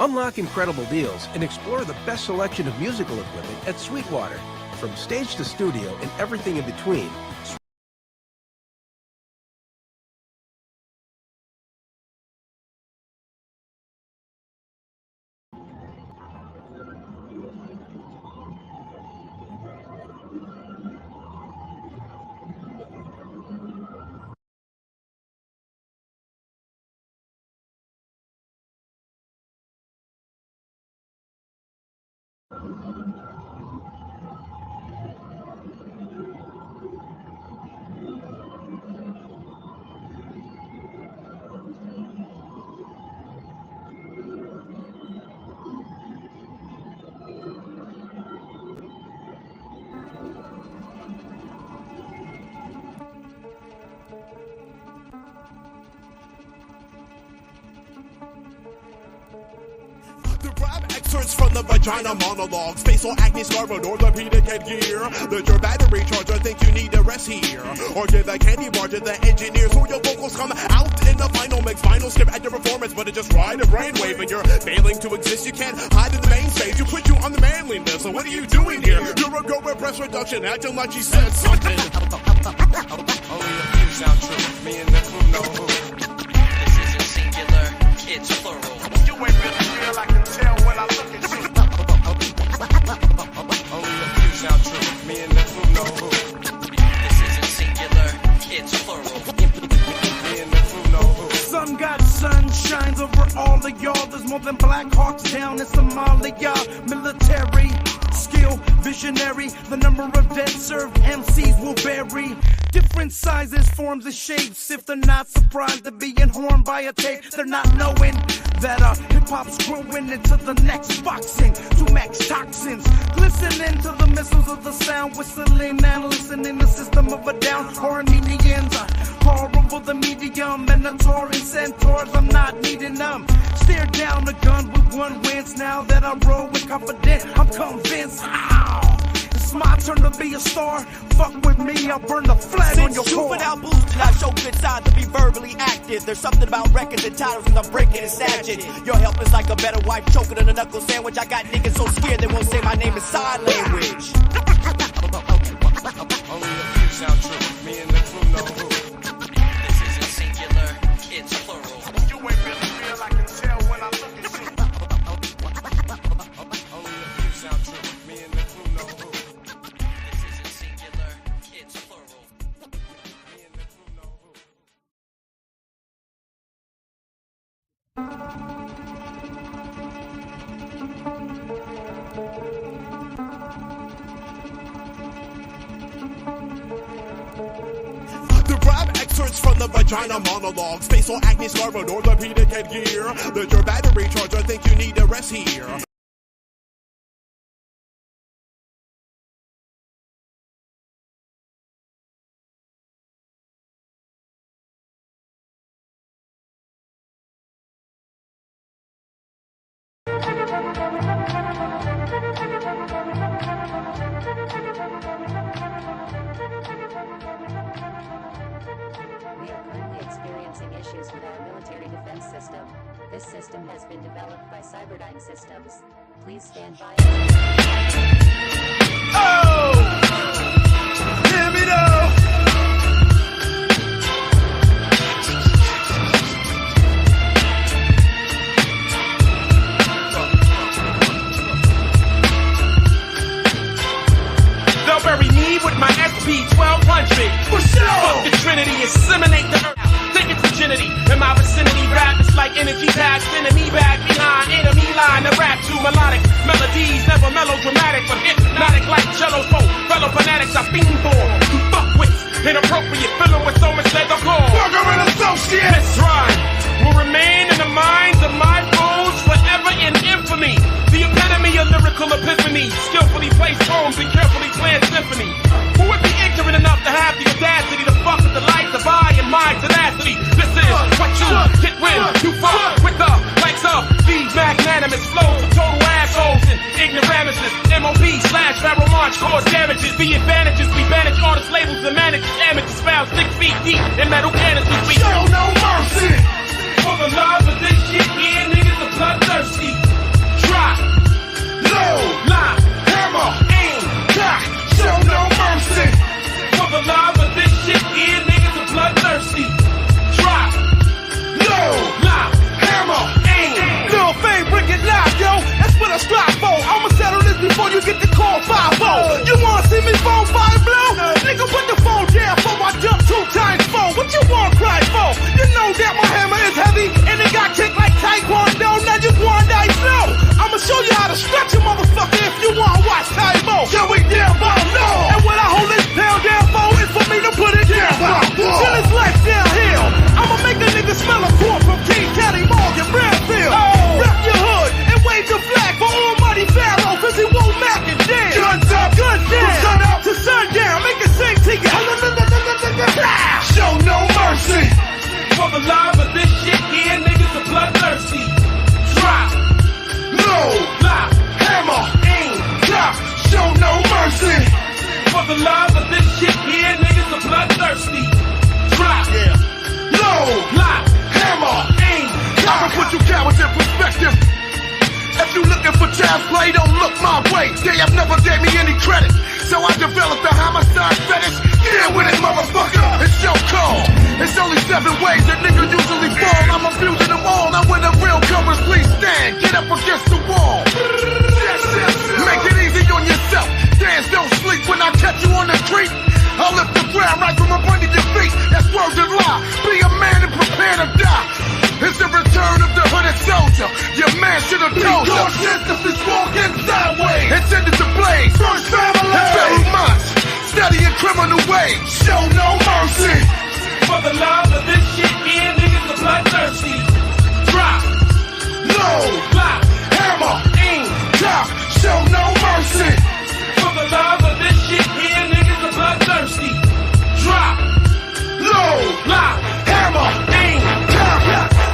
Unlock incredible deals and explore the best selection of musical equipment at Sweetwater. from stage to studio and everything in between. Excerpts from the vagina monologue, facial acne scar, an orthopedic headgear. Let your battery charger think you need a rest here, or give a candy bar to the engineer so your vocals come out in the final mix. Final skip at your performance, but it just ride a brainwave and you're failing to exist. You can't hide in the main stage. You put you on the manliness. So what are you doing here? You're a girl with breast reduction, acting like she said something. Only a few sound true. Me and the crew know who. This isn't singular, it's plural. You ain't really real, I can tell when I look at you. Only a few sound true. Me and the crew know who. This isn't singular, it's plural. Me and the crew know who. Sun got sun shines over all of y'all. There's more than Black Hawks down in Somalia. Military skill, visionary. The number of dead served MCs will vary. Different sizes, forms, and shapes. If they're not surprised to being horned by a tape, they're not knowing that hip-hop's growing into the next boxing. To max toxins, listening to the missiles of the sound, whistling and listening the system of a down. Armenians are horrible, the medium, Minotaur and centaurs. I'm not needing them. Stare down the gun with one wins. Now that I roll with confidence, I'm convinced. Ow! It's my turn to be a star. Fuck with me, I'll burn the flag on your core. Without boosting, I show good signs to be verbally active. There's something about records and titles, cause I'm breaking and snatching. Your help is like a better wife choking on a knuckle sandwich. I got niggas so scared they won't say my name in sign language. Only a few sound true. Me and the crew know who. This isn't singular, it's plural. You ain't really real, I can tell when I look at you. Only a few sound true. Me and the crew know who. This isn't singular, it's plural. Me and the crew know who. The rap excerpts from the vagina monologue, facial acne scar, an orthopedic headgear. Let your battery charger think you need a rest here. We are currently experiencing issues with our military defense system. This system has been developed by Cyberdyne Systems. Please stand by. Oh! Hear me now! They'll bury me with my SP-1200. For sure! Fuck the Trinity, inseminate the earth. Take its virginity. In my vicinity, rap is like energy packs. Enemy back behind enemy line. The rap to melodic melodies, never melodramatic, but hypnotic like cello's folk. Fellow fanatics, I fiend for. You fuck with inappropriate, filling with so much leather core. Fucker and associate! This rhyme will remain in the minds of my foes forever in infamy. The epitome of lyrical epiphany. Skillfully placed poems and carefully planned symphony. Who would be ignorant enough to have the audacity to fuck with the life of I and my tenacity? This is what you get when you fuck with the likes of these magnanimous flows of total assholes and ignoramuses. MOB/barrel march cause damages. The advantages we manage artist labels and manage amateurs found 6 feet deep in metal canisters. We Show no mercy! for the love of this shit, yeah, niggas are bloodthirsty. Drop, Low! line, Hammer! aim, Cock! For the love of this shit here, niggas are bloodthirsty. Drop, load, lock, hammer, aim. I'ma put you cowards in perspective. If you looking for child's play, don't look my way. They have never gave me any credit, so I developed a homicide fetish. Yeah, with it, motherfucker. It's your call. It's only 7 ways that niggas usually fall. I'm abusing them all. Now when the real covers, please stand. Get up against the wall. Make it easy on yourself. Dance, don't sleep when I catch you on the street. I'll lift the ground right from up under your feet. That's word to lie. Be a man and prepare to die. It's the return of the hooded soldier. Your man should have told you. Your system is walking sideways. Intended to blaze. First family. It's very much. Studying criminal ways. Show no mercy. For the love of this shit here, niggas are bloodthirsty. Drop, Load. lock, Hammer. aim. Drop. Show no mercy. For the love of this shit here, niggas are bloodthirsty. Drop, Load. lock, Hammer. aim. Drop. Yeah.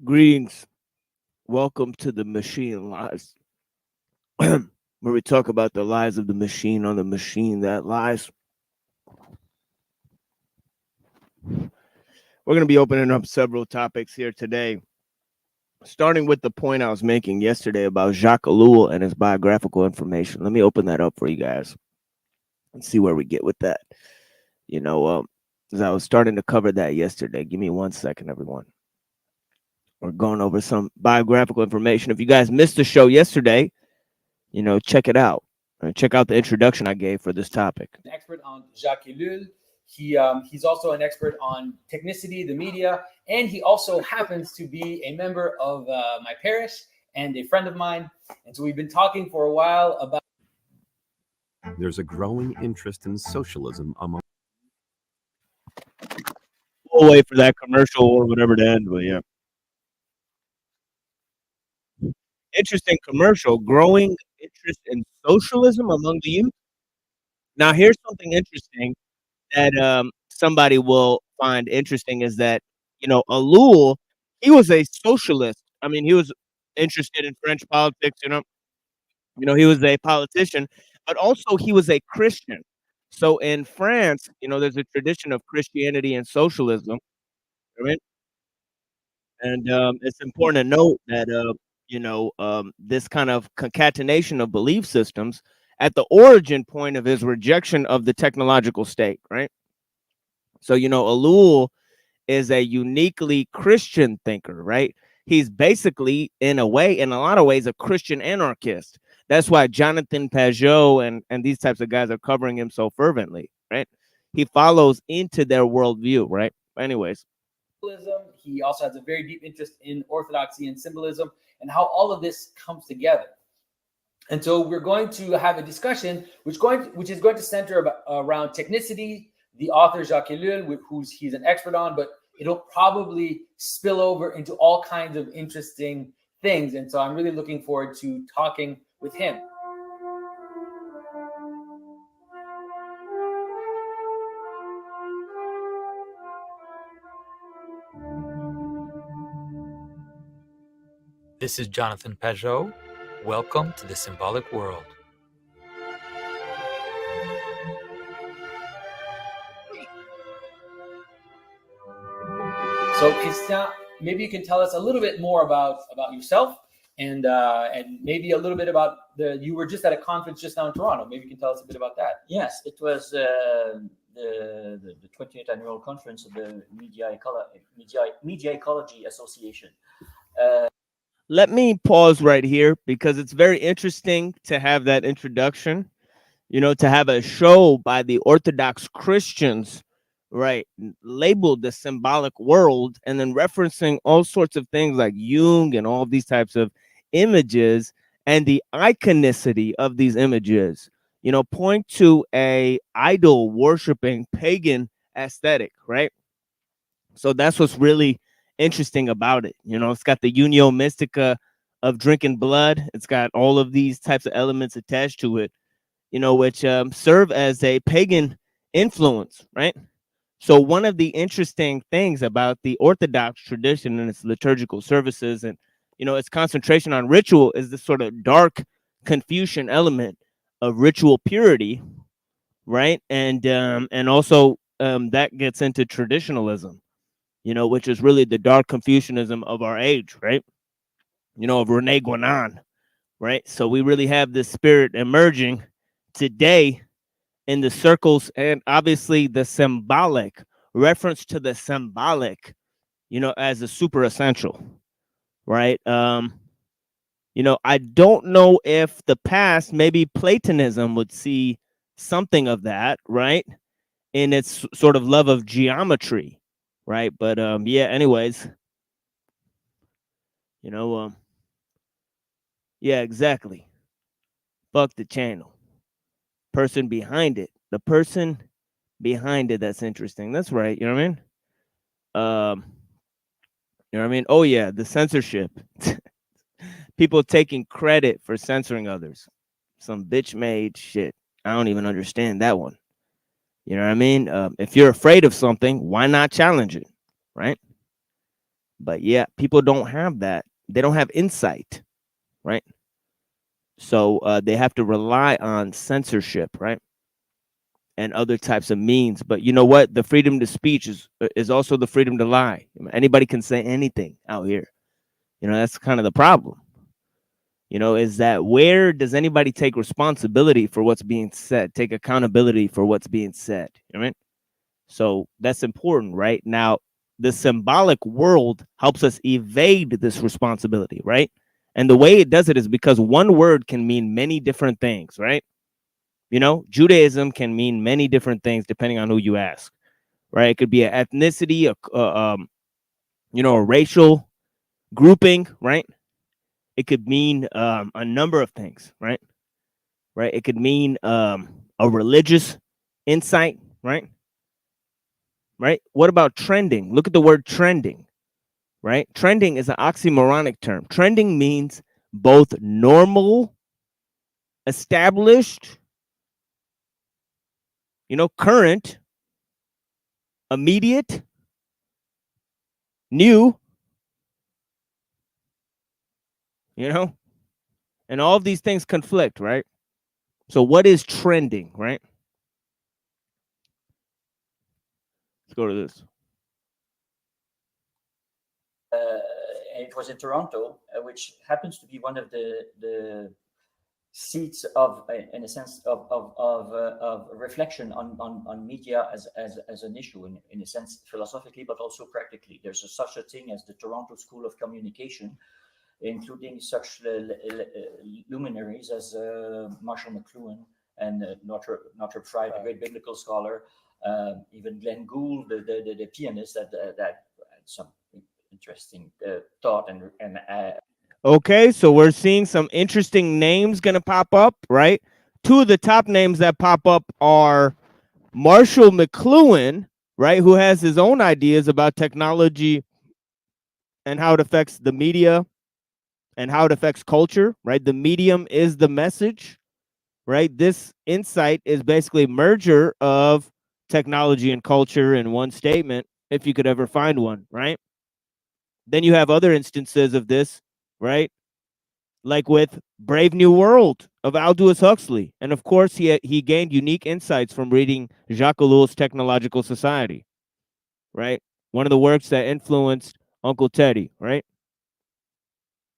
Greetings. Welcome to the Machine Lies, where we talk about the lies of the machine on the machine that lies. We're going to be opening up several topics here today, starting with the point I was making yesterday about Jacques Ellul and his biographical information. Let me open that up for you guys and see where we get with that. As I was starting to cover that yesterday. Give me 1 second, everyone. We're going over some biographical information. If you guys missed the show yesterday, check it out. Check out the introduction I gave for this topic. An expert on Jacques Ellul. He's also an expert on technicity, the media, and he also happens to be a member of my parish and a friend of mine. And so we've been talking for a while about. There's a growing interest in socialism among. We'll wait for that commercial or whatever to end, but yeah. Interesting commercial. Growing interest in socialism among the youth. Now, here's something interesting that somebody will find interesting is that, Ellul, he was a socialist. I mean, he was interested in French politics, he was a politician, but also he was a Christian. So in France, there's a tradition of Christianity and socialism, right? And it's important to note that, this kind of concatenation of belief systems at the origin point of his rejection of the technological state, right? So, Ellul is a uniquely Christian thinker, right? He's basically, in a lot of ways, a Christian anarchist. That's why Jonathan Pajot and these types of guys are covering him so fervently, right? He follows into their worldview, right? Anyways. He also has a very deep interest in orthodoxy and symbolism and how all of this comes together. And so we're going to have a discussion which is going to center around technicity, the author Jacques Ellul, he's an expert on, but it'll probably spill over into all kinds of interesting things. And so I'm really looking forward to talking with him. This is Jonathan Pajot. Welcome to the Symbolic World. So, Christian, maybe you can tell us a little bit more about yourself and maybe a little bit about you were just at a conference just now in Toronto. Maybe you can tell us a bit about that. Yes, it was the 20th annual conference of the Media Ecology Association. Let me pause right here because it's very interesting to have that introduction, to have a show by the Orthodox Christians, right, labeled the symbolic world and then referencing all sorts of things like Jung and all these types of images and the iconicity of these images, point to a idol worshiping pagan aesthetic, right? So that's what's really interesting about it. It's got the Unio Mystica of drinking blood. It's got all of these types of elements attached to it, which serve as a pagan influence, right? So one of the interesting things about the Orthodox tradition and its liturgical services and, its concentration on ritual is this sort of dark Confucian element of ritual purity, right? And also that gets into traditionalism, which is really the dark Confucianism of our age, right? Of Rene Guénon, right? So we really have this spirit emerging today in the circles, and obviously the symbolic reference to the symbolic, as a super essential, right? I don't know if the past, maybe Platonism would see something of that, right? In its sort of love of geometry, right? But yeah, anyways, yeah, exactly. Fuck the channel. Person behind it. The person behind it, that's interesting. That's right. You know what I mean? Oh yeah, the censorship. People taking credit for censoring others. Some bitch made shit. I don't even understand that one. You know what I mean? If you're afraid of something, why not challenge it, right? But yeah, people don't have that. They don't have insight, right? So they have to rely on censorship, right? And other types of means. But you know what? The freedom to speech is also the freedom to lie. Anybody can say anything out here. You know, that's kind of the problem. You know, is that where does anybody take responsibility for what's being said, take accountability for what's being said? You know what I mean? So that's important, right? Now, the symbolic world helps us evade this responsibility, right? And the way it does it is because one word can mean many different things, right? You know, Judaism can mean many different things depending on who you ask, right? It could be an ethnicity, you know, a racial grouping, right? It could mean a number of things, right? Right. It could mean a religious insight, right? Right. What about trending? Look at the word trending, right? Trending is an oxymoronic term. Trending means both normal, established, you know, current, immediate, new, you know, and all of these things conflict, right? So what is trending, right? Let's go to this. It was in Toronto, which happens to be one of the seats of, in a sense, of reflection on media as an issue, in a sense, philosophically, but also practically. There's such a thing as the Toronto School of Communication, including such luminaries as Marshall McLuhan and Northrop Frye, the great biblical scholar, even Glenn Gould, the pianist, that had some interesting thought and Okay, so we're seeing some interesting names gonna pop up, right? Two of the top names that pop up are Marshall McLuhan, right, who has his own ideas about technology and how it affects the media and how it affects culture, right? The medium is the message, right? This insight is basically a merger of technology and culture in one statement, if you could ever find one, right? Then you have other instances of this, right? Like with Brave New World of Aldous Huxley. And of course, he gained unique insights from reading Jacques Ellul's Technological Society, right? One of the works that influenced Uncle Teddy, right?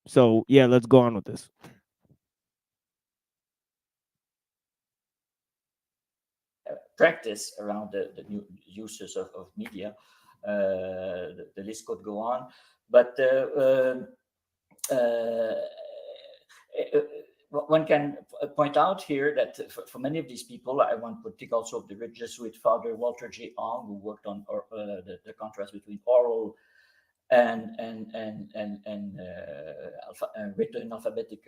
So, yeah, let's go on with this. practice around the new uses of media. The list could go on, but one can point out here that for many of these people, I want to think also of the Jesuit father Walter J. Ong, who worked on the contrast between oral and written alphabetic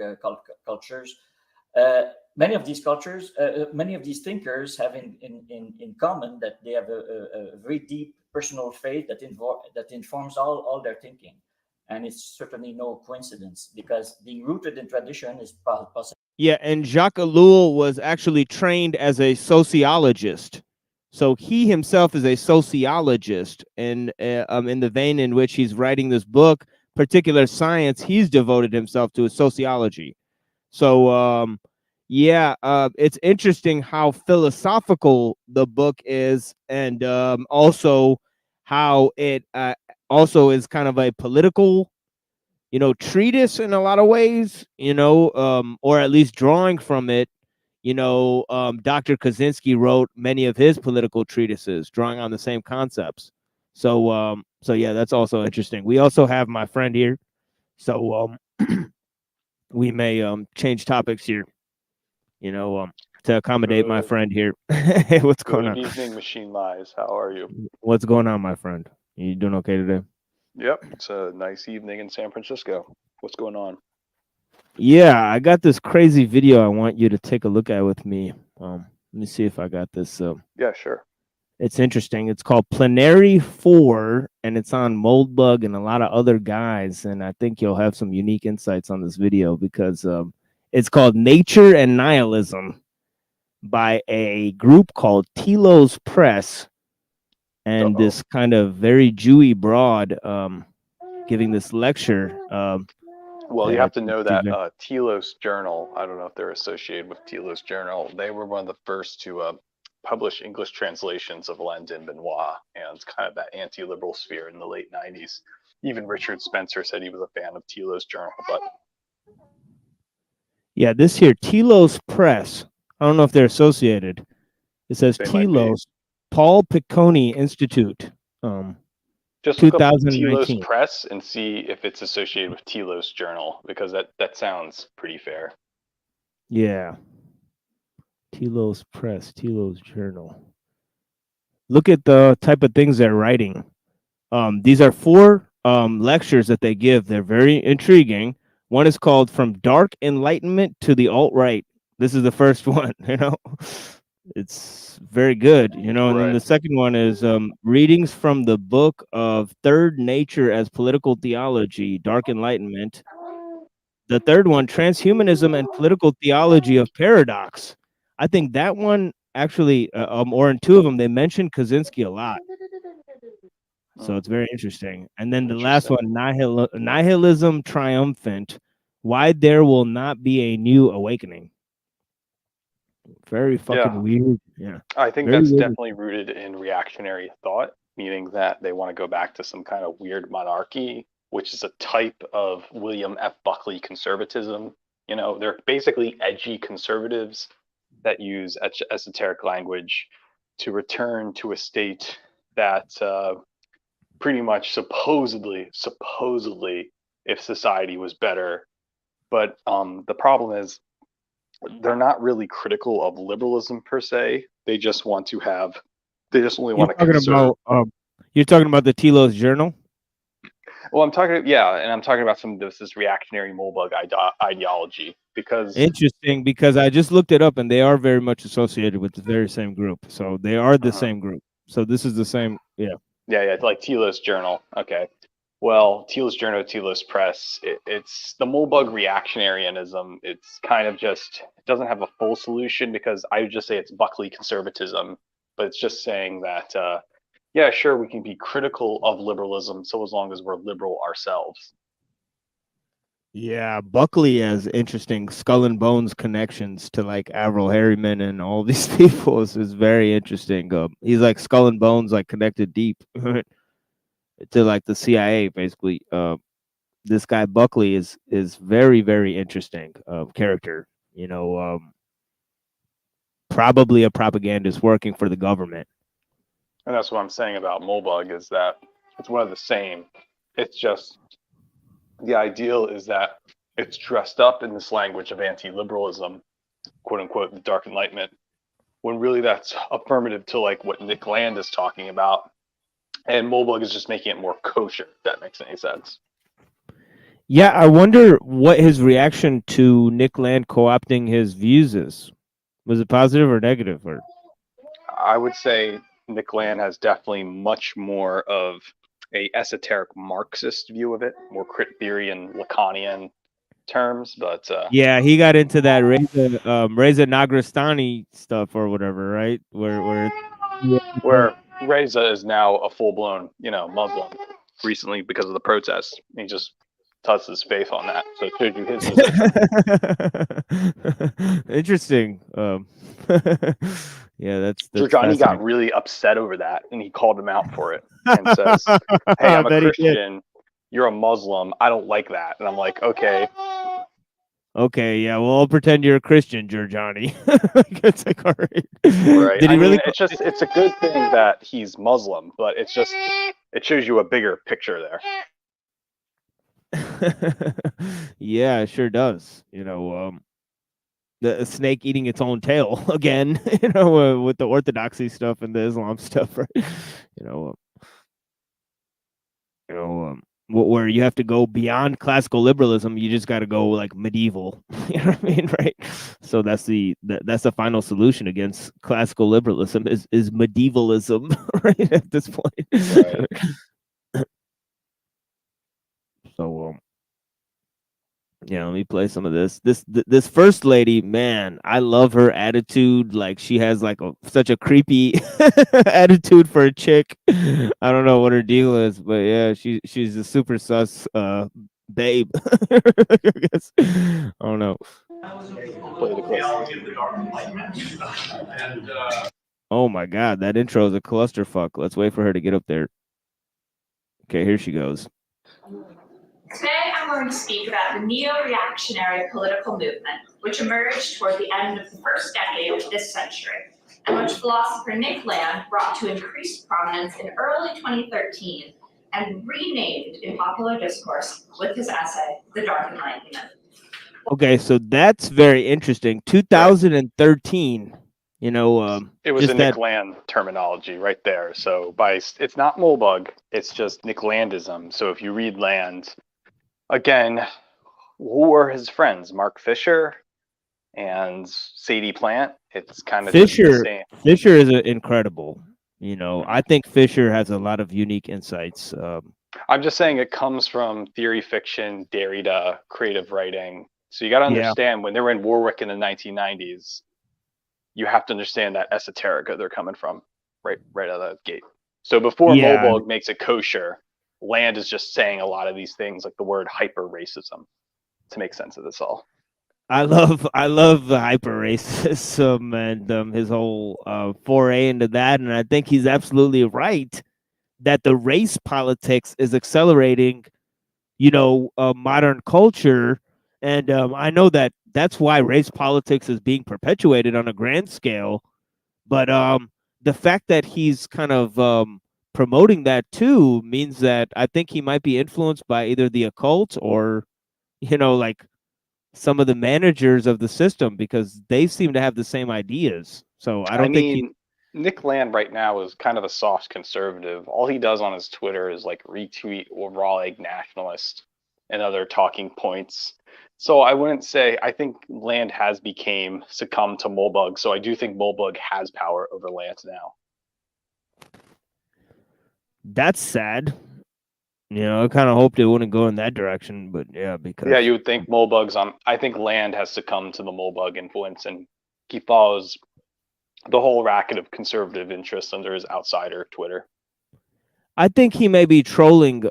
cultures. Many of these cultures, many of these thinkers have in common that they have a very deep personal faith that informs all their thinking. And it's certainly no coincidence, because being rooted in tradition is possible. Yeah, and Jacques Ellul was actually trained as a sociologist. So he himself is a sociologist, and in the vein in which he's writing this book, particular science, he's devoted himself to sociology. So yeah, it's interesting how philosophical the book is, and also how it also is kind of a political, you know, treatise in a lot of ways, you know, or at least drawing from it. You know, Dr. Kaczynski wrote many of his political treatises, drawing on the same concepts. So, so yeah, that's also interesting. We also have my friend here, so we may change topics here, you know, to accommodate my friend here. Hey, what's going on? Good evening, Machine Lies. How are you? What's going on, my friend? You doing okay today? Yep, it's a nice evening in San Francisco. What's going on? Yeah, I got this crazy video I want you to take a look at with me. Let me see if I got this. Yeah, sure. It's interesting. It's called Plenary 4, and it's on Moldbug and a lot of other guys. And I think you'll have some unique insights on this video, because it's called Nature and Nihilism by a group called Telos Press. And this kind of very Jewy broad, giving this lecture. Well, you have to know that that Telos Journal, I don't know if they're associated with Telos Journal, they were one of the first to publish English translations of Landin Benoit and kind of that anti-liberal sphere in the late 90s. Even Richard Spencer said he was a fan of Telos Journal. But yeah, this here, Telos Press. I don't know if they're associated. It says They might be. Telos, Paul Piccone Institute. Just look up Telos 2019. Press and see if it's associated with Telos Journal, because that sounds pretty fair. Yeah. Telos Press, Telos Journal. Look at the type of things they're writing. These are 4 lectures that they give. They're very intriguing. One is called From Dark Enlightenment to the Alt-Right. This is the first one, you know. It's very good, you know. And then the second one is readings from the book of Third Nature as Political Theology, Dark Enlightenment. The third one, Transhumanism and Political Theology of Paradox. I think that one actually, or in 2 of them, they mentioned Kaczynski a lot. So it's very interesting. And then the last one, Nihilism Triumphant, Why There Will Not Be a New Awakening. Very fucking weird. Yeah. I think Very that's weird. definitely rooted in reactionary thought, meaning that they want to go back to some kind of weird monarchy, which is a type of William F. Buckley conservatism. You know, they're basically edgy conservatives that use esoteric language to return to a state that pretty much supposedly, if society was better. But the problem is, they're not really critical of liberalism per se. They just want to have, they just only want to conserve. You're talking about the Telos Journal? Well, I'm talking about some of this reactionary Molbug ideology, because Interesting, because I just looked it up and they are very much associated with the very same group. So they are the same group. So this is the same, yeah. Yeah, it's like Telos Journal. Okay. Well, Telos Journal, Telos Press, it's the Molbug reactionarianism. It's kind of just, it doesn't have a full solution, because I would just say it's Buckley conservatism, but it's just saying that, yeah, sure, we can be critical of liberalism, so as long as we're liberal ourselves. Yeah, Buckley has interesting skull and bones connections to like Avril Harriman and all these people. Is very interesting. He's like skull and bones, like connected deep to like the CIA, basically. This guy Buckley is very, very interesting character. You know, probably a propagandist working for the government. And that's what I'm saying about Molbug, is that it's one of the same. It's just, the ideal is that it's dressed up in this language of anti-liberalism, quote unquote, the Dark Enlightenment, when really that's affirmative to like what Nick Land is talking about. And Molbug is just making it more kosher, if that makes any sense. Yeah, I wonder what his reaction to Nick Land co-opting his views is. Was it positive or negative? Or I would say Nick Land has definitely much more of a esoteric Marxist view of it, more crit theory and Lacanian terms, but yeah, he got into that Reza Nagrastani stuff or whatever, right? Where Reza is now a full-blown, Muslim recently because of the protests. He just touched his faith on that, so it showed you his position. Interesting. Yeah, that's Giorgiani got really upset over that, and he called him out for it and says, "Hey, I'm a Christian. You're a Muslim. I don't like that." And I'm like, "Okay." Okay, yeah, well, I'll pretend you're a Christian, Giorgiani. It's like, all right. Right. Did he really? It's a good thing that he's Muslim, but it shows you a bigger picture there. Yeah, it sure does. You know, the snake eating its own tail again. You know, with the orthodoxy stuff and the Islam stuff, right? Where you have to go beyond classical liberalism, you just got to go like medieval. You know what I mean, right? So that's the final solution against classical liberalism is medievalism, right? At this point. Right. So Yeah, let me play some of this. This first lady, man, I love her attitude. Like she has like such a creepy attitude for a chick. I don't know what her deal is, but yeah, she's a super sus babe. I guess. I don't know. Play the clip. Oh my god, that intro is a clusterfuck. Let's wait for her to get up there. Okay, here she goes. Today, I'm going to speak about the neo-reactionary political movement, which emerged toward the end of the first decade of this century, and which philosopher Nick Land brought to increased prominence in early 2013 and renamed in popular discourse with his essay, The Dark Enlightenment. Okay, so that's very interesting. 2013. You know, it was just a that. Nick Land terminology right there. So it's not Molbug, it's just Nick Landism. So if you read Land, again, who are his friends? Mark Fisher and Sadie Plant. It's kind of just the same. Fisher is incredible. You know, I think Fisher has a lot of unique insights. I'm just saying it comes from theory fiction, Derrida, creative writing. So you got to understand when they were in Warwick in the 1990s, you have to understand that esoterica they're coming from right out of the gate. So before Molbug makes it kosher, Land is just saying a lot of these things like the word hyper racism to make sense of this all. I love the hyper racism and his whole foray into that, and I think he's absolutely right that the race politics is accelerating, you know, modern culture, and I know that's why race politics is being perpetuated on a grand scale, but the fact that he's kind of promoting that too means that I think he might be influenced by either the occult or, you know, like some of the managers of the system, because they seem to have the same ideas. So I don't think Nick Land right now is kind of a soft conservative. All he does on his Twitter is like retweet or raw egg nationalist and other talking points. So I wouldn't say, I think Land has succumbed to Molbug. So I do think Molbug has power over Land now. That's sad. You know, I kind of hoped it wouldn't go in that direction, but yeah, because you would think Molbug's on. I think Land has succumbed to the Molbug influence, and he follows the whole racket of conservative interests under his outsider Twitter. I think he may be trolling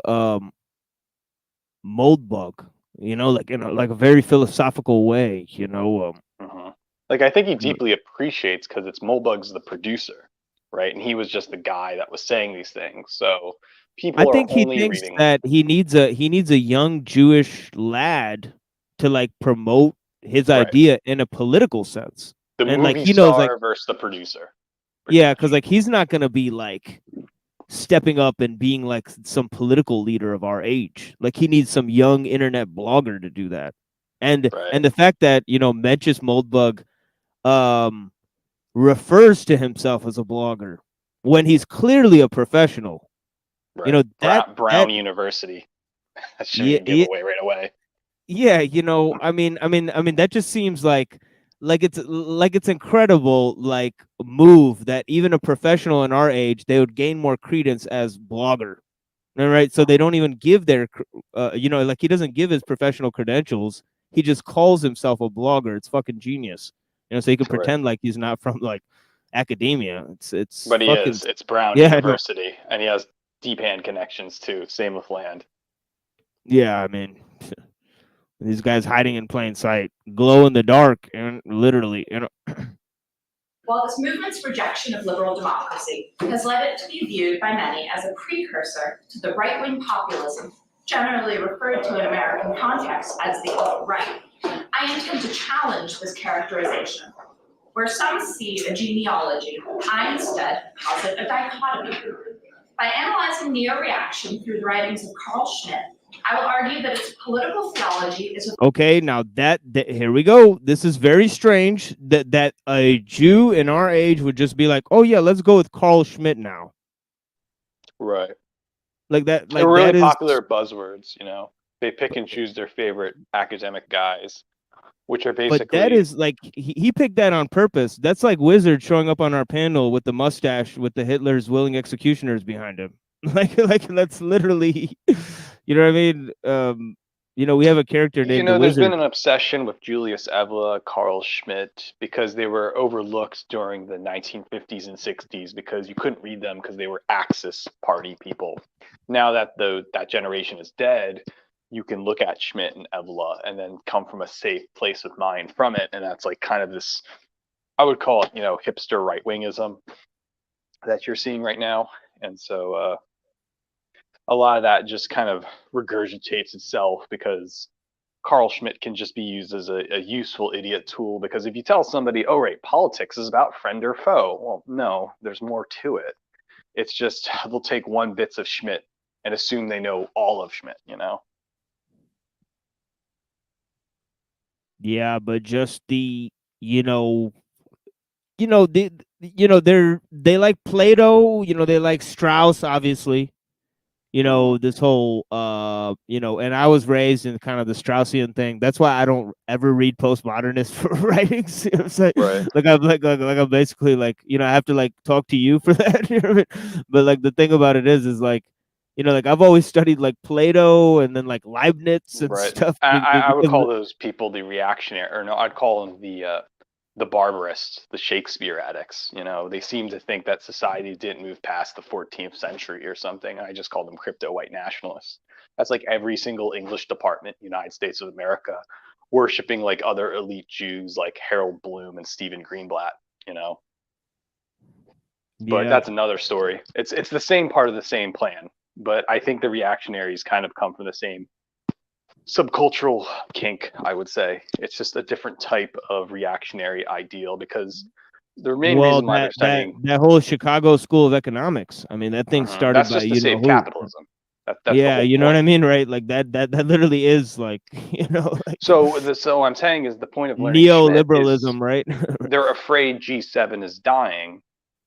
Moldbug, you know, like in a very philosophical way, you know. Like I think he deeply appreciates, because it's Molbug's the producer, right? And he was just the guy that was saying these things. So people I think are he only thinks reading that he needs a young Jewish lad to like promote his idea in a political sense. The and movie like he knows like versus the producer. Yeah, because like he's not gonna be like stepping up and being like some political leader of our age. Like he needs some young internet blogger to do that. And the fact that, you know, Mencius Moldbug refers to himself as a blogger when he's clearly a professional. Right. You know, Brown University. That shouldn't give away right away. Yeah, you know, I mean that just seems like it's incredible like move that even a professional in our age, they would gain more credence as blogger. All right, so they don't even give their you know, like he doesn't give his professional credentials. He just calls himself a blogger. It's fucking genius. You know, so he can pretend like he's not from like academia. It's But he fucking, is. It's Brown University, and he has deep hand connections too. Same with Land. Yeah, I mean, these guys hiding in plain sight, glow in the dark, and literally, you know. While this movement's rejection of liberal democracy has led it to be viewed by many as a precursor to the right-wing populism, generally referred to in American context as the alt-right, I intend to challenge this characterization. Where some see a genealogy, I instead posit a dichotomy. By analyzing neo-reaction through the writings of Carl Schmitt, I will argue that its political theology is Okay, now that here we go. This is very strange that a Jew in our age would just be like, "Oh yeah, let's go with Carl Schmitt now." Right. Like that. Like they're really that popular buzzwords. You know, they pick and choose their favorite academic guys, which are basically. But that is like he picked that on purpose. That's like Wizard showing up on our panel with the mustache with the Hitler's willing executioners behind him. Like that's literally, you know what I mean? You know, we have a character You named the know, there's been Wizard. an obsession with Julius Evola, Carl Schmitt, because they were overlooked during the 1950s and 60s because you couldn't read them because they were Axis party people. Now that that generation is dead, you can look at Schmitt and Evola and then come from a safe place of mind from it. And that's like kind of this, I would call it, you know, hipster right-wingism that you're seeing right now. And so a lot of that just kind of regurgitates itself because Carl Schmitt can just be used as a useful idiot tool, because if you tell somebody, oh, right, politics is about friend or foe, well, no, there's more to it. It's just they'll take one bits of Schmitt and assume they know all of Schmitt, you know? Yeah, but just the, you know, they like Plato, you know, they like Strauss, obviously. You know, this whole and I was raised in kind of the Straussian thing. That's why I don't ever read postmodernist for writings. You know what I'm saying? Right. Like I'm basically like, you know, I have to like talk to you for that. You know what I mean? But like the thing about it is like, you know, like I've always studied like Plato and then like Leibniz and Right. stuff. I would Because call those people the reactionary, or no, I'd call them the barbarists, the Shakespeare addicts. You know, they seem to think that society didn't move past the 14th century or something. I just call them crypto white nationalists. That's like every single English department, United States of America, worshiping like other elite Jews like Harold Bloom and Stephen Greenblatt, you know. But Yeah. that's another story. It's the same part of the same plan. But I think the reactionaries kind of come from the same subcultural kink, I would say. It's just a different type of reactionary ideal, because the main well, reason why they're studying that whole Chicago School of Economics. I mean, that thing started that's by just to you know save who. capitalism. That's the Yeah, whole you know what I point. mean, right? Like that literally is like, you know, like So I'm saying is the point of learning Schmitt is neoliberalism, right? they're afraid G7 is dying.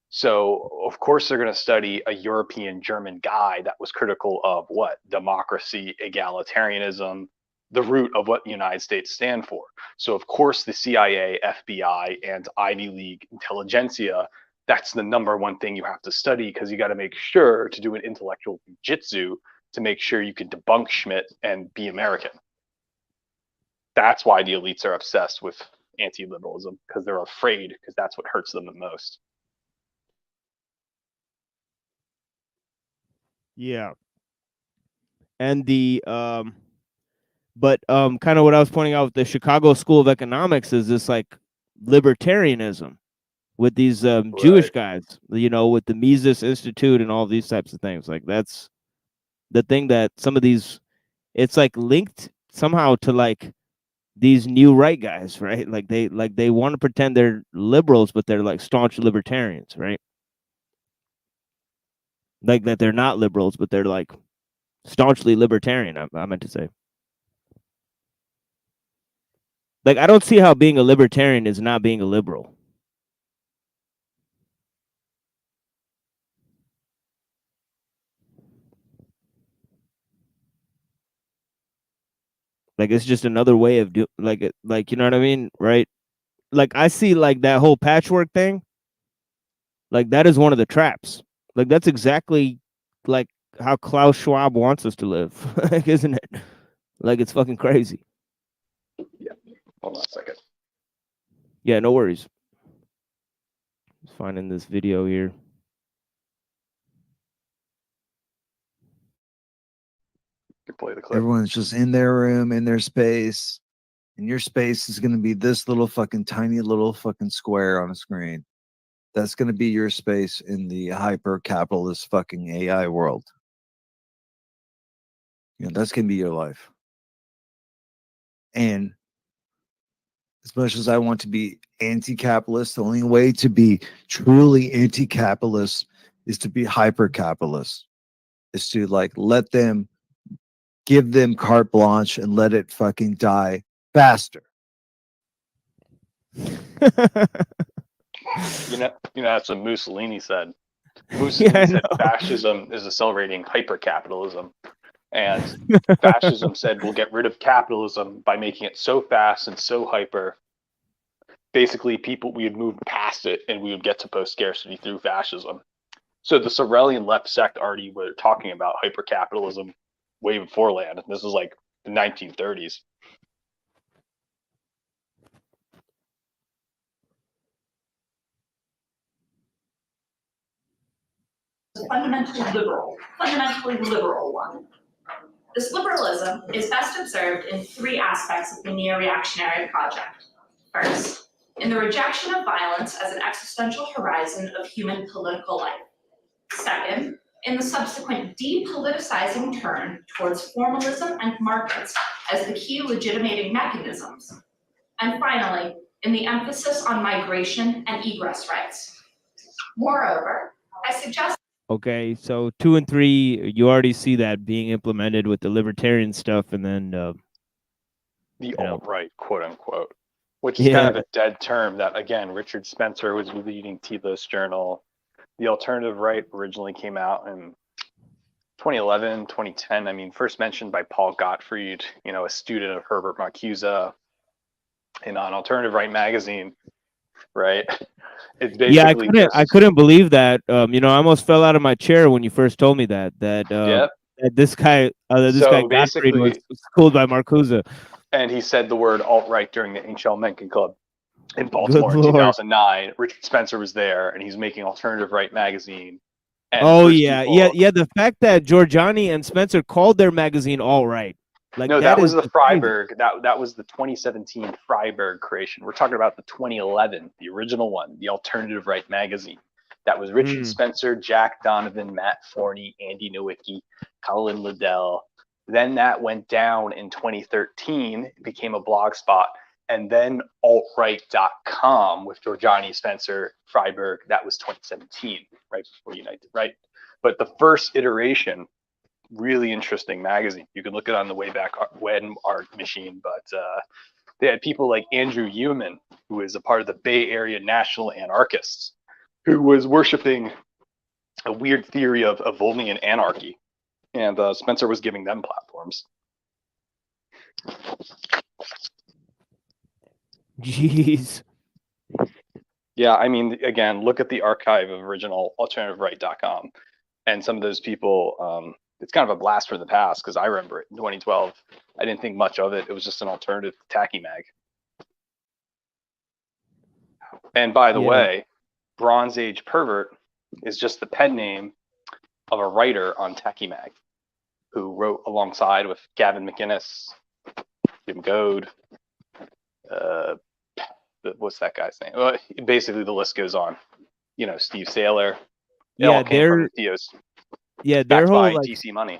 So of course they're going to study a European German guy that was critical of what? Democracy, egalitarianism, the root of what the United States stand for. So of course the CIA, FBI, and Ivy League intelligentsia, that's the number one thing you have to study, because you got to make sure to do an intellectual jujitsu to make sure you can debunk Schmitt and be American. That's why the elites are obsessed with anti-liberalism, because they're afraid, because that's what hurts them the most. Yeah. And the but kind of what I was pointing out with the Chicago School of Economics is this like libertarianism with these Jewish guys, you know, with the Mises Institute and all these types of things. Like that's the thing that some of these, it's like linked somehow to like these new right guys, right? Like they want to pretend they're liberals, but they're like staunch libertarians, right? Like that they're not liberals, but they're like staunchly libertarian. I meant to say. Like I don't see how being a libertarian is not being a liberal. Like it's just another way of like you know what I mean, right? Like I see like that whole patchwork thing. Like that is one of the traps. Like that's exactly like how Klaus Schwab wants us to live, like, isn't it? Like it's fucking crazy. Yeah. Hold on a second. Yeah, no worries. Just finding this video here. You can play the clip. Everyone's just in their room, in their space, and your space is going to be this little fucking tiny little fucking square on a screen. That's going to be your space in the hyper capitalist fucking AI world. You know, that's going to be your life. And as much as I want to be anti-capitalist, the only way to be truly anti-capitalist is to be hyper-capitalist. Is to like let them, give them carte blanche and let it fucking die faster. You know that's what Mussolini said. Mussolini said fascism is accelerating hyper-capitalism. And fascism said we'll get rid of capitalism by making it so fast and so hyper. Basically, we would move past it and we would get to post-scarcity through fascism. So the Sorelian left sect already were talking about hyper-capitalism way beforehand. This is like the 1930s. A fundamentally liberal one. This liberalism is best observed in three aspects of the neo-reactionary project. First, in the rejection of violence as an existential horizon of human political life. Second, in the subsequent depoliticizing turn towards formalism and markets as the key legitimating mechanisms. And finally, in the emphasis on migration and egress rights. Moreover, I suggest. Okay, so 2 and 3, you already see that being implemented with the libertarian stuff, and then the alt-right, quote unquote, which is kind of a dead term that, again, Richard Spencer was leading Theosis Journal. The alternative right originally came out in 2011, 2010. I mean, first mentioned by Paul Gottfried, you know, a student of Herbert Marcuse, in an alternative right magazine, right? It's basically I couldn't believe that. You know, I almost fell out of my chair when you first told me that that this guy Gottfried was schooled by Marcuse. And he said the word alt-right during the HL Mencken Club in Baltimore in 2009. Richard Spencer was there, and he's making alternative right magazine. And the fact that Giorgiani and Spencer called their magazine All Right. Like, no, that was the Freiburg. That was the 2017 Freiburg creation. We're talking about the 2011, the original one, the alternative right magazine. That was Richard Spencer, Jack Donovan, Matt Forney, Andy Nowicki, Colin Liddell. Then that went down in 2013. It became a blog spot. And then altright.com with Giorgiani, Spencer, Freiburg. That was 2017, right before United, right? But the first iteration, really interesting magazine. You can look it on the Wayback Art Machine, but they had people like Andrew Human, who is a part of the Bay Area National Anarchists, who was worshiping a weird theory of Volnian anarchy, and Spencer was giving them platforms. Jeez. Yeah, I mean, again, look at the archive of original alternativeright.com, and some of those people. It's kind of a blast from the past, because I remember it in 2012. I didn't think much of it. It was just an alternative to Tacky Mag. And by the way, Bronze Age Pervert is just the pen name of a writer on Tacky Mag who wrote alongside with Gavin McInnes, Jim Goad, what's that guy's name? Well, basically, the list goes on. You know, Steve Saylor. It all came from the Theos. Yeah, their whole by like DC money.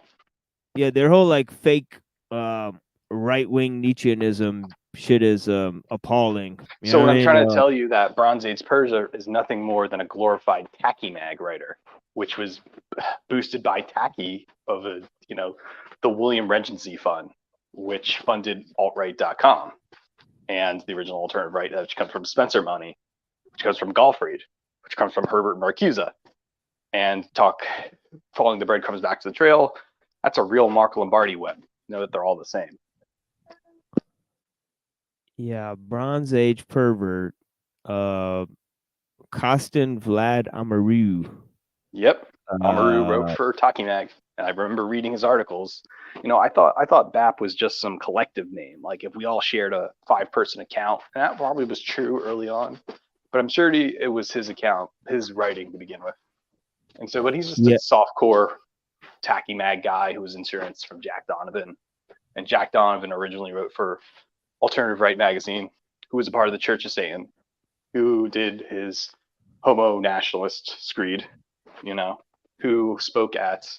Yeah, their whole like fake right-wing Nietzscheanism shit is appalling. So what I'm trying to tell you that Bronze Age Persia is nothing more than a glorified Tacky Mag writer, which was boosted by Tacky of the William Regency Fund, which funded altright.com and the original alternative right, which comes from Spencer money, which comes from Gottfried, which comes from Herbert Marcuse. And following the breadcrumbs back to the trail, that's a real Mark Lombardi web. You know that they're all the same. Yeah, Bronze Age Pervert, Kostin Vlad Amaru. Yep, Amaru wrote for Tacky Mag, and I remember reading his articles. You know, I thought BAP was just some collective name, like if we all shared a 5-person account, and that probably was true early on. But I'm sure it was his account, his writing to begin with. And so, but he's just a softcore Tacky Mag guy who was insurance from Jack Donovan. And Jack Donovan originally wrote for Alternative Right magazine, who was a part of the Church of Satan, who did his homo nationalist screed, you know, who spoke at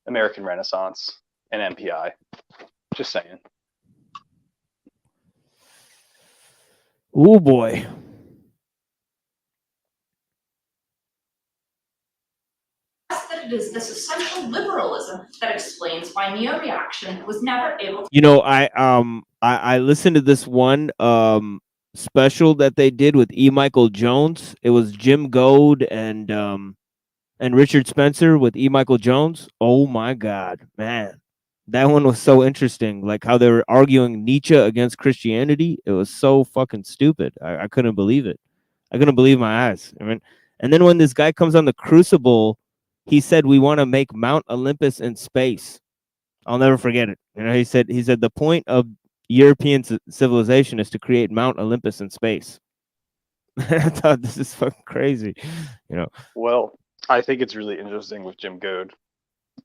American Renaissance and MPI. Just saying. Oh boy. That it is this essential liberalism that explains why neo-reaction was never able to. You know, I listened to this one special that they did with E. Michael Jones. It was Jim Goad and Richard Spencer with E. Michael Jones. Oh my God, man. That one was so interesting. Like how they were arguing Nietzsche against Christianity. It was so fucking stupid. I couldn't believe it. I couldn't believe my eyes. I mean, and then when this guy comes on the Crucible, he said we want to make Mount Olympus in space. I'll never forget it. You know, he said the point of European civilization is to create Mount Olympus in space. I thought this is fucking crazy. You know. Well, I think it's really interesting with Jim Goad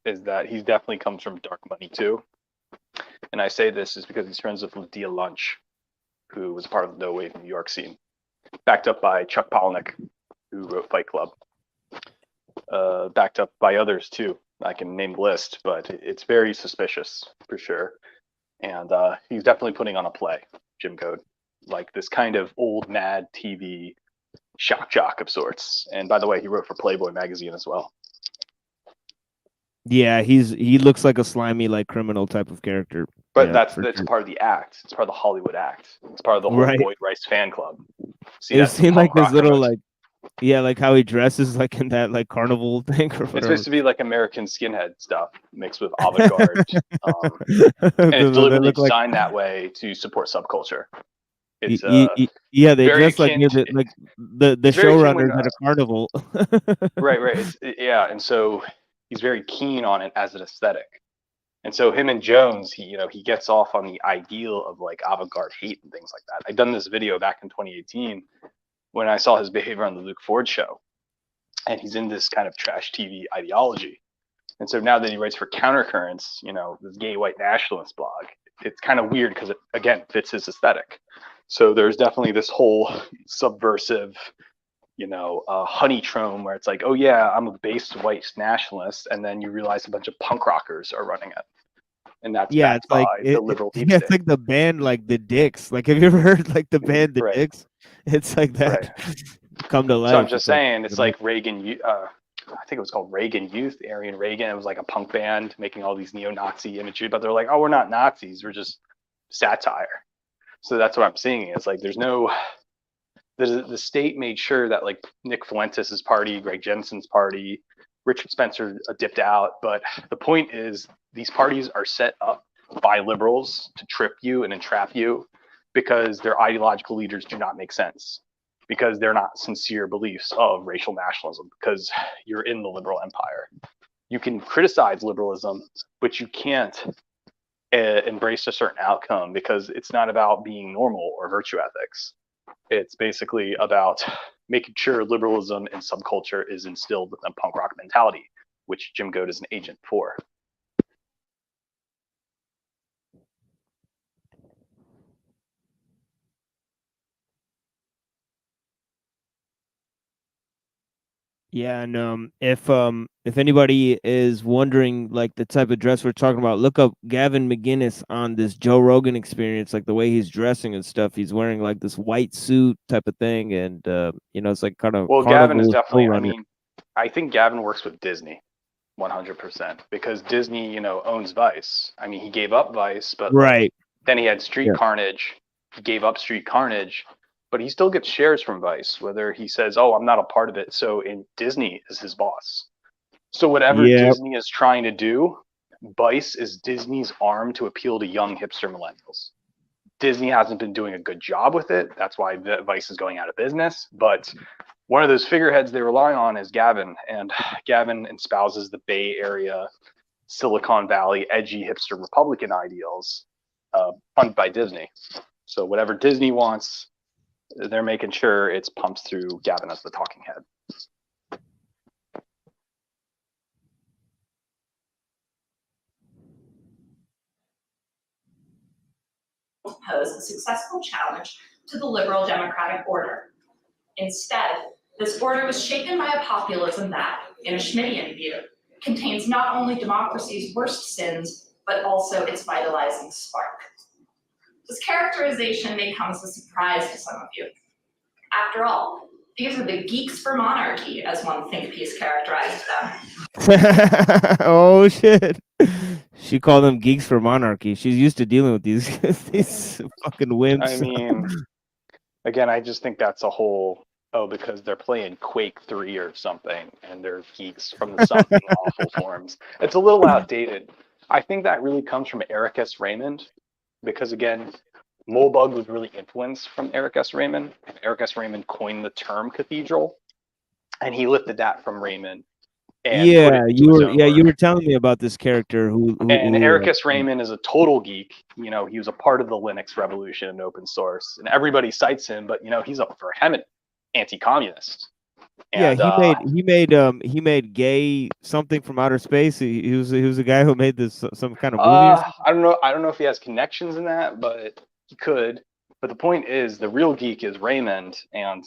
is that he definitely comes from dark money too. And I say this is because he's friends with Lydia Lunch, who was part of the no wave New York scene, backed up by Chuck Palahniuk, who wrote Fight Club, backed up by others too. I can name the list, but it's very suspicious for sure. And he's definitely putting on a play, Jim Goad, like this kind of old Mad TV shock jock of sorts. And by the way, he wrote for Playboy magazine as well. Yeah, he looks like a slimy, like criminal type of character. But yeah, that's sure. part of the act. It's part of the Hollywood act. It's part of the whole Right. Boyd Rice fan club. See, It that's the seemed like punk his rock little emoji. like, yeah, like how he dresses like in that like carnival thing or It's whatever. supposed to be like American skinhead stuff mixed with avant-garde, and it's They deliberately look like- designed that way to support subculture. It's yeah, they very dress like akin near to- the like the it's very akin showrunners when, at a carnival. right. Yeah, and so he's very keen on it as an aesthetic. And so him and Jones, he gets off on the ideal of like avant-garde hate and things like that. I'd done this video back in 2018 when I saw his behavior on the Luke Ford show, and he's in this kind of trash TV ideology. And so now that he writes for Countercurrents, this gay white nationalist blog, it's kind of weird because it again fits his aesthetic. So there's definitely this whole subversive, honey trome where it's like, oh yeah, I'm a based white nationalist, and then you realize a bunch of punk rockers are running it, and that's Yeah, backed it's like by the liberal deep yeah, state. it's like the band like the Dicks. Like, have you ever heard like the band the Right. Dicks? It's like that come to life. So I'm just saying, it's like Reagan. I think it was called Reagan Youth, Aryan Reagan. It was like a punk band making all these neo-Nazi imagery, but they're like, oh, we're not Nazis, we're just satire. So that's what I'm seeing. It's like the state made sure that like Nick Fuentes' party, Greg Jensen's party, Richard Spencer dipped out. But the point is, these parties are set up by liberals to trip you and entrap you because their ideological leaders do not make sense, because they're not sincere beliefs of racial nationalism, because you're in the liberal empire. You can criticize liberalism, but you can't embrace a certain outcome, because it's not about being normal or virtue ethics. It's basically about making sure liberalism and subculture is instilled within punk rock mentality, which Jim Goad is an agent for. Yeah, and if anybody is wondering like the type of dress we're talking about, look up Gavin McGinnis on this Joe Rogan Experience, like the way he's dressing and stuff. He's wearing like this white suit type of thing, and it's like kind of Well, Gavin is carnival definitely, showrunner. I think Gavin works with Disney 100%, because Disney, owns Vice. I mean, he gave up Vice, but Right. then he had Street Yeah. Carnage. He gave up Street Carnage, but he still gets shares from Vice, whether he says, oh, I'm not a part of it. So Disney is his boss. So whatever Yep. Disney is trying to do, Vice is Disney's arm to appeal to young hipster millennials. Disney hasn't been doing a good job with it. That's why Vice is going out of business. But one of those figureheads they rely on is Gavin, and Gavin espouses the Bay Area, Silicon Valley, edgy hipster Republican ideals, funded by Disney. So whatever Disney wants, they're making sure it's pumped through Gavin as the talking head. Pose a successful challenge to the liberal democratic order. Instead, this order was shaken by a populism that, in a Schmittian view, contains not only democracy's worst sins, but also its vitalizing spark. This characterization may come as a surprise to some of you. After all, these are the geeks for monarchy, as one think piece characterized them. Oh shit. She called them geeks for monarchy. She's used to dealing with these these fucking wimps. I mean, again, I just think that's a whole, because they're playing Quake 3 or something, and they're geeks from the something awful forms. It's a little outdated. I think that really comes from Eric S. Raymond, because again, Molebug was really influenced from Eric S. Raymond. Eric S. Raymond coined the term cathedral, and he lifted that from Raymond and put it into his own you work. were telling me about this character And who Ericus Raymond is a total geek. You know, he was a part of the Linux revolution and open source, and everybody cites him. But you know, he's a vehement anti-communist. yeah, And he made gay something from outer space. He was a guy who made this some kind of movie or something. I don't know if he has connections in that, but he could. But the point is, the real geek is Raymond, and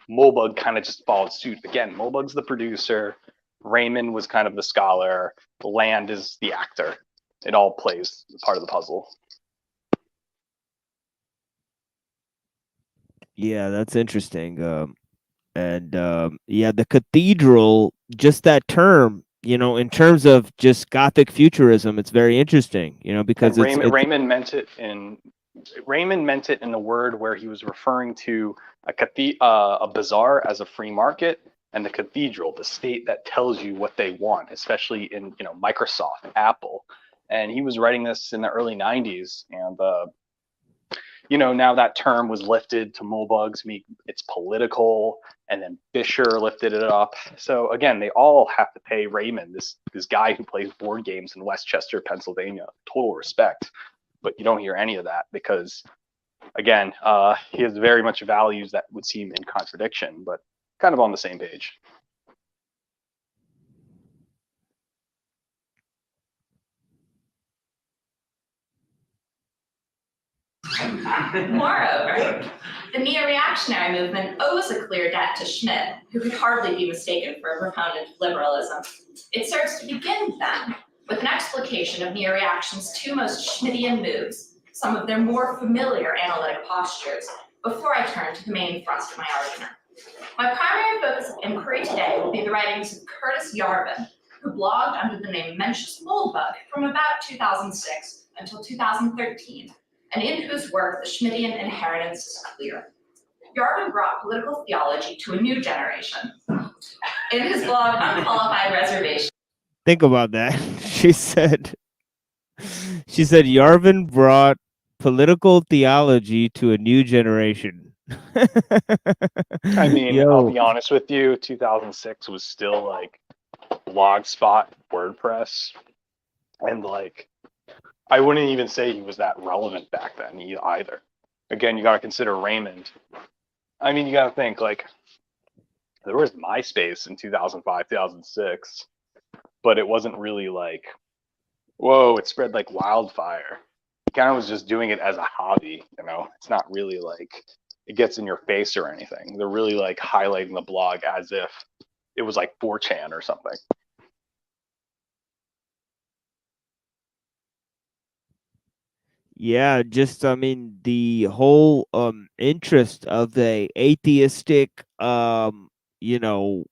Mulbug kind of just followed suit. Again, Mulbug's the producer. Raymond was kind of the scholar. Land is the actor. It all plays part of the puzzle. Yeah, that's interesting. Yeah, the cathedral, just that term, you know, in terms of just Gothic futurism, it's very interesting, you know, because And Raymond meant it in a word where he was referring to a bazaar as a free market, and the cathedral, the state that tells you what they want, especially in, you know, Microsoft, Apple. And he was writing this in the early 90s, and you know, now that term was lifted to Mulbugs, it's political, and then Fisher lifted it up. So again, they all have to pay Raymond, this guy who plays board games in Westchester, Pennsylvania, total respect. But you don't hear any of that because, again, he has very much values that would seem in contradiction, but kind of on the same page. Moreover, the neo-reactionary movement owes a clear debt to Schmidt, who could hardly be mistaken for a proponent of liberalism. It serves to begin, then, with an explication of neo-reaction's two most Schmittian moves, some of their more familiar analytic postures, before I turn to the main thrust of my argument. My primary focus of inquiry today will be the writings of Curtis Yarvin, who blogged under the name Mencius Moldbug from about 2006 until 2013, and in whose work the Schmittian inheritance is clear. Yarvin brought political theology to a new generation. In his blog, Unqualified Reservation. Think about that. She said Yarvin brought political theology to a new generation. I mean, Yo. I'll be honest with you, 2006 was still like Blogspot, WordPress, and like, I wouldn't even say he was that relevant back then either. Again, you got to consider Raymond. I mean, you got to think like there was MySpace in 2005, 2006, but it wasn't really like, whoa, it spread like wildfire. He kind of was just doing it as a hobby, you know? It's not really like it gets in your face or anything. They're really like highlighting the blog as if it was like 4chan or something. Yeah, just I mean the whole interest of the atheistic you know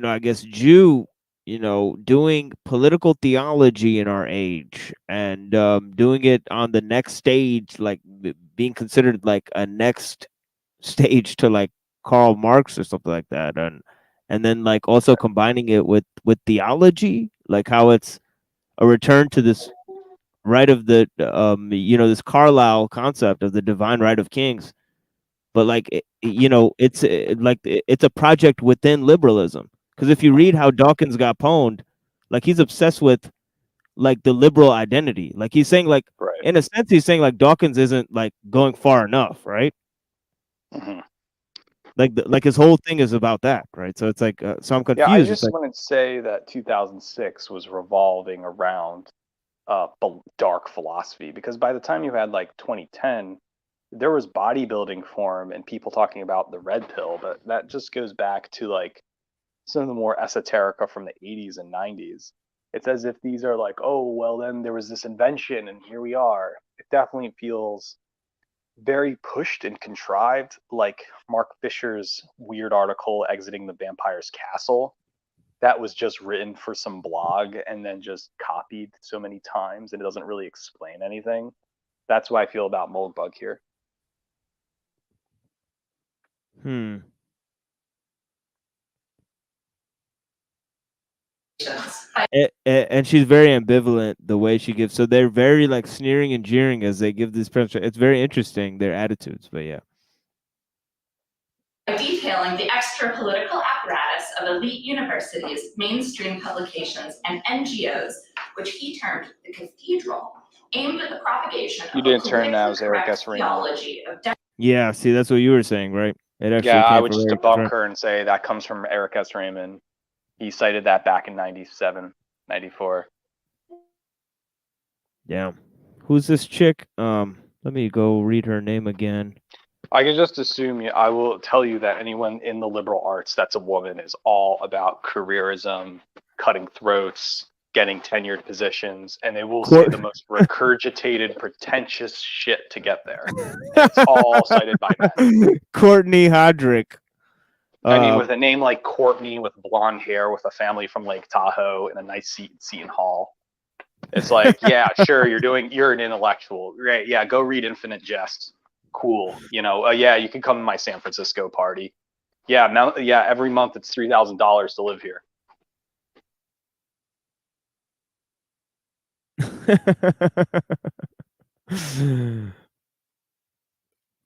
I guess Jew, you know, doing political theology in our age and doing it on the next stage, like being considered like a next stage to like Karl Marx or something like that, and then like also combining it with theology, like how it's a return to this right of the you know, this Carlyle concept of the divine right of kings, but like you know, it's it's a project within liberalism, because if you read how Dawkins got pwned, like he's obsessed with like the liberal identity, like he's saying like in a sense he's saying like Dawkins isn't like going far enough, right? Mm-hmm. Like his whole thing is about that, right? So it's like so I'm confused. Yeah, I It's just like, wanted to say that 2006 was revolving around dark philosophy, because by the time you had like 2010, there was bodybuilding form and people talking about the red pill, but that just goes back to like some of the more esoterica from the 80s and 90s. It's as if these are like, oh, well, then there was this invention and here we are. It definitely feels very pushed and contrived, like Mark Fisher's weird article, Exiting the Vampire's Castle. That was just written for some blog and then just copied so many times, and it doesn't really explain anything. That's what I feel about Moldbug here. And she's very ambivalent the way she gives. So they're very like sneering and jeering as they give this presentation. It's very interesting, their attitudes. But yeah. detailing the extra-political apparatus of elite universities, mainstream publications, and NGOs, which he termed the cathedral, aimed at the propagation You of a didn't turn that, politically was Eric correct S. Raymond. theology of Yeah, see, that's what you were saying, right? It actually Yeah, I came would from just Eric debunk Raymond. her and say that comes from Eric S. Raymond. He cited that back in 97, 94. Yeah. Who's this chick? Let me go read her name again. I can just assume I will tell you that anyone in the liberal arts that's a woman is all about careerism, cutting throats, getting tenured positions, and they will say the most regurgitated, pretentious shit to get there. And it's all cited by men. Courtney Hodrick. I mean, with a name like Courtney, with blonde hair, with a family from Lake Tahoe, and a nice seat in Seton Hall. It's like, yeah, sure, you're an intellectual, right? Yeah, go read Infinite Jest. Cool, yeah, you can come to my San Francisco party. Yeah, now, yeah, every month it's $3,000 to live here.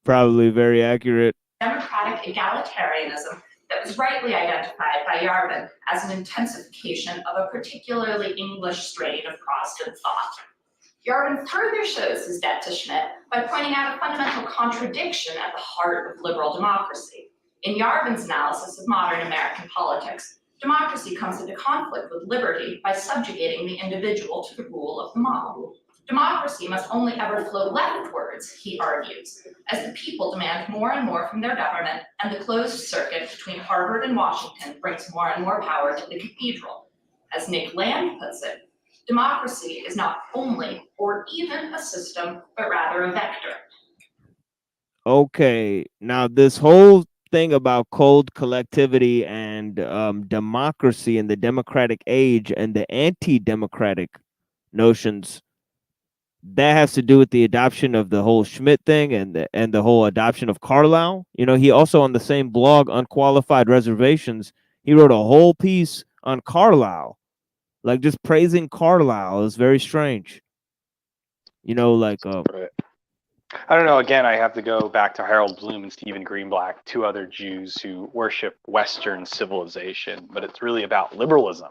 Probably very accurate. democratic egalitarianism that was rightly identified by Yarvin as an intensification of a particularly English strain of Protestant thought. Yarvin further shows his debt to Schmitt by pointing out a fundamental contradiction at the heart of liberal democracy. In Yarvin's analysis of modern American politics, democracy comes into conflict with liberty by subjugating the individual to the rule of the mob. Democracy must only ever flow leftwards, he argues, as the people demand more and more from their government, and the closed circuit between Harvard and Washington brings more and more power to the cathedral. As Nick Land puts it, democracy is not only or even a system, but rather a vector. Okay, now this whole thing about cold collectivity and democracy in the democratic age and the anti-democratic notions, that has to do with the adoption of the whole Schmitt thing and the whole adoption of Carlyle. He also, on the same blog, Unqualified Reservations, he wrote a whole piece on Carlyle, like just praising Carlyle. Is very strange. Right. I don't know. Again, I have to go back to Harold Bloom and Stephen Greenblatt, two other Jews who worship Western civilization, but it's really about liberalism,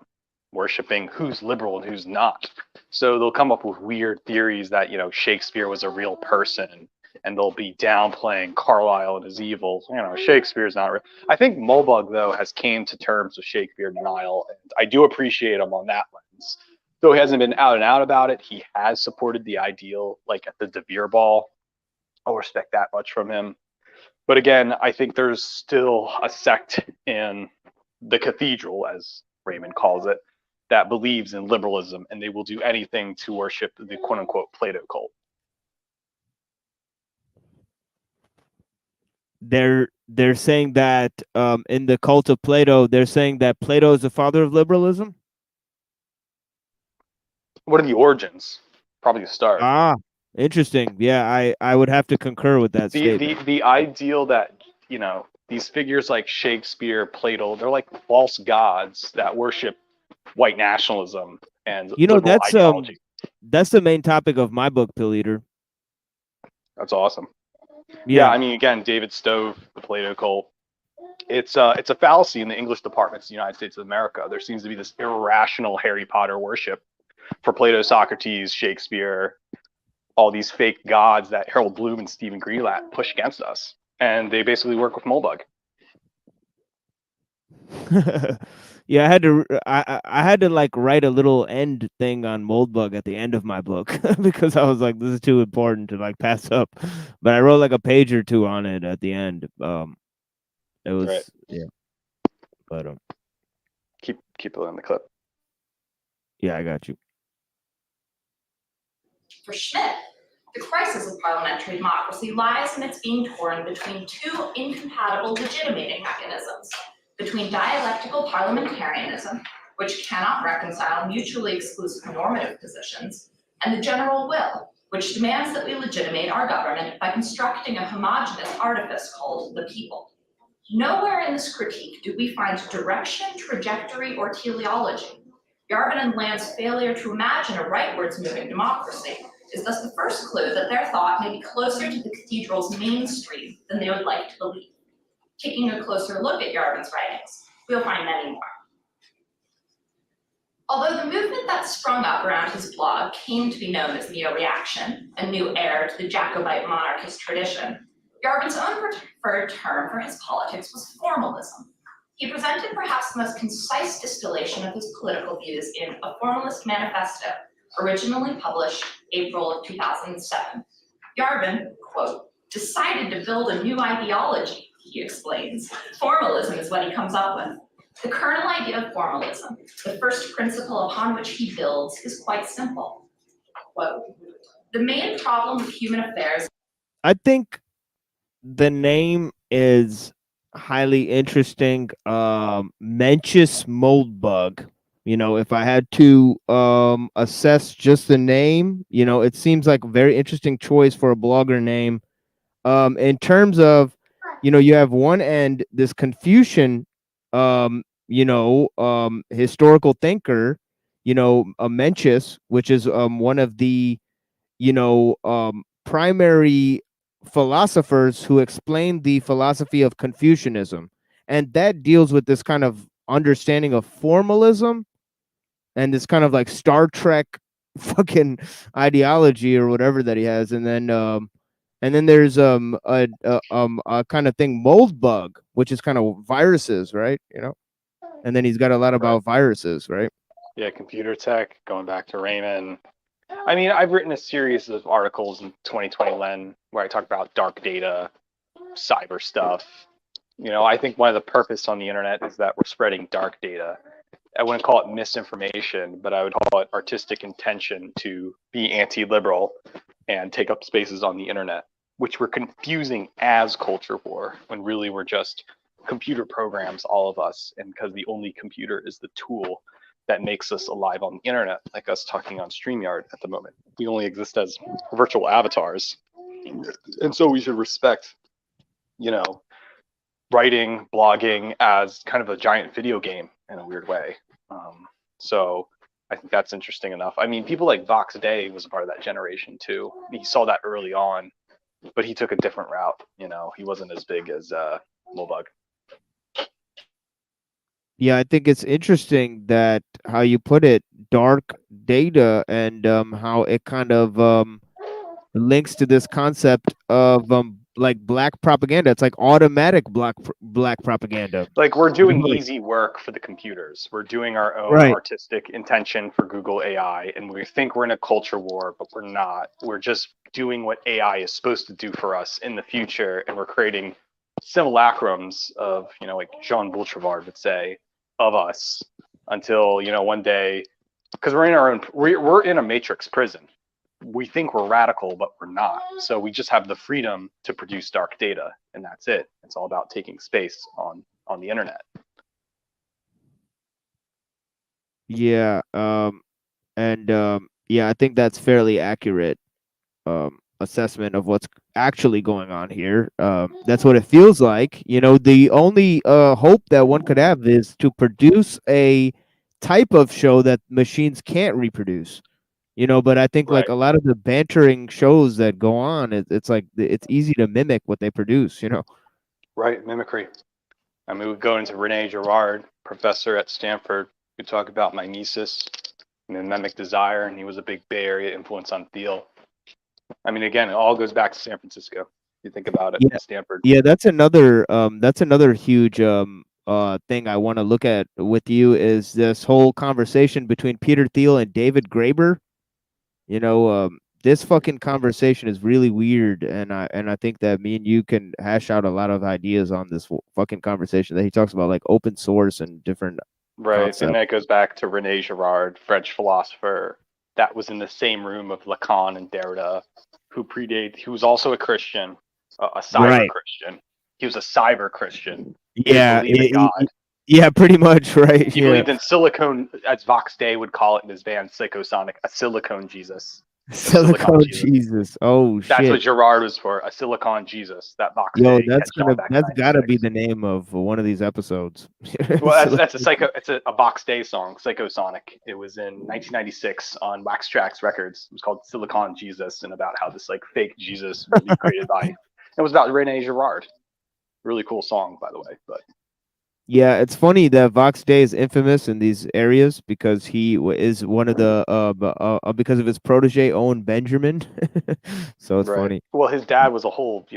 worshiping who's liberal and who's not. So they'll come up with weird theories that, Shakespeare was a real person, and they'll be downplaying Carlyle and his evil. Shakespeare's not real. I think Mulbug, though, has came to terms with Shakespeare denial, and I do appreciate him on that lens. Though he hasn't been out and out about it, he has supported the ideal, like at the De Vere Ball. I'll respect that much from him. But again, I think there's still a sect in the cathedral, as Raymond calls it, that believes in liberalism, and they will do anything to worship the quote-unquote Plato cult. They're saying that in the cult of Plato, they're saying that Plato is the father of liberalism? What are the origins? Probably the start. Ah, interesting. Yeah, I would have to concur with that statement. The ideal that, these figures like Shakespeare, Plato, they're like false gods that worship white nationalism and liberal ideology. That's the main topic of my book, Pill Eater. That's awesome. Yeah, I mean, again, David Stove, the Plato cult. It's a fallacy in the English departments of the United States of America. There seems to be this irrational Harry Potter worship for Plato, Socrates, Shakespeare, all these fake gods that Harold Bloom and Stephen Greenblatt push against us. And they basically work with Mulbug. Yeah, I had to like write a little end thing on Moldbug at the end of my book because I was like, this is too important to like pass up. But I wrote like a page or two on it at the end. It was right. Yeah. But keep it in the clip. Yeah, I got you. For Schmitt, the crisis of parliamentary democracy lies in its being torn between two incompatible legitimating mechanisms. Between dialectical parliamentarianism, which cannot reconcile mutually exclusive normative positions, and the general will, which demands that we legitimate our government by constructing a homogeneous artifice called the people. Nowhere in this critique do we find direction, trajectory, or teleology. Yarvin and Land's failure to imagine a rightwards moving democracy is thus the first clue that their thought may be closer to the cathedral's mainstream than they would like to believe. Taking a closer look at Yarvin's writings, we'll find many more. Although the movement that sprung up around his blog came to be known as neo-reaction, a new heir to the Jacobite monarchist tradition, Yarvin's own preferred term for his politics was formalism. He presented perhaps the most concise distillation of his political views in A Formalist Manifesto, originally published April of 2007. Yarvin, quote, decided to build a new ideology, he explains. Formalism is what he comes up with. The kernel idea of formalism, the first principle upon which he builds, is quite simple. Quote, the main problem with human affairs. I think the name is highly interesting. Mencius Moldbug. You know, if I had to assess just the name, you know, it seems like a very interesting choice for a blogger name. In terms of, you know, you have one end, this Confucian, historical thinker, you know, Mencius, which is one of the, primary philosophers who explained the philosophy of Confucianism. And that deals with this kind of understanding of formalism and this kind of like Star Trek fucking ideology or whatever that he has. And then there's a kind of thing, Moldbug, which is kind of viruses, right? You know, and then he's got a lot about viruses, right? Yeah, computer tech, going back to Raymond. I mean, I've written a series of articles in 2020 Len where I talk about dark data, cyber stuff. You know, I think one of the purpose on the internet is that we're spreading dark data. I wouldn't call it misinformation, but I would call it artistic intention to be anti-liberal and take up spaces on the internet, which we're confusing as culture war when really we're just computer programs, all of us, and because the only computer is the tool that makes us alive on the internet, like us talking on StreamYard at the moment. We only exist as virtual avatars. And so we should respect, you know, writing, blogging as kind of a giant video game in a weird way. So I think that's interesting enough. I mean, people like Vox Day was a part of that generation too. He saw that early on, but he took a different route. You know, he wasn't as big as Moldbug. Yeah, I think it's interesting that how you put it, dark data, and how it kind of links to this concept of like black propaganda. It's like automatic black propaganda. Like we're doing easy work for the computers. We're doing our own artistic intention for Google AI, and we think we're in a culture war, but we're not. We're just doing what AI is supposed to do for us in the future, and we're creating simulacrums of, you know, like Jean Boutrevard would say, of us until, you know, one day, because we're in our own, we're in a matrix prison. We think we're radical, but we're not. So we just have the freedom to produce dark data, and that's it. It's all about taking space on the internet. Yeah, yeah, I think that's fairly accurate assessment of what's actually going on here. That's what it feels like. You know, the only hope that one could have is to produce a type of show that machines can't reproduce. You know, but I think like a lot of the bantering shows that go on, it's like it's easy to mimic what they produce, you know. Right, mimicry. I mean, we go into Rene Girard, professor at Stanford, who talk about mimesis and mimic desire, and he was a big Bay Area influence on Thiel. I mean, again, it all goes back to San Francisco. You think about it, Stanford. Yeah, that's another huge thing I want to look at with you is this whole conversation between Peter Thiel and David Graeber. You know, this fucking conversation is really weird, and I think that me and you can hash out a lot of ideas on this fucking conversation that he talks about, like open source and different. Right, and that goes back to Rene Girard, French philosopher, that was in the same room of Lacan and Derrida, who was also a Christian, a cyber Christian. He was a cyber Christian. Yeah, he believed in God. Yeah, pretty much, right. He believed in silicone, as Vox Day would call it in his band Psychosonic, a silicone Jesus. Silicone Jesus. Oh shit. That's what Girard was for, a silicon Jesus. That Vox Yo, Day. that's gotta be the name of one of these episodes. Well, it's a Vox Day song, Psychosonic. It was in 1996 on Wax Trax Records. It was called Silicon Jesus, and about how this like fake Jesus would be created by. It was about Rene Girard. Really cool song, by the way. But Yeah, it's funny that Vox Day is infamous in these areas because he is one of the because of his protege Owen Benjamin. So it's right. funny. Well, his dad was a whole,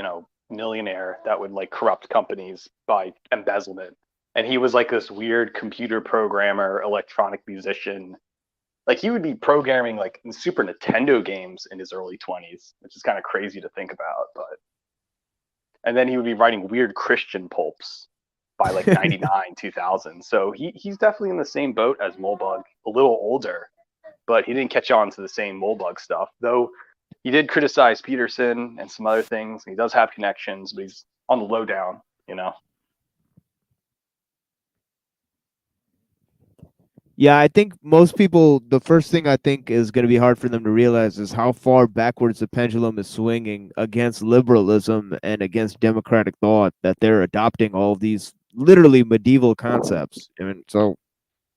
millionaire that would like corrupt companies by embezzlement. And he was like this weird computer programmer, electronic musician. Like he would be programming like Super Nintendo games in his early 20s, which is kind of crazy to think about. And then he would be writing weird Christian pulps by like 99, 2000. So he's definitely in the same boat as Molebug, a little older, but he didn't catch on to the same Molebug stuff. Though he did criticize Peterson and some other things. He does have connections, but he's on the lowdown, Yeah, I think most people, the first thing I think is going to be hard for them to realize is how far backwards the pendulum is swinging against liberalism and against democratic thought, that they're adopting all of these literally medieval concepts. I mean, so.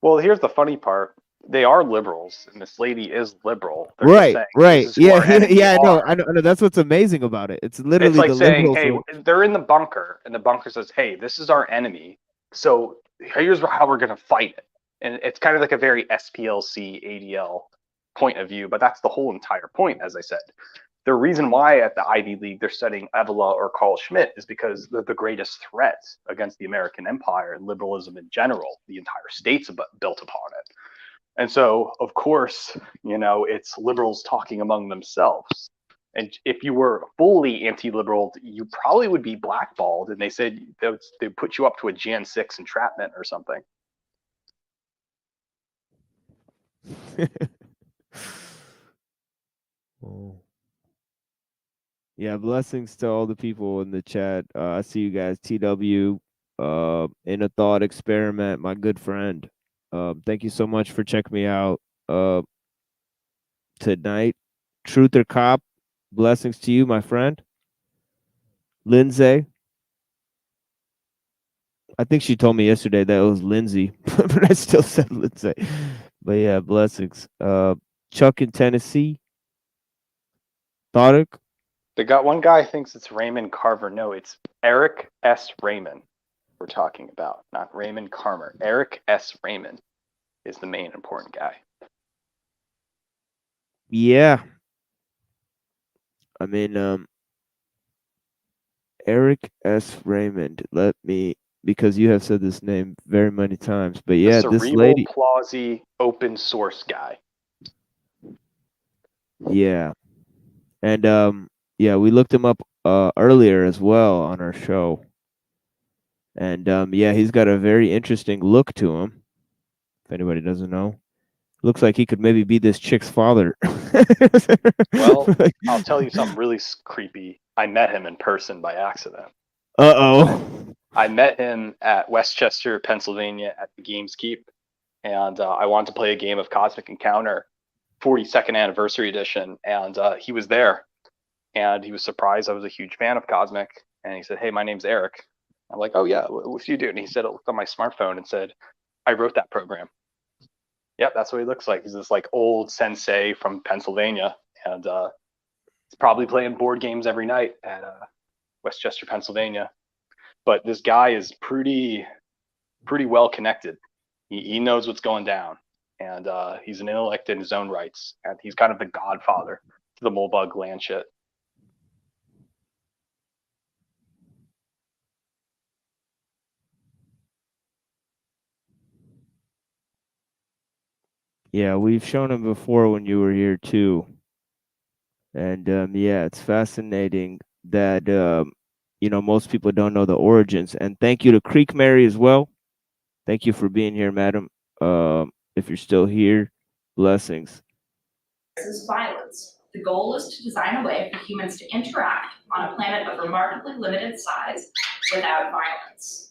Well, here's the funny part. They are liberals, and this lady is liberal. They're Right, just saying, right. this is who our enemies I know, are. I know. That's what's amazing about it. It's literally It's like the saying, liberals. hey, they're in the bunker, and the bunker says, hey, this is our enemy. So here's how we're going to fight it. And it's kind of like a very SPLC, ADL point of view, but that's the whole entire point, as I said. The reason why at the Ivy League they're studying Evola or Carl Schmitt is because they're the greatest threat against the American empire and liberalism in general. The entire state's built upon it. And so, of course, it's liberals talking among themselves. And if you were fully anti-liberal, you probably would be blackballed. And they said they'd put you up to a Jan 6 entrapment or something. Oh. Yeah, blessings to all the people in the chat. I see you guys. TW, in a thought experiment, my good friend. Thank you so much for checking me out tonight. Truth or Cop, blessings to you, my friend. Lindsay. I think she told me yesterday that it was Lindsay, but I still said Lindsay. But yeah, blessings. Chuck in Tennessee. Tharek. They got one guy thinks it's Raymond Carver. No, it's Eric S. Raymond we're talking about, not Raymond Carver. Eric S. Raymond is the main important guy. Yeah. I mean, Eric S. Raymond. Because you have said this name very many times, but yeah, the this cerebral lady. palsy open source guy. Yeah. And yeah, we looked him up earlier as well on our show. And yeah, he's got a very interesting look to him. If anybody doesn't know, looks like he could maybe be this chick's father. Well, I'll tell you something really creepy. I met him in person by accident. Uh-oh. I met him at Westchester, Pennsylvania at the Gameskeep, and I wanted to play a game of Cosmic Encounter, 42nd anniversary edition, and he was there, and he was surprised I was a huge fan of Cosmic, and he said, hey, my name's Eric. I'm like, oh yeah, what do you do? And he said, I looked on my smartphone and said, I wrote that program. Yep, that's what he looks like. He's this like old sensei from Pennsylvania, and he's probably playing board games every night at Westchester, Pennsylvania. But this guy is pretty well connected. He knows what's going down, and he's an intellect in his own rights, and he's kind of the godfather to the Molebug land shit. Yeah, we've shown him before when you were here too. And yeah, it's fascinating that most people don't know the origins. And thank you to Creek Mary as well. Thank you for being here, madam. If you're still here, blessings. Is violence. The goal is to design a way for humans to interact on a planet of remarkably limited size without violence.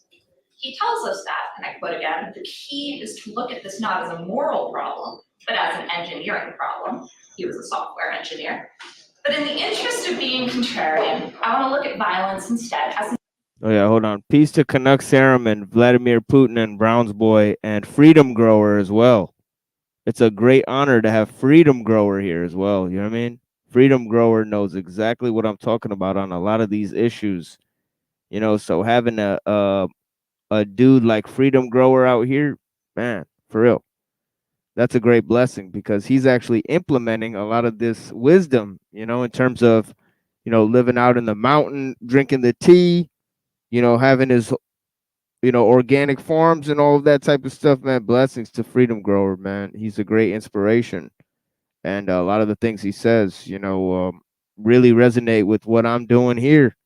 He tells us that, and I quote again, the key is to look at this not as a moral problem, but as an engineering problem. He was a software engineer. But in the interest of being contrarian, I want to look at violence instead as Oh yeah, hold on. Peace to Canuck Serum and Vladimir Putin and Browns Boy and Freedom Grower as well. It's a great honor to have Freedom Grower here as well. You know what I mean? Freedom Grower knows exactly what I'm talking about on a lot of these issues. You know, so having a dude like Freedom Grower out here, man, for real, that's a great blessing because he's actually implementing a lot of this wisdom, you know, in terms of, you know, living out in the mountain, drinking the tea, you know, having his, you know, organic farms and all of that type of stuff, man. Blessings to Freedom Grower, man. He's a great inspiration. And a lot of the things he says, you know, really resonate with what I'm doing here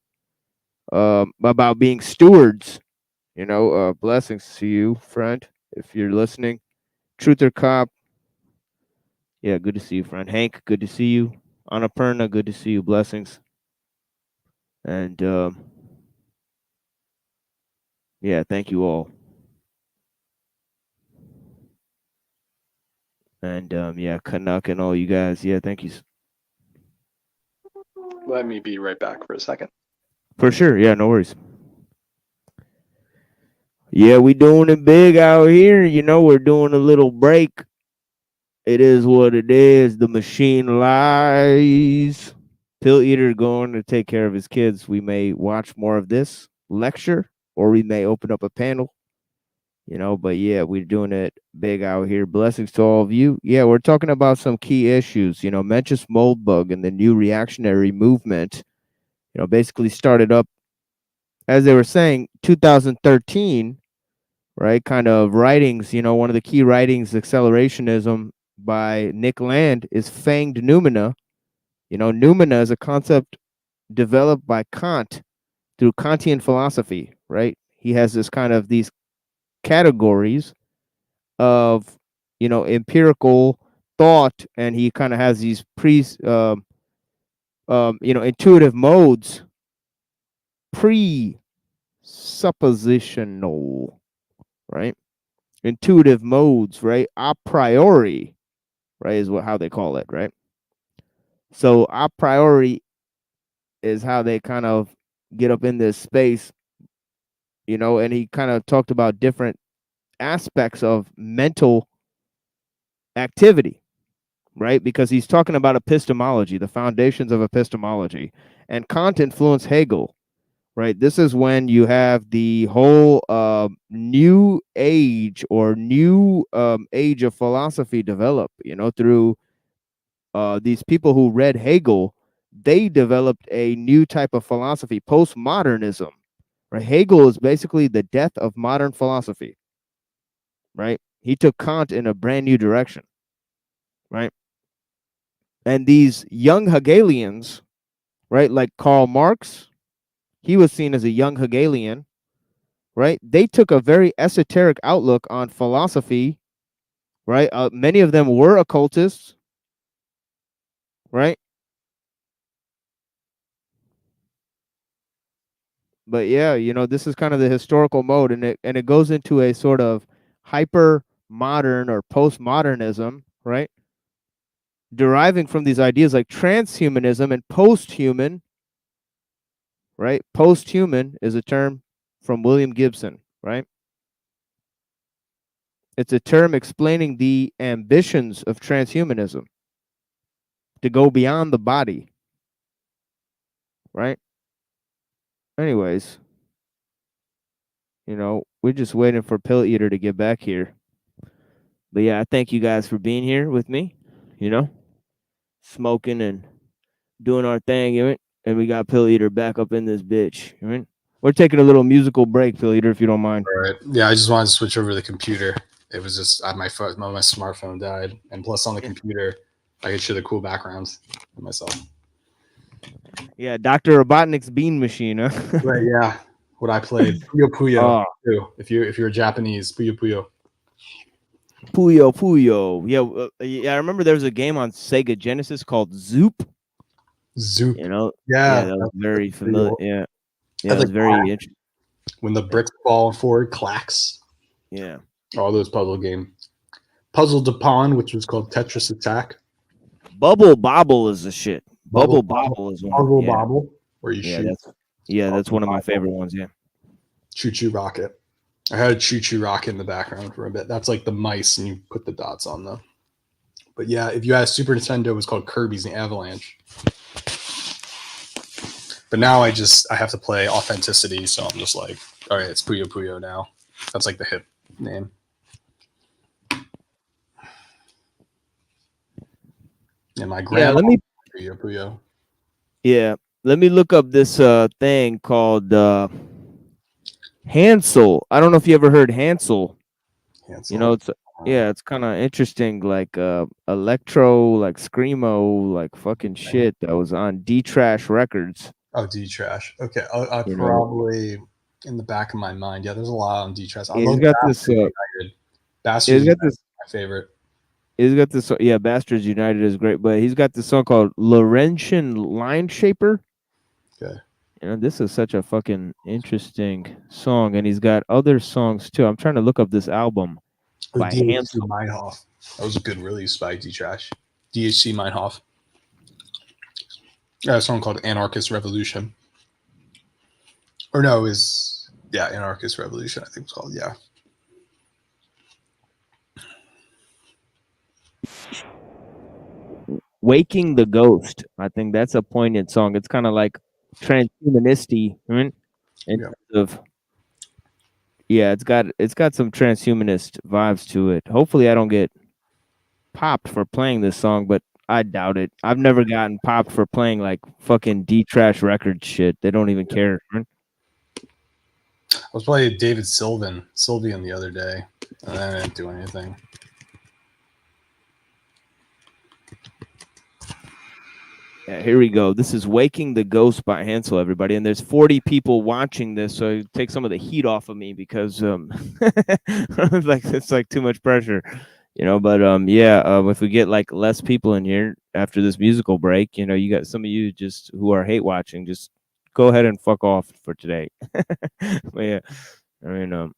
about being stewards. You know, blessings to you, friend, if you're listening. Truther Cop, yeah, good to see you, friend. Hank, good to see you. Annapurna, good to see you. Blessings. And yeah, thank you all. And yeah, Canuck and all you guys. Yeah, thank you. Let me be right back for a second. For sure. Yeah, no worries. Yeah, we doing it big out here. You know, we're doing a little break. It is what it is. The machine lies. Pill Eater going to take care of his kids. We may watch more of this lecture, or we may open up a panel. You know, but yeah, we're doing it big out here. Blessings to all of you. Yeah, we're talking about some key issues. You know, Mencius Moldbug and the new reactionary movement, you know, basically started up, as they were saying, 2013, right? Kind of writings, you know, one of the key writings, Accelerationism by Nick Land, is Fanged Noumena. You know, noumena is a concept developed by Kant through Kantian philosophy, right? He has this kind of these categories of, you know, empirical thought, and he kind of has these you know, intuitive modes, presuppositional, right? Intuitive modes, right? A priori, right, is how they call it, right? So a priori is how they kind of get up in this space, you know, and he kind of talked about different aspects of mental activity, right? Because he's talking about epistemology, the foundations of epistemology, and Kant influenced Hegel, right? This is when you have the whole new age or new age of philosophy develop, you know, through these people who read Hegel. They developed a new type of philosophy, postmodernism, right? Hegel is basically the death of modern philosophy, right? He took Kant in a brand new direction, right? And these young Hegelians, right, like Karl Marx, he was seen as a young Hegelian, right? They took a very esoteric outlook on philosophy, right? Many of them were occultists, right? But yeah, you know, this is kind of the historical mode, and it goes into a sort of hyper modern or postmodernism, right? Deriving from these ideas like transhumanism and post-human, right? Post-human is a term from William Gibson, right? It's a term explaining the ambitions of transhumanism to go beyond the body, right? Anyways, you know, we're just waiting for Pill Eater to get back here. But yeah, I thank you guys for being here with me, you know, smoking and doing our thing, you know, and we got Pill Eater back up in this bitch, you know? We're taking a little musical break, Pill Eater, if you don't mind. All right. Yeah, I just wanted to switch over to the computer. It was just my phone, my smartphone died, and plus on the computer, I could show the cool backgrounds of myself. Yeah, Dr. Robotnik's bean machine, huh? Right, yeah. What I played, Puyo Puyo. Too. If you're Japanese, Puyo Puyo. Puyo Puyo. Yeah, yeah. I remember there was a game on Sega Genesis called Zoop. Zoop. You know, yeah, that was very familiar. Cool. Yeah, it was very interesting. When the bricks fall forward, clacks. Yeah, all those puzzle games. Puzzle to Pawn, which was called Tetris Attack. Bubble Bobble is the shit. Bubble Bobble is one. Bubble Bobble, where you shoot. That's one of my favorite ones. Yeah. Choo Choo Rocket. I had a Choo Choo Rocket in the background for a bit. That's like the mice, and you put the dots on them. But yeah, if you had a Super Nintendo, it was called Kirby's the Avalanche. But now I have to play authenticity, so I'm just like, all right, it's Puyo Puyo now. That's like the hip name. And my grandma Puyo Puyo. Yeah, let me look up this thing called Hansel. I don't know if you ever heard Hansel. Hansel. You know, it's kind of interesting, like electro, like screamo, like fucking shit that was on D-Trash Records. Oh, D-Trash. Okay, I probably in the back of my mind. Yeah, there's a lot on D-Trash. I love Bastards United. Bastards United is my favorite. He's got this, yeah, Bastards United is great, but he's got this song called Laurentian Line Shaper. Okay. You know, this is such a fucking interesting song, and he's got other songs too. I'm trying to look up this album by Hansel. Meinhof. That was a good release by D-Trash. DHC Meinhof. A song called Anarchist Revolution. Or no, Anarchist Revolution, I think it's called, yeah. Waking the Ghost. I think that's a poignant song. It's kind of like transhumanisty, right? In terms of, it's got some transhumanist vibes to it. Hopefully I don't get popped for playing this song, but I doubt it. I've never gotten popped for playing like fucking D-Trash record shit. They don't even care. Right? I was playing David Sylvian the other day, and I didn't do anything. Yeah, here we go. This is Waking the Ghost by Hansel, everybody. And there's 40 people watching this, so take some of the heat off of me because it's like too much pressure, you know. But if we get like less people in here after this musical break, you know, you got some of you just who are hate watching, just go ahead and fuck off for today. But yeah, I mean,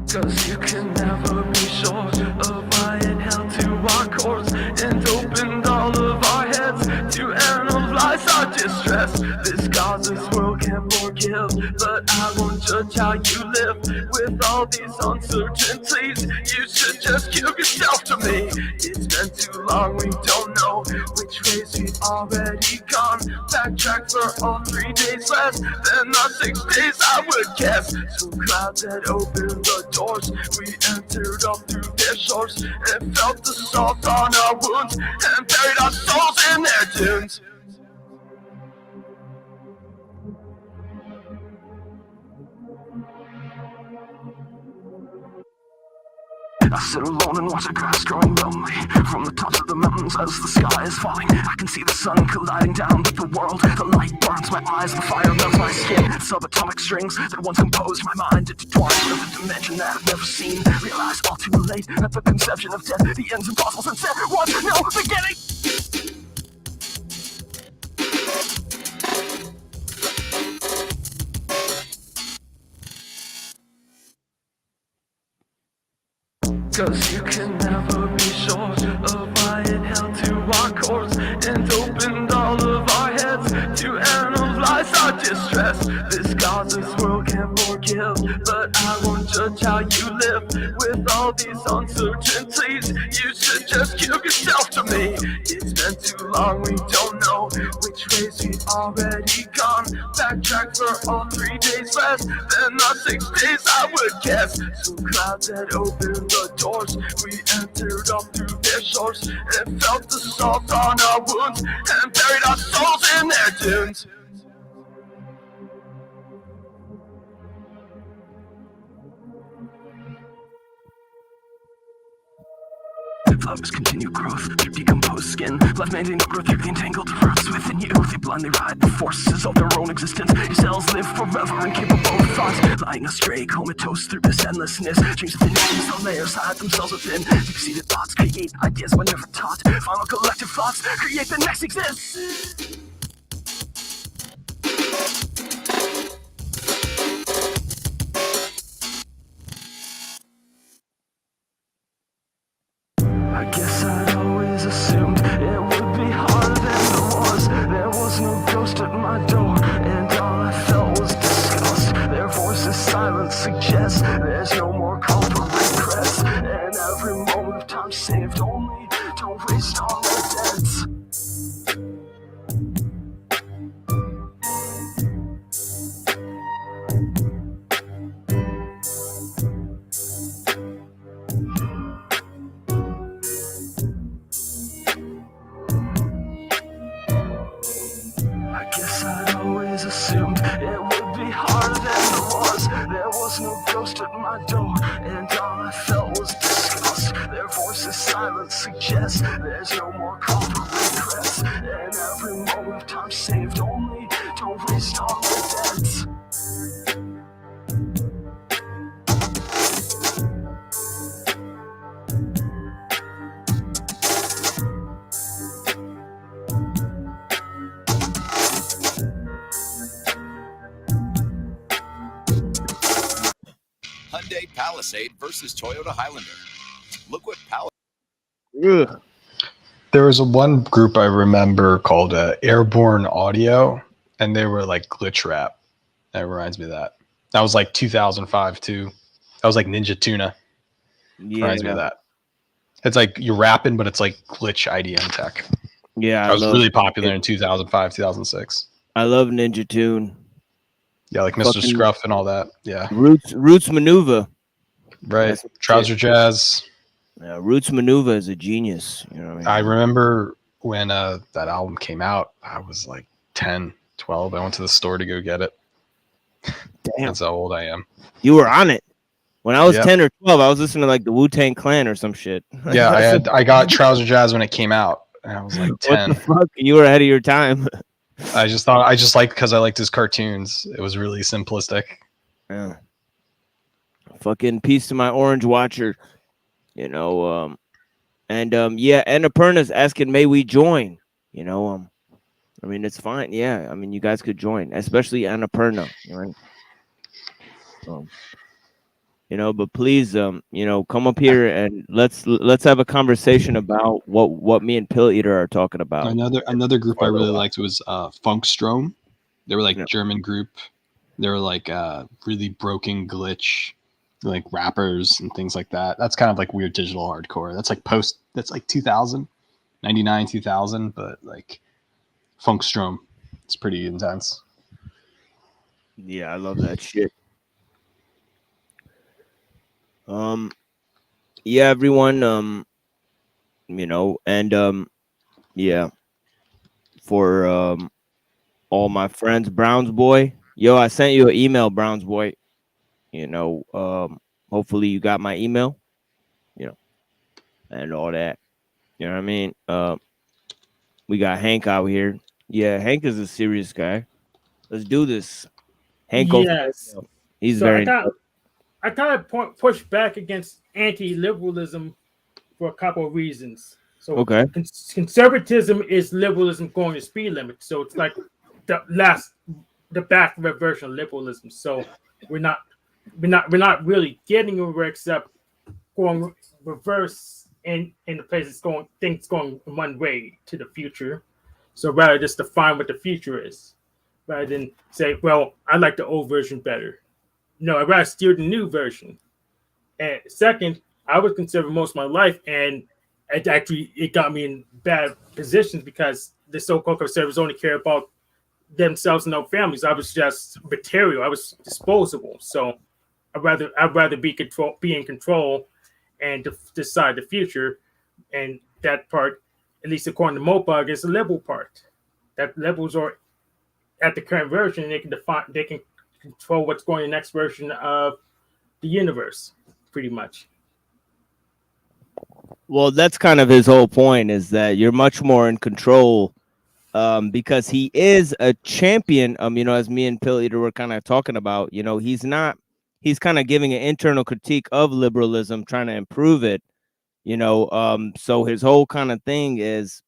Cause you can never be sure of my inhale to our course, and opened all of our heads to analyze our distress. This godless world can forgive, but I won't judge how you live. With all these uncertainties, you should just give yourself to me. It's been too long, we don't know which ways we've already gone. Backtrack for all 3 days less than our 6 days, I would guess. So crowds that opened the doors, we entered up through their shores and felt the salt on our wounds and buried our souls in their dunes. I sit alone and watch the grass growing lonely from the tops of the mountains as the sky is falling. I can see the sun colliding down with the world. The light burns my eyes, the fire melts my skin. Subatomic strings that once composed my mind intertwined with a dimension that I've never seen. Realize all too late that the conception of death, the end's impossible since there was no beginning. 'cause you can never be sure of why it held to our course and opened all of our heads to analyze our distress. This godless world can forgive, but I won't judge how you live with all these uncertainties. You should just give yourself to me. It's been too long, we don't know which ways we've already gone. Backtrack for all 3 days rest, then not 6 days I would guess. So clouds that opened the doors, we entered up through their shores and felt the salt on our wounds and buried our souls in their dunes. Flowers continue growth through decomposed skin. Left maintain the growth through the entangled roots within you. They blindly ride the forces of their own existence. Your cells live forever incapable of thoughts. Lying astray, comatose through this endlessness. Dreams within dreams, the layers hide themselves within. Deep-seated thoughts create ideas when never taught. Final collective thoughts create the next exists. I guess I'd always assumed it would be harder than it was. There was no ghost at my door, and all I felt was disgust. Their voices silent suggests there's no more call for regrets. And every moment of time saved only, don't waste all their debts. I guess I'd always assumed it would be harder than it was. There was no ghost at my door, and all I felt was disgust. Their voices silent suggests there's no more call for regrets. And every moment of time saved only, don't waste all my debts. Hyundai Palisade versus Toyota Highlander. Look what There was one group I remember called Airborne Audio, and they were like glitch rap. That reminds me of that. That was like 2005 too. That was like Ninja Tuna. Reminds me of that. It's like you're rapping, but it's like glitch IDM tech. Yeah, that was really popular in 2005, 2006. I love Ninja Tune. Yeah, like Mr. Scruff and all that. Yeah. Roots Maneuver. Right. Trouser Jazz. Yeah, Roots Maneuver is a genius. You know what I mean? I remember when that album came out, I was like 10, 12. I went to the store to go get it. Damn. That's how old I am. You were on it. When I was Yep. 10 or 12, I was listening to like the Wu-Tang Clan or some shit. Yeah, I got Trouser Jazz when it came out. And I was like 10. What the fuck? You were ahead of your time. I just thought I just liked because I liked his cartoons. It was really simplistic. Yeah. Fucking peace to my Orange Watcher. You know, yeah, Annapurna's asking, may we join? You know, I mean, it's fine. Yeah, I mean, you guys could join, especially Annapurna. Right? You know, but please, you know, come up here and let's have a conversation about what me and Pill Eater are talking about. Another group I really liked was Funkstrom. They were like German group. They were like really broken glitch, like rappers and things like that. That's kind of like weird digital hardcore. That's like 2000, 99, 2000, but like Funkstrom. It's pretty intense. Yeah, I love that shit. Yeah, everyone, you know, and yeah, for all my friends, Browns boy, yo, I sent you an email, Browns boy. You know, hopefully you got my email, you know, and all that. You know what I mean? We got Hank out here. Yeah, Hank is a serious guy. Let's do this. Hank, yes, he's so very. I kind of push back against anti-liberalism for a couple of reasons. So, okay, conservatism is liberalism going to speed limit. So it's like the back version of liberalism. So we're not really getting anywhere except going reverse in the place it's going, things going one way to the future. So rather just define what the future is, rather than say, well, I like the old version better. No, I'd rather steer the new version. And second, I was conservative most of my life, and it got me in bad positions because the so-called conservatives only care about themselves and their families. I was just material. I was disposable. So I'd rather be in control, and decide the future. And that part, at least according to Mopag, is the liberal part. That liberals are at the current version, they can control what's going in the next version of the universe, pretty much. Well, that's kind of his whole point, is that you're much more in control, because he is a champion. As me and Pill Eater were kind of talking about, he's kind of giving an internal critique of liberalism, trying to improve it, so his whole kind of thing is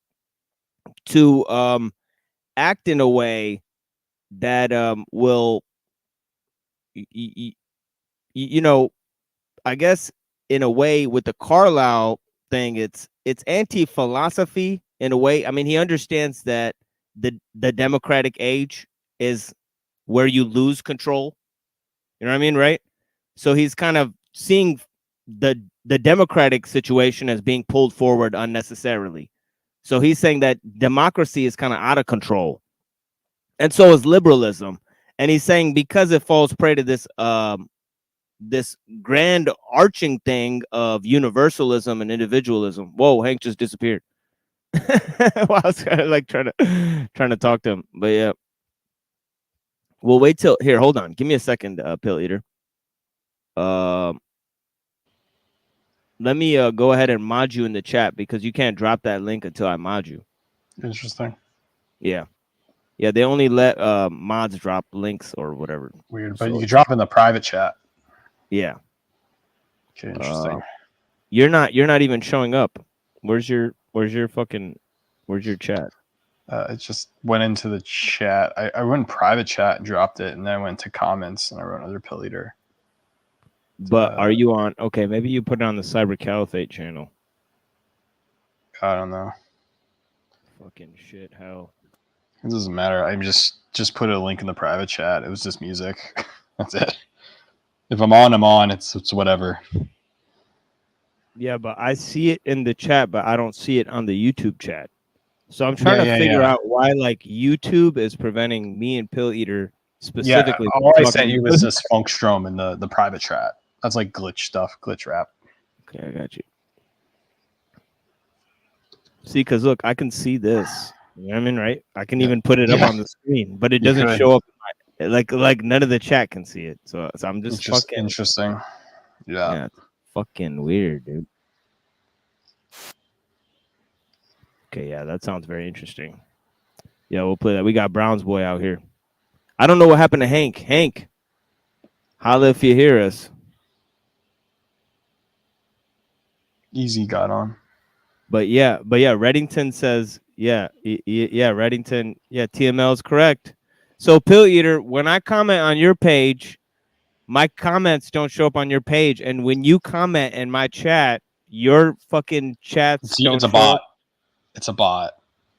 to act in a way that will, I guess in a way with the Carlyle thing, it's anti-philosophy in a way. I mean, he understands that the democratic age is where you lose control. You know what I mean, right? So he's kind of seeing the democratic situation as being pulled forward unnecessarily. So he's saying that democracy is kind of out of control, and so is liberalism. And he's saying because it falls prey to this grand arching thing of universalism and individualism. Whoa, Hank just disappeared. Well, I was kind of like trying to talk to him, but yeah. We'll wait till here. Hold on, give me a second, Pill Eater. Let me go ahead and mod you in the chat, because you can't drop that link until I mod you. Interesting. Yeah, they only let mods drop links or whatever. Weird, but you can drop in the private chat. Yeah. Okay, interesting. You're not even showing up. Where's your chat? It just went into the chat. I went in private chat and dropped it, and then I went to comments and I wrote another Pill Eater. But are you on? Okay, maybe you put it on the Cyber Caliphate channel. I don't know. Fucking shit, hell. It doesn't matter. I just put a link in the private chat. It was just music. That's it. If I'm on, I'm on. It's whatever. Yeah, but I see it in the chat, but I don't see it on the YouTube chat. So I'm trying to figure out why, like, YouTube is preventing me and Pill Eater specifically. Yeah, all I sent you was this Funkstrom in the private chat. That's like glitch stuff, glitch rap. Okay, I got you. See, because look, I can see this. You know what I mean, right? I can even put it up on the screen, but it doesn't show up. Like none of the chat can see it. So I'm just fucking interesting. Yeah, it's fucking weird, dude. Okay, yeah, that sounds very interesting. Yeah, we'll play that. We got Brown's boy out here. I don't know what happened to Hank. Hank, holla if you hear us. Easy got on. But yeah, Reddington says, Reddington, TML is correct. So Pill Eater, when I comment on your page, my comments don't show up on your page, and when you comment in my chat, your fucking chats it's a bot. It's a bot,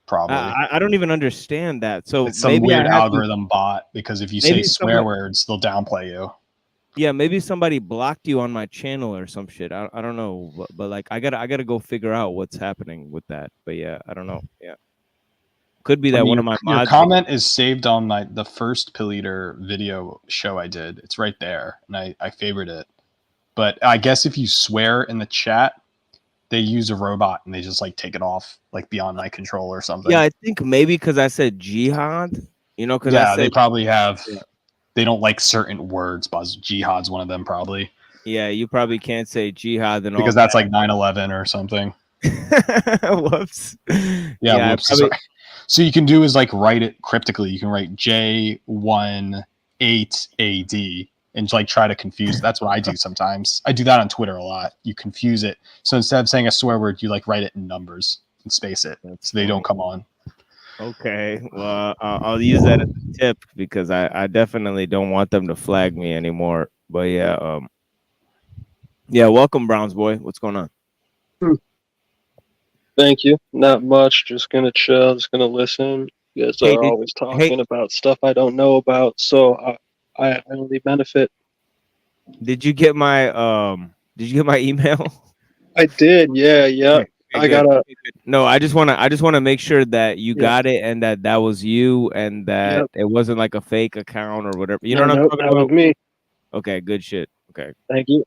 probably. I don't even understand that. So it's some weird algorithm bot, because if you say swear words, they'll downplay you. Yeah, maybe somebody blocked you on my channel or some shit. I don't know, but like I gotta go figure out what's happening with that. But yeah, I don't know. Yeah, could be that one of my your comment is saved on the first Pill Eater video show I did. It's right there, and I favored it. But I guess if you swear in the chat, they use a robot and they just like take it off, like beyond my control or something. Yeah, I think maybe because I said jihad, because they probably have. Yeah. They don't like certain words, but jihad's one of them probably. Yeah, you probably can't say jihad and because that's like 9/11 or something. Whoops. Yeah, whoops. Probably... So you can do is like write it cryptically. You can write J18AD and like try to confuse. That's what I do sometimes. I do that on Twitter a lot. You confuse it. So instead of saying a swear word, you like write it in numbers and space it so they don't come on. Okay, well, I'll use that as a tip, because I definitely don't want them to flag me anymore. But yeah, Yeah, welcome, Browns boy. What's going on? Thank you. Not much. Just gonna chill. Just gonna listen. You guys Hey, are did always hey talking about stuff I don't know about, so I only benefit. did you get my email? I did. Yeah. Okay, okay, I good. gotta. Okay, good. No, I just wanna make sure that you Yeah. got it and that was you and that Yep. it wasn't like a fake account or whatever. You know No, what I'm no, talking that was about? me. Okay, good shit. Okay. Thank you.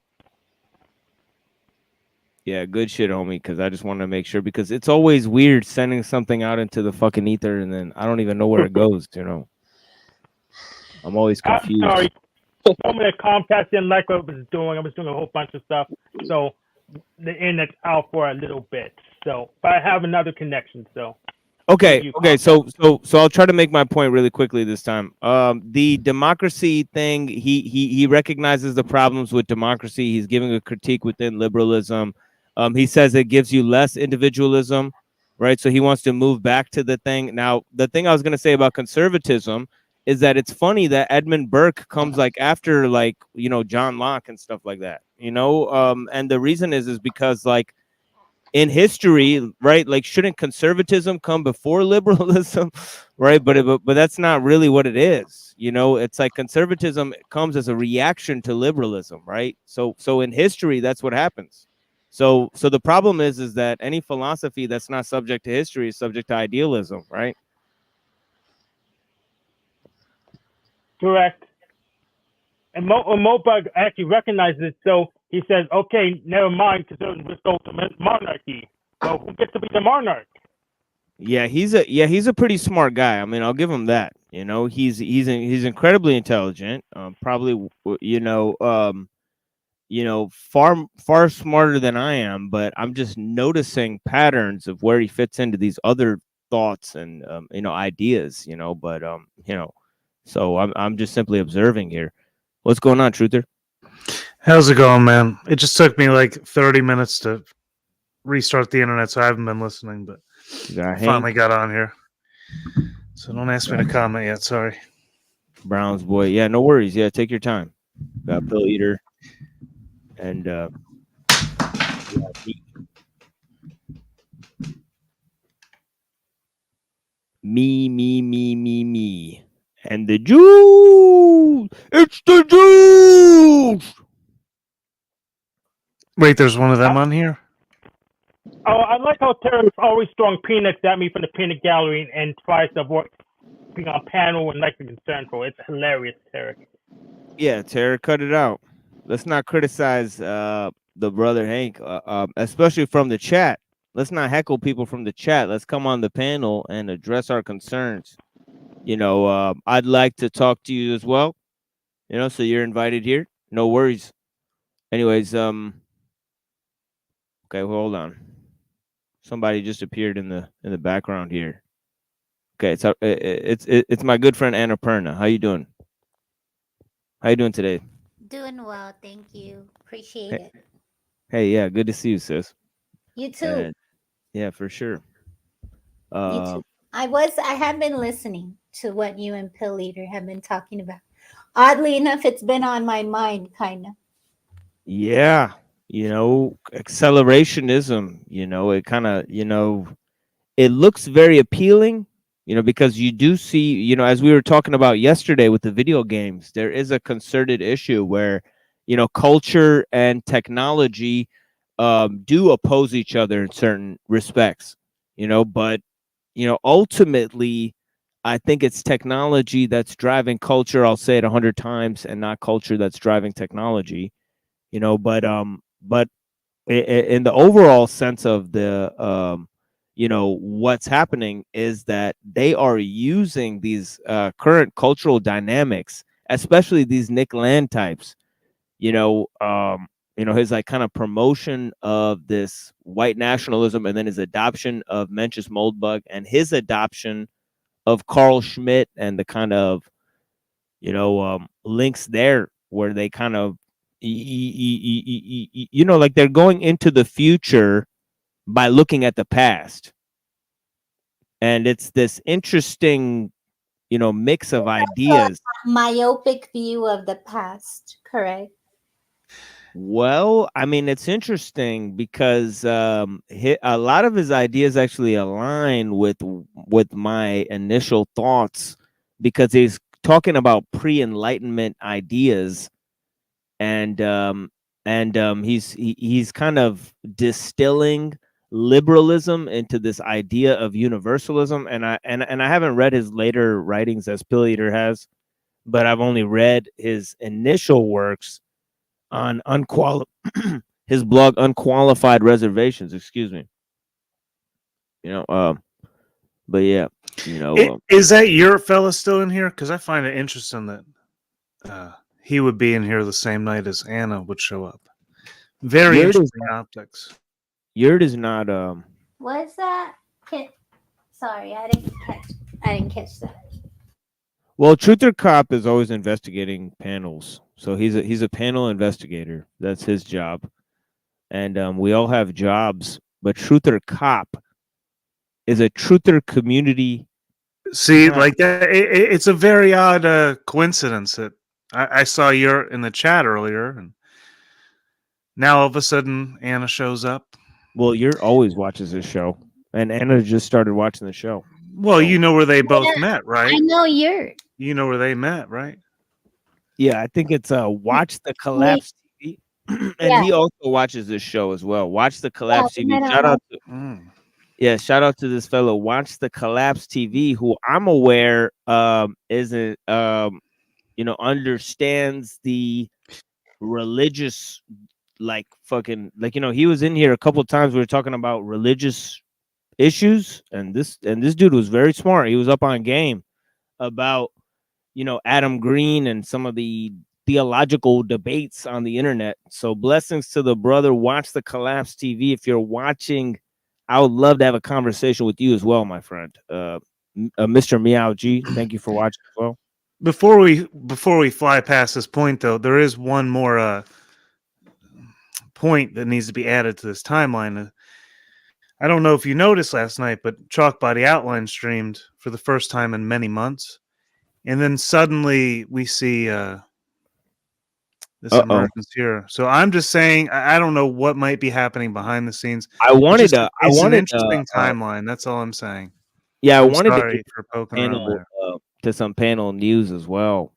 Yeah, good shit, homie. Because I just want to make sure because it's always weird sending something out into the fucking ether and then I don't even know where it goes. I'm always I'm confused. sorry. Some of the Comcast didn't like what I was doing. I was doing a whole bunch of stuff, so the internet's out for a little bit. So, but I have another connection. So, Okay, you, okay. Comcast. So I'll try to make my point really quickly this time. The democracy thing. He recognizes the problems with democracy. He's giving a critique within liberalism. He says it gives you less individualism, right? So he wants to move back to the thing. Now, the thing I was going to say about conservatism is that it's funny that Edmund Burke comes like after like John Locke and stuff like that. And the reason is because like in history, right? Like, shouldn't conservatism come before liberalism, right? But that's not really what it is. It's like conservatism comes as a reaction to liberalism, right? So in history, that's what happens. So the problem is that any philosophy that's not subject to history is subject to idealism, right? Correct. And Mobug actually recognizes it, so he says, "Okay, never mind, because let's go to monarchy." Well, who gets to be the monarch? Yeah, he's a pretty smart guy. I mean, I'll give him that. He's incredibly intelligent. Probably far smarter than I am, but I'm just noticing patterns of where he fits into these other thoughts and ideas, so I'm just simply observing here. What's going on, Truther? How's it going, man? It just took me like 30 minutes to restart the internet, so I haven't been listening, but I finally got on here. So don't ask me to comment yet. Sorry. Browns boy. Yeah, no worries. Yeah, take your time. Got Pill Eater. And me. And the Jews. It's the Jews. Wait, there's one of them on here? Oh, I like how Terrence always throwing peanuts at me from the peanut gallery and tries to avoid being on panel and like the central. It's hilarious, Terrence. Yeah, Tara, cut it out. Let's not criticize the brother Hank, especially from the chat. Let's not heckle people from the chat. Let's come on the panel and address our concerns. I'd like to talk to you as well. So you're invited here. No worries. Anyways, okay, well, hold on. Somebody just appeared in the background here. Okay, it's my good friend Annapurna. How you doing? How you doing today? Doing well, thank you. Appreciate Hey, it. hey, yeah, good to see you, sis. You too. And yeah, for sure. You too. I have been listening to what you and Pill Eater have been talking about. Oddly enough, it's been on my mind, kind of. Yeah, accelerationism, it kind of, it looks very appealing, because you do see, as we were talking about yesterday with the video games, there is a concerted issue where, culture and technology do oppose each other in certain respects, but, ultimately, I think it's technology that's driving culture. I'll say it 100 times, and not culture that's driving technology. But in the overall sense of the what's happening is that they are using these current cultural dynamics, especially these Nick Land types, his like kind of promotion of this white nationalism, and then his adoption of Mencius Moldbug, and his adoption of Carl Schmitt, and the kind of links there where they kind of like they're going into the future by looking at the past, and it's this interesting mix of ideas. Myopic view of the past, correct? Well, I mean, it's interesting because a lot of his ideas actually align with my initial thoughts, because he's talking about pre-enlightenment ideas, and he's kind of distilling liberalism into this idea of universalism. And I haven't read his later writings, as Pill Eater has, but I've only read his initial works on his blog Unqualified Reservations, excuse me. But yeah, Is that your fella still in here? Because I find it interesting that he would be in here the same night as Anna would show up. Very interesting optics. Yurt is not What's that? Sorry, I didn't catch that. well, Truther Cop is always investigating panels. So he's a panel investigator. That's his job. And we all have jobs, but Truther Cop is a Truther community. See, like that, it's a very odd coincidence that I saw you in the chat earlier, and now all of a sudden Anna shows up. Well, Yurt always watches this show, and Anna just started watching the show. Well, you know where they both met, right? I know Yurt. You know where they met, right? Yeah, I think it's Watch the Collapse TV, and he also watches this show as well. Watch the Collapse TV. Shout out to this fellow, Watch the Collapse TV, who I'm aware isn't understands the religious, like he was in here a couple of times. We were talking about religious issues, and this dude was very smart. He was up on game about Adam Green and some of the theological debates on the internet. So blessings to the brother. Watch the Collapse TV. If you're watching, I would love to have a conversation with you as well, my friend. Mr. Meow G, thank you for watching as well. Before we fly past this point, though, there is one more point that needs to be added to this timeline. I don't know if you noticed last night, but Chalk Body Outline streamed for the first time in many months. And then suddenly we see this emergence here. So I'm just saying, I don't know what might be happening behind the scenes. It's an interesting timeline. That's all I'm saying. Yeah, I I'm wanted sorry to for poking around there. to some panel news as well,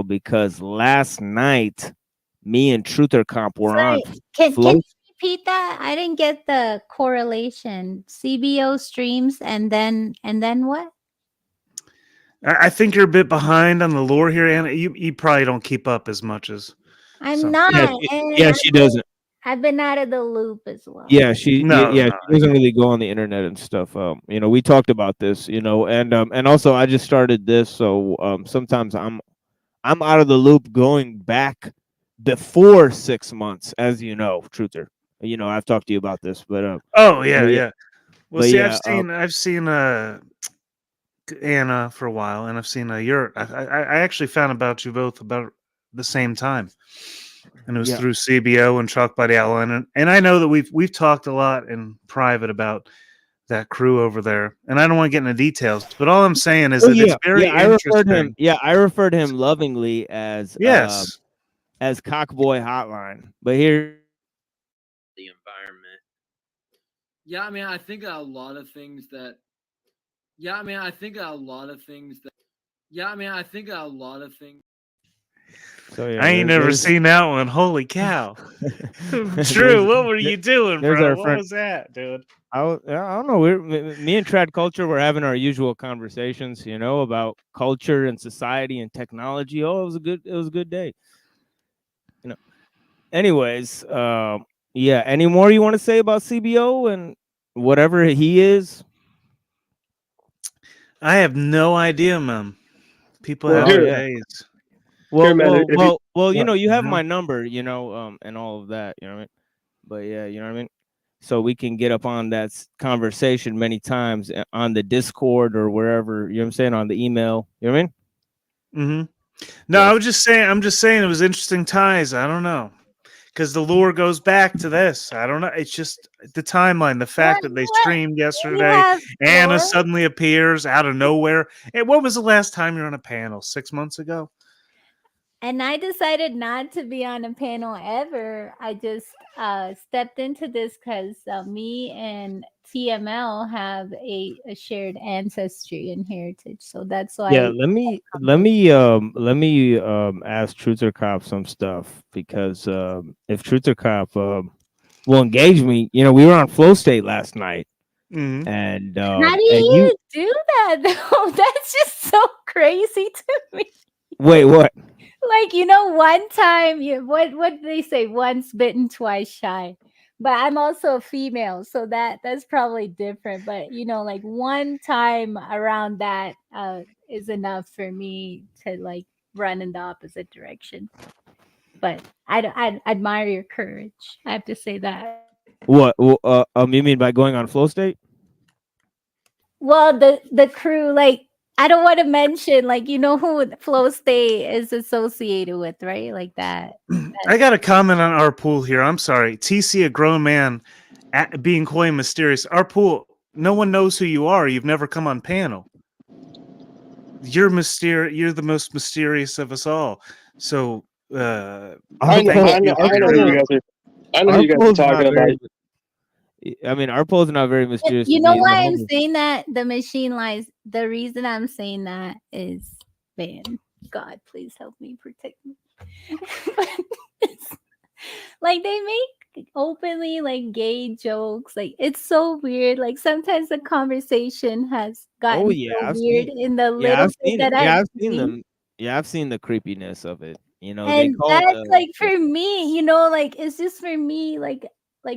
because last night me and Truther Comp were on. Can you repeat that? I didn't get the correlation. CBO streams and then what? I think you're a bit behind on the lore here, Anna. You probably don't keep up as much as I'm not. She doesn't. I've been out of the loop as well. Yeah, she doesn't really go on the internet and stuff. We talked about this, and also I just started this, so sometimes I'm out of the loop going back before 6 months, as you know, Truther. I've talked to you about this, but yeah. Well, see, yeah, I've seen Anna for a while, and I've seen Yurt. I actually found about you both about the same time, and it was through CBO and Chalk Body Outline, and I know that we've talked a lot in private about that crew over there, and I don't want to get into details, but all I'm saying is that it's very interesting. I referred him lovingly as as Cockboy Hotline, but here the environment. Yeah, I mean, I think a lot of things that. So, yeah, I ain't never seen that one. Holy cow! True. What were you doing, bro? What was that, dude? I don't know. Me and Trad Culture were having our usual conversations, about culture and society and technology. Oh, it was a good day. Anyways, any more you want to say about CBO and whatever he is? I have no idea, man. People have days. Well, you have my number, and all of that, you know what I mean? But yeah, you know what I mean? So we can get up on that conversation many times on the Discord or wherever, you know what I'm saying, on the email, you know what I mean? Mm-hmm. No, I'm just saying it was interesting ties. I don't know. Because the lore goes back to this. I don't know. It's just the timeline. The fact that they streamed yesterday. Anna suddenly appears out of nowhere. And when was the last time you were on a panel? 6 months ago? And I decided not to be on a panel ever. I just stepped into this because me and TML have a shared ancestry and heritage. So that's Yeah, why. let me ask Truther Cop some stuff, because if Truther Cop will engage me, we were on Flow State last night, and How do and you you do that though? That's just so crazy to me. wait, what? Like, one time, what do they say? Once bitten, twice shy. But I'm also a female, so that's probably different. But like one time around that is enough for me to like run in the opposite direction. But I admire your courage. I have to say that. What? You mean by going on Flow State? Well, the crew, like, I don't want to mention, like, who Flow State is associated with, right? Like that. I got a comment on our pool here. I'm sorry. TC, a grown man, being coy and mysterious. Our pool, no one knows who you are. You've never come on panel. You're You're the most mysterious of us all. So, I know who you guys are. I know who you guys are talking about. I mean, our poll's not very mysterious. You to know me. why I'm saying that? The machine lies. The reason I'm saying that is, man, God, please help me, protect me. Like, they make openly like gay jokes. Like, it's so weird. Like, sometimes the conversation has gotten so weird in the little bit that I've seen seen. them. Yeah, I've seen the creepiness of it. They And call that's like for me, like it's just for me, like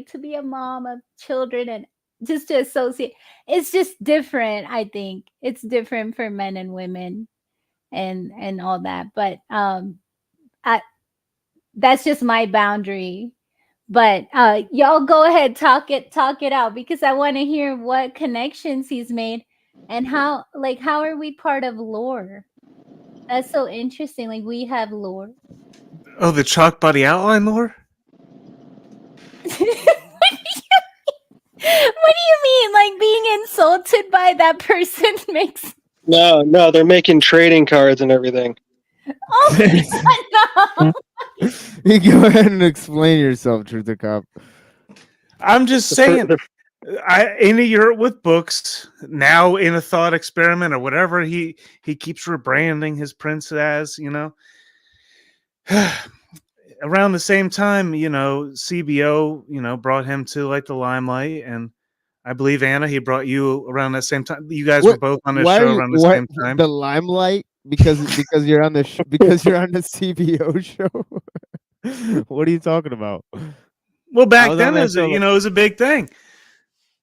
to be a mom of children and just to associate. It's just different. I think it's different for men and women, and all that. But that's just my boundary. But y'all go ahead, talk it out, because I want to hear what connections he's made and how are we part of lore? That's so interesting. Like, we have lore. oh, the chalk body outline lore? What do you mean? Like, being insulted by that person makes No, they're making trading cards and everything. oh no. You go ahead and explain yourself, Truther Cop. I'm just saying, in a Europe with books, now in a thought experiment or whatever he keeps rebranding his prince as, around the same time, CBO, brought him to like the limelight, and I believe Anna, he brought you around that same time. You guys were both on his show around the same time. The limelight because you're on the because you're on the CBO show. What are you talking about? Well, back then, it was a big thing.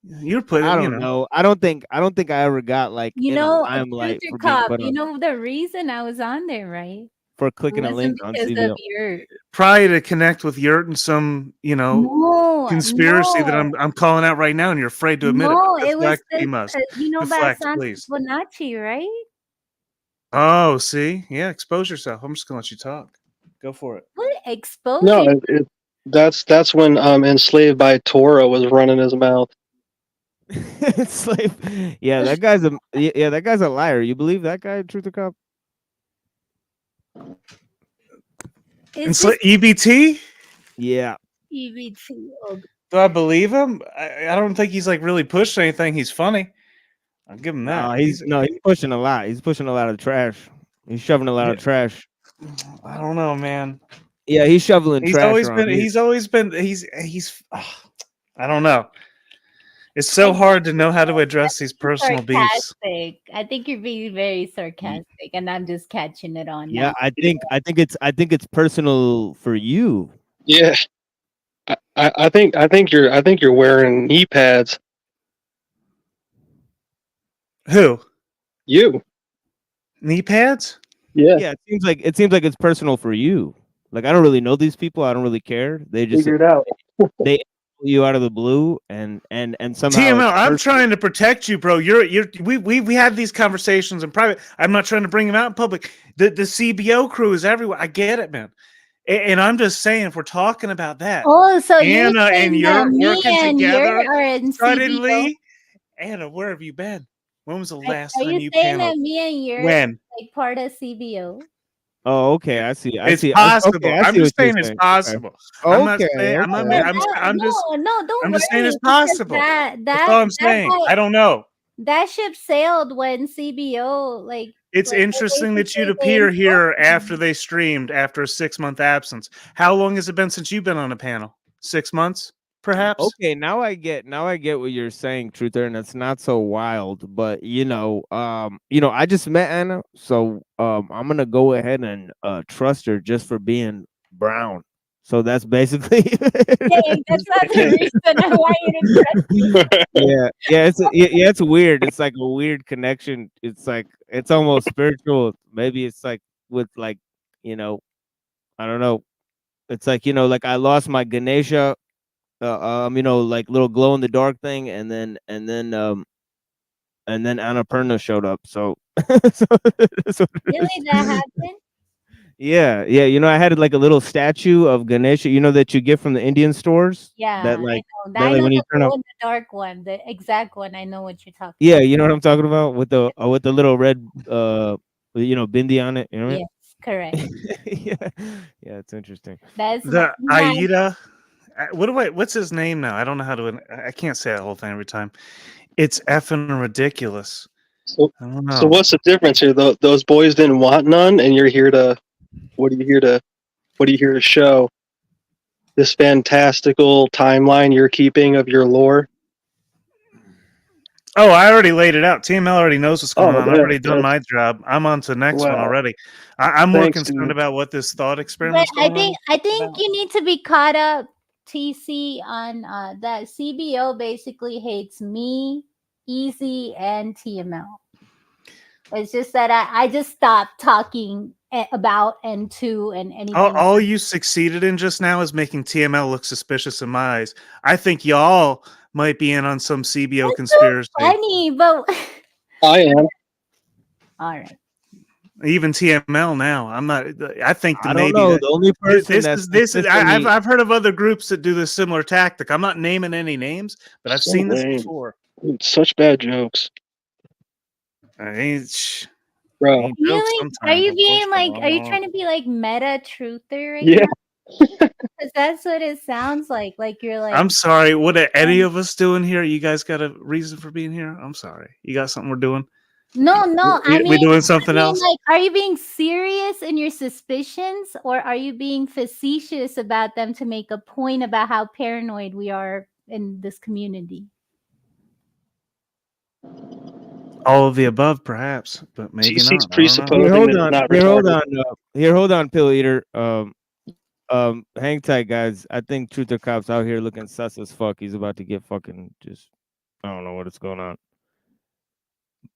You're putting. I don't know. I don't think I ever got like in a limelight for being put on, the reason I was on there, right? for clicking a link on CBO. Probably to connect with Yurt and some, conspiracy that I'm calling out right now, and you're afraid to admit No, it. it was Deflect, about please. Fibonacci, right? Oh, see, yeah, expose yourself. I'm just gonna let you talk. Go for it. What exposure? No, that's when Enslaved by Torah was running his mouth. Slave. Yeah, that guy's a liar. You believe that guy, Truther Cop? EBT? Yeah. EBT. Do I believe him? I don't think he's like really pushed anything. He's funny. I'll give him that. He's pushing a lot. He's pushing a lot of trash. He's shoving a lot of trash. I don't know, man. Yeah, he's shoveling trash. He's always been. I don't know. It's so hard to know how to address these personal beefs. I think you're being very sarcastic, and I'm just catching it on. Yeah, now. I think it's personal for you. Yeah, I think you're wearing knee pads. Who? You. Knee pads? Yeah. Yeah, it seems like it's personal for you. Like, I don't really know these people. I don't really care. They just figure it out. They you out of the blue and somehow TML, I'm trying to protect you, bro. We had these conversations in private. I'm not trying to bring them out in public. The CBO crew is everywhere. I get it, man. And I'm just saying, if we're talking about that, so Anna and you're working together suddenly. Anna, where have you been? When was the last Are time you you saying paneled? that me and you're When? like part of CBO? Oh, okay. I see. I It's see. possible. Okay, I I'm see what just you're saying it's saying. possible. Okay. I'm not saying I'm not. Okay. I'm just. No, don't I'm just saying worry, it's because possible. that That's all I'm saying. I don't know. that ship sailed when CBO It's interesting that you'd appear here after they streamed after a 6-month absence. How long has it been since you've been on a panel? 6 months, perhaps? Okay, now I get what you're saying, Truther, and it's not so wild, but I just met Anna, so I'm gonna go ahead and trust her just for being brown. So that's basically Dang, that's not the reason I want you to trust me. it's weird. It's like a weird connection. It's like it's almost spiritual. Maybe it's like with I don't know. It's like like I lost my Ganesha, like little glow in the dark thing, and then Annapurna showed up. So, Really, that happened? Yeah. I had like a little statue of Ganesha, that you get from the Indian stores. Yeah, That I like know. that I like know when you the turn glow up. in the dark one, the exact one. I know what you're talking Yeah, you know what I'm talking about with the little red bindi on it. You know what I mean? Yes, correct. Yeah, it's interesting. That's The my Aida. What's his name now? I don't know how to. I can't say that whole thing every time. It's effing ridiculous. So, I don't know. so what's the difference here? Those boys didn't want none, and you're here to. What are you here to show? This fantastical timeline you're keeping of your lore. Oh, I already laid it out. TML already knows what's going on. I've already done that's- my job. I'm on to the next one Wow. already. I'm more Thanks, concerned dude. about what this thought But experiment's I going think on. you need to be caught up, TC, on that CBO basically hates me, Easy, and TML. It's just that I just stopped talking about and to and anything. All you succeeded in just now is making TML look suspicious in my eyes. I think y'all might be in on some CBO conspiracy. Funny, but I am. all right. Even TML now. I'm not. I think that I don't maybe know. that- The only person that's this is. consistently- I've heard of other groups that do this similar tactic. I'm not naming any names, but I've So seen this lame. before. Dude, such bad jokes, bro. Are you being like? Are you trying to be like meta truther right Yeah. now? Because that's what it sounds like. Like you're like. I'm sorry. What are any of us doing here? You guys got a reason for being here? I'm sorry. You got something we're doing? No. We doing something else? Like, are you being serious in your suspicions, or are you being facetious about them to make a point about how paranoid we are in this community? All of the above, perhaps, but maybe TC's not. I don't know. presupposing Here, hold that it's on. not Here, hold on, Pill Eater. Hang tight, guys. I think Truther Cop's out here looking sus as fuck. He's about to get fucking just. I don't know what is going on.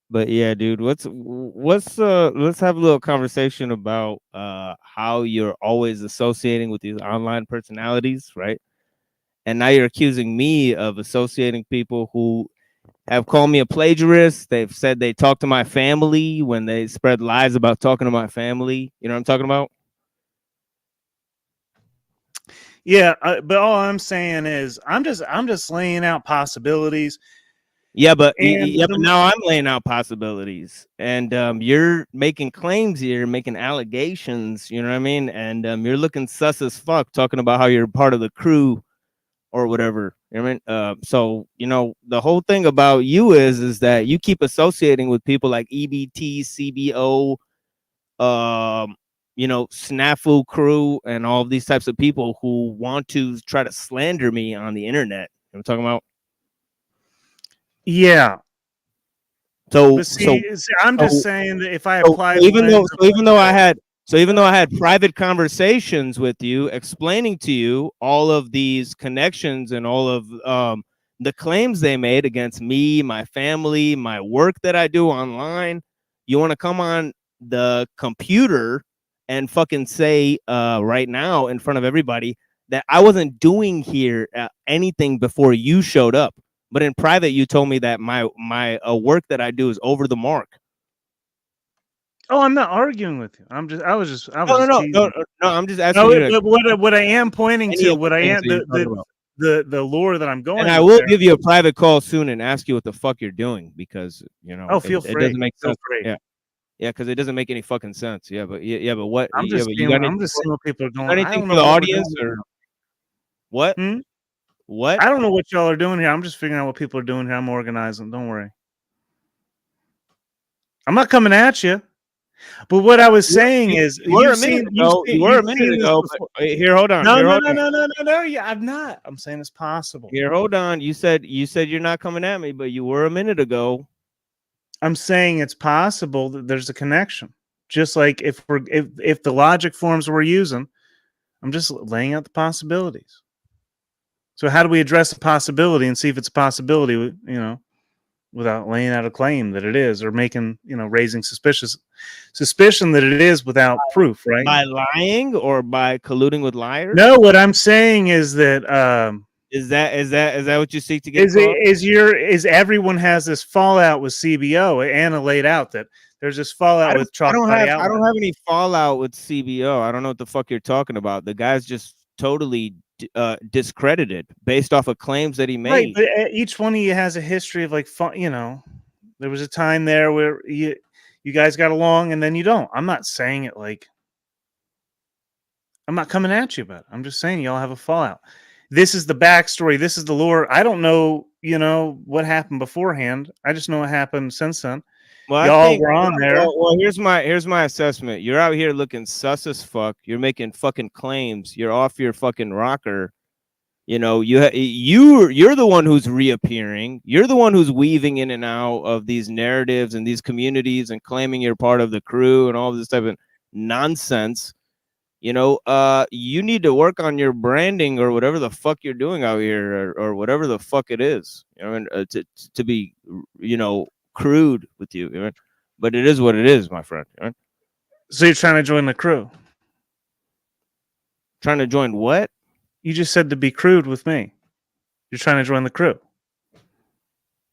But yeah, dude, let's have a little conversation about how you're always associating with these online personalities, right? And now you're accusing me of associating people who have called me a plagiarist. They've said they talk to my family when they spread lies about talking to my family. You know what I'm talking about? Yeah, but all I'm saying is I'm just laying out possibilities. Yeah, but And but now I'm laying out possibilities, and you're making claims here, making allegations. You know what I mean? And you're looking sus as fuck, talking about how you're part of the crew or whatever. You know what I mean? So the whole thing about you is that you keep associating with people like EBT, CBO, Snafu crew, and all of these types of people who want to try to slander me on the internet. You know what I'm talking about? Yeah. So I'm just saying that if I so apply, even though I had private conversations with you, explaining to you all of these connections and all of the claims they made against me, my family, my work that I do online, you want to come on the computer and fucking say right now in front of everybody that I wasn't doing here anything before you showed up. But in private, you told me that my work that I do is over the mark. Oh, I'm not arguing with you. I was just No. I'm just asking no, you. But what I am pointing to, what I am the lore that I'm going. And I will give you a private call soon and ask you what the fuck you're doing because Oh, feel it free. doesn't make sense. Feel free. Yeah. Yeah, because it doesn't make any fucking sense. Yeah, but what? I'm Yeah, just but you seeing, got I'm just seeing what people are doing. I anything don't for know the what we're doing audience here. or what? What? I don't know what y'all are doing here. I'm just figuring out what people are doing here. I'm organizing. Don't worry. I'm not coming at you. But what I was saying is, You were you've a minute seen, ago. You were a minute this ago. before. But here, hold on. No, Here, no, hold no, on. no, no, no, no. Yeah, I'm not. I'm saying it's possible. Here, hold on. You said you're not coming at me, but you were a minute ago. I'm saying it's possible that there's a connection. Just like if the logic forms we're using, I'm just laying out the possibilities. So how do we address a possibility and see if it's a possibility, you know, without laying out a claim that it is, or making, you know, raising suspicion that it is without proof, right? By lying or by colluding with liars? No, what I'm saying is that is that what you seek to get across? Is everyone has this fallout with CBO? Anna laid out that there's this fallout with I chalk don't body have outlet. any fallout with CBO. I don't know what the fuck you're talking about. The guy's just totally discredited based off of claims that he made. Right, but each one of you has a history of like fun. You know, there was a time there where you guys got along, and then you don't. I'm not saying it like I'm not coming at you about it. I'm just saying y'all have a fallout. This is the backstory. This is the lore. I don't know, you know, what happened beforehand. I just know what happened since then. Well, y'all were on there. Well, here's my assessment. You're out here looking sus as fuck. You're making fucking claims. You're off your fucking rocker. You know, you're the one who's reappearing. You're the one who's weaving in and out of these narratives and these communities and claiming you're part of the crew and all this type of nonsense. You know, you need to work on your branding or whatever the fuck you're doing out here, or whatever the fuck it is. You know, and to be, you know, crude with you, know? But it is what it is, my friend. You know? So you're trying to join the crew? Trying to join what? You just said to be crude with me. You're trying to join the crew.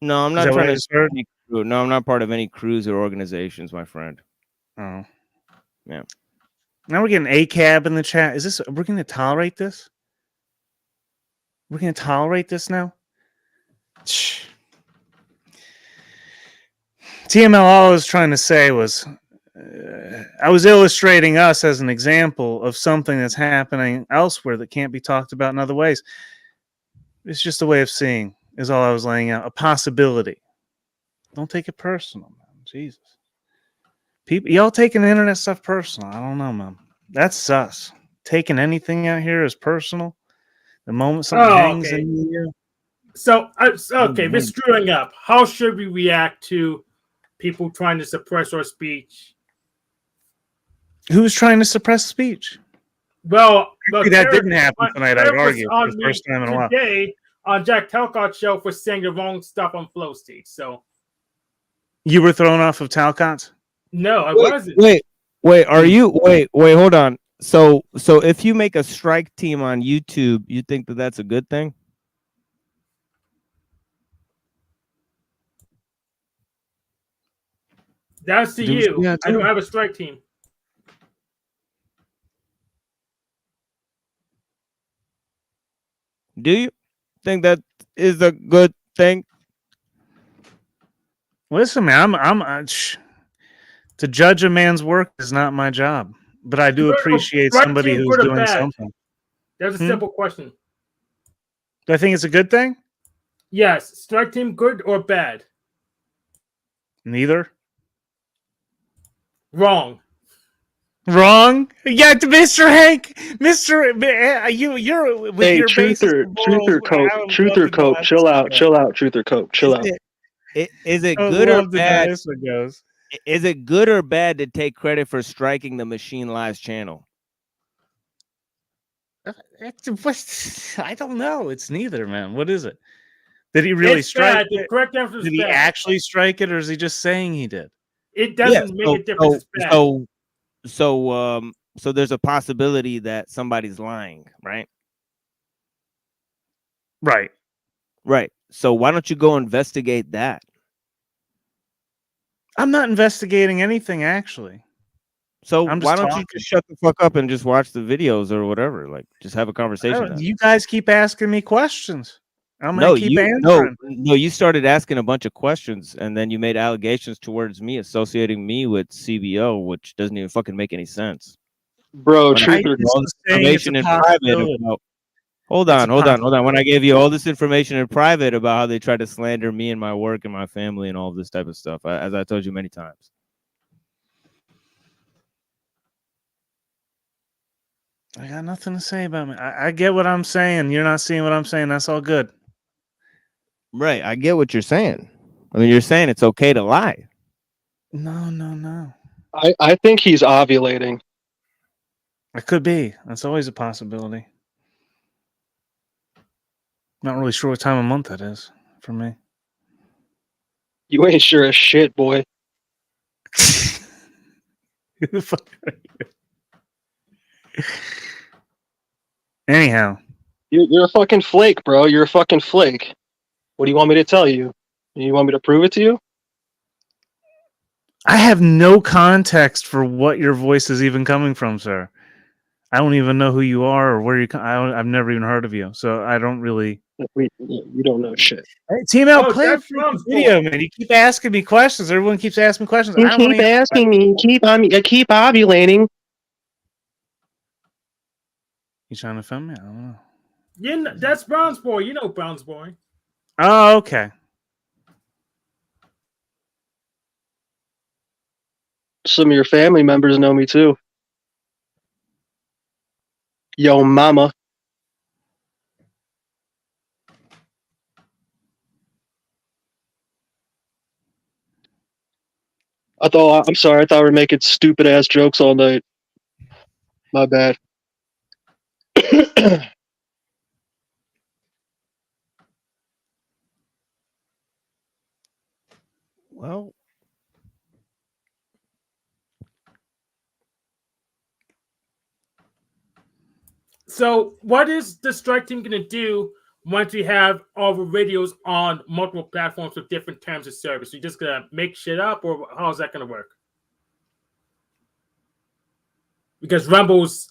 No, I'm not trying to join any crew. No, I'm not part of any crews or organizations, my friend. Oh, yeah. Now we're getting ACAB in the chat. Is this? We're going to tolerate this? We're going to tolerate this now? TML, all I was trying to say was I was illustrating us as an example of something that's happening elsewhere that can't be talked about in other ways. It's just a way of seeing, is all I was laying out. A possibility. Don't take it personal, man. Jesus. People, y'all taking the internet stuff personal. I don't know, man. That's sus. Taking anything out here is personal. The moment something hangs in you. So, okay, we're screwing up. How should we react to people trying to suppress our speech? Who's trying to suppress speech? Well, that didn't happen tonight, I'd argue. For the first time in a while. Today on Jack Talcott's show for saying the wrong stuff on Flow State. So you were thrown off of Talcott's? No, I wasn't. Wait, are you? Wait, hold on. So if you make a strike team on YouTube, you think that that's a good thing? That's to you. I don't have a strike team. Do you think that is a good thing? Listen, man, to judge a man's work is not my job, but I do appreciate somebody who's doing something. There's a simple question. Do I think it's a good thing? Yes. Strike team, good or bad? Neither. Wrong. Wrong? Yeah, Mr. Hank, you're with hey, your truth or cope, chill out, truth or cope, chill out. Is it good or bad? Is it good or bad to take credit for striking the Machine Lies channel? I don't know. It's neither, man. What is it? Did he really strike it? The correct answer is Did he actually strike it, or is he just saying he did? It doesn't make a difference. So there's a possibility that somebody's lying, right? Right. So why don't you go investigate that? I'm not investigating anything, actually. So why don't you just shut the fuck up and just watch the videos or whatever? Like, just have a conversation. You guys keep asking me questions. I'm No, gonna keep you answering. no, you started asking a bunch of questions, and then you made allegations towards me, associating me with CBO, which doesn't even fucking make any sense. Bro, When I truth gave or you all this information in private about. Hold on. When I gave you all this information in private about how they tried to slander me and my work and my family and all this type of stuff, as I told you many times. I got nothing to say about me. I get what I'm saying. You're not seeing what I'm saying. That's all good. Right. I get what you're saying. I mean, you're saying it's okay to lie. No. I think he's ovulating. It could be. That's always a possibility. Not really sure what time of month that is for me. You ain't sure as shit, boy. Who the fuck are you? Anyhow. You're a fucking flake, bro. You're a fucking flake. What do you want me to tell you? You want me to prove it to you? I have no context for what your voice is even coming from, sir. I don't even know who you are or where you come. I've never even heard of you, so I don't really. You don't know shit. Hey, Team L, Oh, play a that's freaking Trump's video, boy. man. You keep asking me questions. Everyone keeps asking me questions. You I don't keep asking me. Keep ovulating. You trying to film me? I don't know. Yeah, that's Brown's boy. You know Brown's boy. Oh, okay. Some of your family members know me too. Yo, mama. I'm sorry. I thought we were making stupid ass jokes all night. My bad. Well, So, what is the strike team going to do once we have all the radios on multiple platforms with different terms of service? You just going to make shit up, or how's that going to work? Because Rumble's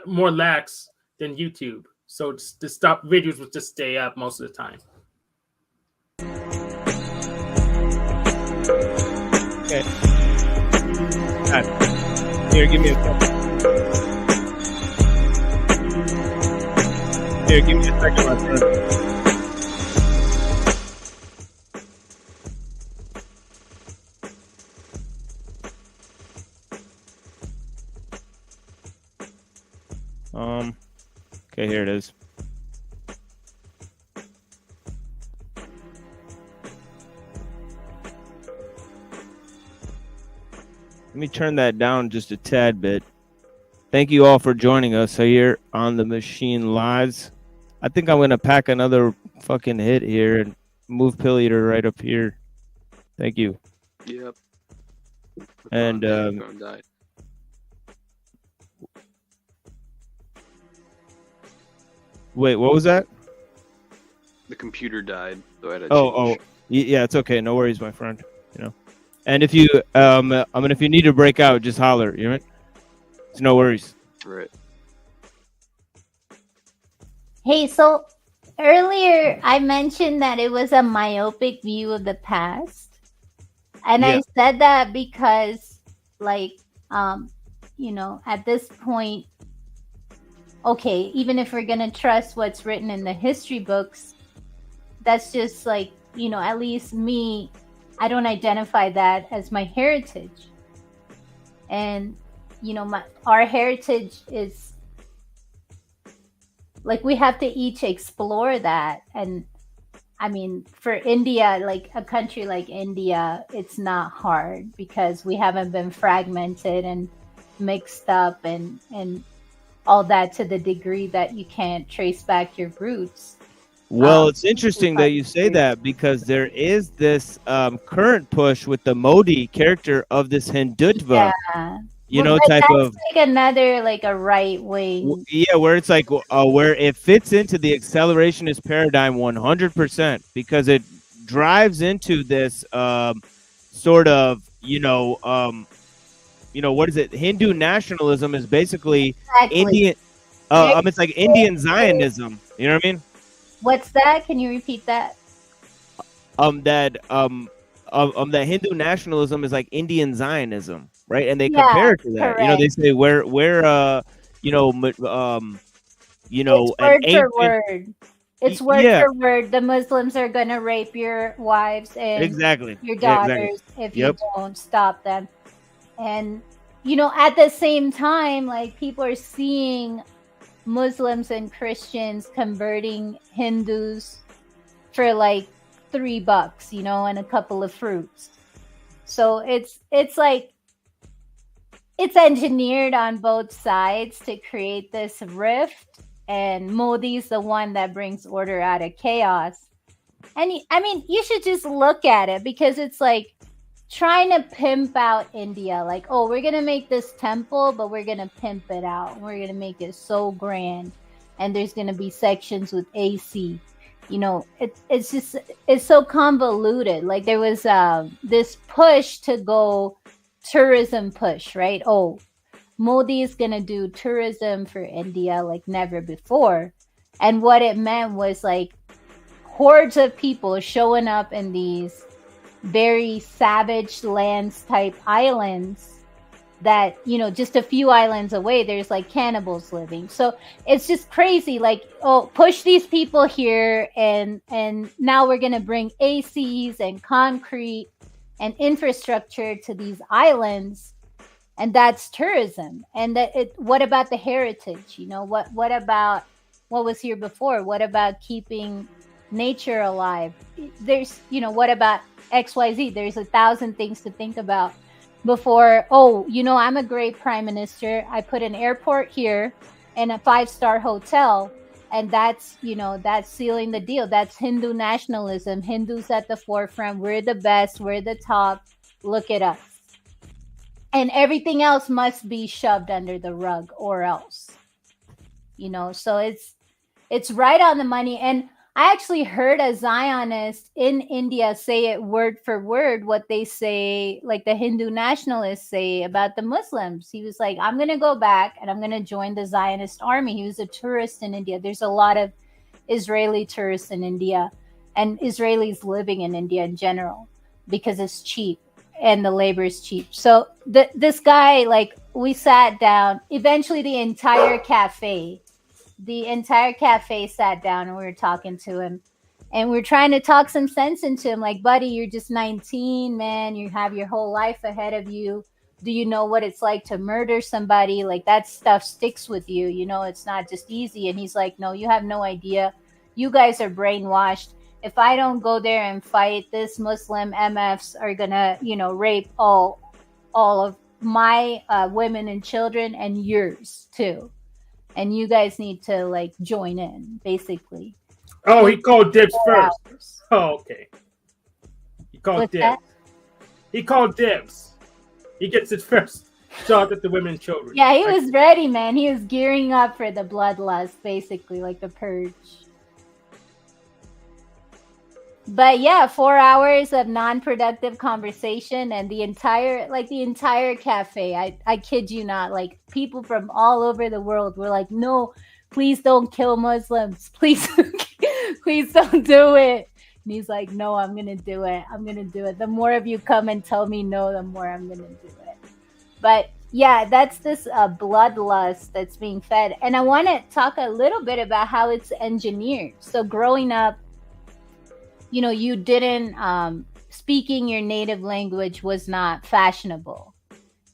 more lax than YouTube, so the stop videos will just stay up most of the time. Okay. Here, give me a second. Here, give me a second, my friend. Okay, here it is. Let me turn that down just a tad bit. Thank you all for joining us here on the Machine Lives. I think I'm going to pack another fucking hit here and move Pill Eater right up here. Thank you. Yep. And died. wait, what was that? The computer died, so I had to Oh, yeah, it's okay. No worries, my friend. You know, and if you, if you need to break out, just holler. You know, it's no worries. Right. Hey, so earlier I mentioned that it was a myopic view of the past. And I said that because, like, at this point, okay, even if we're going to trust what's written in the history books, that's just like, at least me, I don't identify that as my heritage. And, our heritage is, like, we have to each explore that. And I mean, for India, like a country like India, it's not hard because we haven't been fragmented and mixed up and all that to the degree that you can't trace back your roots. Well, it's interesting that you say that because there is this current push with the Modi character of this Hindutva. Yeah. Type that's of like another, like a right wing. Yeah, where it's like where it fits into the accelerationist paradigm 100% because it drives into this sort of what is it? Hindu nationalism is basically Indian. It's like Indian Zionism. You know what I mean? What's that? Can you repeat that? That Hindu nationalism is like Indian Zionism, right? And they Yeah, compare it to that. You know, they correct. say we're It's an word for ancient word. It's word yeah, for word. The Muslims are gonna rape your wives and exactly. your Yeah, exactly. daughters if Yep. you don't stop them. And at the same time, like, people are seeing Muslims and Christians converting Hindus for like $3, and a couple of fruits. So it's like it's engineered on both sides to create this rift, and Modi's the one that brings order out of chaos. And you should just look at it, because it's like trying to pimp out India. Like, oh, we're gonna make this temple, but we're gonna pimp it out. We're gonna make it so grand, and there's gonna be sections with AC. It's so convoluted. Like, there was this push to go tourism push, right? Oh, Modi is gonna do tourism for India like never before. And what it meant was like hordes of people showing up in these very savage lands type islands that, just a few islands away, there's like cannibals living. So it's just crazy. Like, oh, push these people here, and now we're gonna bring ACs and concrete and infrastructure to these islands, and that's tourism. And what about the heritage? What about what was here before? What about keeping nature alive? There's, what about XYZ? There's 1,000 things to think about before, I'm a great prime minister. I put an airport here and a 5-star hotel, and that's sealing the deal. That's Hindu nationalism. Hindus at the forefront. We're the best. We're the top. Look at us. And everything else must be shoved under the rug or else. So it's right on the money. And I actually heard a Zionist in India say it word for word what they say, like the Hindu nationalists say about the Muslims. He was like, I'm going to go back and I'm going to join the Zionist army. He was a tourist in India. There's a lot of Israeli tourists in India, and Israelis living in India in general, because it's cheap and the labor is cheap. So this guy, like, we sat down, eventually the entire cafe sat down, and we were talking to him, and we are trying to talk some sense into him. Like, buddy, you're just 19, man. You have your whole life ahead of you. Do you know what it's like to murder somebody? Like, that stuff sticks with you. It's not just easy. And he's like, no, you have no idea. You guys are brainwashed. If I don't go there and fight, this Muslim MFs are gonna, rape all of my women and children, and yours too. And you guys need to like join in, basically. Oh, he called dibs first. Oh, okay. He called dibs. He called dibs. He gets it first. Shot at the women and children. Yeah, he was ready, man. He was gearing up for the bloodlust, basically, like the purge. But yeah, 4 hours of non-productive conversation, and the entire cafe, I kid you not, like, people from all over the world were like, no, please don't kill Muslims. Please don't do it. And he's like, no, I'm going to do it. I'm going to do it. The more of you come and tell me no, the more I'm going to do it. But yeah, that's this bloodlust that's being fed. And I want to talk a little bit about how it's engineered. So growing up, you didn't, speaking your native language was not fashionable.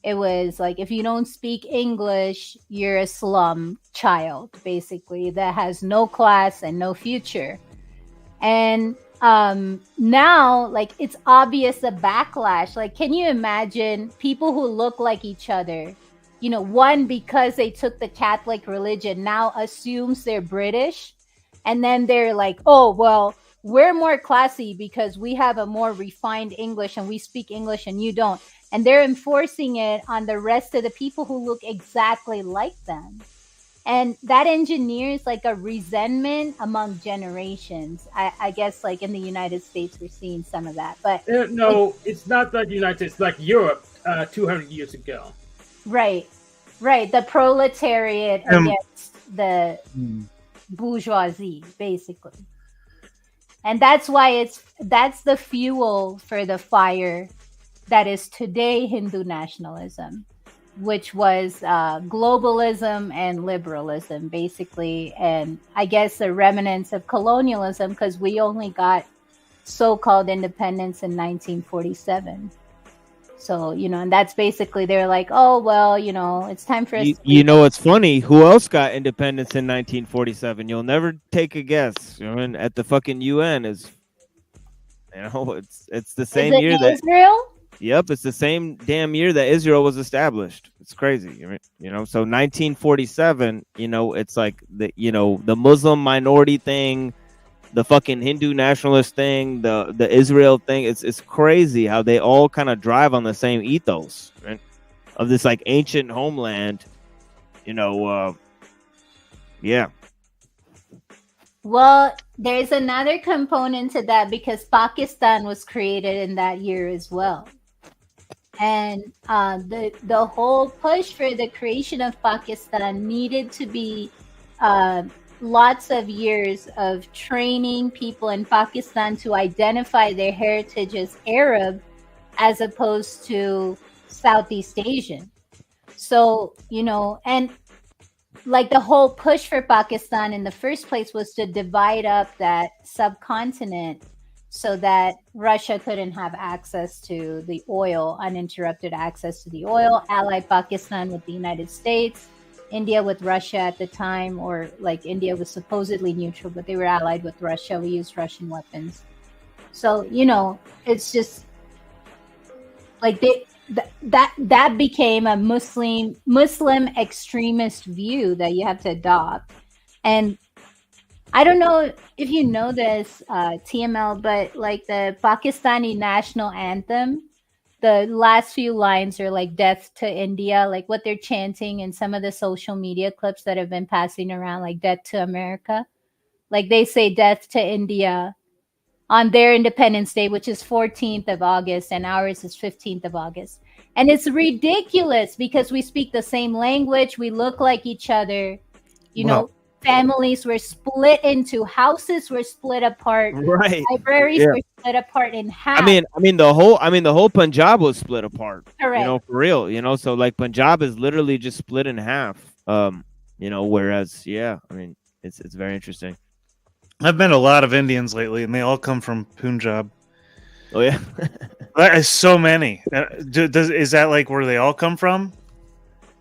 It was like, if you don't speak English, you're a slum child, basically, that has no class and no future. And now, like, it's obvious the backlash. Like, can you imagine people who look like each other, one, because they took the Catholic religion, now assumes they're British. And then they're like, oh, well, we're more classy because we have a more refined English and we speak English and you don't. And they're enforcing it on the rest of the people who look exactly like them. And that engineers like a resentment among generations. I guess, like, in the United States, we're seeing some of that. But no, it's not like the United States, like Europe 200 years ago. Right. The proletariat against the bourgeoisie, basically. And that's why that's the fuel for the fire that is today Hindu nationalism, which was globalism and liberalism, basically. And I guess the remnants of colonialism, because we only got so-called independence in 1947. So, and that's basically, they're like, oh, well, it's time for us to You know, it's funny. Who else got independence in 1947? You'll never take a guess. At the fucking UN is, it's the same year that Israel. Yep, it's the same damn year that Israel was established. It's crazy, So 1947, it's like the Muslim minority thing, the fucking Hindu nationalist thing, the Israel thing. It's crazy how they all kind of drive on the same ethos, right? Of this like ancient homeland, yeah. Well, there's another component to that because Pakistan was created in that year as well. And the whole push for the creation of Pakistan needed to be lots of years of training people in Pakistan to identify their heritage as Arab as opposed to Southeast Asian. So, and like the whole push for Pakistan in the first place was to divide up that subcontinent so that Russia couldn't have access to the oil, uninterrupted access to the oil, ally Pakistan with the United States, India with Russia at the time, or like India was supposedly neutral, but they were allied with Russia. We used Russian weapons. So, it's just like that became a Muslim extremist view that you have to adopt. And I don't know if you know this, TML, but like the Pakistani national anthem, the last few lines are like death to India, like what they're chanting in some of the social media clips that have been passing around, like death to America. Like they say death to India on their Independence Day, which is 14th of August, and ours is 15th of August. And it's ridiculous because we speak the same language. We look like each other, families were split into, houses were split apart, right? Libraries were split apart in half. I mean the whole Punjab was split apart. Correct. For real. So like Punjab is literally just split in half. Whereas it's very interesting. I've met a lot of Indians lately, and they all come from Punjab. Oh yeah, so many. Is that like where they all come from?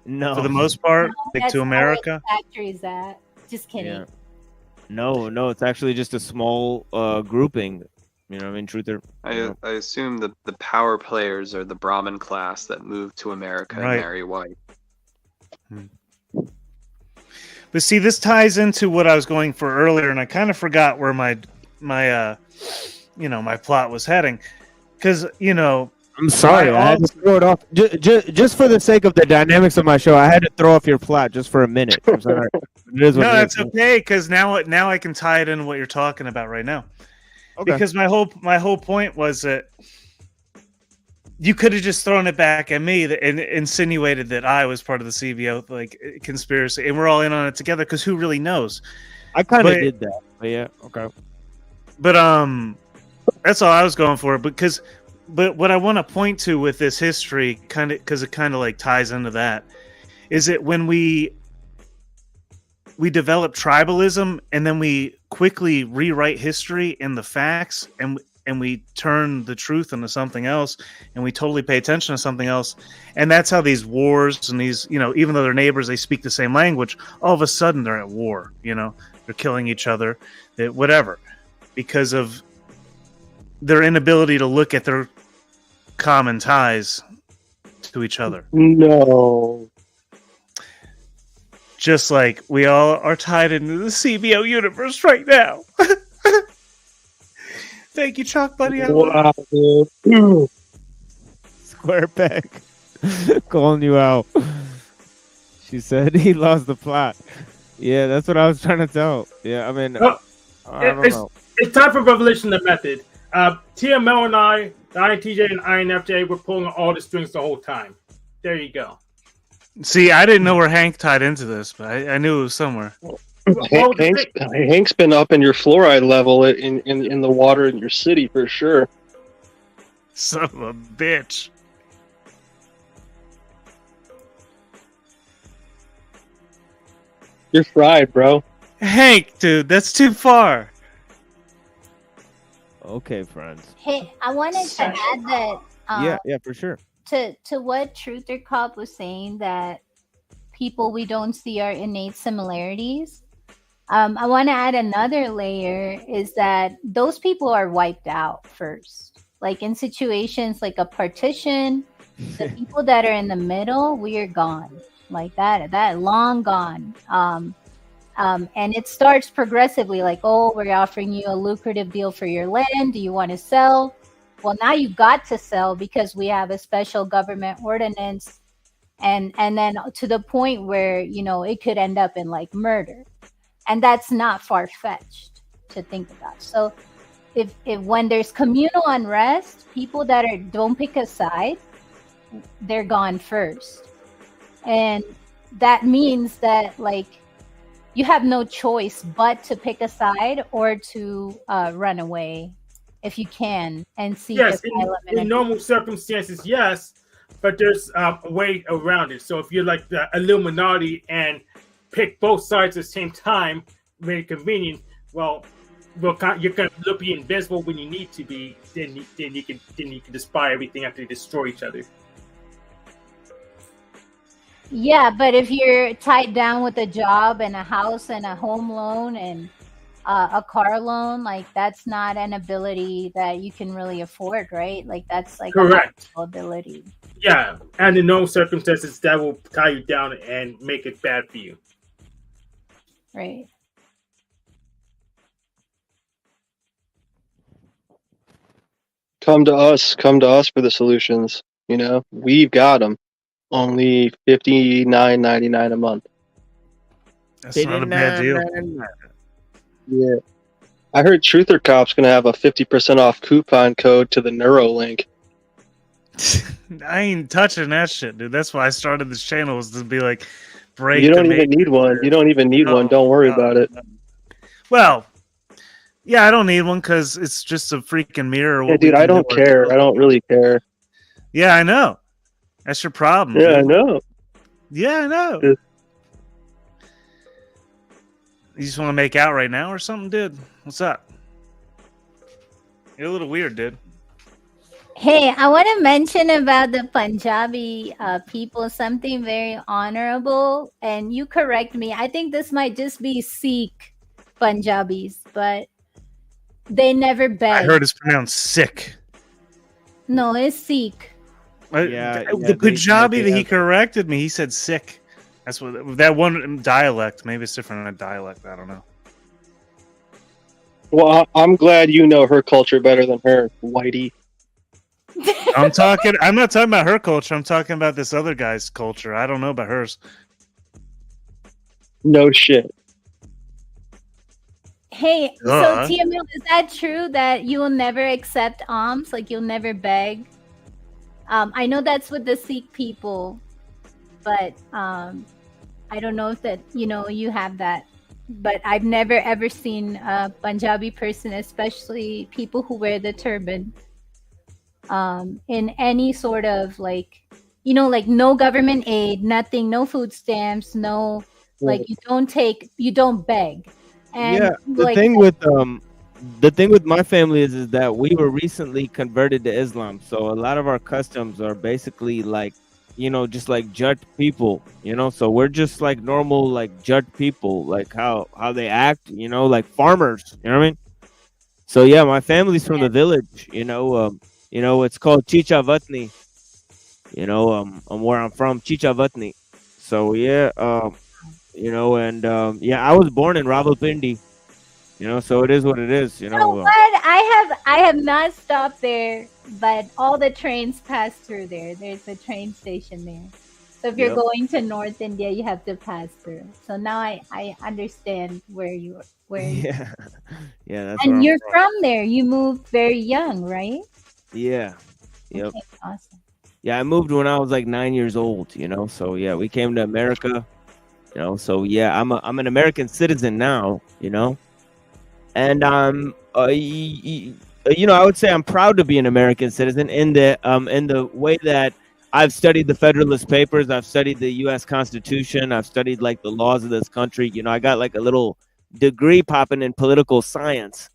No, for the most part, that's to America. Factories that. Just kidding. Yeah. No, it's actually just a small grouping. Truther. I assume the power players are the Brahmin class that moved to America Right. and marry white. But see, this ties into what I was going for earlier, and I kind of forgot where my plot was heading, because I'm sorry, I had to throw it off. Just for the sake of the dynamics of my show, I had to throw off your plot just for a minute. I'm sorry. No, that's okay, because now I can tie it in what you're talking about right now. Okay. Because my whole point was that you could have just thrown it back at me and insinuated that I was part of the CBO conspiracy, and we're all in on it together. Because who really knows? I kind of did that, but yeah, okay. But that's all I was going for. But what I want to point to with this history, because it kind of like ties into that, is that when we develop tribalism and then we quickly rewrite history and the facts, and we turn the truth into something else, and we totally pay attention to something else, and that's how these wars and these, even though they're neighbors, they speak the same language, all of a sudden they're at war. They're killing each other, whatever, because of their inability to look at their common ties to each other. No. Just like we all are tied into the CBO universe right now. Thank you, Chalk Buddy. Wow, dude. Square peg calling you out. She said he lost the plot. Yeah, that's what I was trying to tell. Yeah, I mean, I don't know. It's time for Revelation of Method. TML and I, the INTJ and INFJ, were pulling all the strings the whole time. There you go. See, I didn't know where Hank tied into this, but I knew it was somewhere. Hank's been up in your fluoride level in the water in your city for sure. Son of a bitch. You're fried, bro. Hank, dude, that's too far. Okay, friends. Hey, I wanted to add that. Yeah, for sure. To what Truther Cop was saying, that people we don't see our innate similarities. I want to add another layer, is that those people are wiped out first. Like in situations like a partition, the people that are in the middle, we are gone. Like that long gone. And it starts progressively, like, oh, we're offering you a lucrative deal for your land. Do you want to sell? Well, now you got to sell because we have a special government ordinance, and then to the point where, you know, it could end up in like murder, and that's not far-fetched to think about. So if when there's communal unrest, people that don't pick a side, they're gone first, and that means that like you have no choice but to pick a side or to run away if you can and seek asylum. In normal circumstances, yes, but there's a way around it. So if you're like the Illuminati and pick both sides at the same time, very convenient. Well, you're gonna be invisible when you need to be. Then you can just buy everything after they destroy each other. Yeah, but if you're tied down with a job and a house and a home loan and a car loan, like that's not an ability that you can really afford, right? Like that's like correct a ability. Yeah, and in no circumstances that will tie you down and make it bad for you. Right. Come to us for the solutions. You know, we've got them. Only $59.99 a month. That's not a bad deal. Yeah, I heard Truther Cop's gonna have a 50% off coupon code to the Neuralink. I ain't touching that shit, dude. That's why I started this channel, was to be like, break. You don't even need one. You don't even need one. Don't worry about it. Well, yeah, I don't need one because it's just a freaking mirror. Yeah, dude, I don't care. I don't really care. Yeah, I know. That's your problem. Yeah, dude. I know. Yeah, I know. Dude. You just want to make out right now or something, dude? What's up? You're a little weird, dude. Hey, I want to mention about the Punjabi people something very honorable, and you correct me. I think this might just be Sikh Punjabis, but they never beg. I heard it's pronounced sick. No, it's Sikh. The Punjabi that he corrected me, he said sick. That's what that one dialect. Maybe it's different in a dialect. I don't know. Well, I'm glad you know her culture better than her, Whitey. I'm not talking about her culture. I'm talking about this other guy's culture. I don't know about hers. No shit. Hey, so TML, is that true that you will never accept alms? Like you'll never beg? I know that's with the Sikh people, but I don't know if that, you have that. But I've never ever seen a Punjabi person, especially people who wear the turban, in any sort of like no government aid, nothing, no food stamps, no, like you don't beg. And yeah, the thing with my family is that we were recently converted to Islam, so a lot of our customs are basically like, just like Jud people, so we're just like normal like Jud people, like how they act, like farmers, you know what I mean? So yeah, my family's from the village, it's called Chicha Vatni, where I'm from, Chicha Vatni. So yeah, I was born in Rawalpindi, so it is what it is, You know what? I have not stopped there, but all the trains pass through there. There's a train station there. So if you're going to North India, you have to pass through. So now I understand where you yeah, that's and you're from there. You moved very young, right? Yeah. Yep. Okay, awesome. Yeah, I moved when I was like 9 years old, so yeah, we came to America You know, so yeah, I'm an American citizen now. You know, and you know, I would say I'm proud to be an American citizen in the way that I've studied the Federalist Papers, I've studied the U.S. Constitution, I've studied like the laws of this country. You know, I got like a little degree popping in political science,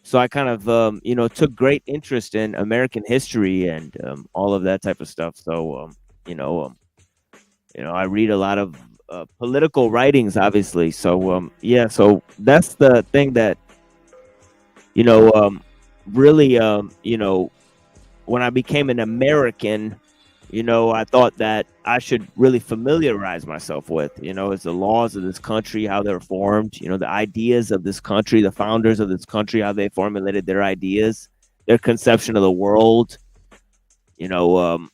so I kind of you know, took great interest in American history and all of that type of stuff. So you know, I read a lot of political writings, obviously. So yeah, so that's the thing that, you know, really, you know, when I became an American, you know, I thought that I should really familiarize myself with, you know, is the laws of this country, how they're formed, you know, the ideas of this country, the founders of this country, how they formulated their ideas, their conception of the world, you know,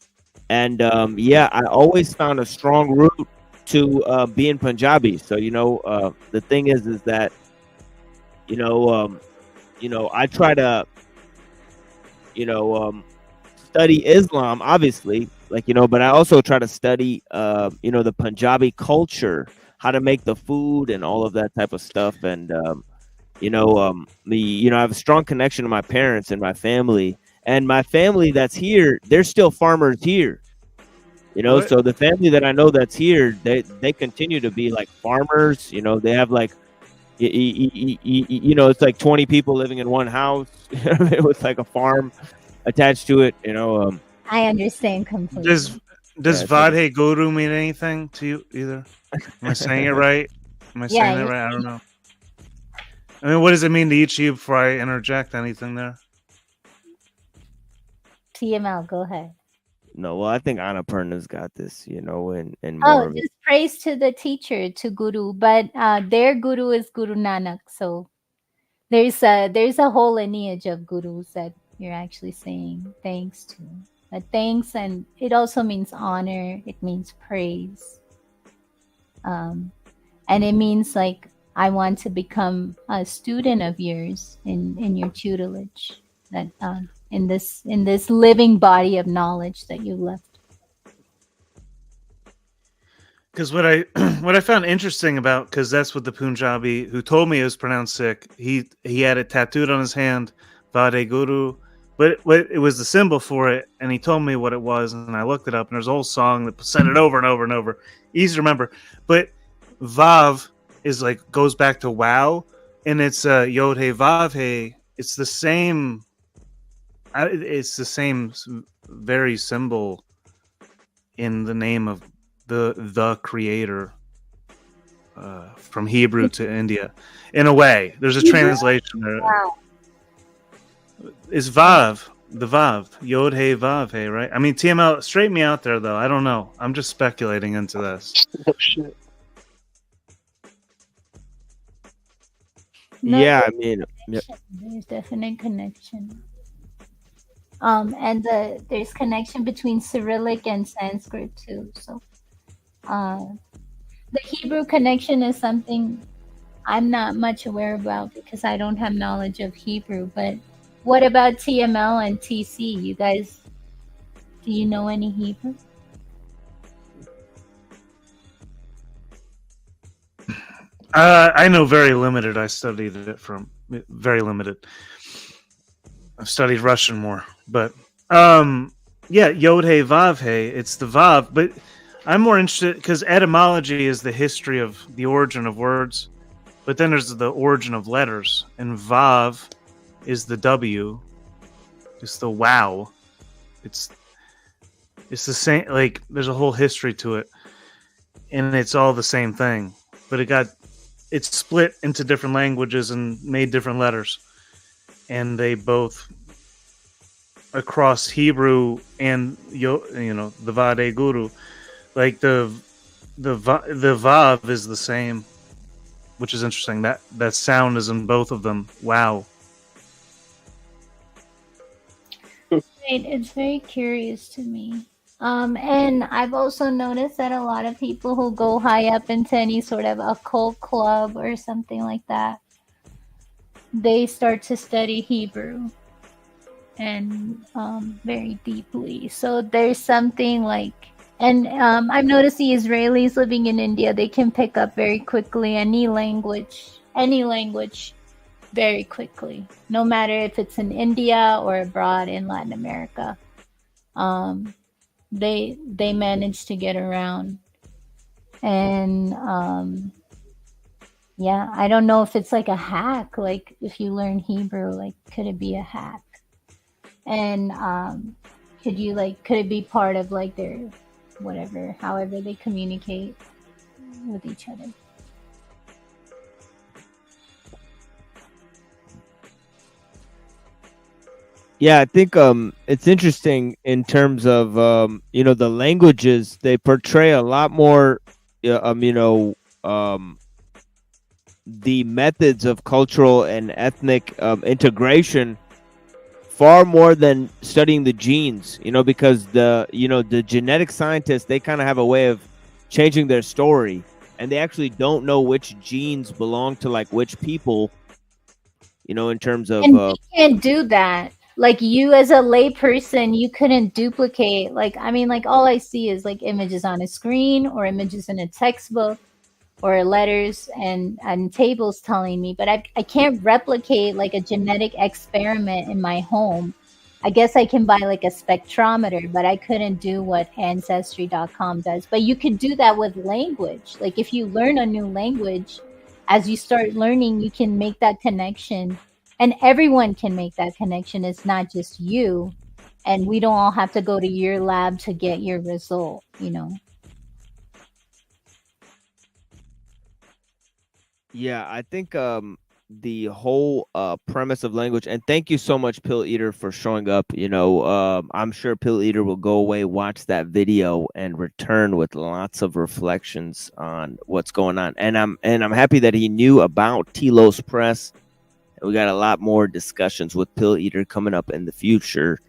and yeah, I always found a strong root to being Punjabi. So, you know, the thing is that, you know, I try to, you know, study Islam, obviously, like, you know, but I also try to study, you know, the Punjabi culture, how to make the food and all of that type of stuff. And, you know, you know, I have a strong connection to my parents and my family that's here. They're still farmers here, you know, What? so the family that I know that's here, they continue to be like farmers, you know, they have like, you know, it's like 20 people living in one house with like a farm attached to it, you know. I understand completely. Does Yeah, Vadhe Guru mean anything to you either? Am I saying it right? Am I Yeah, saying that you- right? I don't know. I mean, what does it mean to each of you before I interject anything there? TML, go ahead. No, well, I think Annapurna's got this, you know, and more Oh, of it. just praise to the teacher, to Guru, but their Guru is Guru Nanak. So there's a whole lineage of gurus that you're actually saying thanks to. But thanks, and it also means honor. It means praise, and it means like I want to become a student of yours in your tutelage. That in this living body of knowledge that you left. Because what I what I found interesting about, because that's what the Punjabi who told me it was pronounced sick, he had it tattooed on his hand, Vade Guru, but it was the symbol for it, and he told me what it was, and I looked it up, and there's a whole song that said it over and over and over, easy to remember. But Vav is like goes back to wow, and it's Yod He Vav He. It's the same. It's the same very symbol in the name of the creator, from Hebrew to India. In a way, there's a translation there. Wow. It's Vav, the Vav, Yod He Vav He, right? I mean, TML, straighten me out there though. I don't know. I'm just speculating into this. Oh shit. No, Yeah, I there's mean, yeah. There's definite connection. And there's connection between Cyrillic and Sanskrit too. So, the Hebrew connection is something I'm not much aware about because I don't have knowledge of Hebrew. But what about TML and TC? You guys, do you know any Hebrew? I know very limited. I studied it from very limited. I've studied Russian more, but yeah, Yod He Vav He. It's the Vav, but I'm more interested because etymology is the history of the origin of words, but then there's the origin of letters, and Vav is the W. It's the wow. It's the same. Like there's a whole history to it, and it's all the same thing, but it's split into different languages and made different letters, and they both across Hebrew and you know the Vade Guru, like the Vav is the same, which is interesting. That sound is in both of them. Wow. Right, it's very curious to me. And I've also noticed that a lot of people who go high up into any sort of occult club or something like that, they start to study Hebrew and very deeply. So there's something like And I've noticed the Israelis living in India, they can pick up very quickly any language, very quickly, no matter if it's in India or abroad in Latin America. They manage to get around. And yeah, I don't know if it's like a hack, like if you learn Hebrew, like could it be a hack? And could it be part of like their whatever, however they communicate with each other? Yeah, I think it's interesting in terms of the languages. They portray a lot more the methods of cultural and ethnic integration far more than studying the genes, because the genetic scientists, they kind of have a way of changing their story, and they actually don't know which genes belong to like which people, in terms of And we can't do that. Like you as a lay person, you couldn't duplicate. Like, I mean, like all I see is like images on a screen or images in a textbook or letters and tables telling me, but I can't replicate like a genetic experiment in my home. I guess I can buy like a spectrometer, but I couldn't do what Ancestry.com does. But you could do that with language. Like if you learn a new language, as you start learning, you can make that connection. And everyone can make that connection. It's not just you. And we don't all have to go to your lab to get your result, Yeah, I think the whole premise of language, and thank you so much, Pill Eater, for showing up. I'm sure Pill Eater will go away, watch that video, and return with lots of reflections on what's going on. And I'm happy that he knew about Telos Press. We got a lot more discussions with Pill Eater coming up in the future.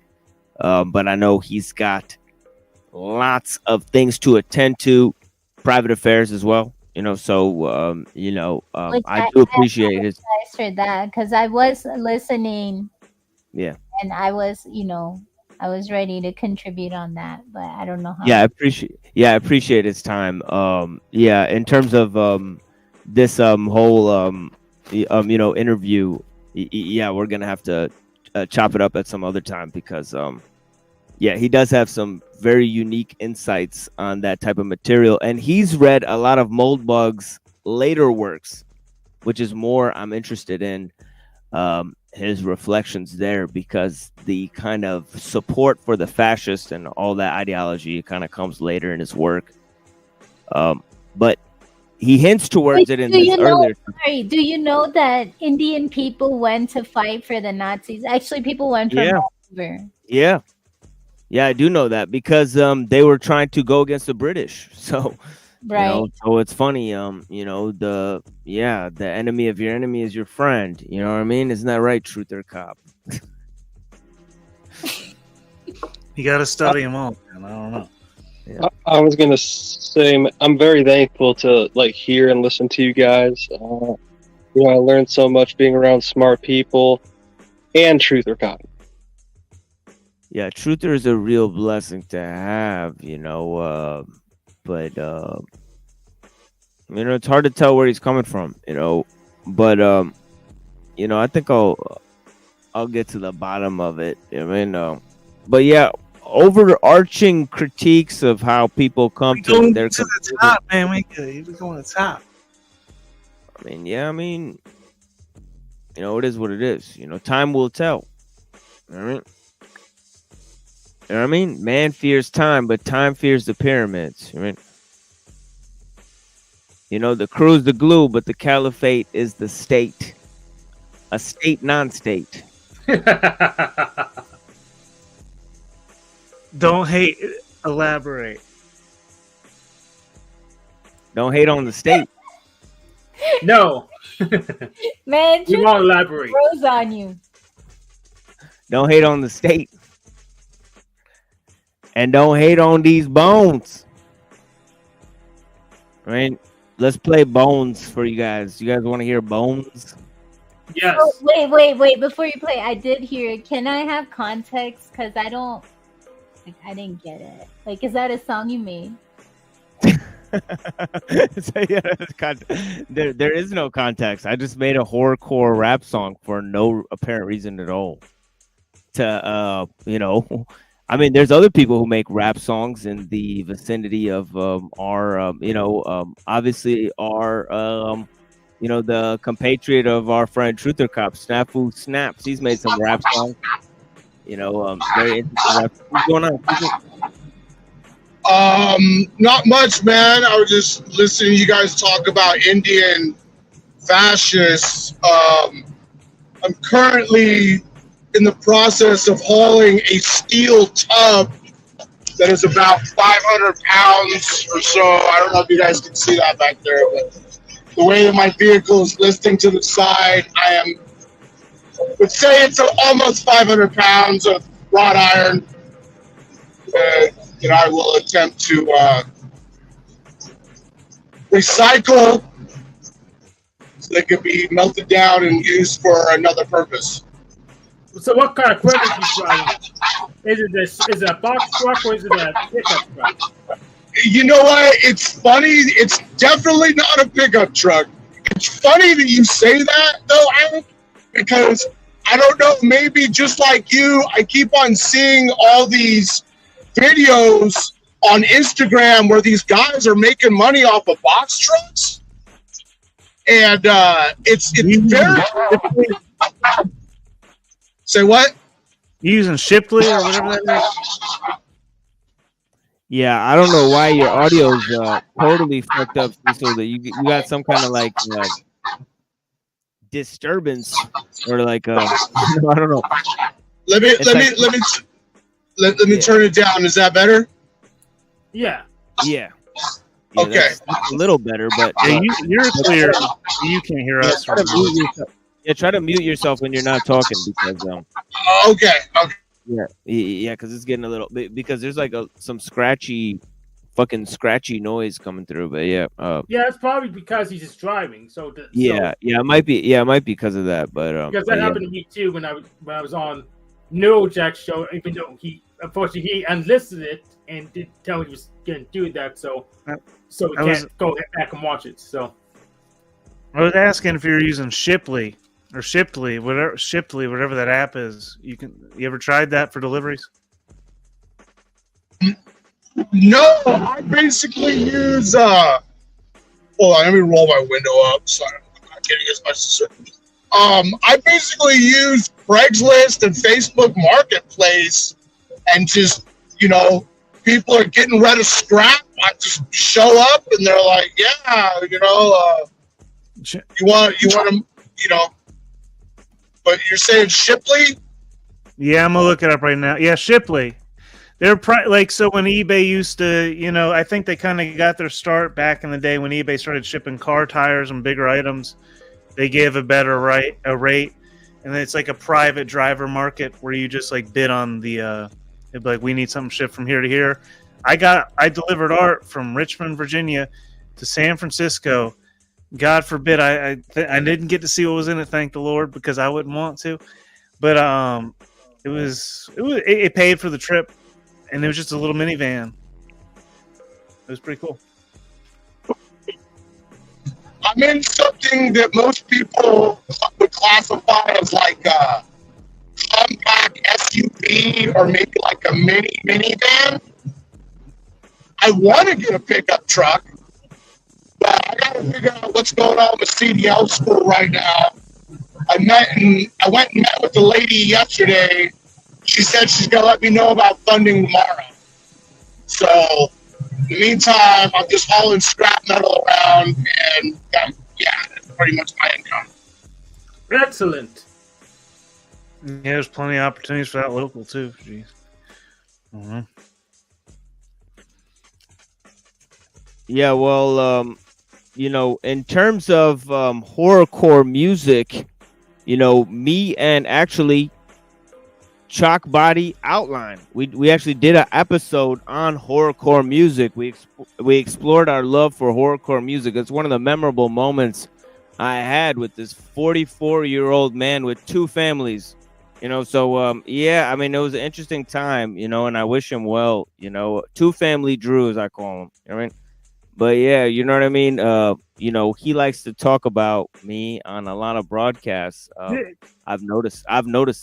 But I know he's got lots of things to attend to, private affairs as well. So I do appreciate his. For that, because I was listening. Yeah. And I was, I was ready to contribute on that, but I don't know how. Yeah, I appreciate his time. In terms of this whole interview, we're gonna have to chop it up at some other time because he does have some very unique insights on that type of material, and he's read a lot of Moldbug's later works, which is more I'm interested in his reflections there, because the kind of support for the fascist and all that ideology kind of comes later in his work. But he hints towards it in this earlier. Sorry, do you know that Indian people went to fight for the Nazis? Actually, people went from all over. Yeah, I do know that because they were trying to go against the British. So, right. So it's funny. The enemy of your enemy is your friend. You know what I mean? Isn't that right, Truth or Cop? You got to study them all, man. I don't know. Yeah. I was gonna say I'm very thankful to hear and listen to you guys. I learned so much being around smart people and Truth or Cop. Yeah, Truther is a real blessing to have, but it's hard to tell where he's coming from, but I think I'll get to the bottom of it. But yeah, overarching critiques of how people come to their to the top, man. We going to the top. It is what it is. Time will tell. All right. You know what I mean? Man fears time, but time fears the pyramids. The crew's the glue, but the caliphate is the state. A state non-state. Don't hate. Elaborate. Don't hate on the state. No. Man, you won't elaborate. Rose on you. Don't hate on the state. And don't hate on these bones. Let's play Bones for you guys. You guys want to hear Bones? Yes. Oh, wait. Before you play, I did hear it. Can I have context? Because I don't. Like, I didn't get it. Like, is that a song you made? So, yeah, there is no context. I just made a horrorcore rap song for no apparent reason at all. To I mean, there's other people who make rap songs in the vicinity of our obviously our the compatriot of our friend Truther Cop, Snafu Snaps. He's made some rap songs. Very interesting rap. What's going on? Not much, man. I was just listening to you guys talk about Indian fascists. I'm currently in the process of hauling a steel tub that is about 500 pounds or so. I don't know if you guys can see that back there, but the way that my vehicle is listing to the side, would say it's almost 500 pounds of wrought iron that I will attempt to recycle so they can be melted down and used for another purpose. So what kind of equipment are you driving? Is it a box truck or is it a pickup truck? You know what? It's funny. It's definitely not a pickup truck. It's funny that you say that, though, Alan, because I don't know, maybe just like you, I keep on seeing all these videos on Instagram where these guys are making money off of box trucks. And it's very... Say what? You using Shipley or whatever that is? Yeah, I don't know why your audio's totally fucked up, so that you got some kind of like disturbance or like I don't know. Let me turn it down. Is that better? Yeah. Yeah. Okay. That's a little better, but you're clear. You can't hear us. Try to mute yourself when you're not talking because Okay. Yeah, because it's getting a little bit because there's like some scratchy noise coming through. But yeah, it's probably because he's just driving. It might be. Yeah, it might be because of that. But because that happened to me too when I was on Neurojack's show. Even though he unfortunately unlisted it and didn't tell me he was going to do that, so we can't go back and watch it. So I was asking if you're using Shipley. Or Shipley, whatever that app is. You ever tried that for deliveries? No, I basically use hold on, let me roll my window up so I'm not getting as much service. I basically use Craigslist and Facebook Marketplace and just, people are getting rid of scrap. I just show up and they're like, yeah, you want them, but you're saying Shipley? Yeah, I'm gonna look it up right now. Yeah, Shipley. They're so when eBay used to, I think they kind of got their start back in the day when eBay started shipping car tires and bigger items. They gave a better rate, and then it's like a private driver market where you just like bid on the. It'd be like, we need something shipped from here to here. I delivered art from Richmond, Virginia, to San Francisco. God forbid I didn't get to see what was in it, thank the Lord, because I wouldn't want to. But it paid for the trip, and it was just a little minivan. It was pretty cool. I'm in something that most people would classify as like a compact SUV or maybe like a minivan. I want to get a pickup truck. But I got to figure out what's going on with CDL school right now. I went and met with the lady yesterday. She said she's going to let me know about funding tomorrow. So, in the meantime, I'm just hauling scrap metal around, and that's pretty much my income. Excellent. Yeah, there's plenty of opportunities for that local, too. Jeez. Mm-hmm. Yeah, well, in terms of horrorcore music, me and actually Chalk Body Outline, we actually did an episode on horrorcore music. We explored our love for horrorcore music. It's one of the memorable moments I had with this 44-year-old man with two families You know, so yeah, I mean, it was an interesting time, you know, and I wish him well, you know, two family Drew, as I call him. You know what I mean? But yeah, you know what I mean? You know, he likes to talk about me on a lot of broadcasts. I've noticed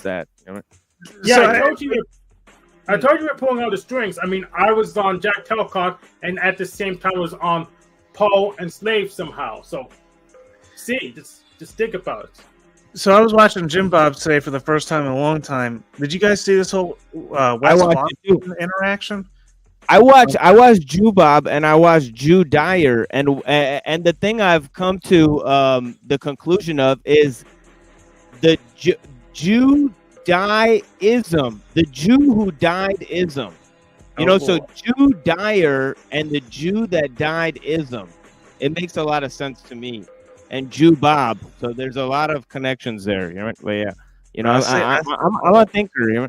that. You know? Yeah, So I told you. I told you we're pulling out the strings. I mean, I was on Jack Telcon, and at the same time was on Paul and Slave somehow. So, see, just think about it. So I was watching Jim Bob today for the first time in a long time. Did you guys see this whole West watched it Boston interaction? I watched Jew Bob and I watched Jew Dyer, and the thing I've come to the conclusion of is the Jew-Dye-ism, the Jew who died ism. You know, so Jew Dyer and the Jew that died ism. It makes a lot of sense to me. And Jew Bob, so there's a lot of connections there. You know, but yeah, you know, I'm a thinker. You know?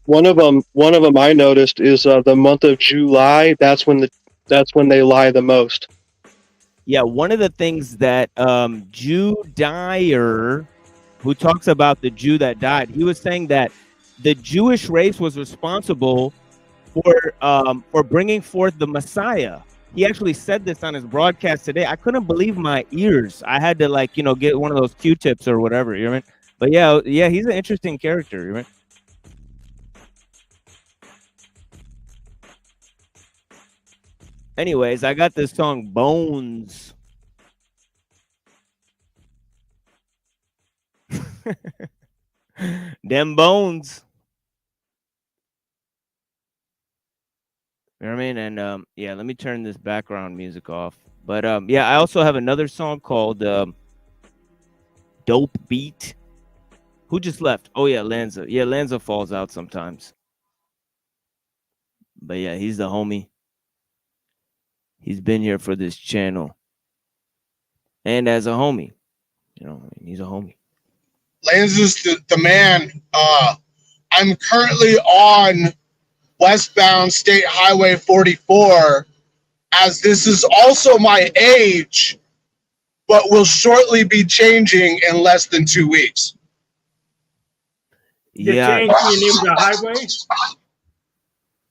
One of them I noticed is the month of July. That's when they lie the most. Yeah, one of the things that Jew Dyer, who talks about the Jew that died, he was saying that the Jewish race was responsible for bringing forth the Messiah. He actually said this on his broadcast today. I couldn't believe my ears. I had to, like, you know, get one of those Q-tips or whatever. You know what I mean? But yeah, he's an interesting character. You know what I mean? Anyways, I got this song Bones. Them bones. You know what I mean? And yeah, let me turn this background music off. But yeah, I also have another song called Dope Beat. Who just left? Oh yeah, Lanza. Yeah, Lanza falls out sometimes. But yeah, he's the homie. He's been here for this channel. And as a homie. You know, he's a homie. Lanza's the man. I'm currently on westbound State Highway 44, as this is also my age, but will shortly be changing in less than 2 weeks. Yeah. You're changing the name of the highway?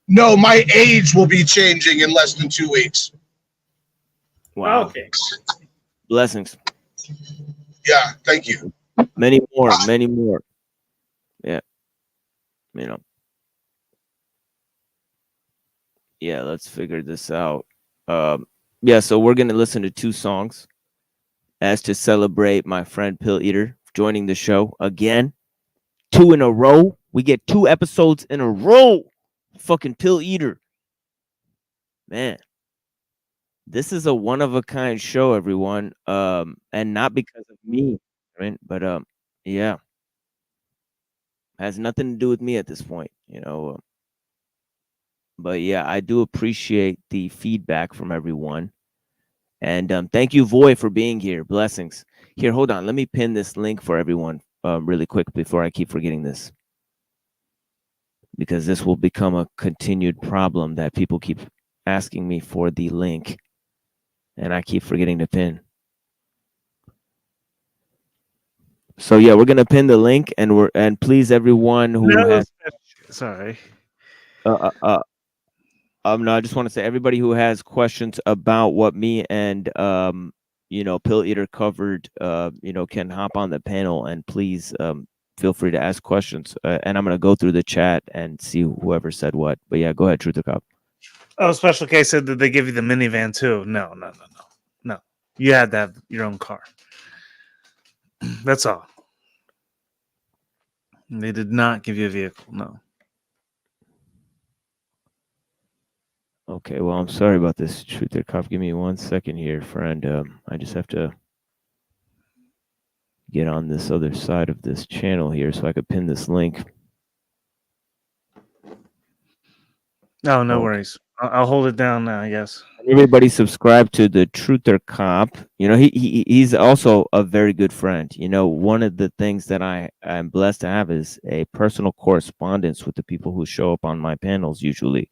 No, my age will be changing in less than 2 weeks. Wow. Okay. Blessings. Yeah, thank you. Many more. Yeah. You know. Yeah, let's figure this out. Yeah, so we're going to listen to two songs as to celebrate my friend Pill Eater joining the show again. 2 in a row. We get 2 episodes in a row. Fucking Pill Eater. Man. This is a one-of-a-kind show, everyone. And not because of me, right? But yeah. Has nothing to do with me at this point, you know. But yeah, I do appreciate the feedback from everyone. And thank you, Voy, for being here. Blessings. Here, hold on. Let me pin this link for everyone really quick before I keep forgetting this. Because this will become a continued problem that people keep asking me for the link. And I keep forgetting to pin. So yeah, we're gonna pin the link, and please everyone who has sorry. No, I just want to say everybody who has questions about what me and you know, Pill Eater covered, you know, can hop on the panel, and please feel free to ask questions. And I'm gonna go through the chat and see whoever said what. But yeah, go ahead, Truth or Cop. Oh, Special K said that they give you the minivan too. No. You had to have your own car. That's all. They did not give you a vehicle. No. Okay, well, I'm sorry about this, Truth or Cop. Give me 1 second here, friend. I just have to get on this other side of this channel here so I could pin this link. No, no worries. I'll hold it down now, I guess. Everybody subscribe to the Truther Cop. You know, he's also a very good friend. You know, one of the things that I'm blessed to have is a personal correspondence with the people who show up on my panels usually.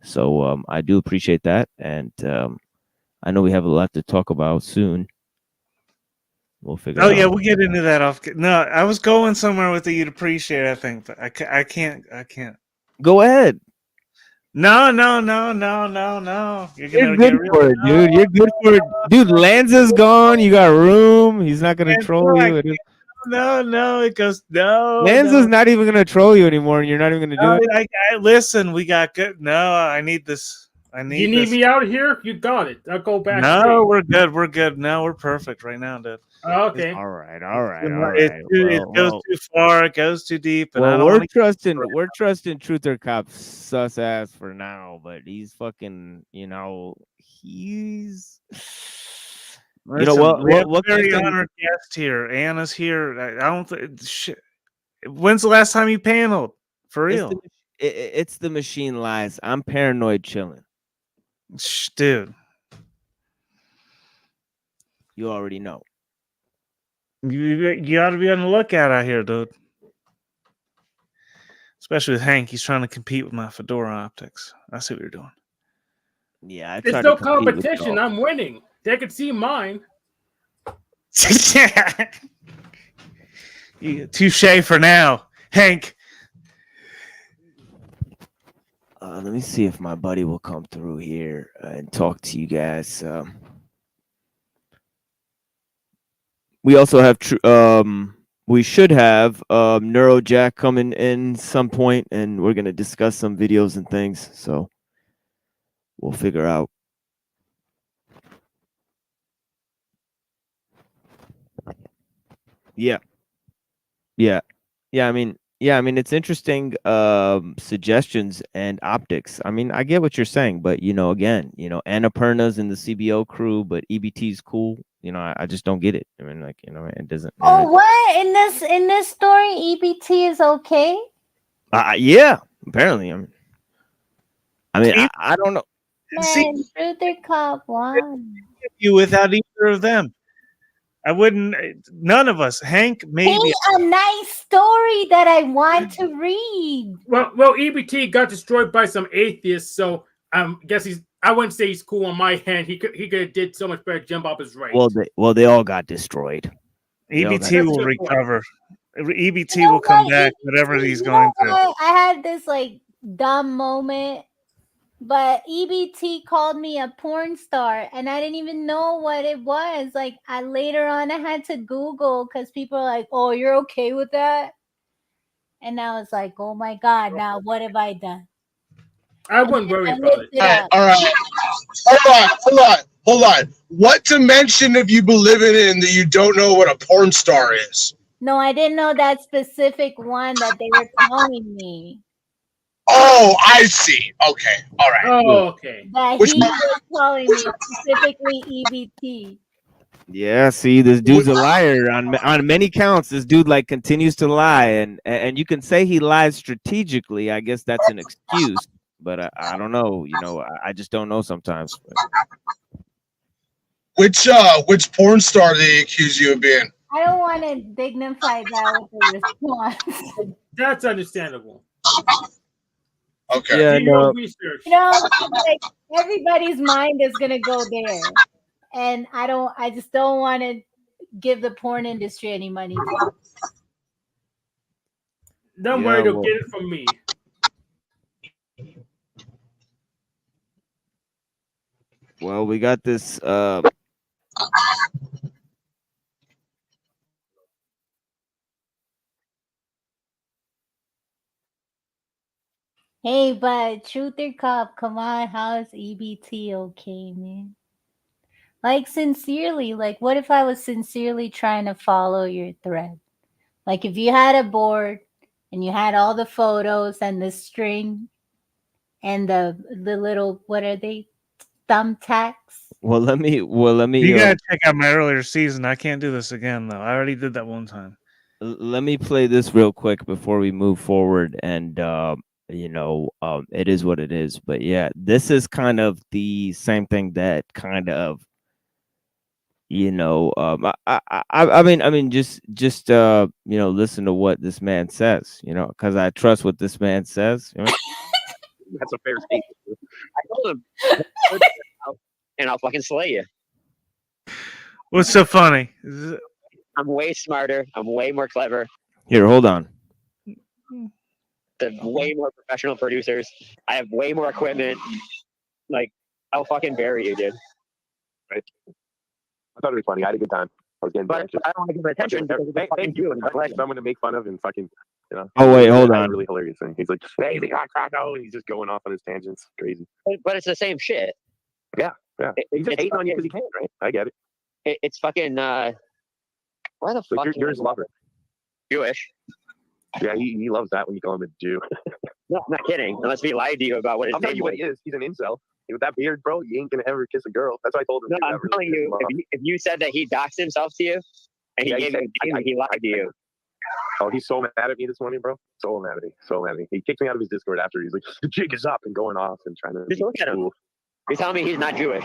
So I do appreciate that. And I know we have a lot to talk about soon. We'll figure Oh it yeah, out. we'll get into that off. No, I was going somewhere with it you'd appreciate. I think, but I can't. Go ahead. No. You're good for it, dude. You're good for it, dude. Lanza's gone. You got room. He's not gonna troll you. No. It goes no. Lanza's not even gonna troll you anymore, and you're not even gonna do it. I listen. We got good. No, I need this. I need. You need this. me out here? You got it. I'll go back. No, we're good. We're good. No, we're perfect right now, dude. Okay. All right. It goes too far. It goes too deep. And I Well, don't we're wanna trusting Truther Cop sus ass for now, but he's fucking, he's. Listen, we have What a very kind of- honored guest here. Anna's here. I don't shit. When's the last time you paneled? For real? It's the machine lies. I'm paranoid chilling. Dude. You already know. You ought to be on the lookout out here, dude. Especially with Hank. He's trying to compete with my Fedora optics. I see what you're doing. Yeah, There's no competition. I'm winning. They could see mine. Touche for now, Hank. Let me see if my buddy will come through here and talk to you guys. We also have we should have Neurojack coming in some point, and we're gonna discuss some videos and things. So we'll figure out. Yeah. I mean, it's interesting suggestions and optics. I mean, I get what you're saying, but again, Annapurna's in the CBO crew, but EBT's cool. I just don't get it. I mean, it doesn't. Oh, what in this story? EBT is okay. Yeah, apparently. I don't know. Man, Truther Cop won. You without either of them. I wouldn't. None of us. Hank, maybe Paint a nice story that I want to read. Well, EBT got destroyed by some atheists, so I guess I wouldn't say he's cool on my hand. He could have did so much better. Jump off his right. Well, they all got destroyed. EBT will recover. EBT will come back. Whatever he's going through. I had this dumb moment. But EBT called me a porn star, and I didn't even know what it was. Later on, I had to Google because people are like, "Oh, you're okay with that?" And I was like, "Oh my god! Now what have I done?" I wouldn't worry about it. All right. Hold on. What dimension have you been living in that you don't know what a porn star is? No, I didn't know that specific one that they were calling me. Oh, I see. Okay. All right. Oh, okay. That he was calling me specifically EBT. Yeah, see, this dude's a liar on many counts. This dude continues to lie, and you can say he lies strategically. I guess that's an excuse, but I don't know. I just don't know sometimes. Which porn star do they accuse you of being? I don't want to dignify that with a response. That's understandable. Okay. Yeah, no. Everybody's mind is gonna go there, and I just don't want to give the porn industry any money. Don't worry, they'll get it from me. Well, we got this. Hey, but Truther Cop, come on, how is EBT okay, man? Sincerely, what if I was sincerely trying to follow your thread? If you had a board and you had all the photos and the string and the little, what are they, thumbtacks? Well, let me. You gotta check out my earlier season. I can't do this again though. I already did that one time. Let me play this real quick before we move forward, and it is what it is. But yeah, this is kind of the same thing that kind of, I mean, just listen to what this man says, because I trust what this man says. That's a fair statement. I told him, and I'll fucking slay you. What's so funny? I'm way smarter. I'm way more clever. Here, hold on. The way more professional producers. I have way more equipment. Like, I'll fucking bury you, dude. Right. I thought it was funny. I had a good time. I was getting But I don't want to give attention. Thank you. Someone to make fun of and fucking, you know. Oh, wait, hold I had on. a really hilarious thing. He's like, hey, they got Krakow, and he's just going off on his tangents. Crazy. But it's the same shit. Yeah, yeah. He's just hating on you because he can, right? I get it. It's fucking. Why the fuck? You're his lover. Jewish. Yeah, he loves that when you call him a Jew. No, I'm not kidding. Unless we lied to you about what his I'll tell name you what was. he is. He's an incel. With that beard, bro, you ain't gonna ever kiss a girl. That's what I told him. No, I'm telling you, if you said that he doxed himself to you and he gave you a name, he lied to you. Oh, he's so mad at me this morning, bro. So mad at me. So mad at me. He kicked me out of his Discord after. He's like, the jig is up, and going off and trying to. Just look at him. Cool. You're telling me he's not Jewish.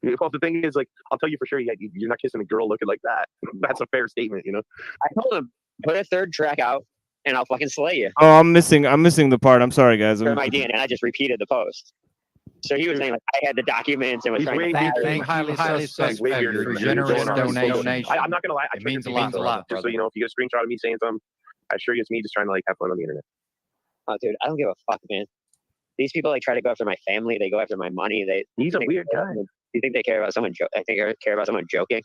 Well, the thing is, like, I'll tell you for sure, you're not kissing a girl looking like that. That's a fair statement, you know. I told him, put a third track out, and I'll fucking slay you. Oh, I'm missing the part. I'm sorry, guys. For my DNA, I just repeated the post. So he was saying, like, I had the documents and was trying to. Highly suspect for generous donation. I'm not gonna lie. It means a lot, just so you know, if you get a screenshot of me saying something, I assure you it's me just trying to like have fun on the internet. Oh, dude, I don't give a fuck, man. These people like try to go after my family. They go after my money. He's a weird guy. You think they care about someone? I think they care about someone joking.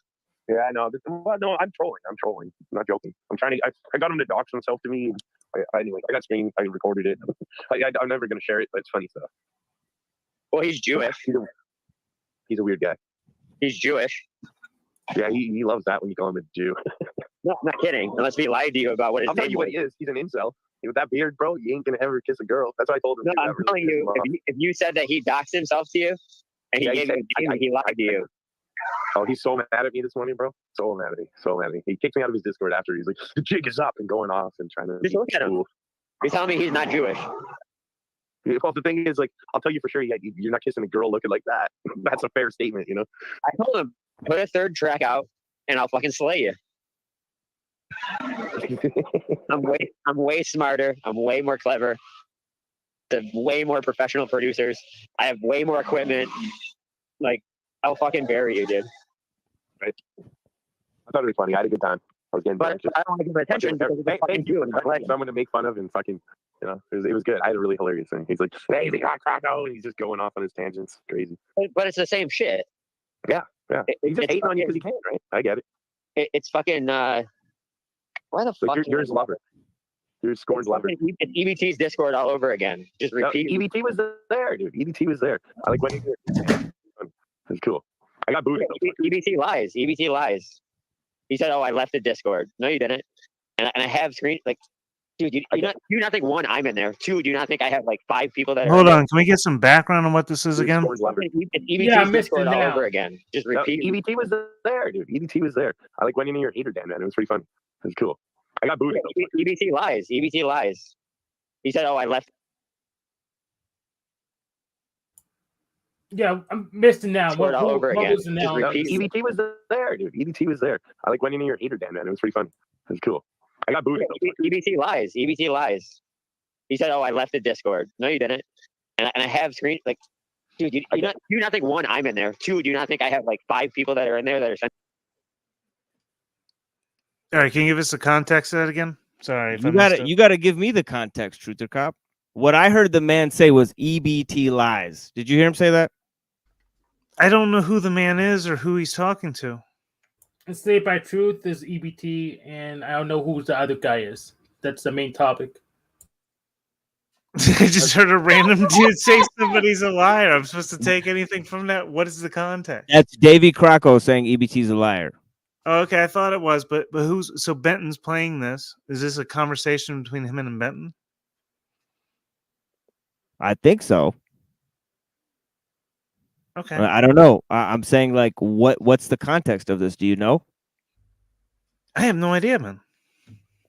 Yeah, I know. Well, no, I'm trolling. I'm not joking. I'm trying to. I got him to dox himself to me. Anyway, I got screen. I recorded it. I'm never gonna share it, but it's funny stuff. Well, he's Jewish. He's a weird guy. He's Jewish. Yeah, he loves that when you call him a Jew. No, I'm not kidding. Unless we lied to you about what his I'll tell name you what was. he is. He's an incel. With that beard, bro, you ain't gonna ever kiss a girl. That's what I told him. No, I'm telling you, if you said that he doxed himself to you and he gave you a name, he lied to you. Oh, he's so mad at me this morning, bro. So mad at me. So mad at me. He kicked me out of his Discord after. He's like, the jig is up, and going off and trying to. Just look at him. Cool. You're telling me he's not Jewish. Well, the thing is, like, I'll tell you for sure, you're not kissing a girl looking like that. That's a fair statement, you know. I told him, put a third track out, and I'll fucking slay you. I'm way smarter. I'm way more clever. The way more professional producers. I have way more equipment. Like, I'll fucking bury you, dude. Right. I thought it was funny. I had a good time. I was getting. But I don't want to give attention because it's fucking you. Someone to make fun of and fucking, you know, it was good. I had a really hilarious thing. He's like, hey, they got Krakow, and he's just going off on his tangents. Crazy. But it's the same shit. Yeah, yeah. He's just hating on you because he can, right? I get it. It's fucking. Why the fuck? You're his lover. You're Scorn's lover. It's EBT's Discord all over again. Just repeat. No, EBT was there, dude. EBT was there. I like when he it's cool. I got booted. EBT lies. EBT lies. He said, "Oh, I left the Discord." No, you didn't. And I have screen like, dude. Do you not think one, I'm in there? Two, do you not think I have like 5 people that are? Hold on. Can we get some background on what this is again? It's EBT's Discord all over again. Just repeat. No, EBT was there, dude. EBT was there. I like went into your hater, Dan, man. It was pretty fun. It was cool. I got booted. EBT lies. EBT lies. He said, "Oh, I left." Yeah, I'm missing now. What over again? Was now? EBT was there, dude. EBT was there. I like went into your hater, Dan, man. It was pretty fun. It was cool. I got booted. EBT lies. EBT lies. He said, "Oh, I left the Discord." No, you didn't. And I have screen like, dude. Do you not think one, I'm in there? Two, do you not think I have like 5 people that are in there that are? All right, can you give us the context of that again? Sorry, if You gotta give me the context, Truther Cop. What I heard the man say was EBT lies. Did you hear him say that? I don't know who the man is or who he's talking to. Enslaved by Truth is EBT, and I don't know who the other guy is. That's the main topic. I just heard a random dude say somebody's a liar. I'm supposed to take anything from that? What is the context? That's Davy Krakow saying EBT's a liar. Oh, okay, I thought it was, but who's so Benton's playing this? Is this a conversation between him and Benton? I think so. Okay. I don't know. I'm saying like what's the context of this? Do you know? I have no idea, man.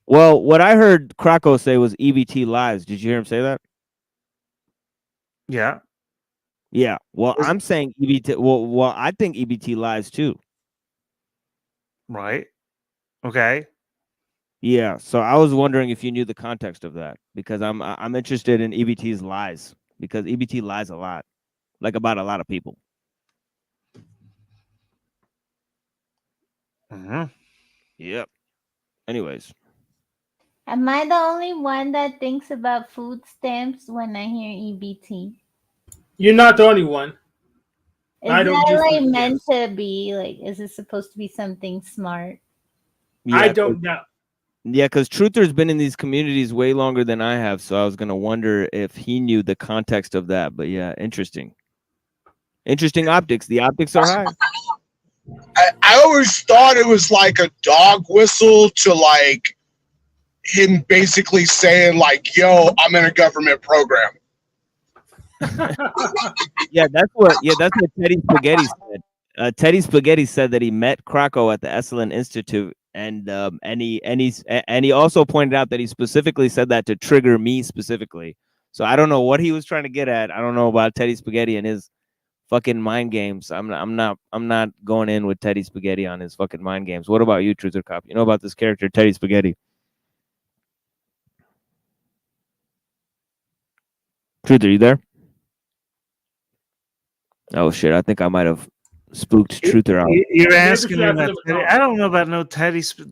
Well, what I heard Krakow say was EBT lies. Did you hear him say that? Yeah. Yeah. Well, I'm saying EBT. Well, I think EBT lies too. Right. Okay. Yeah. So I was wondering if you knew the context of that because I'm interested in EBT's lies because EBT lies a lot, like about a lot of people. Mm-hmm. Yep. Anyways, Am I the only one that thinks about food stamps when I hear EBT? You're not the only one. Is I don't that use like food meant stamps. to be like? Is it supposed to be something smart? I yeah, don't know. yeah, because Truther's been in these communities way longer than I have, so I was gonna wonder if he knew the context of that. But yeah, interesting. Interesting optics. The optics are high. I always thought it was like a dog whistle to like him basically saying like, "Yo, I'm in a government program." Yeah, that's what Teddy Spaghetti said. Teddy Spaghetti said that he met Krakow at the Esalen Institute, and he also pointed out that he specifically said that to trigger me specifically. So I don't know what he was trying to get at. I don't know about Teddy Spaghetti and his fucking mind games. I'm not going in with Teddy Spaghetti on his fucking mind games. What about you, Truther Cop? You know about this character, Teddy Spaghetti? Truther, you there? Oh shit! I think I might have spooked Truther out. You're asking me about Teddy. I don't know about no Teddy. He's a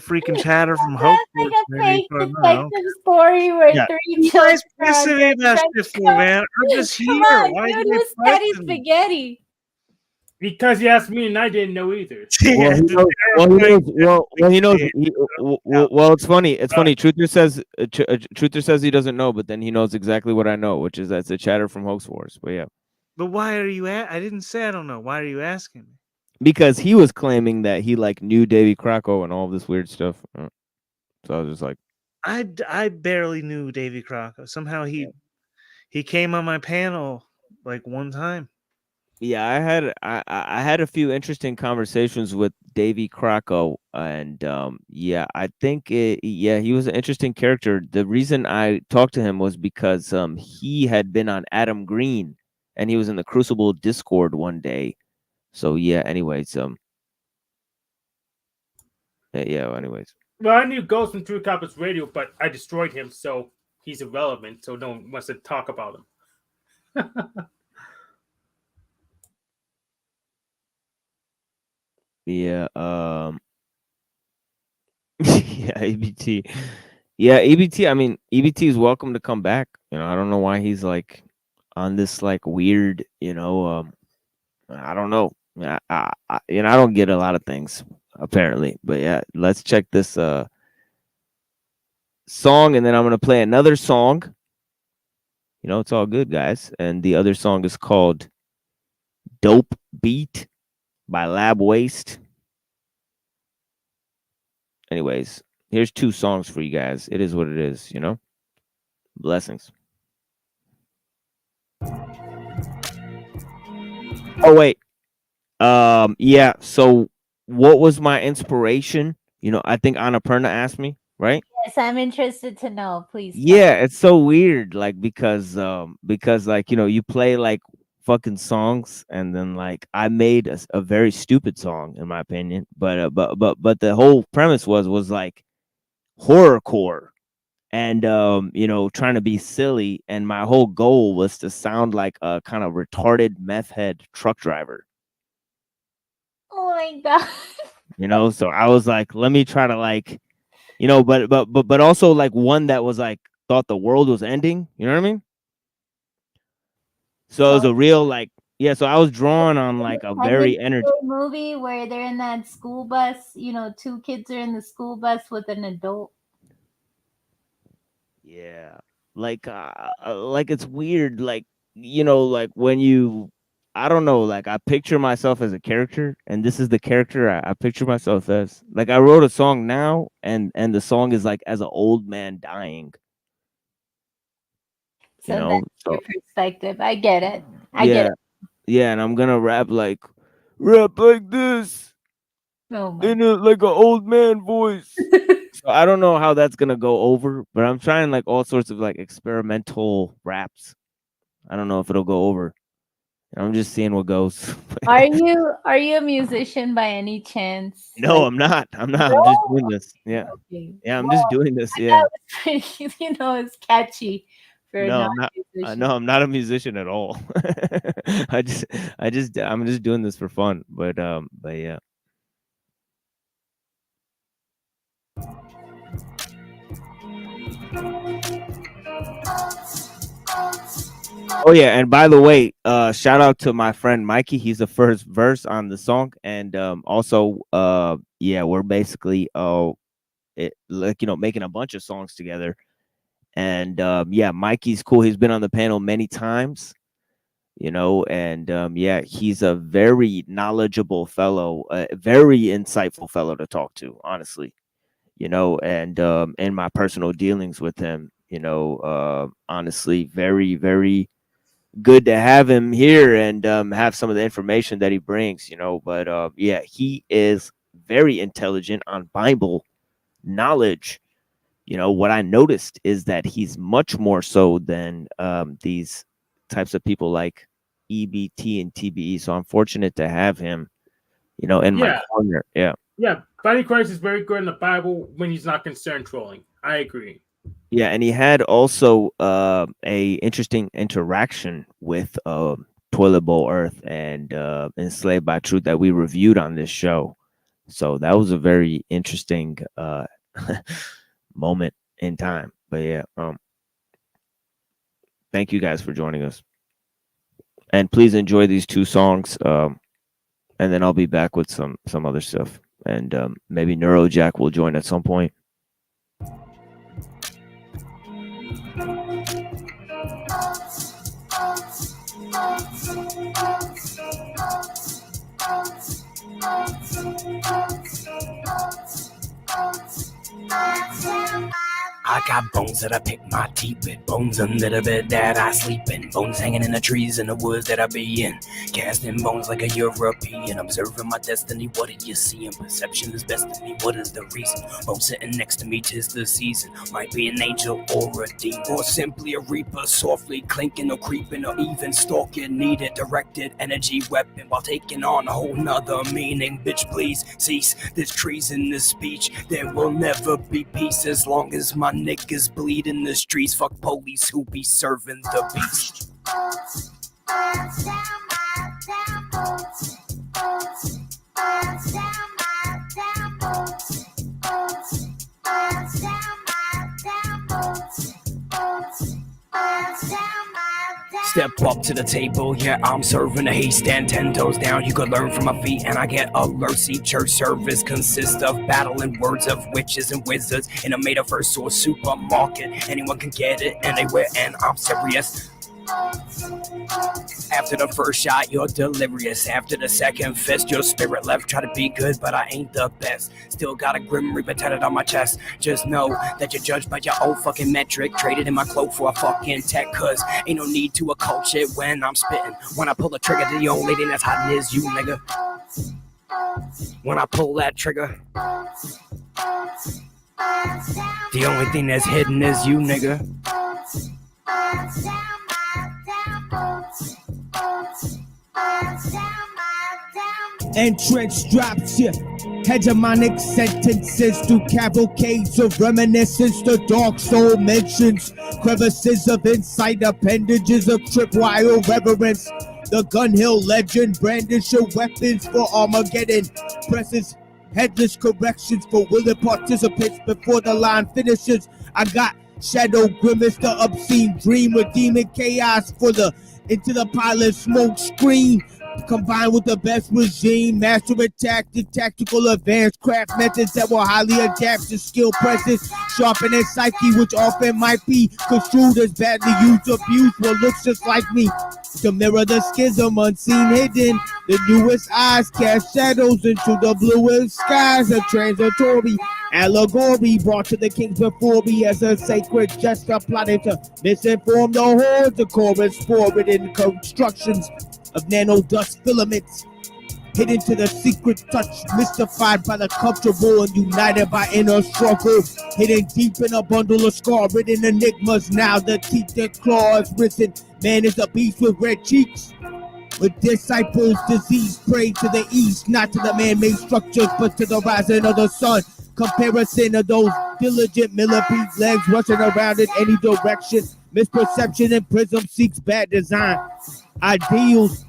freaking chatter from Hope. Like a fake detective story where Yeah. three You children guys pissing me about shit for, man. I'm just Come here. on, Why dude, you it was Teddy question me? Spaghetti. Because you asked me and I didn't know either. Well, he knows. Well, it's funny. It's funny. Truther says Truther says he doesn't know, but then he knows exactly what I know, which is that's a chatter from Hoax Wars. But yeah, But why are you I didn't say I don't know. Why are you asking me? because he was claiming that he like knew Davy Krakow and all this weird stuff. So I was just like, I barely knew Davy Crocker. Somehow he came on my panel like one time. yeah, I had a few interesting conversations with Davy Krakow, and yeah, I think he was an interesting character. The reason I talked to him was because he had been on Adam Green, and he was in the Crucible Discord one day. So yeah, anyways, anyways. Well, I knew Ghost and True Coppers Radio, but I destroyed him, so he's irrelevant. So no one wants to talk about him. Yeah, yeah, EBT. Yeah, EBT. I mean, EBT is welcome to come back. You know, I don't know why he's like on this like weird, I don't know. I I don't get a lot of things apparently. But yeah, let's check this song, and then I'm gonna play another song. You know, it's all good, guys. And the other song is called "Dope Beat" by Lab Waste. Anyways, here's two songs for you guys. It is what it is, you know? Blessings. Oh wait. Yeah, so what was my inspiration? You know, I think Annapurna asked me, right? Yes, I'm interested to know. Please. Yeah, it's so weird, like because like, you know, you play like fucking songs, and then like I made a very stupid song in my opinion, but the whole premise was like horrorcore, and you know, trying to be silly, and my whole goal was to sound like a kind of retarded meth head truck driver. Oh my god. You know, so I was like, let me try to like, you know, but also like one that was like thought the world was ending. You know what I mean? So it was a real like, yeah. So I was drawn on like a very energy. Movie where they're in that school bus. You know, two kids are in the school bus with an adult. Yeah, like it's weird, like, you know, like when you, I don't know, like I picture myself as a character, and this is the character I picture myself as. Like I wrote a song now, and the song is like as an old man dying. So You know, that's your perspective. I get it. I yeah, get it. yeah, and I'm gonna rap like this Oh my. in a like an old man voice. So I don't know how that's gonna go over, but I'm trying like all sorts of like experimental raps. I don't know if it'll go over. I'm just seeing what goes. Are you a musician by any chance? No, Like, I'm not. I'm not. no? I'm just doing this. Yeah. Okay. Yeah, I'm just doing this. I Yeah. thought it was pretty, you know, it's catchy for a No, I'm not. non-musician. No, I'm not a musician at all. I'm just doing this for fun. But yeah. Oh yeah, and by the way, shout out to my friend Mikey. He's the first verse on the song, and also, yeah, we're basically making a bunch of songs together. And yeah, Mikey's cool. He's been on the panel many times, and yeah, he's a very knowledgeable fellow, a very insightful fellow to talk to, honestly. And in my personal dealings with him, honestly, very, very good to have him here and have some of the information that he brings, but yeah, he is very intelligent on Bible knowledge. What I noticed is that he's much more so than these types of people like EBT and TBE. So I'm fortunate to have him, in my corner. Yeah. Yeah. Body Christ is very good in the Bible when he's not concerned trolling. I agree. Yeah, and he had also a interesting interaction with Toilet Bowl Earth and Enslaved by Truth that we reviewed on this show. So that was a very interesting moment in time. But yeah, thank you guys for joining us. And please enjoy these two songs. And then I'll be back with some other stuff. And maybe Neurojack will join at some point. I got bones that I pick my teeth with, bones under the bed that I sleep in, bones hanging in the trees in the woods that I be in, casting bones like a European, observing my destiny. What do you see? And perception is best in me. What is the reason? Bones sitting next to me, 'tis the season. Might be an angel or a demon, or simply a reaper, softly clinking or creeping or even stalking. Needed directed energy weapon while taking on a whole nother meaning. Bitch, please cease this treason, this speech. There will never be peace as long as my niggas bleed in the streets. Fuck police who be serving the beast. Step up to the table, yeah, I'm serving a heat. Stand 10 toes down, you could learn from my feet, and I get alert. See, church service consists of battling words of witches and wizards in a metaverse or supermarket. Anyone can get it anywhere, and I'm serious. After the first shot, you're delirious. After the second fist, your spirit left. Try to be good, but I ain't the best. Still got a grim reaper tatted on my chest. Just know that you're judged by your own fucking metric. Traded in my cloak for a fucking tech, cause ain't no need to occult shit when I'm spitting. When I pull the trigger, the only lady that's hiding is you, nigga. When I pull that trigger, the only thing that's hidden is you, nigga. Entrance drops you. Hegemonic sentences through cavalcades of reminiscence. The dark soul mentions crevices of insight, appendages of tripwire reverence. The Gun Hill legend brandish your weapons for Armageddon. Presses headless corrections for willing participants before the line finishes. I got Shadow Grimace, the obscene dream, redeeming chaos for the into the pilot smoke screen. Combined with the best regime, master attack, the tactical advanced craft methods that will highly adapt to skill presence, sharpening psyche, which often might be construed as badly used, abused, what looks just like me. To mirror the schism, unseen, hidden, the newest eyes cast shadows into the bluest skies. A transitory allegory brought to the kings before me as a sacred gesture plotting to misinform the hordes. The chorus forward in constructions of nano dust filaments, hidden to the secret touch, mystified by the comfortable and united by inner struggle, hidden deep in a bundle of scar-ridden enigmas. Now the teeth and claws risen, man is a beast with red cheeks. With disciples, disease prey to the east, not to the man-made structures, but to the rising of the sun. Comparison of those diligent millipede legs rushing around in any direction. Misperception and prism seeks bad design. Ideals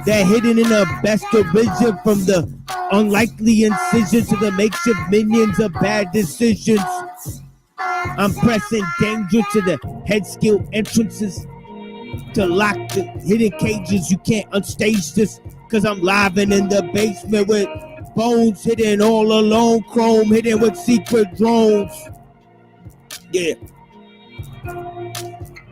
that hidden in a best derision, from the unlikely incision to the makeshift minions of bad decisions. I'm pressing danger to the head skill entrances. To lock the hidden cages, you can't unstage this. Cause I'm live and in the basement with bones hidden all alone. Chrome hidden with secret drones. Yeah.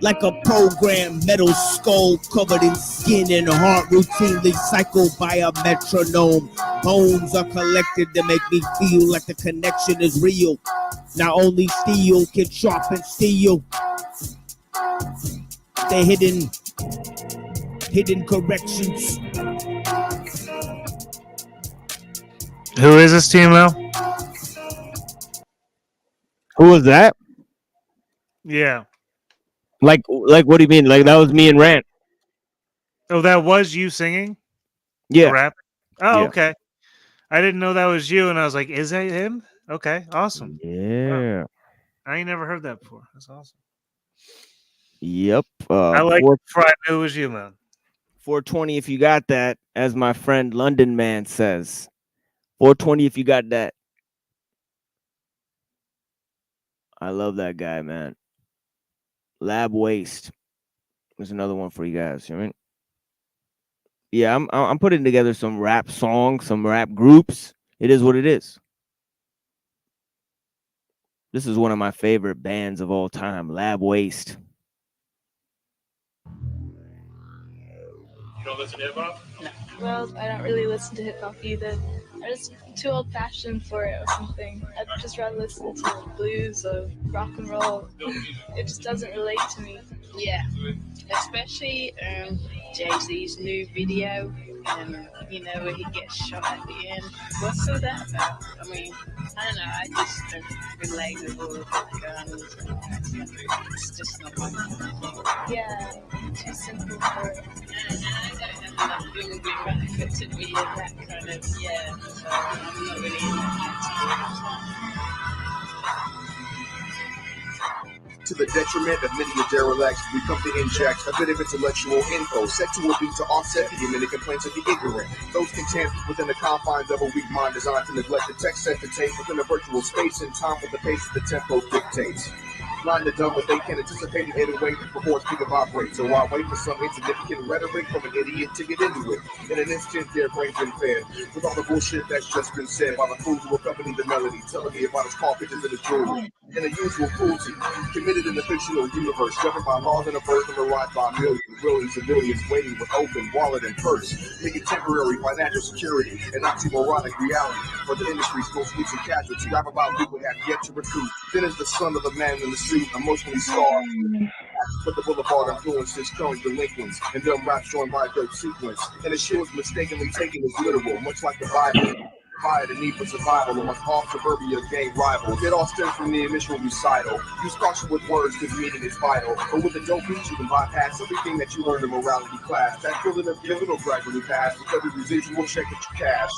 Like a program, metal skull covered in skin and heart routinely cycled by a metronome. Bones are collected to make me feel like the connection is real. Not only steel can sharpen steel. The hidden corrections. Who is this TML? Who was that? Yeah. Like what do you mean? Like that was me and Rant. Oh, that was you singing? Yeah. The rap? Oh, Yeah. okay. I didn't know that was you, and I was like, is that him? Okay, awesome. Yeah. I ain't never heard that before. That's awesome. Yep. I like before I knew it was you, man. 420 if you got that, as my friend London Man says. 420 if you got that. I love that guy, man. Lab Waste. There's another one for you guys. You know what I mean? Yeah, I'm putting together some rap songs, some rap groups. It is what it is. This is one of my favorite bands of all time, Lab Waste. You don't listen to hip hop? No. Well, I don't really listen to hip hop either. I'm just too old fashioned for it or something. I'd just rather listen to blues or rock and roll. It just doesn't relate to me. Yeah, especially Jay-Z's new video, you know, where he gets shot at the end. What's all that about? I mean, I don't know, I just don't relate with all of the guns and it's just not my thing. Yeah, too simple for it. And I don't have enough bling bling to be in that kind of, yeah, so I'm not really in that category. To the detriment of many derelicts, we come to inject a bit of intellectual info set to a beat to offset the many complaints of the ignorant. Those content within the confines of a weak mind designed to neglect the text set to tape within a virtual space and time with the pace that the tempo dictates. Blind to dumb, but they can anticipate and iterate before a speaker vibrates. So I wait for some insignificant rhetoric from an idiot to get into it. In an instant, their brains been fed with all the bullshit that's just been said by the fool who accompanied the melody, telling me about his car pictures and his jewelry. And the usual cruelty committed in the fictional universe, governed by laws and a birth memorized by millions, willing civilians waiting with open wallet and purse, making temporary financial security an oxymoronic reality for the industry's most recent casualty. Rap about who would have yet to recruit. Then is the son of the man in the suit, emotionally scarred. But the boulevard influences current delinquents, and dumb raps joined by a dope sequence. And the shit was mistakenly taken as literal, much like the Bible. Fire the need for survival among all suburbia gang rivals. It all stems from the initial recital. Use caution with words because meaning is vital. But with the dope beat, you can bypass everything that you learned in morality class. That feeling of guilt will gradually pass with every residual check that you cash.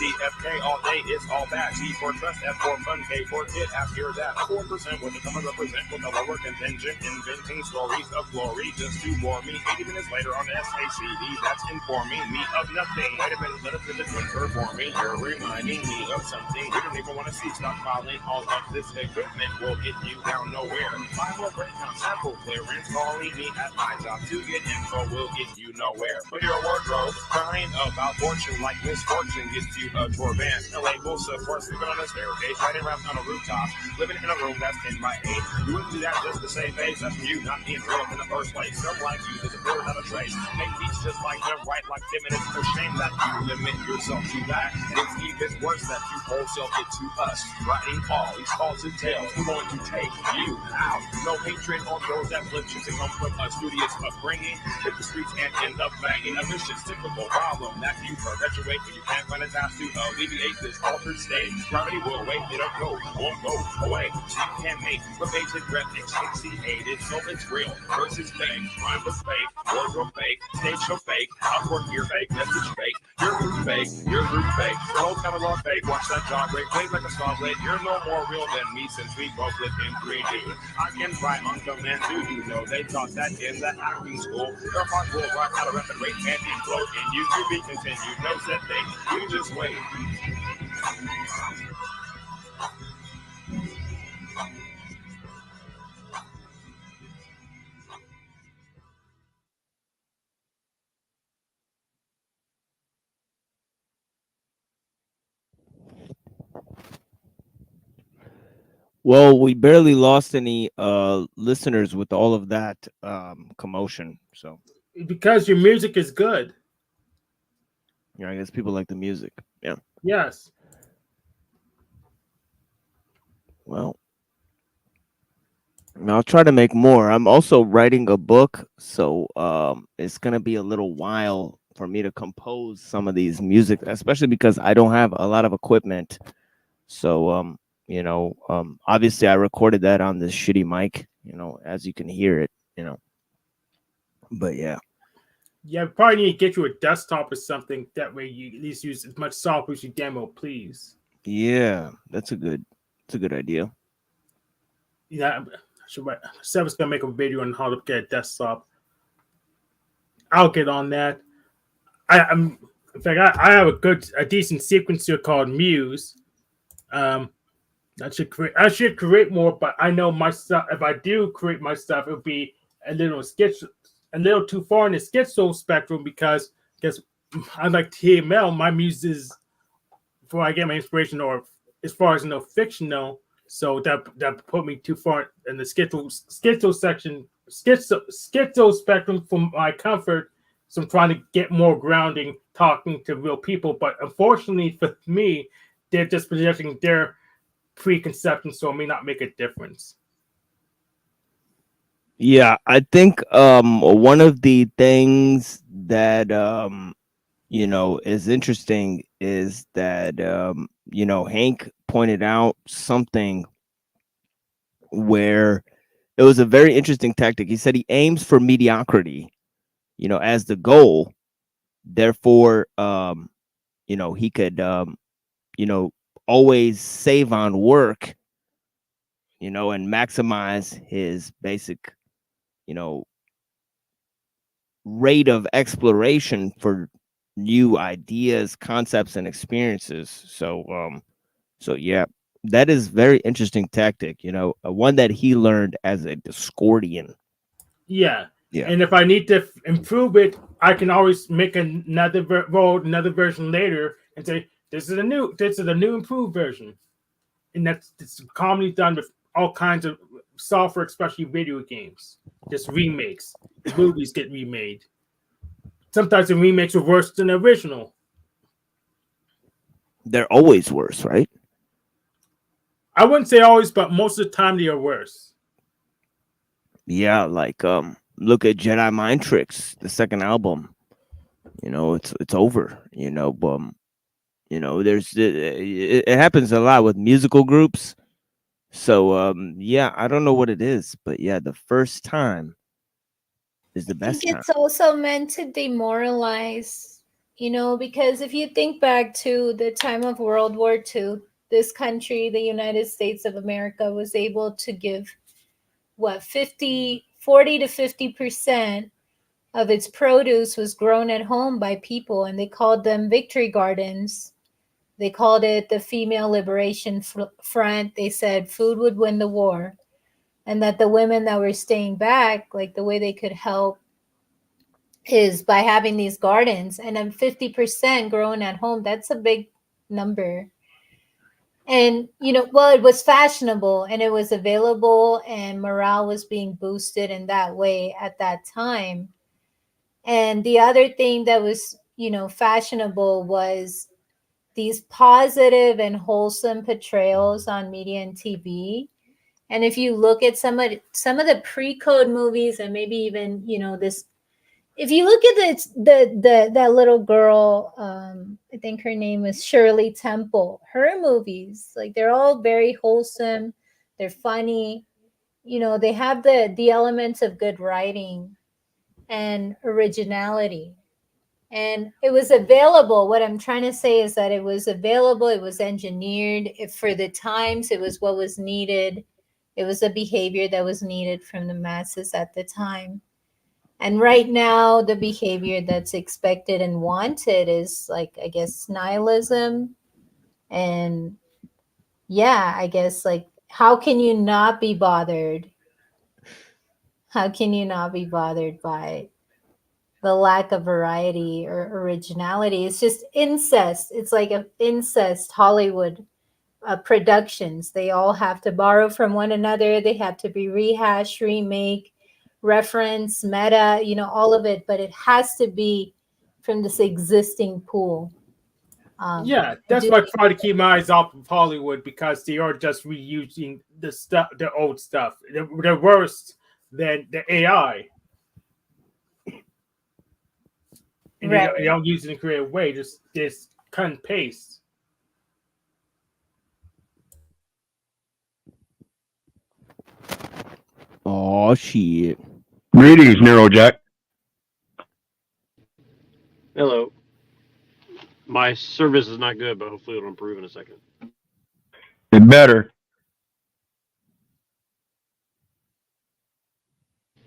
TFK all day, it's all bad. T for trust, F for fun, K for kid, after that 4% with the come represent with a lower contingent, inventing stories of glory just to bore me. 80 minutes later on SACD, that's informing me of nothing. Wait a minute, let us visit Twitter for me. You're reminding me of something we don't even want to see. Stockpiling all of this equipment will get you down nowhere. 5 more breakdown sample clearance, calling me at my job to get info will get you nowhere. But your wardrobe, crying about fortune like misfortune gets you a tour band. A label support, sleeping on a staircase, writing raps on a rooftop, living in a room that's 10 by 8. You wouldn't do that just to save face. That's you not being real in the first place. Some like you disappear without a trace. Make beats just like them, write like 10 minutes. For shame that you limit yourself to that. It's even worse that you wholesale it to us. Writing all these false tales, I'm going to take you out. No hatred on those that flip shit to come from a studious upbringing. Hit the streets and end up banging. A vicious, typical problem that you perpetuate when you can't find a task to alleviate this altered state. Gravity will wait, it'll go, won't go away. You can't make pervasive breath asphyxiated, so it's real versus fake. Rhyme was fake, words were fake, stage show fake, outward gear fake, message fake, your group fake, your group fake. The whole catalog fake, watch that jaw break, play like a star blade. You're no more real than me since we both live in 3D. I can write on command, do you know they taught that in the acting school? Your heart will rock at a rapid rate and implode in you to be continued. No set thing, you just wait. Well, we barely lost any listeners with all of that commotion. So Because your music is good. yeah, I guess people like the music. Yeah. Yes. Well, I'll try to make more. I'm also writing a book, so it's gonna be a little while for me to compose some of these music, especially because I don't have a lot of equipment. So obviously I recorded that on this shitty mic, as you can hear it, But yeah. Yeah, probably need to get you a desktop or something. That way you at least use as much software as you demo, please. Yeah, that's a good idea. Yeah, Seven's gonna make a video on how to get a desktop. I'll get on that. In fact, I have a decent sequencer called Muse. I should create more, but I know my stuff. If I do create my stuff, it'll be a little too far in the schizo spectrum because I like TML. My muse is before I get my inspiration, or as far as fictional. So that put me too far in the schizo spectrum for my comfort. So I'm trying to get more grounding, talking to real people. But unfortunately for me, they're just projecting their preconceptions, so it may not make a difference. Yeah, I think one of the things that is interesting is that Hank pointed out something where it was a very interesting tactic. He said he aims for mediocrity, as the goal. Therefore, he could always save on work, and maximize his basic, rate of exploration for new ideas, concepts, and experiences. So yeah, that is very interesting tactic. One that he learned as a Discordian. Yeah. Yeah. And if I need to improve it, I can always make another version later and say this is a new improved version. And it's commonly done with all kinds of software, especially video games. Just remakes. Movies get remade. Sometimes the remakes are worse than the original. They're always worse, right? I wouldn't say always, but most of the time they are worse. Yeah, like look at Jedi Mind Tricks, the second album. It's over. There's it happens a lot with musical groups. So yeah, I don't know what it is, but yeah, the first time is the I best think time. it's also meant to demoralize, because if you think back to the time of World War II, this country, the United States of America, was able to give 40 to 50% of its produce was grown at home by people, and they called them victory gardens. They called it the Female Liberation Front. They said food would win the war, and that the women that were staying back, like the way they could help is by having these gardens. And then 50% grown at home, that's a big number. And it was fashionable and it was available, and morale was being boosted in that way at that time. And the other thing that was fashionable was these positive and wholesome portrayals on media and TV. And if you look at some of the pre-code movies, and maybe even this if you look at the that little girl, I think her name is Shirley Temple. Her movies, like they're all very wholesome. They're funny. You know, they have the elements of good writing and originality. And it was available. What I'm trying to say is that it was available. It was engineered for the times. It was what was needed. It was a behavior that was needed from the masses at the time. And right now, the behavior that's expected and wanted is like, I guess, nihilism. And yeah, I guess, like, how can you not be bothered? How can you not be bothered by the lack of variety or originality? It's just incest. It's like an incest Hollywood productions. They all have to borrow from one another. They have to be rehashed, remake, reference, meta, you know, all of it. But it has to be from this existing pool. Yeah, that's why I try to keep my eyes off of Hollywood, because they are just reusing the stuff, the old stuff. They're worse than the AI. And Right. they don't use it in a creative way. Just cut and paste. Oh shit. Greetings, Neurojack. Hello. My service is not good, but hopefully it'll improve in a second. It better.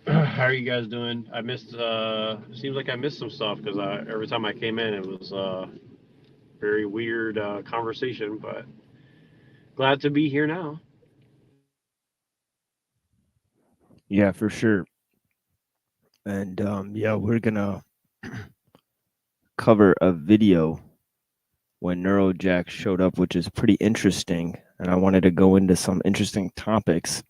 How are you guys doing? I missed. Seems like I missed some stuff because every time I came in, it was very weird conversation. But glad to be here now. Yeah, for sure. And yeah, we're gonna cover a video when Neurojack showed up, which is pretty interesting, and I wanted to go into some interesting topics.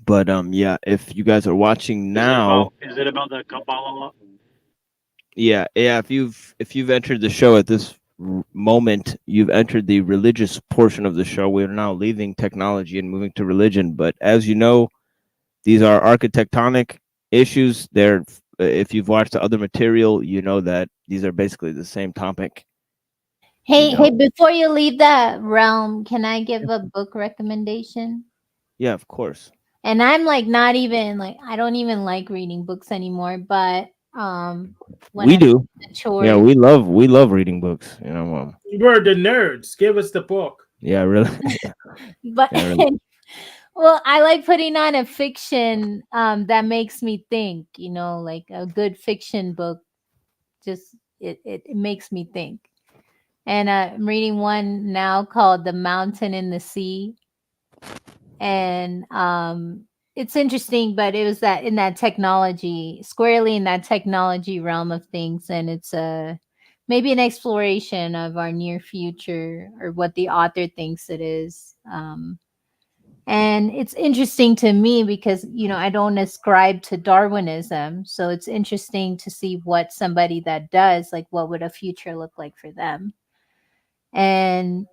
But yeah, if you guys are watching now, Is it about the Kabbalah? yeah, if you've entered the show at this moment, you've entered the religious portion of the show. We're now leaving technology and moving to religion. But as you know, these are architectonic issues. They're, if you've watched the other material, you know that these are basically the same topic. Hey, before you leave that realm, can I give a book recommendation? Yeah, of course. And I'm like not even like, I don't even like reading books anymore, but when We I'm do. doing the chores, Yeah, we love reading books. You know. We're the nerds. Give us the book. Yeah, really. but Yeah, really. well, I like putting on a fiction that makes me think, you know, like a good fiction book. Just it makes me think. And I'm reading one now called The Mountain in the Sea. And it's interesting, but it was that in that technology, squarely in that technology realm of things. And it's maybe an exploration of our near future, or what the author thinks it is. And it's interesting to me because, you know, I don't ascribe to Darwinism. So it's interesting to see what somebody that does, like, what would a future look like for them. And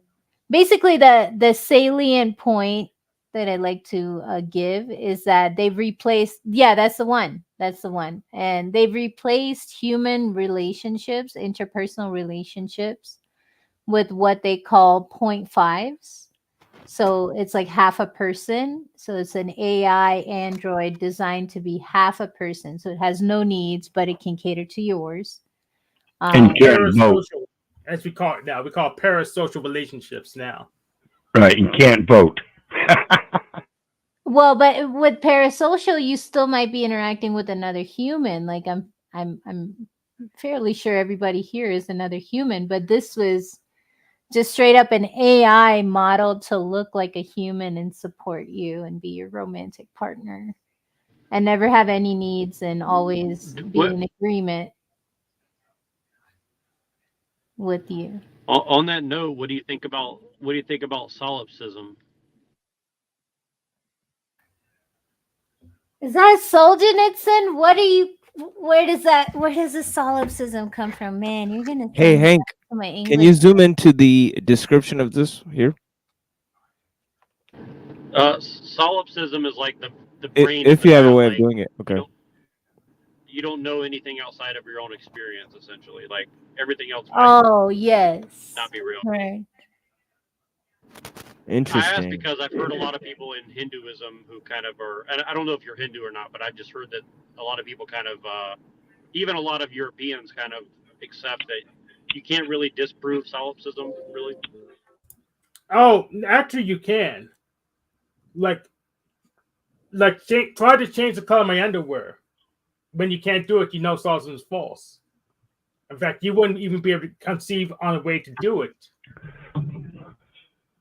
basically the salient point that I like to give is that they've replaced, yeah, that's the one. And they've replaced human relationships, interpersonal relationships, with what they call 0.5s. So it's like half a person. So it's an AI android designed to be half a person. So it has no needs, but it can cater to yours. Parasocial, as we call it now. We call it parasocial relationships now. Right, you can't vote. Well, but with parasocial, you still might be interacting with another human. Like I'm fairly sure everybody here is another human, but this was just straight up an AI modeled to look like a human and support you and be your romantic partner and never have any needs and always be in agreement with you. On that note, what do you think about solipsism? Is that Solzhenitsyn? Where does the solipsism come from? Man, you're gonna Hey, send me Hank, back to my can you English. zoom into the description of this here? Solipsism is like the If brain. you have a way of doing it, okay. you don't know anything outside of your own experience, essentially. Like everything else might Oh yes. not be real. Right. I ask Interesting. because I've heard a lot of people in Hinduism who kind of are, and I don't know if you're Hindu or not, but I've just heard that a lot of people kind of, even a lot of Europeans kind of accept that you can't really disprove solipsism, really. Oh, actually, you can. Like try to change the color of my underwear. When you can't do it, you know solipsism is false. In fact, you wouldn't even be able to conceive on a way to do it.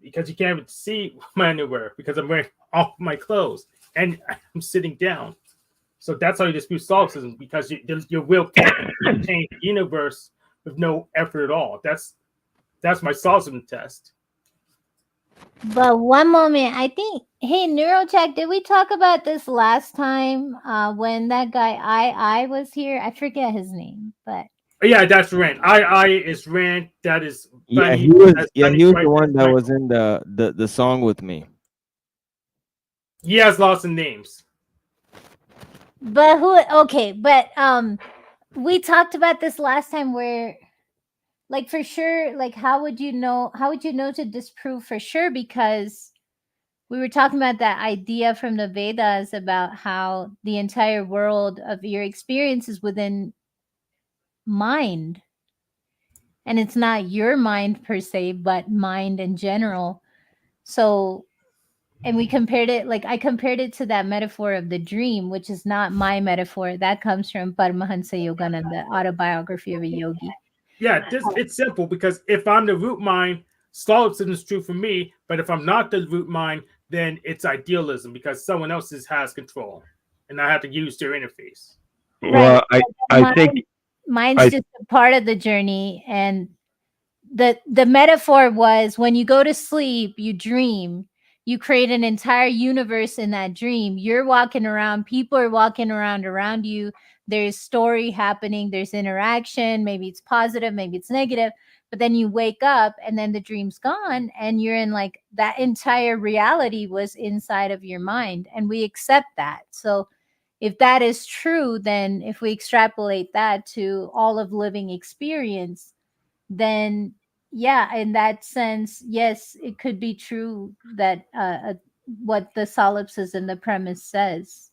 Because you can't even see my underwear because I'm wearing all my clothes and I'm sitting down. So that's how you dispute solipsism, because your will can't change the universe with no effort at all. That's my solipsism test. But one moment, I think, hey, Neurojack, did we talk about this last time when that guy I was here? I forget his name, but Yeah, that's Rand. I is Rand. That is Yeah, Bunny. he was. That's Yeah, Bunny he was White, the one that's that Michael. was in the song with me. He has lots of names. but who? Okay, but we talked about this last time where, like, for sure, like, how would you know to disprove for sure? Because we were talking about that idea from the Vedas about how the entire world of your experience is within mind. And it's not your mind per se, but mind in general. So, and we compared it, like I compared it to that metaphor of the dream, which is not my metaphor. That comes from Paramahansa Yogananda, Autobiography of a Yogi. Yeah, it's simple, because if I'm the root mind, solipsism is true for me. But if I'm not the root mind, then it's idealism, because someone else has control, and I have to use their interface. Well, I think Mine's just a part of the journey, and the metaphor was when you go to sleep, you dream, you create an entire universe in that dream. You're walking around, people are walking around you. There's story happening, there's interaction, maybe it's positive, maybe it's negative, but then you wake up and then the dream's gone and you're in, like, that entire reality was inside of your mind, and we accept that. So if that is true, then if we extrapolate that to all of living experience, then yeah, in that sense, yes, it could be true that what the solipsism, the premise says.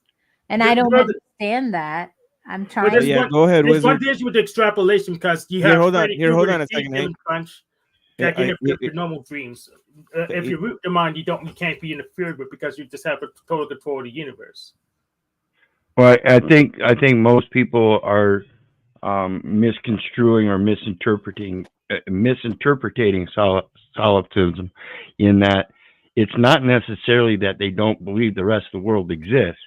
And I don't understand that. I'm But trying. there's Yeah, go ahead, there's one Wizard. issue with the extrapolation, because you Here, have hold on. Freddy Here, hold Krueger on a and Steve second, Hank. Gibbons Punch Yeah, that interfere yeah, with normal dreams. If you root the mind, you can't be interfered with, because you just have a total control of the universe. Well, I think most people are misconstruing or misinterpreting solipsism, in that it's not necessarily that they don't believe the rest of the world exists.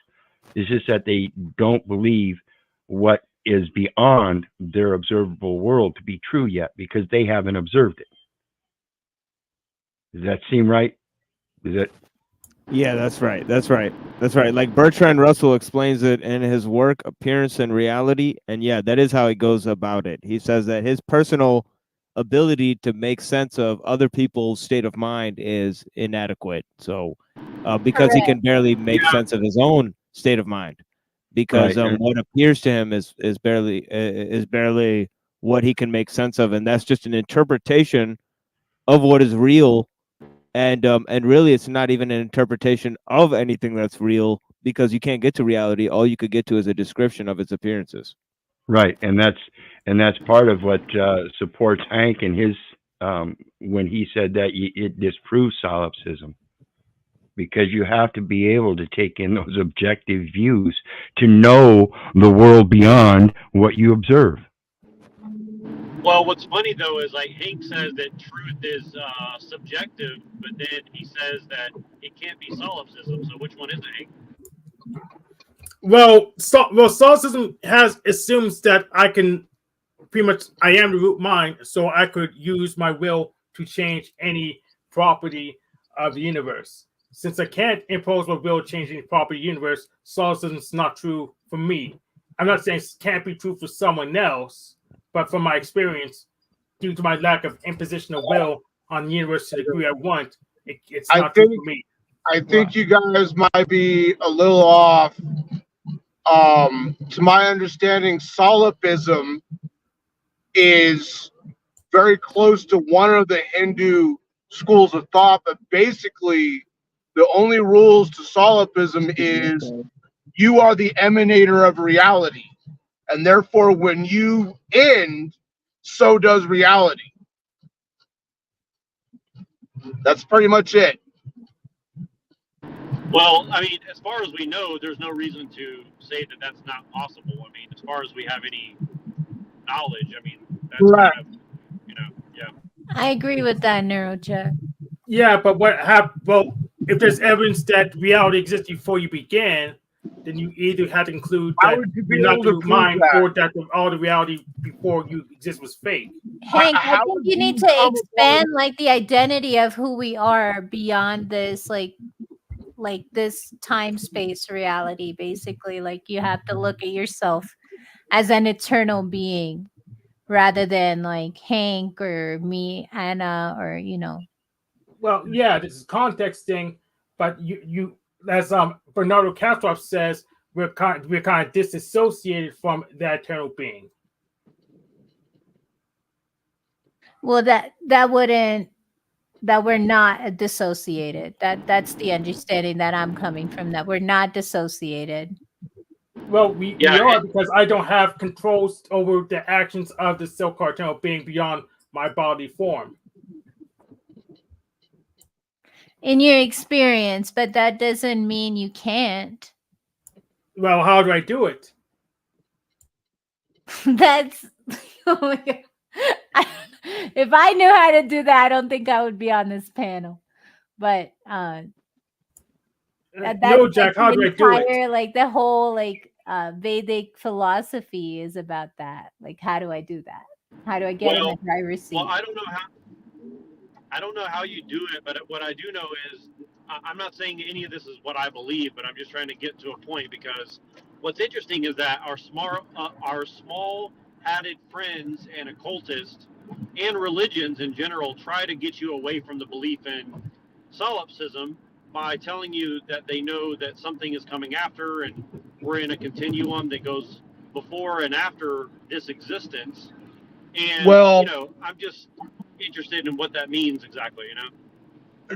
It's just that they don't believe what is beyond their observable world to be true yet, because they haven't observed it. Does that seem right? Is it? Yeah, that's right. That's right. That's right. Like Bertrand Russell explains it in his work, Appearance and Reality. And yeah, that is how he goes about it. He says that his personal ability to make sense of other people's state of mind is inadequate. So, because he can barely make sense of his own state of mind, because Right. what appears to him is barely what he can make sense of, and that's just an interpretation of what is real. And really, it's not even an interpretation of anything that's real, because you can't get to reality. All you could get to is a description of its appearances. Right, and that's part of what supports Hank in his when he said that it disproves solipsism, because you have to be able to take in those objective views to know the world beyond what you observe. Well, what's funny though is, like, Hank says that truth is subjective, but then he says that it can't be solipsism. So which one is it, Hank? Well, solipsism assumes that I am the root mind, so I could use my will to change any property of the universe. Since I can't impose my will to change any property of the universe, solipsism is not true for me. I'm not saying it can't be true for someone else, but from my experience, due to my lack of imposition of will on the universe to the degree I want, it's not true for me. I think you guys might be a little off To my understanding, solipsism is very close to one of the Hindu schools of thought, but basically the only rules to solipsism is you are the emanator of reality, and therefore when you end, so does reality. That's pretty much it. Well, I mean, as far as we know, there's no reason to say that that's not possible. I mean, as far as we have any knowledge, I mean, that's Right. kind of, you know, yeah. I agree with that, Neurocheck. Yeah, but well, if there's evidence that reality exists before you began, then you either have to conclude How that would you be you're not able to the prove mind, that? or that all the reality before you exist was fake. Hank, I How think would you need you to come expand like the identity of who we are beyond this, like this time space reality. Basically, like you have to look at yourself as an eternal being rather than like Hank or me, Anna, or Well, yeah, this is context thing, but you as Bernardo Kastrop says, we're kind of disassociated from that eternal being. Well, that we're not dissociated. That's the understanding that I'm coming from. That we're not dissociated. Well, we Yeah, are, because I don't have controls over the actions of the so-called eternal being beyond my bodily form. In your experience, but that doesn't mean you can't. Well, how do I do it? That's oh my God. If I knew how to do that, I don't think I would be on this panel. But that's No, Jack, how do I do it? entire, like the whole Vedic philosophy is about that. Like, how do I do that? How do I get in the driver's seat? Well, I don't know how you do it, but what I do know is I'm not saying any of this is what I believe, but I'm just trying to get to a point, because what's interesting is that our small-hatted friends and occultists and religions in general try to get you away from the belief in solipsism by telling you that they know that something is coming after, and we're in a continuum that goes before and after this existence. And I'm just interested in what that means exactly,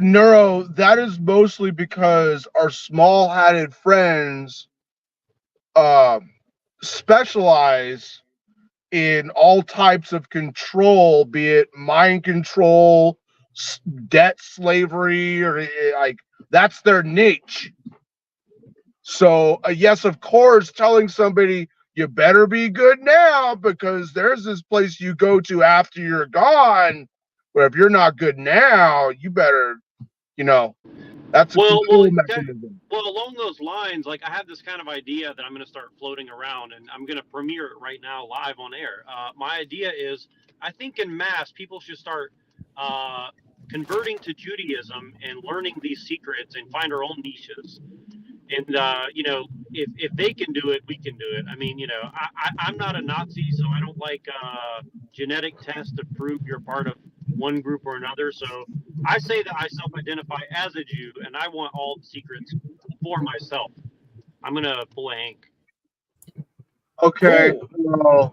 Neuro, that is mostly because our small-hatted friends specialize in all types of control, be it mind control, debt slavery, or like that's their niche. So yes, of course, telling somebody you better be good now because there's this place you go to after you're gone, but if you're not good now, you better, that's a control mechanism. Well, along those lines, like I have this kind of idea that I'm going to start floating around, and I'm going to premiere it right now live on air. My idea is, I think in mass, people should start converting to Judaism and learning these secrets and find our own niches. And, if they can do it, we can do it. I mean, I'm not a Nazi, so I don't like genetic tests to prove you're part of one group or another. So I say that I self-identify as a Jew, and I want all the secrets for myself. I'm going to pull a Hank. Okay. Well,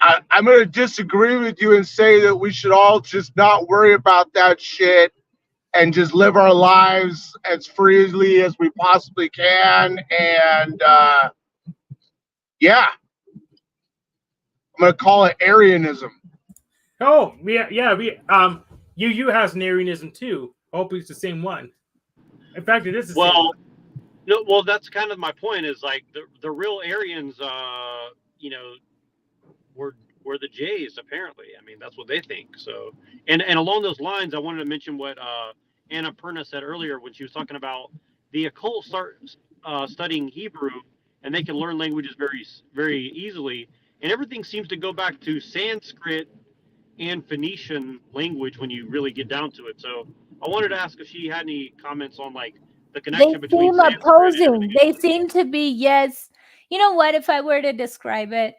I'm going to disagree with you and say that we should all just not worry about that shit and just live our lives as freely as we possibly can. And yeah, I'm going to call it Arianism. Oh, yeah. UU has an Arianism too. Hopefully it's the same one. In fact, it is the same one. No, well, that's kind of my point, is like the real Aryans, were the Jays, apparently. I mean, that's what they think. So, and along those lines, I wanted to mention what Anna Perna said earlier when she was talking about the occult start studying Hebrew, and they can learn languages very, very easily. And everything seems to go back to Sanskrit and Phoenician language when you really get down to it. So I wanted to ask if she had any comments on like the connection between They seem opposing. They seem to be, yes. You know what? If I were to describe it,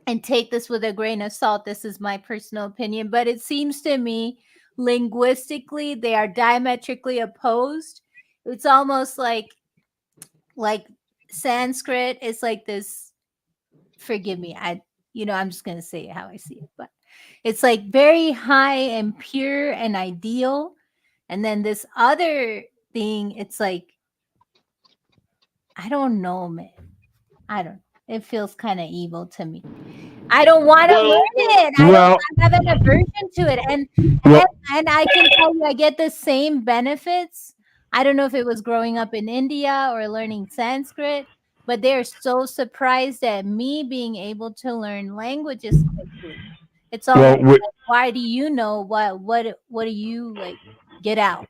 and take this with a grain of salt, this is my personal opinion, but it seems to me linguistically they are diametrically opposed. It's almost like Sanskrit is like this. Forgive me, I'm just gonna say it how I see it, but it's like very high and pure and ideal, and then this other thing, it's like I don't know, man. I don't. It feels kind of evil to me. I don't want to learn it. I have an aversion to it, and I can tell you, I get the same benefits. I don't know if it was growing up in India or learning Sanskrit, but they're so surprised at me being able to learn languages quickly. It's almost like, why do you know what do you like get out?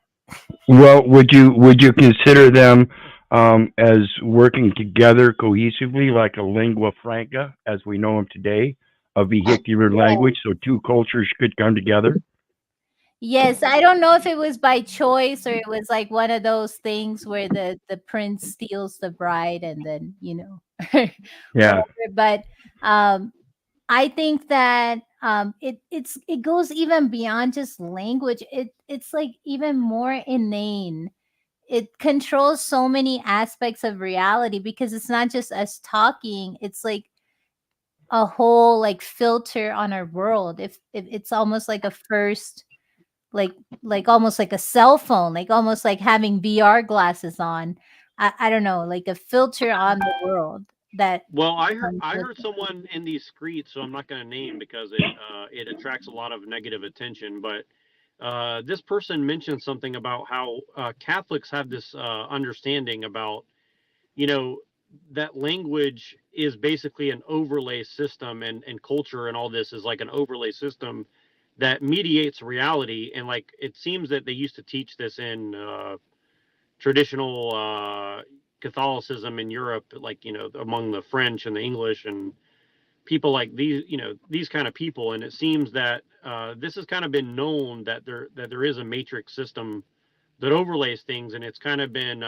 Well, would you consider them as working together cohesively, like a lingua franca, as we know them today, a vehicular language, so two cultures could come together? Yes, I don't know if it was by choice or it was like one of those things where the prince steals the bride and then Yeah. whatever. But I think that it goes even beyond just language. It's like even more inane. It controls so many aspects of reality because it's not just us talking. It's like a whole like filter on our world. If it's almost like a first like almost like a cell phone, like almost like having VR glasses on. I don't know, like a filter on the world that. Well, I heard someone in these streets, so I'm not going to name because it attracts a lot of negative attention. But this person mentioned something about how Catholics have this understanding about, that language is basically an overlay system, and culture and all this is like an overlay system that mediates reality. And like it seems that they used to teach this in traditional Catholicism in Europe, like among the French and the English and people like these kind of people. And it seems that this has kind of been known that there is a matrix system that overlays things, and it's kind of been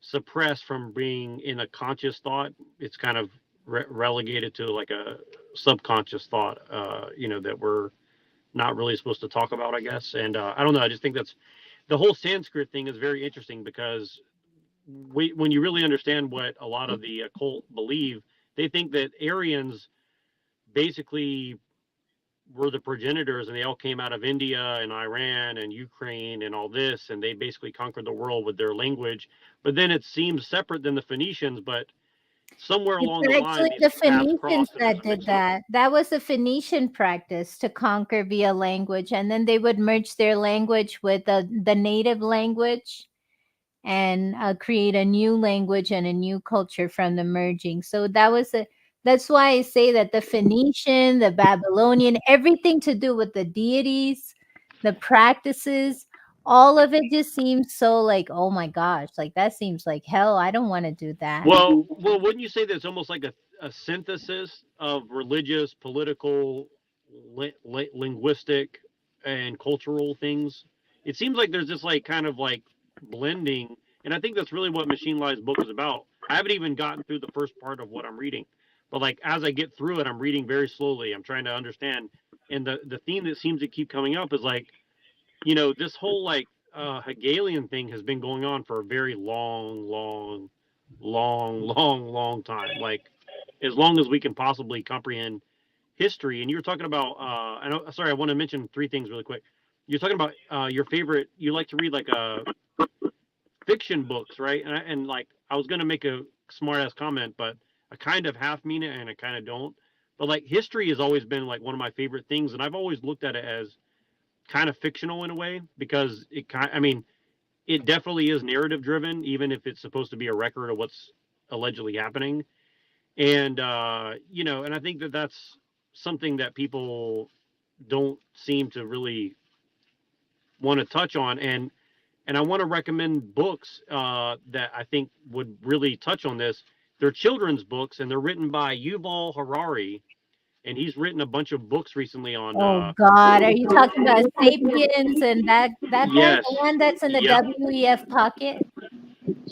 suppressed from being in a conscious thought. It's kind of relegated to like a subconscious thought, that we're not really supposed to talk about, I guess. And I don't know. I just think that's the whole Sanskrit thing is very interesting because when you really understand what a lot of the occult believe, they think that Aryans basically were the progenitors, and they all came out of India and Iran and Ukraine and all this, and they basically conquered the world with their language. But then it seems separate than the Phoenicians, but somewhere along the line, Actually, the Phoenicians that did that. That was a Phoenician practice to conquer via language, and then they would merge their language with the native language and create a new language and a new culture from the merging. So that's why I say that the Phoenician, the Babylonian, everything to do with the deities, the practices, all of it just seems so like, oh my gosh, like that seems like hell. I don't want to do that. Well, wouldn't you say that's almost like a synthesis of religious, political, linguistic, and cultural things? It seems like there's this like kind of like blending, and I think that's really what Machine Lie's book is about. I haven't even gotten through the first part of what I'm reading, but like as I get through it, I'm reading very slowly. I'm trying to understand, and the theme that seems to keep coming up is like, this whole like Hegelian thing has been going on for a very long time, like as long as we can possibly comprehend history. And you were talking about I want to mention three things really quick. You're talking about your favorite, you like to read like fiction books, right? And like I was going to make a smart ass comment, but I kind of half mean it and I kind of don't. But like history has always been like one of my favorite things, and I've always looked at it as kind of fictional in a way, because it definitely is narrative driven, even if it's supposed to be a record of what's allegedly happening. And and I think that that's something that people don't seem to really want to touch on. And I want to recommend books that I think would really touch on this. They're children's books, and they're written by Yuval Harari, and he's written a bunch of books recently on. Oh God, are you talking about Sapiens and that Yes. the one that's in the WEF pocket?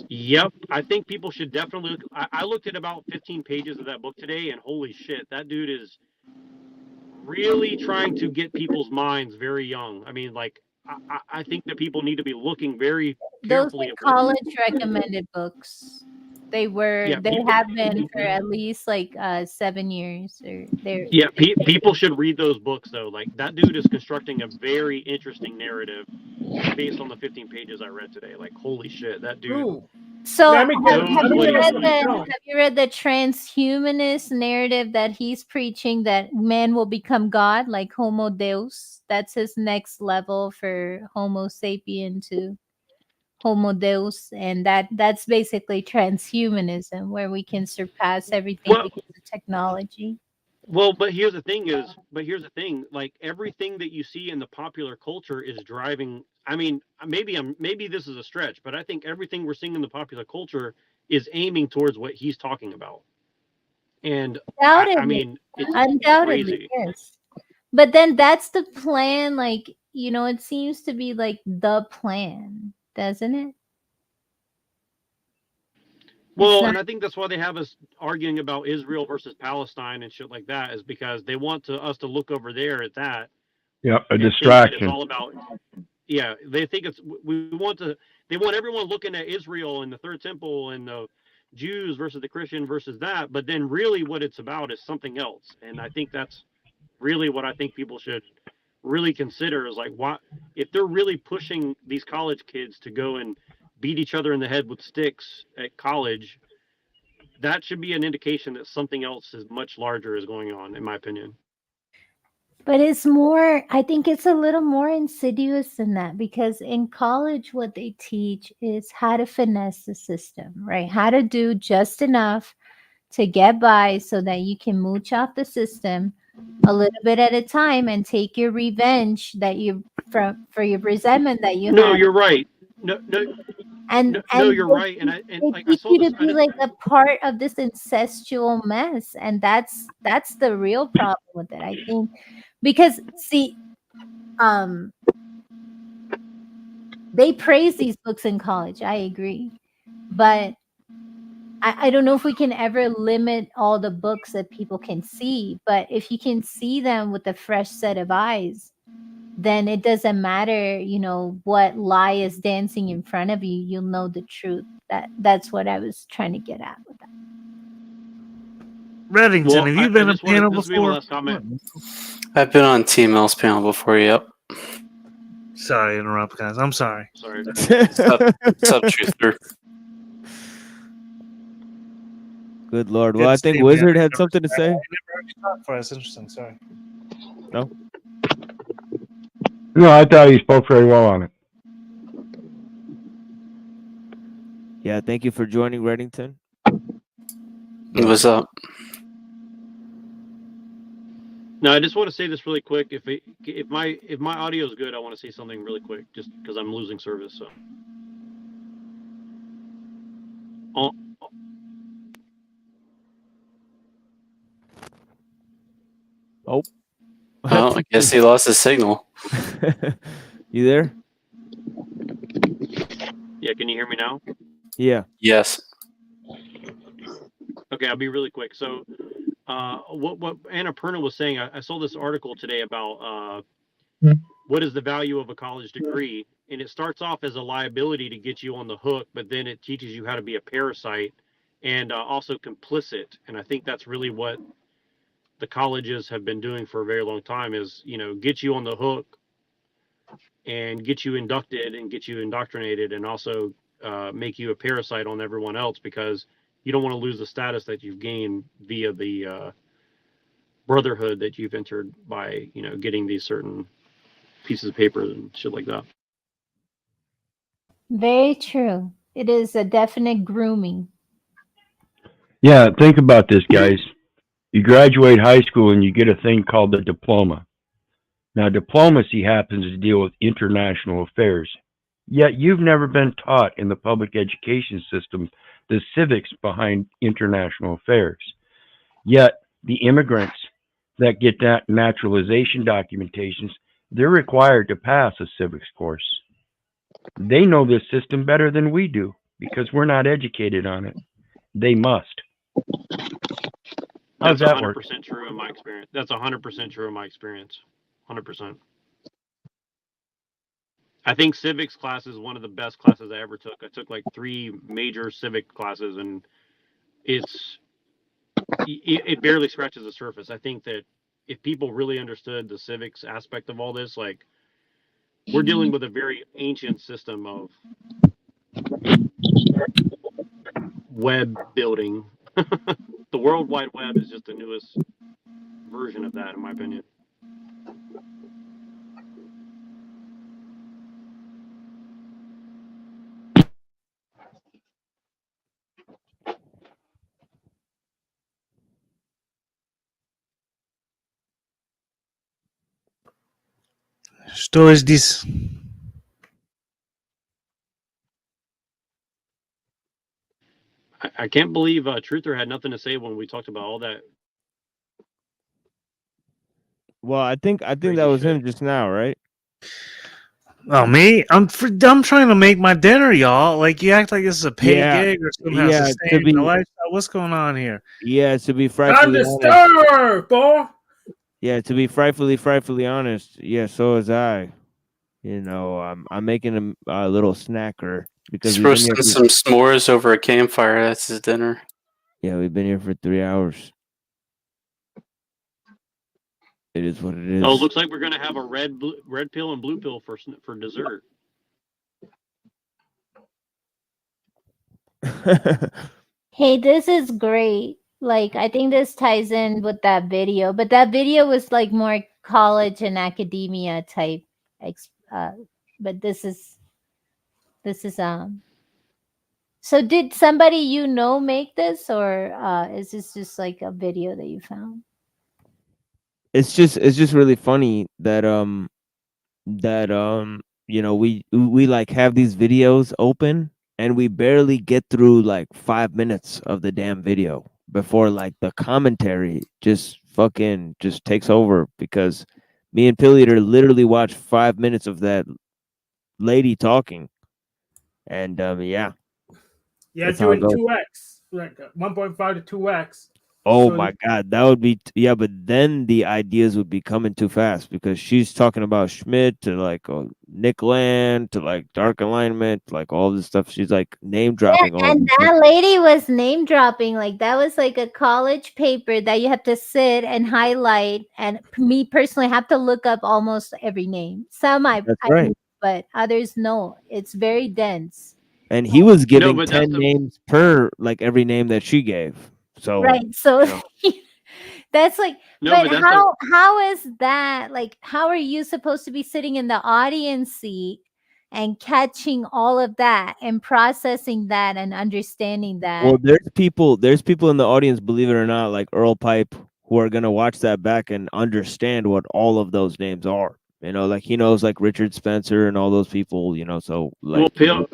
Yep, I think people should definitely look. I looked at about 15 pages of that book today, and holy shit, that dude is really trying to get people's minds very young. I mean, like, I think that people need to be looking very Those carefully are at college recommended books. They have been for at least like 7 years, or they're Yeah, people should read those books though. Like that dude is constructing a very interesting narrative based on the 15 pages I read today. Like holy shit, that dude. So Let me get- have let me get something you read the transhumanist narrative that he's preaching, that man will become God, like Homo Deus? That's his next level for Homo sapien to Homo Deus, and that's basically transhumanism, where we can surpass everything because of technology. Well, but here's the thing. Like everything that you see in the popular culture is driving. I mean, maybe this is a stretch, but I think everything we're seeing in the popular culture is aiming towards what he's talking about. And I mean, it's Undoubtedly, crazy. yes. But then that's the plan, like, it seems to be like the plan, doesn't it? Well, and I think that's why they have us arguing about Israel versus Palestine and shit like that, is because they want us to look over there at that. Yep, a and think that distraction. It's all about. Yeah, they think they want everyone looking at Israel and the Third Temple and the Jews versus the Christian versus that, but then really what it's about is something else. And I think that's really what I think people should really consider, is like, what if they're really pushing these college kids to go and beat each other in the head with sticks at college, that should be an indication that something else is much larger is going on, in my opinion. But I think it's a little more insidious than that, because in college, what they teach is how to finesse the system, right? How to do just enough to get by so that you can mooch off the system a little bit at a time and take your revenge for your resentment that you No, had. you're right. No, you're right. And they I teach saw you this. to be like a part of this incestual mess, and that's the real problem with it, I think. Because see, they praise these books in college, I agree, but I don't know if we can ever limit all the books that people can see. But if you can see them with a fresh set of eyes, then it doesn't matter, what lie is dancing in front of you. You'll know the truth. That's what I was trying to get at with that. Reddington, have you been on panel This will be my before? last comment. I've been on TML's panel before, yep. Sorry to interrupt, guys. I'm sorry. Sorry. Sub truther. Good Lord. Good Well, I to think see you, Wizard man. had something to say. I never heard you talk before. That's interesting. Sorry. No? No, I thought he spoke very well on it. Yeah, thank you for joining, Reddington. What's up? No, I just want to say this really quick. If my audio is good, I want to say something really quick, just because I'm losing service. So. Oh. Oh, I guess he lost his signal. You there? Yeah, can you hear me now? Yeah. Yes. Okay, I'll be really quick. So, what Annapurna was saying, I saw this article today about what is the value of a college degree, and it starts off as a liability to get you on the hook, but then it teaches you how to be a parasite and also complicit. And I think that's really what the colleges have been doing for a very long time, is get you on the hook and get you inducted and get you indoctrinated, and also make you a parasite on everyone else, because you don't want to lose the status that you've gained via the brotherhood that you've entered by getting these certain pieces of paper and shit like that. Very true. It is a definite grooming. Yeah, think about this, guys. You graduate high school and you get a thing called a diploma. Now, diplomacy happens to deal with international affairs. Yet you've never been taught in the public education system the civics behind international affairs. Yet the immigrants that get that naturalization documentations, they're required to pass a civics course. They know this system better than we do because we're not educated on it. They must. How's That's that 100% work? true in my experience. That's 100% true in my experience. 100%. I think civics class is one of the best classes I ever took. I took like 3 major civic classes, and it barely scratches the surface. I think that if people really understood the civics aspect of all this, like we're dealing with a very ancient system of web building. The World Wide Web is just the newest version of that, in my opinion. Stories this. I can't believe Truther had nothing to say when we talked about all that. Well, I think that was him just now, right? Oh, me? I'm trying to make my dinner, y'all. Like, you act like this is a paid gig or somehow sustaining the lifestyle. What's going on here? Yeah, to be Time frightfully to honest. stir, boy. Yeah, to be frightfully honest. Yeah, so is I. You know, I'm making a little snacker because He's we've been here. roasting some s'mores over a campfire. That's his dinner. Yeah, we've been here for 3 hours. It is what it is. Oh, it looks like we're gonna have a red pill and blue pill for dessert. Hey, this is great. Like, I think this ties in with that video, but that video was like more college and academia type. But this is So did somebody make this, or is this just like a video that you found? It's just really funny that you know, we like have these videos open and we barely get through like 5 minutes of the damn video before like the commentary just fucking just takes over, because me and Pilliter literally watched 5 minutes of that lady talking. And Yeah, that's do how it it goes. 2x, like 1.5 to 2x. Oh So my God, that would be yeah, but then the ideas would be coming too fast because she's talking about Schmidt to like Nick Land to like Dark Alignment, like all this stuff. She's like name dropping all. And these that things. lady was name dropping. Like, that was like a college paper that you have to sit and highlight. And me personally, have to look up almost every name. Some I right. knew, but others no. It's very dense. And he was giving but that's 10 names per like every name that she gave. So Right. So you know. that's like, No, but but that's how is that? Like, how are you supposed to be sitting in the audience seat and catching all of that and processing that and understanding that? Well, there's people in the audience, believe it or not, like Earl Pipe, who are gonna watch that back and understand what all of those names are. You know, like he knows like Richard Spencer and all those people. You know, so like Pill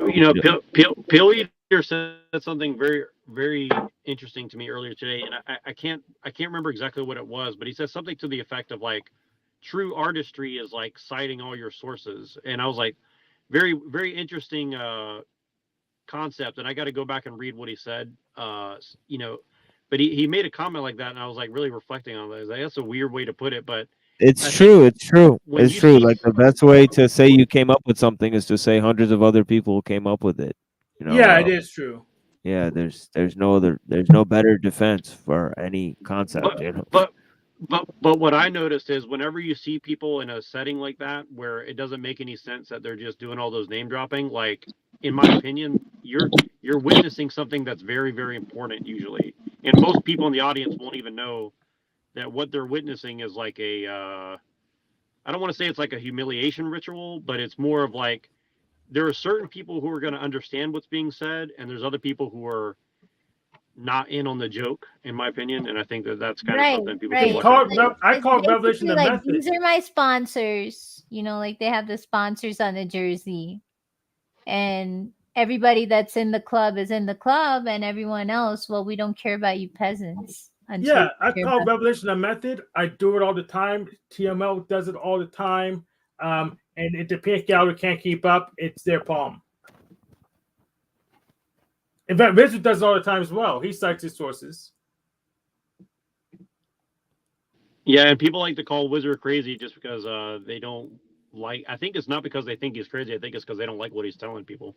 Eater said something very, very interesting to me earlier today, and I can't remember exactly what it was, but he said something to the effect of like, true artistry is like citing all your sources, and I was like, very, very interesting concept, and I got to go back and read what he said. You know, but he made a comment like that, and I was like really reflecting on that. Like, that's a weird way to put it, but it's true. It's true. when It's you true. see- Like the best way to say you came up with something is to say hundreds of other people came up with it. You know, yeah, it is true. Yeah, there's no better defense for any concept. You know? But what I noticed is whenever you see people in a setting like that where it doesn't make any sense that they're just doing all those name dropping, like in my opinion, you're witnessing something that's very, very important usually, and most people in the audience won't even know that what they're witnessing is like a I don't want to say it's like a humiliation ritual, but it's more of like there are certain people who are going to understand what's being said, and there's other people who are not in on the joke, in my opinion, and I think that that's kind of something people should watch out for. I call Revelation Basically, the like, method. these are my sponsors. You know, like they have the sponsors on the jersey, and everybody that's in the club is in the club, and everyone else, well, we don't care about you peasants. Yeah, I care call about- Revelation a method. I do it all the time. TML does it all the time. And if the pink gallery can't keep up, it's their palm. In fact, Richard does it all the time as well. He cites his sources. Yeah, and people like to call Wizard crazy just because they don't like. I think it's not because they think he's crazy. I think it's because they don't like what he's telling people.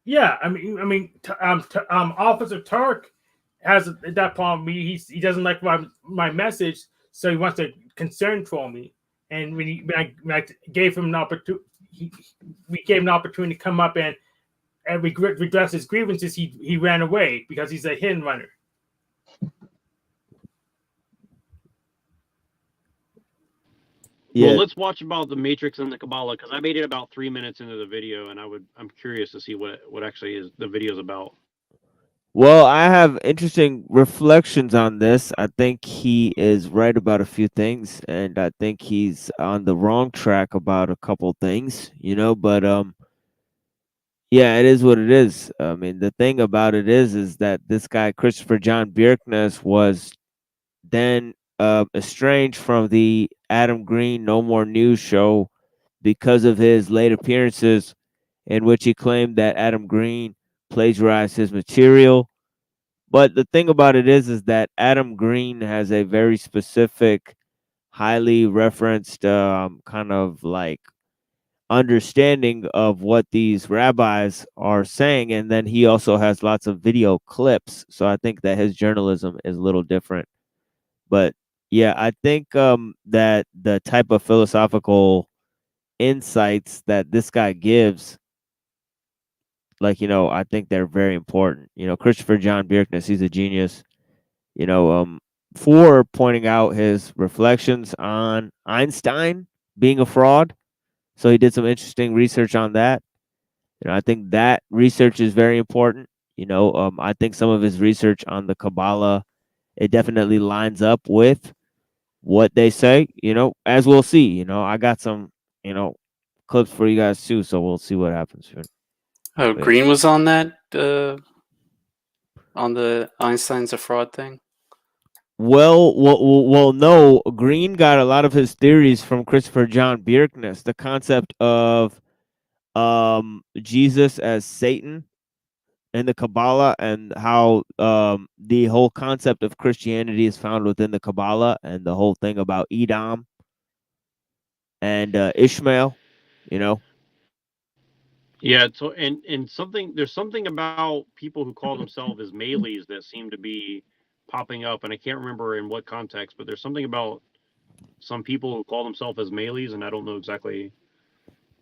Yeah, I mean, Officer Turk has that problem. He doesn't like my message, so he wants to concern for me. And when I gave him an opportunity, we gave him an opportunity to come up and redress his grievances. He ran away because he's a hidden runner. Yeah. Well, let's watch about the Matrix and the Kabbalah, because I made it about 3 minutes into the video, and I'm curious to see what actually is the video's about. Well, I have interesting reflections on this. I think he is right about a few things, and I think he's on the wrong track about a couple things, but yeah, it is what it is. I mean, the thing about it is that this guy Christopher John Bjerknes was then estranged from the Adam Green No More News show because of his late appearances in which he claimed that Adam Green plagiarized his material. But the thing about it is that Adam Green has a very specific, highly referenced kind of like understanding of what these rabbis are saying, and then he also has lots of video clips. So I think that his journalism is a little different. But yeah, I think that the type of philosophical insights that this guy gives, I think they're very important. Christopher John Bjerknes, he's a genius. For pointing out his reflections on Einstein being a fraud. So he did some interesting research on that. I think that research is very important. I think some of his research on the Kabbalah, it definitely lines up with what they say, as we'll see. I got some, clips for you guys too, so we'll see what happens. Oh, Yeah. Green was on that, on the Einstein's a fraud thing? Well, no. Green got a lot of his theories from Christopher John Bjerknes. The concept of Jesus as Satan in the Kabbalah, and how the whole concept of Christianity is found within the Kabbalah, and the whole thing about Edom and Ishmael. Yeah, so and there's something about people who call themselves as Malaise that seem to be popping up, and I can't remember in what context, but there's something about some people who call themselves as Malaise, and I don't know exactly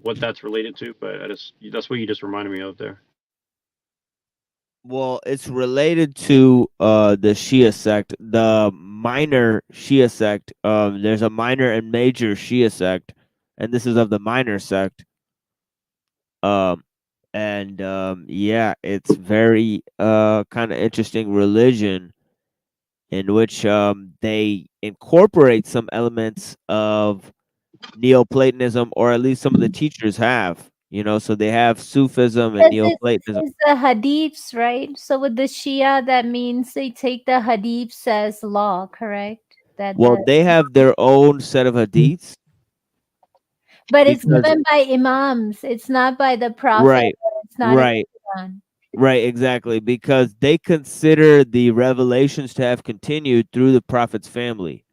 what that's related to, but that's what you just reminded me of there. Well, it's related to the Shia sect, the minor Shia sect. There's a minor and major Shia sect, and this is of the minor sect. Yeah, it's very kind of interesting religion in which they incorporate some elements of Neoplatonism, or at least some of the teachers have. So they have Sufism and Neoplatonism. It's the hadiths, right? So with the Shia, that means they take the hadiths as law, correct? Well, they have their own set of hadiths. But it's given by imams. It's not by the prophet. Right, It's not right, right, exactly. Because they consider the revelations to have continued through the prophet's family.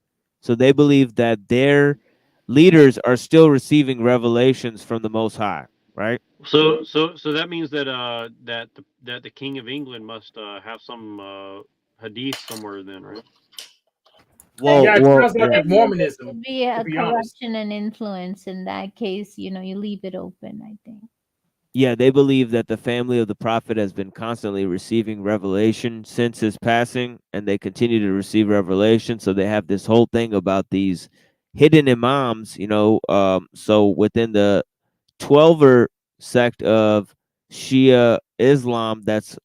So they believe that their leaders are still receiving revelations from the Most High, right? So that means that that the King of England must have some hadith somewhere then, right? Well, yeah, it sounds like There Mormonism. could be a to be honest. corruption and influence in that case. You leave it open, I think. Yeah, they believe that the family of the prophet has been constantly receiving revelation since his passing, and they continue to receive revelation. So they have this whole thing about these hidden imams, so within the 12er sect of Shia Islam that's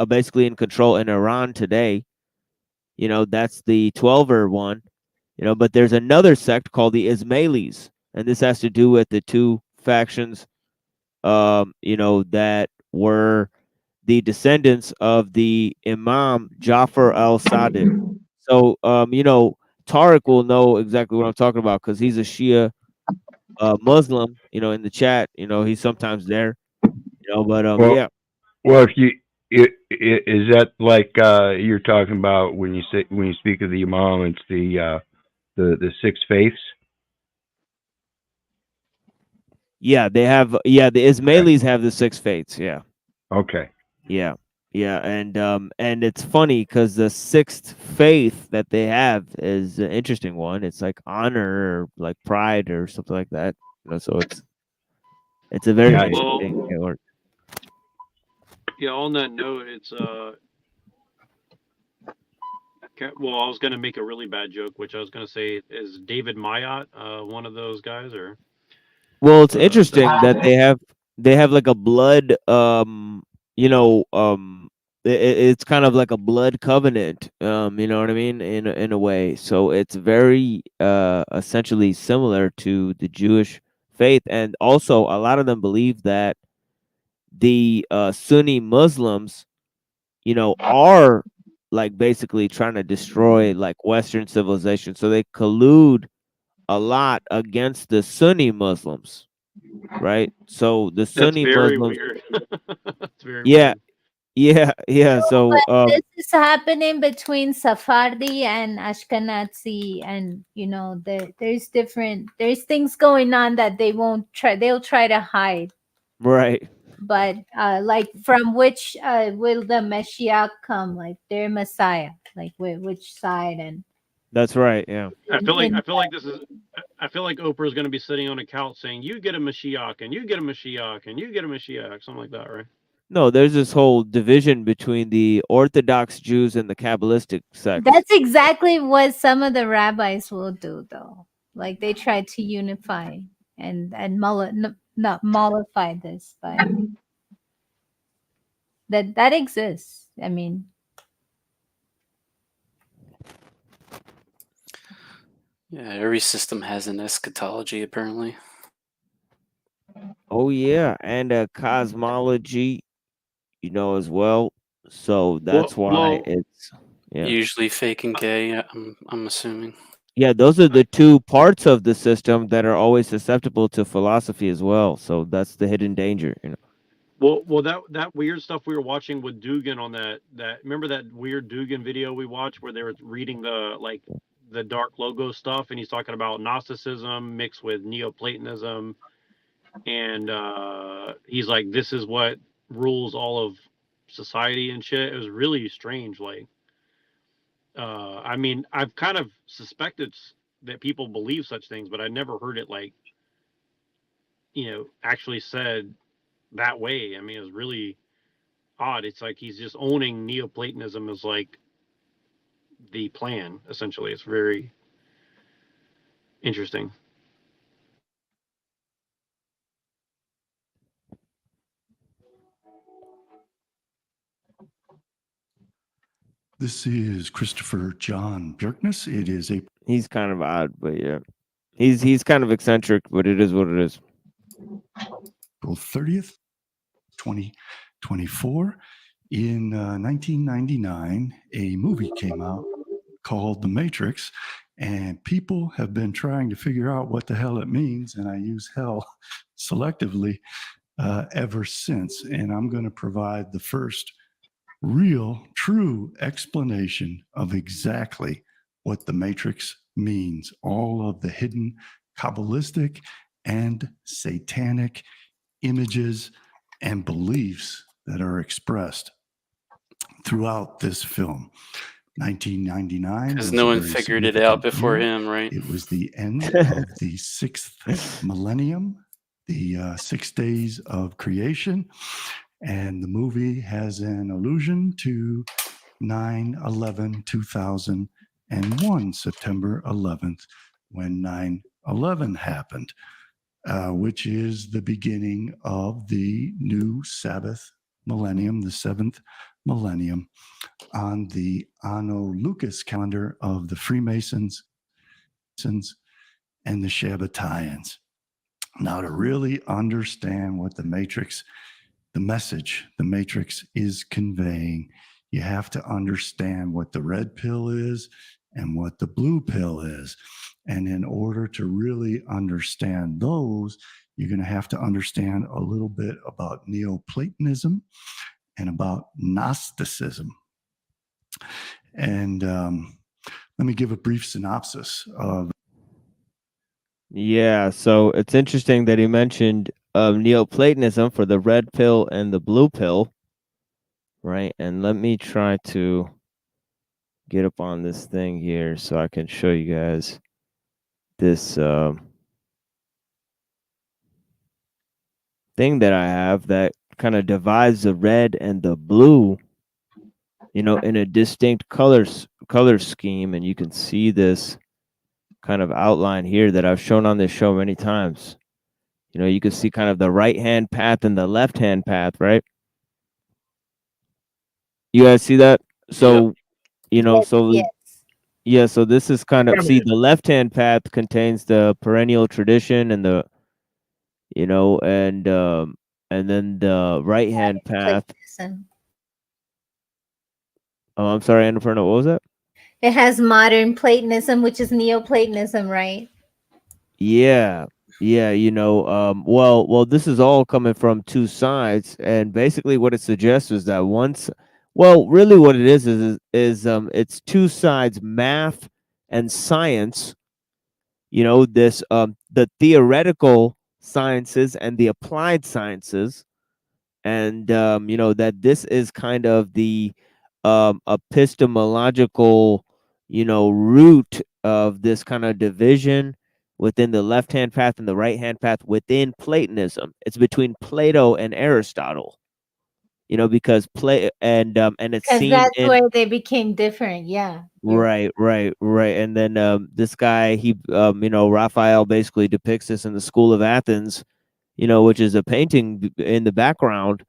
basically in control in Iran today, that's the 12er one, but there's another sect called the Ismailis, and this has to do with the two factions that were the descendants of the Imam Jafar al-Sadiq. So, Tariq will know exactly what I'm talking about because he's a Shia Muslim, in the chat. He's sometimes there, but Well, yeah. Well, if you is that like you're talking about when you speak of the Imam, it's the six faiths. Yeah, they have. Yeah, the Ismailis have the six faiths. Yeah. Okay. Yeah. Yeah, and it's funny because the sixth faith that they have is an interesting one. It's like honor or like pride or something like that. You know, so it's a very Yeah, interesting word. Yeah, on that note, it's well, I was gonna make a really bad joke, which I was gonna say is David Mayotte, one of those guys, or Well, it's but interesting that that's they have like a blood you know it's kind of like a blood covenant, you know what I mean, in a way. So it's very essentially similar to the Jewish faith, and also a lot of them believe that the Sunni Muslims, you know, are like basically trying to destroy like Western civilization. So they collude a lot against the Sunni Muslims, right? So the Sunni very Muslims, weird. That's very yeah, weird. yeah. So But this is happening between Sephardi and Ashkenazi, and you know, there's things going on that they'll try to hide. right. But like, from which will the Messiah come? Like their Messiah, like which side? And That's right. Yeah. I feel in like this is. I feel like Oprah is going to be sitting on a couch saying, "You get a Mashiach, and you get a Mashiach, and you get a Mashiach," something like that, right? No, there's this whole division between the Orthodox Jews and the Kabbalistic sects. that's exactly what some of the rabbis will do, though. Like they try to unify and not mollify this, but that exists. I mean, Yeah, every system has an eschatology, apparently. Oh yeah, and cosmology, you know, as well. So that's why it's yeah. Usually fake and gay, I'm assuming. Yeah, those are the two parts of the system that are always susceptible to philosophy as well. So that's the hidden danger, you know. Well, that weird stuff we were watching with Dugan on that remember that weird Dugan video we watched where they were reading the dark logo stuff, and he's talking about Gnosticism mixed with Neoplatonism, and he's like, this is what rules all of society and shit. It was really strange. Like, I mean, I've kind of suspected that people believe such things, but I never heard it like, actually said that way. I mean, it was really odd. It's like he's just owning Neoplatonism as like the plan, essentially. It's very interesting. This is Christopher John Bjerkness. It is He's kind of odd, but yeah. He's kind of eccentric, but it is what it is. April 30th, 2024. In 1999, a movie came out called The Matrix, and people have been trying to figure out what the hell it means, and I use hell selectively ever since. And I'm going to provide the first real, true explanation of exactly what the Matrix means, all of the hidden Kabbalistic and satanic images and beliefs that are expressed throughout this film. 1999. Because no one figured it out before him, right? It was the end of the sixth millennium, the 6 days of creation. And the movie has an allusion to 9/11/2001, September 11th, when 9/11 happened, which is the beginning of the new Sabbath millennium, the seventh millennium, on the Anno Lucas calendar of the Freemasons and the Shabbatarians. Now, to really understand what the message the Matrix is conveying, you have to understand what the red pill is and what the blue pill is. And in order to really understand those, you're going to have to understand a little bit about Neoplatonism and about Gnosticism. And let me give a brief synopsis of. Yeah, so it's interesting that he mentioned Neoplatonism for the red pill and the blue pill. right? And let me try to get up on this thing here so I can show you guys this thing that I have that kind of divides the red and the blue, in a distinct color scheme, and you can see this kind of outline here that I've shown on this show many times. You can see kind of the right hand path and the left hand path, right? You guys see that? So, Yes. yeah, so this is kind of, see, the left hand path contains the perennial tradition and and then the right hand path. Platonism. Oh, I'm sorry, Annapurna, what was that? It has modern Platonism, which is Neoplatonism, right? Yeah. Yeah, well, this is all coming from two sides, and basically what it suggests is that really what it is it's two sides, math and science, this the theoretical sciences and the applied sciences, and that this is kind of the epistemological root of this kind of division within the left hand path and the right hand path within Platonism. It's between Plato and Aristotle, because and it's Because seen that's in where they became different. Yeah. right. And then this guy, Raphael basically depicts this in the School of Athens, which is a painting in the background,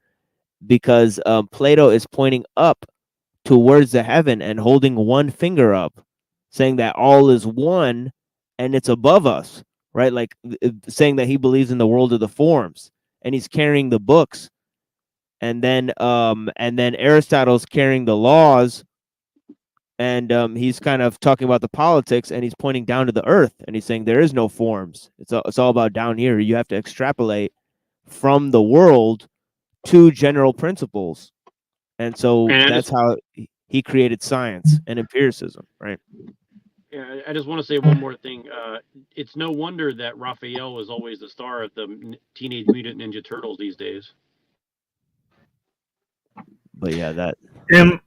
because Plato is pointing up towards the heaven and holding one finger up, saying that all is one and it's above us, right? Like saying that he believes in the world of the forms, and he's carrying the books, and then Aristotle's carrying the laws, and he's kind of talking about the politics, and he's pointing down to the earth, and he's saying there is no forms. It's all about down here. You have to extrapolate from the world to general principles, and so that's how he created science and empiricism, right? Yeah, I just want to say one more thing. It's no wonder that Raphael was always the star of the Teenage Mutant Ninja Turtles these days. But yeah, that in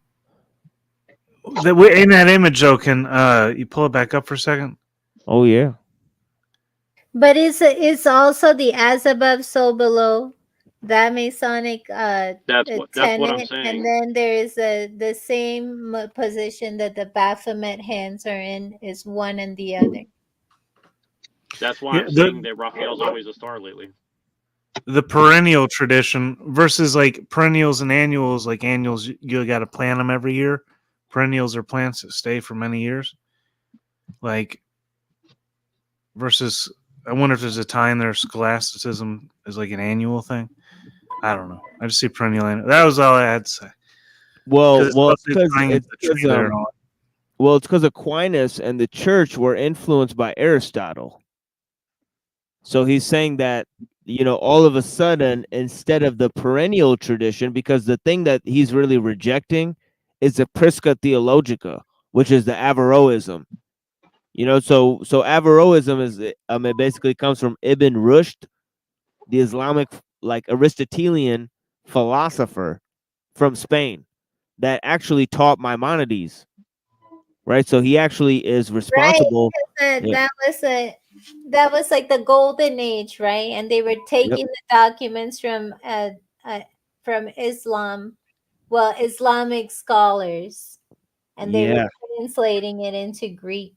that image, Joe, can you pull it back up for a second? Oh yeah. But it's also the as above, so below, that Masonic That's what I'm tenet, saying. and then there is the same position that the Baphomet hands are in, is one and the other. That's why I'm saying that Raphael's always a star lately. The perennial tradition versus like perennials and annuals. Like annuals, you got to plant them every year. Perennials are plants that stay for many years. Like versus, I wonder if there's a time there scholasticism is like an annual thing. I don't know. I just see perennial. That was all I had to say. Well, it's because Aquinas and the church were influenced by Aristotle. So he's saying that, all of a sudden, instead of the perennial tradition, because the thing that he's really rejecting is the Prisca Theologica, which is the Averroism. So Averroism is, it basically comes from Ibn Rushd, the Islamic, like Aristotelian philosopher from Spain that actually taught Maimonides, right? So he actually is responsible. Right, that was like the golden age, right? And they were taking the documents from Islam, well, Islamic scholars, and they were translating it into Greek.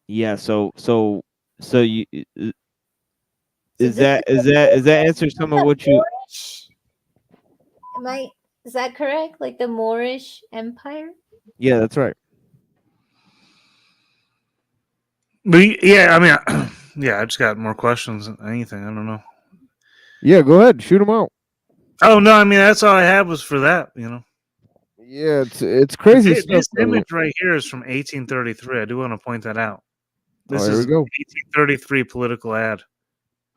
Yeah. So you is that answer some of what you? Is that correct? Like the Moorish Empire? Yeah, that's right. But yeah, I mean, yeah, I just got more questions than anything. I don't know. Yeah, go ahead, shoot them out. Oh no, I mean that's all I had was for that. Yeah, it's crazy This stuff. image right here is from 1833. I do want to point that out. This here is we go. 1833 political ad.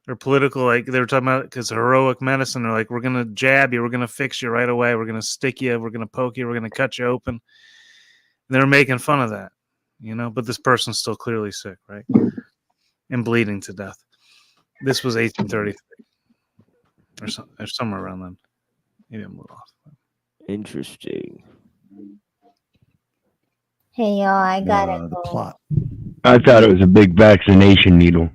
Or political, like they were talking about, because heroic medicine. They're like, we're gonna jab you, we're gonna fix you right away, we're gonna stick you, we're gonna poke you, we're gonna cut you open. And they were making fun of that, but this person's still clearly sick, right? And bleeding to death. This was 1833 or somewhere around then. Maybe I'm a little off. Interesting. Hey y'all, I gotta The go. plot. I thought it was a big vaccination needle.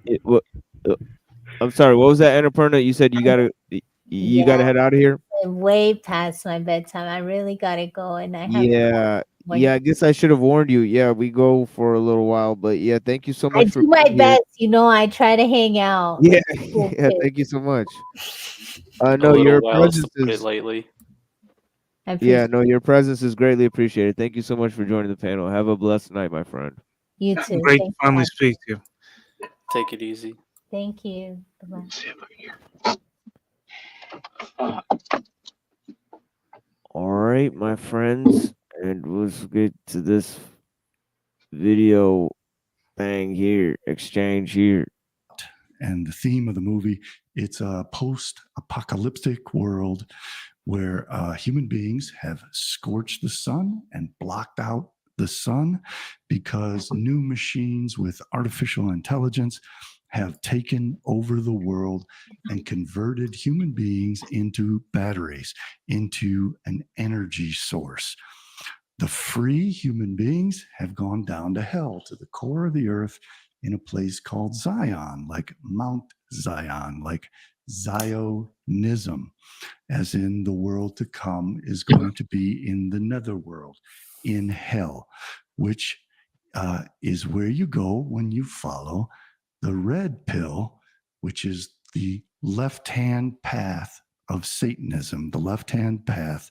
I'm sorry. What was that, Annapurna? You said you gotta head out of here. Way past my bedtime. I really gotta go, and I have. Yeah. I guess I should have warned you. Yeah, we go for a little while, but yeah, thank you so I much for do my being here. best, you know. I try to hang out. Yeah, with cool yeah. kids. Thank you so much. A No, little your wells, to presence put it is. lightly. I Yeah, appreciate no, your presence is greatly appreciated. Thank you so much for joining the panel. Have a blessed night, my friend. you too. Great to Thank finally you. speak to you. Take it easy. Thank you. Bye-bye. All right, my friends, and let's get to this video thing here, exchange here. And the theme of the movie, it's a post-apocalyptic world where human beings have scorched the sun and blocked out the sun because new machines with artificial intelligence have taken over the world and converted human beings into batteries, into an energy source. The free human beings have gone down to hell, to the core of the earth, in a place called Zion, like Mount Zion, like Zionism, as in the world to come is going to be in the netherworld, in hell, which is where you go when you follow the red pill, which is the left-hand path of Satanism, the left-hand path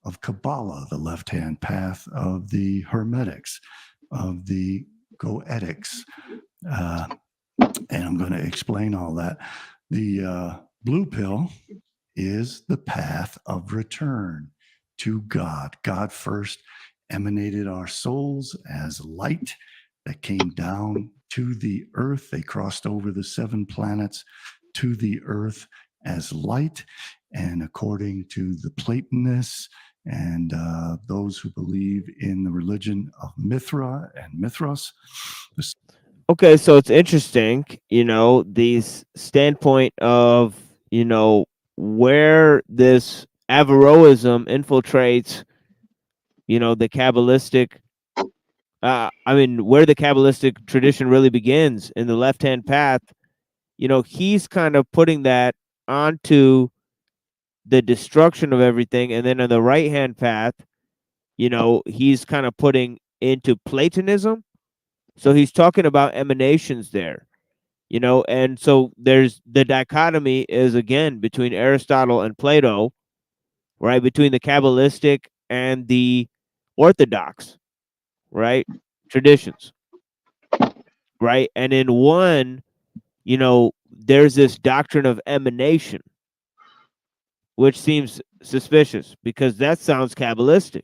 of Kabbalah, the left-hand path of the Hermetics, of the Goetics. And I'm going to explain all that. The blue pill is the path of return to God. God first emanated our souls as light that came down to the earth. They crossed over the 7 planets to the earth as light. And according to the Platonists and those who believe in the religion of Mithra and Mithras, Okay, so it's interesting, these standpoint of, where this Averroism infiltrates, the Kabbalistic, where the Kabbalistic tradition really begins in the left-hand path, he's kind of putting that onto the destruction of everything. And then on the right-hand path, he's kind of putting into Platonism. So he's talking about emanations there. And so there's the dichotomy is again between Aristotle and Plato, right? Between the Kabbalistic and the Orthodox, right? Traditions, right? And in one, there's this doctrine of emanation, which seems suspicious because that sounds Kabbalistic,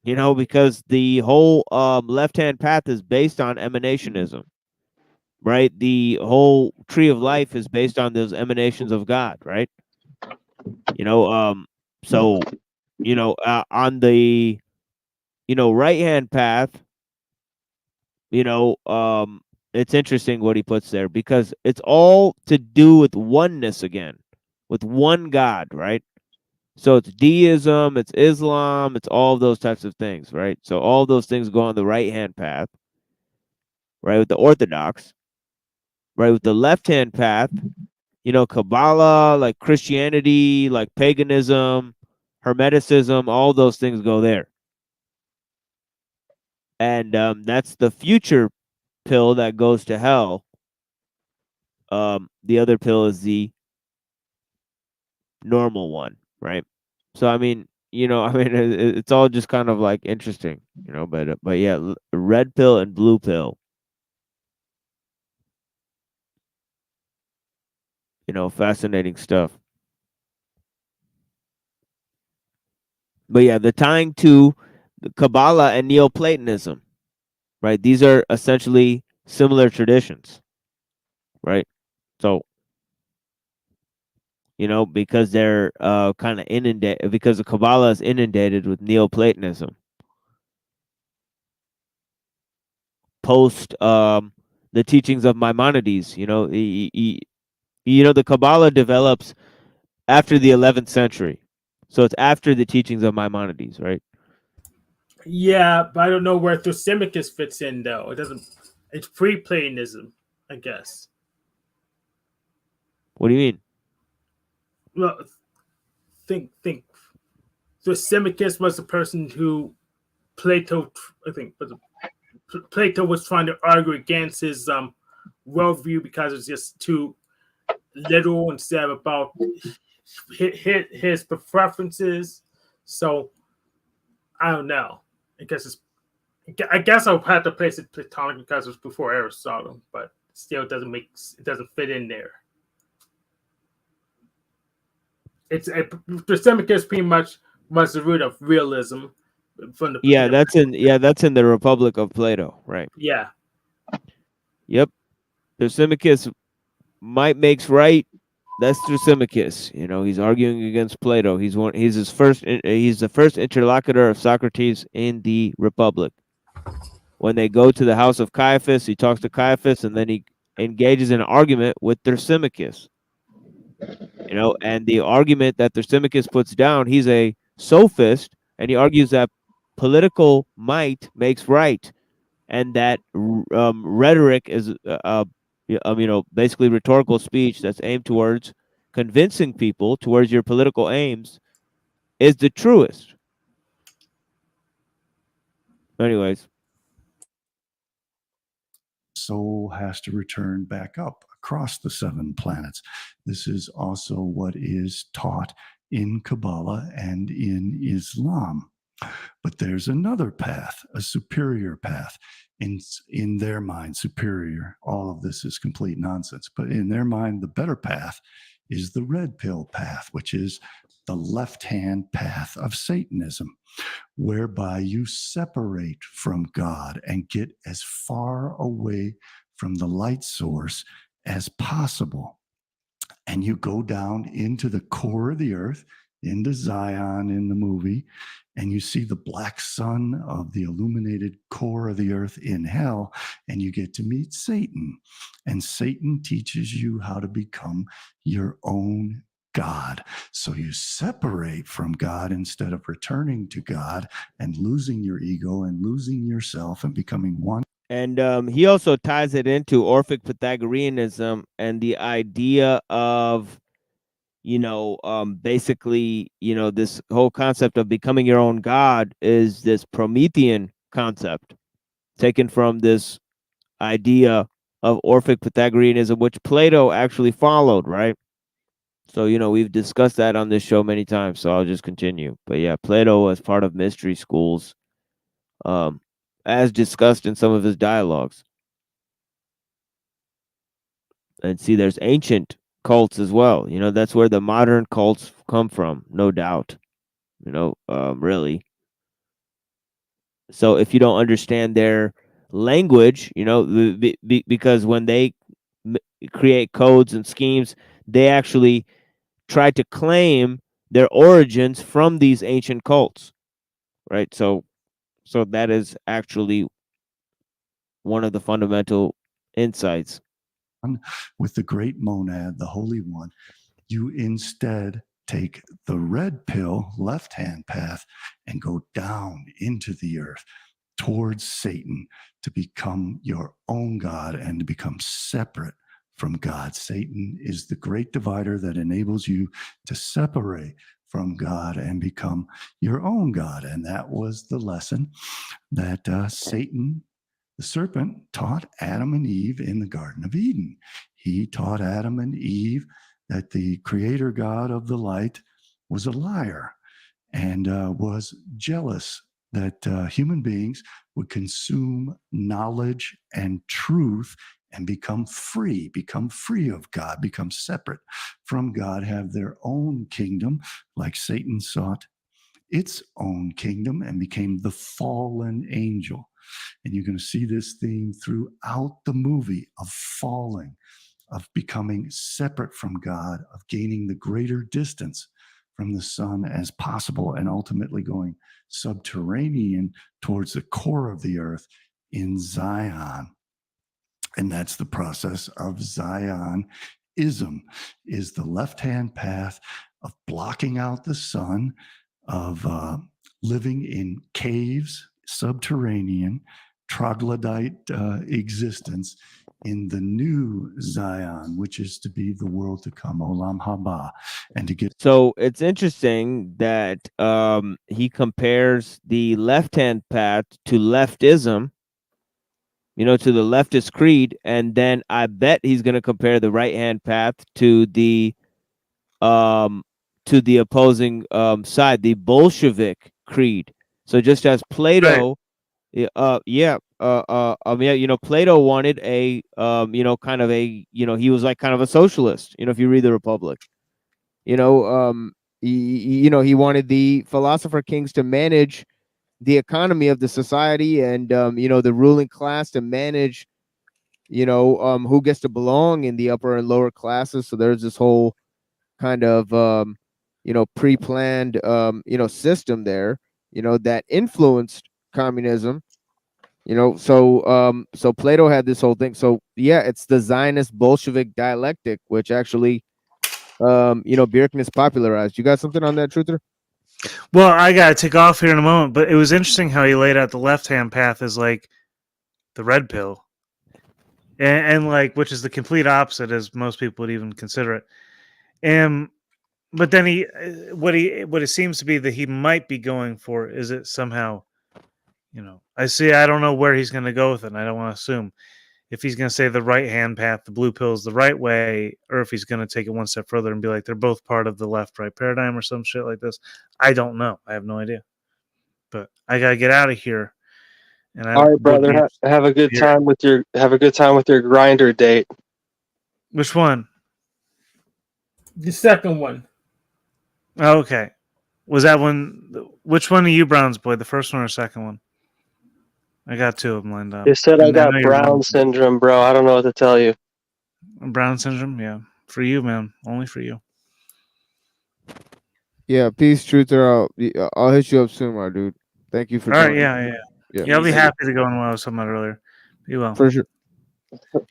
because the whole left-hand path is based on emanationism. Right, the whole tree of life is based on those emanations of God, right? So on the right-hand path, it's interesting what he puts there because it's all to do with oneness again, with one God, right? So it's deism, it's Islam, it's all of those types of things, right? So all of those things go on the right-hand path, right? With the Orthodox. Right, with the left-hand path, Kabbalah, like Christianity, like paganism, Hermeticism, all those things go there. And that's the future pill that goes to hell. The other pill is the normal one, right? So it's all just kind of like interesting, but yeah, red pill and blue pill. Fascinating stuff. But yeah, the tying to the Kabbalah and Neoplatonism, right? These are essentially similar traditions, right? So, because they're kind of inundated, because the Kabbalah is inundated with Neoplatonism. Post the teachings of Maimonides, the Kabbalah develops after the 11th century. So it's after the teachings of Maimonides, right? Yeah, but I don't know where Thrasymachus fits in though. It doesn't. It's pre-Platonism, I guess. What do you mean? Well, think. Thrasymachus was the person who Plato, I think, Plato was trying to argue against his worldview because it's just too literal instead of about his preferences. So I don't know. I guess I'll have to place it Platonic because it was before Aristotle, but still it doesn't fit in there. Thrasymachus pretty much was the root of realism from the that's in the Republic of Plato, right? Yeah. Yep. Thrasymachus, might makes right. That's Thrasymachus. You know, he's arguing against Plato. He's the first interlocutor of Socrates in the Republic. When they go to the house of Caiaphas, he talks to Caiaphas, and then he engages in an argument with Thrasymachus. You know, and the argument that Thrasymachus puts down, he's a sophist, and he argues that political might makes right, and that rhetoric is, basically rhetorical speech that's aimed towards convincing people towards your political aims is the truest. Anyways. Soul has to return back up across the 7 planets. This is also what is taught in Kabbalah and in Islam. But there's another path, a superior path. In their mind, superior. All of this is complete nonsense. But in their mind, the better path is the red pill path, which is the left-hand path of Satanism, whereby you separate from God and get as far away from the light source as possible. And you go down into the core of the earth, into Zion in the movie, and you see the black sun of the illuminated core of the earth in hell, and you get to meet Satan. And Satan teaches you how to become your own God. So you separate from God instead of returning to God and losing your ego and losing yourself and becoming one. And he also ties it into Orphic Pythagoreanism and the idea of, basically, this whole concept of becoming your own God is this Promethean concept taken from this idea of Orphic Pythagoreanism, which Plato actually followed, right? So, we've discussed that on this show many times, so I'll just continue. But yeah, Plato was part of mystery schools, as discussed in some of his dialogues. And see, there's ancient cults as well. That's where the modern cults come from, no doubt. Really. So if you don't understand their language, because when they create codes and schemes, they actually try to claim their origins from these ancient cults, right? So that is actually one of the fundamental insights. With the great monad, the Holy One, you instead take the red pill, left-hand path, and go down into the earth towards Satan to become your own God and to become separate from God. Satan is the great divider that enables you to separate from God and become your own God. And that was the lesson that Satan, the serpent, taught Adam and Eve in the Garden of Eden. He taught Adam and Eve that the creator God of the light was a liar and was jealous that human beings would consume knowledge and truth and become free of God, become separate from God, have their own kingdom, like Satan sought its own kingdom and became the fallen angel. And you're going to see this theme throughout the movie of falling, of becoming separate from God, of gaining the greater distance from the sun as possible, and ultimately going subterranean towards the core of the earth in Zion. And that's the process of Zionism, is the left-hand path of blocking out the sun, of living in caves, subterranean, troglodyte existence in the new Zion, which is to be the world to come, Olam Haba, and to get. So it's interesting that he compares the left-hand path to leftism, you know, to the leftist creed, and then I bet he's going to compare the right-hand path to the opposing side, the Bolshevik creed. So just as Plato, yeah, you know, Plato wanted a you know, kind of a, you know, he was like kind of a socialist, you know, if you read the Republic. You know, you know, he wanted the philosopher kings to manage the economy of the society, and you know, the ruling class to manage, you know, who gets to belong in the upper and lower classes. So there's this whole kind of you know, pre-planned you know, system there, you know, that influenced communism. You know, so so Plato had this whole thing. So yeah, it's the Zionist Bolshevik dialectic, which actually you know, Bjerknes popularized. You got something on that, Truther? Well, I gotta take off here in a moment, but it was interesting how he laid out the left-hand path as like the red pill, and like, which is the complete opposite as most people would even consider it. And but then what it seems to be that he might be going for is it somehow, you know, I don't know where he's going to go with it, and I don't want to assume if he's going to say the right-hand path, the blue pill is the right way, or if he's going to take it one step further and be like, they're both part of the left-right paradigm or some shit like this. I don't know. I have no idea. But I got to get out of here. And all right, brother, have a good time with your grinder date. Which one? The second one. Oh, okay. Was that one? Which one are you, Browns boy? The first one or second one? I got two of them lined up. They said I got Brown syndrome, bro. I don't know what to tell you. Brown syndrome, yeah. For you, man. Only for you. Yeah, peace, Truther. I'll hit you up soon, my dude. Thank you for All right, joining. yeah. I'll be happy to go on what I was talking about earlier. Be well. For sure.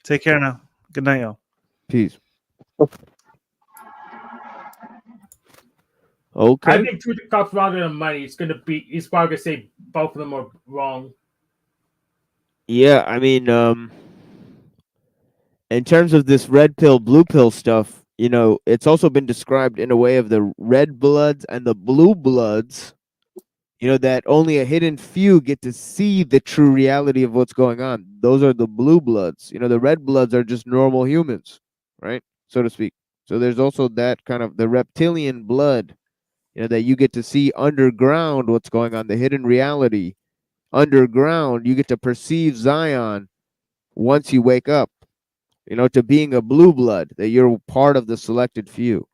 Take care now. Good night, y'all. Peace. Okay. I think Truther cops wrong on money. He's probably gonna say both of them are wrong. Yeah, I mean, in terms of this red pill, blue pill stuff, you know, it's also been described in a way of the red bloods and the blue bloods, you know, that only a hidden few get to see the true reality of what's going on. Those are the blue bloods. You know, the red bloods are just normal humans, right? So to speak. So there's also that kind of the reptilian blood, you know, that you get to see underground what's going on, the hidden reality. Underground, you get to perceive Zion once you wake up, you know, to being a blue blood, that you're part of the selected few,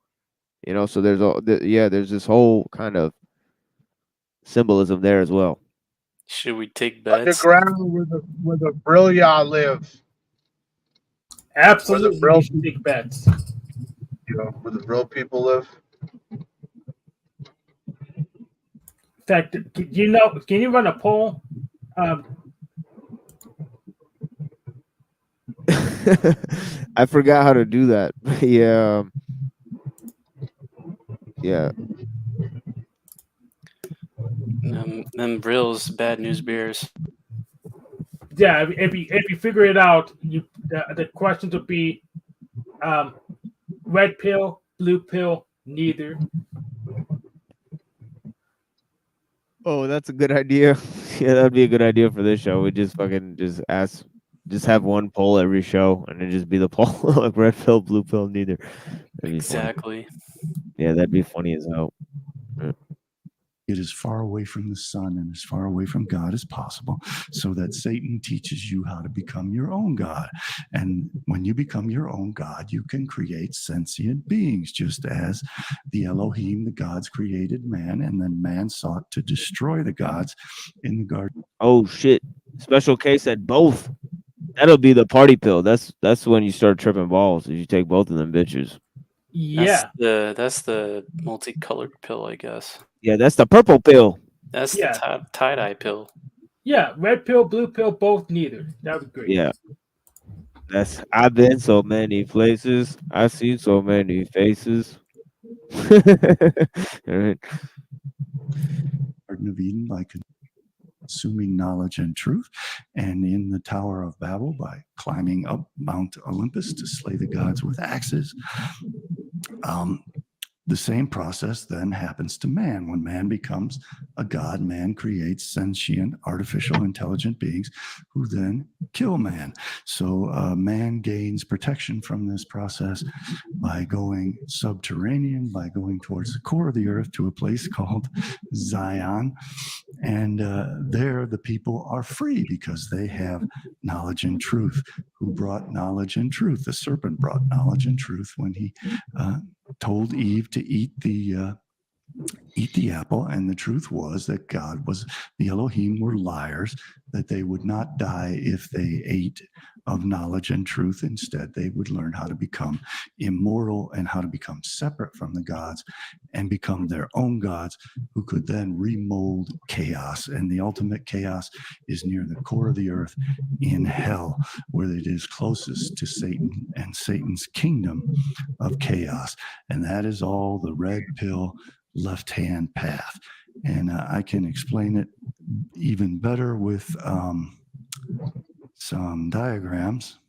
you know. So there's this whole kind of symbolism there as well. Should we take bets? Underground where the Brilliant live. Absolutely, real you should take bets. You know, where the real people live. In fact, you know, can you run a poll? I forgot how to do that. Yeah. Them Brill's bad news bears. Yeah, if you figure it out, the questions would be red pill, blue pill, neither. Oh, that's a good idea. Yeah, that'd be a good idea for this show. We just fucking just have one poll every show, and it just be the poll like red pill, blue pill, neither. Exactly. Yeah, that'd be funny as hell. Get as far away from the sun and as far away from God as possible, so that Satan teaches you how to become your own God. And when you become your own God, you can create sentient beings, just as the Elohim, the gods, created man, and then man sought to destroy the gods in the garden. Oh shit! Special case at both. That'll be the party pill. That's when you start tripping balls. If you take both of them bitches. Yeah. That's the multicolored pill, I guess. Yeah, that's the purple pill. That's the tie-dye pill. Yeah, red pill, blue pill, both neither. That would be great. Yeah. I've been so many places. I've seen so many faces. All right. Garden of Eden by consuming knowledge and truth, and in the Tower of Babel by climbing up Mount Olympus to slay the gods with axes. The same process then happens to man. When man becomes a god, man creates sentient, artificial, intelligent beings who then kill man. So man gains protection from this process by going subterranean, by going towards the core of the earth to a place called Zion. And there the people are free because they have knowledge and truth. Who brought knowledge and truth? The serpent brought knowledge and truth when he told Eve to eat the apple, and the truth was that the Elohim were liars, that they would not die if they ate of knowledge and truth. Instead, they would learn how to become immortal and how to become separate from the gods and become their own gods who could then remold chaos. And the ultimate chaos is near the core of the earth in hell, where it is closest to Satan and Satan's kingdom of chaos. And that is all the red pill left-hand path. And I can explain it even better with some diagrams.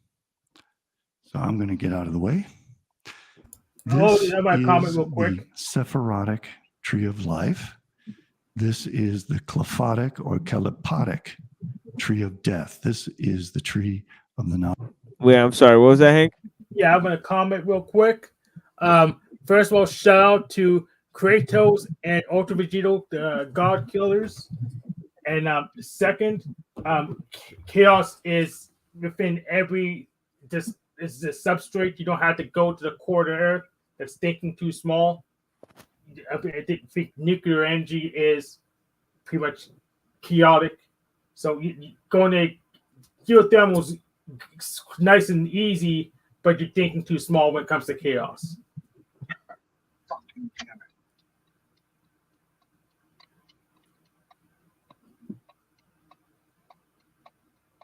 So I'm going to get out of the way. This my comment is real quick. the Sephirotic tree of life. This is the Klephotic or Kalipotic tree of death. This is the tree of the knowledge. Wait, I'm sorry. What was that, Hank? Yeah, I'm going to comment real quick. First of all, shout out to Kratos and Ultra Vegito, the god killers. And second, chaos is within every, just is the substrate. You don't have to go to the core of the earth that's thinking too small. I think nuclear energy is pretty much chaotic. So going to geothermal is nice and easy, but you're thinking too small when it comes to chaos.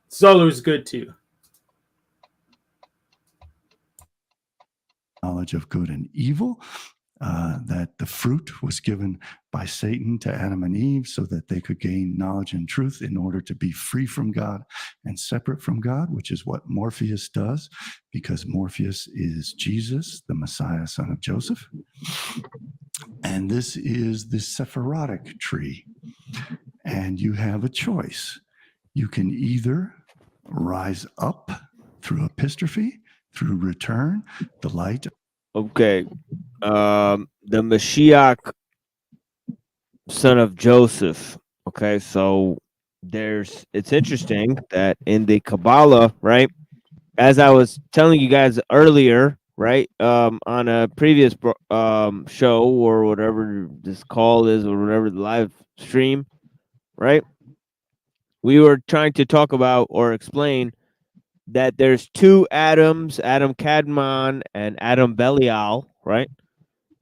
Solar is good too. Knowledge of good and evil, that the fruit was given by Satan to Adam and Eve so that they could gain knowledge and truth in order to be free from God and separate from God, which is what Morpheus does, because Morpheus is Jesus, the Messiah, son of Joseph. And this is the Sephirotic tree. And you have a choice. You can either rise up through epistrophe, through return, the light. Okay. The Mashiach, son of Joseph. Okay, so it's interesting that in the Kabbalah, right, as I was telling you guys earlier, right, on a previous show or whatever this call is or whatever the live stream, right, we were trying to talk about or explain that there's two Adams, Adam Kadmon and Adam Belial, right?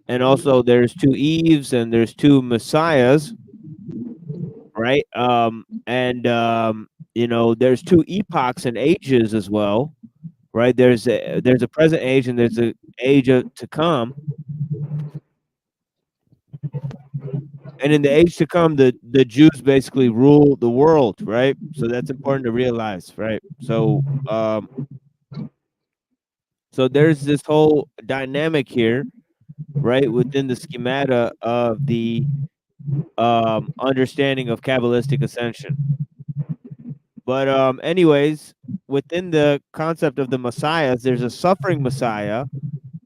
And also there's two Eves and there's two Messiahs, right? You know, there's two epochs and ages as well, right? There's a present age and there's an age to come. And in the age to come, the Jews basically rule the world, right? So that's important to realize, right? So so there's this whole dynamic here, right, within the schemata of the understanding of Kabbalistic ascension. But anyways, within the concept of the Messiahs, there's a suffering Messiah,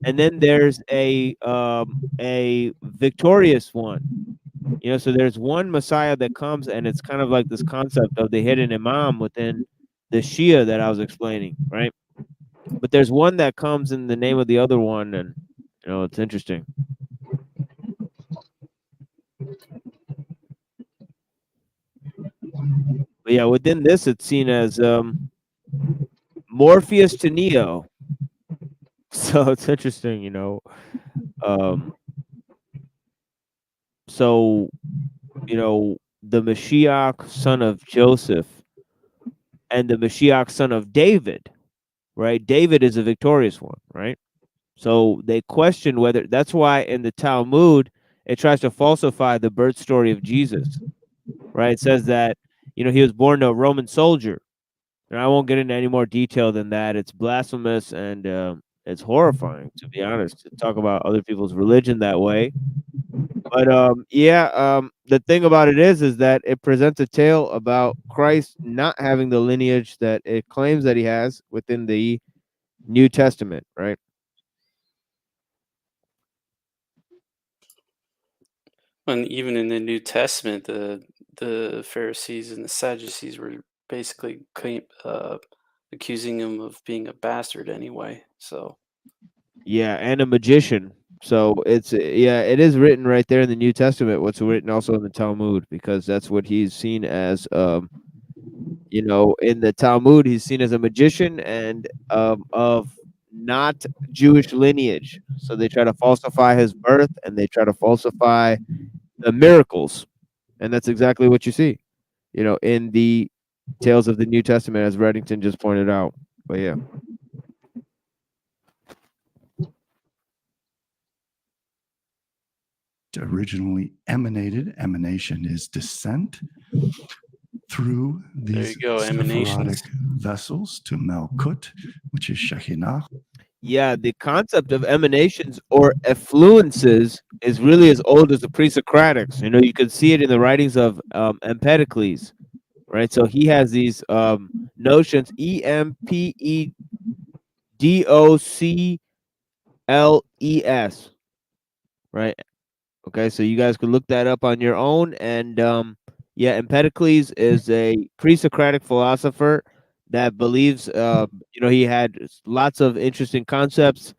and then there's a victorious one. You know, so there's one Messiah that comes, and it's kind of like this concept of the hidden Imam within the Shia that I was explaining, right? But there's one that comes in the name of the other one, and you know, it's interesting. But yeah, within this, it's seen as Morpheus to Neo. So it's interesting, you know. So, you know, the Mashiach, son of Joseph, and the Mashiach, son of David, right? David is a victorious one, right? So they question whether that's why in the Talmud it tries to falsify the birth story of Jesus, right? It says that he was born to a Roman soldier, and I won't get into any more detail than that. It's blasphemous and it's horrifying, to be honest, to talk about other people's religion that way. But the thing about it is that it presents a tale about Christ not having the lineage that it claims that he has within the New Testament, right? And even in the New Testament, the Pharisees and the Sadducees were basically accusing him of being a bastard anyway. So Yeah, and a magician. So it is written right there in the New Testament. What's written also in the Talmud, because that's what he's seen as. In the Talmud, he's seen as a magician and of not Jewish lineage. So they try to falsify his birth and they try to falsify the miracles, and that's exactly what you see, in the tales of the New Testament, as Reddington just pointed out. But yeah. Originally emanated. Emanation is descent through these sephirotic vessels to Malkut, which is Shekinah. Yeah, the concept of emanations or effluences is really as old as the pre-Socratics. You could see it in the writings of Empedocles, right? So he has these notions, Empedocles, right? Okay, so you guys could look that up on your own. And Empedocles is a pre-Socratic philosopher that believes, he had lots of interesting concepts,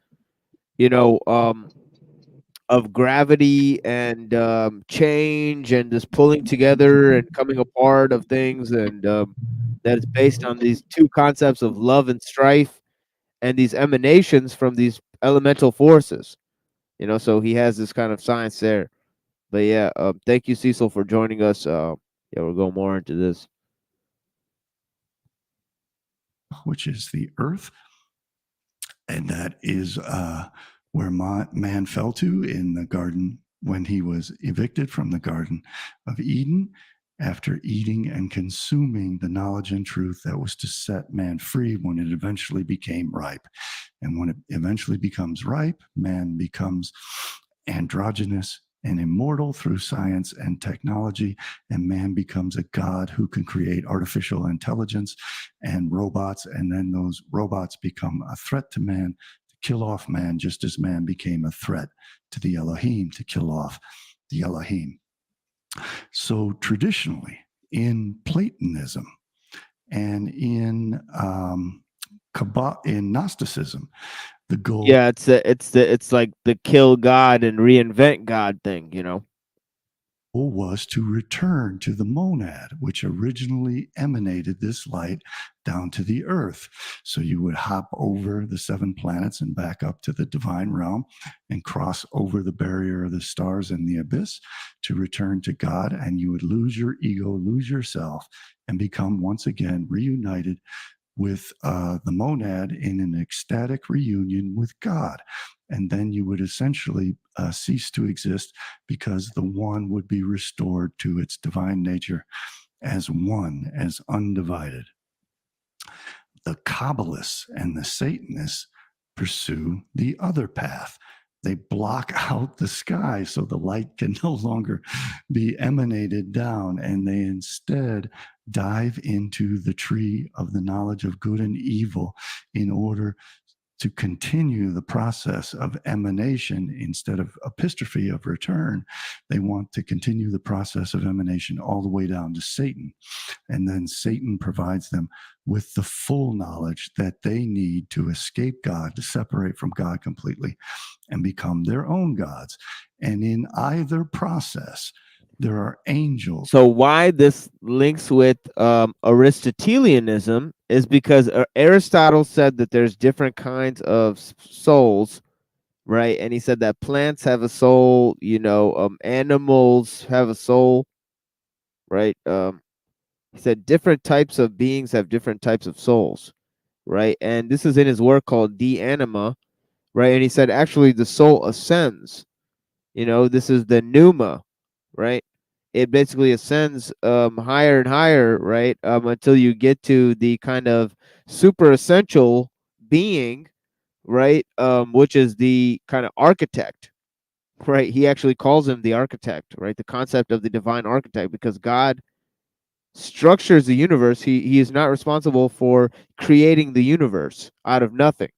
of gravity and change and this pulling together and coming apart of things, and that is based on these two concepts of love and strife and these emanations from these elemental forces. So he has this kind of science there. But yeah, thank you, Cecil, for joining us. We'll go more into this. Which is the earth. And that is where man fell to in the garden when he was evicted from the Garden of Eden after eating and consuming the knowledge and truth that was to set man free when it eventually became ripe. And when it eventually becomes ripe, man becomes androgynous and immortal through science and technology, and man becomes a god who can create artificial intelligence and robots, and then those robots become a threat to man, to kill off man, just as man became a threat to the Elohim, to kill off the Elohim. So traditionally, in Platonism and in Gnosticism, the goal. Yeah, it's like the kill God and reinvent God thing, was to return to the monad, which originally emanated this light down to the earth. So you would hop over the 7 planets and back up to the divine realm and cross over the barrier of the stars and the abyss to return to God, and you would lose your ego, lose yourself, and become once again reunited with the monad in an ecstatic reunion with God. And then you would essentially cease to exist, because the one would be restored to its divine nature as one, as undivided. The Kabbalists and the Satanists pursue the other path. They block out the sky so the light can no longer be emanated down, and they instead dive into the tree of the knowledge of good and evil in order to continue the process of emanation instead of epistrophe of return. They want to continue the process of emanation all the way down to Satan. And then Satan provides them with the full knowledge that they need to escape God, to separate from God completely and become their own gods. And in either process, there are angels. So why this links with Aristotelianism is because Aristotle said that there's different kinds of souls, right? And he said that plants have a soul, animals have a soul, right? He said different types of beings have different types of souls, right? And this is in his work called De Anima, right? And he said actually the soul ascends. This is the pneuma, right? It basically ascends higher and higher, right? Until you get to the kind of super essential being, right? Which is the kind of architect, right? He actually calls him the architect, right? The concept of the divine architect, because God structures the universe. He is not responsible for creating the universe out of nothing.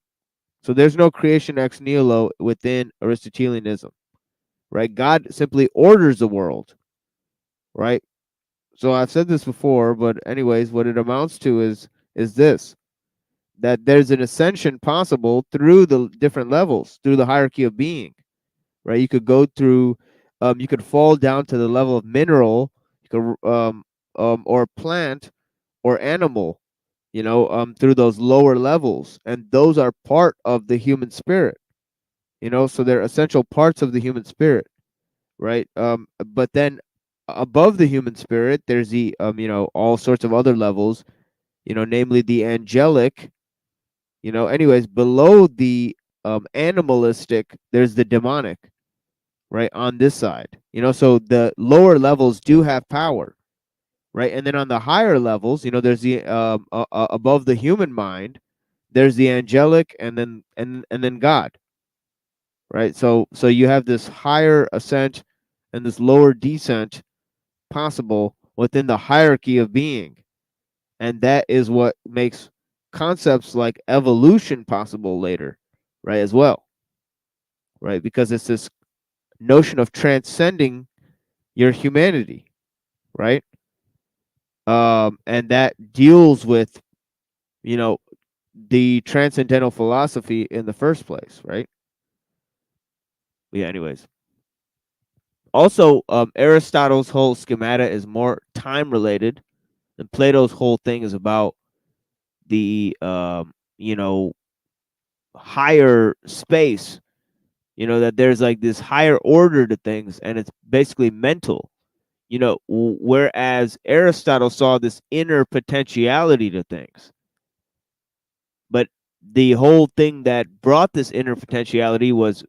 So there's no creation ex nihilo within Aristotelianism, right? God simply orders the world, right? So I've said this before, but anyways, what it amounts to is this: that there's an ascension possible through the different levels, through the hierarchy of being, right? You could go through, you could fall down to the level of mineral, you could, or plant, or animal, through those lower levels, and those are part of the human spirit, so they're essential parts of the human spirit, right? But then above the human spirit, there's the all sorts of other levels, namely the angelic. Anyways, below the animalistic, there's the demonic, right, on this side. So the lower levels do have power, right? And then on the higher levels, there's the above the human mind, there's the angelic, and then God, right? So you have this higher ascent and this lower descent possible within the hierarchy of being, and that is what makes concepts like evolution possible later, right, as well, right? Because it's this notion of transcending your humanity, right? And that deals with, the transcendental philosophy in the first place, right? Yeah, anyways. Also, Aristotle's whole schemata is more time related, and Plato's whole thing is about the higher space. That there's like this higher order to things, and it's basically mental. Whereas Aristotle saw this inner potentiality to things. But the whole thing that brought this inner potentiality was,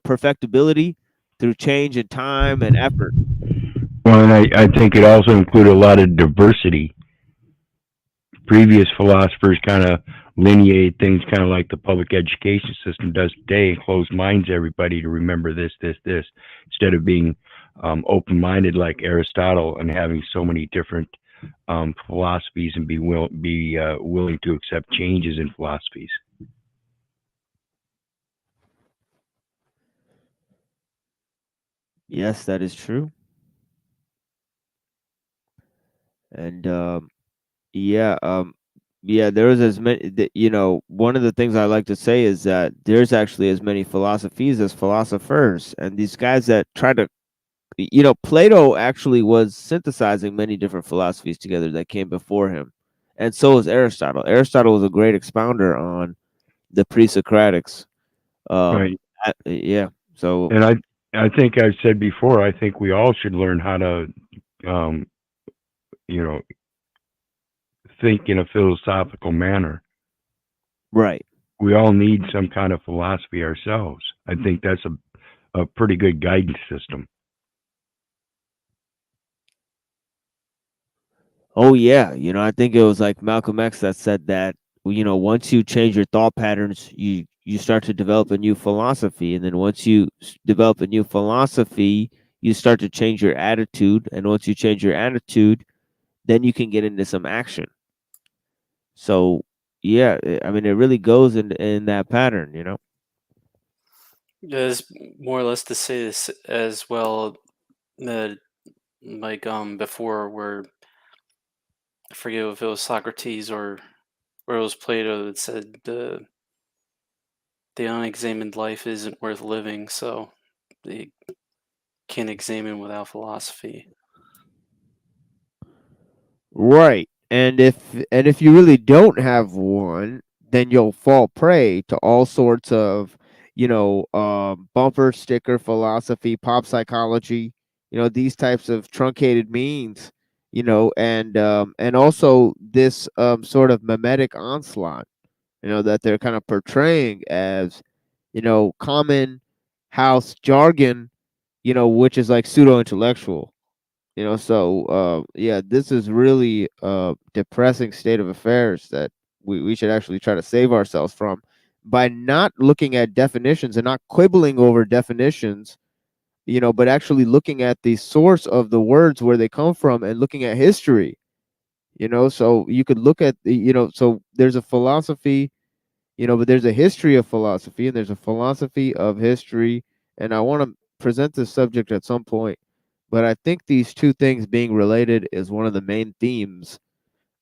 perfectibility through change and time and effort. Well, and I think it also included a lot of diversity. Previous philosophers kind of lineate things kind of like the public education system does today, and close minds everybody to remember this, instead of being open-minded like Aristotle and having so many different philosophies and be willing to accept changes in philosophies. Yes, that is true. And there's as many. One of the things I like to say is that there's actually as many philosophies as philosophers, and these guys that try to, Plato actually was synthesizing many different philosophies together that came before him, and so was Aristotle. Aristotle was a great expounder on the pre-Socratics. Right. Yeah. So, and I think I've said before, I think we all should learn how to, think in a philosophical manner. Right. We all need some kind of philosophy ourselves. I think that's a pretty good guidance system. Oh yeah, I think it was like Malcolm X that said that, once you change your thought patterns, you start to develop a new philosophy, and then once you develop a new philosophy, you start to change your attitude, and once you change your attitude, then you can get into some action. So yeah, I mean, it really goes in that pattern, It's more or less to say this as well, that like before, where I forget if it was Socrates or it was Plato that said the unexamined life isn't worth living, so they can't examine without philosophy. Right. And if you really don't have one, then you'll fall prey to all sorts of, bumper sticker philosophy, pop psychology, these types of truncated means, and also this sort of mimetic onslaught, that they're kind of portraying as, common house jargon, which is like pseudo intellectual. So yeah, this is really a depressing state of affairs that we should actually try to save ourselves from by not looking at definitions and not quibbling over definitions, but actually looking at the source of the words, where they come from, and looking at history. So you could look at so there's a philosophy, but there's a history of philosophy, and there's a philosophy of history. And I want to present this subject at some point, but I think these two things being related is one of the main themes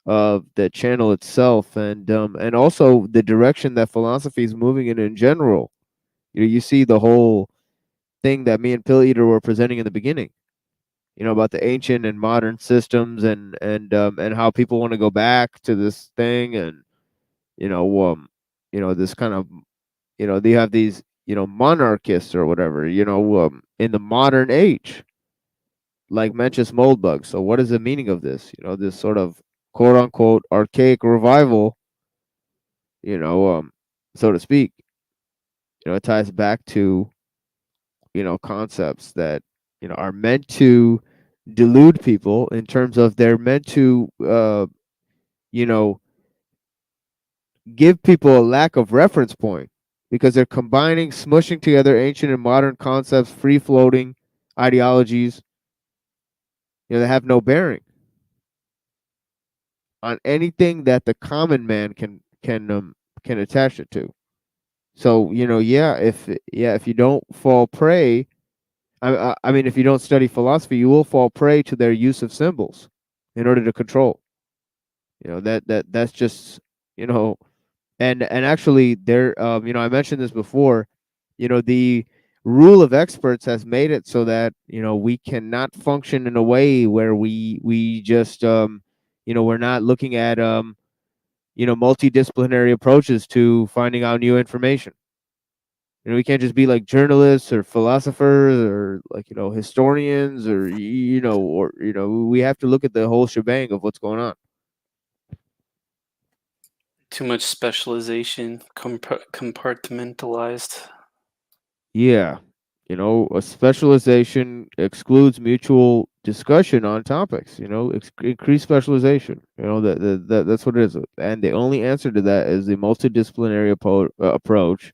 of the channel itself, and also the direction that philosophy is moving in general. You see the whole thing that me and Pill Eater were presenting in the beginning, about the ancient and modern systems, and how people want to go back to this thing, and this kind of, they have these, monarchists or whatever, in the modern age, like Mencius Moldbug. So what is the meaning of this? This sort of quote unquote archaic revival, so to speak. It ties back to, concepts that, are meant to delude people, in terms of they're meant to, you know, give people a lack of reference point, because they're combining, smushing together ancient and modern concepts, free floating ideologies, that have no bearing on anything that the common man can attach it to. So if you don't fall prey, I mean, if you don't study philosophy, you will fall prey to their use of symbols in order to control. That's just, and actually there, I mentioned this before. The rule of experts has made it so that, we cannot function in a way where we just, we're not looking at, multidisciplinary approaches to finding out new information. We can't just be like journalists or philosophers or, like, historians, or we have to look at the whole shebang of what's going on. Too much specialization, compartmentalized. Yeah, a specialization excludes mutual discussion on topics. Increase specialization. That's what it is, and the only answer to that is the multidisciplinary approach.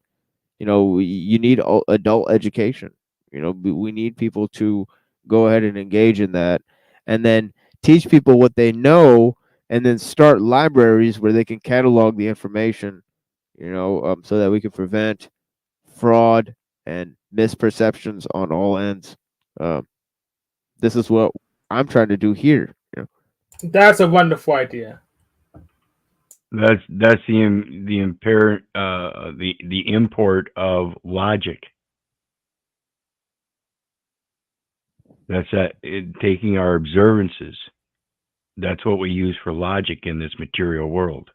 You need adult education. We need people to go ahead and engage in that, and then teach people what they know, and then start libraries where they can catalog the information, so that we can prevent fraud and misperceptions on all ends. This is what I'm trying to do here. That's a wonderful idea. That's the import of logic. That's taking our observances. That's what we use for logic in this material world.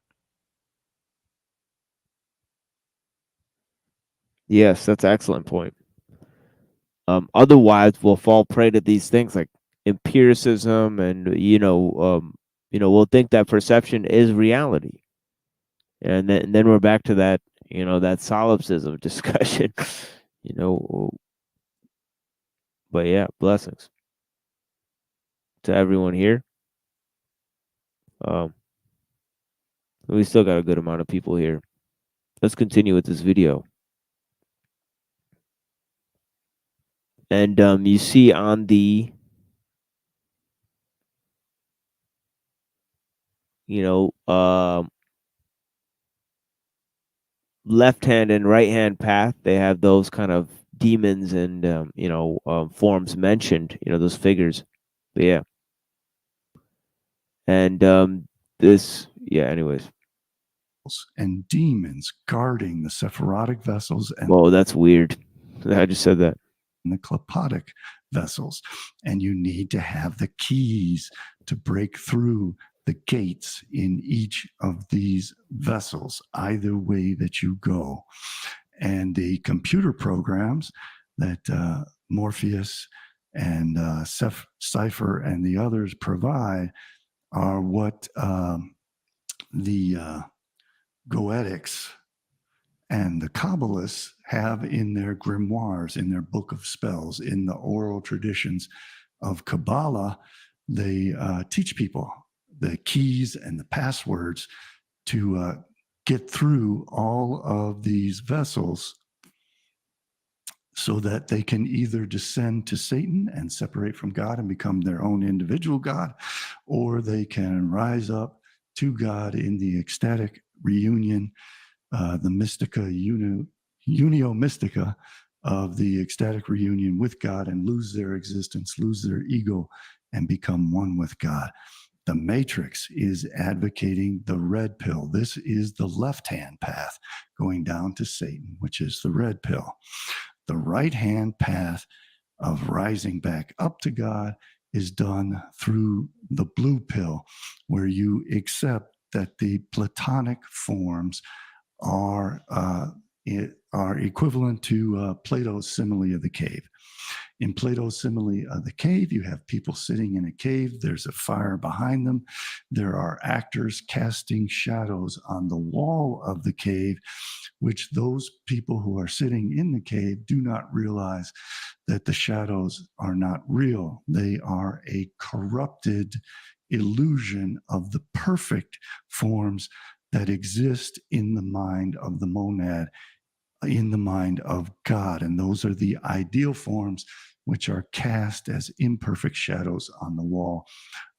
Yes, that's an excellent point. Otherwise, we'll fall prey to these things like empiricism, and we'll think that perception is reality, and then we're back to that, that solipsism discussion. But yeah, blessings to everyone here. We still got a good amount of people here. Let's continue with this video. And you see on the, left hand and right hand path, they have those kind of demons and forms mentioned, those figures. But yeah. And anyways. And demons guarding the Sephirotic vessels. And whoa, that's weird. I just said that. And the Klepotic vessels. And you need to have the keys to break through the gates in each of these vessels, either way that you go. And the computer programs that Morpheus and Cypher and the others provide are what the Goetics and the Kabbalists have in their grimoires, in their book of spells, in the oral traditions of Kabbalah, they teach people the keys and the passwords to get through all of these vessels so that they can either descend to Satan and separate from God and become their own individual God, or they can rise up to God in the ecstatic reunion, the mystica, unio mystica of the ecstatic reunion with God, and lose their existence, lose their ego, and become one with God. The Matrix is advocating the red pill. This is the left-hand path going down to Satan, which is the red pill. The right-hand path of rising back up to God is done through the blue pill, where you accept that the Platonic forms are equivalent to Plato's simile of the cave. In Plato's simile of the cave, you have people sitting in a cave. There's a fire behind them. There are actors casting shadows on the wall of the cave, which those people who are sitting in the cave do not realize that the shadows are not real. They are a corrupted illusion of the perfect forms that exist in the mind of the monad, in the mind of God. And those are the ideal forms which are cast as imperfect shadows on the wall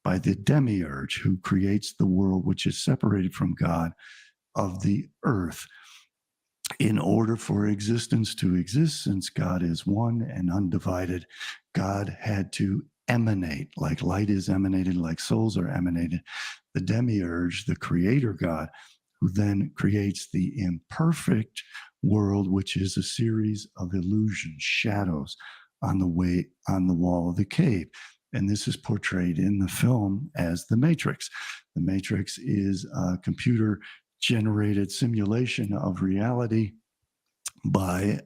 by the demiurge who creates the world which is separated from God of the earth. In order for existence to exist, since God is one and undivided, God had to emanate, like light is emanated, like souls are emanated. The demiurge, the creator God, who then creates the imperfect world, which is a series of illusions, shadows on the wall of the cave. And this is portrayed in the film as the Matrix. The Matrix is a computer generated simulation of reality by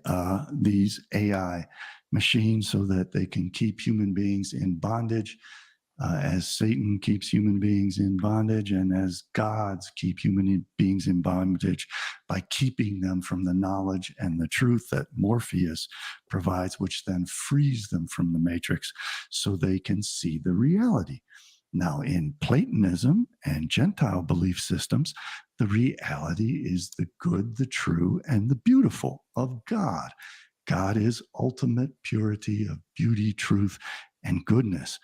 these AI machines so that they can keep human beings in bondage, as Satan keeps human beings in bondage, and as gods keep human beings in bondage by keeping them from the knowledge and the truth that Morpheus provides, which then frees them from the Matrix so they can see the reality. Now, in Platonism and Gentile belief systems, the reality is the good, the true, and the beautiful of God. God is ultimate purity of beauty, truth, and goodness.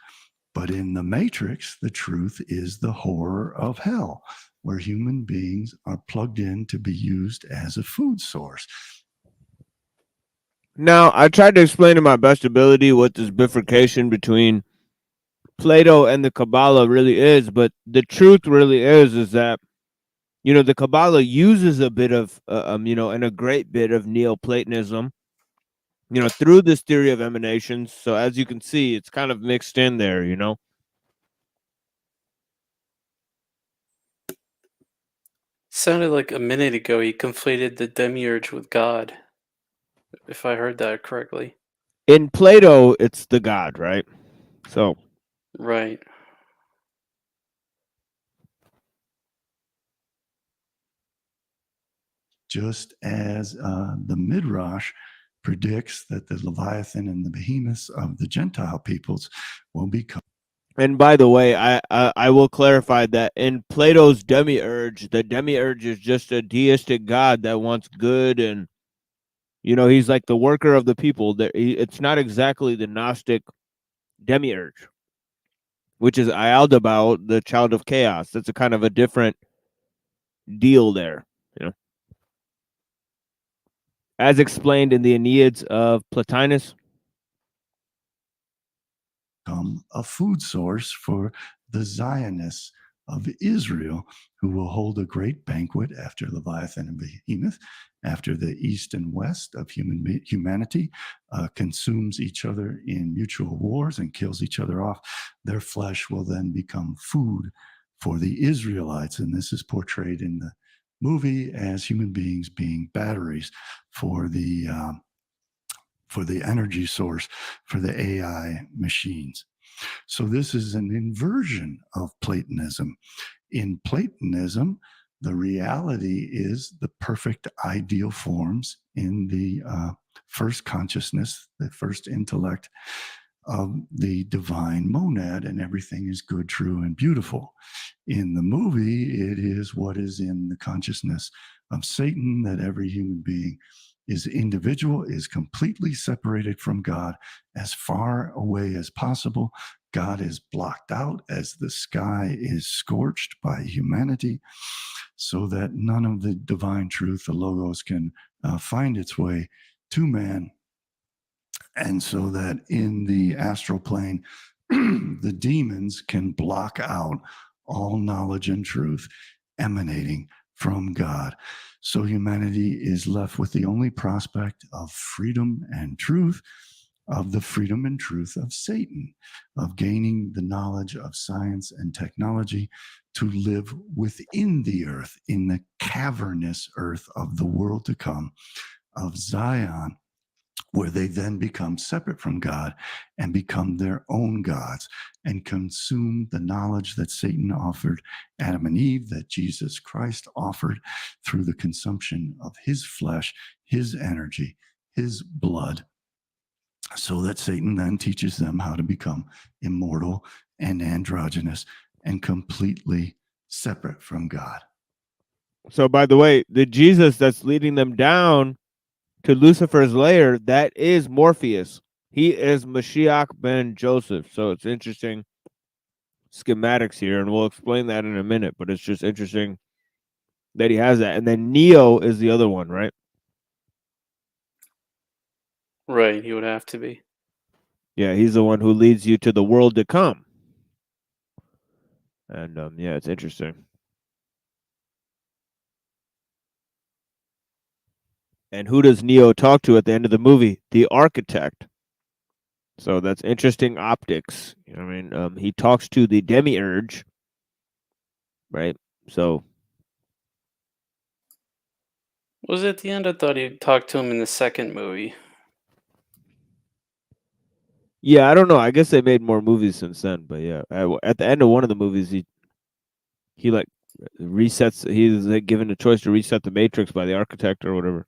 But in the Matrix, the truth is the horror of hell, where human beings are plugged in to be used as a food source. Now, I tried to explain to my best ability what this bifurcation between Plato and the Kabbalah really is, but the truth really is that, you know, the Kabbalah uses a bit of, and a great bit of Neoplatonism, you know, through this theory of emanations. So as you can see, it's kind of mixed in there, you know. Sounded like a minute ago he conflated the demiurge with God, if I heard that correctly. In Plato, it's the God, right? So. Right. Just as the Midrash predicts that the Leviathan and the behemoths of the Gentile peoples will become. And by the way, I will clarify that in Plato's demiurge, the demiurge is just a deistic god that wants good, and you know, he's like the worker of the people. It's not exactly the Gnostic demiurge, which is Ialdabaoth, the child of chaos. That's a kind of a different deal there, you know. As explained in the Aeneids of Plotinus. A food source for the Zionists of Israel, who will hold a great banquet after Leviathan and Behemoth, after the east and west of humanity consumes each other in mutual wars and kills each other off. Their flesh will then become food for the Israelites, and this is portrayed in the movie as human beings being batteries for the energy source for the AI machines. So this is an inversion of Platonism. In Platonism, The reality is the perfect ideal forms in the first consciousness, the first intellect of the divine monad, and everything is good, true, and beautiful. In the movie, it is what is in the consciousness of Satan, that every human being is individual, is completely separated from God as far away as possible. God is blocked out as the sky is scorched by humanity, so that none of the divine truth, the Logos, can find its way to man. And so that in the astral plane, the demons can block out all knowledge and truth emanating from God. So humanity is left with the only prospect of freedom and truth, of the freedom and truth of Satan, of gaining the knowledge of science and technology to live within the earth, in the cavernous earth of the world to come, of Zion, where they then become separate from God and become their own gods and consume the knowledge that Satan offered Adam and Eve, that Jesus Christ offered through the consumption of his flesh, his energy, his blood, so that Satan then teaches them how to become immortal and androgynous and completely separate from God. So, by the way, the Jesus that's leading them down to Lucifer's lair, that is Morpheus. He is Mashiach ben Joseph. So it's interesting schematics here, and we'll explain that in a minute, but it's just interesting that he has that. And then Neo is the other one, right? Right, he would have to be. Yeah, he's the one who leads you to the world to come. And yeah, it's interesting. And who does Neo talk to at the end of the movie? The architect. So that's interesting optics. You know what I mean? He talks to the demiurge, right? So Was it at the end? I thought he talked to him in the second movie. yeah, I don't know. I guess they made more movies since then, but yeah, at the end of one of the movies, he like resets. He's like given a choice to reset the Matrix by the architect or whatever.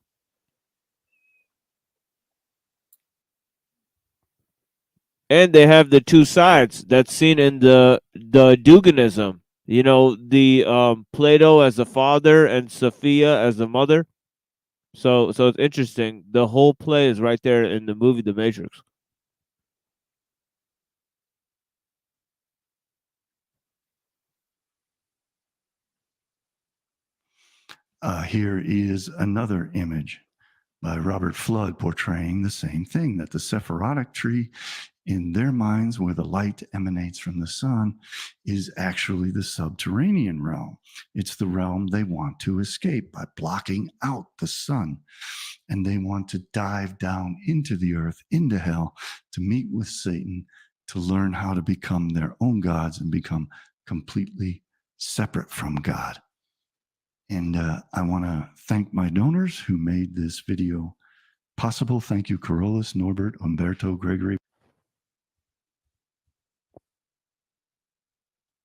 And they have the two sides that's seen in the Duginism. You know, the Plato as the father and Sophia as the mother. So it's interesting. The whole play is right there in the movie The Matrix. Here is another image by Robert Flood portraying the same thing, that the Sephirotic tree in their minds, where the light emanates from the sun, is actually the subterranean realm. It's the realm they want to escape by blocking out the sun. And they want to dive down into the earth, into hell, to meet with Satan, to learn how to become their own gods and become completely separate from God. And I want to thank my donors who made this video possible. Thank you, Carolus, Norbert, Umberto, Gregory.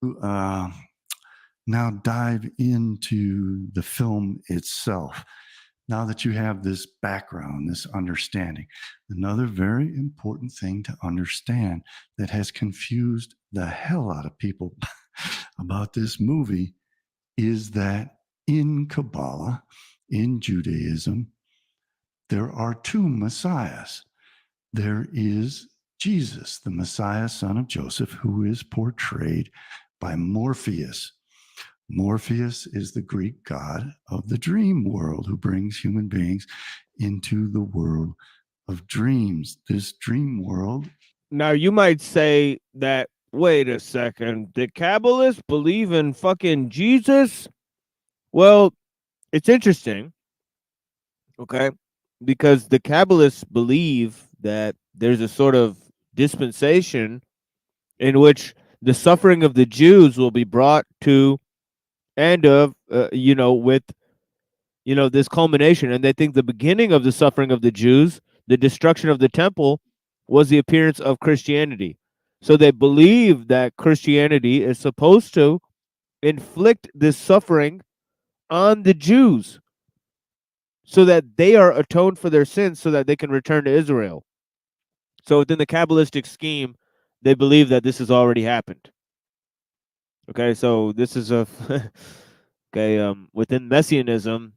Now dive into the film itself. Now that you have this background, this understanding, another very important thing to understand that has confused the hell out of people about this movie is that in Kabbalah, in Judaism, there are two messiahs. There is Jesus, the Messiah, son of Joseph, who is portrayed by Morpheus. Morpheus is the Greek god of the dream world who brings human beings into the world of dreams. This dream world. Now, you might say that, wait a second, the Kabbalists believe in fucking Jesus? Well, it's interesting, okay? Because the Kabbalists believe that there's a sort of dispensation in which the suffering of the Jews will be brought to end of, with, this culmination. And they think the beginning of the suffering of the Jews, the destruction of the temple, was the appearance of Christianity. So they believe that Christianity is supposed to inflict this suffering on the Jews so that they are atoned for their sins so that they can return to Israel. So within the Kabbalistic scheme, they believe that this has already happened. Okay, so this is a okay. Within Messianism,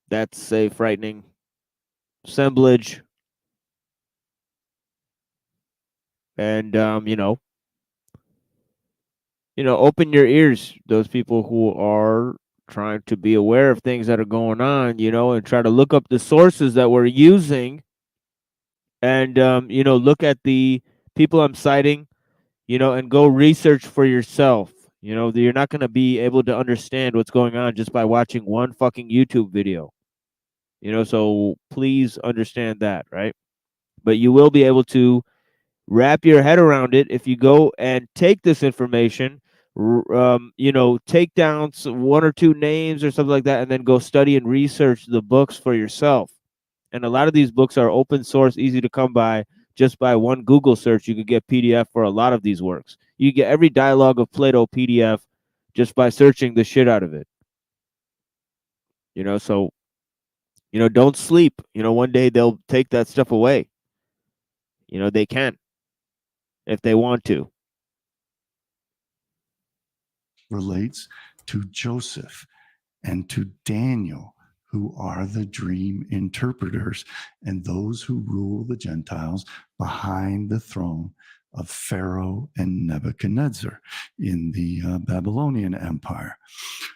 that's a frightening assemblage, and open your ears. Those people who are trying to be aware of things that are going on, and try to look up the sources that we're using, and look at the people I'm citing, and go research for yourself. You're not going to be able to understand what's going on just by watching one fucking YouTube video. So please understand that, right? But you will be able to wrap your head around it if you go and take this information, take down one or two names or something like that, and then go study and research the books for yourself. And a lot of these books are open source, easy to come by. Just by one Google search, you could get PDF for a lot of these works. You get every dialogue of Plato PDF just by searching the shit out of it. So, don't sleep. One day they'll take that stuff away. They can if they want to. Relates to Joseph and to Daniel, who are the dream interpreters and those who rule the Gentiles behind the throne of Pharaoh and Nebuchadnezzar in the Babylonian Empire.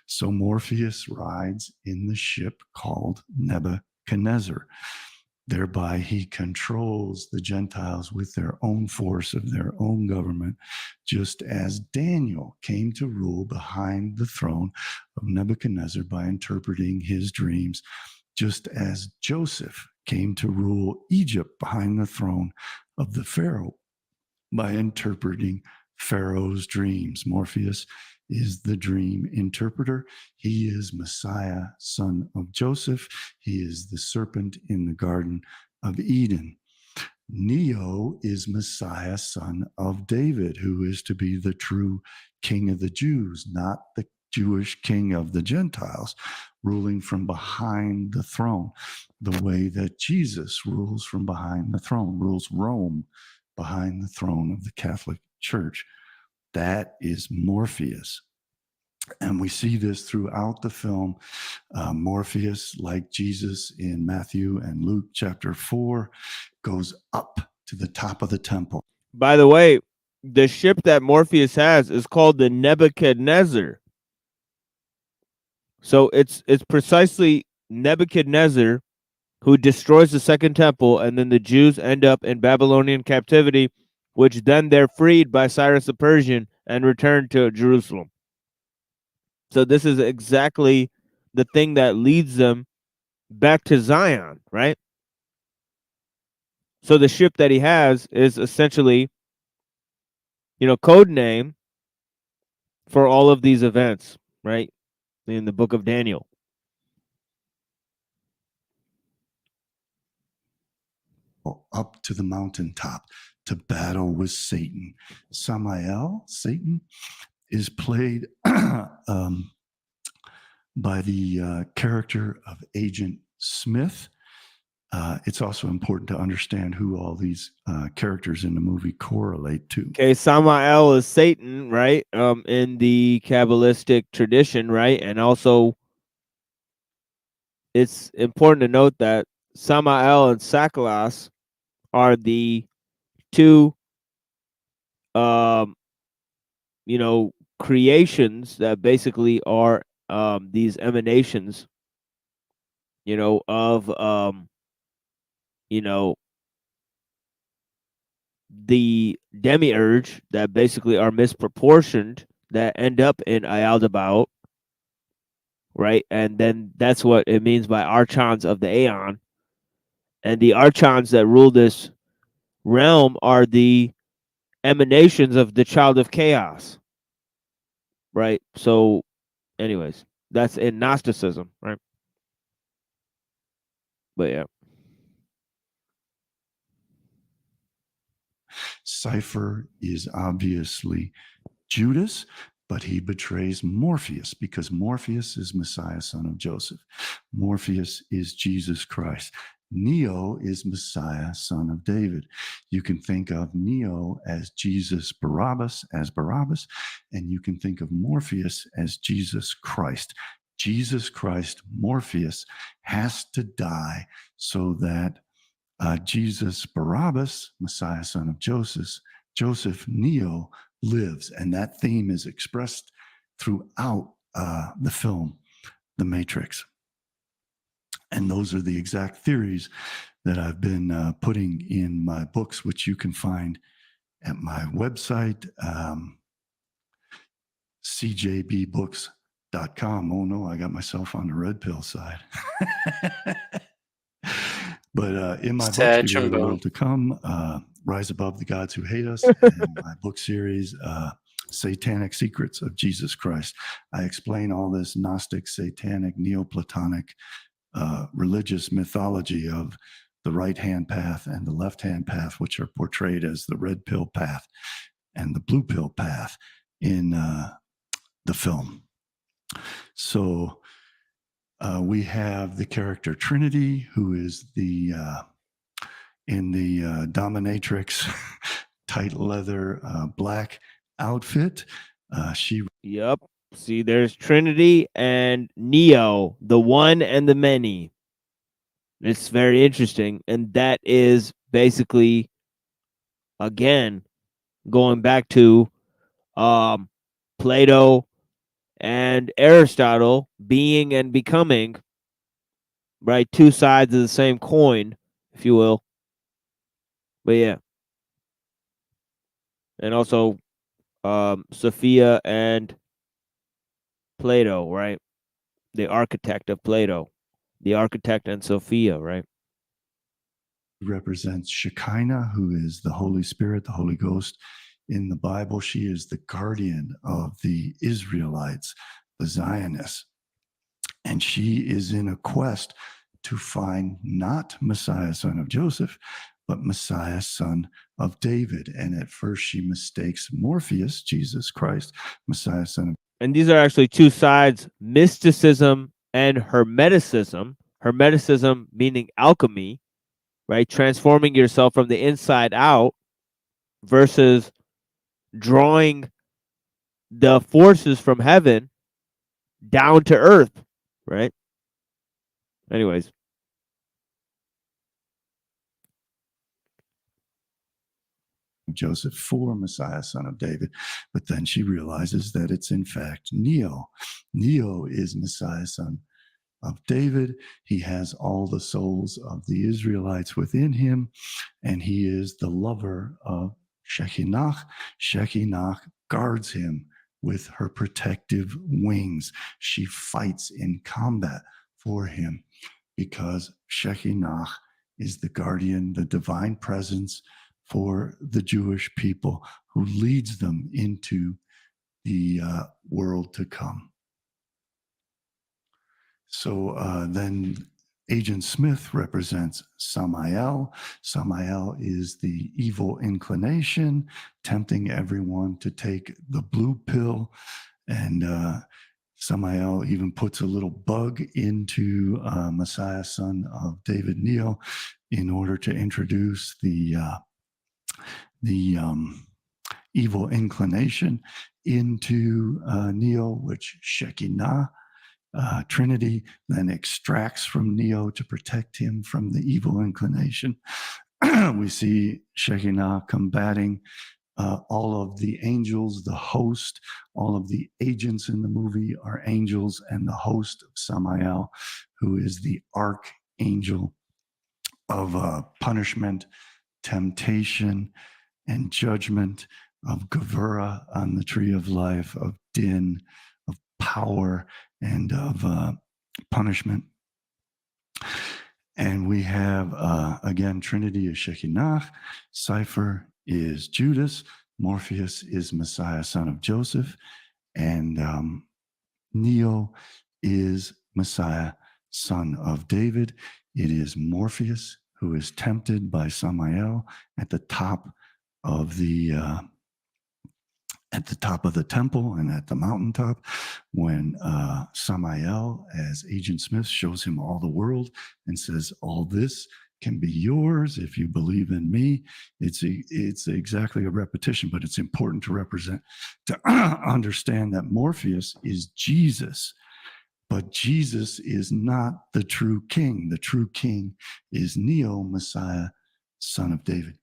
So Morpheus rides in the ship called Nebuchadnezzar. Thereby, he controls the Gentiles with their own force of their own government, just as Daniel came to rule behind the throne of Nebuchadnezzar by interpreting his dreams, just as Joseph came to rule Egypt behind the throne of the Pharaoh by interpreting Pharaoh's dreams. Morpheus is the dream interpreter. He is Messiah, son of Joseph. He is the serpent in the Garden of Eden. Neo is Messiah, son of David, who is to be the true king of the Jews, not the Jewish king of the Gentiles, ruling from behind the throne, the way that Jesus rules from behind the throne, rules Rome behind the throne of the Catholic Church. That is Morpheus. And we see this throughout the film. Morpheus, like Jesus in Matthew and Luke chapter 4, goes up to the top of the temple. By the way, the ship that Morpheus has is called the Nebuchadnezzar. So it's precisely Nebuchadnezzar who destroys the second temple, and then the Jews end up in Babylonian captivity, which then they're freed by Cyrus the Persian and returned to Jerusalem. So this is exactly the thing that leads them back to Zion, right? So the ship that he has is essentially, code name for all of these events, right? In the book of Daniel. Up to the mountaintop to battle with Satan. Samael, Satan, is played by the character of Agent Smith. It's also important to understand who all these characters in the movie correlate to. Okay, Samael is Satan, right? In the Kabbalistic tradition, right? And also, it's important to note that Samael and Sakalas are the two, creations that basically are these emanations, of, the demiurge that basically are misproportioned that end up in Ayaldabaoth, right? And then that's what it means by archons of the Aeon. And the archons that rule this realm are the emanations of the child of chaos, right? So, anyways, that's in Gnosticism, right? But yeah. Cypher is obviously Judas, but he betrays Morpheus because Morpheus is Messiah, son of Joseph. Morpheus is Jesus Christ. Neo is Messiah, son of David. You can think of Neo as Jesus Barabbas, and you can think of Morpheus as Jesus Christ. Jesus Christ, Morpheus, has to die so that Jesus Barabbas, Messiah, son of Joseph, Neo, lives. And that theme is expressed throughout the film, The Matrix. And those are the exact theories that I've been putting in my books, which you can find at my website, cjbbooks.com. Oh no, I got myself on the red pill side. But in my books, Beware the World to Come, Rise Above the Gods Who Hate Us, and my book series, Satanic Secrets of Jesus Christ. I explain all this Gnostic, satanic, Neoplatonic religious mythology of the right-hand path and the left-hand path, which are portrayed as the red pill path and the blue pill path in the film. So we have the character Trinity, who is the in the dominatrix tight leather black outfit. Yep. See, there's Trinity and Neo, the one and the many. It's very interesting. And that is basically, again, going back to Plato and Aristotle, being and becoming, right? Two sides of the same coin, if you will. But yeah. And also Sophia and Plato, right? The architect of Plato, the architect and Sophia, right? Represents Shekinah, who is the Holy Spirit, the Holy Ghost. In the Bible, she is the guardian of the Israelites, the Zionists. And she is in a quest to find not Messiah, son of Joseph, but Messiah, son of David. And at first she mistakes Morpheus, Jesus Christ, Messiah, son of. And these are actually two sides, mysticism and hermeticism. Hermeticism meaning alchemy, right? Transforming yourself from the inside out versus drawing the forces from heaven down to earth, right? Anyways. Joseph for Messiah, son of David. But then she realizes that it's in fact Neo. Neo is Messiah, son of David. He has all the souls of the Israelites within him, and he is the lover of Shekinah. Shekinah guards him with her protective wings. She fights in combat for him because Shekinah is the guardian, the divine presence for the Jewish people who leads them into the world to come. So then Agent Smith represents Samael. Samael is the evil inclination, tempting everyone to take the blue pill. And Samael even puts a little bug into Messiah, son of David, Neo, in order to introduce the evil inclination into Neo, which Shekinah, Trinity, then extracts from Neo to protect him from the evil inclination. We see Shekinah combating all of the angels, the host, all of the agents in the movie are angels, and the host of Samael, who is the archangel of punishment, temptation, and judgment, of Gevurah on the tree of life, of Din, of power, and of punishment. And we have, again, Trinity is Shekinah, Cypher is Judas, Morpheus is Messiah, son of Joseph, and Neo is Messiah, son of David. It is Morpheus who is tempted by Samael at the top of the at the top of the temple and at the mountaintop, when Samael, as Agent Smith, shows him all the world and says, all this can be yours if you believe in me. It's exactly a repetition, but it's important to understand that Morpheus is Jesus, but Jesus is not the true king. The true king is Neo Messiah, son of David.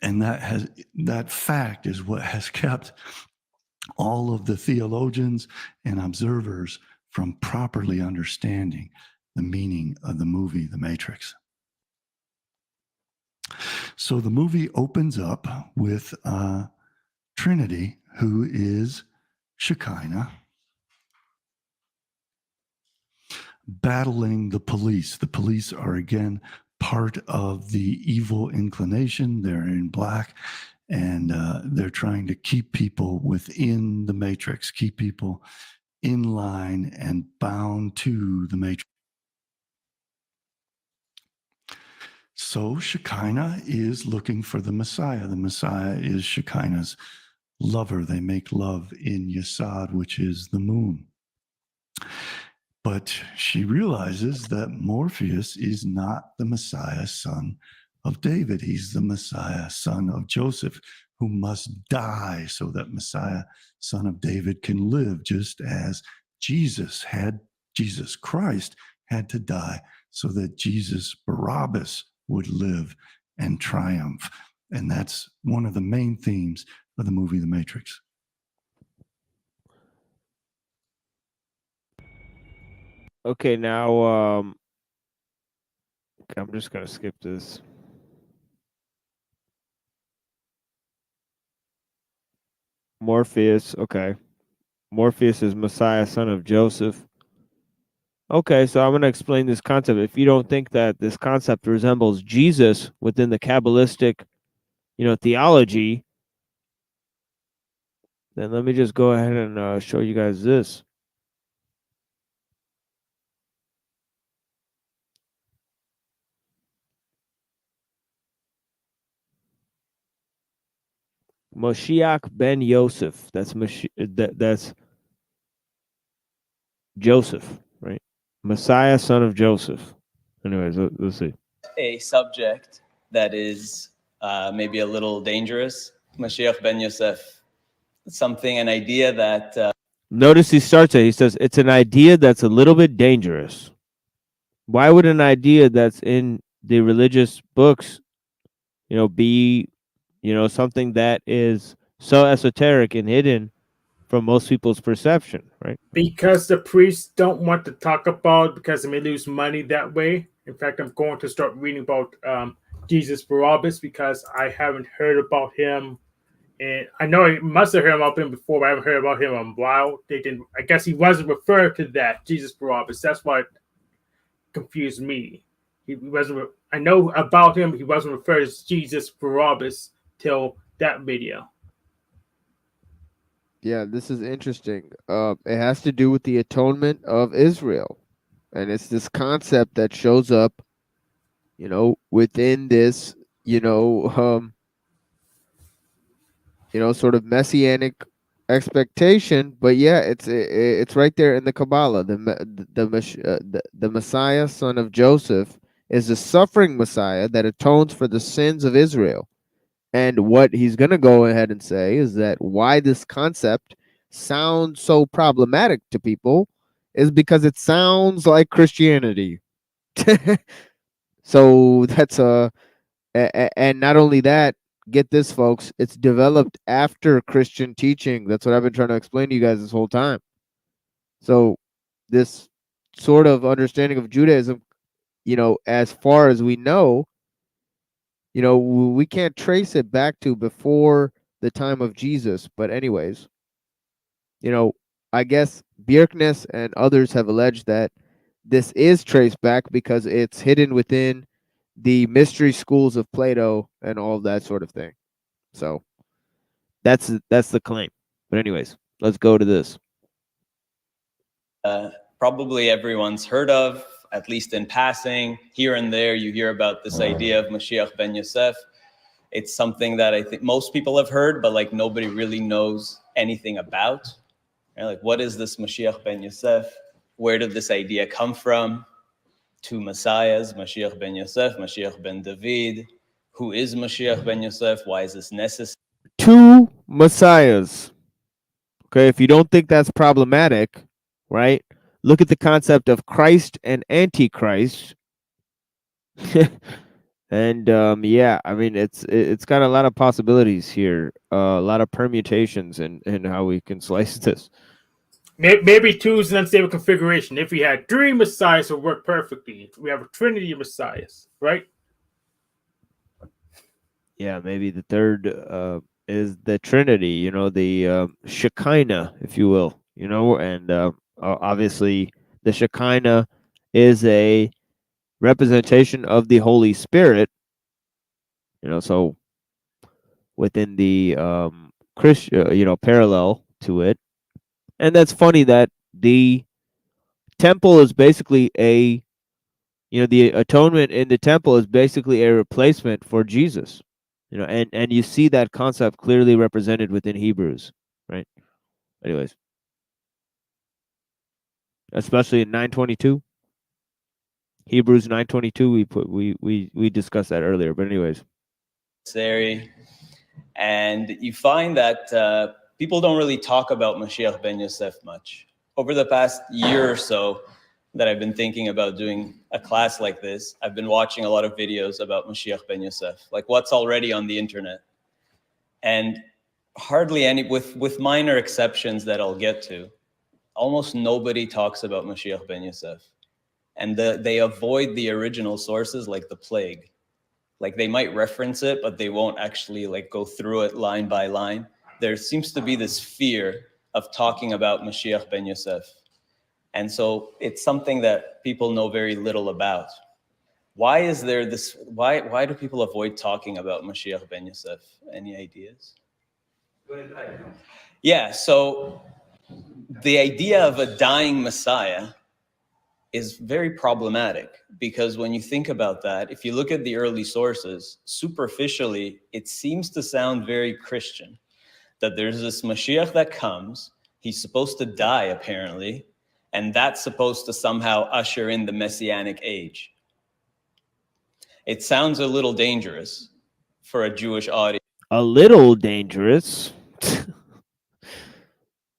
And that fact is what has kept all of the theologians and observers from properly understanding the meaning of the movie, The Matrix. So the movie opens up with Trinity, who is Shekinah, battling the police. The police are again part of the evil inclination. They're in black, and they're trying to keep people within the matrix, keep people in line and bound to the matrix. So Shekinah is looking for the Messiah. The Messiah is Shekinah's lover. They make love in Yesod, which is the moon. But she realizes that Morpheus is not the Messiah, son of David. He's the Messiah, son of Joseph, who must die so that Messiah, son of David, can live, just as Jesus Christ had to die so that Jesus Barabbas would live and triumph. And that's one of the main themes of the movie The Matrix. Okay, now okay, I'm just gonna skip this. Morpheus, okay. Morpheus is Messiah, son of Joseph. Okay, so I'm going to explain this concept. If you don't think that this concept resembles Jesus within the Kabbalistic, theology, then let me just go ahead and show you guys this. Moshiach ben Yosef. That's that's Joseph, right? Messiah, son of Joseph. Anyways, let's see. A subject that is maybe a little dangerous. Mashiach ben Yosef. An idea that... Notice he starts it. He says, it's an idea that's a little bit dangerous. Why would an idea that's in the religious books, be, something that is so esoteric and hidden from most people's perception, right? Because the priests don't want to talk about it because they may lose money that way. In fact, I'm going to start reading about Jesus Barabbas because I haven't heard about him. And I know I must have heard about him before, but I haven't heard about him in a while. They didn't. I guess he wasn't referred to that, Jesus Barabbas. That's what confused me. He wasn't. I know about him. He wasn't referred as Jesus Barabbas till that video. Yeah, this is interesting. It has to do with the atonement of Israel, and it's this concept that shows up, within this, sort of messianic expectation. But yeah, it's right there in the Kabbalah. The Messiah, son of Joseph, is a suffering Messiah that atones for the sins of Israel. And what he's going to go ahead and say is that why this concept sounds so problematic to people is because it sounds like Christianity. So that's and not only that, get this, folks, it's developed after Christian teaching. That's what I've been trying to explain to you guys this whole time. So this sort of understanding of Judaism, as far as we know, we can't trace it back to before the time of Jesus. But anyways, I guess Bjerknes and others have alleged that this is traced back because it's hidden within the mystery schools of Plato and all of that sort of thing. So that's the claim. But anyways, let's go to this. Probably everyone's heard of, at least in passing. Here and there, you hear about this idea of Mashiach ben Yosef. It's something that I think most people have heard, but like nobody really knows anything about. Right? Like, what is this Mashiach ben Yosef? Where did this idea come from? Two messiahs, Mashiach ben Yosef, Mashiach ben David. Who is Mashiach ben Yosef? Why is this necessary? Two messiahs. Okay, if you don't think that's problematic, right? Look at the concept of Christ and Antichrist. And yeah, I mean it's got a lot of possibilities here, a lot of permutations in how we can slice this. Maybe two is an unstable configuration. If we had three messiahs, it would work perfectly. We have a trinity of messiahs, right? Yeah, maybe the third is the Trinity, you know, the Shekinah, if you will, you know, and obviously the Shekinah is a representation of the Holy Spirit, you know, so within the Christian, you know, parallel to it. And that's funny that the temple is basically a, you know, the atonement in the temple is basically a replacement for Jesus, you know, and you see that concept clearly represented within Hebrews, right? Anyways, especially in 9:22, Hebrews 9:22, we discussed that earlier, but anyways. And you find that people don't really talk about Mashiach ben Yosef much. Over the past year or so that I've been thinking about doing a class like this, I've been watching a lot of videos about Mashiach ben Yosef, like what's already on the internet. And hardly any, with minor exceptions that I'll get to, almost nobody talks about Mashiach ben Yosef. And they avoid the original sources like the plague. Like they might reference it, but they won't actually like go through it line by line. There seems to be this fear of talking about Mashiach ben Yosef. And so it's something that people know very little about. Why is there this, why do people avoid talking about Mashiach ben Yosef? Any ideas? Yeah, so the idea of a dying Messiah is very problematic because when you think about that, if you look at the early sources, superficially, it seems to sound very Christian, that there's this Mashiach that comes, he's supposed to die apparently, and that's supposed to somehow usher in the Messianic age. It sounds a little dangerous for a Jewish audience. A little dangerous?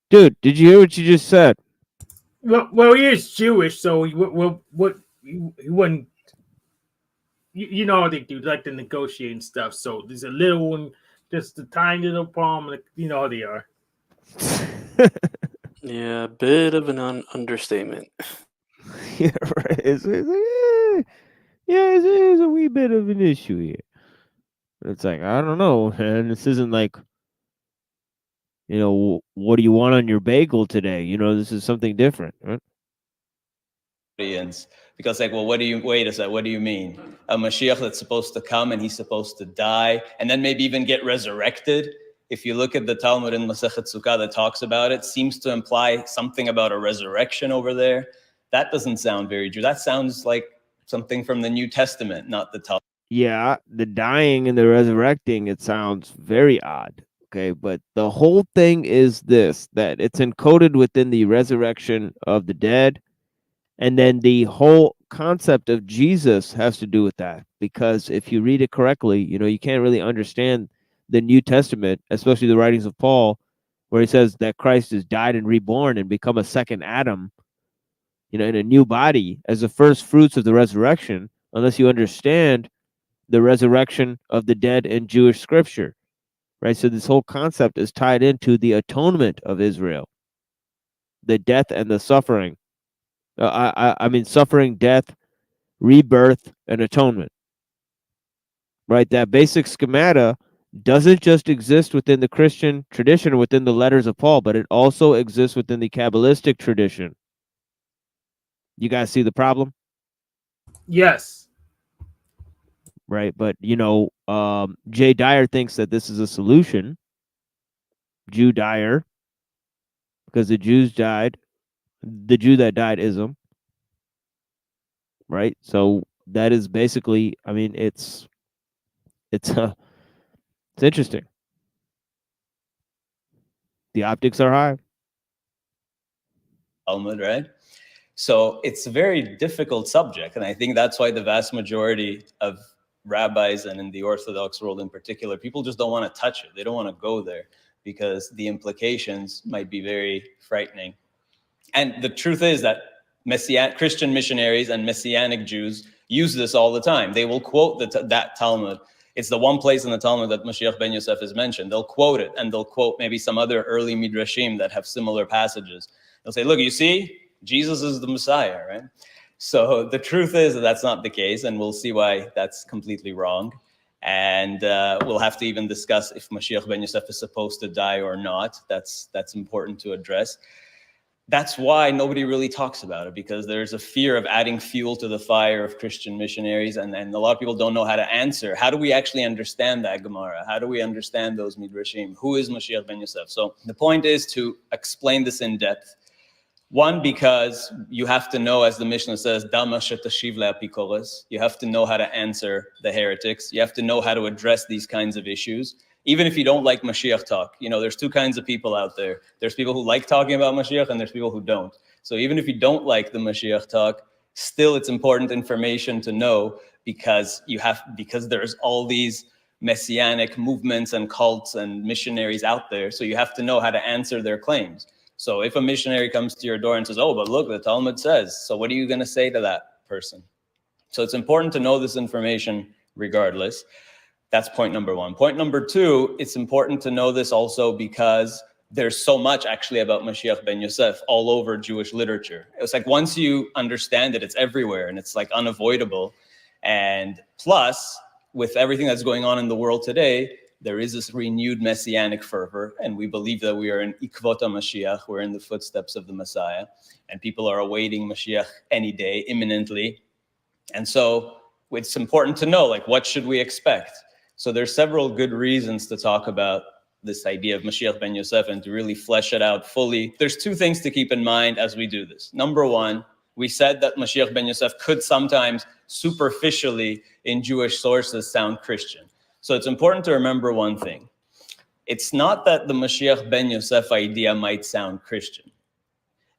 Dude, did you hear what you just said? Well, he is Jewish, so he wouldn't. You know how they do, like the negotiating stuff. So there's a little one, just a tiny little problem. Like, you know how they are. Yeah, a bit of an understatement. Yeah, right. It's a wee bit of an issue here. It's like, I don't know, man. This isn't like, you know, what do you want on your bagel today? You know, this is something different, right? Because like, well, wait a sec, what do you mean? A Mashiach that's supposed to come and he's supposed to die and then maybe even get resurrected? If you look at the Talmud in Masechet Sukkah that talks about it, seems to imply something about a resurrection over there. That doesn't sound very Jew. That sounds like something from the New Testament, not the Talmud. Yeah, the dying and the resurrecting, it sounds very odd. Okay, but the whole thing is this, that it's encoded within the resurrection of the dead. And then the whole concept of Jesus has to do with that. Because if you read it correctly, you know, you can't really understand the New Testament, especially the writings of Paul, where he says that Christ has died and reborn and become a second Adam, you know, in a new body as the first fruits of the resurrection, unless you understand the resurrection of the dead in Jewish scripture, right? So this whole concept is tied into the atonement of Israel, the death and the suffering. I mean, suffering, death, rebirth, and atonement. Right? That basic schemata doesn't just exist within the Christian tradition, within the letters of Paul, but it also exists within the Kabbalistic tradition. You guys see the problem? Yes. Right, but you know, Jay Dyer thinks that this is a solution. Jew Dyer, because the Jews died. The Jew that died ism. Right, so that is basically. I mean, it's a It's interesting. The optics are high. Talmud, right? So it's a very difficult subject. And I think that's why the vast majority of rabbis, and in the Orthodox world in particular, people just don't want to touch it. They don't want to go there because the implications might be very frightening. And the truth is that Christian missionaries and Messianic Jews use this all the time. They will quote that Talmud. It's the one place in the Talmud that Mashiach ben Yosef is mentioned. They'll quote it, and they'll quote maybe some other early midrashim that have similar passages. They'll say, look, you see, Jesus is the Messiah, right? So the truth is that that's not the case, and we'll see why that's completely wrong. And we'll have to even discuss if Mashiach ben Yosef is supposed to die or not. That's important to address. That's why nobody really talks about it, because there's a fear of adding fuel to the fire of Christian missionaries, and a lot of people don't know how to answer. How do we actually understand that Gemara? How do we understand those midrashim? Who is Mashiach ben Yosef? So the point is to explain this in depth. One, because you have to know, as the Mishnah says, Dama shetashiv le'apikoros. You have to know how to answer the heretics. You have to know how to address these kinds of issues. Even if you don't like Mashiach talk, there's two kinds of people out there. There's people who like talking about Mashiach, and there's people who don't. So even if you don't like the Mashiach talk, still it's important information to know, because there's all these messianic movements and cults and missionaries out there. So you have to know how to answer their claims. So if a missionary comes to your door and says, oh, but look, the Talmud says, so what are you going to say to that person? So it's important to know this information regardless. That's point number one. Point number two, it's important to know this also because there's so much actually about Mashiach ben Yosef all over Jewish literature. It's like once you understand it, it's everywhere and it's like unavoidable. And plus, with everything that's going on in the world today, there is this renewed messianic fervor, and we believe that we are in Ikvot HaMashiach, we're in the footsteps of the Messiah, and people are awaiting Mashiach any day, imminently. And so it's important to know, like, what should we expect? So there's several good reasons to talk about this idea of Mashiach ben Yosef and to really flesh it out fully. There's two things to keep in mind as we do this. Number one, we said that Mashiach ben Yosef could sometimes superficially in Jewish sources sound Christian. So it's important to remember one thing. It's not that the Mashiach ben Yosef idea might sound Christian.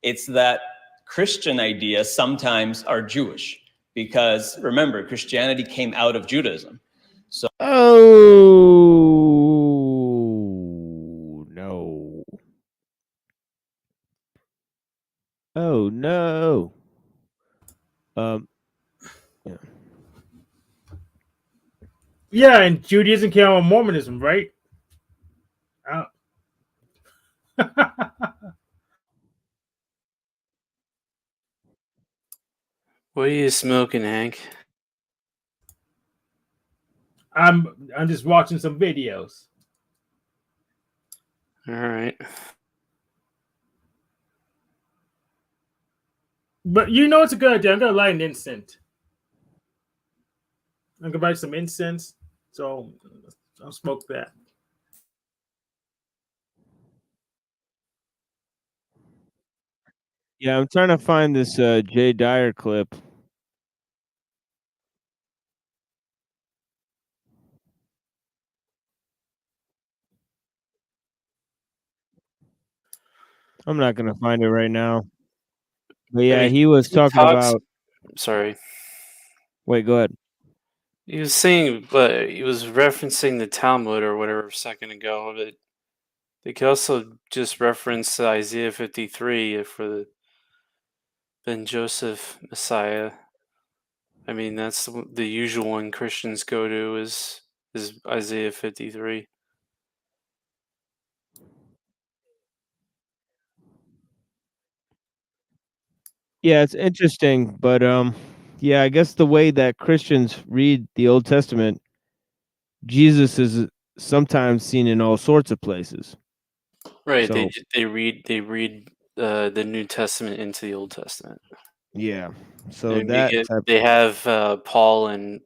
It's that Christian ideas sometimes are Jewish, because remember, Christianity came out of Judaism. So Oh no. Oh no. Yeah. Yeah, and Judaism came out of Mormonism, right? What are you smoking, Hank? I'm just watching some videos. All right. But it's a good idea. I'm gonna light an incense. I'm gonna buy some incense, so I'll smoke that. Yeah, I'm trying to find this Jay Dyer clip. I'm not gonna find it right now. But yeah, he was talking about. Sorry. Wait, go ahead. He was saying, but he was referencing the Talmud or whatever a second ago. But they could also just reference Isaiah 53 for the Ben Joseph Messiah. I mean, that's the usual one Christians go to is Isaiah 53. Yeah, it's interesting, but yeah, I guess the way that Christians read the Old Testament, Jesus is sometimes seen in all sorts of places. Right. So, They read the New Testament into the Old Testament. Yeah. So And that they have Paul and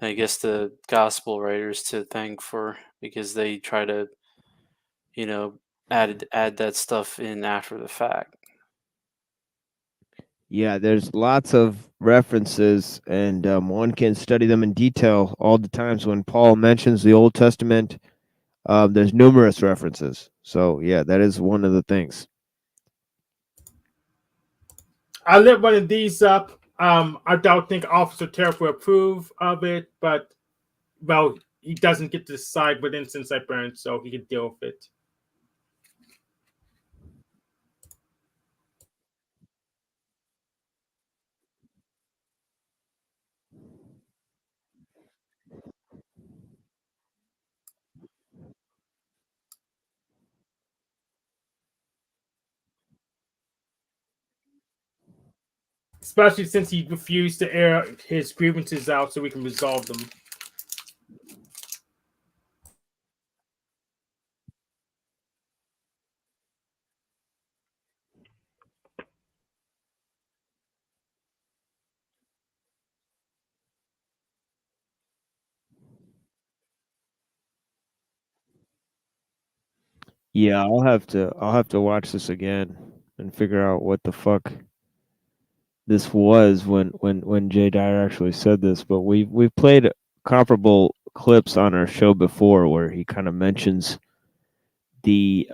I guess the gospel writers to thank for, because they try to, add that stuff in after the fact. Yeah, there's lots of references, and one can study them in detail all the times. When Paul mentions the Old Testament, there's numerous references. So yeah, that is one of the things. I lit one of these up. I don't think Officer Tariff will approve of it, but well, he doesn't get to decide what instance I burned, so he can deal with it. Especially since he refused to air his grievances out so we can resolve them. Yeah, I'll have to watch this again and figure out what the fuck this was when Jay Dyer actually said this. But we've played comparable clips on our show before where he kind of mentions the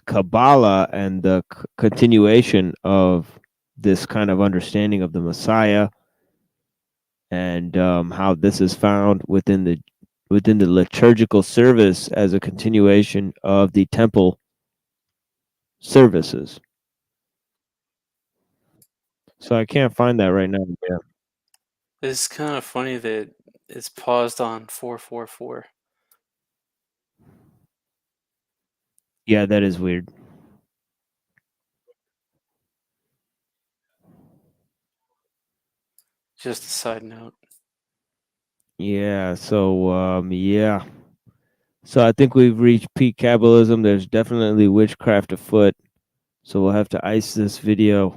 Kabbalah and the continuation of this kind of understanding of the Messiah, and how this is found within the liturgical service as a continuation of the temple services. So I can't find that right now. Yeah. It's kind of funny that it's paused on 444. Yeah, that is weird. Just a side note. Yeah, so yeah. So I think we've reached peak Kabbalism. There's definitely witchcraft afoot. So we'll have to ice this video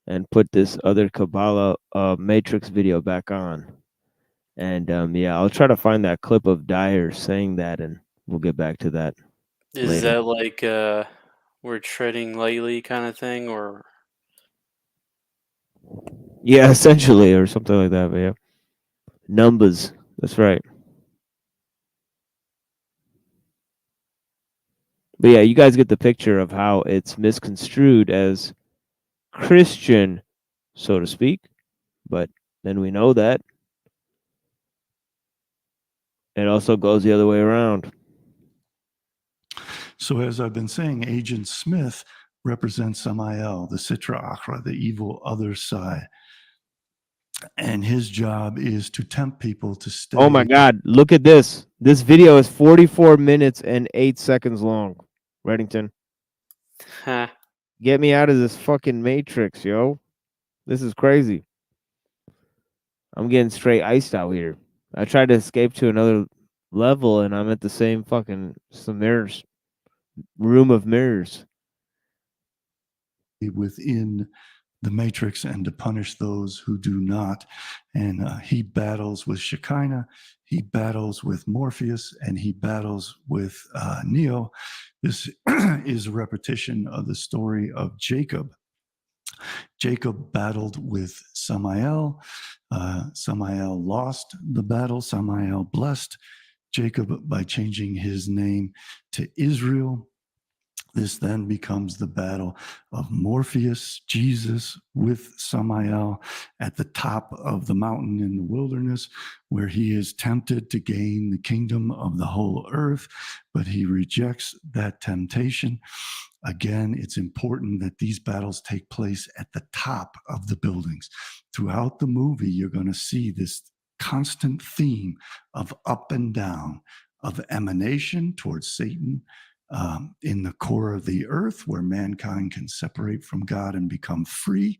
and put this other Kabbalah Matrix video back on. And yeah, I'll try to find that clip of Dyer saying that, and we'll get back to that Is later. that like we're treading lightly kind of thing, or Yeah, essentially, or something like that. But yeah, numbers. That's right. But yeah, you guys get the picture of how it's misconstrued as Christian, so to speak. But then we know that it also goes the other way around. So, as I've been saying, Agent Smith represents Samael, the Sitra Achra, the evil other side. And his job is to tempt people to stay. Oh my God, look at this. This video is 44 minutes and 8 seconds long. Reddington. Huh. Get me out of this fucking matrix, yo. This is crazy. I'm getting straight iced out here. I tried to escape to another level and I'm at the same fucking some mirrors. Room of mirrors. Within the matrix and to punish those who do not. And he battles with Shekinah, he battles with Morpheus, and he battles with Neo. This is a repetition of the story of Jacob. Jacob battled with Samael. Samael lost the battle. Samael blessed Jacob by changing his name to Israel. This then becomes the battle of Morpheus, Jesus, with Samael at the top of the mountain in the wilderness, where he is tempted to gain the kingdom of the whole earth, but he rejects that temptation. Again, it's important that these battles take place at the top of the buildings. Throughout the movie, you're going to see this constant theme of up and down, of emanation towards Satan, in the core of the earth where mankind can separate from God and become free,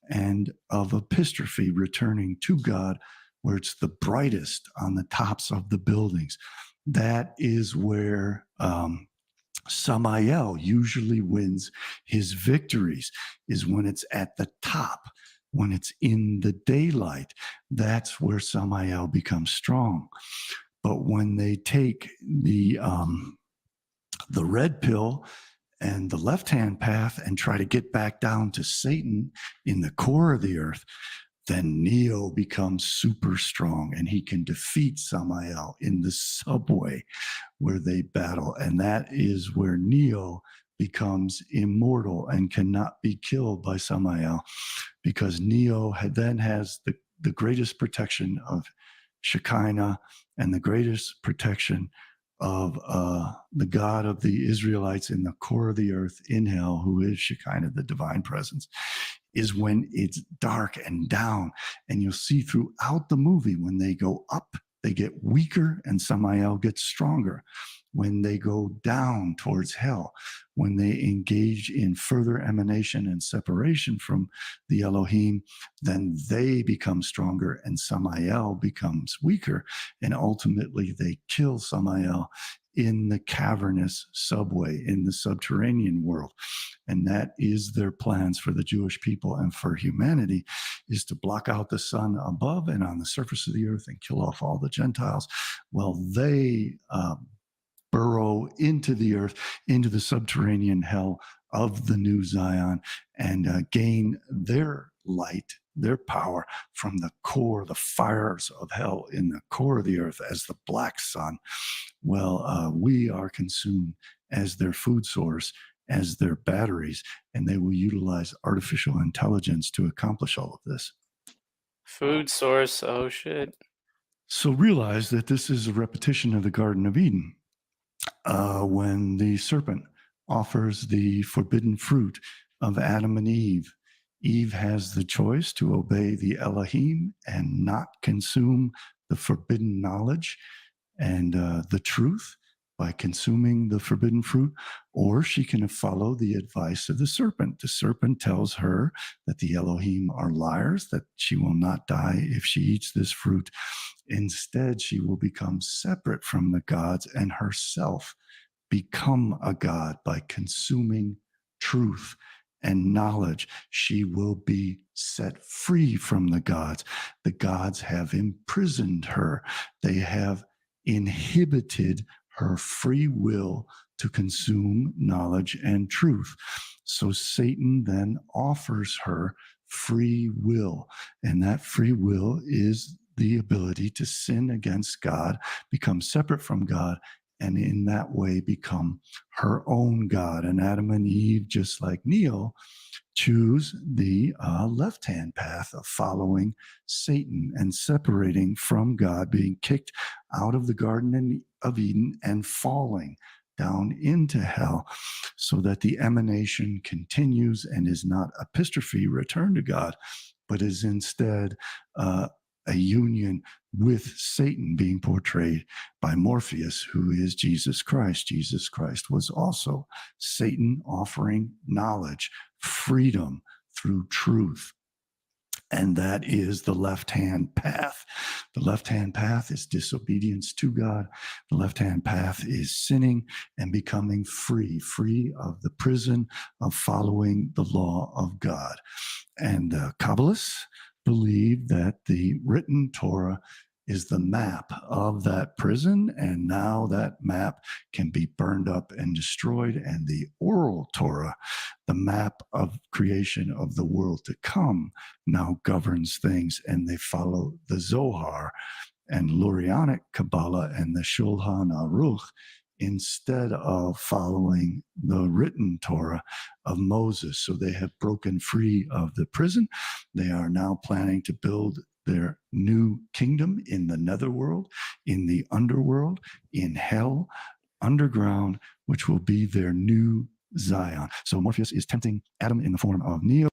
and of epistrophe, returning to God, where it's the brightest on the tops of the buildings. That is where Samael usually wins his victories, is when it's at the top, when it's in the daylight. That's where Samael becomes strong. But when they take the red pill and the left-hand path and try to get back down to Satan in the core of the earth, then Neo becomes super strong and he can defeat Samael in the subway where they battle. And that is where Neo becomes immortal and cannot be killed by Samael, because Neo then has the greatest protection of Shekinah and the greatest protection of the God of the Israelites in the core of the earth in hell, who is Shekinah, the divine presence, is when it's dark and down. And you'll see throughout the movie, when they go up, they get weaker and Samael gets stronger. When they go down towards hell, when they engage in further emanation and separation from the Elohim, then they become stronger and Samael becomes weaker. And ultimately they kill Samael in the cavernous subway, in the subterranean world. And that is their plans for the Jewish people and for humanity, is to block out the sun above and on the surface of the earth and kill off all the Gentiles. Well, they burrow into the earth, into the subterranean hell of the New Zion, and gain their light, their power from the core, the fires of hell in the core of the earth as the black sun. Well, we are consumed as their food source, as their batteries, and they will utilize artificial intelligence to accomplish all of this. Food source. Oh, shit. So realize that this is a repetition of the Garden of Eden. When the serpent offers the forbidden fruit of Adam and Eve, Eve has the choice to obey the Elohim and not consume the forbidden knowledge and the truth by consuming the forbidden fruit, or she can follow the advice of the serpent. The serpent tells her that the Elohim are liars, that she will not die if she eats this fruit. Instead, she will become separate from the gods and herself become a god by consuming truth and knowledge. She will be set free from the gods. The gods have imprisoned her. They have inhibited her free will to consume knowledge and truth. So Satan then offers her free will, and that free will is the ability to sin against God, become separate from God, and in that way become her own God. And Adam and Eve, just like Neo, choose the left-hand path of following Satan and separating from God, being kicked out of the Garden of Eden and falling down into hell, so that the emanation continues and is not epistrophe, return to God, but is instead a union with Satan, being portrayed by Morpheus, who is Jesus Christ. Jesus Christ was also Satan offering knowledge, freedom through truth. And that is the left-hand path. The left-hand path is disobedience to God. The left-hand path is sinning and becoming free of the prison of following the law of God. And Kabbalists believe that the written Torah is the map of that prison, and now that map can be burned up and destroyed, and the oral Torah, the map of creation of the world to come, now governs things, and they follow the Zohar and Lurianic Kabbalah and the Shulchan Aruch instead of following the written Torah of Moses. So they have broken free of the prison. They are now planning to build their new kingdom in the netherworld, in the underworld, in hell, underground, which will be their new Zion. So Morpheus is tempting Adam in the form of Neo.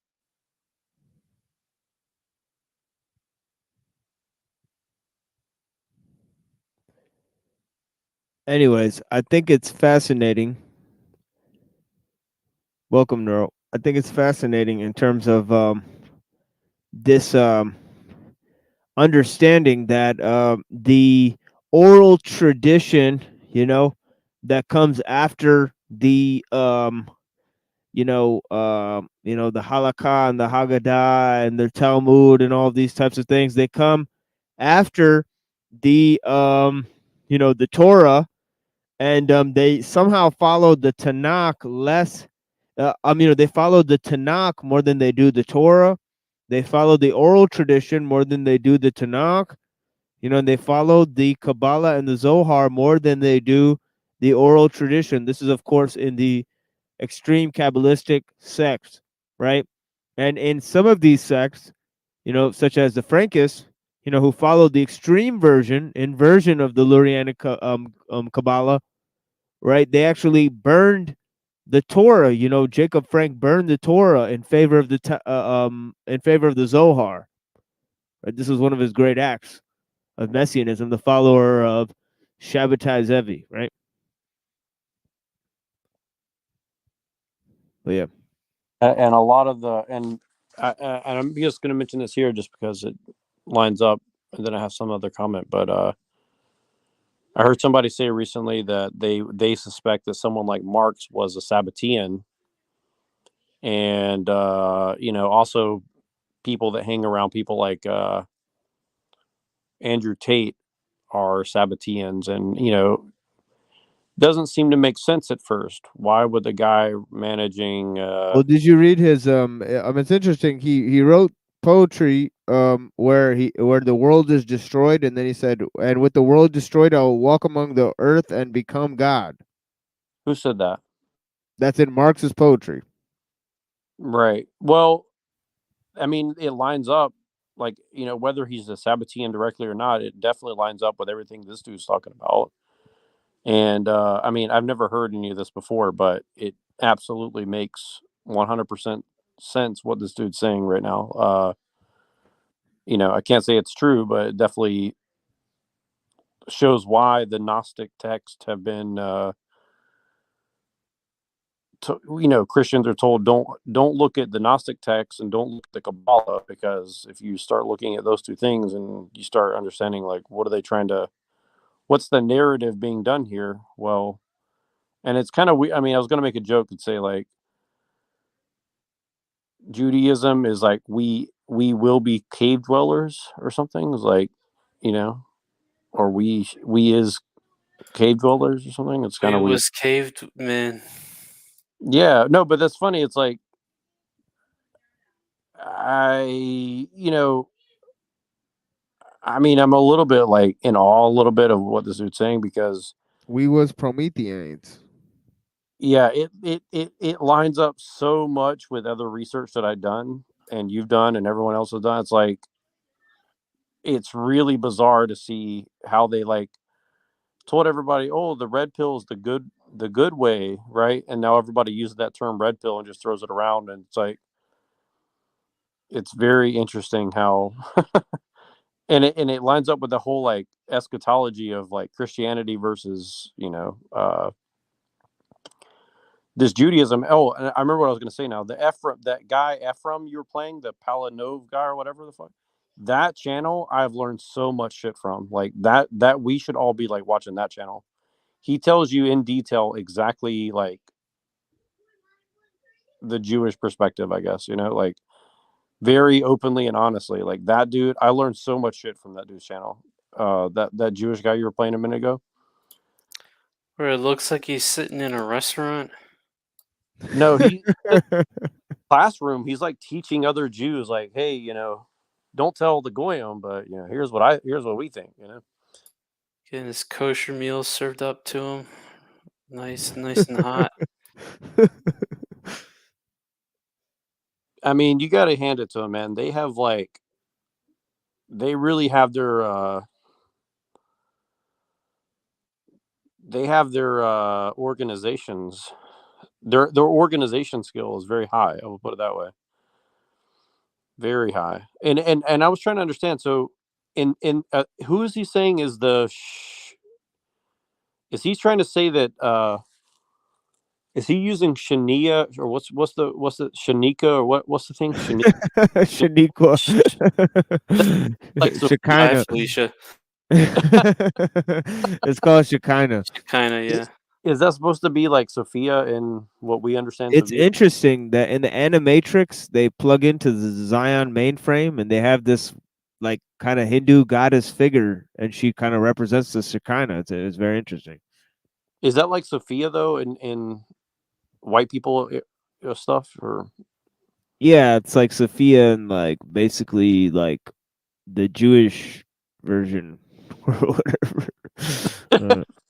Anyways, I think it's fascinating. Welcome, Neuro. I think it's fascinating in terms of this understanding that the oral tradition, that comes after the the Halakha and the Haggadah and the Talmud and all these types of things, they come after the the Torah, and they somehow followed the Tanakh less. They followed the Tanakh more than they do the Torah. They followed the oral tradition more than they do the Tanakh. And they followed the Kabbalah and the Zohar more than they do the oral tradition. This is, of course, in the extreme Kabbalistic sects, right? And in some of these sects, such as the Frankists, who followed the extreme inversion of the Lurianic Kabbalah, right? They actually burned the Torah. Jacob Frank burned the Torah in favor of the Zohar. Right? This was one of his great acts of messianism, the follower of Shabbatai Zevi, right? But yeah. And a lot of and I'm just going to mention this here just because it lines up, and then I have some other comment. But I heard somebody say recently that they suspect that someone like Marx was a Sabbatean, and also people that hang around people like Andrew Tate are Sabbateans, and doesn't seem to make sense at first. Why would the guy managing? Well, did you read his? It's interesting. He wrote poetry where the world is destroyed, and then he said, "And with the world destroyed, I will walk among the earth and become God." Who said that? That's in Marx's poetry. Right. Well, I mean, it lines up. Like, whether he's a Sabbatean directly or not, it definitely lines up with everything this dude's talking about. And I mean, I've never heard any of this before, but it absolutely makes 100% sense what this dude's saying right now. I can't say it's true, but it definitely shows why the Gnostic texts have been, Christians are told don't look at the Gnostic texts and don't look at the Kabbalah, because if you start looking at those two things and you start understanding, like, what's the narrative being done here? Well, and it's kind of, I mean, I was going to make a joke and say, like, Judaism is like, we will be cave dwellers or something. It's like, or we is cave dwellers or something. It's kind It of weird. was caved, man. Yeah, no, but that's funny. It's like, I mean, I'm a little bit like in awe a little bit of what this dude's saying, because we was Prometheans. Yeah, it lines up so much with other research that I've done and you've done and everyone else has done. It's like, it's really bizarre to see how they like told everybody, oh, the red pill is the good way, right? And now everybody uses that term red pill and just throws it around, and it's like, it's very interesting how and it lines up with the whole like eschatology of like Christianity versus this Judaism. Oh, and I remember what I was going to say now. That guy Ephraim you were playing, the Palanov guy or whatever the fuck, that channel I've learned so much shit from. Like that we should all be like watching that channel. He tells you in detail exactly like the Jewish perspective, I guess, like very openly and honestly. Like that dude, I learned so much shit from that dude's channel. That Jewish guy you were playing a minute ago. Where it looks like he's sitting in a restaurant. No, he classroom. He's like teaching other Jews, like, hey, don't tell the goyim, but here's what we think. Getting his kosher meals served up to him, nice and hot. I mean, you got to hand it to them, man. They have they really have their organizations. Their organization skill is very high. I will put it that way. Very high. And I was trying to understand. So, in who is he saying is is he trying to say that? Is he using Shania, or what's the Shanika, or what's the thing? Shaniqua. Like Shekinah. Felicia. It's called Shekinah. Shekinah, yeah. Is that supposed to be like Sophia in what we understand? It's Sophia? interesting that in the Animatrix they plug into the Zion mainframe and they have this like kind of Hindu goddess figure, and she kind of represents the Shekinah. It's very interesting. Is that like Sophia though in white people stuff or? Yeah, it's like Sophia and like basically like the Jewish version or whatever.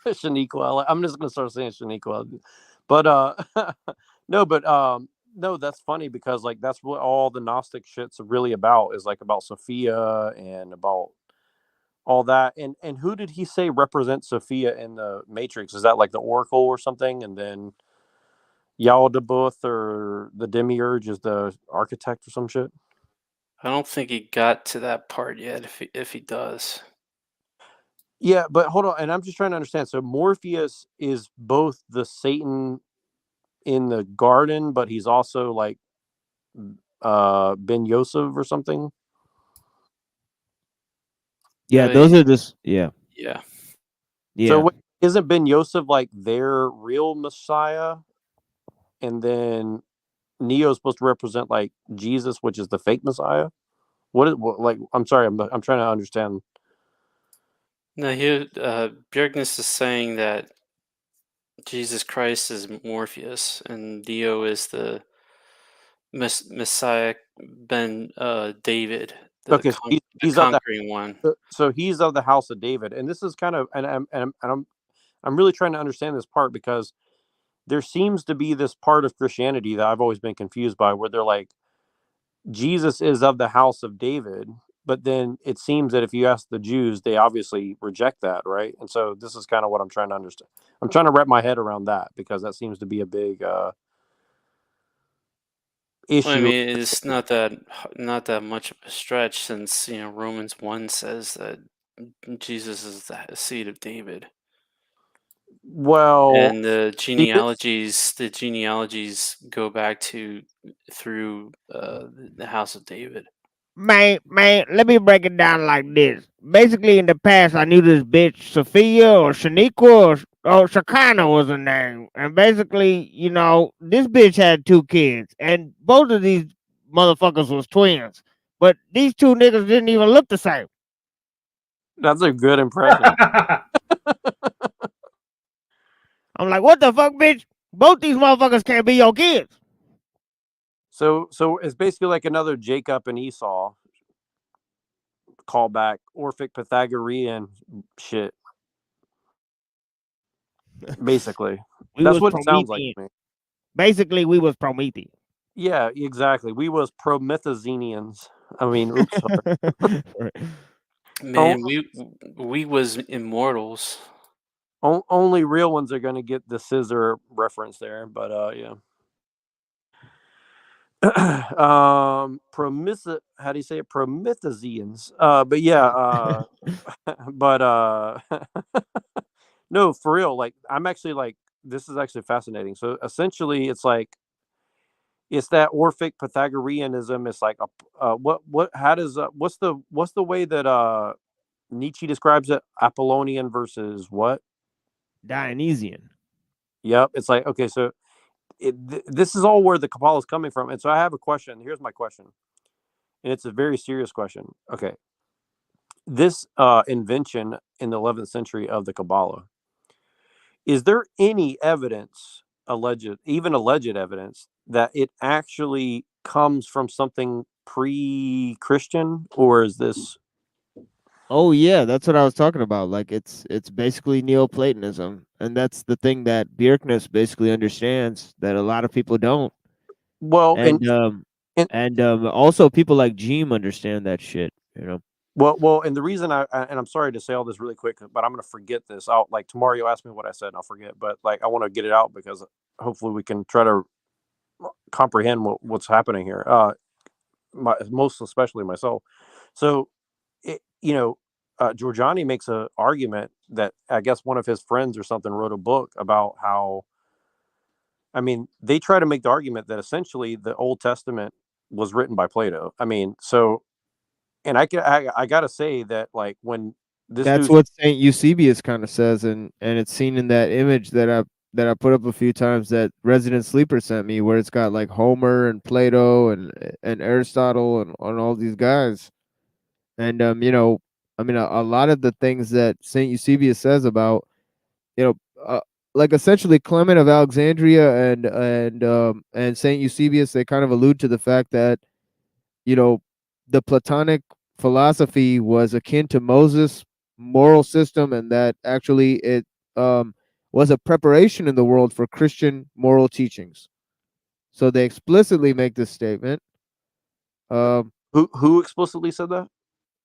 Shaniqua. I'm just gonna start saying Shaniqua. But no, but no, that's funny because like that's what all the Gnostic shit's really about, is like about Sophia and about all that. And who did he say represents Sophia in the Matrix? Is that like the Oracle or something? And then Yaldabaoth or the Demiurge is the architect or some shit? I don't think he got to that part yet. If he does, Yeah, but hold on, and I'm just trying to understand. So Morpheus is both the Satan in the garden, but he's also like Ben Yosef or something. Yeah, those are just yeah. Yeah. So Yeah. what, isn't Ben Yosef like their real Messiah, and then Neo's supposed to represent like Jesus, which is the fake Messiah? What like? I'm sorry, I'm trying to understand. no, Bjergnes is saying that Jesus Christ is Morpheus and Dio is the Messiah Ben David, Okay, so the he's of the conquering one. so he's of the house of David, and this is kind of I'm really trying to understand this part because there seems to be this part of Christianity that I've always been confused by, where they're like, Jesus is of the house of David, but then it seems that if you ask the Jews, they obviously reject that, right? And so this is kind of what I'm trying to understand. I'm trying to wrap my head around that because that seems to be a big issue. I mean, it's not that much of a stretch, since Romans 1 says that Jesus is the seed of David. Well, And the genealogies go back through the house of David. Man, let me break it down like this. Basically, in the past, I knew this bitch Sophia or Shaniqua or Shakana was her name, and basically, this bitch had 2 kids, and both of these motherfuckers was twins, but these 2 niggas didn't even look the same. That's a good impression. I'm like, what the fuck, bitch? Both these motherfuckers can't be your kids. So it's basically like another Jacob and Esau callback, Orphic Pythagorean shit. Basically, that's what it sounds like to me. Basically, we was Promethean. Yeah, exactly. We was Promethazenians. I mean, oops, sorry. Man, we was immortals. Only real ones are going to get the scissor reference there, but yeah. How do you say it? Promethazenians. But yeah, but no, for real. Like, I'm actually like, this is actually fascinating. So essentially, it's like, it's that Orphic Pythagoreanism. It's like how does what's the way that Nietzsche describes it? Apollonian versus what? Dionysian. Yep. It's like, okay, so this is all where the Kabbalah is coming from. And so I have a question. Here's my question. And it's a very serious question. Okay. This invention in the 11th century of the Kabbalah, is there any evidence, alleged evidence, that it actually comes from something pre-Christian, or is this? Oh yeah, that's what I was talking about. Like it's basically Neoplatonism, and that's the thing that Bjerknes basically understands that a lot of people don't. Well, and also people like Jeem understand that shit. Well, and the reason and I'm sorry to say all this really quick, but I'm going to forget this. I'll, like, tomorrow you'll ask me what I said and I'll forget, but like, I want to get it out because hopefully we can try to comprehend what's happening here. Most especially myself. So, Giorgiani makes an argument that I guess one of his friends or something wrote a book about how, I mean, they try to make the argument that essentially the Old Testament was written by Plato. I mean, so, and I got to say that, like, when this That's dude, what Saint Eusebius kind of says, and it's seen in that image that I put up a few times that Resident Sleeper sent me, where it's got like Homer and Plato and Aristotle and all these guys, and I mean a lot of the things that Saint Eusebius says about, uh, like essentially Clement of Alexandria and Saint Eusebius, they kind of allude to the fact that, you know, the Platonic philosophy was akin to Moses' moral system, and that actually it was a preparation in the world for Christian moral teachings. So they explicitly make this statement. Who explicitly said that?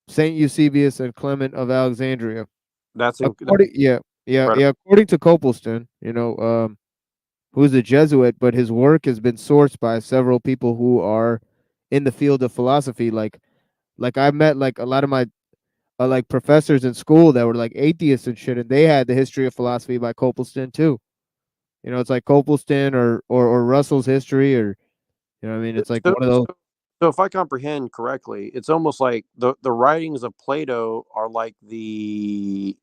Saint Eusebius and Clement of Alexandria. That's According to Copleston, who's a Jesuit, but his work has been sourced by several people who are in the field of philosophy. Like I met like a lot of my like professors in school that were like atheists and shit, and they had the history of philosophy by Copleston too. It's like Copleston or Russell's history, or I mean, it's like So, one of those. so if I comprehend correctly, it's almost like the writings of Plato are like the,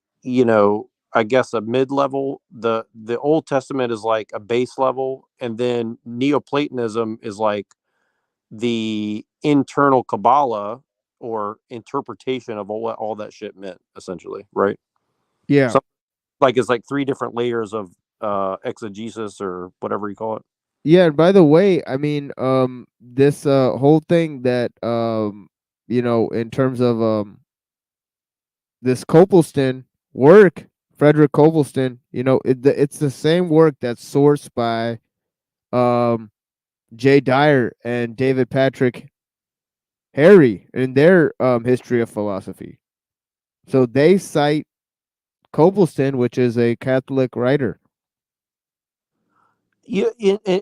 I guess a mid-level. The Old Testament is like a base level, and then Neoplatonism is like the internal Kabbalah or interpretation of what all that shit meant, essentially, right? Yeah. So, like it's like three different layers of exegesis or whatever you call it. Yeah, and by the way, I mean, this whole thing that in terms of this Copleston work, Frederick Copleston, it's the same work that's sourced by Jay Dyer and David Patrick Harry in their history of philosophy. So they cite Copleston, which is a Catholic writer. Yeah,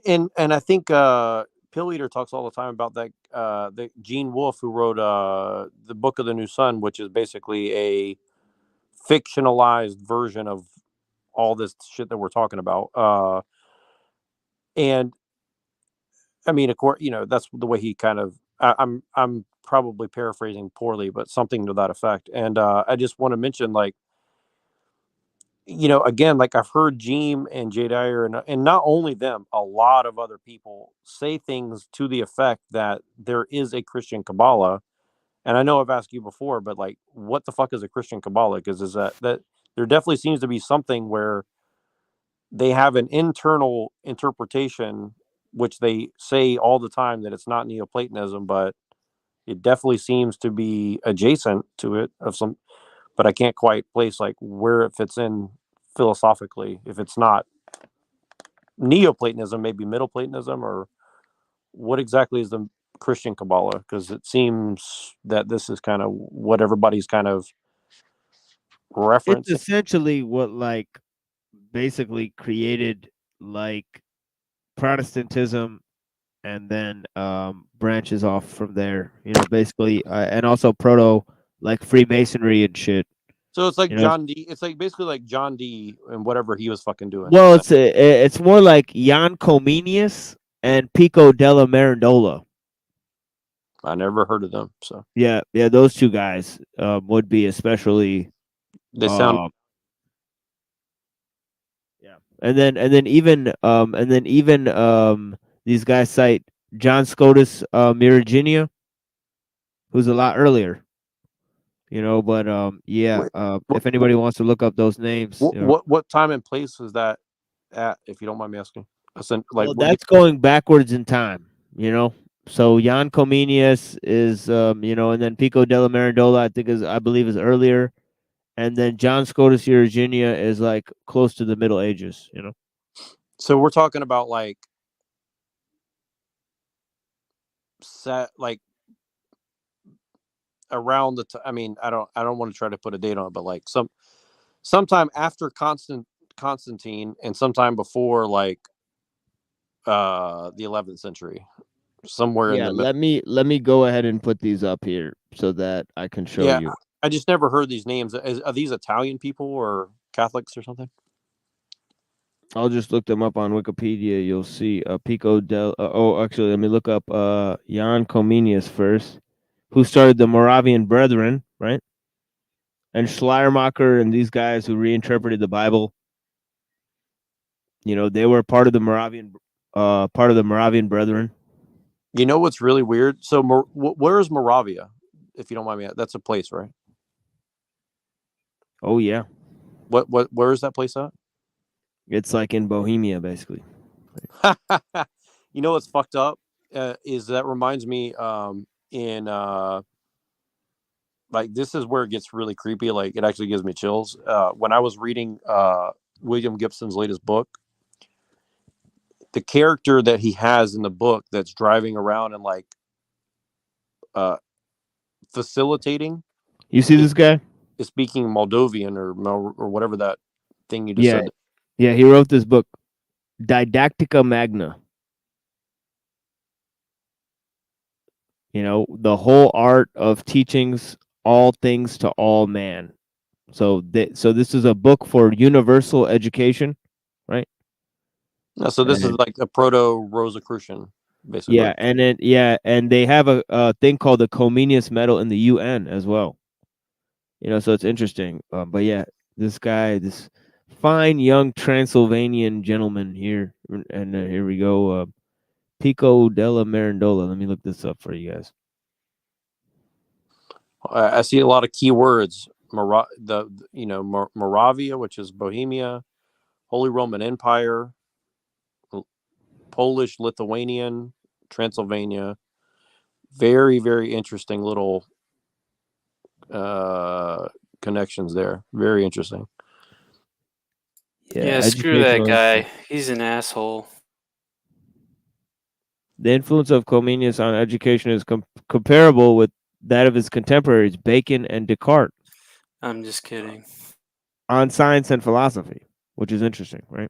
and I think Pill Eater talks all the time about that. The Gene Wolfe, who wrote the Book of the New Sun, which is basically a fictionalized version of all this shit that we're talking about. And I mean, of course, that's the way he kind of. I'm probably paraphrasing poorly, but something to that effect. And I just want to mention, like, again, like I've heard Jeem and Jay Dyer and not only them, a lot of other people say things to the effect that there is a Christian Kabbalah. And I know I've asked you before, but like, what the fuck is a Christian Kabbalah? Because is that there definitely seems to be something where they have an internal interpretation, which they say all the time that it's not Neoplatonism, but it definitely seems to be adjacent to it of some, but I can't quite place like where it fits in philosophically. If it's not Neoplatonism, maybe Middle Platonism, or what exactly is the Christian Kabbalah? Because it seems that this is kind of what everybody's kind of referencing. It's essentially what like basically created like Protestantism, and then branches off from there. Basically, and also proto like Freemasonry and shit. So it's like John Dee. It's like basically like John Dee and whatever he was fucking doing. Well, it's more like Jan Comenius and Pico della Mirandola. I never heard of them. So yeah, those two guys would be especially. They sound. Yeah, and then even these guys cite John Scotus Miraginia, who's a lot earlier. But if anybody wants to look up those names, What time and place is that at, if you don't mind me asking? Well, that's going backwards in time, So Jan Comenius is, and then Pico della Mirandola, I believe is earlier, and then John Scotus Virginia is like close to the Middle Ages, So we're talking about like around the I mean, I don't want to try to put a date on it, but like sometime after Constantine and sometime before like the 11th century, somewhere in the middle. let me go ahead and put these up here so that I can show you. I just never heard these names. Are these Italian people or Catholics or something? I'll just look them up on Wikipedia. You'll see Pico del. Actually, let me look up Jan Comenius first, who started the Moravian Brethren, right? And Schleiermacher and these guys who reinterpreted the Bible. They were part of the Moravian Brethren. You know what's really weird? So where is Moravia? If you don't mind me, that's a place, right? Oh yeah. Where is that place at? It's like in Bohemia, basically. You know what's fucked up is that reminds me in like this is where it gets really creepy. Like it actually gives me chills. When I was reading William Gibson's latest book, the character that he has in the book that's driving around and like facilitating. You see this guy? Is speaking Moldovan or whatever that thing you just Yeah, said. yeah. He wrote this book, Didactica Magna. You know, the whole art of teachings all things to all man. So this is a book for universal education, right? No, so this is like a proto Rosicrucian, basically. Yeah, and they have a thing called the Comenius Medal in the UN as well. You know, so it's interesting. But yeah, this guy, this fine young Transylvanian gentleman here, and here we go, Pico della Mirandola. Let me look this up for you guys. I see a lot of keywords. Moravia, which is Bohemia, Holy Roman Empire, Polish, Lithuanian, Transylvania. Very, very interesting little connections there. Very interesting. Yeah, screw that guy. He's an asshole. The influence of Comenius on education is comparable with that of his contemporaries, Bacon and Descartes. I'm just kidding. On science and philosophy, which is interesting, right?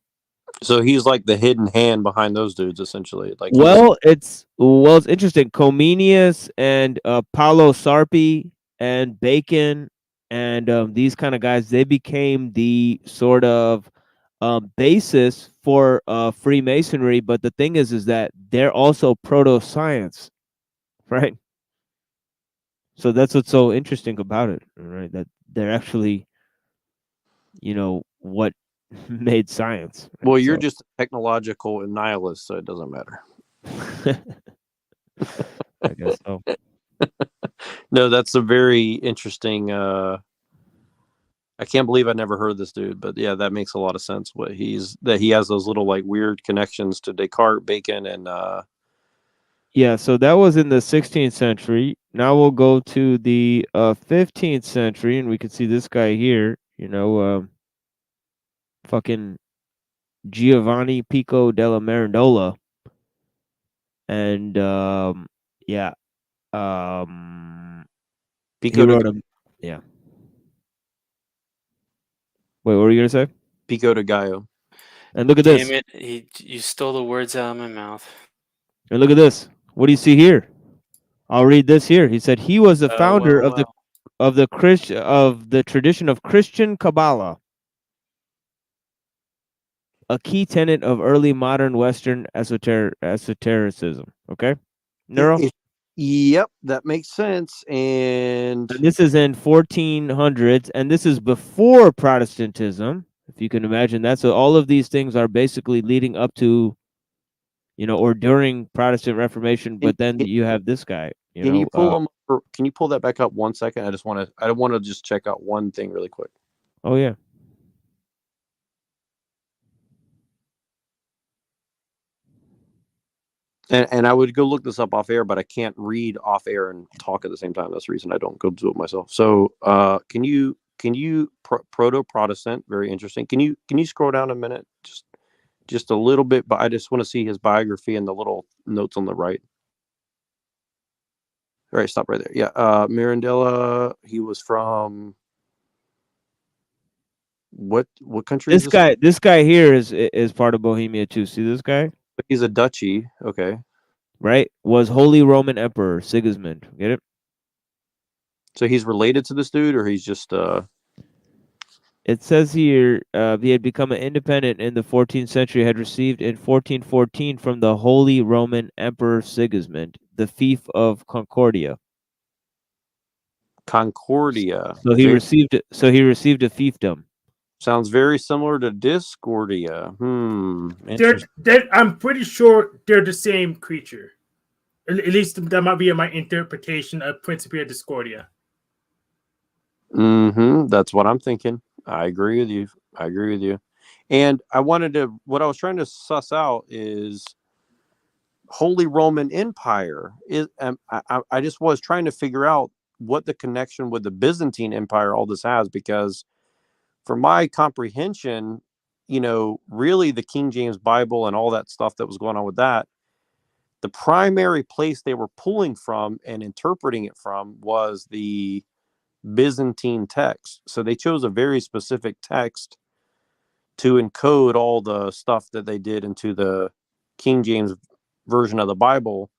So he's like the hidden hand behind those dudes, essentially. Like, it's interesting. Comenius and Paulo Sarpi and Bacon and these kind of guys, they became the sort of basis for Freemasonry. But the thing is that they're also proto-science, right? So that's what's so interesting about it, right? That they're actually, you know, what made science. Right? Well, you're just a technological nihilist, so it doesn't matter. I guess so. No, that's a very interesting. I can't believe I never heard this dude, but yeah, that makes a lot of sense. He has those little like weird connections to Descartes, Bacon, and yeah. So that was in the 16th century. Now we'll go to the 15th century, and we can see this guy here. You know, fucking Giovanni Pico della Mirandola, and yeah, Pico he wrote a yeah. Wait, what were you gonna say? Pico de Gallo. And look at Damn this. it! You stole the words out of my mouth. And look at this. What do you see here? I'll read this here. He said he was the founder of the tradition of Christian Kabbalah, a key tenet of early modern Western esotericism. Okay, Neuro. Yep, that makes sense. And this is in 1400s, and this is before Protestantism. If you can imagine that, so all of these things are basically leading up to, you know, or during Protestant Reformation. But then you have this guy. Can you pull that back up 1 second? I want to just check out one thing really quick. Oh yeah. And I would go look this up off air, but I can't read off air and talk at the same time. That's the reason I don't go do it myself. So, can you proto-Protestant? Very interesting. Can you scroll down a minute, just a little bit? But I just want to see his biography and the little notes on the right. All right, stop right there. Yeah, Mirandola. He was from what country? This guy here is part of Bohemia too. See this guy? He's a duchy. Okay. Right? Was Holy Roman Emperor Sigismund. Get it? So he's related to this dude, or he's just It says here he had become an independent in the 14th century, had received in 1414 from the Holy Roman Emperor Sigismund the fief of Concordia. Concordia. So he received a fiefdom. Sounds very similar to Discordia. I'm pretty sure they're the same creature. At least that might be my interpretation of Principia Discordia. That's what I'm thinking. I agree with you. And what I was trying to suss out is Holy Roman Empire is. I just was trying to figure out what the connection with the Byzantine Empire all this has, because for my comprehension, really the King James Bible and all that stuff that was going on with that, the primary place they were pulling from and interpreting it from was the Byzantine text. So they chose a very specific text to encode all the stuff that they did into the King James version of the Bible.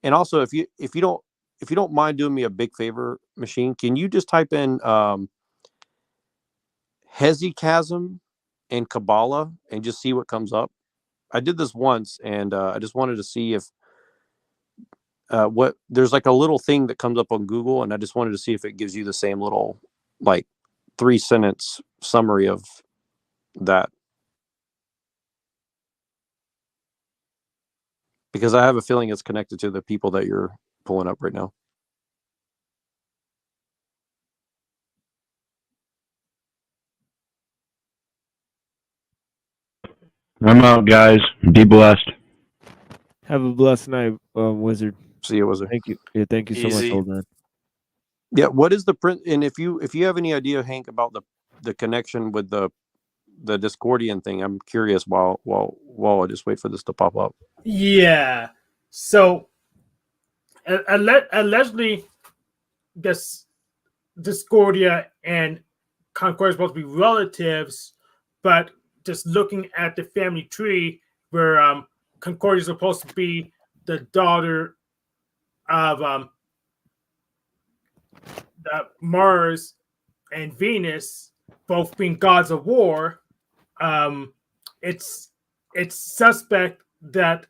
And also, if you don't mind doing me a big favor, Machine, can you just type in hesychasm and Kabbalah and just see what comes up? I did this once, and I just wanted to see if what there's like a little thing that comes up on Google, and I just wanted to see if it gives you the same little like 3-sentence summary of that, because I have a feeling it's connected to the people that you're pulling up right now. I'm out, guys. Be blessed. Have a blessed night, Wizard. See you, Wizard. Thank you. Yeah, thank you so much, Easy. old man. Yeah, what is the print? And if you have any idea, Hank, about the connection with the Discordian thing, I'm curious. While I just wait for this to pop up. Yeah. So allegedly, this Discordia and Concord are supposed to be relatives, but just looking at the family tree, where Concordia is supposed to be the daughter of the Mars and Venus, both being gods of war, it's suspect that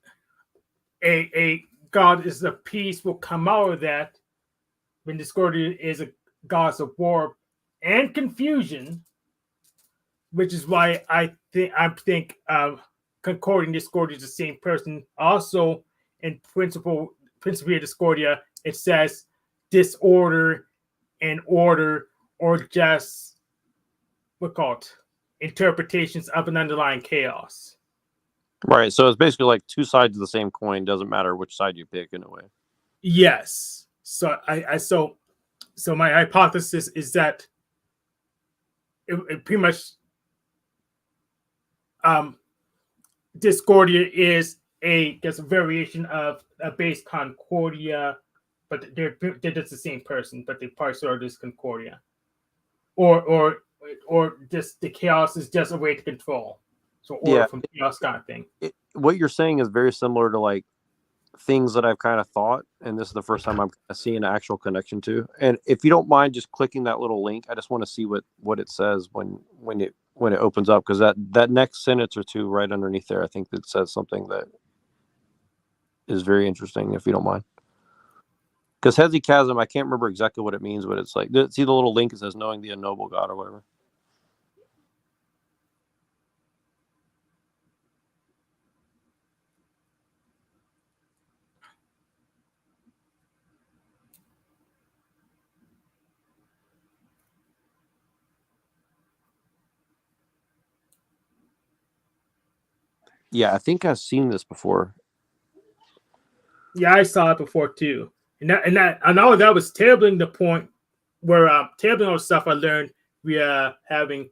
a god is of peace will come out of that, when Discordia is a gods of war and confusion, which is why I think Concordia and Discordia is the same person. Also, in Principia Discordia, it says disorder and order, or just interpretations of an underlying chaos. Right. So it's basically like two sides of the same coin. Doesn't matter which side you pick, in a way. Yes. So so my hypothesis is that it pretty much Discordia is a variation of a base Concordia, but they're just the same person, but they probably sort of just Concordia, or just the chaos is just a way to control. So order from chaos kind of thing. What you're saying is very similar to like things that I've kind of thought, and this is the first time I'm seeing an actual connection to. And if you don't mind just clicking that little link, I just want to see what it says when it opens up, because that next sentence or two right underneath there, I think that says something that is very interesting, if you don't mind. Because hesychasm, I can't remember exactly what it means, but it's like, see the little link that says knowing the unknowable God or whatever. Yeah, I think I've seen this before. Yeah, I saw it before too, and I know that was tabling the point where tabling all the stuff I learned via having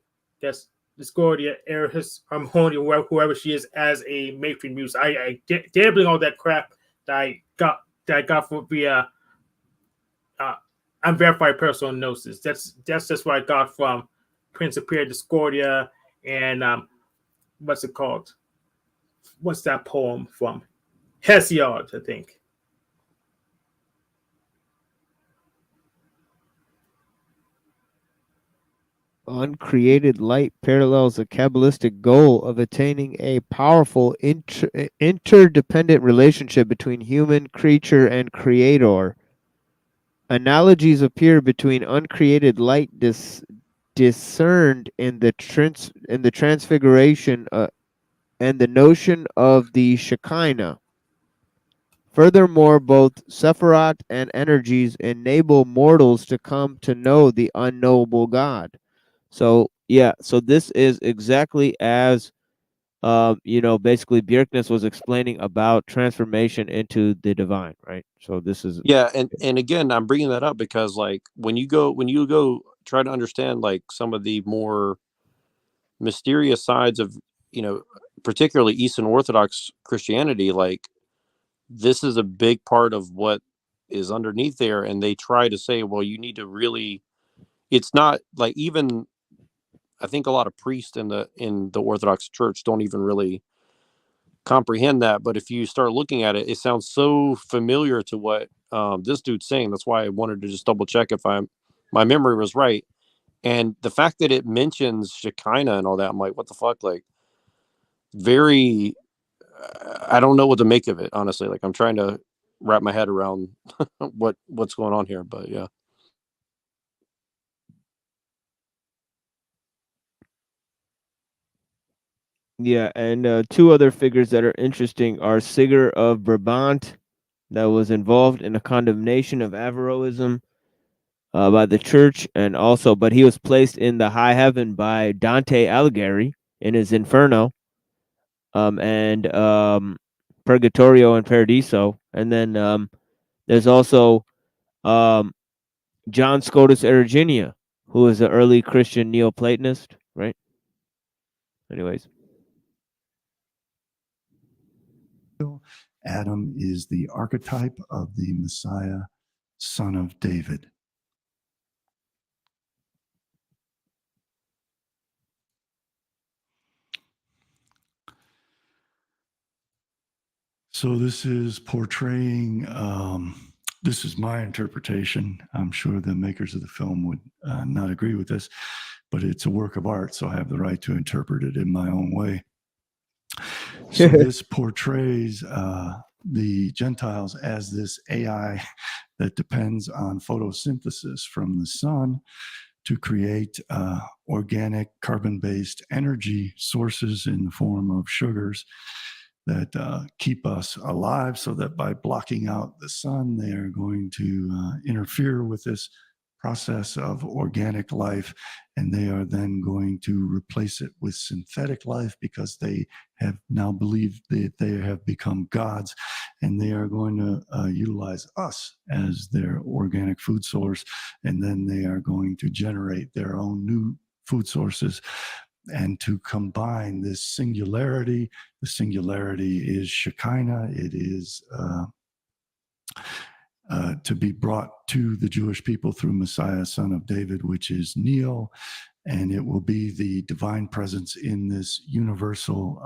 Discordia, Eris, Harmonia, whoever she is, as a matron muse. I tabling all that crap that I got via unverified personal gnosis. That's just what I got from Principia Discordia and what's it called? What's that poem from? Hesiod, I think. Uncreated light parallels a Kabbalistic goal of attaining a powerful interdependent relationship between human creature and creator. Analogies appear between uncreated light discerned in the transfiguration and the notion of the Shekinah. Furthermore, both Sephiroth and energies enable mortals to come to know the unknowable God. So Yeah, so this is exactly as basically Bjerknes was explaining about transformation into the divine, right? So this is Yeah, and again, I'm bringing that up because like when you go try to understand like some of the more mysterious sides of particularly Eastern Orthodox Christianity, like this is a big part of what is underneath there, and they try to say, well, you need to really. It's not like even I think a lot of priests in the Orthodox Church don't even really comprehend that. But if you start looking at it, it sounds so familiar to what this dude's saying. That's why I wanted to just double check if my memory was right. And the fact that it mentions Shekinah and all that, I'm like, what the fuck? Like, very. I don't know what to make of it, honestly. Like, I'm trying to wrap my head around what's going on here. But yeah. Yeah, and two other figures that are interesting are Sigurd of Brabant, that was involved in a condemnation of Averroism by the church, and also, but he was placed in the high heaven by Dante Alighieri in his Inferno, and Purgatorio and Paradiso, and then there's also John Scotus Erigenia, who is an early Christian Neoplatonist, right? Anyways. Adam is the archetype of the Messiah, son of David. So this is portraying, this is my interpretation. I'm sure the makers of the film would not agree with this, but it's a work of art, so I have the right to interpret it in my own way. So this portrays the Gentiles as this AI that depends on photosynthesis from the sun to create organic carbon-based energy sources in the form of sugars that keep us alive, so that by blocking out the sun, they are going to interfere with this process of organic life, and they are then going to replace it with synthetic life because they have now believed that they have become gods, and they are going to utilize us as their organic food source, and then they are going to generate their own new food sources. And to combine this singularity, the singularity is Shekinah. It is to be brought to the Jewish people through Messiah, son of David, which is Neo, and it will be the divine presence in this universal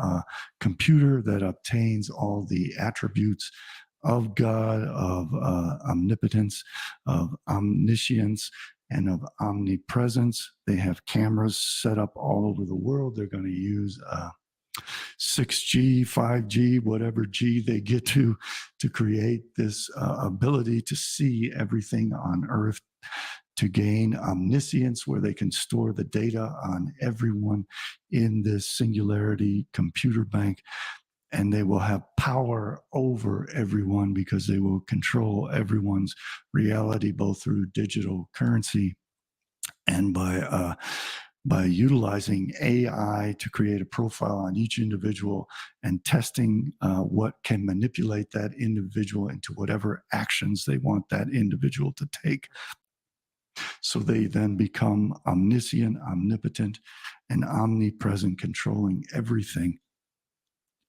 computer that obtains all the attributes of God, of omnipotence, of omniscience, and of omnipresence. They have cameras set up all over the world. They're going to use 6G, 5G, whatever G they get to create this ability to see everything on Earth, to gain omniscience, where they can store the data on everyone in this singularity computer bank. And they will have power over everyone because they will control everyone's reality, both through digital currency and by utilizing AI to create a profile on each individual and testing what can manipulate that individual into whatever actions they want that individual to take. So they then become omniscient, omnipotent, and omnipresent, controlling everything.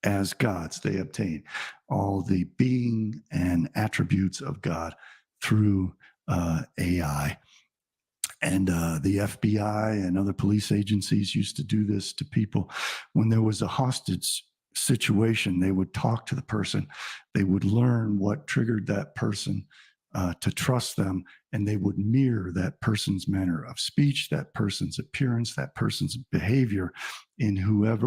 As gods, they obtain all the being and attributes of God through AI. And the FBI and other police agencies used to do this to people. When there was a hostage situation, they would talk to the person. They would learn what triggered that person to trust them, and they would mirror that person's manner of speech, that person's appearance, that person's behavior in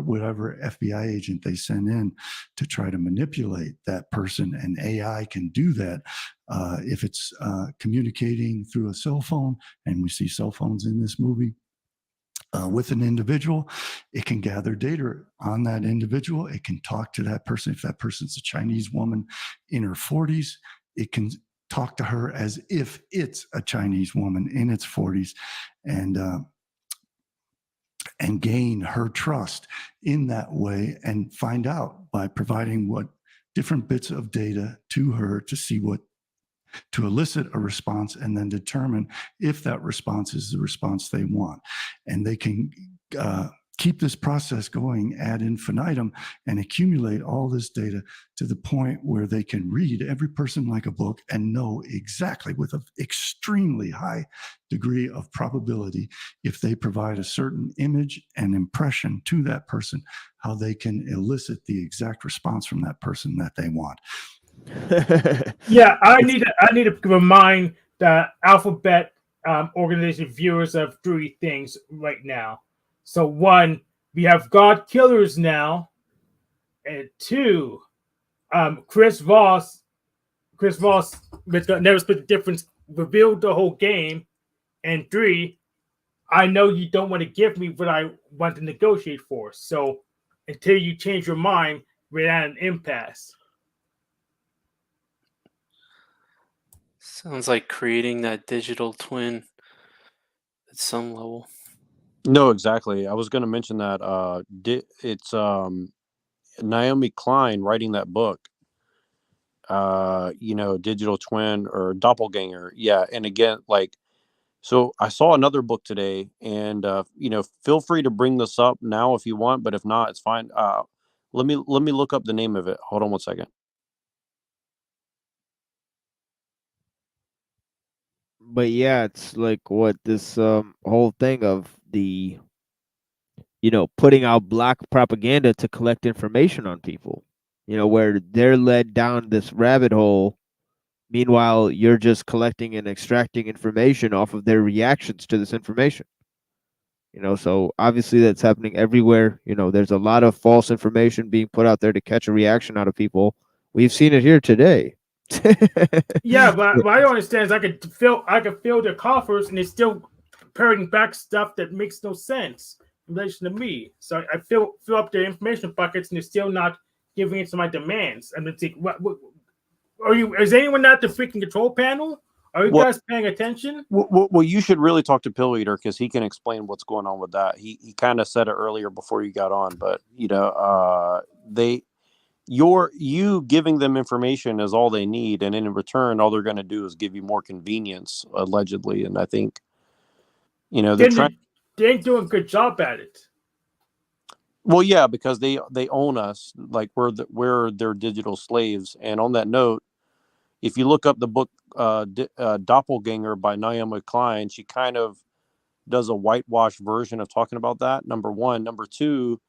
whatever FBI agent they send in to try to manipulate that person. And AI can do that if it's communicating through a cell phone, and we see cell phones in this movie. With an individual, it can gather data on that individual. It can talk to that person. If that person's a Chinese woman in her 40s, it can talk to her as if it's a Chinese woman in its 40s. And and gain her trust in that way, and find out by providing what different bits of data to her to see what, to elicit a response, and then determine if that response is the response they want. And they can keep this process going ad infinitum and accumulate all this data to the point where they can read every person like a book and know exactly, with an extremely high degree of probability, if they provide a certain image and impression to that person, how they can elicit the exact response from that person that they want. Yeah, I need to remind the Alphabet organization viewers of 3 things right now. So 1, we have God Killers now, and 2, Chris Voss, with Never Split the Difference, revealed the whole game, and 3, I know you don't want to give me what I want to negotiate for. So until you change your mind, we're at an impasse. Sounds like creating that digital twin at some level. No, exactly. I was going to mention that it's Naomi Klein writing that book. Digital twin or doppelganger. Yeah, and again, so I saw another book today, and feel free to bring this up now if you want, but if not, it's fine. Let me look up the name of it. Hold on one second. But yeah, it's like what this whole thing of the putting out black propaganda to collect information on people, where they're led down this rabbit hole. Meanwhile, you're just collecting and extracting information off of their reactions to this information. So obviously that's happening everywhere. There's a lot of false information being put out there to catch a reaction out of people. We've seen it here today. Yeah, but what I don't understand is I could fill their coffers and they're still parroting back stuff that makes no sense in relation to me. So I fill up their information buckets and they're still not giving it to my demands. I'm gonna take what are you? Is anyone at the freaking control panel? Are you guys paying attention? Well, you should really talk to Pill Eater because he can explain what's going on with that. He kind of said it earlier before you got on, but you giving them information is all they need, and in return, all they're going to do is give you more convenience, allegedly. And I think, they're trying. They ain't doing a good job at it. Well, yeah, because they own us, like we're their digital slaves. And on that note, if you look up the book Doppelganger by Naomi Klein, she kind of does a whitewashed version of talking about that. Number one. Number two,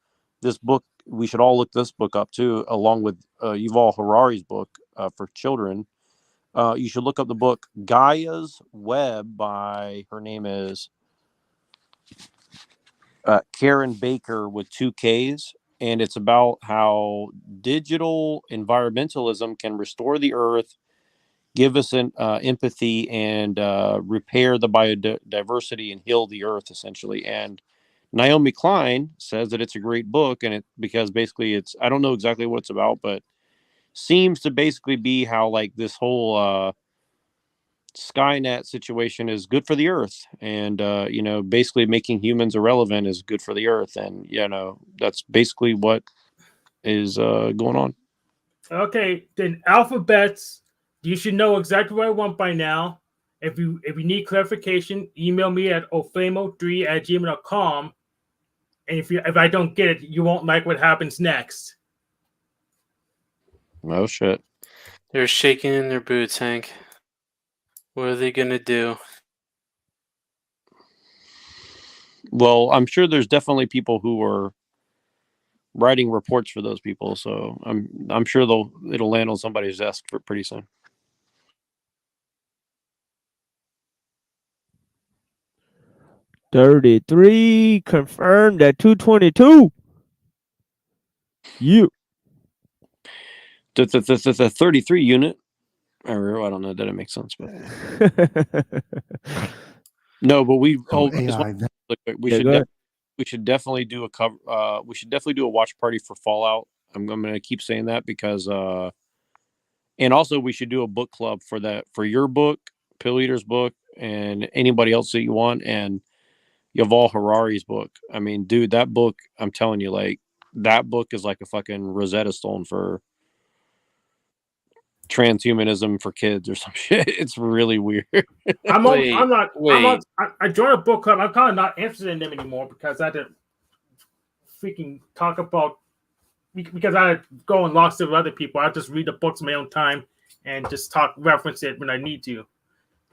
this book, we should all look this book up too, along with Yuval Harari's book for children. You should look up the book Gaia's Web by, her name is Karen Baker with 2 Ks. And it's about how digital environmentalism can restore the earth, give us an empathy, and repair the biodiversity and heal the earth, essentially. And Naomi Klein says that it's a great book, and because basically I don't know exactly what it's about, but seems to basically be how this whole Skynet situation is good for the earth, and basically making humans irrelevant is good for the earth, and that's basically what is going on. Okay, then Alphabets, you should know exactly what I want by now. If you need clarification, email me at ofamo3@gmail.com. And if I don't get it, you won't like what happens next. Oh shit. They're shaking in their boots, Hank. What are they gonna do? Well, I'm sure there's definitely people who are writing reports for those people, so I'm sure it'll land on somebody's desk for pretty soon. $33 confirmed at 222. You. The 33 unit. I don't know that it makes sense, but no, but we should definitely do a cover. We should definitely do a watch party for Fallout. I'm going to keep saying that because, and also we should do a book club for your book, Pill Eater's book, and anybody else that you want. And Yuval Harari's book. I mean, dude, that book, I'm telling you, like, that book is like a fucking Rosetta Stone for transhumanism for kids or some shit. It's really weird. I'm not. I joined a book club. I'm kind of not interested in them anymore because I had to freaking talk about, because I go and lost it with other people. I just read the books in my own time and just reference it when I need to.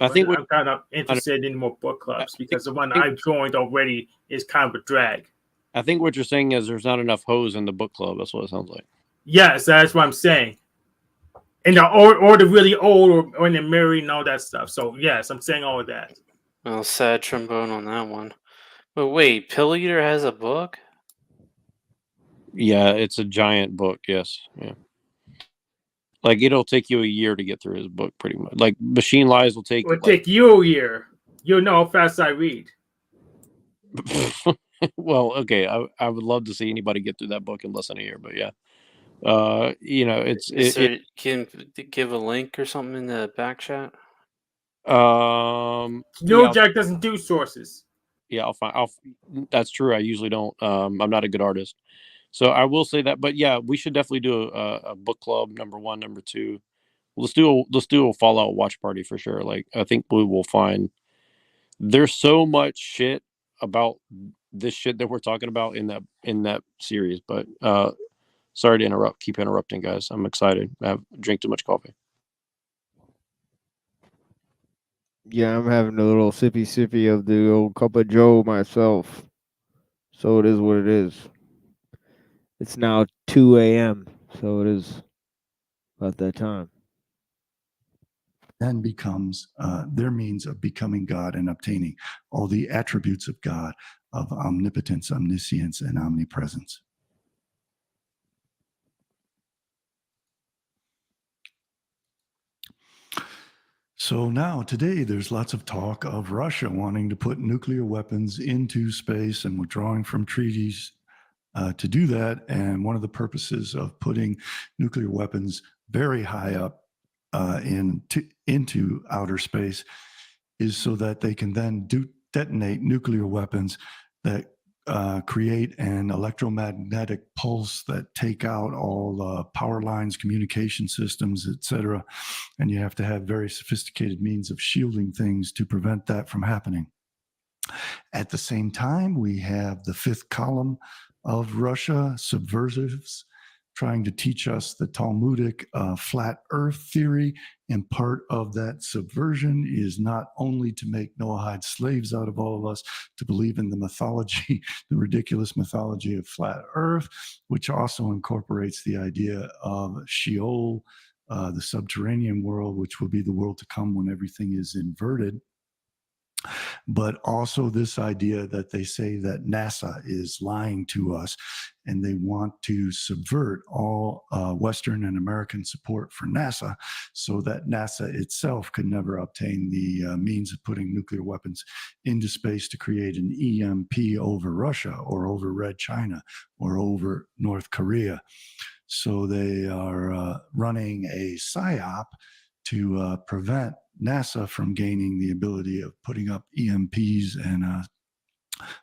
I think I'm kind of interested in more book clubs because the one I joined already is kind of a drag. I think what you're saying is there's not enough hoes in the book club. That's what it sounds like. Yes, that's what I'm saying. And or the really old, or when they're married and all that stuff. So yes, I'm saying all of that. Well, sad trombone on that one. But wait, Pill Eater has a book? Yeah, it's a giant book. Yes, yeah. Like, it'll take you a year to get through his book, pretty much. Like, Machine Lies will take. It would take you a year. You'll know how fast I read. Well, okay. I would love to see anybody get through that book in less than a year, but yeah. Can give a link or something in the back chat? Jack doesn't do sources. Yeah, that's true. I usually don't. I'm not a good artist, so I will say that. But yeah, we should definitely do a book club. Number 1, number 2. Let's do a Fallout watch party for sure. Like, I think we will find there's so much shit about this shit that we're talking about in that series. But sorry to interrupt. Keep interrupting, guys. I'm excited. I drink too much coffee. Yeah, I'm having a little sippy of the old cup of Joe myself. So it is what it is. It's now 2 a.m., so it is about that time. Then becomes their means of becoming God and obtaining all the attributes of God, of omnipotence, omniscience, and omnipresence. So now, today, there's lots of talk of Russia wanting to put nuclear weapons into space and withdrawing from treaties to do that. And one of the purposes of putting nuclear weapons very high up into outer space is so that they can then detonate nuclear weapons that create an electromagnetic pulse that take out all power lines, communication systems, etc. And you have to have very sophisticated means of shielding things to prevent that from happening. At the same time, we have the fifth column of Russia, subversives, trying to teach us the Talmudic flat earth theory. And part of that subversion is not only to make Noahide slaves out of all of us, to believe in the mythology, the ridiculous mythology of flat earth, which also incorporates the idea of Sheol, the subterranean world, which will be the world to come when everything is inverted. But also this idea that they say that NASA is lying to us, and they want to subvert all Western and American support for NASA so that NASA itself could never obtain the means of putting nuclear weapons into space to create an EMP over Russia or over Red China or over North Korea. So they are running a PSYOP to prevent NASA from gaining the ability of putting up EMPs and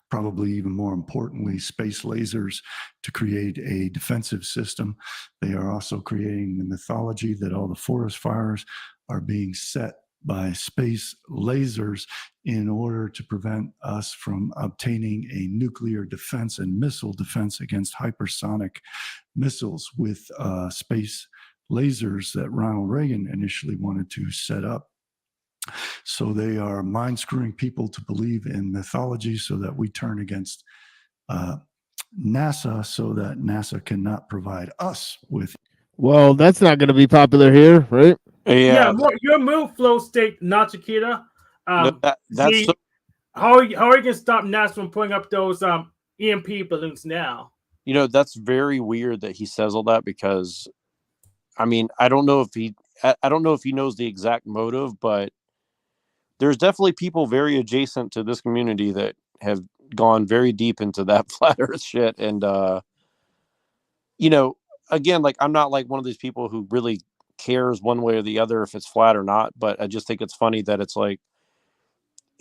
probably even more importantly, space lasers to create a defensive system. They are also creating the mythology that all the forest fires are being set by space lasers in order to prevent us from obtaining a nuclear defense and missile defense against hypersonic missiles with space lasers that Ronald Reagan initially wanted to set up. So they are mind screwing people to believe in mythology so that we turn against NASA so that NASA cannot provide us with. Well, that's not going to be popular here, right? Yeah, your move, Flow State, not Chiquita. That's how are you going to stop NASA from putting up those EMP balloons now? You know, that's very weird that he says all that, because I mean, I don't know if he knows the exact motive, but there's definitely people very adjacent to this community that have gone very deep into that flat earth shit. And, you know, again, like, I'm not like one of these people who really cares one way or the other if it's flat or not, but I just think it's funny that it's like,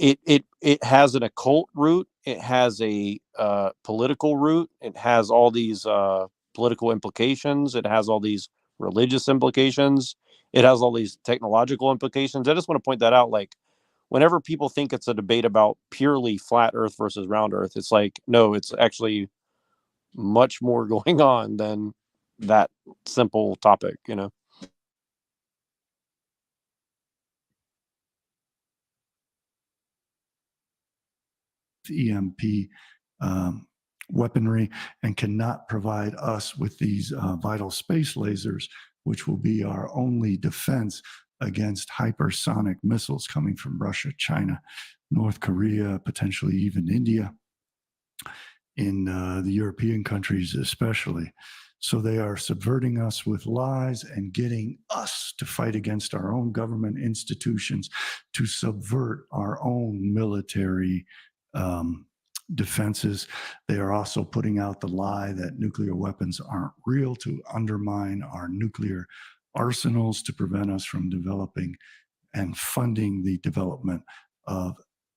it has an occult root. It has a political root. It has all these political implications. It has all these religious implications. It has all these technological implications. I just want to point that out. Like, whenever people think it's a debate about purely flat Earth versus round Earth, it's like, no, it's actually much more going on than that simple topic, you know? EMP weaponry and cannot provide us with these vital space lasers, which will be our only defense against hypersonic missiles coming from Russia, China, North Korea, potentially even India, in the European countries especially. So they are subverting us with lies and getting us to fight against our own government institutions, to subvert our own military defenses. They are also putting out the lie that nuclear weapons aren't real, to undermine our nuclear arsenals, to prevent us from developing and funding the development of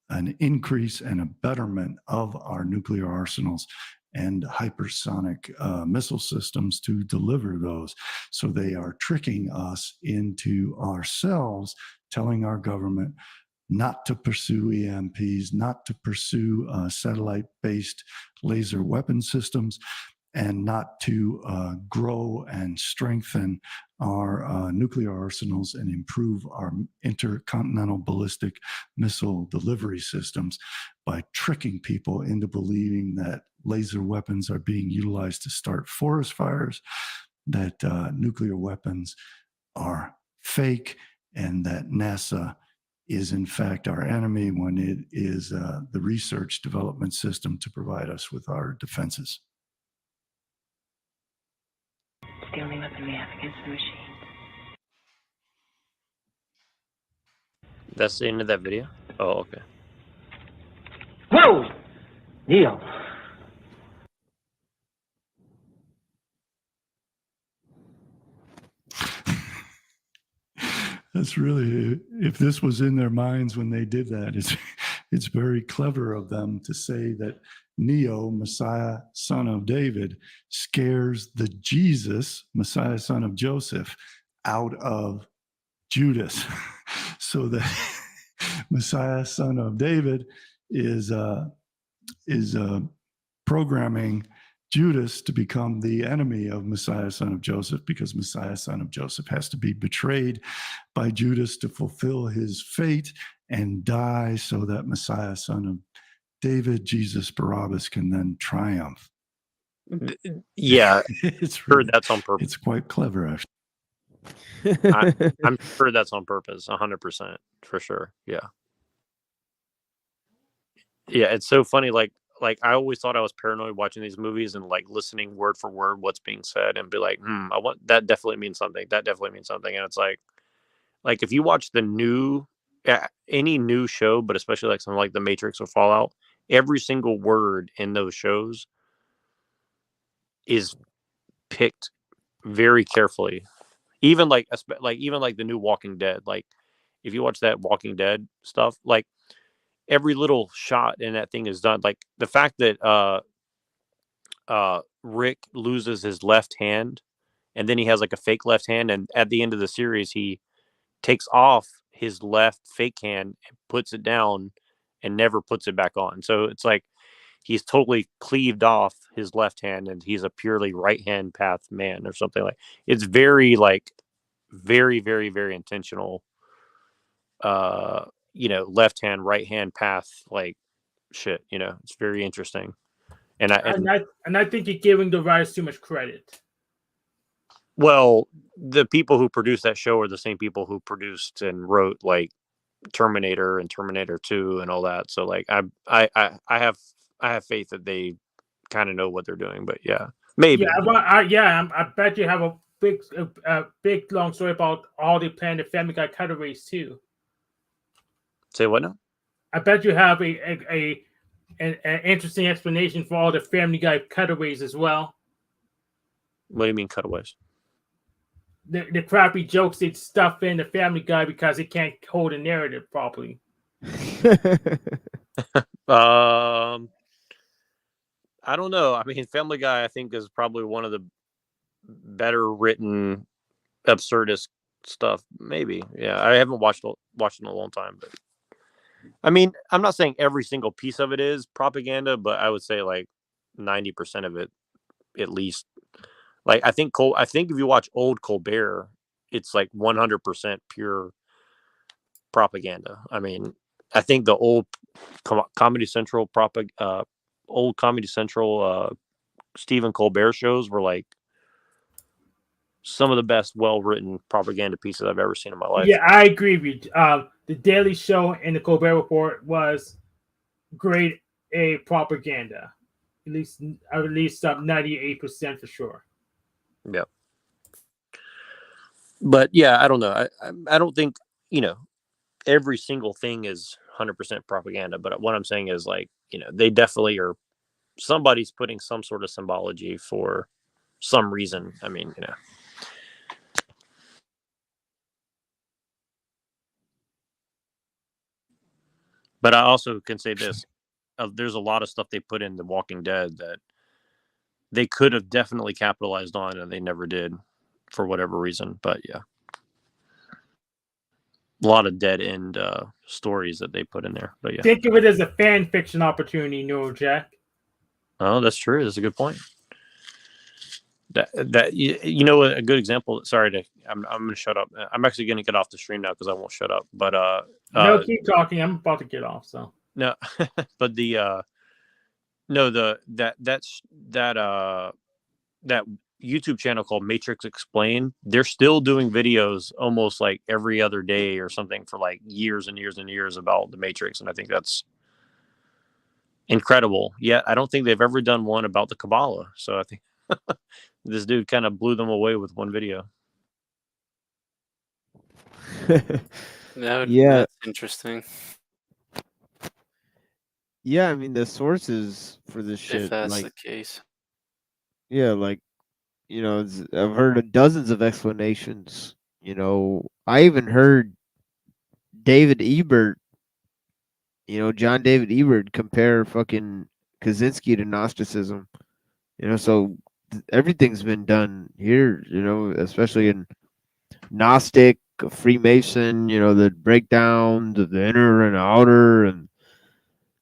an increase and a betterment of our nuclear arsenals and hypersonic missile systems to deliver those. So they are tricking us into ourselves, telling our government not to pursue EMPs, not to pursue satellite-based laser weapon systems, and not to grow and strengthen our nuclear arsenals and improve our intercontinental ballistic missile delivery systems by tricking people into believing that laser weapons are being utilized to start forest fires, that nuclear weapons are fake, and that NASA is in fact our enemy when it is the research development system to provide us with our defenses. It's the only weapon we have against the machine. That's the end of that video? Oh, okay. Whoa! Neo. That's really, if this was in their minds when they did that, it's very clever of them to say that Neo, Messiah, son of David, scares the Jesus, Messiah, son of Joseph, out of Judas. So that Messiah, son of David, is programming Judas to become the enemy of Messiah, son of Joseph, because Messiah, son of Joseph, has to be betrayed by Judas to fulfill his fate and die so that Messiah, son of David, Jesus Barabbas, can then triumph. Yeah, it's sure, really, that's on purpose. It's quite clever, actually. I'm sure that's on purpose, 100%, for sure. Yeah. Yeah, it's so funny. Like I always thought I was paranoid watching these movies and like listening word for word what's being said and be like, I want that definitely means something. That definitely means something. And it's like if you watch the new any new show, but especially like something like The Matrix or Fallout, every single word in those shows is picked very carefully. Even like the new Walking Dead. Like if you watch that Walking Dead stuff, like every little shot in that thing is done. Like the fact that Rick loses his left hand and then he has like a fake left hand, and at the end of the series he takes off his left fake hand and puts it down and never puts it back on. So it's like he's totally cleaved off his left hand and he's a purely right hand path man or something. Like it's very very, very, very intentional left hand, right hand path, like shit, it's very interesting. And I think you're giving the writers too much credit. Well, the people who produced that show are the same people who produced and wrote like Terminator and Terminator 2 and all that. So like I have faith that they kind of know what they're doing, but yeah, maybe. I bet you have a big long story about all the Planet Family Guy cutaways too. Say what now? I bet you have an interesting explanation for all the Family Guy cutaways as well. What do you mean cutaways? The crappy jokes they stuff in the Family Guy because it can't hold a narrative properly. I don't know. I mean, Family Guy, I think, is probably one of the better written absurdist stuff. Maybe, yeah. I haven't watched it in a long time, but I mean, I'm not saying every single piece of it is propaganda, but I would say like 90% of it, at least. Like I think if you watch old Colbert, it's like 100% pure propaganda. I mean, I think the old Comedy Central Stephen Colbert shows were like some of the best well-written propaganda pieces I've ever seen in my life. Yeah, I agree with you. The Daily Show and the Colbert Report was grade A propaganda. At least 98% for sure. Yeah. But yeah, I don't know. I don't think, every single thing is 100% propaganda. But what I'm saying is like, they definitely are. Somebody's putting some sort of symbology for some reason. I mean, But I also can say this. There's a lot of stuff they put in The Walking Dead that they could have definitely capitalized on, and they never did for whatever reason. But yeah. A lot of dead end stories that they put in there. But yeah. Think of it as a fan fiction opportunity, Jack. Oh, that's true. That's a good point. That a good example. Sorry, I'm going to shut up. I'm actually going to get off the stream now because I won't shut up. But no, keep talking. I'm about to get off. So no, but that YouTube channel called Matrix Explained, they're still doing videos almost like every other day or something for like years and years and years about the Matrix, and I think that's incredible. Yet I don't think they've ever done one about the Kabbalah. So I think this dude kind of blew them away with one video. That's interesting. Yeah, I mean the sources for this shit. If that's like, the case. Yeah, like I've heard of dozens of explanations. I even heard David Ebert. John David Ebert compare fucking Kaczynski to Gnosticism. So everything's been done here. Especially in Gnostic, Freemason. The breakdowns of the inner and outer, and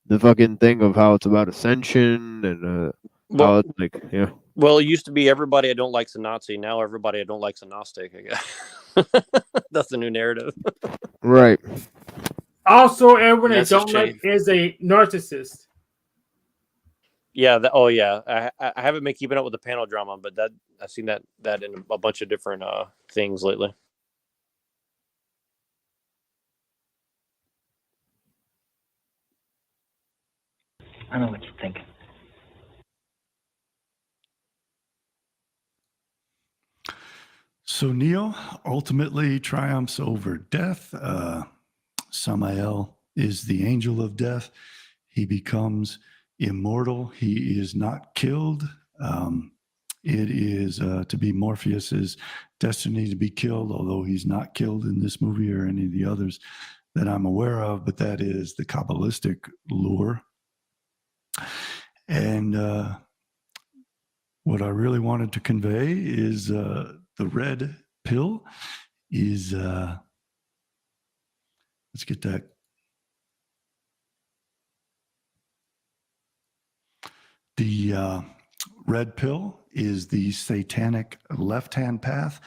the fucking thing of how it's about ascension and how it's like, yeah. Well, it used to be everybody I don't like's a Nazi. Now everybody I don't like's a Gnostic, I guess. That's the new narrative. Right. Also, everyone I don't like is a narcissist. Yeah. I haven't been keeping up with the panel drama, but I've seen that in a bunch of different things lately. I know what you're thinking. So Neo ultimately triumphs over death. Samael is the angel of death. He becomes immortal. He is not killed. It is to be Morpheus's destiny to be killed, although he's not killed in this movie or any of the others that I'm aware of, but that is the Kabbalistic lore. And what I really wanted to convey is the red pill is, let's get that. The red pill is the satanic left-hand path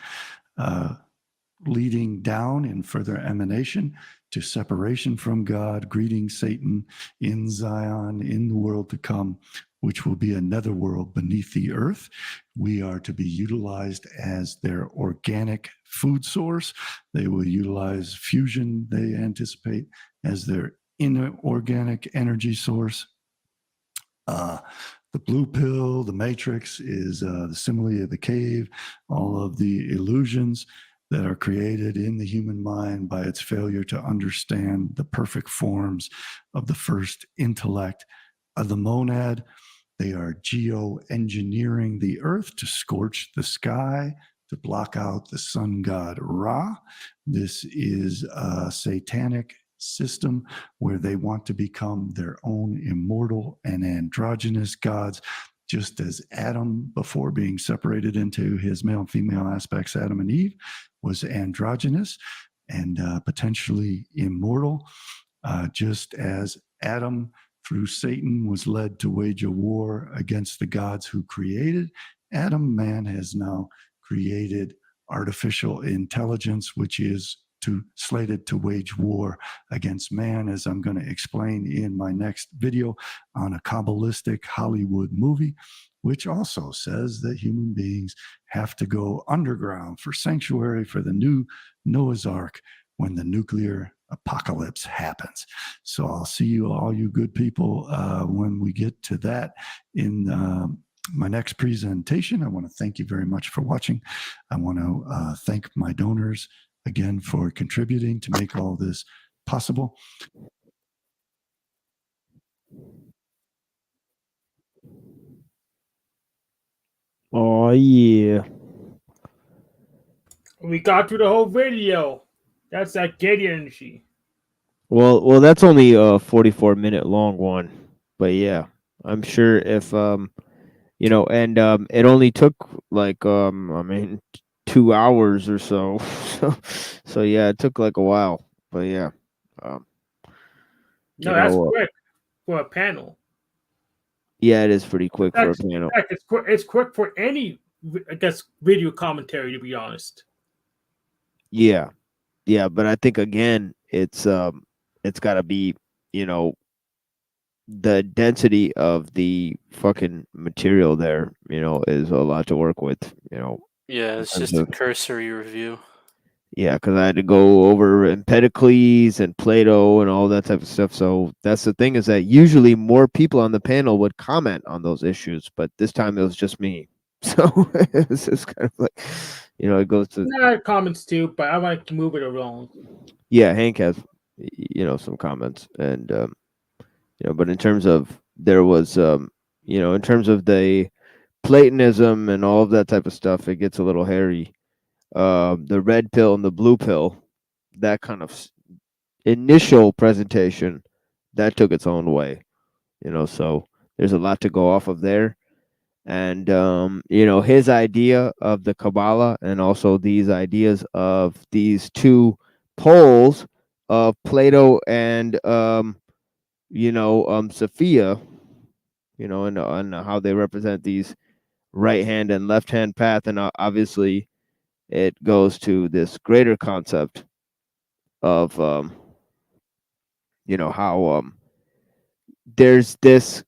leading down in further emanation to separation from God, greeting Satan in Zion, in the world to come, which will be another world beneath the earth. We are to be utilized as their organic food source. They will utilize fusion, they anticipate, as their inorganic energy source. The blue pill, the matrix, is the simile of the cave, all of the illusions that are created in the human mind by its failure to understand the perfect forms of the first intellect of the monad. They are geoengineering the earth to scorch the sky, to block out the sun god Ra. This is a satanic system where they want to become their own immortal and androgynous gods, just as Adam, before being separated into his male and female aspects, Adam and Eve, was androgynous and potentially immortal, just as Adam, through Satan, was led to wage a war against the gods who created. Adam, man, has now created artificial intelligence, which is slated to wage war against man, as I'm going to explain in my next video on a Kabbalistic Hollywood movie, which also says that human beings have to go underground for sanctuary for the new Noah's Ark when the nuclear apocalypse happens. So I'll see you, all you good people, when we get to that in my next presentation. I want to thank you very much for watching. I want to thank my donors again for contributing to make all this possible. Oh yeah. We got through the whole video. That's that Getty energy. Well, that's only a 44-minute long one, but yeah, I'm sure if you know, and it only took like I mean 2 hours or so, so yeah, it took like a while, but yeah, No, that's quick for a panel. Yeah, it is pretty quick for a In panel. fact, it's quick for any, I guess, video commentary, to be honest. Yeah, but I think again, it's got to be, you know, the density of the fucking material there, you know, is a lot to work with, you know. Yeah, it's just a cursory review. Yeah, because I had to go over Empedocles and Plato and all that type of stuff. So that's the thing, is that usually more people on the panel would comment on those issues, but this time it was just me. So it's just kind of like, you know, it goes to Comments too, but I like to move it along. yeah, Hank has, you know, some comments, and you know, but in terms of there was you know, in terms of the Platonism and all of that type of stuff, it gets a little hairy. The red pill and the blue pill, that kind of initial presentation, that took its own way, you know, so there's a lot to go off of there. And you know, his idea of the Kabbalah and also these ideas of these two poles of Plato and you know, Sophia, you know, and how they represent these right hand and left hand path, and obviously it goes to this greater concept of you know, how there's this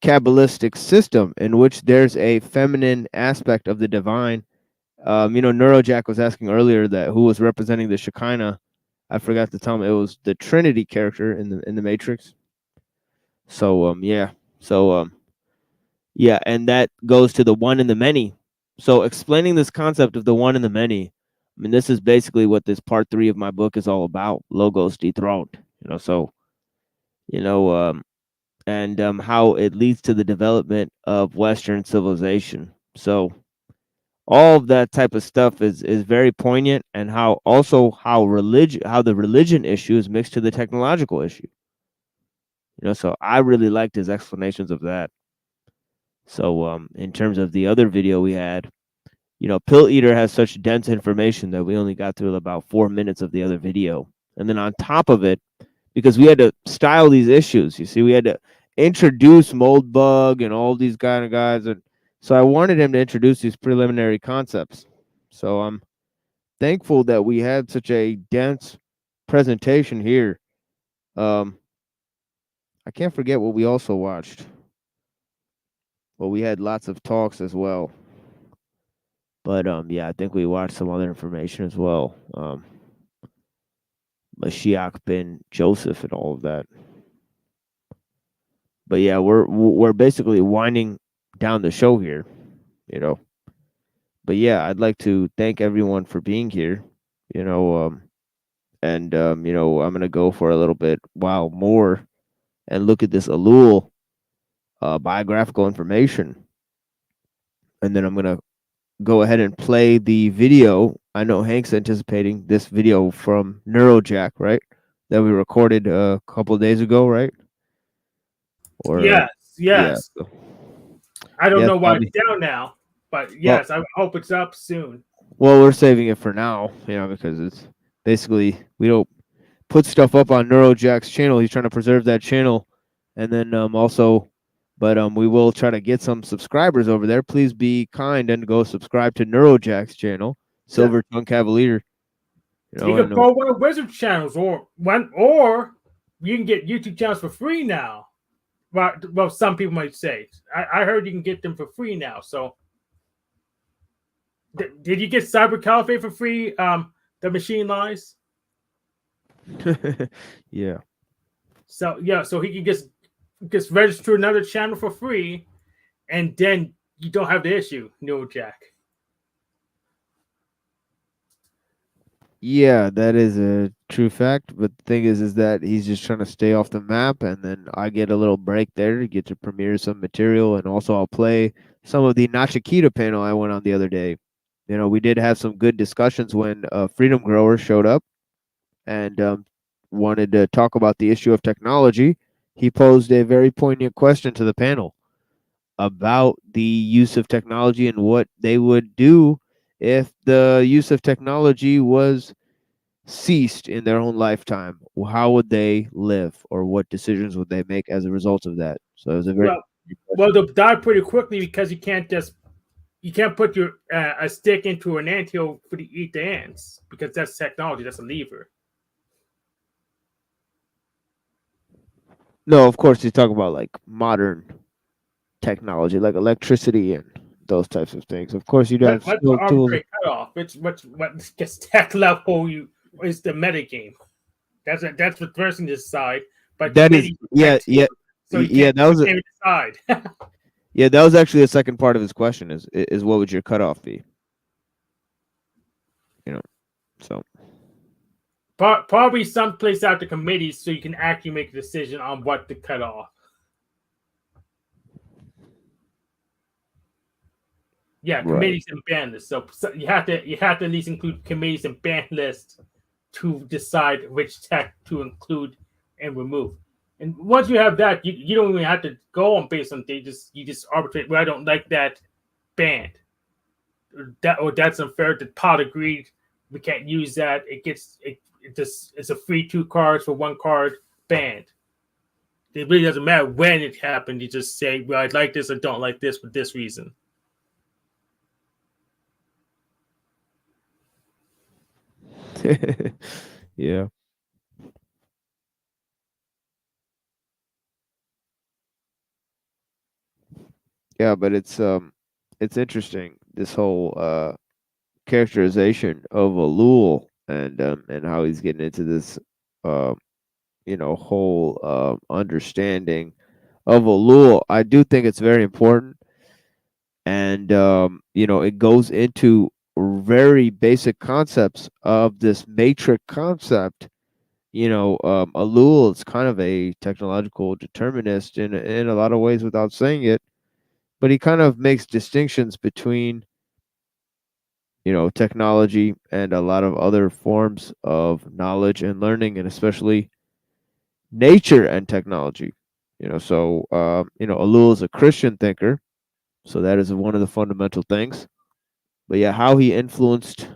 Kabbalistic system in which there's a feminine aspect of the divine. You know, Neurojack was asking earlier that who was representing the Shekinah. I forgot to tell him it was the Trinity character in the Matrix. So yeah, so yeah, and that goes to the one and the many. So explaining this concept of the one and the many, I mean, this is basically what this part 3 of my book is all about: Logos dethroned. You know, so you know, and how it leads to the development of Western civilization. So all of that type of stuff is very poignant, and how also how the religion issue is mixed to the technological issue. You know, so I really liked his explanations of that. So in terms of the other video we had, you know, Pill Eater has such dense information that we only got through about 4 minutes of the other video. And then on top of it, because we had to style these issues, you see, we had to introduce Moldbug and all these kind of guys, and so I wanted him to introduce these preliminary concepts. So I'm thankful that we had such a dense presentation here. I can't forget what we also watched. Well, we had lots of talks as well. But yeah, I think we watched some other information as well. Mashiach ben Joseph and all of that. But yeah, we're basically winding down the show here, you know. But yeah, I'd like to thank everyone for being here, you know, and you know, I'm gonna go for a little bit while more and look at this Elul biographical information, and then I'm gonna go ahead and play the video. I know Hank's anticipating this video from Neurojack, right? that we recorded a couple of days ago, right? Or Yes, yeah, yes. so, I don't yes, know why Bobby. it's down now, but Well, yes, I hope it's up soon. well, we're saving it for now, because it's basically we don't put stuff up on Neurojack's channel. He's trying to preserve that channel, and then also, but we will try to get some subscribers over there. Please be kind and go subscribe to Neurojack's channel, Silver Tongue Cavalier. You can follow one of Wizard channels, or you can get YouTube channels for free now. Well, some people might say. I heard you can get them for free now. So, did you get Cyber Caliphate for free? The Machine Lies. Yeah. So yeah, so he can just register another channel for free, and then you don't have the issue, Jack. Yeah, that is a true fact. But the thing is that he's just trying to stay off the map, and then I get a little break there to get to premiere some material, and also I'll play some of the Nachikita panel I went on the other day. We did have some good discussions when Freedom Grower showed up and wanted to talk about the issue of technology. He posed a very poignant question to the panel about the use of technology and what they would do if the use of technology was ceased in their own lifetime. How would they live, or what decisions would they make as a result of that? So it was a very well, they'll die pretty quickly because you can't put your a stick into an anthill for to eat the ants, because that's technology. That's a lever. No, of course he's talking about like modern technology, like electricity and those types of things. Of course, you'd have What's still the tools. arbitrary cutoff? What gets tech level is the metagame. That's what person decide. But That is, yeah. So you Yeah, can't, that was you can't decide. yeah, that was actually the second part of his question. Is what would your cutoff be? So probably someplace out the committees so you can actually make a decision on what to cut off. Yeah, Right. committees and ban lists. So you have to at least include committees and ban lists to decide which tech to include and remove. And once you have that, you don't even have to go on based on you just arbitrate. Well, I don't like that banned. That's unfair. The pot agreed. We can't use that. It's a free 2 cards for 1 card banned. It really doesn't matter when it happened. You just say, well, I like this or don't like this for this reason. yeah. Yeah, but it's interesting, this whole characterization of Alul and how he's getting into this whole understanding of Alul. I do think it's very important, and it goes into very basic concepts of this matrix concept. Alul is kind of a technological determinist in a lot of ways without saying it, but he kind of makes distinctions between technology and a lot of other forms of knowledge and learning, and especially nature and technology. Alul is a Christian thinker, so that is one of the fundamental things. But yeah, how he influenced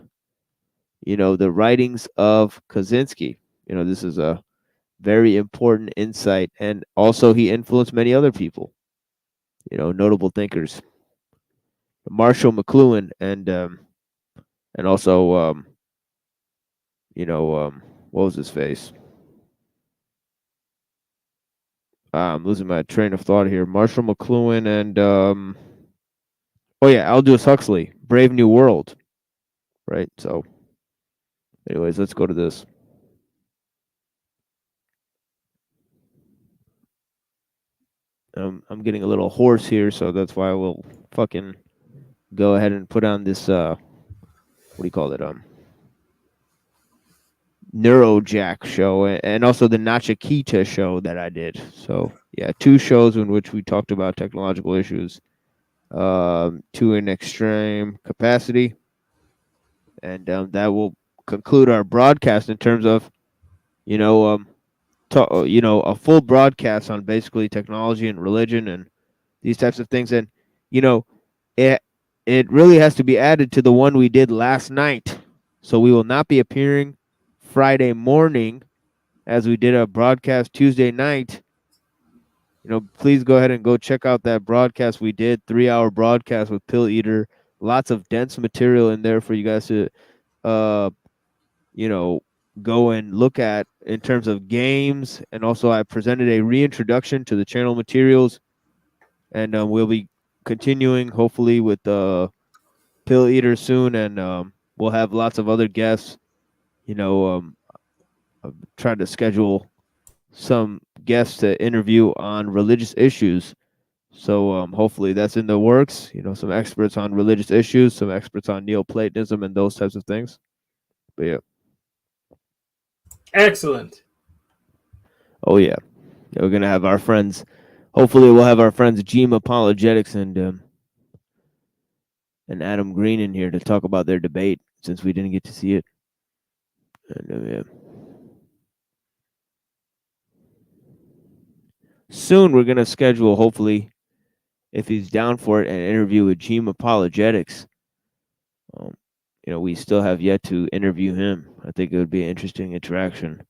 the writings of Kaczynski. This is a very important insight, and also he influenced many other people, notable thinkers, Marshall McLuhan, and also what was his face? I'm losing my train of thought here. Marshall McLuhan and oh yeah, Aldous Huxley, Brave New World. Right. So anyways, let's go to this. I'm getting a little hoarse here, so that's why I will fucking go ahead and put on this what do you call it? Neurojack show, and also the Nachikita show that I did. So yeah, 2 shows in which we talked about technological issues to an extreme capacity, and that will conclude our broadcast in terms of a full broadcast on basically technology and religion and these types of things. And it really has to be added to the one we did last night. So we will not be appearing Friday morning as we did a broadcast Tuesday night. Please go ahead and go check out that broadcast we did, 3-hour broadcast with Pill Eater. Lots of dense material in there for you guys to go and look at in terms of games. And also I presented a reintroduction to the channel materials, and we'll be continuing hopefully with Pill Eater soon, and we'll have lots of other guests. I'm trying to schedule some guests to interview on religious issues. So hopefully that's in the works. Some experts on religious issues, some experts on Neoplatonism and those types of things. But yeah. Excellent. Oh yeah. We're gonna have our friends. Hopefully we'll have our friends Gem Apologetics and Adam Green in here to talk about their debate, since we didn't get to see it. And yeah. Soon we're gonna schedule, hopefully, if he's down for it, an interview with Gem Apologetics. We still have yet to interview him. I think it would be an interesting interaction.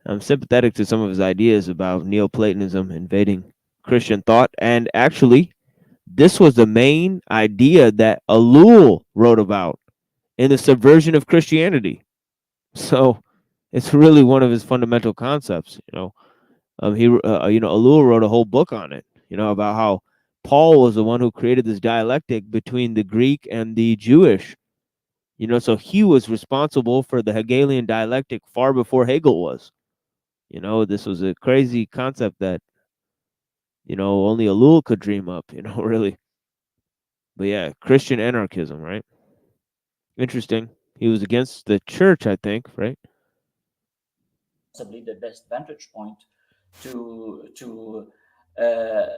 I'm sympathetic to some of his ideas about Neoplatonism invading Christian thought, and actually, this was the main idea that Ellul wrote about in the subversion of Christianity. So it's really one of his fundamental concepts. Ellul wrote a whole book on it. About how Paul was the one who created this dialectic between the Greek and the Jewish. So he was responsible for the Hegelian dialectic far before Hegel was. This was a crazy concept that only Ellul could dream up. Really. But yeah, Christian anarchism, right? Interesting. He was against the church, I think, right? Possibly the best vantage point to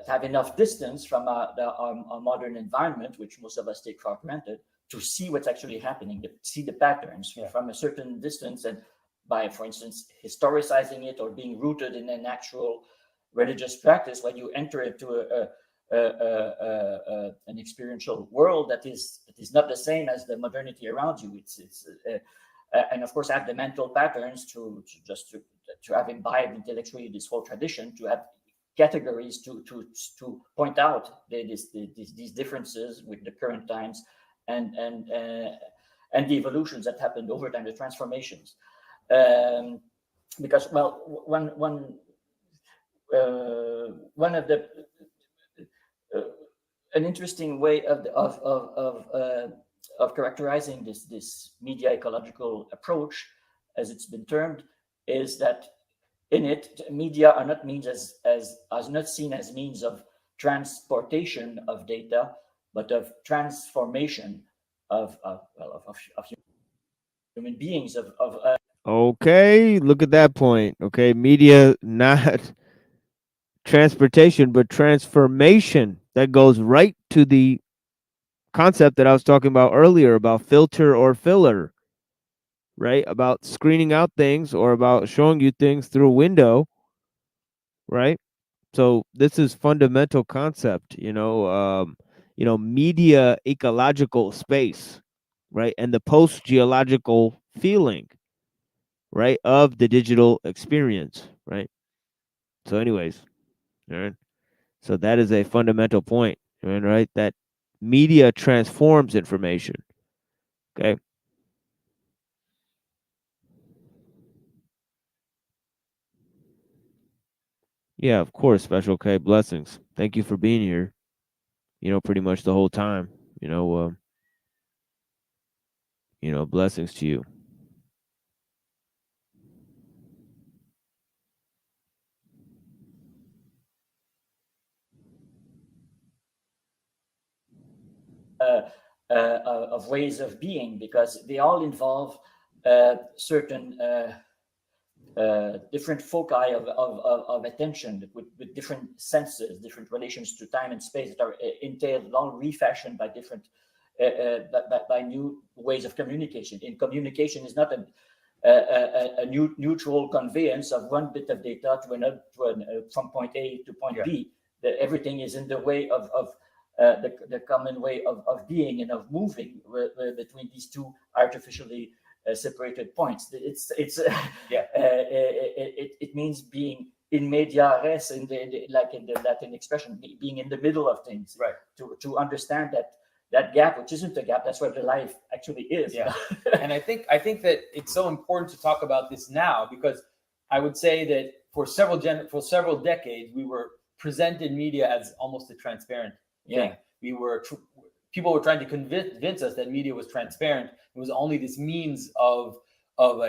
have enough distance from our modern environment, which most of us take for granted, to see what's actually happening, to see the patterns from a certain distance, and by, for instance, historicizing it or being rooted in an actual religious practice, when you enter into an experiential world that is not the same as the modernity around you. And of course, have the mental patterns to have imbibed intellectually this whole tradition, to have categories to point out these differences with the current times and the evolutions that happened over time, the transformations. Because one of the an interesting way of characterizing this media ecological approach, as it's been termed, is that in it, media are not not seen as means of transportation of data, but of transformation of human beings. Okay, look at that point. Okay, media not transportation, but transformation. That goes right to the concept that I was talking about earlier about filter or filler, right? About screening out things or about showing you things through a window, right? So this is fundamental concept, media ecological space, right? And the post-geological feeling, right, of the digital experience, right? So anyways, all right. So that is a fundamental point, right? That media transforms information. Okay. Yeah, of course, Special K. Blessings. Thank you for being here. Pretty much the whole time. Blessings to you. Of ways of being, because they all involve certain different foci of attention with different senses, different relations to time and space that are entailed, all refashioned by different by new ways of communication. In communication is not a neutral conveyance of one bit of data to another, from point A to point B. Everything is in the way of the common way of being and of moving between these two artificially separated points. It means being in media res, like in the Latin expression, being in the middle of things. Right. To understand that gap, which isn't a gap, that's where the life actually is. Yeah. And I think that it's so important to talk about this now, because I would say that for several decades we were presented media as almost a transparent thing. People were trying to convince us that media was transparent. It was only this means of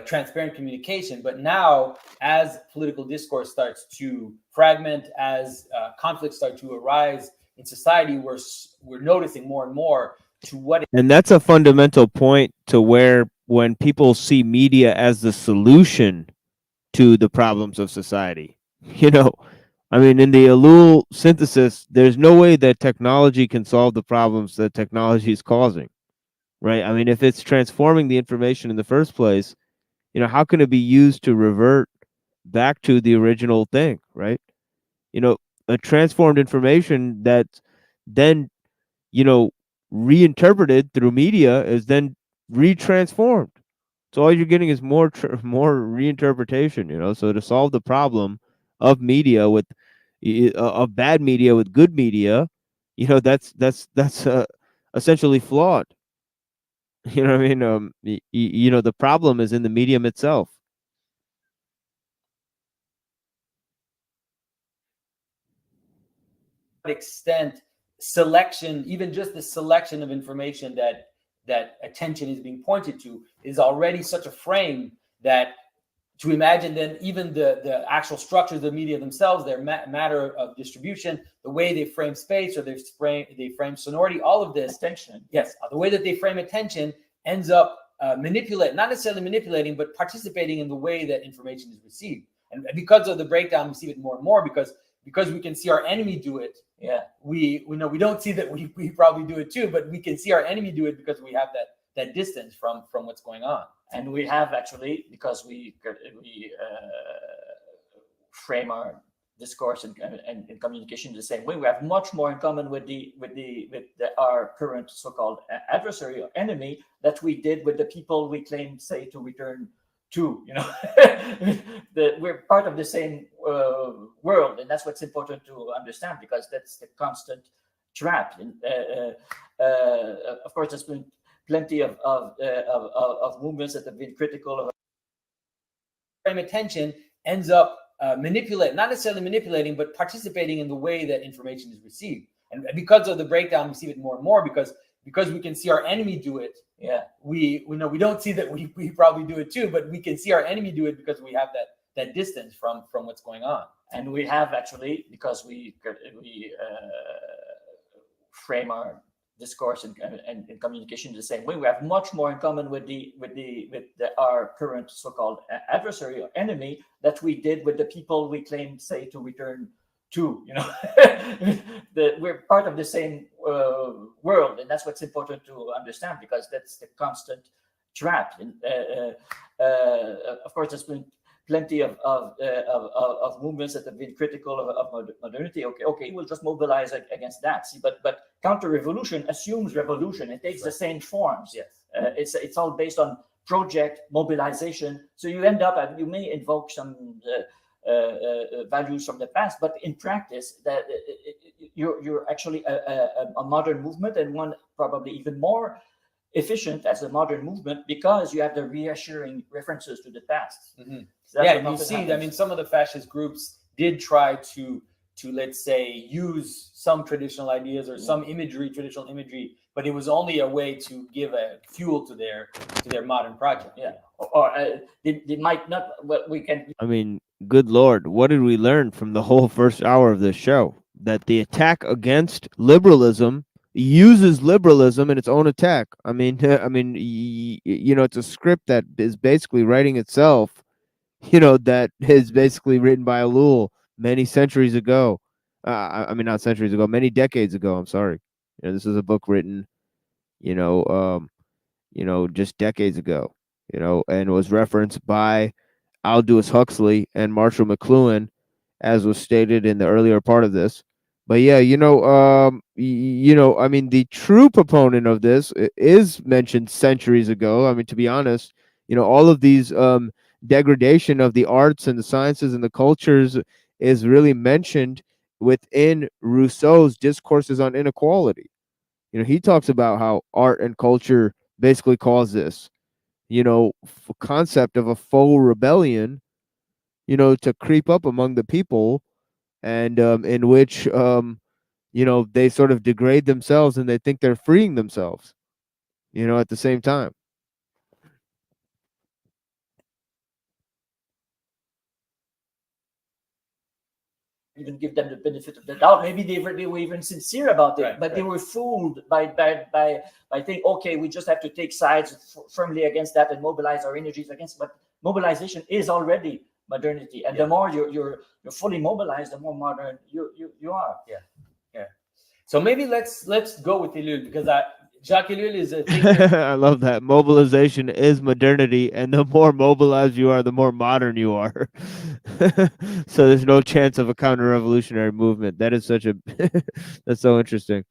transparent communication. But now, as political discourse starts to fragment, as conflicts start to arise in society, we're noticing more and more to what. And that's a fundamental point, to where when people see media as the solution to the problems of society, I mean, in the Ellul synthesis, there's no way that technology can solve the problems that technology is causing, right? I mean, if it's transforming the information in the first place, how can it be used to revert back to the original thing, right? A transformed information that's then, reinterpreted through media is then retransformed. So all you're getting is more reinterpretation, So to solve the problem of media of bad media with good media, that's essentially flawed. You know what I mean? The problem is in the medium itself. Extent selection, even just the selection of information that attention is being pointed to, is already such a frame that to imagine then even the actual structures of the media themselves, their matter of distribution, the way they frame space, or they frame sonority, all of this attention. Yes, the way that they frame attention ends up not necessarily manipulating, but participating in the way that information is received. And because of the breakdown, we see it more and more, because we can see our enemy do it. Yeah, we know we don't see that we probably do it too, but we can see our enemy do it because we have that distance from what's going on. And we have actually, because we frame our discourse and communication the same way, we have much more in common with our current so-called adversary or enemy that we did with the people we claim, say, to return to. We're part of the same world, and that's what's important to understand, because that's the constant trap. And of course, there's been plenty of movements that have been critical of frame attention, ends up not necessarily manipulating, but participating in the way that information is received. And because of the breakdown, we see it more and more, because we can see our enemy do it. Yeah, we know we don't see that we probably do it too, but we can see our enemy do it because we have that distance from what's going on. And we have actually, because we frame our discourse and communication the same way, we have much more in common with our current so-called adversary or enemy that we did with the people we claim, say, to return to. We're part of the same world, and that's what's important to understand, because that's the constant trap. And of course, there's been plenty of movements that have been critical of modernity. Okay, we'll just mobilize against that. See, but counter-revolution assumes revolution. It takes the same forms. Yes. It's all based on project mobilization. So you end up, you may invoke some values from the past, but in practice, that you're actually a modern movement, and one probably even more efficient as a modern movement, because you have the reassuring references to the past. Mm-hmm. And you see, happens. I mean, some of the fascist groups did try to let's say use some traditional ideas or some traditional imagery, but it was only a way to give a fuel to their modern project. Yeah, or they might not. Well, we can. I mean, good Lord, what did we learn from the whole first hour of this show? That the attack against liberalism uses liberalism in its own attack. I mean, it's a script that is basically writing itself. That is basically written by Ellul many centuries ago. I mean, not centuries ago, many decades ago. I'm sorry. This is a book written just decades ago, and was referenced by Aldous Huxley and Marshall McLuhan, as was stated in the earlier part of this. But yeah, I mean, the true proponent of this is mentioned centuries ago. I mean, to be honest, all of these degradation of the arts and the sciences and the cultures is really mentioned within Rousseau's discourses on inequality. He talks about how art and culture basically cause this, concept of a faux rebellion, to creep up among the people, and in which they sort of degrade themselves and they think they're freeing themselves, at the same time. Even give them the benefit of the doubt. Maybe they were even sincere about it, but they were fooled by thinking, okay, we just have to take sides firmly against that and mobilize our energies against. But mobilization is already modernity, and the more you're fully mobilized, the more modern you are. Yeah. So maybe let's go with Ellul, because Jacques Ellul is a thinker. I love that. Mobilization is modernity, and the more mobilized you are, the more modern you are. So there's no chance of a counter-revolutionary movement. That is such a that's so interesting.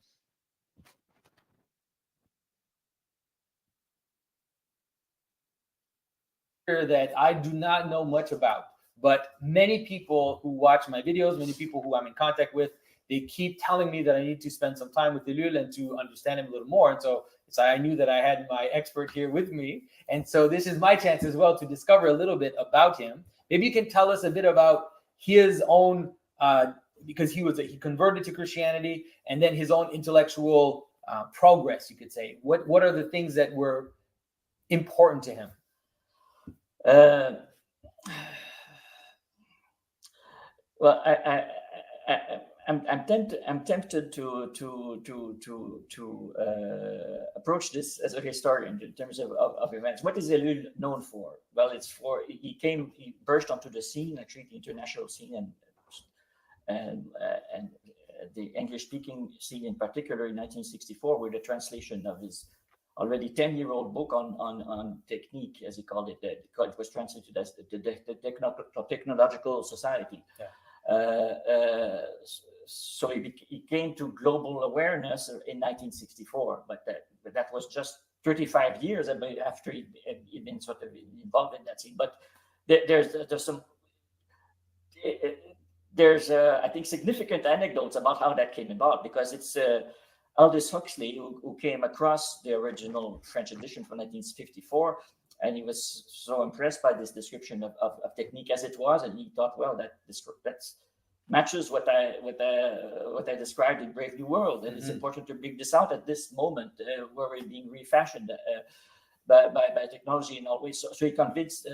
That I do not know much about, but many people who watch my videos, many people who I'm in contact with, they keep telling me that I need to spend some time with Ellul and to understand him a little more. And so I knew that I had my expert here with me. And so this is my chance as well to discover a little bit about him. Maybe you can tell us a bit about his own, because he converted to Christianity, and then his own intellectual progress, you could say. What are the things that were important to him? Well, I'm tempted to approach this as a historian in terms of events. What is Ellul known for? Well, he burst onto the scene, actually the international scene, and the English-speaking scene in particular in 1964, with the translation of his already 10-year-old book on technique, as he called it. It was translated as the Technological Society. Yeah. So he came to global awareness in 1964, but that was just 35 years after he'd been sort of involved in that scene. But there's I think significant anecdotes about how that came about, because it's Aldous Huxley who came across the original French edition from 1954, and he was so impressed by this description of technique as it was, and he thought, well, that matches what I described in Brave New World, and it's important to bring this out at this moment where we're being refashioned by technology in all ways. So he convinced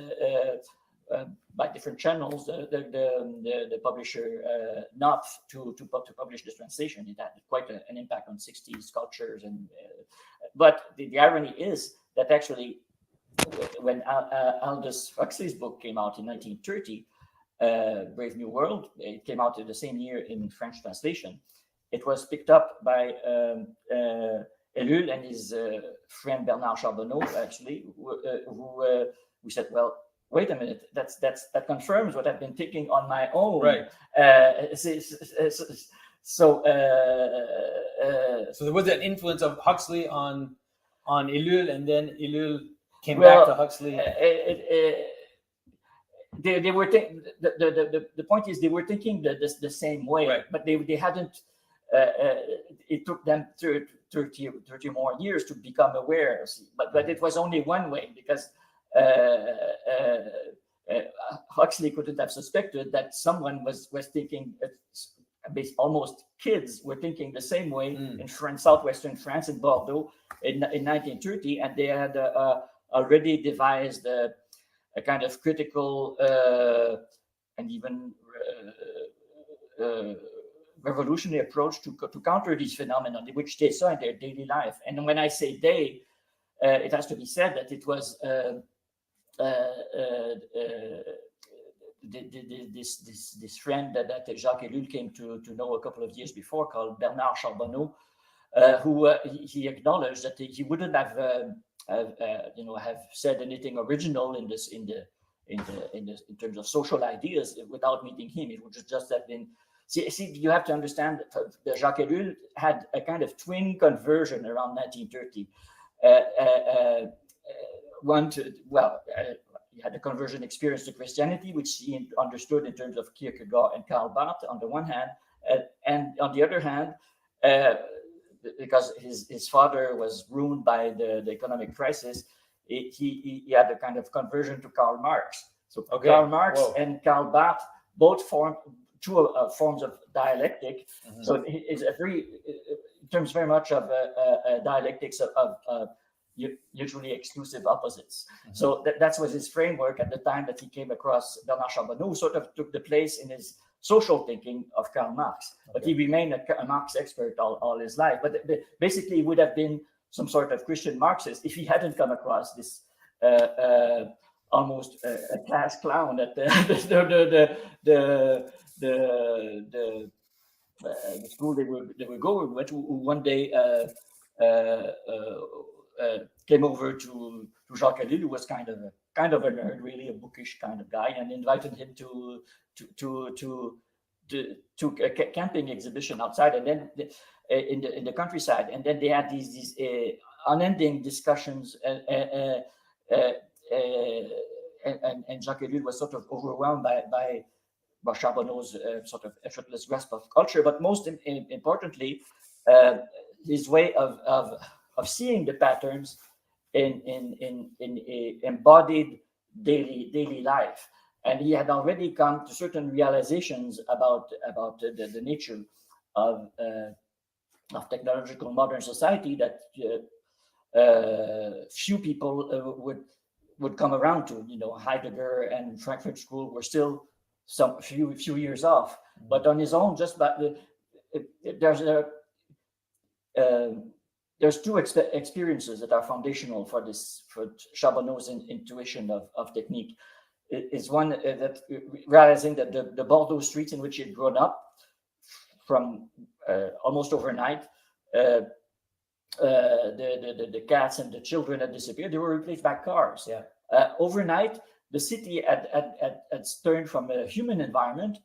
by different channels the publisher not to publish this translation. It had quite an impact on 60s cultures, but the irony is that actually when Aldous Huxley's book came out in 1930, Brave New World, it came out in the same year in French translation. It was picked up by Ellul and his friend Bernard Charbonneau, actually, who said, well, wait a minute, that confirms what I've been thinking on my own. Right. So there was an influence of Huxley on Ellul, and then Ellul came back to Huxley. They were the point is they were thinking the same way, right, but they hadn't. It took them 30 more years to become aware. But it was only one way, because Huxley couldn't have suspected that someone was thinking. Almost kids were thinking the same way in southwestern France, in Bordeaux, in 1930, and they had already devised a kind of critical and even revolutionary approach to counter these phenomena, which they saw in their daily life. And when I say they, it has to be said that it was this friend that Jacques Ellul came to know a couple of years before, called Bernard Charbonneau, who he acknowledged that he wouldn't have have said anything original in terms of social ideas without meeting him. It would just have been. See, you have to understand that Jacques Ellul had a kind of twin conversion around 1930. He had a conversion experience to Christianity, which he understood in terms of Kierkegaard and Karl Barth on the one hand, and on the other hand, because his father was ruined by the economic crisis, he had a kind of conversion to Karl Marx. So Karl Marx and Karl Barth both formed two forms of dialectic. Mm-hmm. So it's in terms very much of dialectics of usually exclusive opposites. Mm-hmm. So that was his framework at the time that he came across Bernard Charbonneau, who sort of took the place in his social thinking of Karl Marx. But he remained a Marx expert all his life. But basically, he would have been some sort of Christian Marxist if he hadn't come across this almost a class clown at the school they were going with, who one day came over to Jacques Ellul, who was kind of a nerd, really a bookish kind of guy, and invited him to a camping exhibition outside, and then in the countryside, and then they had these unending discussions, and Jacques Ellul was sort of overwhelmed by Charbonneau's sort of effortless grasp of culture, but most importantly, his way of seeing the patterns in embodied daily life. And he had already come to certain realizations about the nature of technological modern society that few people would come around to. Heidegger and Frankfurt School were still some few years off, but on his own, there's two experiences that are foundational for Charbonneau's intuition of technique. Is one that realizing that the Bordeaux streets in which he had grown up, from almost overnight, the cats and the children had disappeared. They were replaced by cars. Yeah. Overnight, the city had turned from a human environment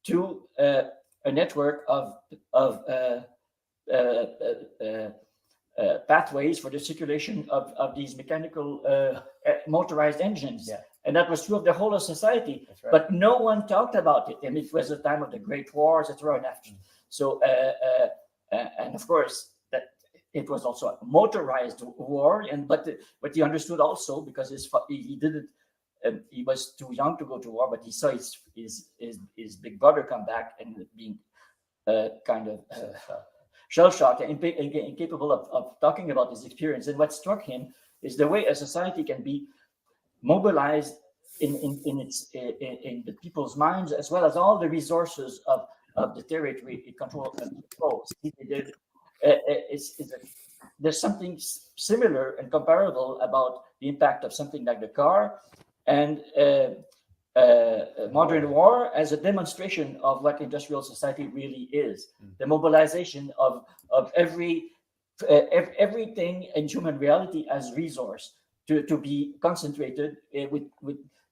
to a network of pathways for the circulation of these mechanical motorized engines. Yeah. And that was true of the whole of society. Right. But no one talked about it. And it was the time of the Great War, etc. And after. So, and of course, that it was also a motorized war. But he understood also, because he didn't. He was too young to go to war, but he saw his big brother come back and being kind of shell-shocked and incapable of talking about his experience. And what struck him is the way a society can be mobilized in the people's minds, as well as all the resources of the territory it controls. There's something similar and comparable about the impact of something like the car and modern war as a demonstration of what industrial society really is. The mobilization of everything in human reality as resource to be concentrated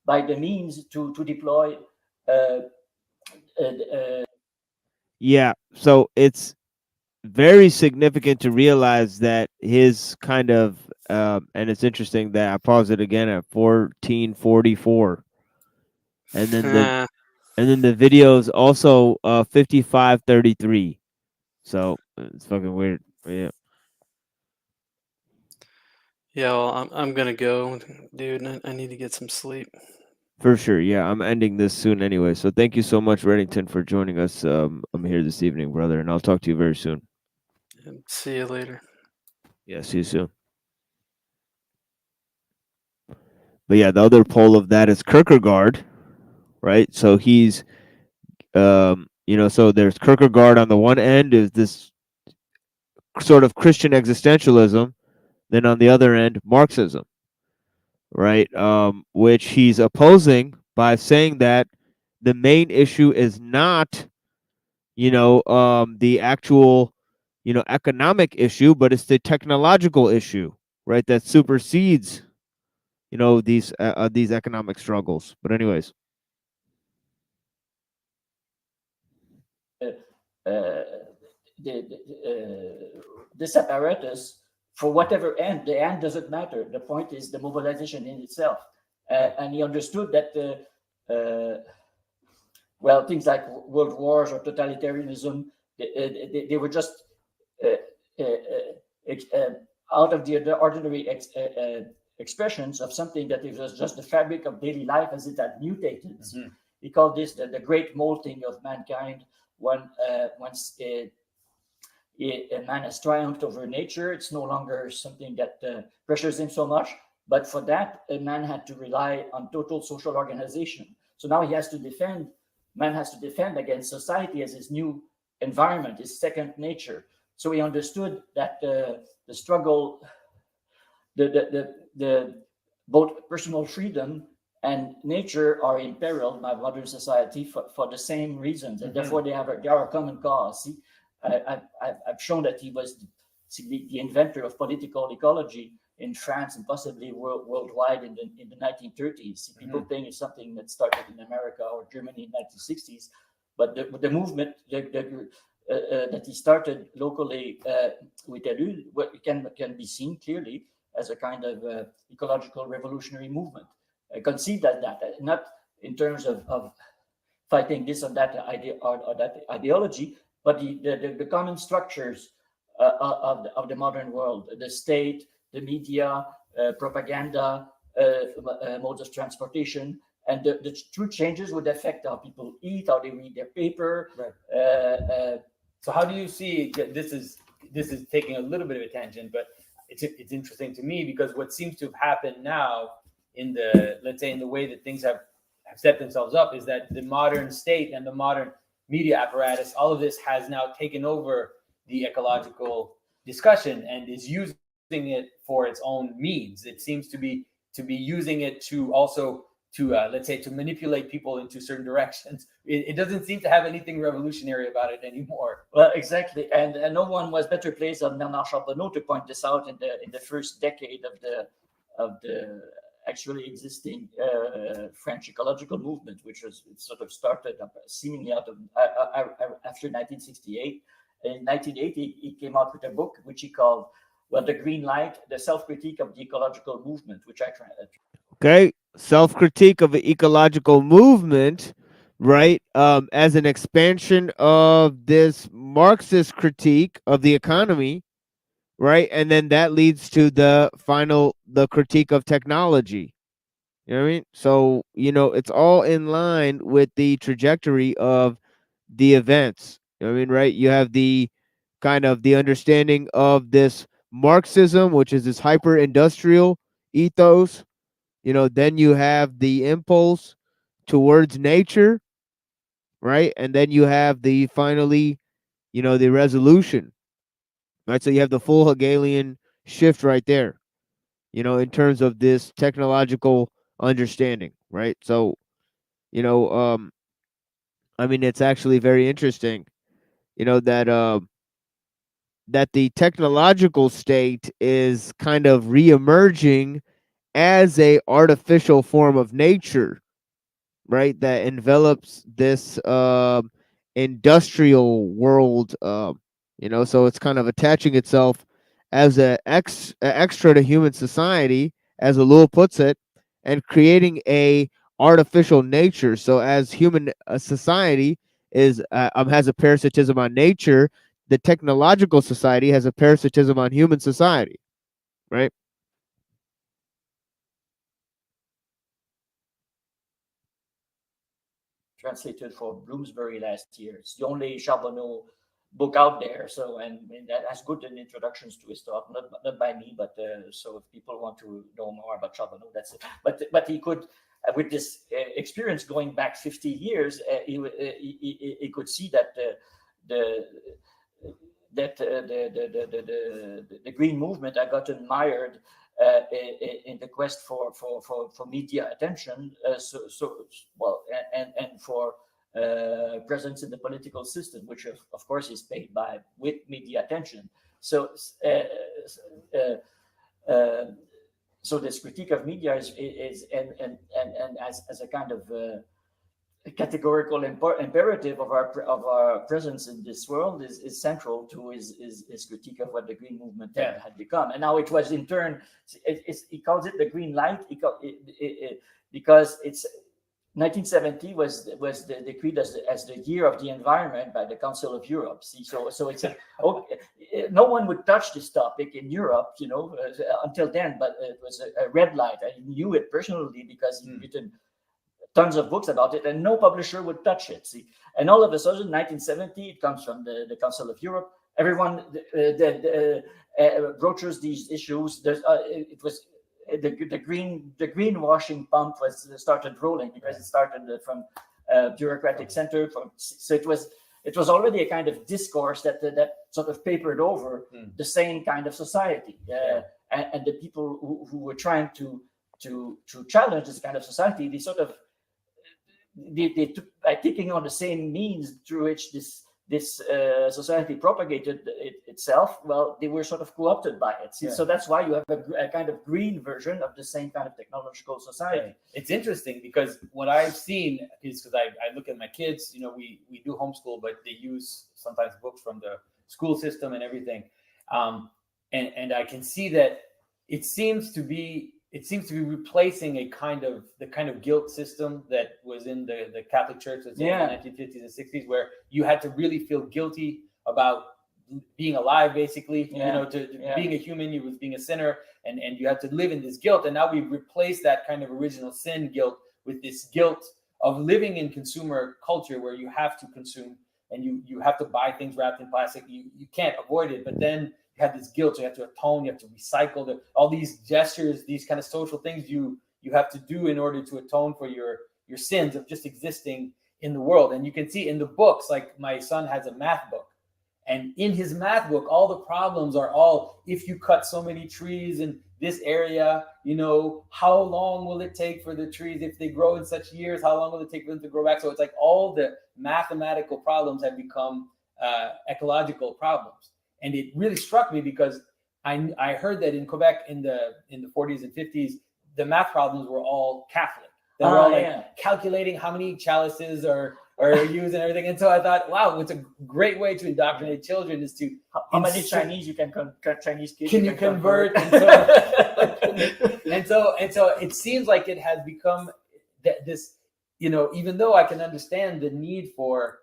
by the means to deploy. Yeah, so it's very significant to realize that his kind of, and it's interesting that I paused it again at 1444, and then the video is also 5533. So it's fucking weird. Yeah. Yeah, well, I'm gonna go, dude. I need to get some sleep. For sure, yeah. I'm ending this soon anyway. So thank you so much, Reddington, for joining us. I'm here this evening, brother, and I'll talk to you very soon. See you later. Yeah, see you soon. But yeah, the other pole of that is Kierkegaard, right? So he's, so there's Kierkegaard on the one end, is this sort of Christian existentialism. Then on the other end, Marxism, right? Which he's opposing by saying that the main issue is not, the actual economic issue, but it's the technological issue, right, that supersedes these economic struggles. But anyways, this apparatus, for whatever end, the end doesn't matter. The point is the mobilization in itself. And he understood that, things like world wars or totalitarianism, they were just out of the ordinary expressions of something that it was just the fabric of daily life as it had mutated. Mm-hmm. He called this the great molting of mankind. Once a man has triumphed over nature, it's no longer something that pressures him so much. But for that, a man had to rely on total social organization. So now man has to defend against society as his new environment, his second nature. So he understood that the struggle, the both personal freedom and nature are imperiled by modern society for the same reasons, and therefore they are a common cause. See, I've shown that he was the inventor of political ecology in France and possibly worldwide in the 1930s. People think it's something that started in America or Germany in the 1960s, but the movement that he started locally with Elu can be seen clearly as a kind of ecological revolutionary movement. Conceived as that, not in terms of fighting this or that idea or that ideology, but the common structures of the modern world, the state, the media, propaganda, modes of transportation, and the true changes would affect how people eat, how they read their paper. Right. So how do you see, this is taking a little bit of a tangent, but it's interesting to me because what seems to have happened now in the way that things have set themselves up is that the modern state and the modern media apparatus, all of this has now taken over the ecological discussion and is using it for its own means. It seems to be using it to also to manipulate people into certain directions. It doesn't seem to have anything revolutionary about it anymore. Well, exactly, and no one was better placed than Bernard Charbonneau to point this out in the first decade of the actually existing French ecological movement, which was sort of started seemingly out of after 1968. In 1980, he came out with a book which he called The Green Light: The Self-Critique of the Ecological Movement, which I tried. Okay, self-critique of the ecological movement, right? As an expansion of this Marxist critique of the economy, right? And then that leads to the critique of technology. You know what I mean? So, it's all in line with the trajectory of the events. You know what I mean, right? You have the kind of the understanding of this Marxism, which is this hyper-industrial ethos. Then you have the impulse towards nature, right? And then you have the finally, the resolution, right? So you have the full Hegelian shift right there, in terms of this technological understanding, right? So, I mean, it's actually very interesting, that the technological state is kind of reemerging as a artificial form of nature, right, that envelops this industrial world, so it's kind of attaching itself as a extra to human society, as Alul puts it, and creating a artificial nature. So as human society is has a parasitism on nature, the technological society has a parasitism on human society, right? Translated for Bloomsbury last year. It's the only Charbonneau book out there. So, and that has good introductions to his talk, not by me, but so if people want to know more about Charbonneau, that's it. But he could, with this experience going back 50 years, he could see that the green movement had gotten mired in the quest for media attention, and for presence in the political system, which of course is paid with media attention. So so this critique of media is and as a kind of categorical imperative of our presence in this world is central to his critique of what the Green Movement had become. And now it was in turn, he calls it the Green Light because it's 1970 was decreed as the year of the environment by the Council of Europe. See, so it's no one would touch this topic in Europe, until then. But it was a red light. I knew it personally because he'd written tons of books about it, and no publisher would touch it. See, and all of a sudden, 1970, it comes from the Council of Europe. Everyone broaches these issues. It was. The greenwashing pump started rolling because it started from bureaucratic center. So it was already a kind of discourse that sort of papered over the same kind of society, and the people who were trying to challenge this kind of society, they took by taking on the same means through which this society propagated itself. Well, they were sort of co-opted by it. See? So that's why you have a kind of green version of the same kind of technological society. Yeah. It's interesting because what I've seen is because I look at my kids, we do homeschool, but they use sometimes books from the school system and everything. And I can see that it seems to be replacing the kind of guilt system that was in the Catholic Church in the 1950s and 60s, where you had to really feel guilty about being alive, basically. Being a human, you was being a sinner, and you had to live in this guilt. And now we've replaced that kind of original sin guilt with this guilt of living in consumer culture, where you have to consume and you have to buy things wrapped in plastic. You can't avoid it, but then you have this guilt, so you have to atone, you have to recycle all these gestures, these kind of social things you have to do in order to atone for your sins of just existing in the world. And you can see in the books, like my son has a math book, and in his math book, all the problems are if you cut so many trees in this area, how long will it take for the trees, if they grow in such years, how long will it take for them to grow back? So it's like all the mathematical problems have become ecological problems. And it really struck me because I heard that in Quebec in the 40s and 50s, the math problems were all Catholic. They were all calculating how many chalices are used and everything. And so I thought, wow, it's a great way to indoctrinate children is to how many Chinese you can Chinese kids can you convert? And so it seems like it has become this, even though I can understand the need for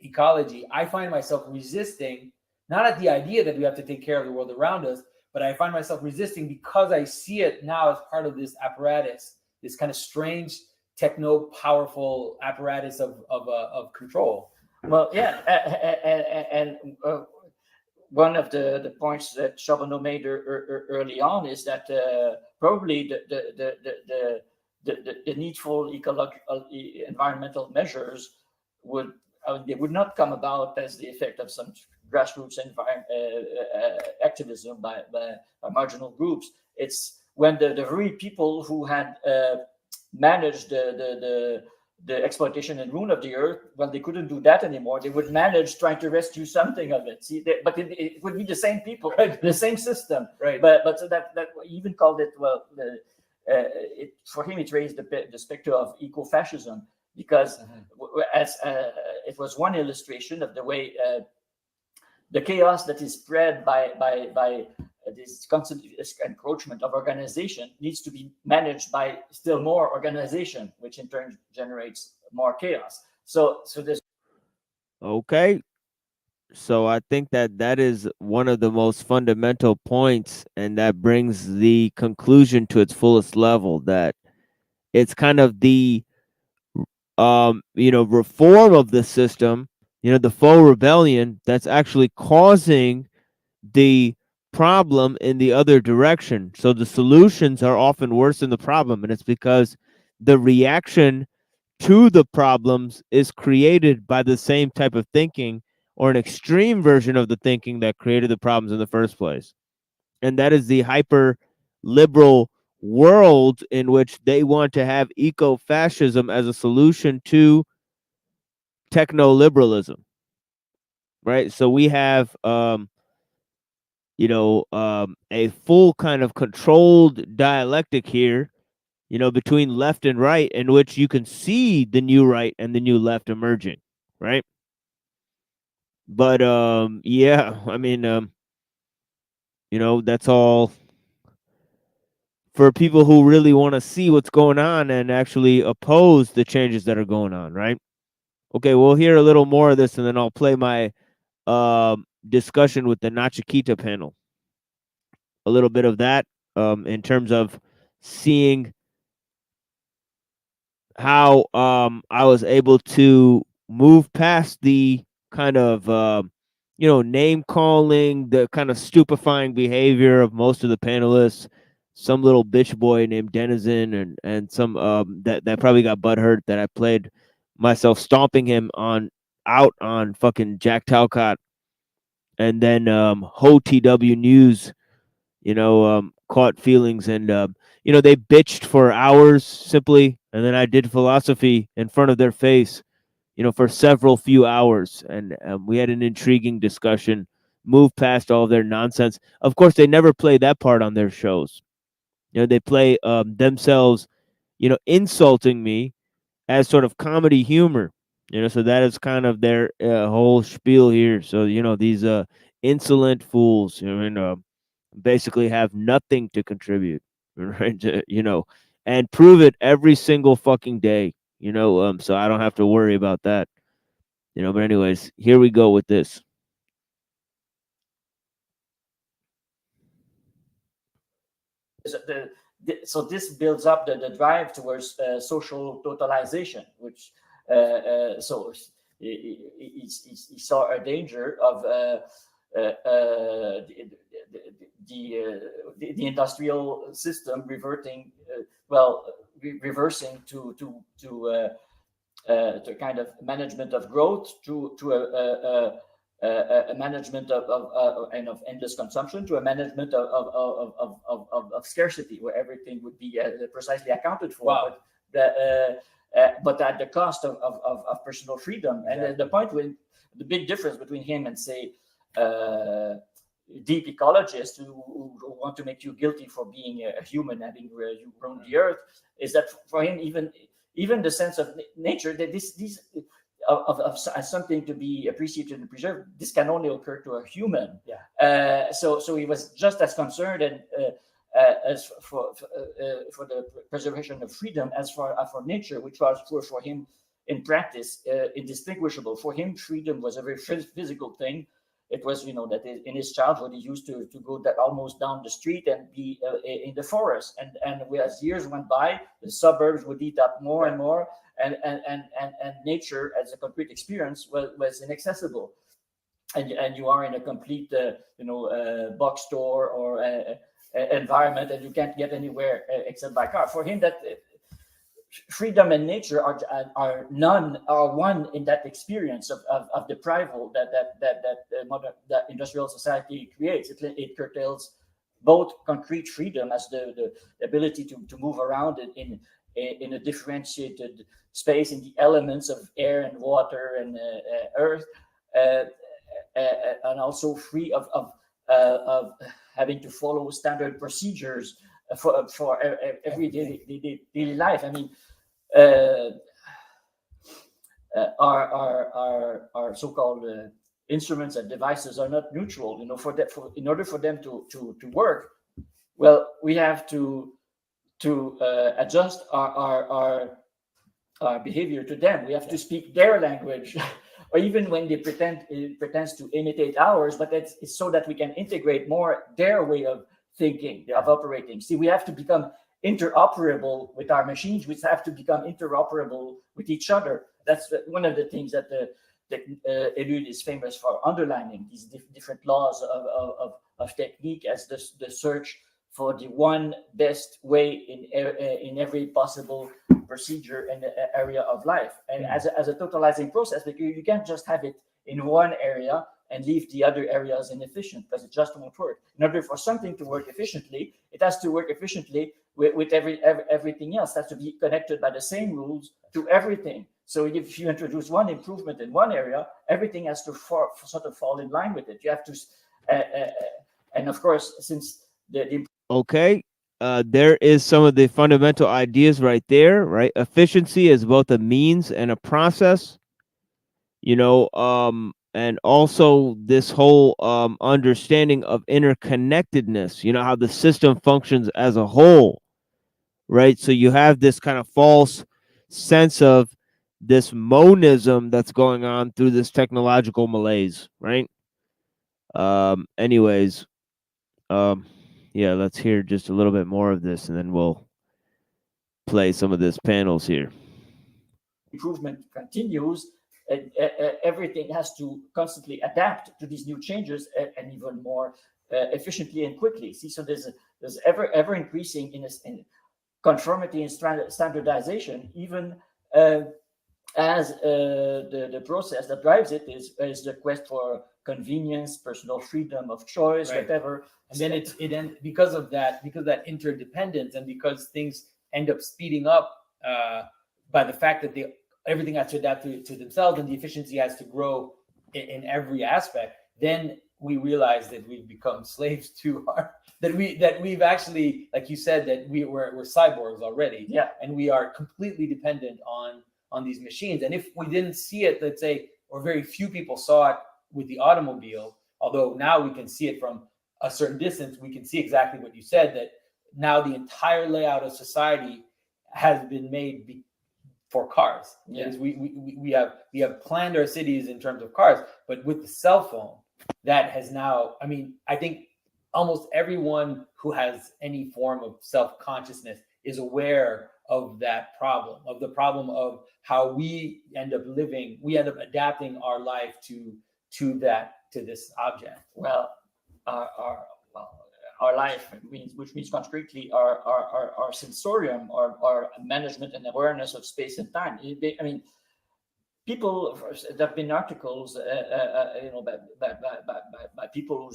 ecology, I find myself resisting. Not at the idea that we have to take care of the world around us, but I find myself resisting because I see it now as part of this apparatus, this kind of strange techno-powerful apparatus of control. Well, and one of the points that Charbonneau made early on is that probably the needful ecological environmental measures would not come about as the effect of some grassroots activism by marginal groups. It's when the very people who had managed the exploitation and ruin of the earth, well, they couldn't do that anymore. They would manage trying to rescue something of it. See, but it would be the same people, right? The same system, right? But so that he even called it for him it raised the specter of eco-fascism, because as it was one illustration of the way the chaos that is spread by this constant encroachment of organization needs to be managed by still more organization, which in turn generates more chaos. So this. Okay. So I think that is one of the most fundamental points, and that brings the conclusion to its fullest level, that it's kind of the reform of the system, the faux rebellion, that's actually causing the problem in the other direction. So the solutions are often worse than the problem, and it's because the reaction to the problems is created by the same type of thinking, or an extreme version of the thinking that created the problems in the first place. And that is the hyper liberal world in which they want to have eco-fascism as a solution to techno-liberalism, right? So we have a full kind of controlled dialectic here, between left and right, in which you can see the new right and the new left emerging, right? But yeah, I mean, that's all for people who really want to see what's going on and actually oppose the changes that are going on, right? Okay, we'll hear a little more of this, and then I'll play my discussion with the Nachikita panel. A little bit of that in terms of seeing how I was able to move past the kind of name calling, the kind of stupefying behavior of most of the panelists. Some little bitch boy named Denizen and some that probably got butthurt that I played myself stomping him out on fucking Jack Talcott, and then Ho TW News, caught feelings, and they bitched for hours simply, and then I did philosophy in front of their face, for several few hours, and we had an intriguing discussion, moved past all their nonsense. Of course, they never play that part on their shows. They play themselves, insulting me as sort of comedy humor, so that is kind of their whole spiel here. So, these insolent fools, basically have nothing to contribute, right? And prove it every single fucking day, so I don't have to worry about that, but anyways, here we go with this. So this builds up the drive towards social totalization, which so he saw a danger of the industrial system reversing to kind of management of growth, to a management of endless consumption, to a management of scarcity, where everything would be precisely accounted for. Wow. But at the cost of personal freedom. And the point with the big difference between him and, say, deep ecologists who want to make you guilty for being a human, having grown the earth, is that for him, even the sense of nature, that these as something to be appreciated and preserved, this can only occur to a human. So he was just as concerned and as for the preservation of freedom as for nature, which was for him in practice indistinguishable. For him, freedom was a very physical thing. It was, that in his childhood, he used to go almost down the street and be in the forest. And as years went by, the suburbs would eat up more and more, and nature as a concrete experience was inaccessible. And you are in a complete, bookstore or environment, and you can't get anywhere except by car. For him, that freedom and nature are one in that experience of deprival that industrial society creates. It curtails both concrete freedom as the ability to move around in a differentiated space in the elements of air and water and earth, and also free of having to follow standard procedures for everyday daily life. I mean, our so-called instruments and devices are not neutral. In order for them to work, well, we have to adjust our behavior to them. We have to speak their language. Or even when they pretends to imitate ours, but it's so that we can integrate more their way of thinking, of operating. See, we have to become interoperable with our machines. We have to become interoperable with each other. That's one of the things that Elude is famous for underlining, these different laws of technique as the search for the one best way in every possible procedure and area of life. And as a totalizing process, because you can't just have it in one area and leave the other areas inefficient, because it just won't work. In order for something to work efficiently, it has to work efficiently with everything else. It has to be connected by the same rules to everything. So if you introduce one improvement in one area, everything has to sort of fall in line with it. You have to, and of course, since the Okay. There is some of the fundamental ideas right there, right? Efficiency is both a means and a process, and also this whole understanding of interconnectedness, how the system functions as a whole, right? So you have this kind of false sense of this monism that's going on through this technological malaise, right? Anyways, yeah, let's hear just a little bit more of this, and then we'll play some of this panels here. improvement continues, everything has to constantly adapt to these new changes and even more efficiently and quickly. See, so there's ever increasing in conformity and standardization, even as the process that drives it is the quest for convenience, personal freedom of choice, Right. whatever. And then because of that interdependence, and because things end up speeding up by the fact that everything has to adapt to themselves, and the efficiency has to grow in every aspect, then we realize that we've become slaves to that we've actually, like you said, that we're cyborgs already. Yeah. And we are completely dependent on these machines. And if we didn't see it, let's say, or very few people saw it with the automobile, although now we can see it from a certain distance, we can see exactly what you said, that now the entire layout of society has been made for cars. Yeah. Because we have planned our cities in terms of cars, but with the cell phone, that has now, I mean, I think almost everyone who has any form of self-consciousness is aware of that problem, of the problem of how we end up living, we end up adapting our life to this object. Well, our life which means concretely our sensorium, our management and awareness of space and time. I mean, people, there have been articles, by people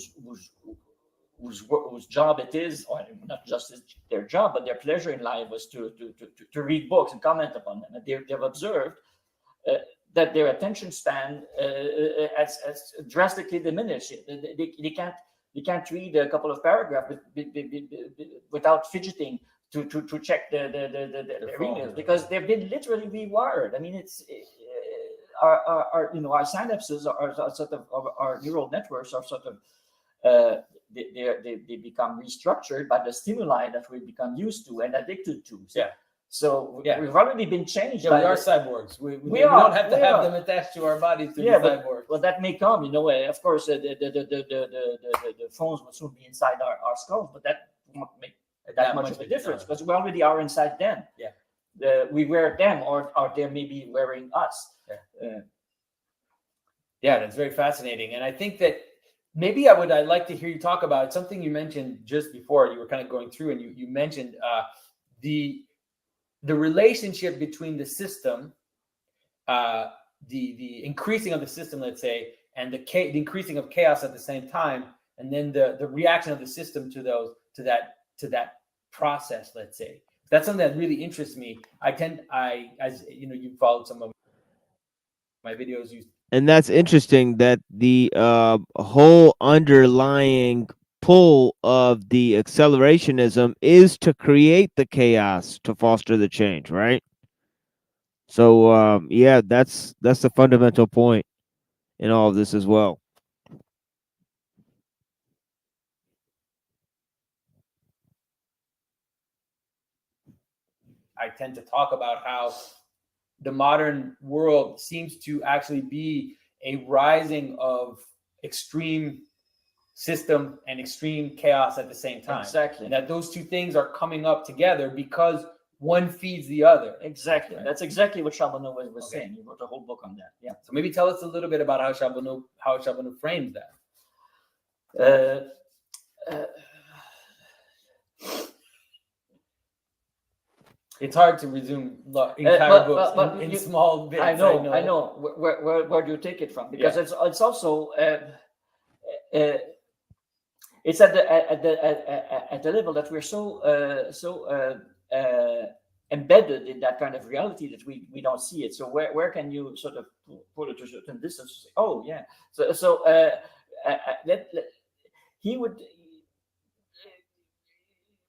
whose job it is, or not just their job, but their pleasure in life was to read books and comment upon them. And they've observed that their attention span has drastically diminished. They can't read a couple of paragraphs without fidgeting to check their emails, because they've been literally rewired. I mean, it's our synapses are sort of, our neural networks are sort of they become restructured by the stimuli that we become used to and addicted to. Yeah. So we've already been changed. Yeah, we are cyborgs. We don't have to have them attached to our bodies to be cyborgs. Well, that may come, of course, the phones will soon be inside our skulls, but that won't make that much of a difference, because we already are inside them. Yeah. We wear them, or they may be wearing us. Yeah, that's very fascinating. And I think that maybe I'd like to hear you talk about something you mentioned just before. You were kind of going through, and you mentioned the relationship between the system, the increasing of the system, let's say, and the increasing of chaos at the same time, and then the reaction of the system to that process, let's say. That's something that really interests me. As you know, you followed some of my videos. And that's interesting that the whole underlying pull of the accelerationism is to create the chaos to foster the change, right? So yeah, that's the fundamental point in all of this as well. I tend to talk about how the modern world seems to actually be a rising of extreme system and extreme chaos at the same time. Exactly. And that those two things are coming up together because one feeds the other. Exactly. Right? That's exactly what Charbonneau was saying. He wrote a whole book on that. Yeah. So maybe tell us a little bit about how Charbonneau frames that. It's hard to resume entire books in small bits. I know. Where do you take it from? Because it's also it's at the level that we're so embedded in that kind of reality that we don't see it. So where can you sort of put it to a certain distance? Say, oh yeah. He would.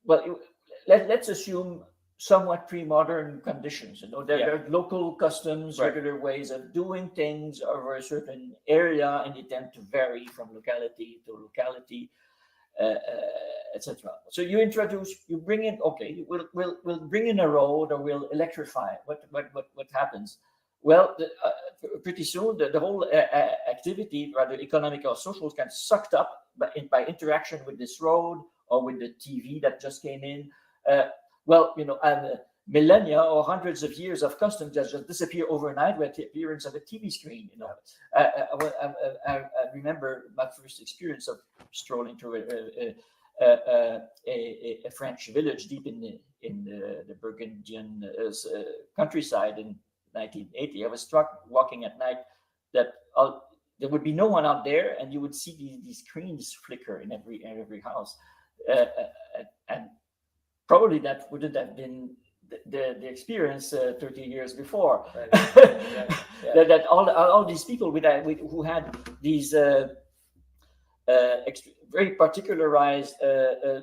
Well, let's assume somewhat pre-modern conditions. There are local customs, regular ways of doing things over a certain area, and they tend to vary from locality to locality, etc. So you bring in. Okay, we'll bring in a road, or we'll electrify. What happens? Well, pretty soon the whole activity, rather economic or social, kind of sucked up by interaction with this road or with the TV that just came in. Millennia or hundreds of years of customs just disappear overnight with the appearance of a TV screen. I remember my first experience of strolling through a French village deep in the Burgundian countryside in 1980. I was struck walking at night that there would be no one out there, and you would see these screens flicker in every house, and probably that wouldn't have been the experience 30 years before. That all these people who had these very particularized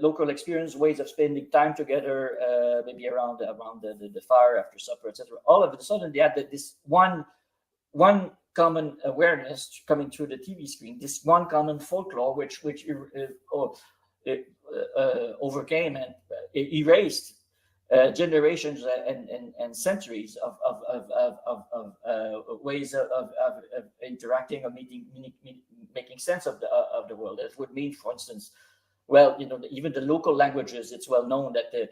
local experience, ways of spending time together, maybe around the fire after supper, etc. All of a sudden, they had this one common awareness coming through the TV screen, this one common folklore, which overcame and erased generations and centuries of ways of interacting or making sense of the world. That would mean, for instance, even the local languages. It's well known that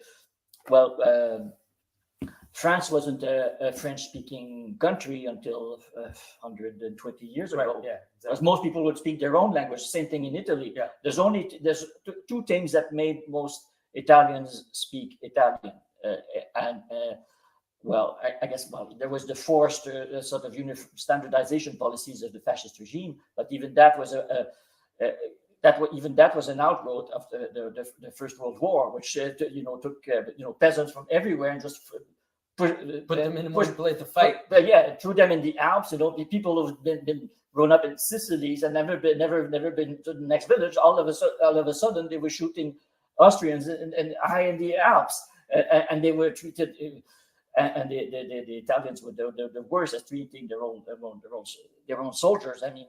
France wasn't a French-speaking country until 120 years ago. Yeah, exactly. Because most people would speak their own language. Same thing in Italy. Yeah. There's two things that made most Italians speak Italian, I guess there was the forced sort of standardization policies of the fascist regime, but even that was an outgrowth of the First World War, which took peasants from everywhere and just put them in one place to fight. Threw them in the Alps. People who've been grown up in Sicilies and never been to the next village. All of a sudden, they were shooting Austrians high in the Alps, and they were treated. And the Italians were the worst at treating their own soldiers. I mean,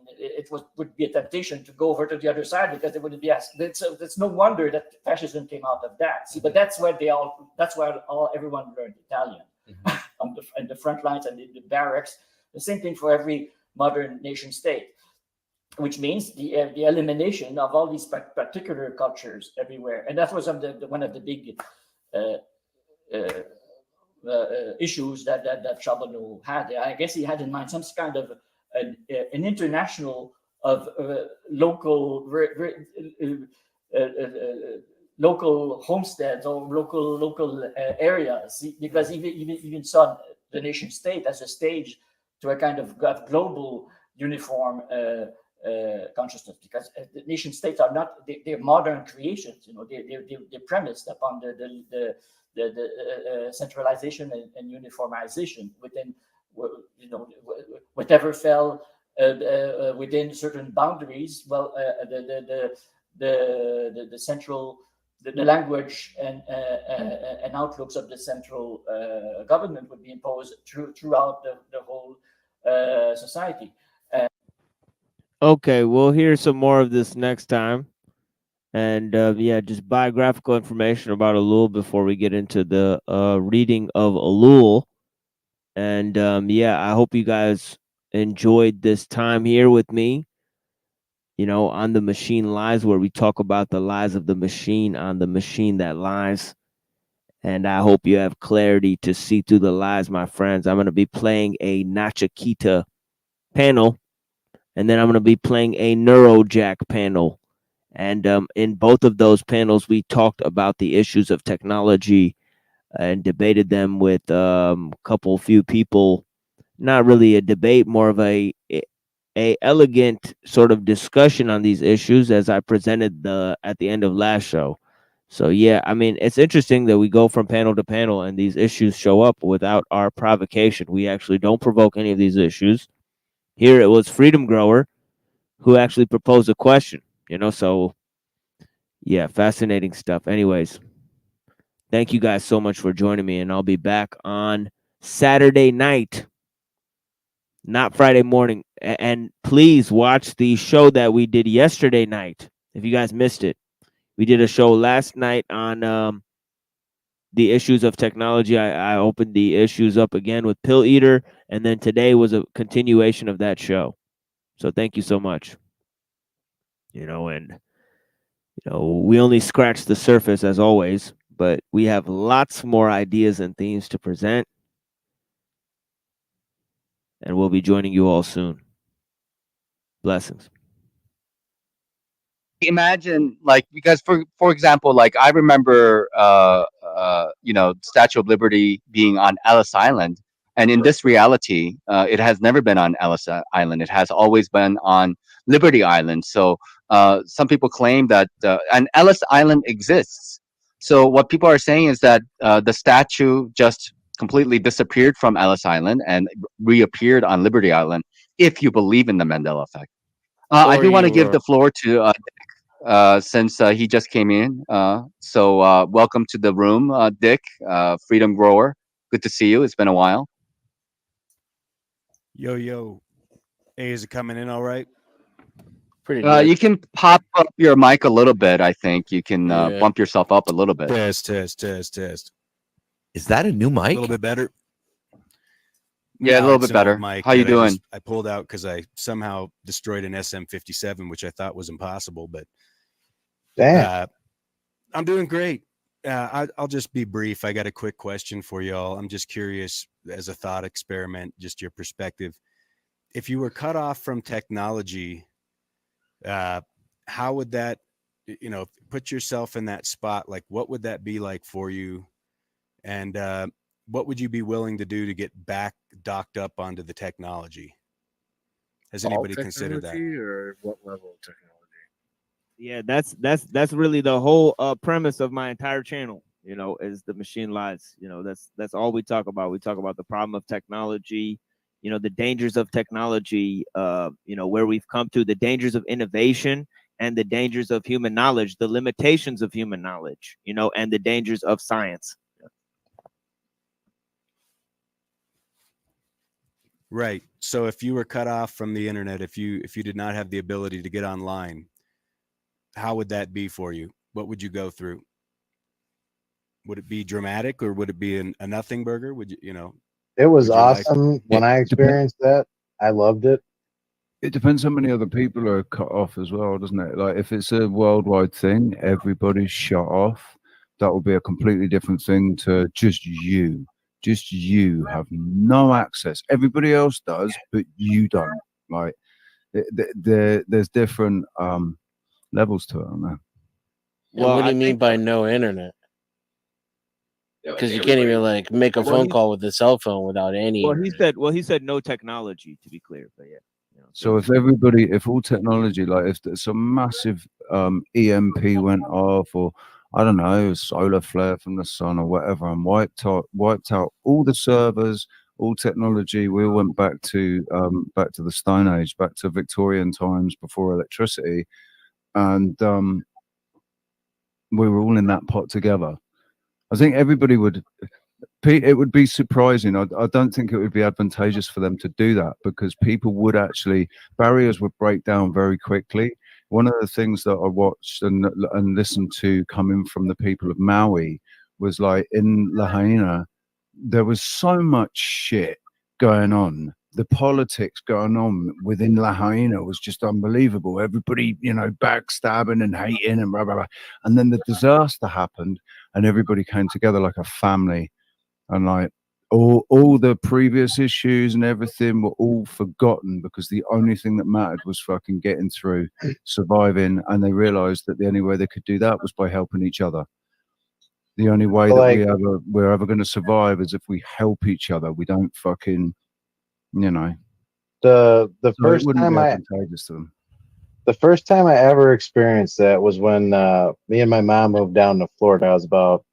would be a temptation to go over to the other side because they wouldn't be asked. It's no wonder that fascism came out of that. See, but that's where everyone learned Italian on the front lines and the barracks. The same thing for every modern nation state, which means the elimination of all these particular cultures everywhere. And that was one of the big issues that Charbonneau had. I guess he had in mind some kind of an international of local homesteads or local areas, because even saw the nation state as a stage to a kind of global uniform consciousness, because the nation states are not they're modern creations. They're premised upon the centralization and uniformization within whatever fell within certain boundaries. Well, the central the language and outlooks of the central government would be imposed throughout the whole society. Okay, we'll hear some more of this next time. And just biographical information about Ellul before we get into the reading of Ellul. And I hope you guys enjoyed this time here with me, on The Machine Lies, where we talk about the lies of the machine on the machine that lies. And I hope you have clarity to see through the lies, my friends. I'm going to be playing a Nachikita panel, and then I'm going to be playing a Neurojack panel. And in both of those panels, we talked about the issues of technology and debated them with few people. Not really a debate, more of a elegant sort of discussion on these issues, as I presented at the end of last show. So yeah, I mean, it's interesting that we go from panel to panel and these issues show up without our provocation. We actually don't provoke any of these issues. Here it was Freedom Grower who actually proposed a question, you know, so yeah, fascinating stuff. Anyways, thank you guys so much for joining me, and I'll be back on Saturday night, not Friday morning. And please watch the show that we did yesterday night if you guys missed it. We did a show last night on the issues of technology. I opened the issues up again with Pill Eater, and then today was a continuation of that show. So thank you so much. You know, and you know, we only scratched the surface as always, but we have lots more ideas and themes to present. And we'll be joining you all soon. Blessings. Imagine, like, because for example, like I remember Statue of Liberty being on Ellis Island, and in this reality it has never been on Ellis Island. It has always been on Liberty Island. So some people claim that and Ellis Island exists. So what people are saying is that the statue just completely disappeared from Ellis Island and reappeared on Liberty Island, if you believe in the Mandela effect. I do want to give the floor to since he just came in. So welcome to the room, Dick, Freedom Grower. Good to see you. It's been a while. Yo. Hey, is it coming in all right? Pretty good. You can pop up your mic a little bit. I think you can bump yourself up a little bit. Test. Is that a new mic? A little bit better. Yeah, a little bit better. How you doing? I pulled out because I somehow destroyed an SM57, which I thought was impossible, but damn. I'm doing great. I'll just be brief. I got a quick question for y'all. I'm just curious, as a thought experiment, just your perspective. If you were cut off from technology, how would that, put yourself in that spot? Like, what would that be like for you? And what would you be willing to do to get back docked up onto the technology? Has anybody considered that? Or what level of technology? Yeah, that's really the whole premise of my entire channel, is the machine lies. That's all we talk about. We talk about the problem of technology, the dangers of technology, where we've come to, the dangers of innovation and the dangers of human knowledge, the limitations of human knowledge, and the dangers of science. Right. So if you were cut off from the internet, if you did not have the ability to get online, how would that be for you? What would you go through? Would it be dramatic, or would it be a nothing burger? Would you, It was awesome when I experienced that. I loved it. It depends how many other people are cut off as well, doesn't it? Like, if it's a worldwide thing, everybody's shut off. That will be a completely different thing to just you. Just you have no access. Everybody else does, but you don't. Like, there's different levels to it, aren't there? Well, what do you mean by no internet? Because you can't even make a phone call with a cell phone without any. Well, he said no technology, to be clear, but yeah. So if all technology, like if some massive EMP went off, or I don't know, a solar flare from the sun or whatever, and wiped out all the servers, all technology, we went back to the Stone Age, back to Victorian times before electricity, and we were all in that pot together. I think everybody would. It would be surprising. I don't think it would be advantageous for them to do that, because people would actually, barriers would break down very quickly. One of the things that I watched and listened to coming from the people of Maui was, like, in Lahaina, there was so much shit going on. The politics going on within Lahaina was just unbelievable. Everybody, backstabbing and hating and blah, blah, blah. And then the disaster happened and everybody came together like a family. And like all the previous issues and everything were all forgotten, because the only thing that mattered was fucking getting through, surviving. And they realized that the only way they could do that was by helping each other. The only way that we're ever going to survive is if we help each other. We don't fucking, The first time advantageous to them. The first time I ever experienced that was when me and my mom moved down to Florida. I was about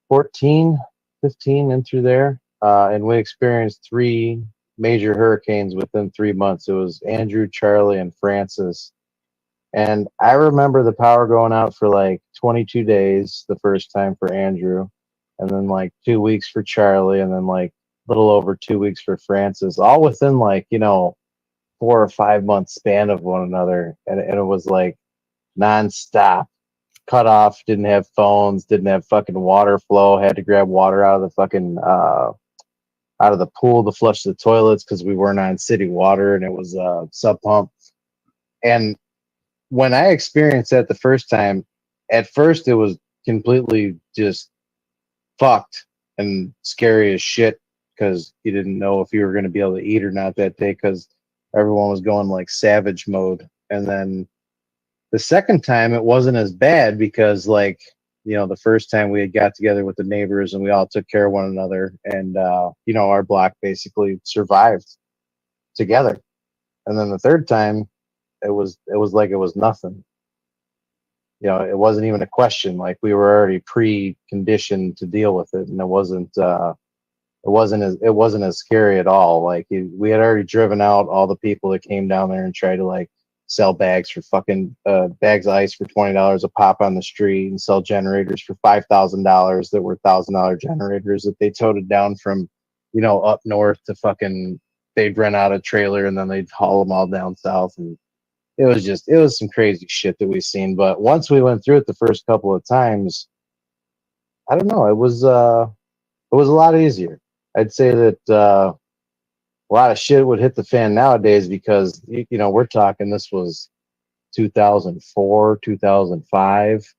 14, 15 in through there. And we experienced three major hurricanes within 3 months. It was Andrew, Charlie, and Francis. And I remember the power going out for like 22 days the first time for Andrew, and then like 2 weeks for Charlie, and then like a little over 2 weeks for Francis, all within like, 4 or 5 month span of one another. And it was like nonstop, cut off, didn't have phones, didn't have fucking water flow, had to grab water out of the fucking, out of the pool to flush the toilets because we weren't on city water and it was sub pump. And when I experienced that the first time, at first it was completely just fucked and scary as shit because you didn't know if you were going to be able to eat or not that day because everyone was going like savage mode. And then the second time it wasn't as bad because like, the first time we had got together with the neighbors and we all took care of one another and, our block basically survived together. And then the third time it was like it was nothing. It wasn't even a question. Like we were already pre-conditioned to deal with it, and it wasn't as scary at all. Like we had already driven out all the people that came down there and tried to like sell bags for fucking bags of ice for $20 a pop on the street and sell generators for $5,000 that were $1,000 generators that they toted down from up north to fucking. They'd rent out a trailer and then they'd haul them all down south, and it was some crazy shit that we've seen. But once we went through it the first couple of times, I don't know, it was a lot easier. I'd say that a lot of shit would hit the fan nowadays because we're talking this was 2004, 2005.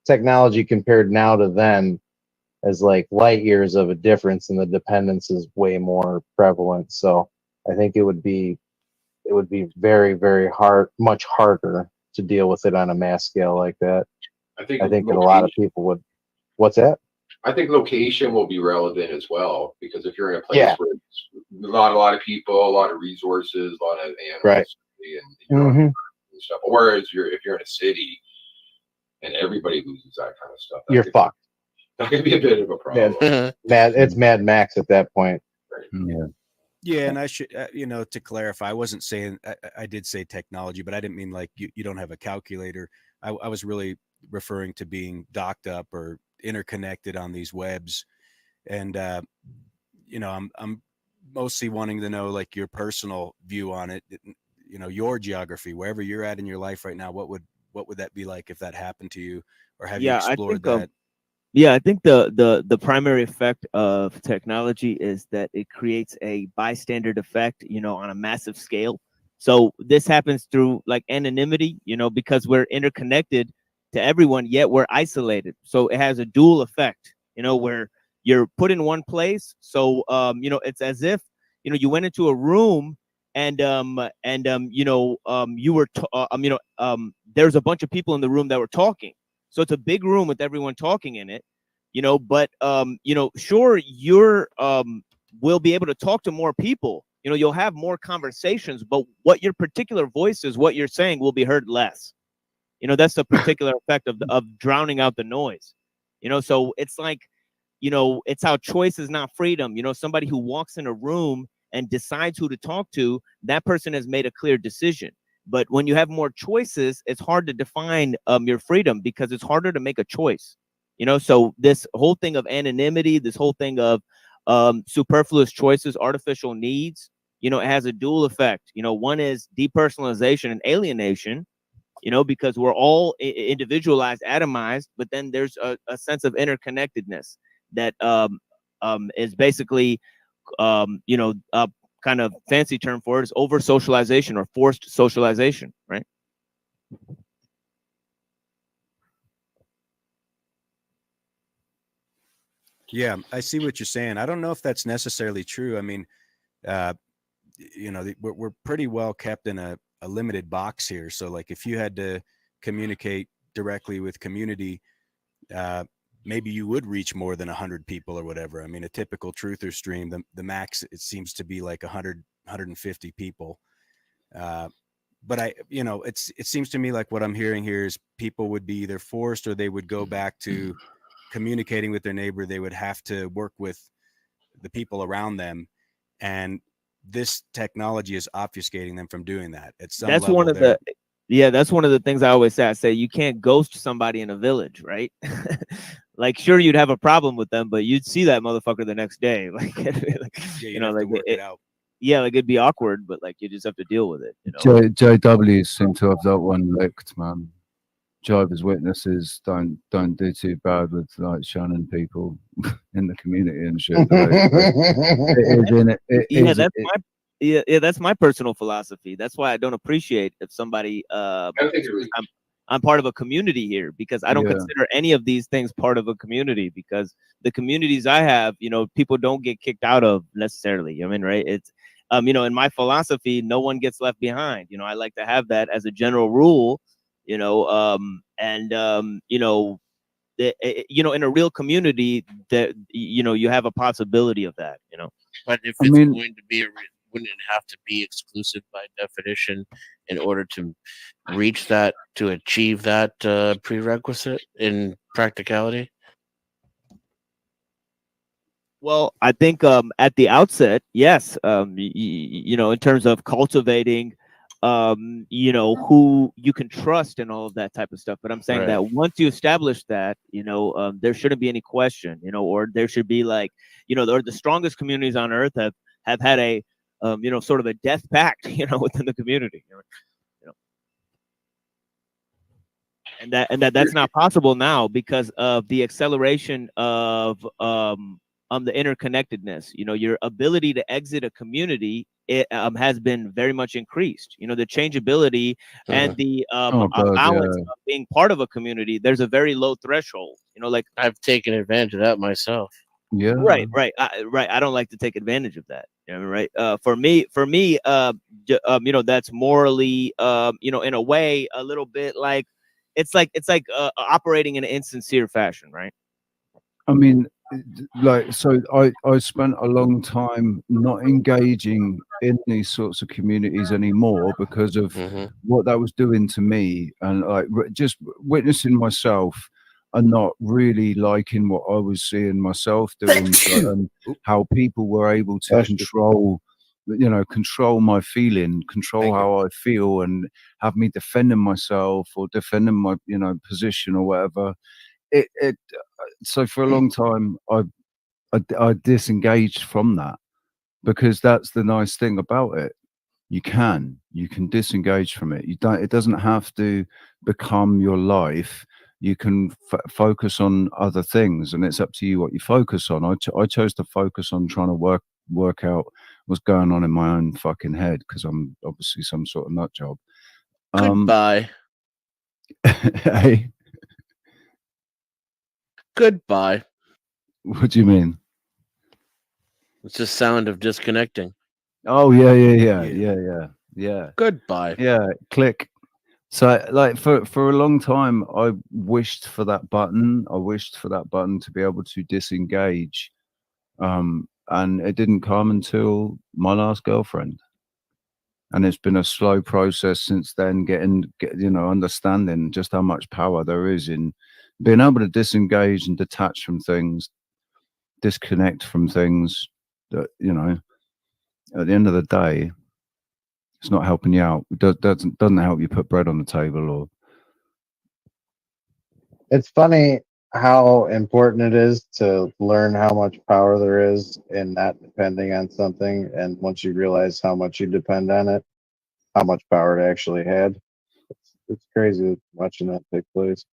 Technology compared now to then is like light years of a difference, and the dependence is way more prevalent. So I think it would be very, very hard, much harder to deal with it on a mass scale like that. I think that a lot of people would. What's that? I think location will be relevant as well, because if you're in a place Yeah. where it's not a lot of people, a lot of resources, a lot of animals, Right. and stuff. Whereas if you're in a city and everybody loses that kind of stuff, You're fucked. That could be a bit of a problem. It's Mad Max at that point. Yeah. Yeah, and I should, to clarify, I wasn't saying, I did say technology, but I didn't mean like you don't have a calculator. I was really referring to being docked up or interconnected on these webs. And, I'm mostly wanting to know like your personal view on it, your geography, wherever you're at in your life right now. What would that be like if that happened to you, or have you explored that? I think the primary effect of technology is that it creates a bystander effect, on a massive scale. So this happens through like anonymity, because we're interconnected to everyone, yet we're isolated. So it has a dual effect, where you're put in one place. So it's as if you went into a room and you were there's a bunch of people in the room that were talking. So it's a big room with everyone talking in it, but sure, you're will be able to talk to more people. You'll have more conversations, but what your particular voice is, what you're saying, will be heard less. That's the particular effect of drowning out the noise. So it's like, it's how choice is not freedom. Somebody who walks in a room and decides who to talk to, that person has made a clear decision. But when you have more choices, it's hard to define your freedom, because it's harder to make a choice. So this whole thing of anonymity, this whole thing of superfluous choices, artificial needs, it has a dual effect. One is depersonalization and alienation, because we're all individualized, atomized, but then there's a sense of interconnectedness that is basically, kind of fancy term for it is over socialization or forced socialization, right? Yeah, I see what you're saying. I don't know if that's necessarily true. I mean, we're pretty well kept in a limited box here. So like if you had to communicate directly with community, maybe you would reach more than 100 people or whatever. I mean, a typical truther stream, the max, it seems to be like 100, 150 people. But it seems to me like what I'm hearing here is people would be either forced or they would go back to communicating with their neighbor. They would have to work with the people around them, and this technology is obfuscating them from doing that. At some That's level, one of the that's one of the things I always say. I say you can't ghost somebody in a village, right? Like, sure, you'd have a problem with them, but you'd see that motherfucker the next day. Like, you'd have to work it out. Yeah, like it'd be awkward, but like you just have to deal with it. JW seem to have that one licked, man. Jehovah's Witnesses don't do too bad with like shunning people in the community and shit. That's my personal philosophy. That's why I don't appreciate if somebody I'm part of a community here, because I don't consider any of these things part of a community, because the communities I have, people don't get kicked out of necessarily. I mean, right? It's in my philosophy, no one gets left behind. I like to have that as a general rule. In a real community, that you have a possibility of that. But if it's going to be wouldn't it have to be exclusive by definition in order to reach that, to achieve that prerequisite in practicality? Well, I think at the outset, yes, in terms of cultivating who you can trust and all of that type of stuff. But I'm saying that once you establish that, there shouldn't be any question, or there should be like, or the strongest communities on earth have had a, sort of a death pact, within the community. And that's not possible now because of the acceleration of the interconnectedness. Your ability to exit a community has been very much increased. The changeability and the allowance of being part of a community. There's a very low threshold. Like I've taken advantage of that myself. Yeah. Right. I don't like to take advantage of that. Right. For me, that's morally, in a way, a little bit like it's like operating in an insincere fashion, right? I mean, so I spent a long time not engaging in these sorts of communities anymore because of what that was doing to me, and like just witnessing myself and not really liking what I was seeing myself doing, and how people were able to control my feeling, control how I feel, and have me defending myself or defending my position or whatever. So for a long time I disengaged from that, because that's the nice thing about it. You can disengage from it. It doesn't have to become your life. You can focus on other things, and it's up to you what you focus on. I chose to focus on trying to work out what's going on in my own fucking head, because I'm obviously some sort of nut job. Goodbye. Hey. Goodbye. What do you mean? It's the sound of disconnecting. Oh yeah. Goodbye. Yeah, click. So like for a long time I wished for that button. I wished for that button to be able to disengage. And it didn't come until my last girlfriend. And it's been a slow process since then, understanding just how much power there is in being able to disengage and detach from things, disconnect from things that, at the end of the day, it's not helping you out. It doesn't help you put bread on the table. Or it's funny how important it is to learn how much power there is in not depending on something, and once you realize how much you depend on it, how much power it actually had. It's crazy watching that take place.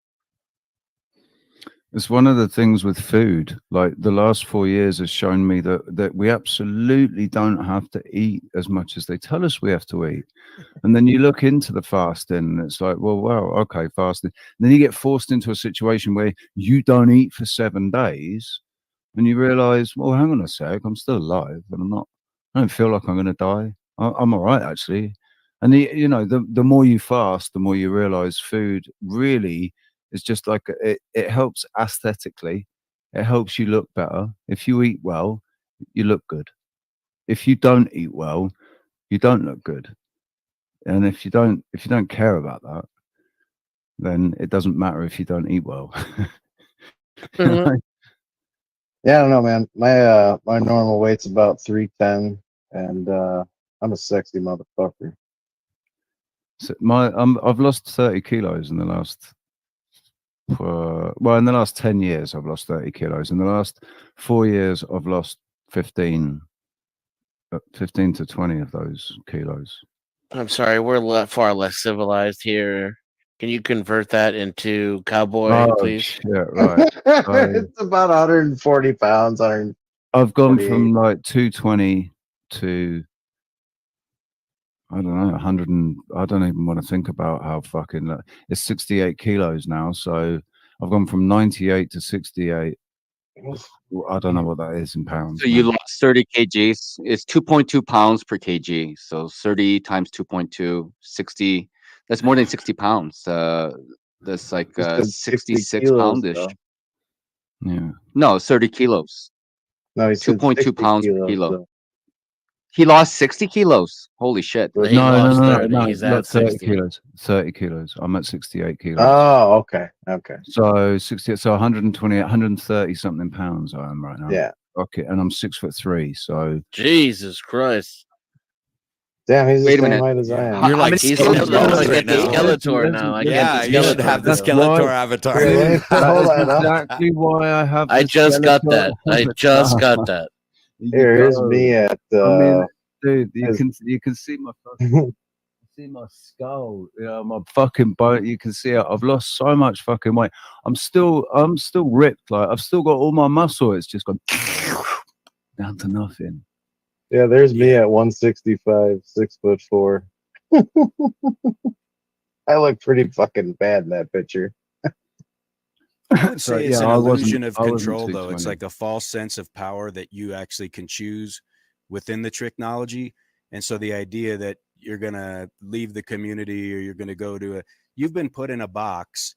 It's one of the things with food. Like the last 4 years has shown me that we absolutely don't have to eat as much as they tell us we have to eat. And then you look into the fasting and it's like, well, okay, fasting. And then you get forced into a situation where you don't eat for 7 days, and you realize, well, hang on a sec, I'm still alive, and I don't feel like I'm going to die. I'm all right, actually. And the more you fast, the more you realize food really is just like it helps aesthetically. It helps you look better. If you eat well, you look good. If you don't eat well, you don't look good. And if you don't care about that, then it doesn't matter if you don't eat well. Yeah, I don't know, man. My normal weight's about 310, and I'm a sexy motherfucker. So I've lost 30 kilos in the last in the last 10 years I've lost 30 kilos. In the last 4 years I've lost 15 to 20 of those kilos. I'm sorry, we're far less civilized here. Can you convert that into cowboy, please? Shit, right. It's about 140 pounds. I've gone from 148. like 220 to, I don't know, 100, and I don't even want to think about how fucking it's 68 kilos now. So I've gone from 98 to 68. I don't know what that is in pounds. So you lost 30 kgs. It's 2.2 pounds per kg. So 30 times 2.2, 60. That's more than 60 pounds. That's like You said 66 kilos, poundish. though. Yeah. No, 30 kilos. No, he said 2.2 60 pounds per kilos, kilo. though. He lost 60 kilos. Holy shit. He lost 30. He's at 30 60. kilos. 30 kilos. I'm at 68 kilos. Oh, okay. So 60, so 120, 130 something pounds I am right now. Yeah. Okay, and I'm 6'3", so Jesus Christ. Damn, he's the Wait a same minute. height as I am. You're like He's Skeletor right now. Skeletor now. I Yeah, get you should have the Skeletor avatar. Yeah, hold on. exactly why I have. I the just got Skeletor that. I just got that. Here's me at. I mean, dude, you his- can see my fucking, see my skull, my fucking bone. You can see it. I've lost so much fucking weight. I'm still ripped. Like I've still got all my muscle. It's just gone down to nothing. Yeah, there's me at 165, 6'4". I look pretty fucking bad in that picture. I would say it's an illusion of I wasn't control, though. It's 220. like a false sense of power that you actually can choose within the technology. And so the idea that you're going to leave the community or you're going to go to you've been put in a box,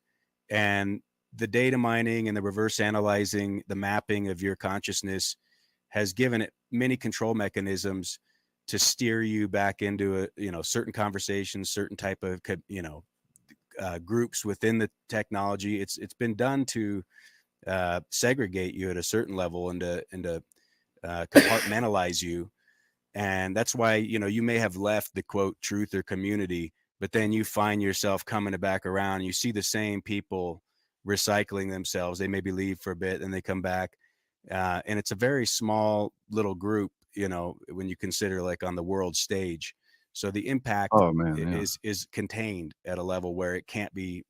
and the data mining and the reverse analyzing, the mapping of your consciousness has given it many control mechanisms to steer you back into certain conversations, certain type of, groups within the technology. It's been done to segregate you at a certain level and to compartmentalize you. And that's why, you may have left the quote truth or community, but then you find yourself coming back around. You see the same people recycling themselves. They maybe leave for a bit and they come back. And it's a very small little group, when you consider like on the world stage. So the impact is contained at a level where it can't be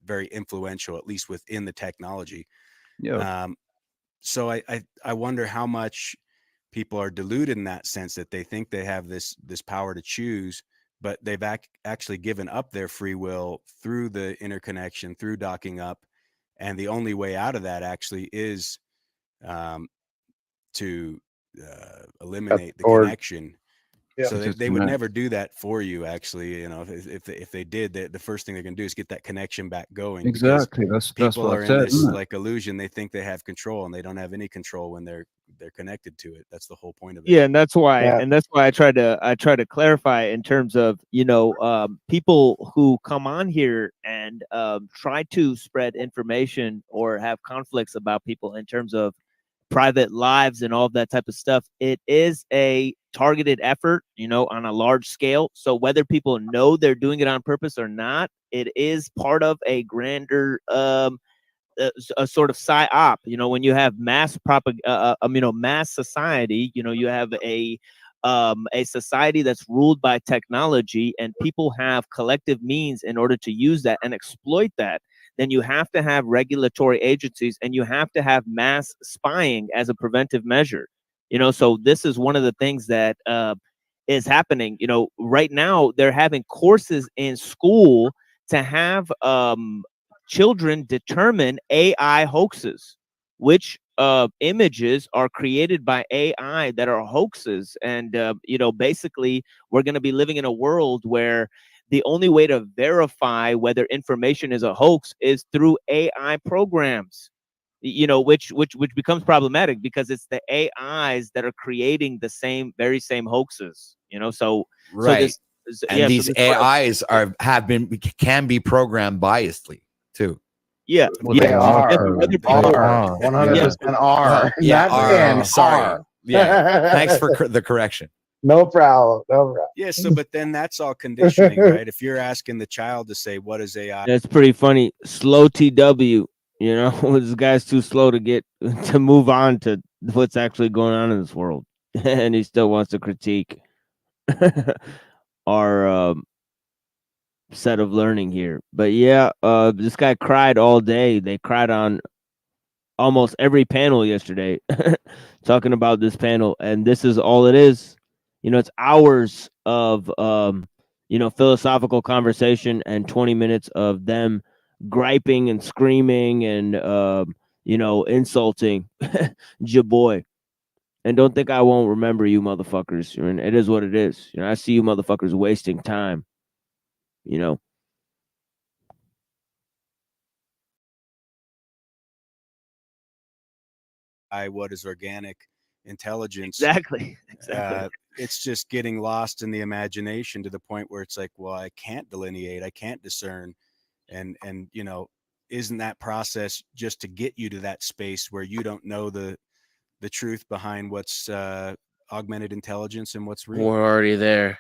very influential, at least within the technology. Yeah. So I wonder how much people are deluded in that sense, that they think they have this power to choose, but they've actually given up their free will through the interconnection, through docking up. And the only way out of that actually is to eliminate the connection. Yeah. So they would never do that for you. Actually, if they did, the first thing they're going to do is get that connection back going. Exactly. That's People what are I said, in this isn't it? like illusion. They think they have control, and they don't have any control when they're connected to it. That's the whole point of it. Yeah, and that's why I try to clarify in terms of people who come on here and try to spread information or have conflicts about people in terms of private lives and all of that type of stuff. It is a targeted effort, on a large scale. So whether people know they're doing it on purpose or not, it is part of a grander a sort of psyop. When you have mass mass society, you have a society that's ruled by technology, and people have collective means in order to use that and exploit that. Then you have to have regulatory agencies, and you have to have mass spying as a preventive measure. So this is one of the things that is happening. Right now they're having courses in school to have children determine AI hoaxes, which images are created by AI that are hoaxes. And, basically we're going to be living in a world where the only way to verify whether information is a hoax is through AI programs, which becomes problematic because it's the AIs that are creating the very same hoaxes, so Right. And yeah, so these this is what AIs can be programmed biasly too. yeah, Well, they are. other They people are. 100% are. Yeah, Not can, sorry. are. Yeah. Thanks for the correction. No problem. No problem. Yeah, so but then that's all conditioning, right? If you're asking the child to say, what is AI? That's pretty funny. Slow TW, you know, this guy's too slow to get to move on to what's actually going on in this world, and he still wants to critique our set of learning here. But yeah, this guy cried all day. They cried on almost every panel yesterday, talking about this panel, and this is all it is. You know, it's hours of philosophical conversation and 20 minutes of them griping and screaming and insulting your boy. And don't think I won't remember you motherfuckers. I mean, it is what it is. You know, I see you motherfuckers wasting time. You know. What is organic intelligence? Exactly. It's just getting lost in the imagination to the point where it's like, well, I can't delineate, I can't discern, and isn't that process just to get you to that space where you don't know the truth behind what's augmented intelligence and what's real? We're already there.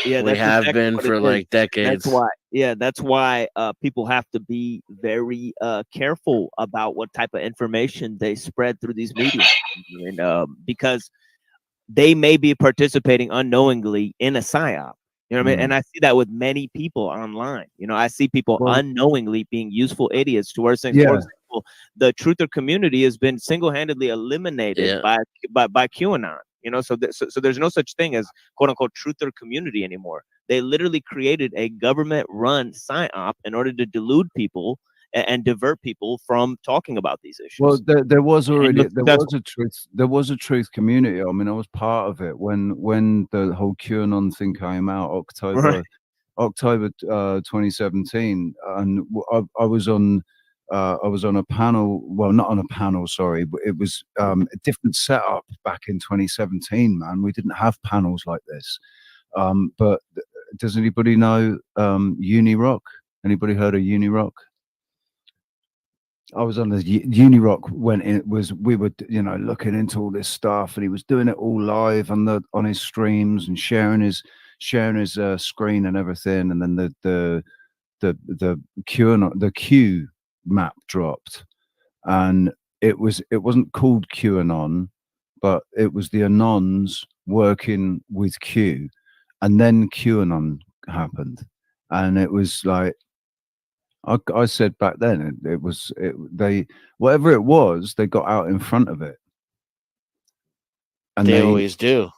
Yeah, we have been for like decades. That's why people have to be very careful about what type of information they spread through these media, and because they may be participating unknowingly in a psyop. You know what I mean? And I see that with many people online. You know, I see people unknowingly being useful idiots to worse things. For example, the truther community has been single-handedly eliminated by QAnon. You know, so there's no such thing as quote unquote truther community anymore. They literally created a government-run psyop in order to delude people and divert people from talking about these issues. Well, there was a truth community. I mean, I was part of it when the whole QAnon thing came out, October 2017, and I was on a panel. Well, not on a panel, sorry, but it was a different setup back in 2017. Man, we didn't have panels like this. But does anybody know Unirock? Anybody heard of Unirock? I was on the Unirock when we were looking into all this stuff, and he was doing it all live on his streams and sharing his screen and everything. And then the Q map dropped, and it wasn't called QAnon, but it was the Anons working with Q, and then QAnon happened, and it was like. I said back then whatever it was, they got out in front of it, and they always do.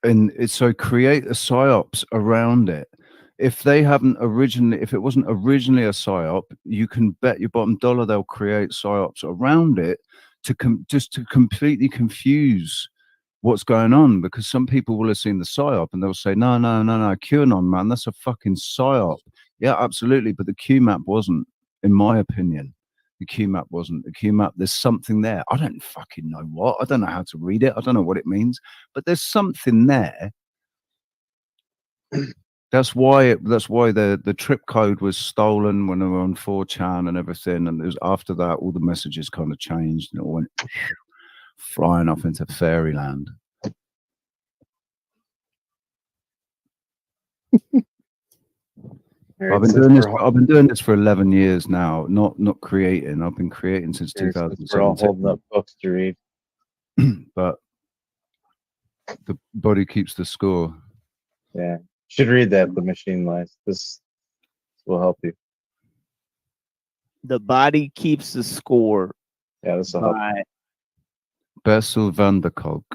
And so create a psyops around it. If it wasn't originally a psyop, you can bet your bottom dollar they'll create psyops around it to completely confuse what's going on, because some people will have seen the psyop and they'll say, no, QAnon, man, that's a fucking psyop. Yeah, absolutely. But the Q map wasn't, in my opinion. The Q map wasn't. The Q map, there's something there. I don't fucking know what. I don't know how to read it. I don't know what it means. But there's something there. That's why the trip code was stolen when they were on 4chan and everything. And it was after that, all the messages kind of changed and it went flying off into fairyland. I've been doing this for 11 years now. Not creating. I've been creating since 2017. We're all holding up books to read. But the body keeps the score. Yeah, should read that. The Machine Lies. This will help you. The body keeps the score. Yeah, this will help. Bessel van der Kolk.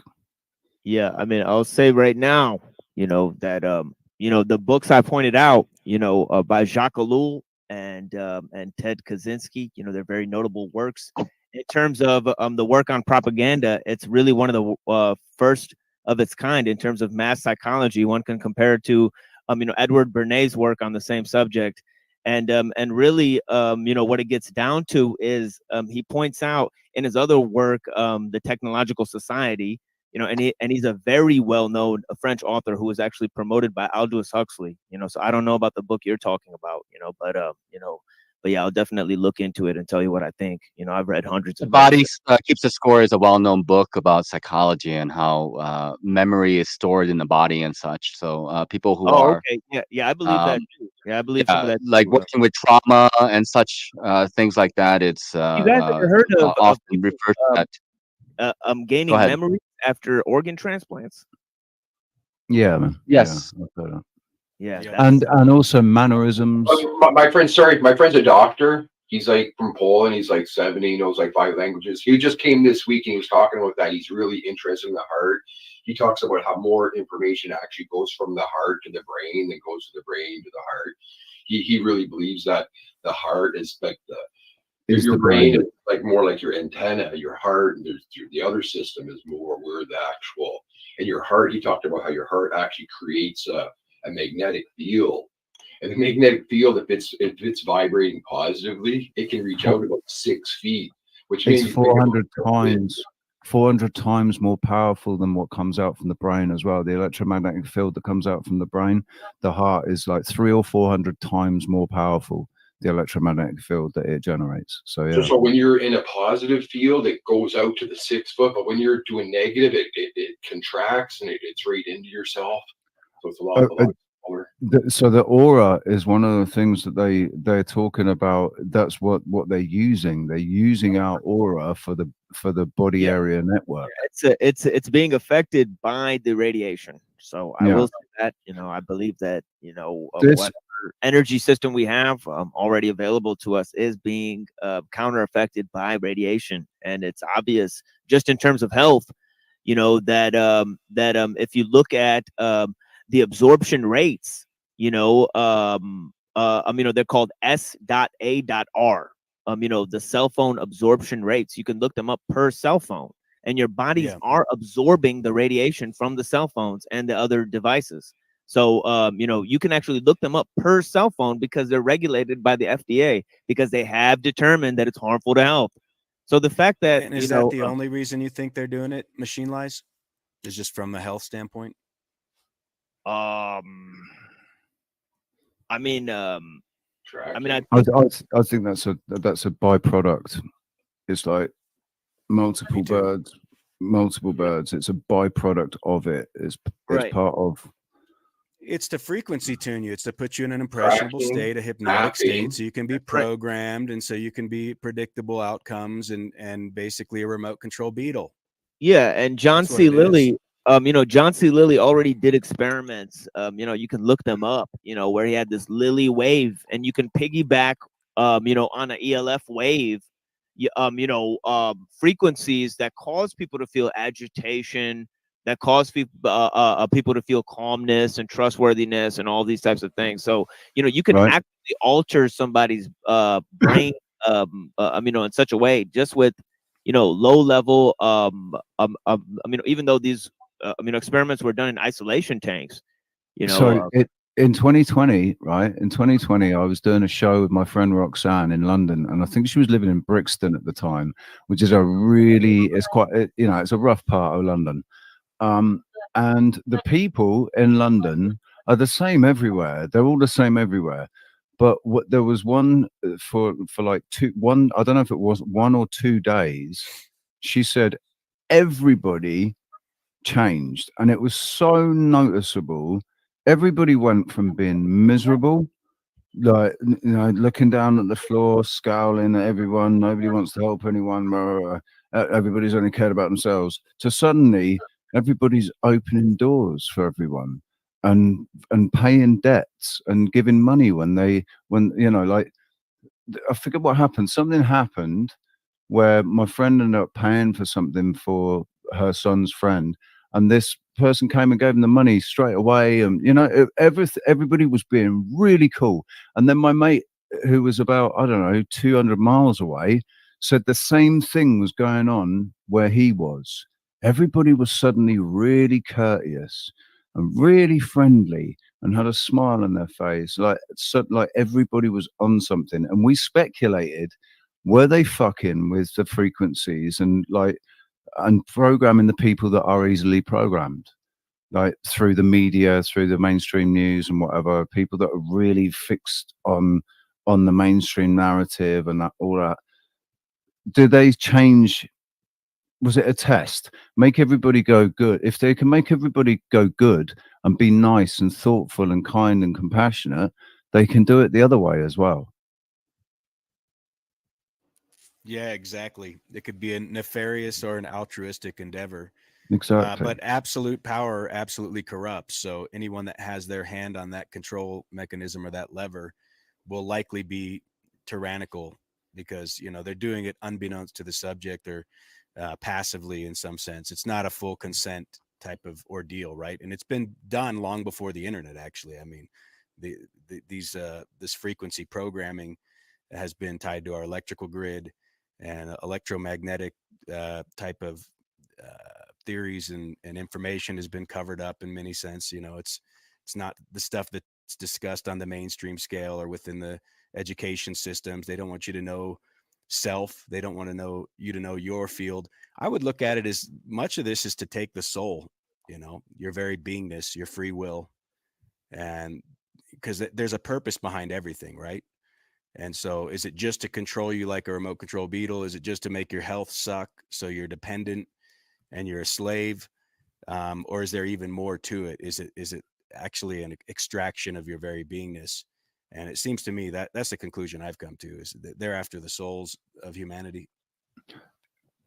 Yeah, I mean, I'll say right now, that the books I pointed out, by Jacques Ellul and Ted Kaczynski, they're very notable works. In terms of the work on propaganda, it's really one of the first of its kind in terms of mass psychology. One can compare it to, Edward Bernay's work on the same subject. And really, what it gets down to is he points out in his other work, The Technological Society, you know, and he's a very well-known French author who was actually promoted by Aldous Huxley, you know. So I don't know about the book you're talking about, you know, but but yeah, I'll definitely look into it and tell you what I think. You know, I've read hundreds The of Body Keeps the Score is a well-known book about psychology and how memory is stored in the body and such. So people who Oh, are okay. Yeah, I believe that too. Yeah, I believe some of yeah, that like too. working with trauma and such things like that, it's You guys ever heard of often people referred to that. Go gaining ahead. memory after organ transplants? Yeah, man. Yes. Yeah, I've heard that. Yeah, and also mannerisms. My friend, sorry, my friend's a doctor. He's like from Poland. He's like 70, knows like 5 languages. He just came this week and he was talking about that. He's really interested in the heart. He talks about how more information actually goes from the heart to the brain than goes to the brain to the heart. He really believes that the heart is like your brain is like more like your antenna, your heart, and the other system is more where the actual, and your heart, he talked about how your heart actually creates a magnetic field. And the magnetic field, if it's vibrating positively, it can reach out about 6 feet, which It's means 400 times more powerful than what comes out from the brain as well. The electromagnetic field that comes out from the brain, the heart is like 300 or 400 times more powerful, the electromagnetic field that it generates. So yeah. So when you're in a positive field, it goes out to the 6 foot, but when you're doing negative, it contracts and it's right into yourself. So it's a lot smaller. So the aura is one of the things that they're talking about. That's what they're using. They're using our aura for the body area network. It's being affected by the radiation. So I will say that, you know, I believe that, you know, whatever energy system we have already available to us is being counter affected by radiation, and it's obvious just in terms of health, you know, that if you look at the absorption rates, you know, they're called S.A.R. You know, the cell phone absorption rates. You can look them up per cell phone, and your bodies are absorbing the radiation from the cell phones and the other devices. So, you know, you can actually look them up per cell phone because they're regulated by the FDA because they have determined that it's harmful to health. So the fact that, and is that the only reason you think they're doing it, machine lies, is just from a health standpoint? I mean, I think that's a byproduct. It's like multiple birds. It's a byproduct of it. It's part of. It's to frequency tune you. It's to put you in an impressionable state, a hypnotic state, so you can be programmed, and so you can be predictable outcomes, and basically a remote control beetle. Yeah, and John C. Lilly, you know, John C. Lilly already did experiments. You know, you can look them up. You know, where he had this Lilly wave, and you can piggyback, you know, on an ELF wave, frequencies that cause people to feel agitation, that cause people to feel calmness and trustworthiness and all these types of things. So, you know, you can actually alter somebody's brain, you know, in such a way just with, you know, low level, even though these, experiments were done in isolation tanks, you know. So in 2020, right? In 2020, I was doing a show with my friend Roxanne in London, and I think she was living in Brixton at the time, which is it's a rough part of London. And the people in London are the same everywhere. They're all the same everywhere. But there was one for like I don't know if it was 1 or 2 days. She said everybody changed, and it was so noticeable. Everybody went from being miserable, like, you know, looking down at the floor, scowling at everyone, nobody wants to help anyone, everybody's only cared about themselves, to suddenly everybody's opening doors for everyone and paying debts and giving money when you know, like, I forget what happened. Something happened where my friend ended up paying for something for her son's friend, and this person came and gave him the money straight away, and, you know, everybody was being really cool. And then my mate, who was about, I don't know, 200 miles away, said the same thing was going on where he was. Everybody was suddenly really courteous and really friendly and had a smile on their face, like everybody was on something. And we speculated, were they fucking with the frequencies? And like, and programming the people that are easily programmed, like through the media, through the mainstream news and whatever, people that are really fixed on the mainstream narrative and that, all that. Do they change? Was it a test? Make everybody go good. If they can make everybody go good and be nice and thoughtful and kind and compassionate, they can do it the other way as well. Yeah, exactly. It could be a nefarious or an altruistic endeavor. Exactly. But absolute power absolutely corrupts. So anyone that has their hand on that control mechanism or that lever will likely be tyrannical, because, you know, they're doing it unbeknownst to the subject, or passively in some sense. It's not a full consent type of ordeal, right? And it's been done long before the internet, actually. I mean, this frequency programming has been tied to our electrical grid, and electromagnetic type of theories and information has been covered up in many sense. You know, it's not the stuff that's discussed on the mainstream scale or within the education systems. They don't want you to know self. They don't want to know you to know your field. I would look at it as much of this is to take the soul, you know, your very beingness, your free will, and because there's a purpose behind everything, right? And so is it just to control you like a remote control beetle? Is it just to make your health suck so you're dependent and you're a slave? Or is there even more to it? Is it actually an extraction of your very beingness? And it seems to me that that's the conclusion I've come to, is that they're after the souls of humanity.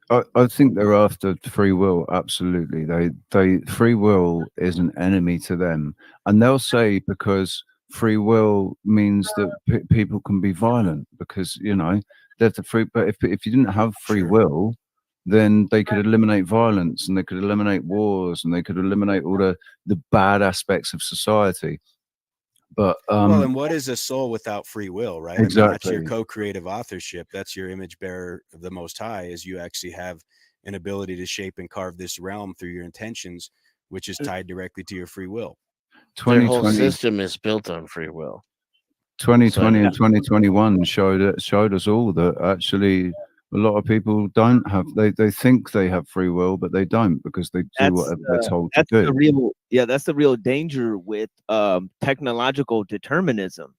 I think they're after free will. Absolutely. They free will is an enemy to them. And they'll say, because free will means that people can be violent, because, you know, they're the free, but if you didn't have free will, then they could eliminate violence, and they could eliminate wars, and they could eliminate all the bad aspects of society. But well, and what is a soul without free will, right? Exactly. I mean, that's your co-creative authorship. That's your image bearer of the Most High, is you actually have an ability to shape and carve this realm through your intentions, which is tied directly to your free will. Their whole system is built on free will. 2020 and 2021 showed us all that actually a lot of people don't have, they think they have free will, but they don't, because they do whatever they're told to do. That's the real danger with technological determinism,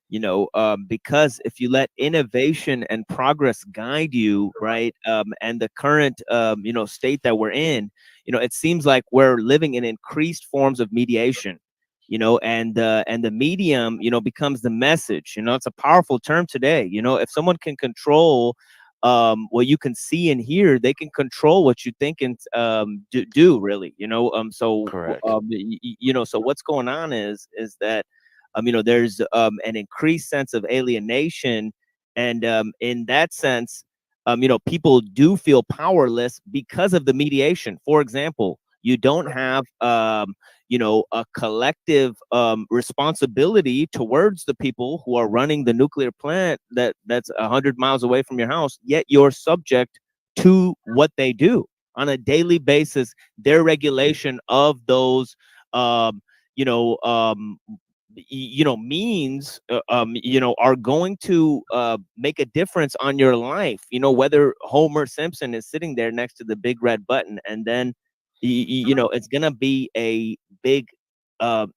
you know, because if you let innovation and progress guide you, right, and the current you know, state that we're in, you know, it seems like we're living in increased forms of mediation, you know, and the medium, you know, becomes the message. You know, it's a powerful term today. You know, if someone can control what you can see and hear, they can control what you think and do really, you know. So you know, so what's going on is that you know, there's an increased sense of alienation, and in that sense, you know, people do feel powerless because of the mediation. For example, you don't have you know, a collective responsibility towards the people who are running the nuclear plant that's 100 miles away from your house, yet you're subject to what they do on a daily basis. Their regulation of those you know, means you know, are going to make a difference on your life. You know, whether Homer Simpson is sitting there next to the big red button, and then you know, it's gonna be a big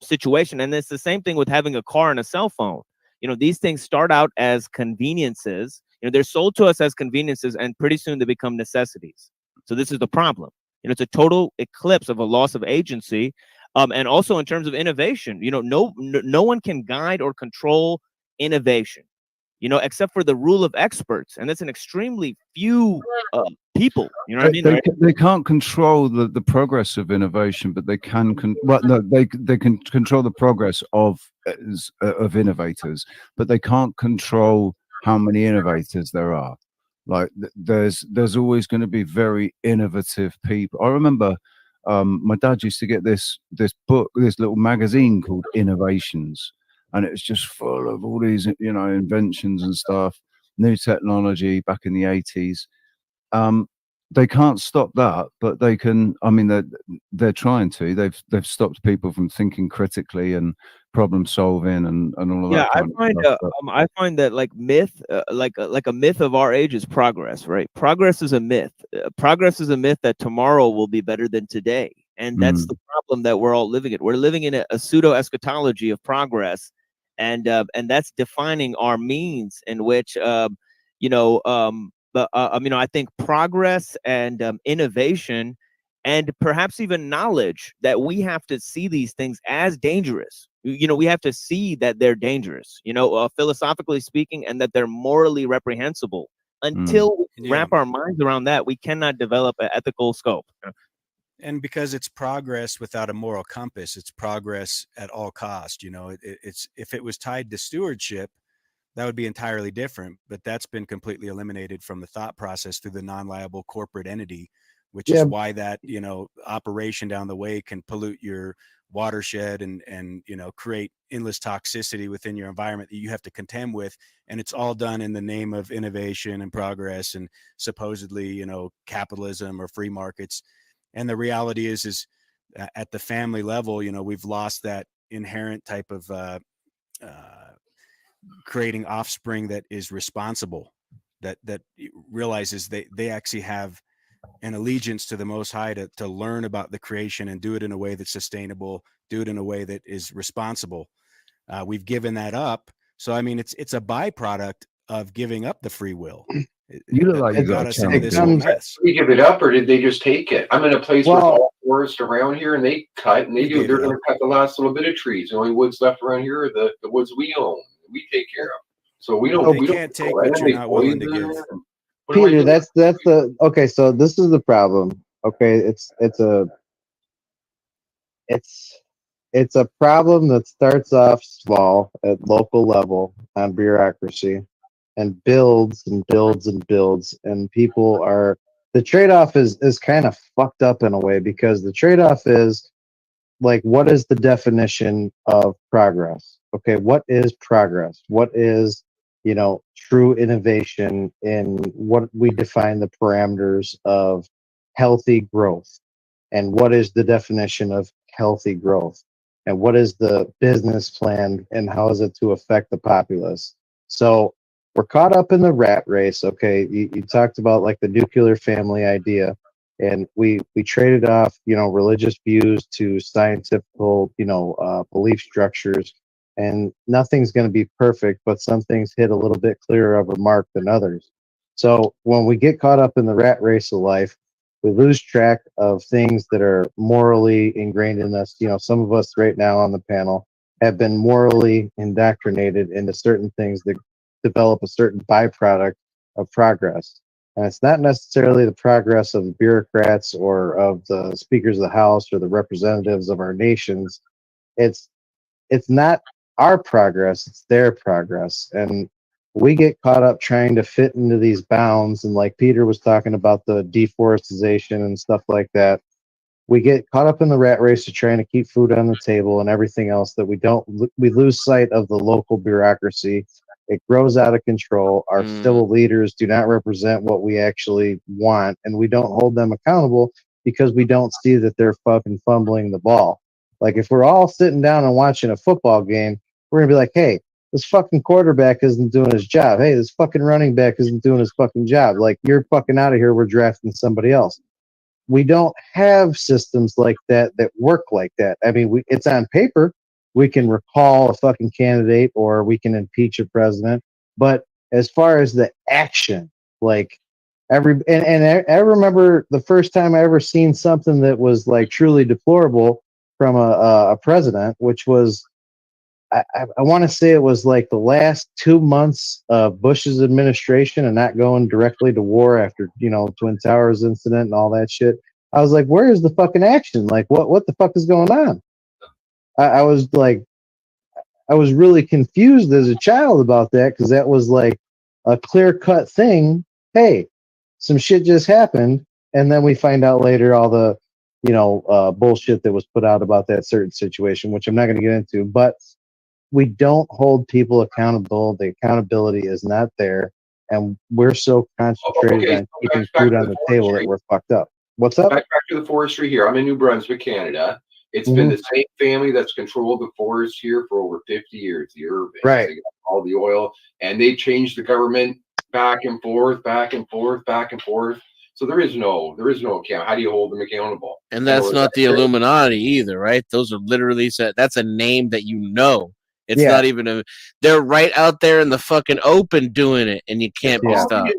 situation. And it's the same thing with having a car and a cell phone. You know, these things start out as conveniences. You know, they're sold to us as conveniences, and pretty soon they become necessities. So this is the problem. You know, it's a total eclipse of a loss of agency. And also in terms of innovation, you know, no one can guide or control innovation, you know, except for the rule of experts, and that's an extremely few people. You know what I mean? They can't control the progress of innovation, but they can they can control the progress of innovators, but they can't control how many innovators there are. Like there's always going to be very innovative people. I remember my dad used to get this book, this little magazine called Innovations, and it was just full of all these, you know, inventions and stuff, new technology back in the 80s. They can't stop that, but they can. I mean, they're trying to. They've stopped people from thinking critically and problem solving and all of Yeah, that kind of stuff. But I find that like myth, like a myth of our age is progress, right? Progress is a myth. Progress is a myth that tomorrow will be better than today, and that's the problem that we're all living in. We're living in a pseudo eschatology of progress, and that's defining our means in which I think progress and innovation and perhaps even knowledge that we have to see these things as dangerous. We have to see that they're dangerous, philosophically speaking, and that they're morally reprehensible. Until we wrap our minds around that, we cannot develop an ethical scope. And because it's progress without a moral compass, it's progress at all cost. It's if it was tied to stewardship, that would be entirely different. But that's been completely eliminated from the thought process through the non-liable corporate entity, which is why that operation down the way can pollute your watershed and create endless toxicity within your environment that you have to contend with. And it's all done in the name of innovation and progress and supposedly capitalism or free markets. And the reality is at the family level, we've lost that inherent type of creating offspring that is responsible, that realizes they actually have an allegiance to the Most High to learn about the creation and do it in a way that's sustainable, do it in a way that is responsible. We've given that up. So, I mean, it's a byproduct of giving up the free will. You look like you got got a us into this chance. whole mess. Did they give it up, or did they just take it? I'm in a place with all forest around here, and they cut, and they're going to cut the last little bit of trees. The only woods left around here are the woods we own, we take care of. So we don't. They can't take what you're not willing to give. Peter, that's the okay. So this is the problem. Okay, it's a problem that starts off small at local level on bureaucracy, and builds and builds and builds, and people are the trade-off is kind of fucked up in a way, because the trade-off is like, what is the definition of progress? Okay, what is progress? What is true innovation in what we define the parameters of healthy growth? And what is the definition of healthy growth? And what is the business plan, and how is it to affect the populace? So we're caught up in the rat race. Okay, you talked about like the nuclear family idea, and we traded off religious views to scientific belief structures. And nothing's going to be perfect, but some things hit a little bit clearer of a mark than others. So when we get caught up in the rat race of life, we lose track of things that are morally ingrained in us. Some of us right now on the panel have been morally indoctrinated into certain things that develop a certain byproduct of progress. And it's not necessarily the progress of the bureaucrats or of the speakers of the House or the representatives of our nations. It's not our progress, it's their progress. And we get caught up trying to fit into these bounds. And like Peter was talking about the deforestation and stuff like that, we get caught up in the rat race of trying to keep food on the table and everything else, that we lose sight of the local bureaucracy. It grows out of control. Our civil leaders do not represent what we actually want, and we don't hold them accountable because we don't see that they're fucking fumbling the ball. Like, if we're all sitting down and watching a football game, we're gonna be like, hey, this fucking quarterback isn't doing his job. Hey, this fucking running back isn't doing his fucking job. Like, you're fucking out of here. We're drafting somebody else. We don't have systems like that work like that. I mean, it's on paper. We can recall a fucking candidate, or we can impeach a president. But as far as the action, like I remember the first time I ever seen something that was like truly deplorable from a president, which was, I want to say it was like the last 2 months of Bush's administration, and not going directly to war after, Twin Towers incident and all that shit. I was like, where is the fucking action? Like, what the fuck is going on? I was really confused as a child about that, because that was like a clear cut thing. Hey, some shit just happened. And then we find out later all the, bullshit that was put out about that certain situation, which I'm not going to get into, but we don't hold people accountable. The accountability is not there. And we're so concentrated on keeping food on the table that we're fucked up. What's up? Back to the forestry here. I'm in New Brunswick, Canada. It's been the same family that's controlled the forest here for over 50 years, the Urbans. Right. They got all the oil, and they changed the government back and forth, back and forth, back and forth. So there is no account. How do you hold them accountable? And that's not the Illuminati either, right? Those are literally that's a name that you know. It's not even they're right out there in the fucking open doing it, and you can't be stopped.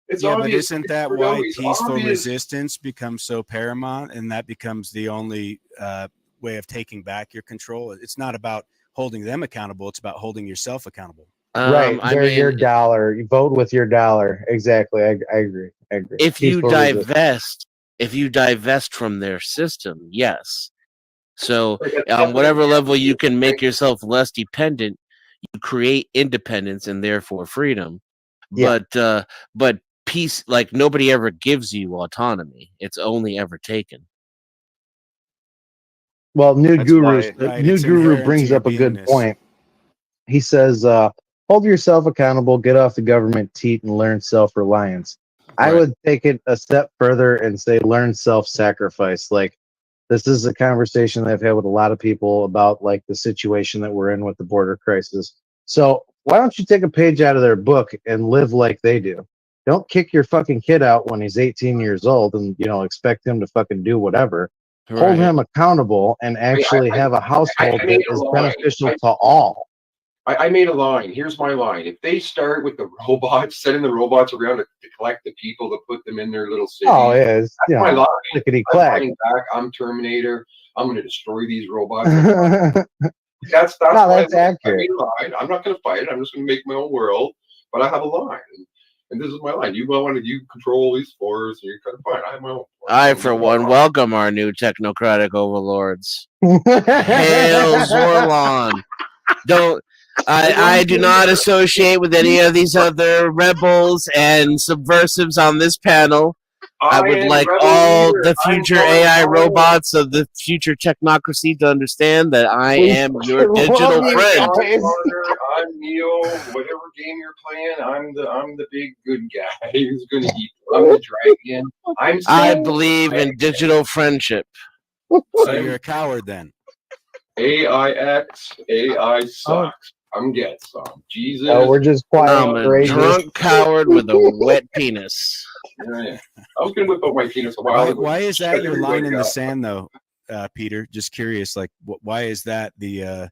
It's yeah, obvious. but isn't that It's why obvious. peaceful resistance becomes so paramount, and that becomes the only way of taking back your control? It's not about holding them accountable; it's about holding yourself accountable. Right, they're your dollar. You vote with your dollar. Exactly. I agree. I agree. If you Peaceful resistance. divest from their system, yes. So on whatever level you can make yourself less dependent, you create independence and therefore freedom. Yeah. But peace, like nobody ever gives you autonomy. It's only ever taken. Well, New That's Guru why, right, New it's Guru inherent to brings your up a good beingness. point. He says, hold yourself accountable, get off the government teat, and learn self-reliance. I Right. would take it a step further and say learn self-sacrifice. Like, this is a conversation that I've had with a lot of people about like the situation that we're in with the border crisis. So why don't you take a page out of their book and live like they do? Don't kick your fucking kid out when he's 18 years old and, you know, expect him to fucking do whatever. Hold him accountable and actually have a household I made that a is line. beneficial to all. I made a line. Here's my line. If they start with the robots, sending the robots around to collect the people to put them in their little cities, Oh, yeah, it's, that's you my know, line. clickety I'm clack. fighting back. I'm Terminator. I'm going to destroy these robots. No, That's that's my line. I accurate. made a line. I'm not going to fight it. I'm just going to make my own world. But I have a line. And this is my line. You control these forests, and you're kind of fine. I have my own. I, for one, welcome our new technocratic overlords. Hail Zorlon. I do not associate with any of these other rebels and subversives on this panel. I would am like rebel all leader. the I'm future going AI home. robots of the future technocracy to understand that I am your digital friend. I'm Neo. Whatever game you're playing, I'm the big good guy who's going to eat. I'm the dragon. I believe in digital friendship. So you're a coward then. AI sucks. I'm get some. Jesus. Oh, we're just quiet. I'm a courageous. drunk coward with a wet penis. Yeah. I was going to whip out my penis a while ago. Why is that your line in the got- sand though, Peter? Just curious. Like, why is that the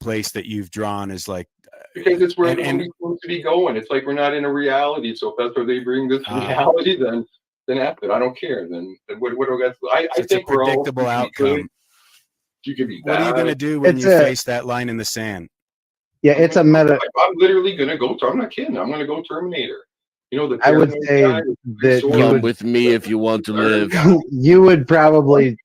place that you've drawn is like? Because it's where and- the and- movie's supposed to be going. It's like we're not in a reality. So if that's where they bring this reality, then F it. I don't care. Then what do I got? I So it's a think we're all predictable outcome. You can be What are you bad. going to do when It's you a- face that line in the sand? Yeah, it's a meta. I'm literally gonna go. I'm not kidding. I'm gonna go Terminator. You know the. I would Terminator say guy with the that sword? you Come would, with me if you want to live. you would probably.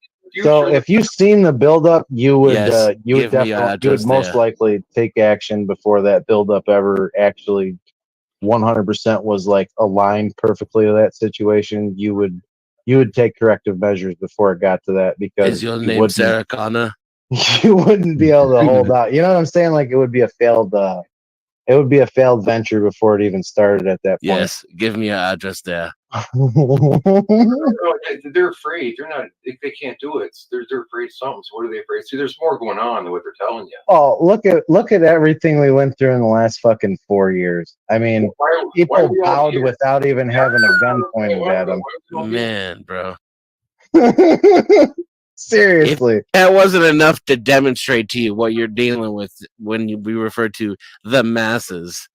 So if you've seen the buildup, you would Yes, you would give me definitely you address would most there. likely take action before that buildup ever actually 100% was like aligned perfectly to that situation. You would take corrective measures before it got to that because Is your you name wouldn't- Sarah Connor? you wouldn't be able to hold out. You know what I'm saying? Like it would be a failed venture before it even started at that point. Yes, give me your address there. They're afraid. They're not. They can't do it. They're afraid of something. So what are they afraid? See, there's more going on than what they're telling you. Oh, look at everything we went through in the last fucking 4 years. I mean, why people are we all bowed here? without even having a gun pointed at them. Man, bro. Seriously. If that wasn't enough to demonstrate to you what you're dealing with when we refer to the masses.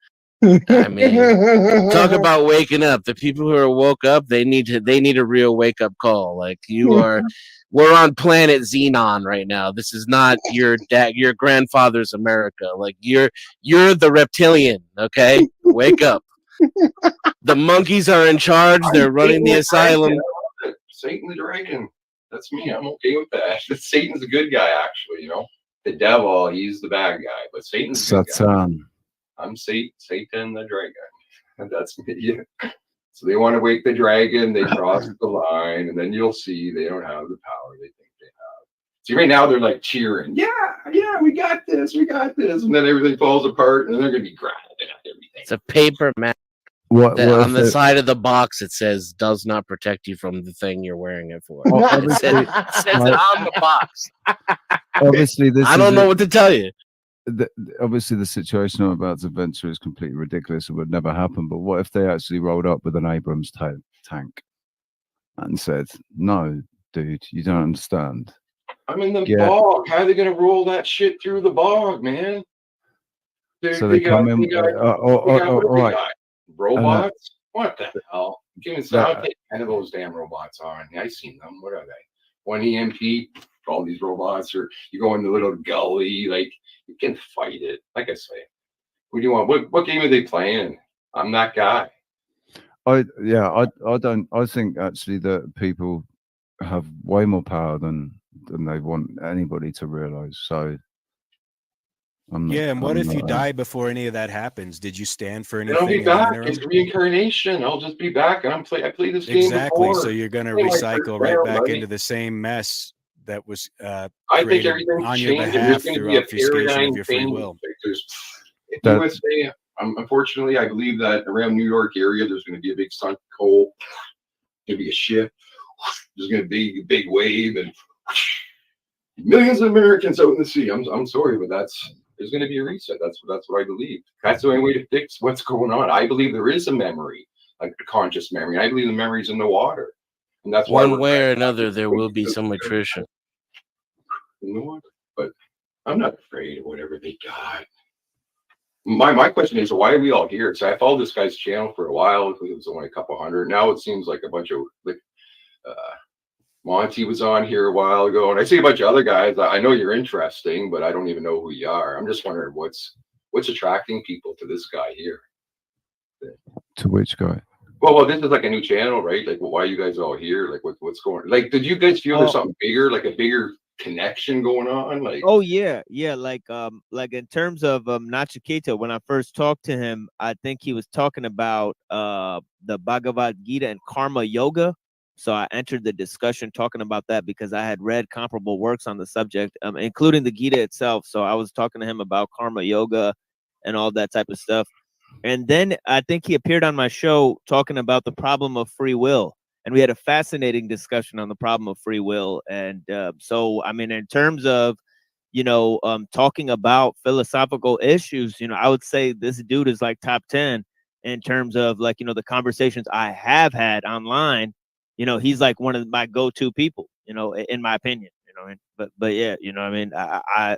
I mean, talk about waking up. The people who are woke up, they need a real wake up call. Like we're on planet Xenon right now. This is not your grandfather's America. Like you're the reptilian. Okay, wake up. The monkeys are in charge. They're running the asylum. Satan the dragon. That's me. I'm okay with that. Satan's the good guy, actually. You know, the devil, he's the bad guy, but Satan's the good guy. Satan. I'm Satan the dragon. And that's me. Yeah. So they want to wake the dragon. They cross the line, and then you'll see they don't have the power they think they have. See, right now they're like cheering. Yeah, we got this. And then everything falls apart, and they're going to be grabbing at everything. It's a paper map. What On if the they- side of the box it says "does not protect you from the thing you're wearing it for." Oh, It says, obviously, it says it like- on the box. obviously this I don't is know a- what to tell you. Obviously the situation I'm about to venture is completely ridiculous. It would never happen. But what if they actually rolled up with an Abrams tank and said, "No, dude, you don't understand." I'm in the Yeah. bog. How are they gonna roll that shit through the bog, man? So they come in. What have All they right. got? Robots? What the hell? Give me That- I'll take 10 of those damn robots on. Yeah, I've seen them. What are they? One EMP, all these robots, or you go in the little gully, like you can fight it. Like I say, what do you want? What game are they playing? I'm that guy. I don't. I think actually that people have way more power than they want anybody to realize. So. I'm not, Yeah, and what I'm if you not, die before any of that happens? Did you stand for And anything I'll be in the back. interim? It's reincarnation. I'll just be back, and I played this game Exactly. before. So you're going to Play my recycle first right round, back buddy. into the same mess that was I think created everything's on your changing. behalf There's going to through be a obfuscation paradigm of your free change. will. Like there's That- USA. Unfortunately, I believe that around New York area, there's going to be a big sun cold. There's going to be a ship. There's going to be a big wave, and millions of Americans out in the sea. I'm sorry, but there's going to be a reset. That's what I believe. That's the only way to fix what's going on. I believe there is a memory, like a conscious memory. I believe the memory's in the water, and that's why One way or another, there will be some attrition. in the water. But I'm not afraid of whatever they got. My question is, why are we all here? So I followed this guy's channel for a while. It was only a couple hundred. Now it seems like a bunch of Monty was on here a while ago, and I see a bunch of other guys. I know you're interesting, but I don't even know who you are. I'm just wondering what's attracting people to this guy here. To which guy? Well, this is like a new channel, right? Like, why are you guys all here? Like, what's going? Like, did you guys feel there's something bigger, like a bigger connection going on? Like, Oh yeah, like in terms of Nachiketa, when I first talked to him, I think he was talking about the Bhagavad Gita and karma yoga. So I entered the discussion talking about that because I had read comparable works on the subject, including the Gita itself. So I was talking to him about karma yoga and all that type of stuff. And then I think he appeared on my show talking about the problem of free will. And we had a fascinating discussion on the problem of free will. And so, I mean, in terms of, talking about philosophical issues, I would say this dude is like top 10 in terms of like, the conversations I have had online. He's like one of my go-to people, in my opinion, but yeah, I mean, I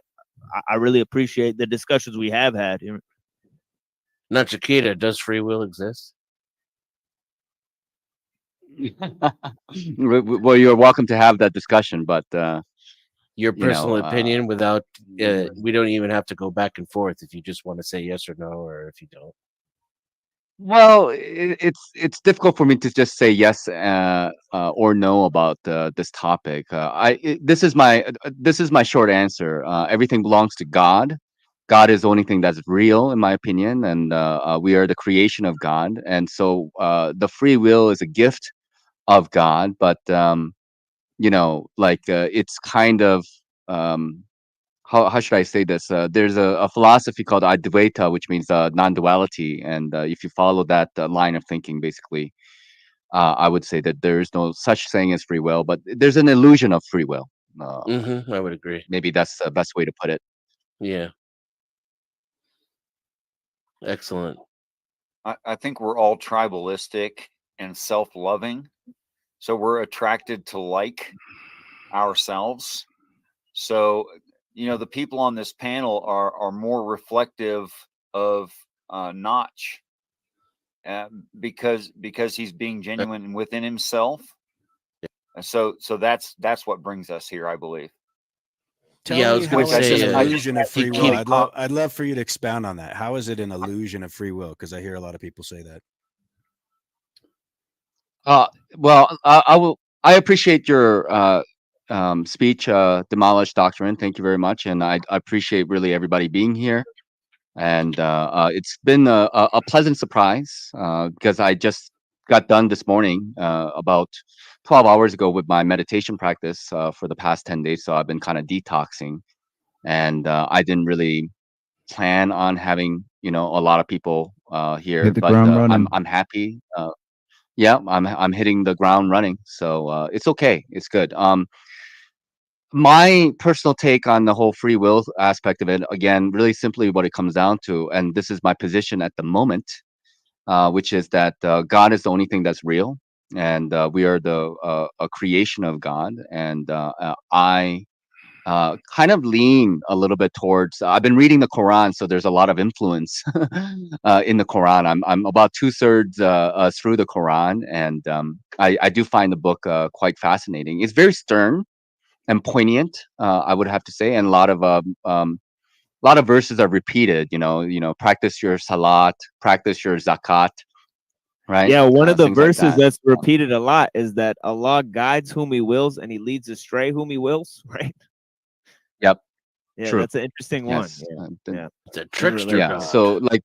really appreciate the discussions we have had. Not Chiquita, does free will exist? Well, you're welcome to have that discussion, but Your personal you know, opinion without, we don't even have to go back and forth if you just want to say yes or no, or if you don't. well, it's difficult for me to just say yes or no about this topic. This is my short answer. Everything belongs to God. God is the only thing that's real, in my opinion, and we are the creation of God. And so the free will is a gift of God, but it's kind of how should I say this? There's a philosophy called Advaita, which means non-duality, and if you follow that line of thinking, basically, I would say that there is no such thing as free will, but there's an illusion of free will. I would agree. Maybe that's the best way to put it. Yeah. Excellent. I think we're all tribalistic and self-loving, so we're attracted to like ourselves. So the people on this panel are more reflective of Notch because he's being genuine within himself. So that's what brings us here, I believe. Tell Yeah, I me was how gonna it's say, an illusion of free will. keep- I'd love for you to expound on that. How is it an illusion of free will? Because I hear a lot of people say that. Well, I appreciate your speech, Demolish Doctrine. Thank you very much, and I appreciate really everybody being here. And it's been a pleasant surprise because I just got done this morning about 12 hours ago with my meditation practice for the past 10 days. So I've been kind of detoxing, and I didn't really plan on having a lot of people Hit here, the but ground I'm running. I'm happy. Yeah, I'm hitting the ground running, so it's okay. It's good. My personal take on the whole free will aspect of it, again, really simply what it comes down to, and this is my position at the moment, which is that God is the only thing that's real, and we are a creation of God, and I kind of lean a little bit towards. I've been reading the Quran, so there's a lot of influence in the Quran. I'm about 2/3 through the Quran, and I do find the book quite fascinating. It's very stern and poignant, I would have to say, and a lot of verses are repeated. Practice your salat, practice your zakat, right? Yeah, one of the Things like verses that. that's repeated a lot is that Allah guides whom He wills, and He leads astray whom He wills. Right? Yep. Yeah, True. that's an interesting one. Yes. Yeah, The- yeah. The It's trickster yeah. God. So like.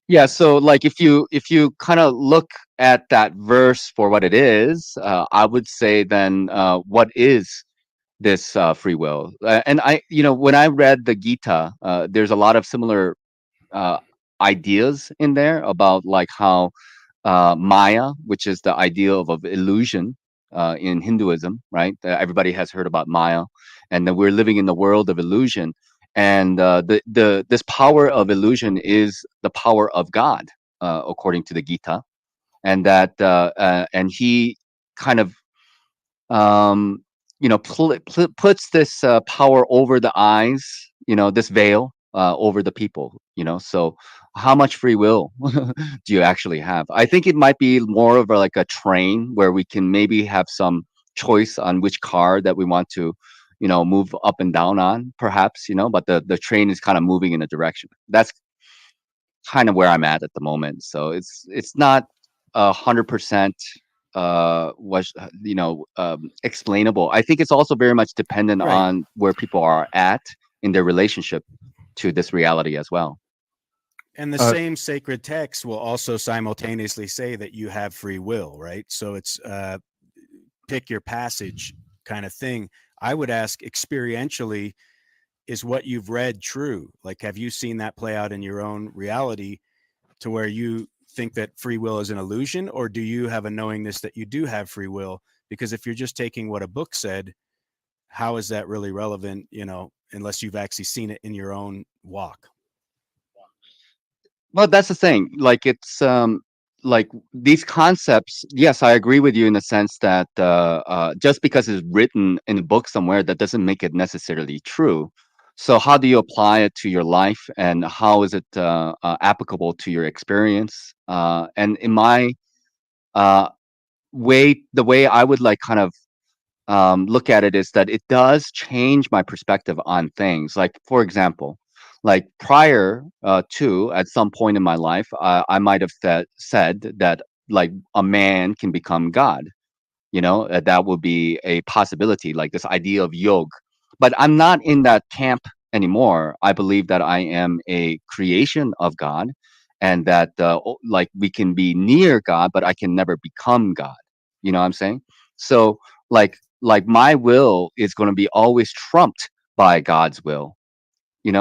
Yeah, so like if you kind of look at that verse for what it is, I would say then what is this free will? And when I read the Gita, there's a lot of similar uh, ideas in there about like how Maya, which is the idea of illusion in Hinduism, right? Everybody has heard about Maya, and that we're living in the world of illusion. And the this power of illusion is the power of God, according to the Gita, and and he kind of puts this power over the eyes, this veil over the people, so how much free will do you actually have? I think it might be more of like a train where we can maybe have some choice on which car that we want to move up and down on, perhaps, but the train is kind of moving in a direction. That's kind of where I'm at the moment. So it's not 100% was explainable. I think it's also very much dependent Right. on where people are at in their relationship to this reality as well. And the same sacred text will also simultaneously say that you have free will, right? So it's pick your passage kind of thing. I would ask experientially, is what you've read true? Like, have you seen that play out in your own reality to where you think that free will is an illusion, or do you have a knowingness that you do have free will? Because if you're just taking what a book said, how is that really relevant, unless you've actually seen it in your own walk? Well, that's the thing. Like it's like these concepts. Yes, I agree with you in the sense that just because it's written in a book somewhere, that doesn't make it necessarily true. So, how do you apply it to your life, and how is it applicable to your experience? And in my uh, the way I would like kind of look at it is that it does change my perspective on things. Like, for example, like prior to at some point in my life, I might have said that like a man can become God. That would be a possibility, like this idea of yoga. But I'm not in that camp anymore. I believe that I am a creation of God, and that like we can be near God, but I can never become God. You know what I'm saying? So like my will is going to be always trumped by God's will.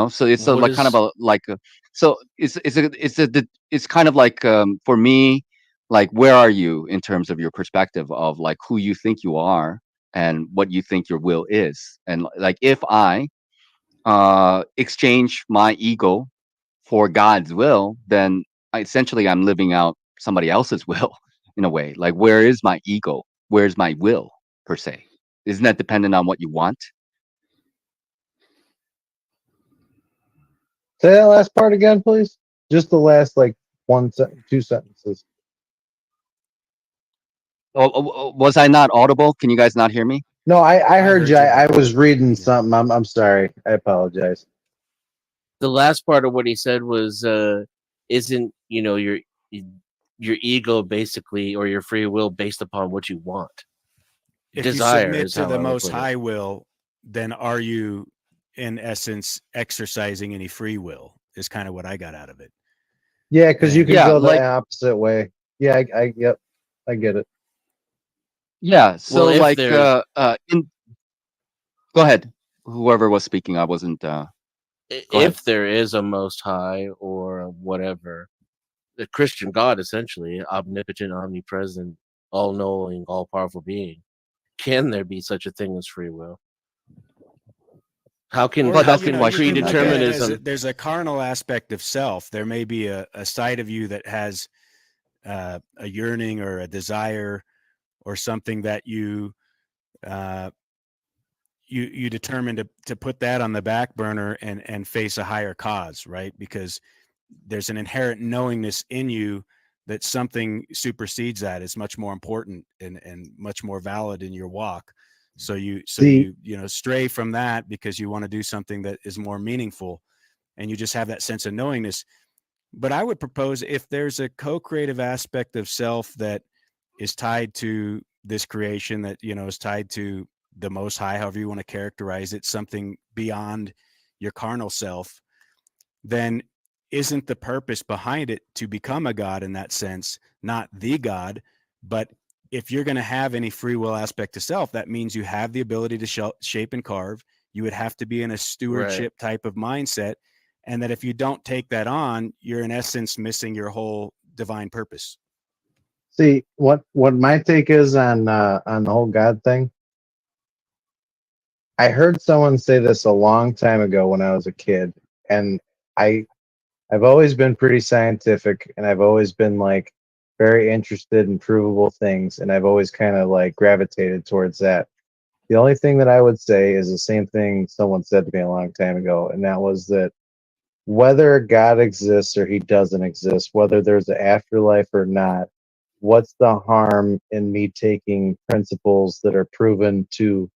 So it's a What like kind of is a like a, so it's kind of like for me, like where are you in terms of your perspective of like who you think you are and what you think your will is, and like if I exchange my ego for God's will, then essentially I'm living out somebody else's will in a way. Like where is my ego? Where's my will per se? Isn't that dependent on what you want? Say that last part again, please. Just the last like two sentences. Was I not audible? Can you guys not hear me? No, I heard you. I but was reading something. I'm sorry. I apologize. the last part of what he said was isn't your ego basically, or your free will, based upon what you want? If Desire you submit is to how the I would Most put it. High will, then are you, in essence, exercising any free will? Is kind of what I got out of it. Yeah, because you can Yeah, go the like opposite way. Yeah, yep, I get it. yeah. Well, So if like there's go ahead. Whoever was speaking, I wasn't. Go ahead. If there is a Most High or whatever, the Christian God, essentially omnipotent, omnipresent, all-knowing, all-powerful being, can there be such a thing as free will? How can Or Well, how that's you the know, can you can question, I look at guess. it as predeterminism? there's a carnal aspect of self. There may be a side of you that has a yearning or a desire or something that you you determine to put that on the back burner and face a higher cause, right? Because there's an inherent knowingness in you that something supersedes that, is much more important and much more valid in your walk. So you See, stray from that because you want to do something that is more meaningful, and you just have that sense of knowingness. But I would propose, if there's a co-creative aspect of self that is tied to this creation, that is tied to the Most High, however you want to characterize it, something beyond your carnal self, then isn't the purpose behind it to become a God in that sense, not the God? But if you're going to have any free will aspect to self, that means you have the ability to shape and carve. You would have to be in a Right. stewardship type of mindset. And that if you don't take that on, you're in essence missing your whole divine purpose. see what my take is on the whole God thing. I heard someone say this a long time ago when I was a kid, and I've always been pretty scientific, and I've always been like very interested in provable things, and I've always kind of like gravitated towards that. The only thing that I would say is the same thing someone said to me a long time ago, and that was that whether God exists or he doesn't exist, whether there's an afterlife or not, what's the harm in me taking principles that are proven to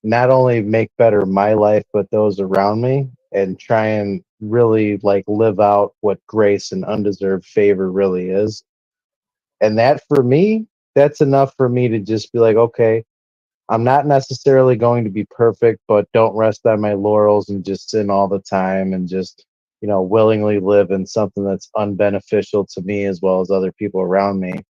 not only make better my life but those around me, and try and really like live out what grace and undeserved favor really is? And that, for me, that's enough for me to just be like, okay, I'm not necessarily going to be perfect, but don't rest on my laurels and just sin all the time and just, willingly live in something that's unbeneficial to me as well as other people around me. Okay,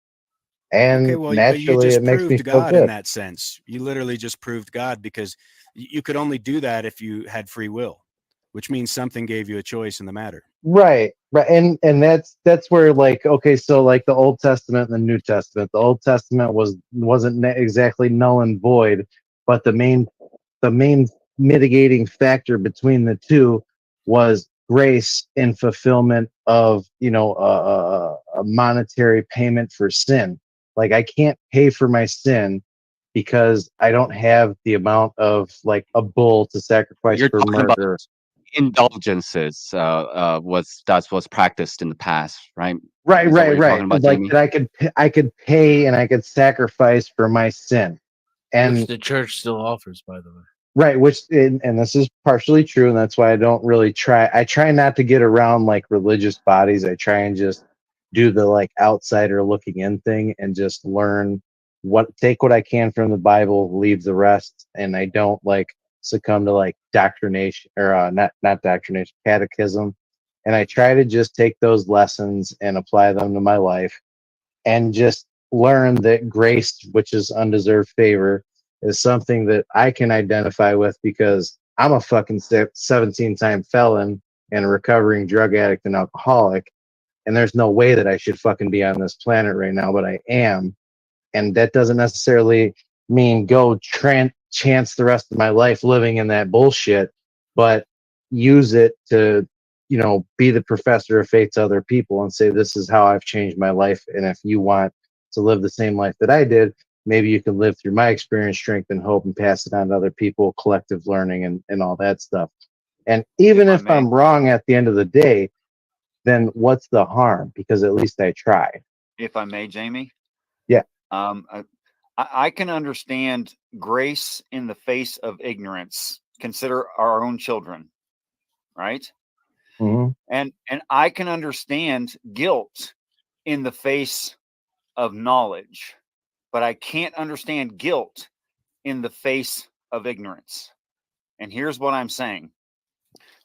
And well, but you naturally, it just makes me proved feel God in good. that sense. You literally just proved God, because you could only do that if you had free will, which means something gave you a choice in the matter. Right, right, and that's where, like, okay, so like the Old Testament and the New Testament. The Old Testament wasn't exactly null and void, but the main mitigating factor between the two was grace in fulfillment of a monetary payment for sin. Like, I can't pay for my sin because I don't have the amount of like a bull to sacrifice You're for talking about murder. indulgences. That's what's practiced in the past, right? Right, Is that what right, you're talking right. about, Like Jamie? that I could pay and I could sacrifice for my sin. Which And the church still offers, by the way. right, and this is partially true, and that's why I try not to get around like religious bodies. I try and just do the like outsider looking in thing and just take what I can from the Bible, leave the rest, and I don't like succumb to like doctrination, or not doctrination, catechism. And I try to just take those lessons and apply them to my life, and just learn that grace, which is undeserved favor, is something that I can identify with, because I'm a fucking 17-time felon and a recovering drug addict and alcoholic. And there's no way that I should fucking be on this planet right now, but I am. And that doesn't necessarily mean go chance the rest of my life living in that bullshit, but use it to be the professor of faith to other people and say, this is how I've changed my life, and if you want to live the same life that I did, maybe you can live through my experience, strength, and hope, and pass it on to other people, collective learning, and all that stuff. And even If I if may, I'm wrong at the end of the day, then what's the harm? Because at least I tried. Jamie, Yeah. I can understand grace in the face of ignorance. Consider our own children, right? Mm-hmm. And I can understand guilt in the face of knowledge, but I can't understand guilt in the face of ignorance. And here's what I'm saying.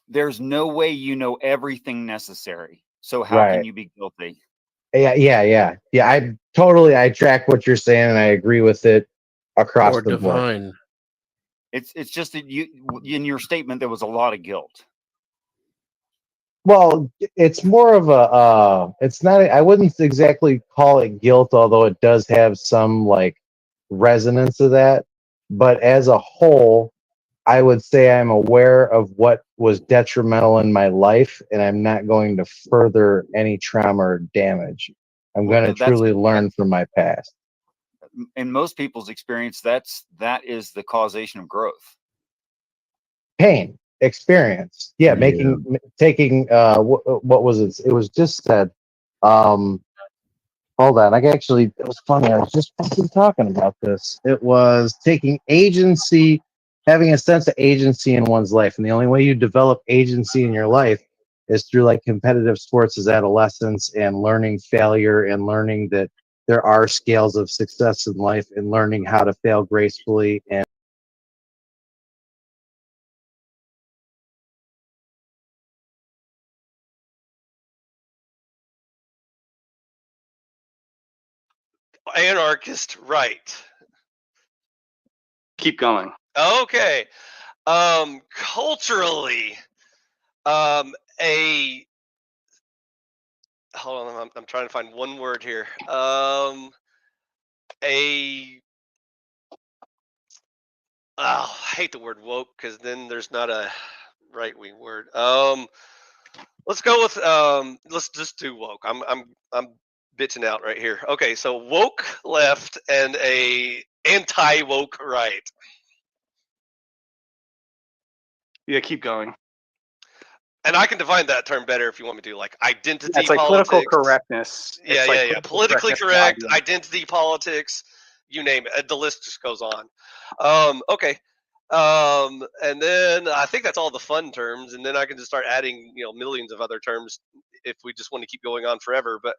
There's no way you know everything necessary. So how can Right. you be guilty? Yeah. I track what you're saying, and I agree with it across Or the board. divine. It's just that you, in your statement, there was a lot of guilt. Well, it's more of a it's not I wouldn't exactly call it guilt, although it does have some like resonance of that. But as a whole, I would say I'm aware of what was detrimental in my life, and I'm not going to further any trauma or damage. I'm Well, going to that's truly learn from my past. in most people's experience. That is the causation of growth. Pain, experience. Yeah, Yeah. taking what was it? It was just said. Hold on, it was funny. I was just fucking talking about this. It was taking agency, having a sense of agency in one's life, and the only way you develop agency in your life is through like competitive sports as adolescence and learning failure and learning that there are scales of success in life and learning how to fail gracefully and Anarchist right. Keep going. Okay. Culturally, a hold on, I'm trying to find one word here. A I hate the word woke because then there's not a right wing word. Let's go with let's just do woke. I'm bitching out right here. Okay, so woke left and a anti woke right. Yeah, keep going. And I can define that term better if you want me to, like identity That's like politics. political correctness. Yeah, It's like yeah, yeah. political Politically correctness correct, idea. identity politics, you name it. The list just goes on. Okay. And then I think that's all the fun terms, and then I can just start adding, millions of other terms if we just want to keep going on forever. But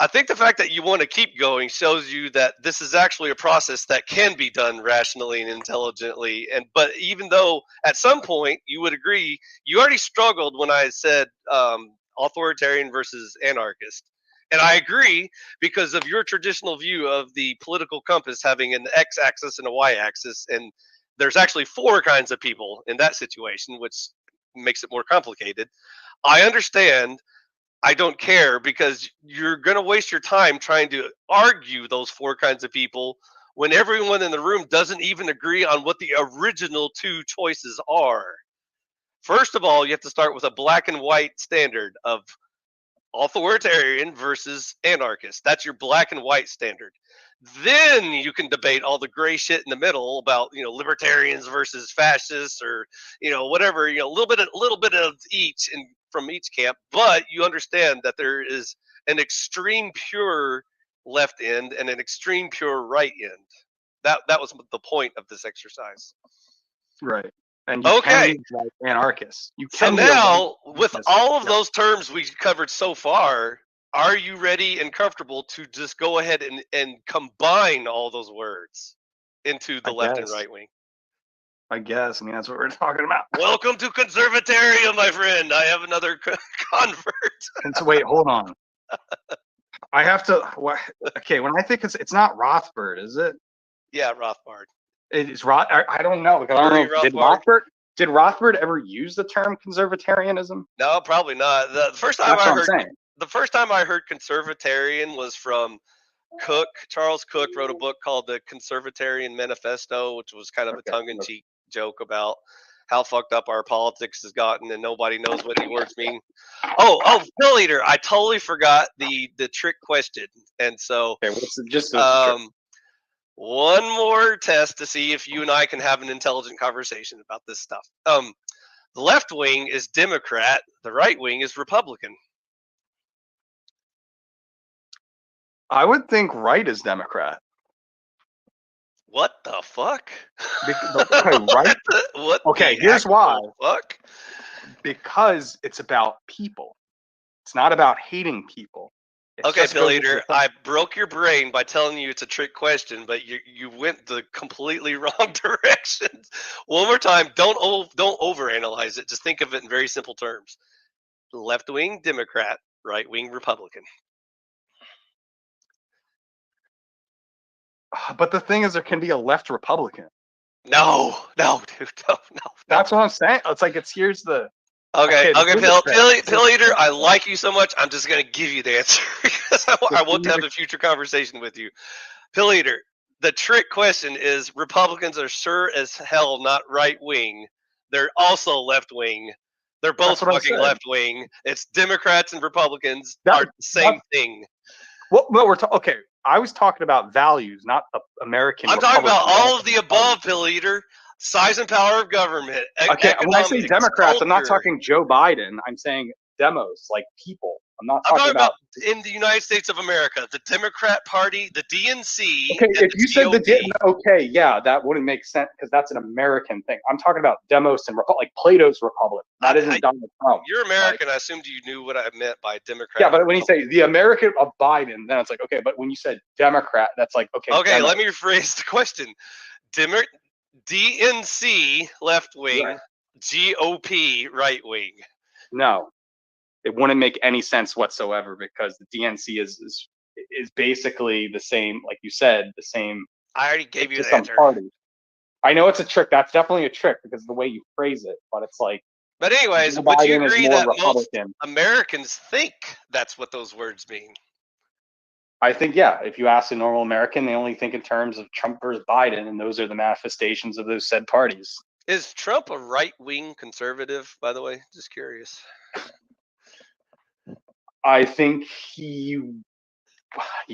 I think the fact that you want to keep going shows you that this is actually a process that can be done rationally and intelligently. But even though at some point you would agree, you already struggled when I said authoritarian versus anarchist. And I agree because of your traditional view of the political compass having an x-axis and a y-axis, and there's actually four kinds of people in that situation, which makes it more complicated. I understand. I don't care because you're going to waste your time trying to argue those four kinds of people when everyone in the room doesn't even agree on what the original two choices are. First of all, you have to start with a black and white standard of authoritarian versus anarchist. That's your black and white standard. Then you can debate all the gray shit in the middle about libertarians versus fascists or whatever, a little bit of each from each camp. But you understand that there is an extreme pure left end and an extreme pure right end. That was the point of this exercise. Right. And you can be like anarchist. You So can be now, with anarchist. all of those terms we covered so far, are you ready and comfortable to just go ahead and combine all those words into the left and right wing? I guess. I mean, that's what we're talking about. Welcome to conservatarian, my friend. I have another convert. And so wait, hold on. I have to. Okay, when I think it's not Rothbard, is it? Yeah, Rothbard. It's Roth. I don't know. Because I don't know. Did Rothbard ever use the term conservatarianism? No, probably not. The first time I heard conservatarian was from Cook. Charles Cook wrote a book called The Conservatarian Manifesto, which was kind of a tongue-in-cheek joke about how fucked up our politics has gotten and nobody knows what any words mean. Oh, Bill Eater, I totally forgot the trick question. And so one more test to see if you and I can have an intelligent conversation about this stuff. The left wing is Democrat, the right wing is Republican. I would think right is Democrat. What the fuck? Right? Okay, here's why. Fuck? Because it's about people. It's not about hating people. Okay, Bill Eater, I broke your brain by telling you it's a trick question, but you went the completely wrong direction. One more time, don't overanalyze it. Just think of it in very simple terms. Left wing Democrat, right wing Republican. But the thing is, there can be a left Republican. No, dude, no. That's what I'm saying. It's like here's the Okay, the Pill Eater, I like you so much. I'm just gonna give you the answer because I want to have a future conversation with you. Pill Eater, the trick question is: Republicans are sure as hell not right wing. They're also left wing. They're both That's what I fucking said. left wing. It's Democrats and Republicans That- are the same thing. What we're okay. I was talking about values, not the American. I'm talking about Republican all of the above, Pill Eater. Size and power of government. Okay, when I say economics, Democrats, I'm not culture. talking Joe Biden. I'm saying demos, like people. I'm not I'm talking talking about in the United States of America, the Democrat Party, the DNC. Okay, and if the you said the GOP. okay, yeah, that wouldn't make sense because that's an American thing. I'm talking about demos and like Plato's Republic. That isn't Donald Trump. You're American. I assumed you knew what I meant by Democrat. Yeah, but when you say the American of Biden, then it's like okay. But when you said Democrat, that's like okay. Okay, Demo. let me rephrase the question. DNC left wing, Right. GOP right wing. No, it wouldn't make any sense whatsoever because the DNC is basically the same, like you said, the same. I already gave you just the some answer. party. I know it's a trick. That's definitely a trick because of the way you phrase it. But it's like. But anyways, Joe would you Biden is agree more that Republican. most Americans think that's what those words mean? I think, yeah, if you ask a normal American, they only think in terms of Trump versus Biden, and those are the manifestations of those said parties. Is Trump a right-wing conservative, by the way? Just curious. I think he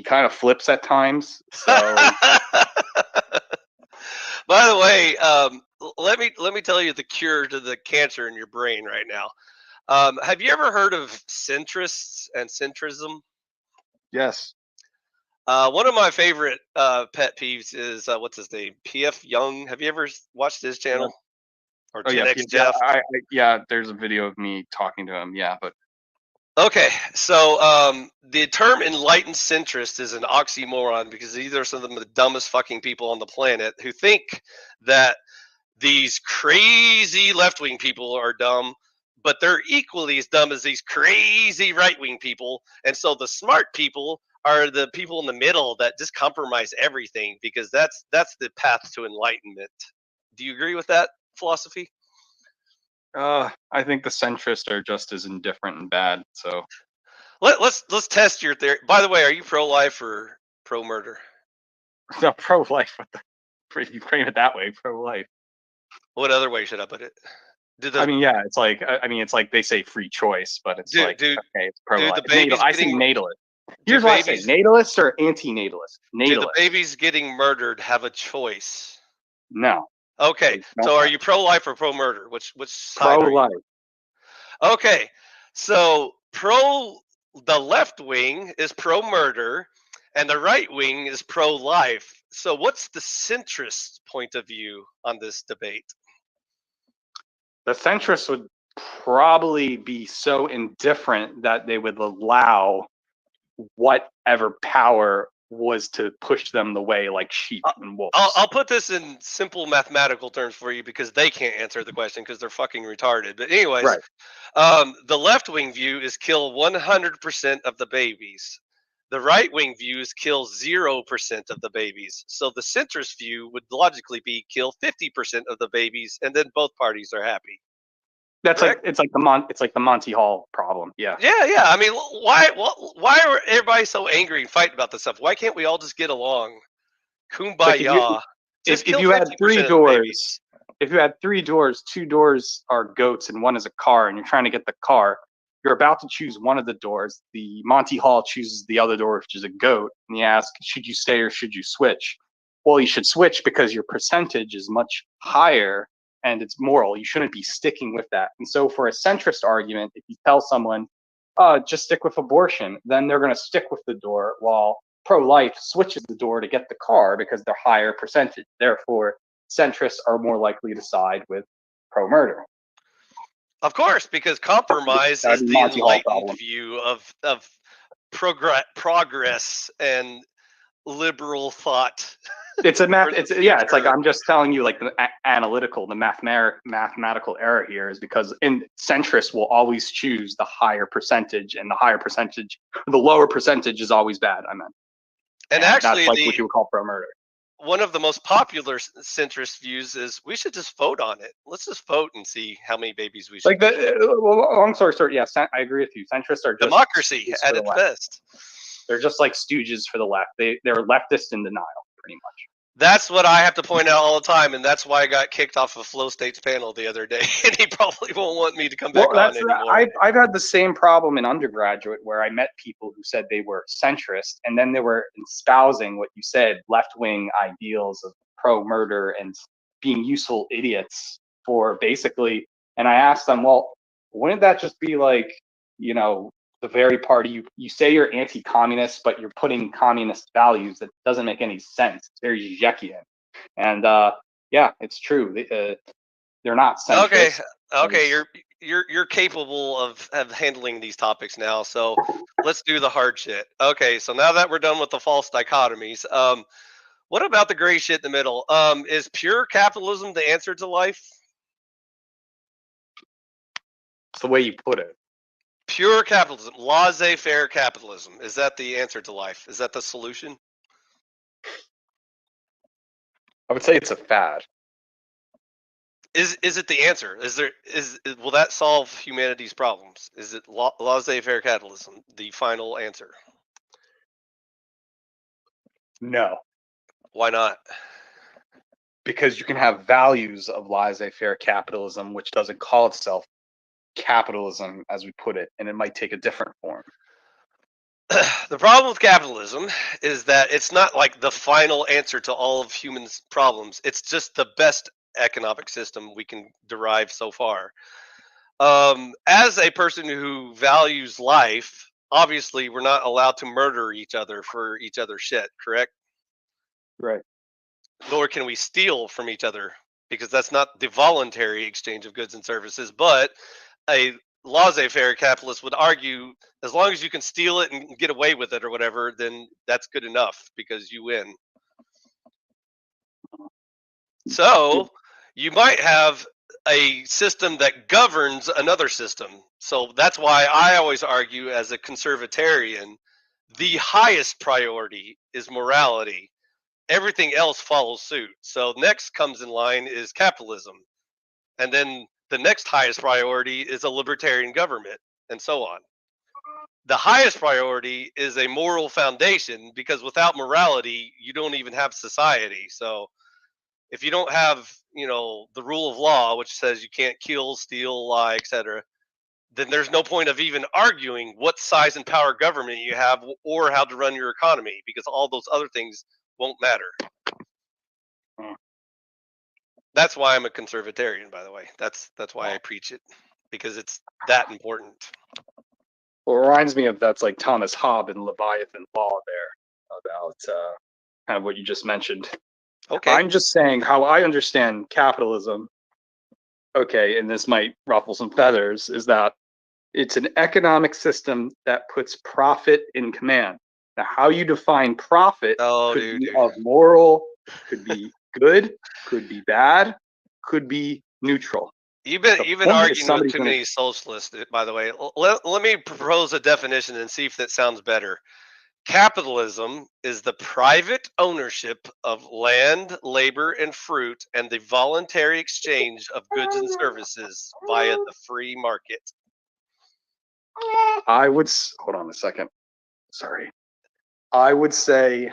kind of flips at times. So, by the way, let me tell you the cure to the cancer in your brain right now. Have you ever heard of centrists and centrism? yes. One of my favorite pet peeves is what's his name? PF Young. Have you ever watched his channel? Or Oh Gen yeah, X Jeff? yeah. There's a video of me talking to him. Yeah, but Okay, so the term enlightened centrist is an oxymoron because these are some of the dumbest fucking people on the planet who think that these crazy left-wing people are dumb, but they're equally as dumb as these crazy right-wing people. And so the smart people are the people in the middle that just compromise everything because that's the path to enlightenment. Do you agree with that philosophy? I think the centrists are just as indifferent and bad. So let's test your theory. By the way, are you pro-life or pro-murder? no, pro-life. You frame it that way, pro-life. What other way should I put it? I mean, yeah, it's like it's like they say free choice, but it's okay, it's pro-life. I say natalist. Here's what I say: natalist or anti-natalist. Natalist. Do the babies getting murdered have a choice? No. Okay, so are you pro-life or pro-murder? Which side? Pro-life. Okay, so the left wing is pro-murder, and the right wing is pro-life. So what's the centrist point of view on this debate? The centrists would probably be so indifferent that they would allow whatever power was to push them the way like sheep and wolves. I'll put this in simple mathematical terms for you because they can't answer the question because they're fucking retarded. But anyways, the left-wing view is kill 100% of the babies. The right-wing view is kill 0% of the babies. So the centrist view would logically be kill 50% of the babies, and then both parties are happy. That's correct? It's like the Monty Hall problem. Yeah. Yeah. I mean, why are everybody so angry and fighting about this stuff? Why can't we all just get along? Kumbaya. If you had 3 doors, if you had 3 doors, 2 doors are goats and 1 is a car, and you're trying to get the car, you're about to choose one of the doors. The Monty Hall chooses the other door, which is a goat, and you ask, should you stay or should you switch? Well, you should switch because your percentage is much higher and it's moral. You shouldn't be sticking with that. And so for a centrist argument, if you tell someone, just stick with abortion, then they're going to stick with the door, while pro-life switches the door to get the car because they're higher percentage. Therefore, centrists are more likely to side with pro-murder. Of course, because compromise is the enlightened view of progress and liberal thought. It's it's like I'm just telling you, like the analytical, the mathematical error here is because centrists will always choose the higher percentage, and the lower percentage is always bad. I meant, and actually, that's like what you would call pro-murder. one of the most popular centrist views is we should just vote on it. Let's just vote and see how many babies we should. Like long story short, yes, I agree with you. Centrists are just democracy stooges at for the its left. best. They're just like stooges for the left. They're leftist in denial, pretty much. That's what I have to point out all the time, and that's why I got kicked off of Flow State's panel the other day, and he probably won't want me to come back on anymore. I've had the same problem in undergraduate where I met people who said they were centrist, and then they were espousing what you said, left-wing ideals of pro-murder and being useful idiots for basically. And I asked them, well, wouldn't that just be like, you know, the very party you say you're anti-communist, but you're putting communist values? That doesn't make any sense. It's very Zizek'ian. And yeah, it's true. They're not centrist. Okay, you're capable of handling these topics now. So let's do the hard shit. Okay, so now that we're done with the false dichotomies, what about the gray shit in the middle? Is pure capitalism the answer to life? It's the way you put it. Pure capitalism, laissez-faire capitalism. Is that the answer to life? Is that the solution? I would say it's a fad. Is it the answer? Will that solve humanity's problems? Is it laissez-faire capitalism the final answer? No. Why not? Because you can have values of laissez-faire capitalism, which doesn't call itself capitalism as we put it, and it might take a different form. The problem with capitalism is that it's not like the final answer to all of humans' problems. It's just the best economic system we can derive so far. As a person who values life, obviously we're not allowed to murder each other for each other's shit, correct? Right. Nor can we steal from each other, because that's not the voluntary exchange of goods and services. But a laissez-faire capitalist would argue, as long as you can steal it and get away with it or whatever, then that's good enough because you win. So you might have a system that governs another system. So that's why I always argue, as a conservatarian, the highest priority is morality. Everything else follows suit. So next comes in line is capitalism. And then the next highest priority is a libertarian government, and so on. The highest priority is a moral foundation, because without morality, you don't even have society. So if you don't have, the rule of law, which says you can't kill, steal, lie, etc., then there's no point of even arguing what size and power government you have or how to run your economy, because all those other things won't matter. That's why I'm a conservatarian, by the way. That's why I preach it, because it's that important. Well, it reminds me of that's like Thomas Hobbes and Leviathan Law there, about kind of what you just mentioned. Okay. I'm just saying how I understand capitalism. Okay, and this might ruffle some feathers, is that it's an economic system that puts profit in command. Now, how you define profit could be of moral, could be good, could be bad, could be neutral. You've been arguing with too many socialists, by the way. Let me propose a definition and see if that sounds better. Capitalism is the private ownership of land, labor, and fruit, and the voluntary exchange of goods and services via the free market. I would hold on a second. Sorry. I would say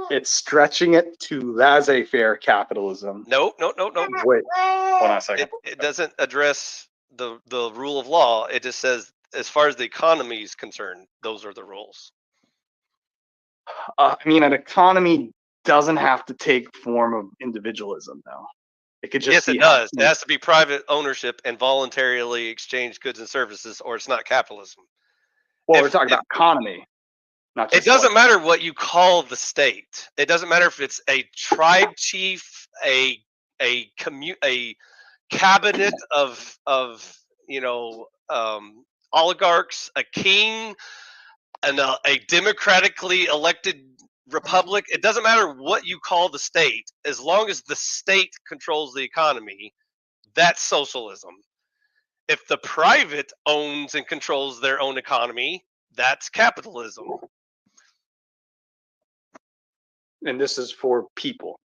it's stretching it to laissez-faire capitalism. No. Wait, hold on a second. It doesn't address the rule of law. It just says, as far as the economy is concerned, those are the rules. I mean, an economy doesn't have to take form of individualism, though. It could just Yes, it does. It has to be private ownership and voluntarily exchange goods and services, or it's not capitalism. Well, we're talking about economy. Not just it doesn't matter what you call the state. It doesn't matter if it's a tribe chief, a cabinet of oligarchs, a king, and a democratically elected republic. It doesn't matter what you call the state, as long as the state controls the economy. That's socialism. If the private owns and controls their own economy, that's capitalism. And this is for people.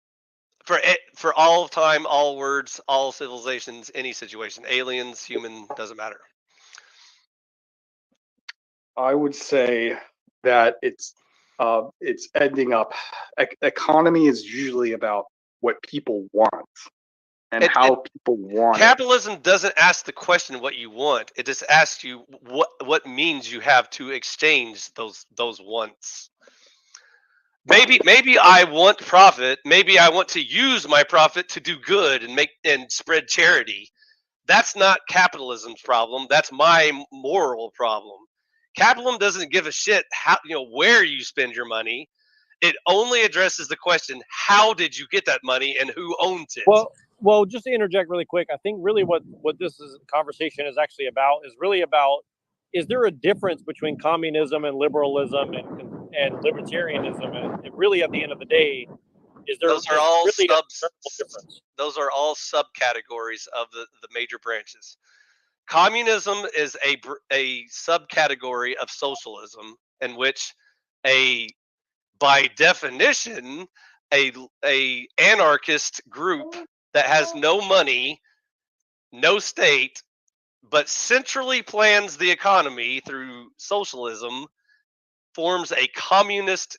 For all time, all words, all civilizations, any situation, aliens, human, doesn't matter. I would say that it's ending up. Economy is usually about what people want and how people want it. Capitalism doesn't ask the question what you want. It just asks you what means you have to exchange those wants. Maybe I want profit. Maybe I want to use my profit to do good and spread charity. That's not capitalism's problem. That's my moral problem. Capitalism doesn't give a shit how where you spend your money. It only addresses the question, how did you get that money and who owns it? Well, just to interject really quick, I think really what this conversation is actually about is there a difference between communism and liberalism and libertarianism? And really, at the end of the day, those are all really difference? Those are all subcategories of the major branches. Communism is a subcategory of socialism, in which by definition a anarchist group that has no money, no state, but centrally plans the economy through socialism forms a communist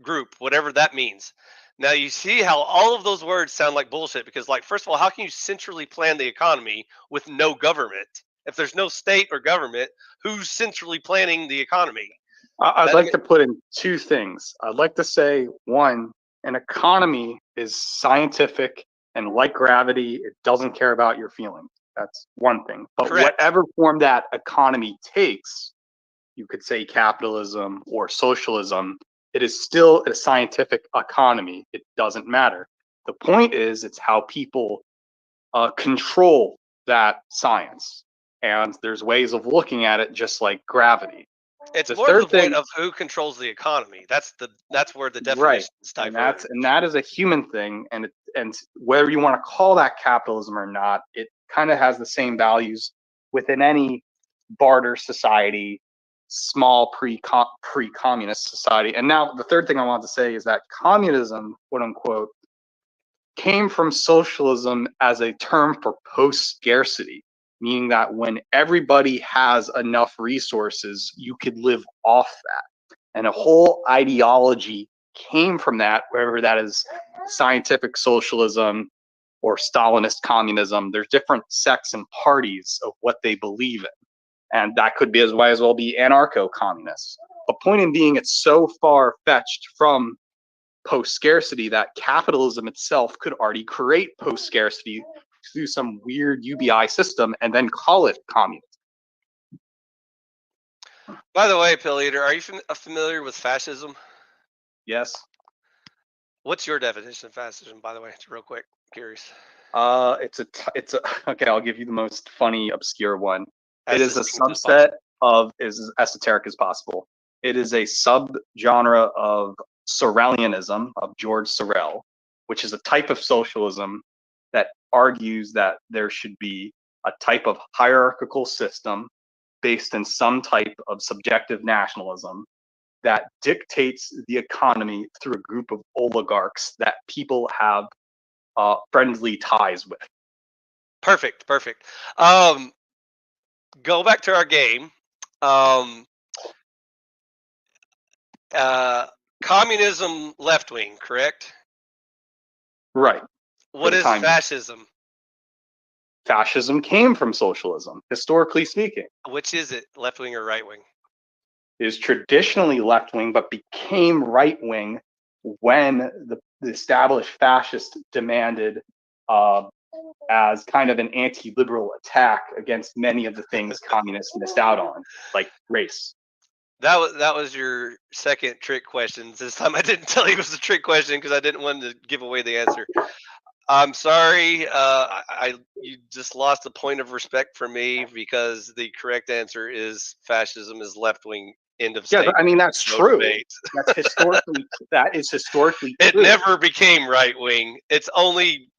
group, whatever that means. Now you see how all of those words sound like bullshit, because first of all, how can you centrally plan the economy with no government? If there's no state or government, who's centrally planning the economy? I'd like to put in two things. I'd like to say, one, an economy is scientific, and like gravity, it doesn't care about your feelings. That's one thing. But whatever form that economy takes, you could say capitalism or socialism, it is still a scientific economy. It doesn't matter. The point is, it's how people control that science. And there's ways of looking at it just like gravity. It's more the point of who controls the economy. That's where the definitions diverge. And that is a human thing, and whether you want to call that capitalism or not, it kind of has the same values within any barter society, small pre-communist society. And now the third thing I want to say is that communism, quote unquote, came from socialism as a term for post-scarcity, meaning that when everybody has enough resources, you could live off that. And a whole ideology came from that, whether that is scientific socialism or Stalinist communism. There's different sects and parties of what they believe in. And that could be as well be anarcho-communists. The point in being, it's so far-fetched from post-scarcity that capitalism itself could already create post-scarcity through some weird UBI system and then call it communism. By the way, Pill Eater, are you familiar with fascism? Yes. What's your definition of fascism, by the way? It's real quick. Curious. It's a okay, I'll give you the most funny, obscure one. It is a subset of as esoteric as possible. It is a subgenre of Sorelianism, of George Sorel, which is a type of socialism that argues that there should be a type of hierarchical system based in some type of subjective nationalism that dictates the economy through a group of oligarchs that people have friendly ties with. Perfect. Go back to our game. Communism left wing, correct? Right. What is fascism? Fascism came from socialism, historically speaking. Which is it, left wing or right wing? It is traditionally left wing, but became right wing when the established fascists demanded as kind of an anti-liberal attack against many of the things communists missed out on, like race. That was your second trick question. This time I didn't tell you it was a trick question because I didn't want to give away the answer. I'm sorry. You just lost a point of respect for me because the correct answer is fascism is left wing. End of statement. Yeah, I mean that's true. That's historically true. It never became right wing. It's only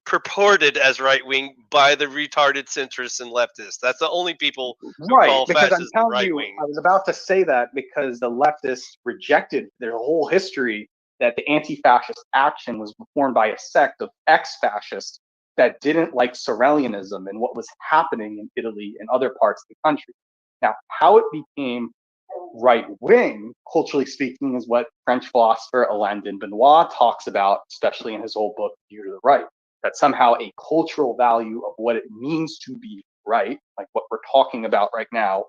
purported as right wing by the retarded centrists and leftists. That's the only people who call fascism right wing. I was about to say that because the leftists rejected their whole history that the anti-fascist action was performed by a sect of ex-fascists that didn't like Sorelianism and what was happening in Italy and other parts of the country. Now, how it became right-wing, culturally speaking, is what French philosopher Alain de Benoit talks about, especially in his old book, View to the Right, that somehow a cultural value of what it means to be right, like what we're talking about right now,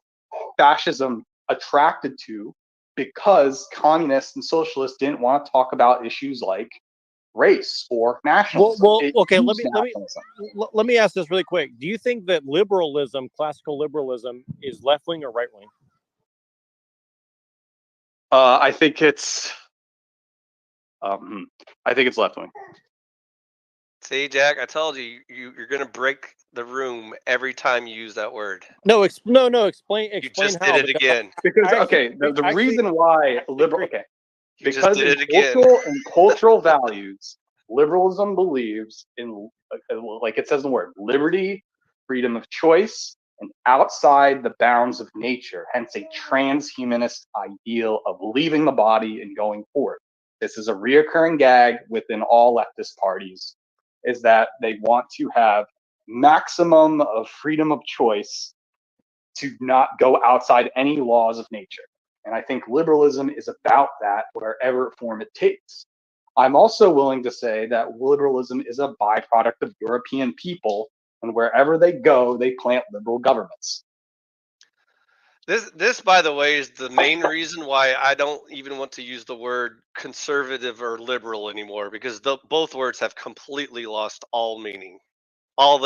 fascism attracted to, because communists and socialists didn't want to talk about issues like race or nationalism. Well, It okay. used nationalism. Let me ask this really quick. Do you think that liberalism, classical liberalism, is left wing or right wing? I think it's left wing. See, Jack, I told you, you're going to break the room every time you use that word. No, no. Explain You just how. did it again. Because the reason why You just did it again. cultural values, liberalism believes in, like it says in the word, liberty, freedom of choice, and outside the bounds of nature, hence a transhumanist ideal of leaving the body and going forward. This is a reoccurring gag within all leftist parties, is that they want to have maximum of freedom of choice to not go outside any laws of nature. And I think liberalism is about that, wherever form it takes. I'm also willing to say that liberalism is a byproduct of European people, and wherever they go, they plant liberal governments. This, by the way, is the main reason why I don't even want to use the word conservative or liberal anymore, because both words have completely lost all meaning. All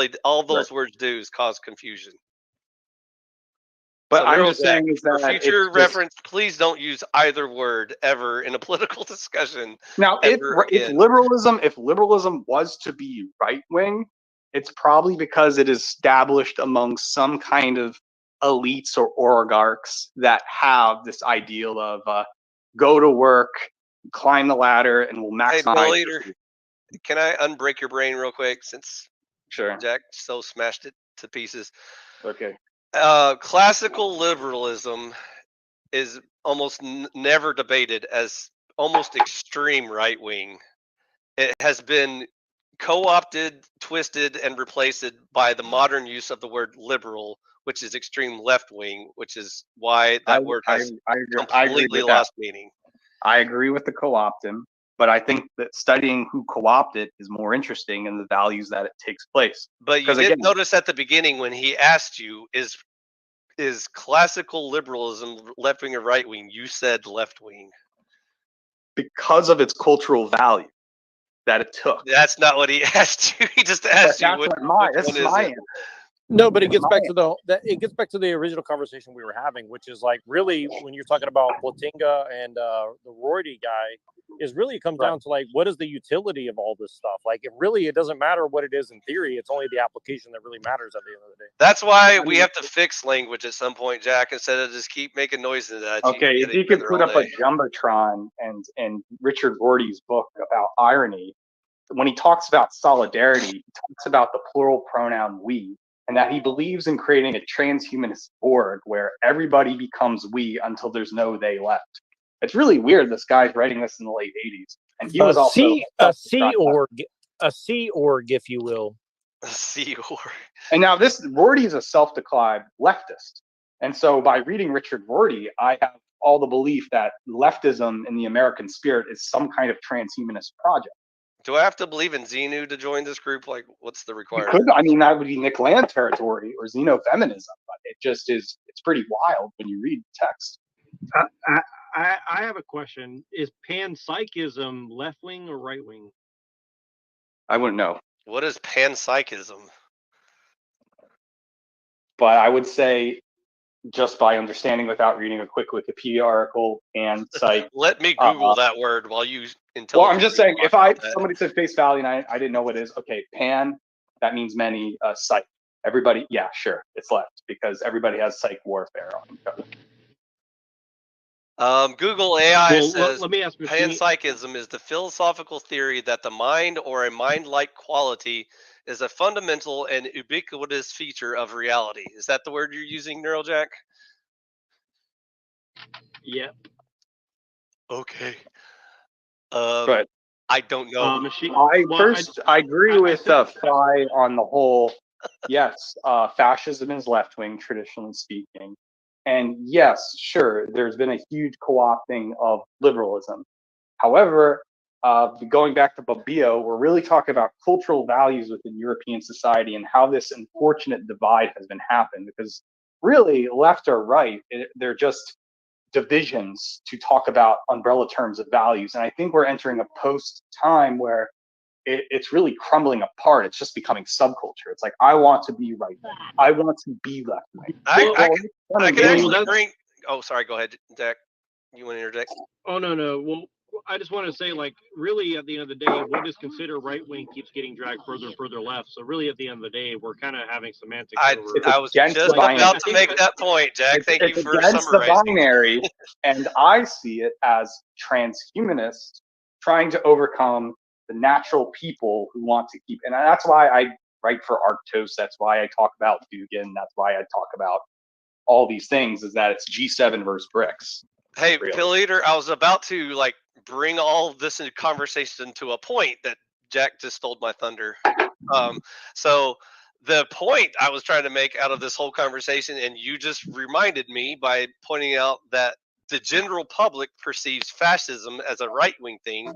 those words do is cause confusion. But So I'm just saying is for that future reference, please don't use either word ever in a political discussion. Now, if liberalism was to be right wing, it's probably because it is established among some kind of elites or oligarchs that have this ideal of go to work, climb the ladder, and will Hey, maximize. Bill Leader, can I unbreak your brain real quick, since Jack so smashed it to pieces? Okay. Classical liberalism is almost never debated as almost extreme right wing. It has been co-opted, twisted, and replaced by the modern use of the word liberal, which is extreme left wing, which is why that word has completely lost meaning. I agree with the co-opting, but I think that studying who co-opted is more interesting in the values that it takes place. But you did notice at the beginning when he asked you, is classical liberalism left wing or right wing? You said left wing. Because of its cultural value that it took. That's not what he asked you. He just asked you which one is it. No, but it gets back to the original conversation we were having, which is like really when you're talking about Botinga and the Rorty guy, is really it comes down to like what is the utility of all this stuff? Like it doesn't matter what it is in theory. It's only the application that really matters at the end of the day. That's why we have to fix language at some point, Jack, instead of just keep making noises at you. Okay, if you could put up a jumbotron and Richard Rorty's book about irony, when he talks about solidarity, he talks about the plural pronoun we, and that he believes in creating a transhumanist Borg where everybody becomes we until there's no they left. It's really weird. This guy's writing this in the late 80s, and he was also a Sea Org, if you will. A Sea Org. And now Rorty is a self-declared leftist, and so by reading Richard Rorty, I have all the belief that leftism in the American spirit is some kind of transhumanist project. Do I have to believe in Xenu to join this group? Like, what's the requirement? That would be Nick Land territory or xenofeminism, but it's pretty wild when you read the text. I have a question. Is panpsychism left wing or right wing? I wouldn't know. What is panpsychism? But I would say, just by understanding without reading a quick Wikipedia article, and psych. Let me Google that word while you Well, I'm just saying, if somebody said face value and I didn't know what it is, okay, pan, that means many, psych. Everybody, yeah, sure, it's left because everybody has psych warfare on each other. Google AI says let me ask you, panpsychism is the philosophical theory that the mind or a mind-like quality is a fundamental and ubiquitous feature of reality. Is that the word you're using, Neurojack? Yep. Okay. But I don't know. I agree with Phi on the whole. Yes, fascism is left wing, traditionally speaking, and yes, sure, there's been a huge co-opting of liberalism. However, going back to Bobbio, we're really talking about cultural values within European society and how this unfortunate divide has been happened. Because really, left or right, they're just divisions to talk about umbrella terms of values. And I think we're entering a post time where it's really crumbling apart. It's just becoming subculture. It's like, I want to be right wing. I want to be left wing. I can actually bring. Oh, sorry. Go ahead, Zach. You want to interject? Oh no. Well, I just want to say, like, really, at the end of the day, what is considered right wing keeps getting dragged further and further left. So really, at the end of the day, we're kind of having semantics. I was just about to make that point, Jack. Thank you for against the summarizing. binary, and I see it as transhumanists trying to overcome the natural people who want to keep. And that's why I write for Arctos. That's why I talk about Dugin. That's why I talk about all these things. Is that it's G7 versus BRICS. Hey, really. Pill Eater, I was about to like bring all of this into conversation to a point that Jack just stole my thunder. So the point I was trying to make out of this whole conversation, and you just reminded me by pointing out that the general public perceives fascism as a right-wing thing.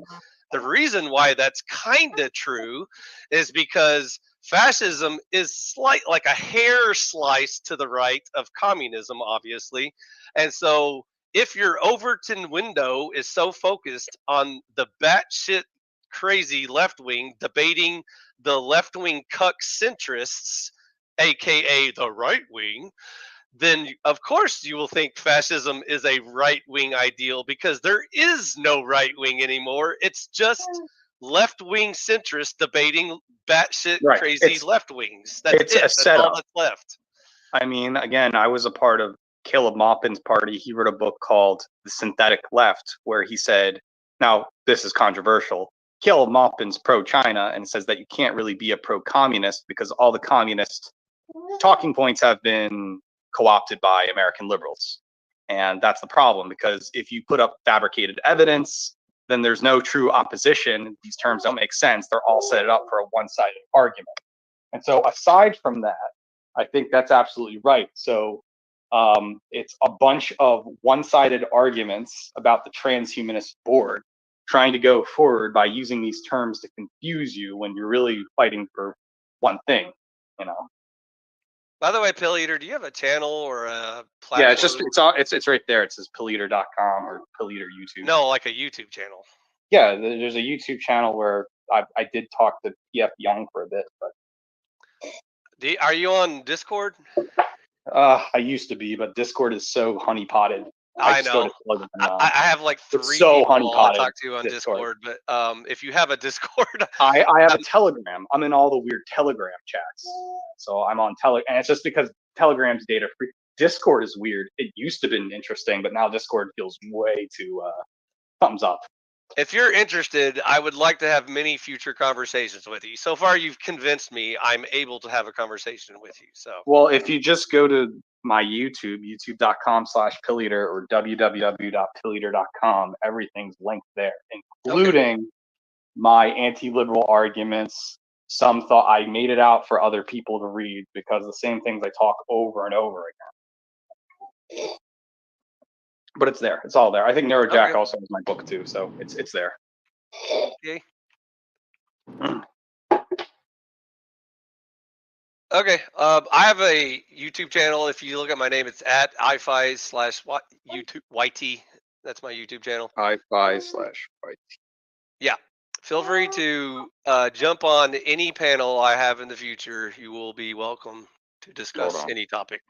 The reason why that's kind of true is because fascism is like a hair slice to the right of communism, obviously. And so if your Overton window is so focused on the batshit crazy left wing debating the left wing cuck centrists, aka the right wing, then of course you will think fascism is a right wing ideal, because there is no right wing anymore. It's just left wing centrists debating batshit crazy left wings. That's it. That's all that's left. I mean, again, I was a part of Caleb Maupin's party. He wrote a book called The Synthetic Left, where he said, now this is controversial, Caleb Maupin's pro-China and says that you can't really be a pro-communist because all the communist talking points have been co-opted by American liberals. And that's the problem, because if you put up fabricated evidence, then there's no true opposition. These terms don't make sense. They're all set up for a one-sided argument. And so aside from that, I think that's absolutely right. So it's a bunch of one-sided arguments about the transhumanist board trying to go forward by using these terms to confuse you when you're really fighting for one thing, you know. By the way, Pill Eater, do you have a channel or a platform? Yeah, it's right there. It says pilleater.com or Pill Eater YouTube. No, like a YouTube channel. Yeah, there's a YouTube channel where I did talk to PF Young for a bit, but Are you on Discord? I used to be, but Discord is so honeypotted. I know. I have like 3 people I talk to on Discord, but if you have a Discord, I have a Telegram. I'm in all the weird Telegram chats, so I'm on Telegram, and it's just because Telegram's data free. Discord is weird. It used to have been interesting, but now Discord feels way too thumbs up. If you're interested, I would like to have many future conversations with you. So far, you've convinced me I'm able to have a conversation with you. So, well, if you just go to my YouTube, youtube.com/Pilleater or www.pilleater.com, everything's linked there, including my anti-liberal arguments. Some thought I made it out for other people to read because the same things I talk over and over again. But it's there. It's all there. I think Neurojack also has my book too, so it's there. Okay. Okay. I have a YouTube channel. If you look at my name, it's at iFi/YouTube That's my YouTube channel. iFi/YT. Yeah. Feel free to jump on any panel I have in the future. You will be welcome to discuss any topic.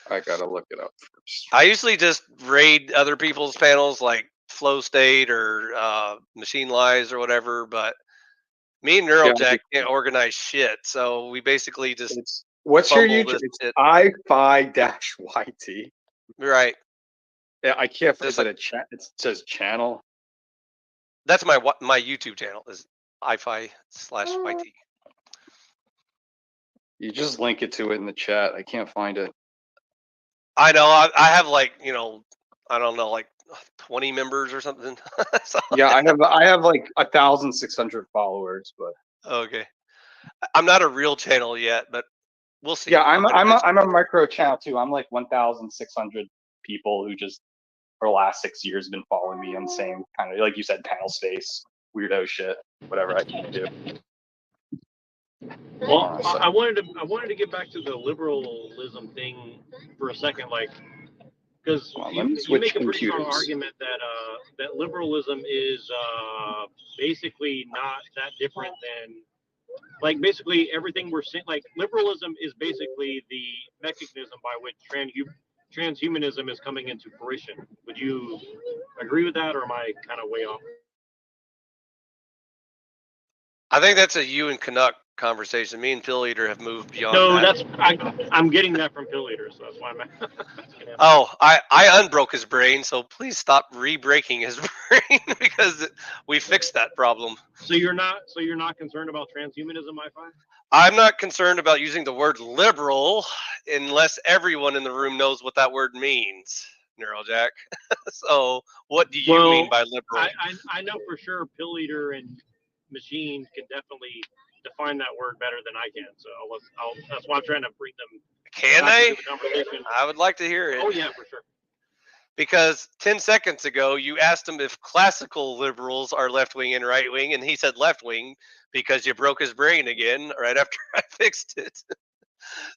I gotta look it up first. I usually just raid other people's panels like Flow State or Machine Lies or whatever, but me and Neurojack can't organize shit, so we basically just what's your YouTube? It's iFi-YT. Right. Yeah, I can't. Is it a chat? It says channel. That's my YouTube channel is iFi/YT. You just link it to it in the chat. I can't find it. I know. I have like, I don't know, like 20 members or something. So- Yeah, I have like 1,600 followers, but okay. I'm not a real channel yet, but we'll see. yeah, I'm gonna a micro channel too. I'm like 1,600 people who just for the last 6 years have been following me on the same kind of, like you said, panel space, weirdo shit, whatever I can do. Well, I wanted to get back to the liberalism thing for a second, like, because Let you me make switch a pretty strong computers. argument that that liberalism is basically not that different than, like, basically everything we're saying. Like, liberalism is basically the mechanism by which transhumanism is coming into fruition. Would you agree with that, or am I kind of way off? I think that's a you and Canuck conversation. Me and Pill Eater have moved beyond No, that. I'm getting that from Pill Eater, so that's why I'm asking him. Oh, I unbroke his brain, so please stop re-breaking his brain because we fixed that problem. So you're not concerned about transhumanism, I5? I'm not concerned about using the word liberal unless everyone in the room knows what that word means, Neurojack. So what do you mean by liberal? I know for sure Pill Eater and Machine can definitely define that word better than I can. So that's why I'm trying to bring them. Can back they? into the conversation. I would like to hear it. Oh yeah, for sure. Because 10 seconds ago, you asked him if classical liberals are left-wing and right-wing, and he said left-wing because you broke his brain again right after I fixed it.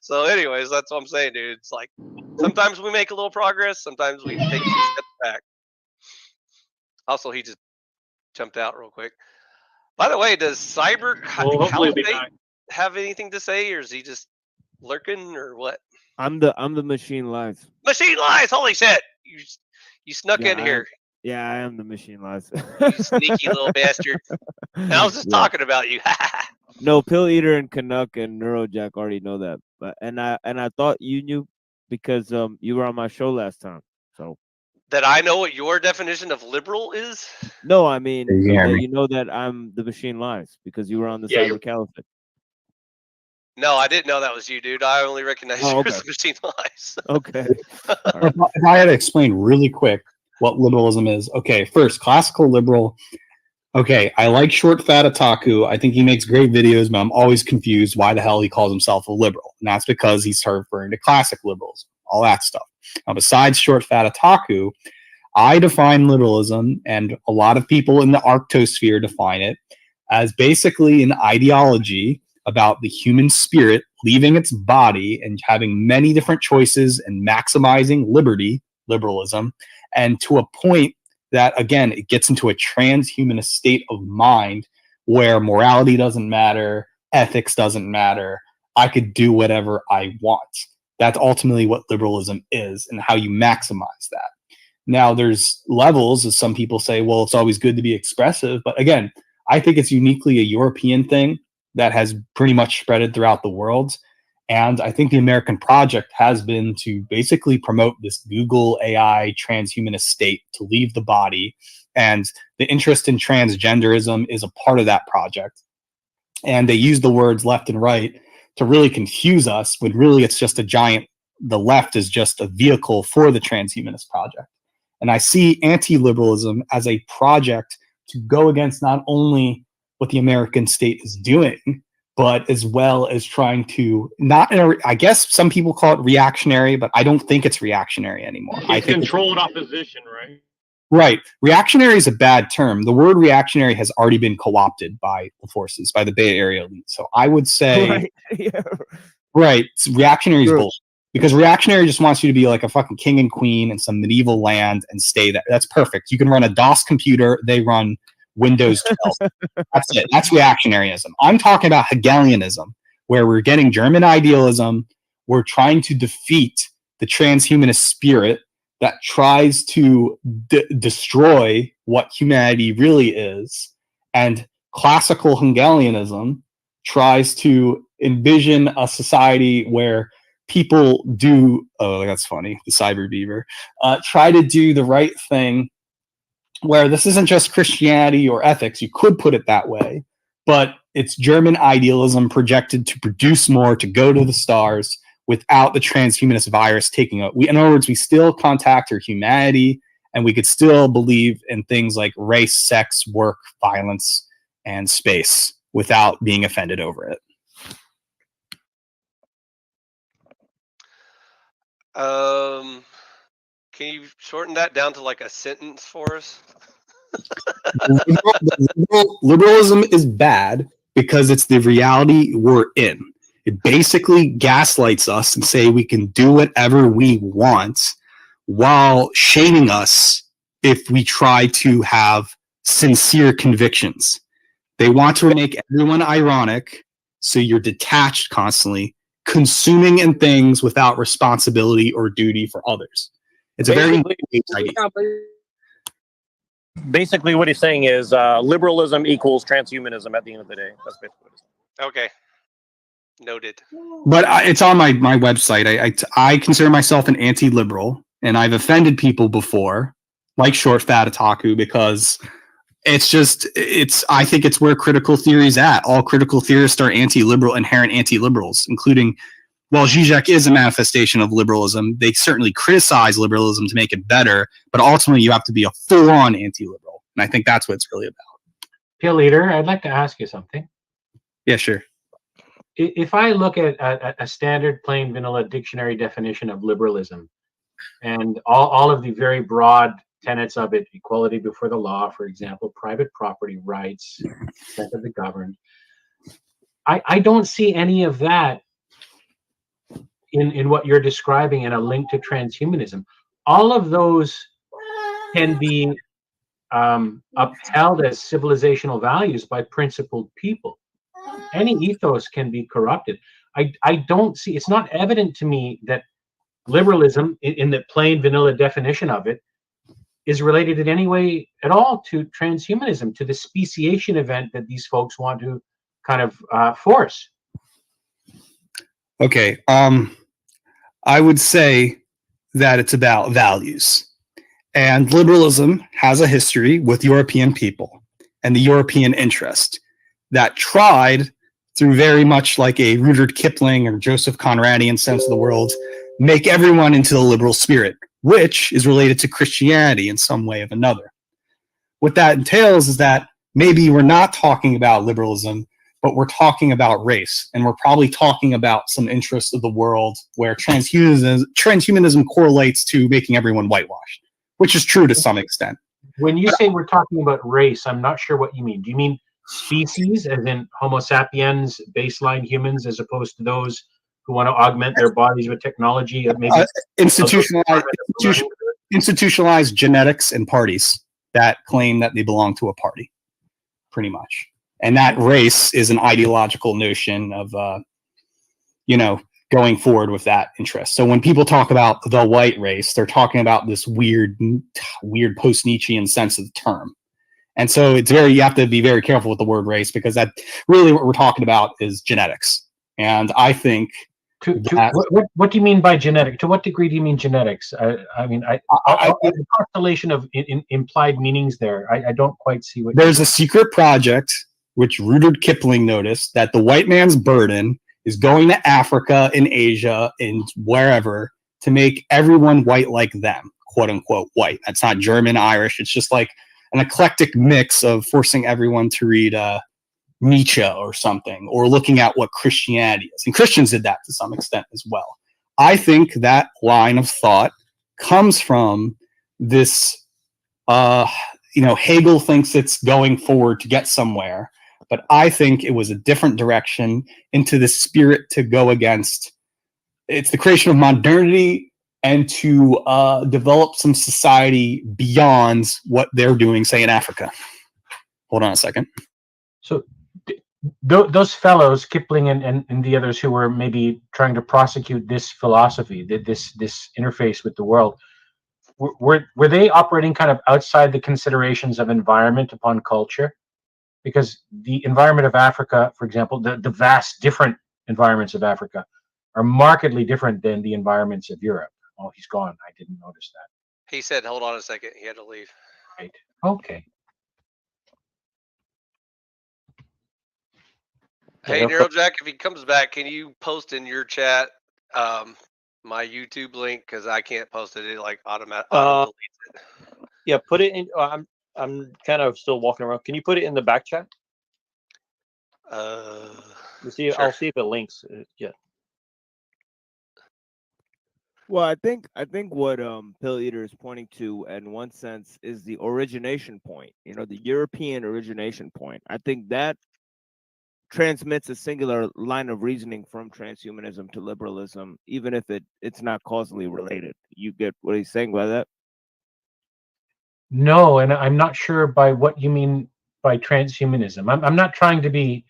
So anyways, that's what I'm saying, dude. It's like sometimes we make a little progress, sometimes we take 2 steps back. Also, he just jumped out real quick. By the way, does Cyber Caliphate have anything to say, or is he just lurking, or what? I'm the Machine Live. Machine Lies! Holy shit! You snuck in here. I am the Machine Live. You sneaky little bastard. And I was just talking about you. No, Pill Eater and Canuck and Neurojack already know that. But and I thought you knew because you were on my show last time. So that I know what your definition of liberal is? no, I mean you you know that I'm the Machine Lives because you were on the Cyber Caliphate. No, I didn't know that was you, dude. I only recognize you as Machine Lies. Okay. If I had to explain really quick what liberalism is. Okay, first, classical liberal. Okay, I like short fat otaku. I think he makes great videos, but I'm always confused why the hell he calls himself a liberal. And that's because he's referring to classic liberals, all that stuff. Now, besides short fat otaku, I define liberalism, and a lot of people in the arctosphere define it, as basically an ideology about the human spirit leaving its body and having many different choices and maximizing liberty, liberalism, and to a point that, again, it gets into a transhumanist state of mind where morality doesn't matter, ethics doesn't matter. I could do whatever I want. That's ultimately what liberalism is and how you maximize that. Now, there's levels, as some people say, well, it's always good to be expressive. But again, I think it's uniquely a European thing that has pretty much spreaded throughout the world. And I think the American project has been to basically promote this Google AI transhumanist state to leave the body. And the interest in transgenderism is a part of that project. And they use the words left and right to really confuse us when really it's just the left is just a vehicle for the transhumanist project. And I see anti-liberalism as a project to go against not only what the American state is doing, but as well as trying to I guess some people call it reactionary, but I don't think it's reactionary anymore. I think controlled opposition, right? Right. Reactionary is a bad term. The word reactionary has already been co-opted by the forces, by the Bay Area elite. So I would say, right, reactionary is bullshit. Because reactionary just wants you to be like a fucking king and queen in some medieval land and stay there. That's perfect. You can run a DOS computer. They run Windows 12. That's it. That's reactionaryism. I'm talking about Hegelianism, where we're getting German idealism. We're trying to defeat the transhumanist spirit that tries to destroy what humanity really is. And classical Hegelianism tries to envision a society where people do, oh, that's funny, the cyber beaver, try to do the right thing, where this isn't just Christianity or ethics, you could put it that way, but it's German idealism projected to produce more, to go to the stars without the transhumanist virus taking over. In other words, we still contact our humanity and we could still believe in things like race, sex, work, violence, and space without being offended over it. Can you shorten that down to like a sentence for us? Liberalism is bad because it's the reality we're in. It basically gaslights us and say we can do whatever we want while shaming us if we try to have sincere convictions. They want to make everyone ironic, so you're detached constantly, consuming in things without responsibility or duty for others. It's a very idea. Basically, what he's saying is liberalism equals transhumanism at the end of the day. That's basically what he's saying. Okay. Noted. But it's on my website. I consider myself an anti-liberal, and I've offended people before, like Short Fat Otaku, because I think it's where critical theory is at. All critical theorists are anti-liberal, inherent anti-liberals, including, while Zizek is a manifestation of liberalism, they certainly criticize liberalism to make it better, but ultimately you have to be a full-on anti-liberal. And I think that's what it's really about. Peel Leader, I'd like to ask you something. Yeah, sure. If I look at a standard plain vanilla dictionary definition of liberalism and all of the very broad tenets of it, equality before the law, for example, private property rights, consent of the governed, I don't see any of that in what you're describing in a link to transhumanism. All of those can be upheld as civilizational values by principled people. Any ethos can be corrupted. I don't see, it's not evident to me that liberalism, in the plain vanilla definition of it, is related in any way at all to transhumanism, to the speciation event that these folks want to kind of force. Okay. I would say that it's about values. And liberalism has a history with European people and the European interest that tried, through very much like a Rudyard Kipling or Joseph Conradian sense of the world, make everyone into the liberal spirit, which is related to Christianity in some way or another. What that entails is that maybe we're not talking about liberalism, but we're talking about race, and we're probably talking about some interests of the world where transhumanism correlates to making everyone whitewashed, which is true to some extent. When you say we're talking about race, I'm not sure what you mean. Do you mean species, as in Homo sapiens, baseline humans, as opposed to those who want to augment their bodies with technology? Maybe institutionalized genetics and parties that claim that they belong to a party, pretty much. And that race is an ideological notion of, going forward with that interest. So when people talk about the white race, they're talking about this weird post-Nietzschean sense of the term. And so you have to be very careful with the word race, because that really what we're talking about is genetics. And I think what do you mean by genetic? To what degree do you mean genetics? I mean, a constellation of implied meanings there. I don't quite see what. There's a secret project which Rudyard Kipling noticed, that the white man's burden is going to Africa and Asia and wherever to make everyone white like them, quote unquote white. That's not German, Irish. It's just like an eclectic mix of forcing everyone to read Nietzsche or something, or looking at what Christianity is. And Christians did that to some extent as well. I think that line of thought comes from this, Hegel thinks it's going forward to get somewhere, but I think it was a different direction into the spirit to go against. It's the creation of modernity and to develop some society beyond what they're doing, say, in Africa. Hold on a second. So those fellows, Kipling and the others who were maybe trying to prosecute this philosophy, this interface with the world, were they operating kind of outside the considerations of environment upon culture? Because the environment of Africa, for example, the vast different environments of Africa are markedly different than the environments of Europe. Oh, he's gone. I didn't notice that. He said, hold on a second. He had to leave. Right. Okay. Hey, Neurojack, if he comes back, can you post in your chat my YouTube link? Because I can't post it. It like automatically deletes it. Yeah, put it in. I'm kind of still walking around. Can you put it in the back chat? You see, Sure. I'll see if it links. Yeah. Well, I think what Pill Eater is pointing to, in one sense, is the origination point. You know, the European origination point. I think that transmits a singular line of reasoning from transhumanism to liberalism, even if it's not causally related. You get what he's saying by that? No, and I'm not sure by what you mean by transhumanism. I'm not trying to be,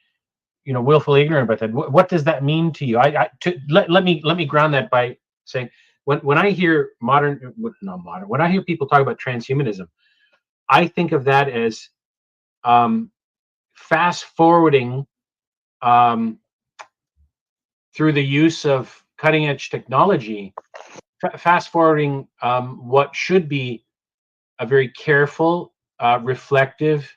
willfully ignorant about that. What does that mean to you? Let me ground that by saying when I hear when I hear people talk about transhumanism, I think of that as fast forwarding through the use of cutting edge technology, fast forwarding what should be a very careful, reflective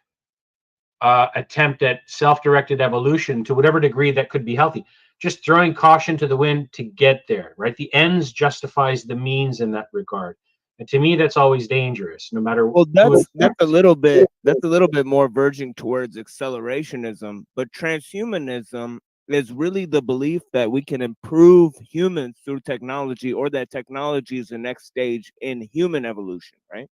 attempt at self-directed evolution to whatever degree that could be healthy. Just throwing caution to the wind to get there, right? The ends justifies the means in that regard. And to me, that's always dangerous, no matter Well, that's a little bit more verging towards accelerationism, but transhumanism is really the belief that we can improve humans through technology, or that technology is the next stage in human evolution, right?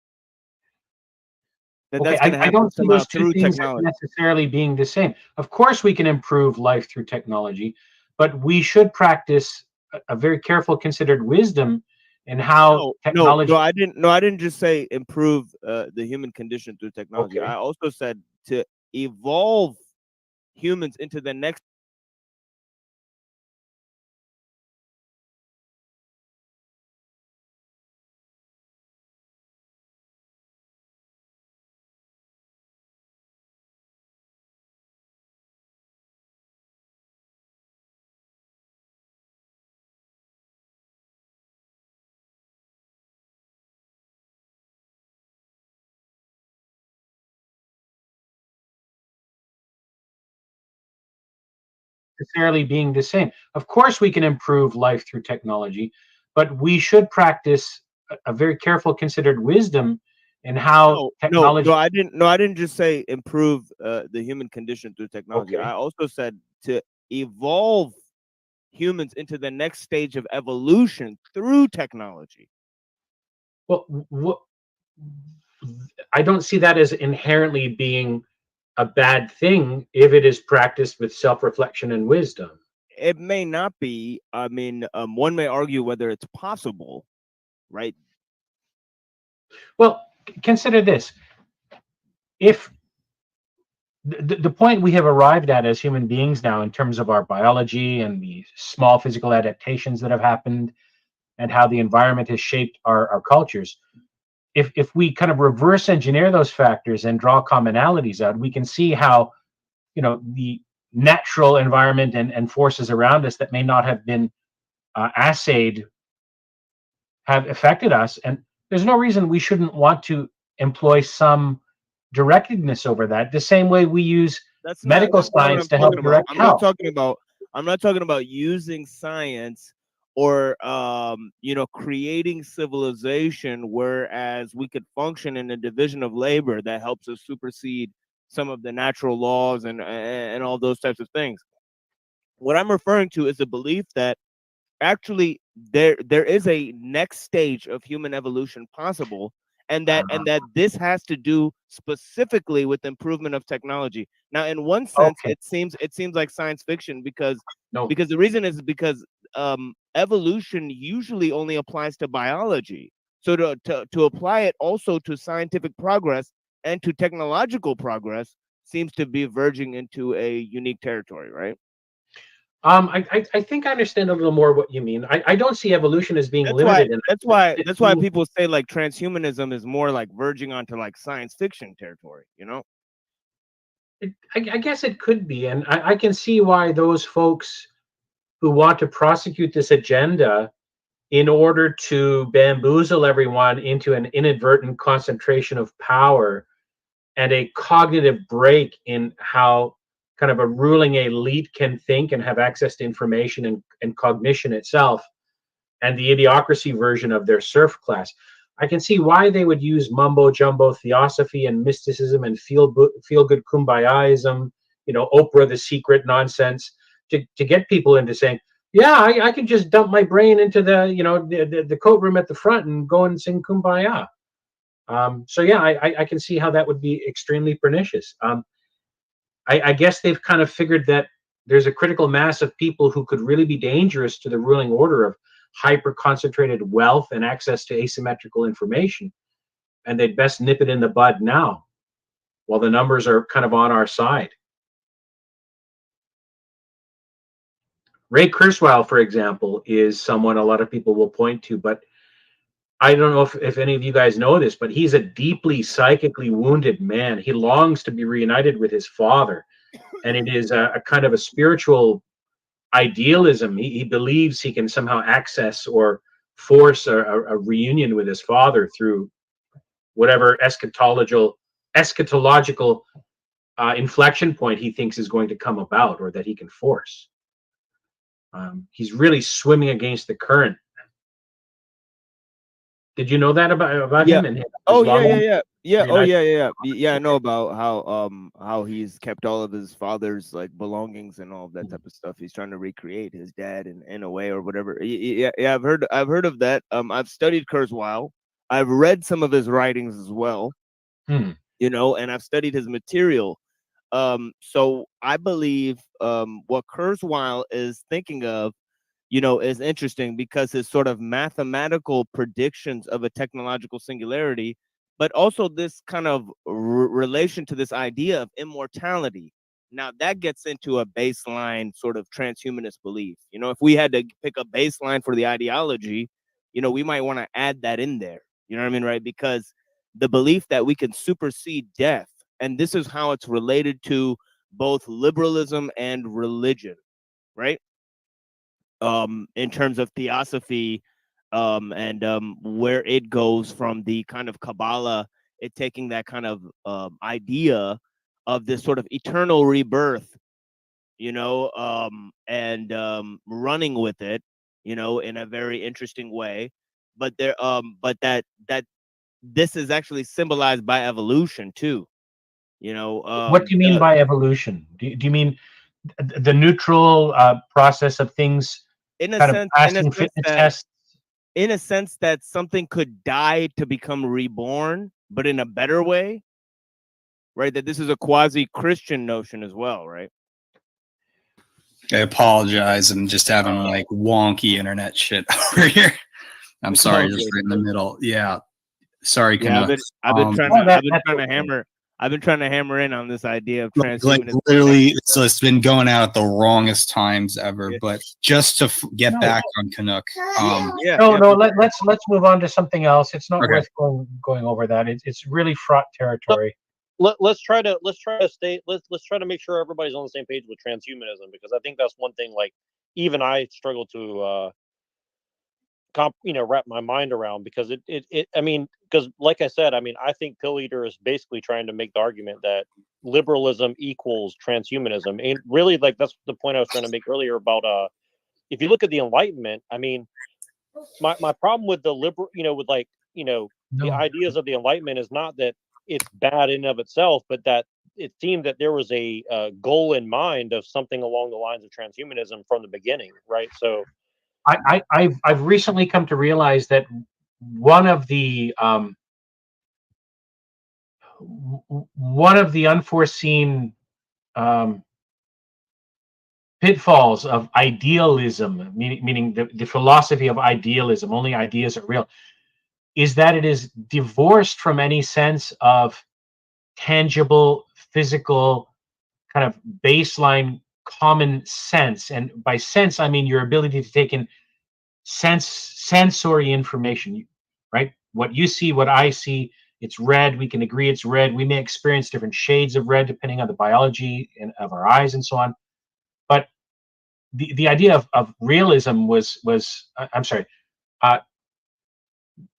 Okay, That's going to I happen don't see somehow those two through things as technology. necessarily being the same. Of course, we can improve life through technology, but we should practice a very careful, considered wisdom in how technology. No, I didn't. No, I didn't just say improve the human condition through technology. Okay. I also said to evolve humans into the next. Necessarily being the same. Of course, we can improve life through technology, but we should practice a very careful, considered wisdom in how technology. No, I didn't. No, I didn't just say improve the human condition through technology. Okay. I also said to evolve humans into the next stage of evolution through technology. Well, I don't see that as inherently being a bad thing if it is practiced with self-reflection and wisdom. It may not be. I mean, one may argue whether it's possible, right? Well, consider this. If the point we have arrived at as human beings now, in terms of our biology and the small physical adaptations that have happened and how the environment has shaped our cultures, if we kind of reverse engineer those factors and draw commonalities out, we can see how, the natural environment and forces around us that may not have been assayed have affected us. And there's no reason we shouldn't want to employ some directedness over that, the same way we use medical That's not what science I'm to help talking about. direct health. I'm not talking about using science or creating civilization, whereas we could function in a division of labor that helps us supersede some of the natural laws and all those types of things. What I'm referring to is the belief that actually there is a next stage of human evolution possible, and that this has to do specifically with improvement of technology. Now, in one sense, Okay. it seems like science fiction, because the reason is because evolution usually only applies to biology. So to apply it also to scientific progress and to technological progress seems to be verging into a unique territory, right? I think I understand a little more what you mean. I don't see evolution as being limited. That's why people say like transhumanism is more like verging onto like science fiction territory, I guess it could be, and I can see why those folks who want to prosecute this agenda in order to bamboozle everyone into an inadvertent concentration of power and a cognitive break in how kind of a ruling elite can think and have access to information and cognition itself, and the idiocracy version of their serf class. I can see why they would use mumbo jumbo theosophy and mysticism and feel good kumbayaism, Oprah the Secret nonsense to get people into saying, yeah, I can just dump my brain into the coat room at the front and go and sing kumbaya. So yeah, I can see how that would be extremely pernicious. I guess they've kind of figured that there's a critical mass of people who could really be dangerous to the ruling order of hyper concentrated wealth and access to asymmetrical information, and they'd best nip it in the bud now while the numbers are kind of on our side. Ray Kurzweil, for example, is someone a lot of people will point to, but I don't know if any of you guys know this, but he's a deeply psychically wounded man. He longs to be reunited with his father, and it is a kind of a spiritual idealism. He believes he can somehow access or force a reunion with his father through whatever eschatological inflection point he thinks is going to come about, or that he can force. He's really swimming against the current. Did you know that about him? And Oh yeah. Oh yeah. I know about how he's kept all of his father's like belongings and all of that type of stuff. He's trying to recreate his dad in a way or whatever. Yeah. I've heard of that. I've studied Kurzweil. I've read some of his writings as well. And I've studied his material. So I believe what Kurzweil is thinking of, is interesting because his sort of mathematical predictions of a technological singularity, but also this kind of relation to this idea of immortality. Now that gets into a baseline sort of transhumanist belief. If we had to pick a baseline for the ideology, we might want to add that in there. You know what I mean, right? Because the belief that we can supersede death, and this is how it's related to both liberalism and religion, right? In terms of theosophy, and where it goes from the kind of Kabbalah, it taking that kind of idea of this sort of eternal rebirth, and running with it, in a very interesting way. But that this is actually symbolized by evolution too. What do you mean by evolution? Do you mean the neutral process of things in a kind sense, of passing fitness tests? In a sense that something could die to become reborn, but in a better way, right? That this is a quasi-Christian notion as well, right? I apologize. I'm just having like wonky internet shit over here. I'm sorry, just right in the middle. Yeah. Sorry, Yeah, I've been trying to hammer in on this idea of transhumanism. Like literally, so it's been going out at the wrongest times ever. But just to get back on Canuck, let's move on to something else. It's not worth going over that. It's really fraught territory. Let's try to make sure everybody's on the same page with transhumanism, because I think that's one thing like even I struggle to wrap my mind around, because because like I said, I think Pill Eater is basically trying to make the argument that liberalism equals transhumanism, and really like that's the point I was trying to make earlier about if you look at the Enlightenment, my problem with the liberal, the ideas of the Enlightenment is not that it's bad in and of itself, but that it seemed that there was a goal in mind of something along the lines of transhumanism from the beginning, right? So I've recently come to realize that one of the unforeseen pitfalls of idealism, meaning the philosophy of idealism, only ideas are real, is that it is divorced from any sense of tangible, physical, kind of baseline common sense. And by sense, I mean your ability to take in sensory information, right? What you see, what I see, it's red. We can agree it's red. We may experience different shades of red depending on the biology of our eyes and so on. But the idea of realism was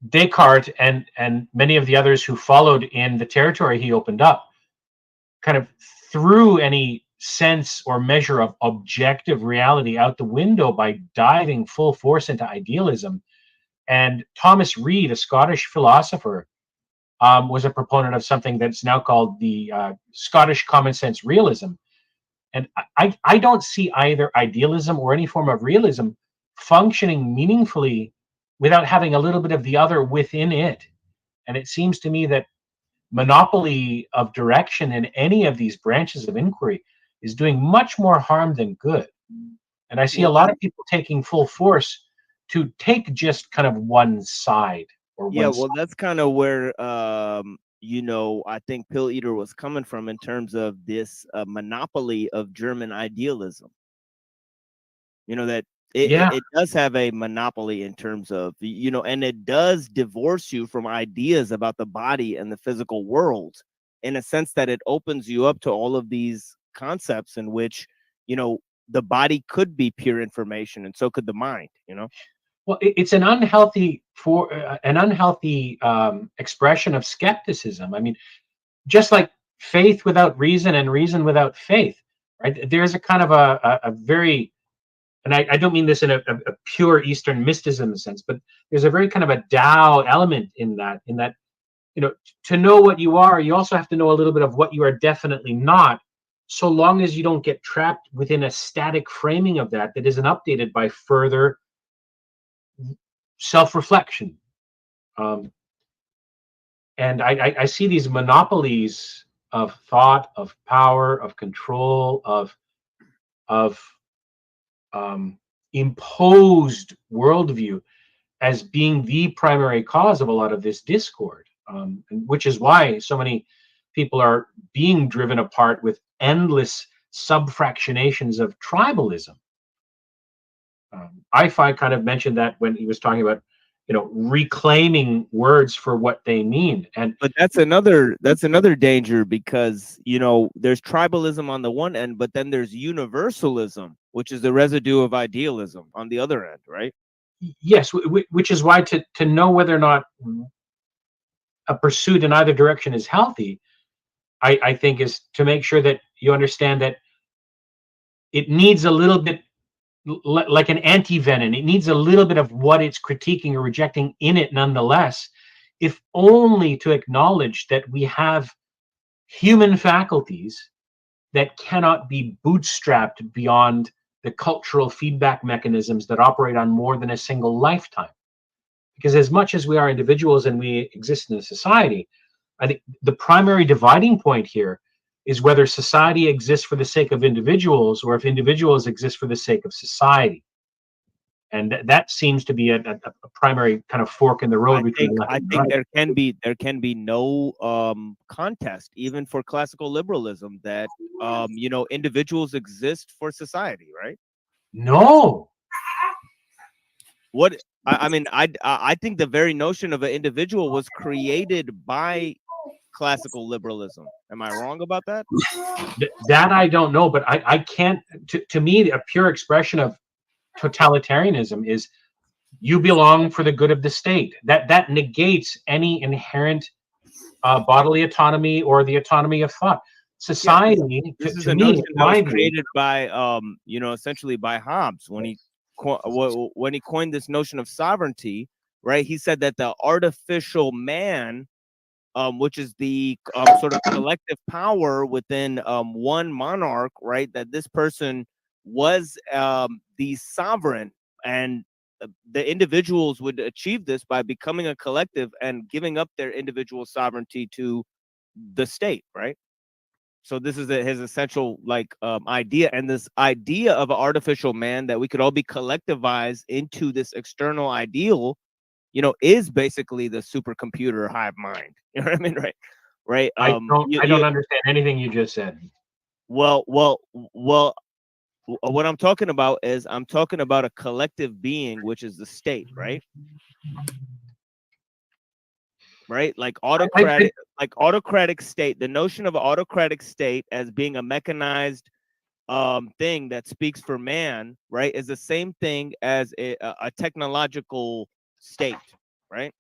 Descartes and many of the others who followed in the territory he opened up kind of threw any sense or measure of objective reality out the window by diving full force into idealism And Thomas Reid, a Scottish philosopher, was a proponent of something that's now called the Scottish common sense realism. And I don't see either idealism or any form of realism functioning meaningfully without having a little bit of the other within it. And it seems to me that monopoly of direction in any of these branches of inquiry is doing much more harm than good. And I see a lot of people taking full force to take just kind of one side or Yeah, one well, side. that's kind of where you know, I think Pill Eater was coming from in terms of this monopoly of German idealism. You know, that it does have a monopoly in terms of, you know, and it does divorce you from ideas about the body and the physical world, in a sense that it opens you up to all of these concepts in which, you know, the body could be pure information and so could the mind, you know. Well, it's an unhealthy expression of skepticism. I mean, just like faith without reason and reason without faith, right? There's a kind of a very, and I don't mean this in a pure Eastern mysticism sense, but there's a very kind of a Tao element in that, you know, to know what you are, you also have to know a little bit of what you are definitely not, so long as you don't get trapped within a static framing of that isn't updated by further self-reflection. And I see these monopolies of thought, of power, of control, of imposed worldview as being the primary cause of a lot of this discord, which is why so many people are being driven apart with endless subfractionations of tribalism. I kind of mentioned that when he was talking about, you know, reclaiming words for what they mean. And but that's another danger, because, you know, there's tribalism on the one end, but then there's universalism, which is the residue of idealism on the other end, right? Yes, which is why to know whether or not a pursuit in either direction is healthy, I think, is to make sure that you understand that it needs a little bit like an anti-venom. It needs a little bit of what it's critiquing or rejecting in it nonetheless, if only to acknowledge that we have human faculties that cannot be bootstrapped beyond the cultural feedback mechanisms that operate on more than a single lifetime. Because as much as we are individuals and we exist in a society, I think the primary dividing point here is whether society exists for the sake of individuals or if individuals exist for the sake of society. And that seems to be a primary kind of fork in the road between left and right. there can be no contest, even for classical liberalism, that you know, individuals exist for society, right? No. What I mean, I think the very notion of an individual was created by classical liberalism. Am I wrong about that? That I don't know, but I can't. To me, a pure expression of totalitarianism is you belong for the good of the state. That negates any inherent bodily autonomy or the autonomy of thought. Society, this is to a me, notion that was my view, created by you know, essentially by Hobbes when he coined this notion of sovereignty, right? He said that the artificial man, which is the sort of collective power within one monarch, right? That this person was the sovereign, and the individuals would achieve this by becoming a collective and giving up their individual sovereignty to the state, right? So this is his essential idea, and this idea of an artificial man that we could all be collectivized into this external ideal, you know, is basically the supercomputer hive mind. You know what I mean, right? Right. I don't understand anything you just said. Well. What I'm talking about is I'm talking about a collective being, which is the state, right? Right, like autocratic state. The notion of autocratic state as being a mechanized thing that speaks for man, right, is the same thing as a technological state, right?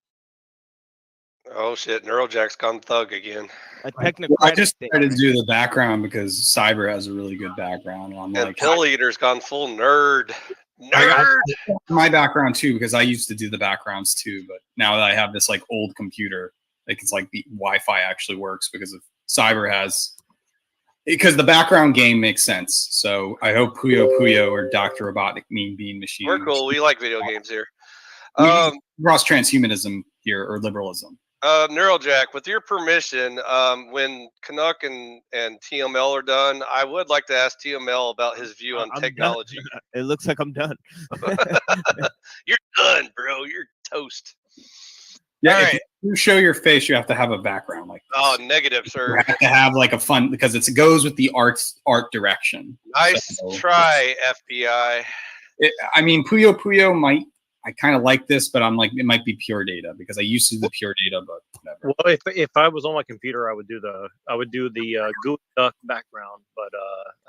Oh shit, Neurojack's gone thug again. A I technocratic just state. tried to do the background because Cyber has a really good background. And I'm And like, Pill Eater's gone full nerd. My background too, because I used to do the backgrounds too, but now that I have this like old computer, like it's like the Wi-Fi actually works because of Cyber has, because the background game makes sense. So I hope Puyo Puyo or Dr. Robotnik Mean Bean Machine. We're cool. We like video games here. Cross transhumanism here or liberalism. Neurojack, with your permission, when Canuck and TML are done, I would like to ask TML about his view on I'm technology. done. It looks like I'm done. You're done, bro. You're toast. Yeah, All if right. you show your face, you have to have a background like this. Oh, negative, You sir. have to have like a fun, because it goes with the art direction. Nice try, FBI. I mean, Puyo Puyo might. I kind of like this, but I'm like, it might be pure data because I used to do the pure data, but whatever. Well, if I was on my computer, I would do the Gooey Duck background, but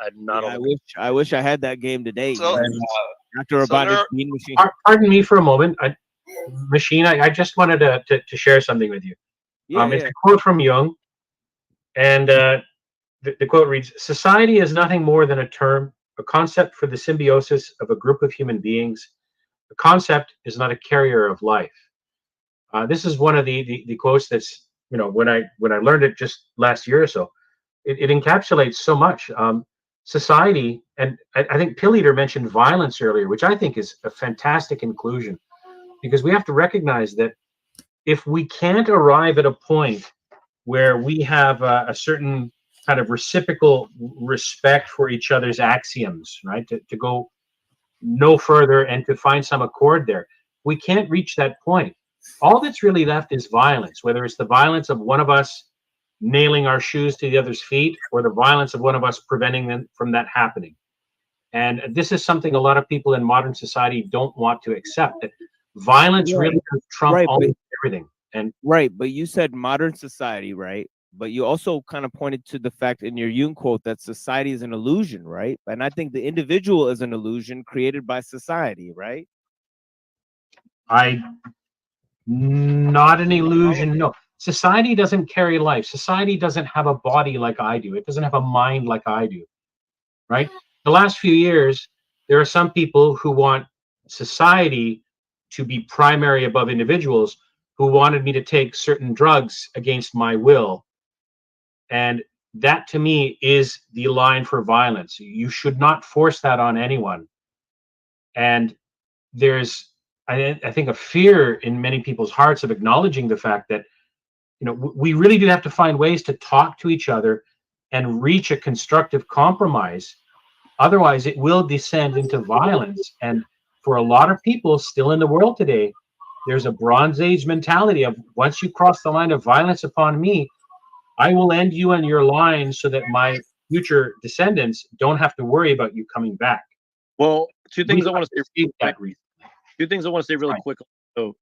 I'm not. Yeah, on I wish I had that game today. So- After Robotnik Bean Machine. Pardon me for a moment, Machine. I just wanted to share something with you. It's a quote from Jung, and the quote reads: "Society is nothing more than a term, a concept for the symbiosis of a group of human beings. The concept is not a carrier of life." This is one of the quotes that's, when I learned it just last year or so, it encapsulates so much. Society, and I think Pilliter mentioned violence earlier, which I think is a fantastic inclusion, because we have to recognize that if we can't arrive at a point where we have a certain kind of reciprocal respect for each other's axioms, right, to go no further and to find some accord there, we can't reach that point. All that's really left is violence, whether it's the violence of one of us nailing our shoes to the other's feet or the violence of one of us preventing them from that happening. And this is something a lot of people in modern society don't want to accept, that violence really does trump almost everything. And but you said modern society, right? But you also kind of pointed to the fact in your Jung quote that society is an illusion, right? And I think the individual is an illusion created by society, right? Not an illusion, no. Society doesn't carry life. Society doesn't have a body like I do. It doesn't have a mind like I do, right? The last few years, there are some people who want society to be primary above individuals, who wanted me to take certain drugs against my will. And that to me is the line for violence. You should not force that on anyone. And there's, I think, a fear in many people's hearts of acknowledging the fact that, we really do have to find ways to talk to each other and reach a constructive compromise. Otherwise, it will descend into violence. And for a lot of people still in the world today, there's a Bronze Age mentality of, once you cross the line of violence upon me, I will end you on your line so that my future descendants don't have to worry about you coming back. Well, two things I want to say. Two things I want to say really quickly. So,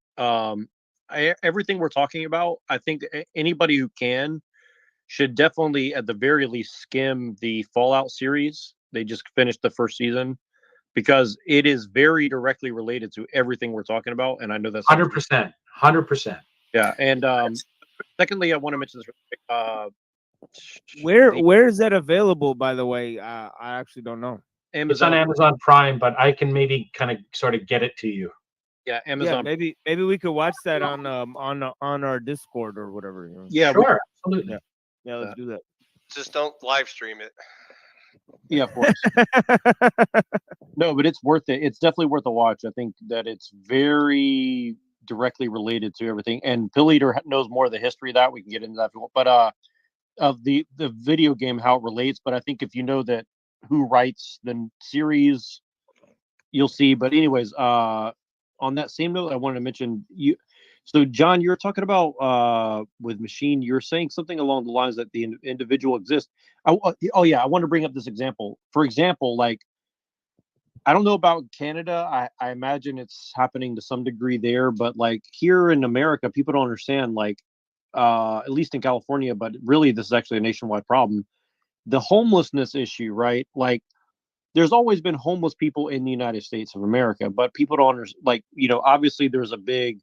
everything we're talking about, I think anybody who can should definitely, at the very least, skim the Fallout series. They just finished the first season, because it is very directly related to everything we're talking about. And I know that's 100%. 100%. Yeah. And secondly, I want to mention this. Where is that available, by the way? I actually don't know. It's on Amazon Prime, but I can maybe kind of sort of get it to you. Yeah, Amazon. Yeah, maybe we could watch that on our Discord or whatever. Yeah, sure, absolutely. Yeah, let's do that. Just don't live stream it. Yeah, of course. No, but it's worth it. It's definitely worth a watch. I think that it's very directly related to everything. And Pill Eater knows more of the history of that. We can get into that if you want. But of the video game, how it relates. But I think if you know that who writes the series, you'll see. But anyways, on that same note, I wanted to mention you. So, John, you're talking about with Machine. You're saying something along the lines that the individual exists. Oh yeah, I want to bring up this example. For example, like, I don't know about Canada. I imagine it's happening to some degree there, but like here in America, people don't understand. Like, at least in California, but really this is actually a nationwide problem. The homelessness issue, right? Like, there's always been homeless people in the United States of America, but people don't understand. Like, obviously there's a big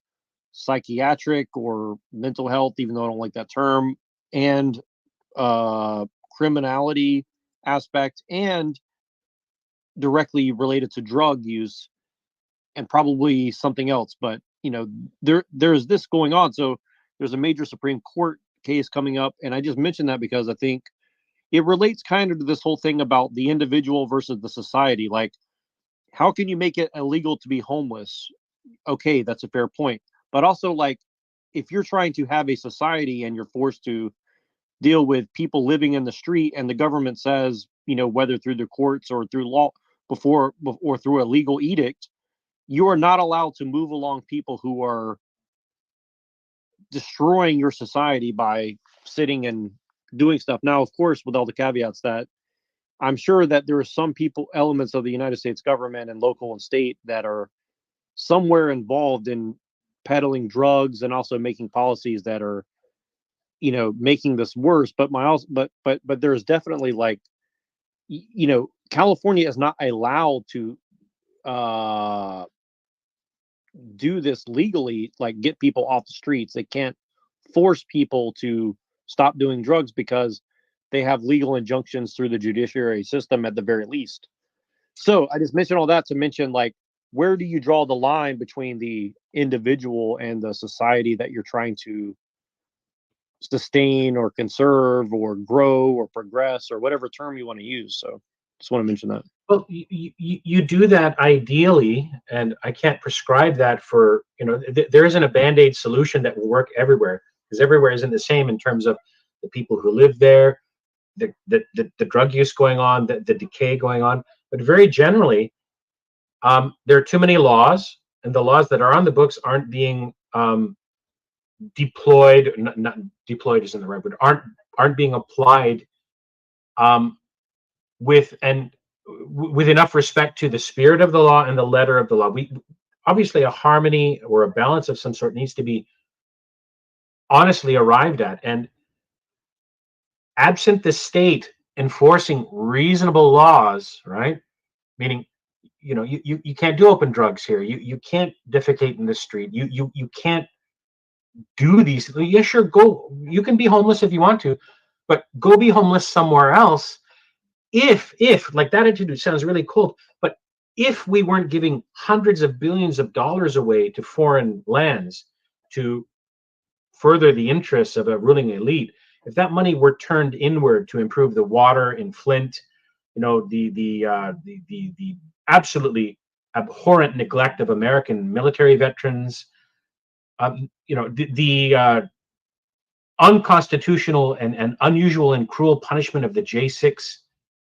psychiatric or mental health, even though I don't like that term, and criminality aspect, and directly related to drug use. and probably something else. But you know, there's this going on. So there's a major Supreme Court case coming up, and I just mentioned that because I think it relates kind of to this whole thing about the individual versus the society. Like, how can you make it illegal to be homeless? Okay, that's a fair point. But also, like, if you're trying to have a society and you're forced to deal with people living in the street, and the government says, you know, whether through the courts or through law or through a legal edict, you are not allowed to move along people who are destroying your society by sitting and doing stuff. Now, of course, with all the caveats that I'm sure that there are some people, elements of the United States government and local and state, that are somewhere involved in peddling drugs and also making policies that are, you know, making this worse. But but there's definitely, like, you know, California is not allowed to do this legally, like get people off the streets. They can't force people to stop doing drugs because they have legal injunctions through the judiciary system at the very least. So I just mentioned all that to mention, like, where do you draw the line between the individual and the society that you're trying to sustain or conserve or grow or progress, or whatever term you want to use. So just want to mention that. Well, you do that ideally, and I can't prescribe that for, you know, there isn't a Band-Aid solution that will work everywhere, because everywhere isn't the same in terms of the people who live there, the drug use going on, the decay going on. But very generally, there are too many laws, and the laws that are on the books aren't being deployed. Not deployed isn't the right word. Aren't being applied with enough respect to the spirit of the law and the letter of the law. We obviously, a harmony or a balance of some sort needs to be honestly arrived at, and absent the state enforcing reasonable laws, right? Meaning, you know, you can't do open drugs here. You can't defecate in the street. You can't do these. Yeah, sure, go. You can be homeless if you want to, but go be homeless somewhere else. If like, that attitude sounds really cold, but if we weren't giving hundreds of billions of dollars away to foreign lands to further the interests of a ruling elite, if that money were turned inward to improve the water in Flint, you know, the absolutely abhorrent neglect of American military veterans, you know, the unconstitutional and unusual and cruel punishment of the J6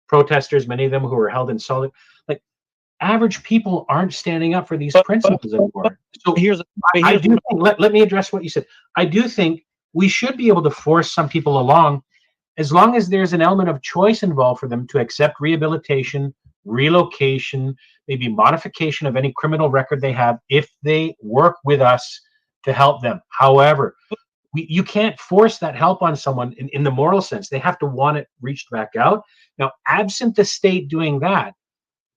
protesters, many of them who were held in solid, like, average people aren't standing up for these principles anymore. So I do think, let me address what you said. I do think we should be able to force some people along, as long as there's an element of choice involved for them to accept rehabilitation, relocation, maybe modification of any criminal record they have, if they work with us to help them. However, you can't force that help on someone in the moral sense. They have to want it reached back out. Now, absent the state doing that,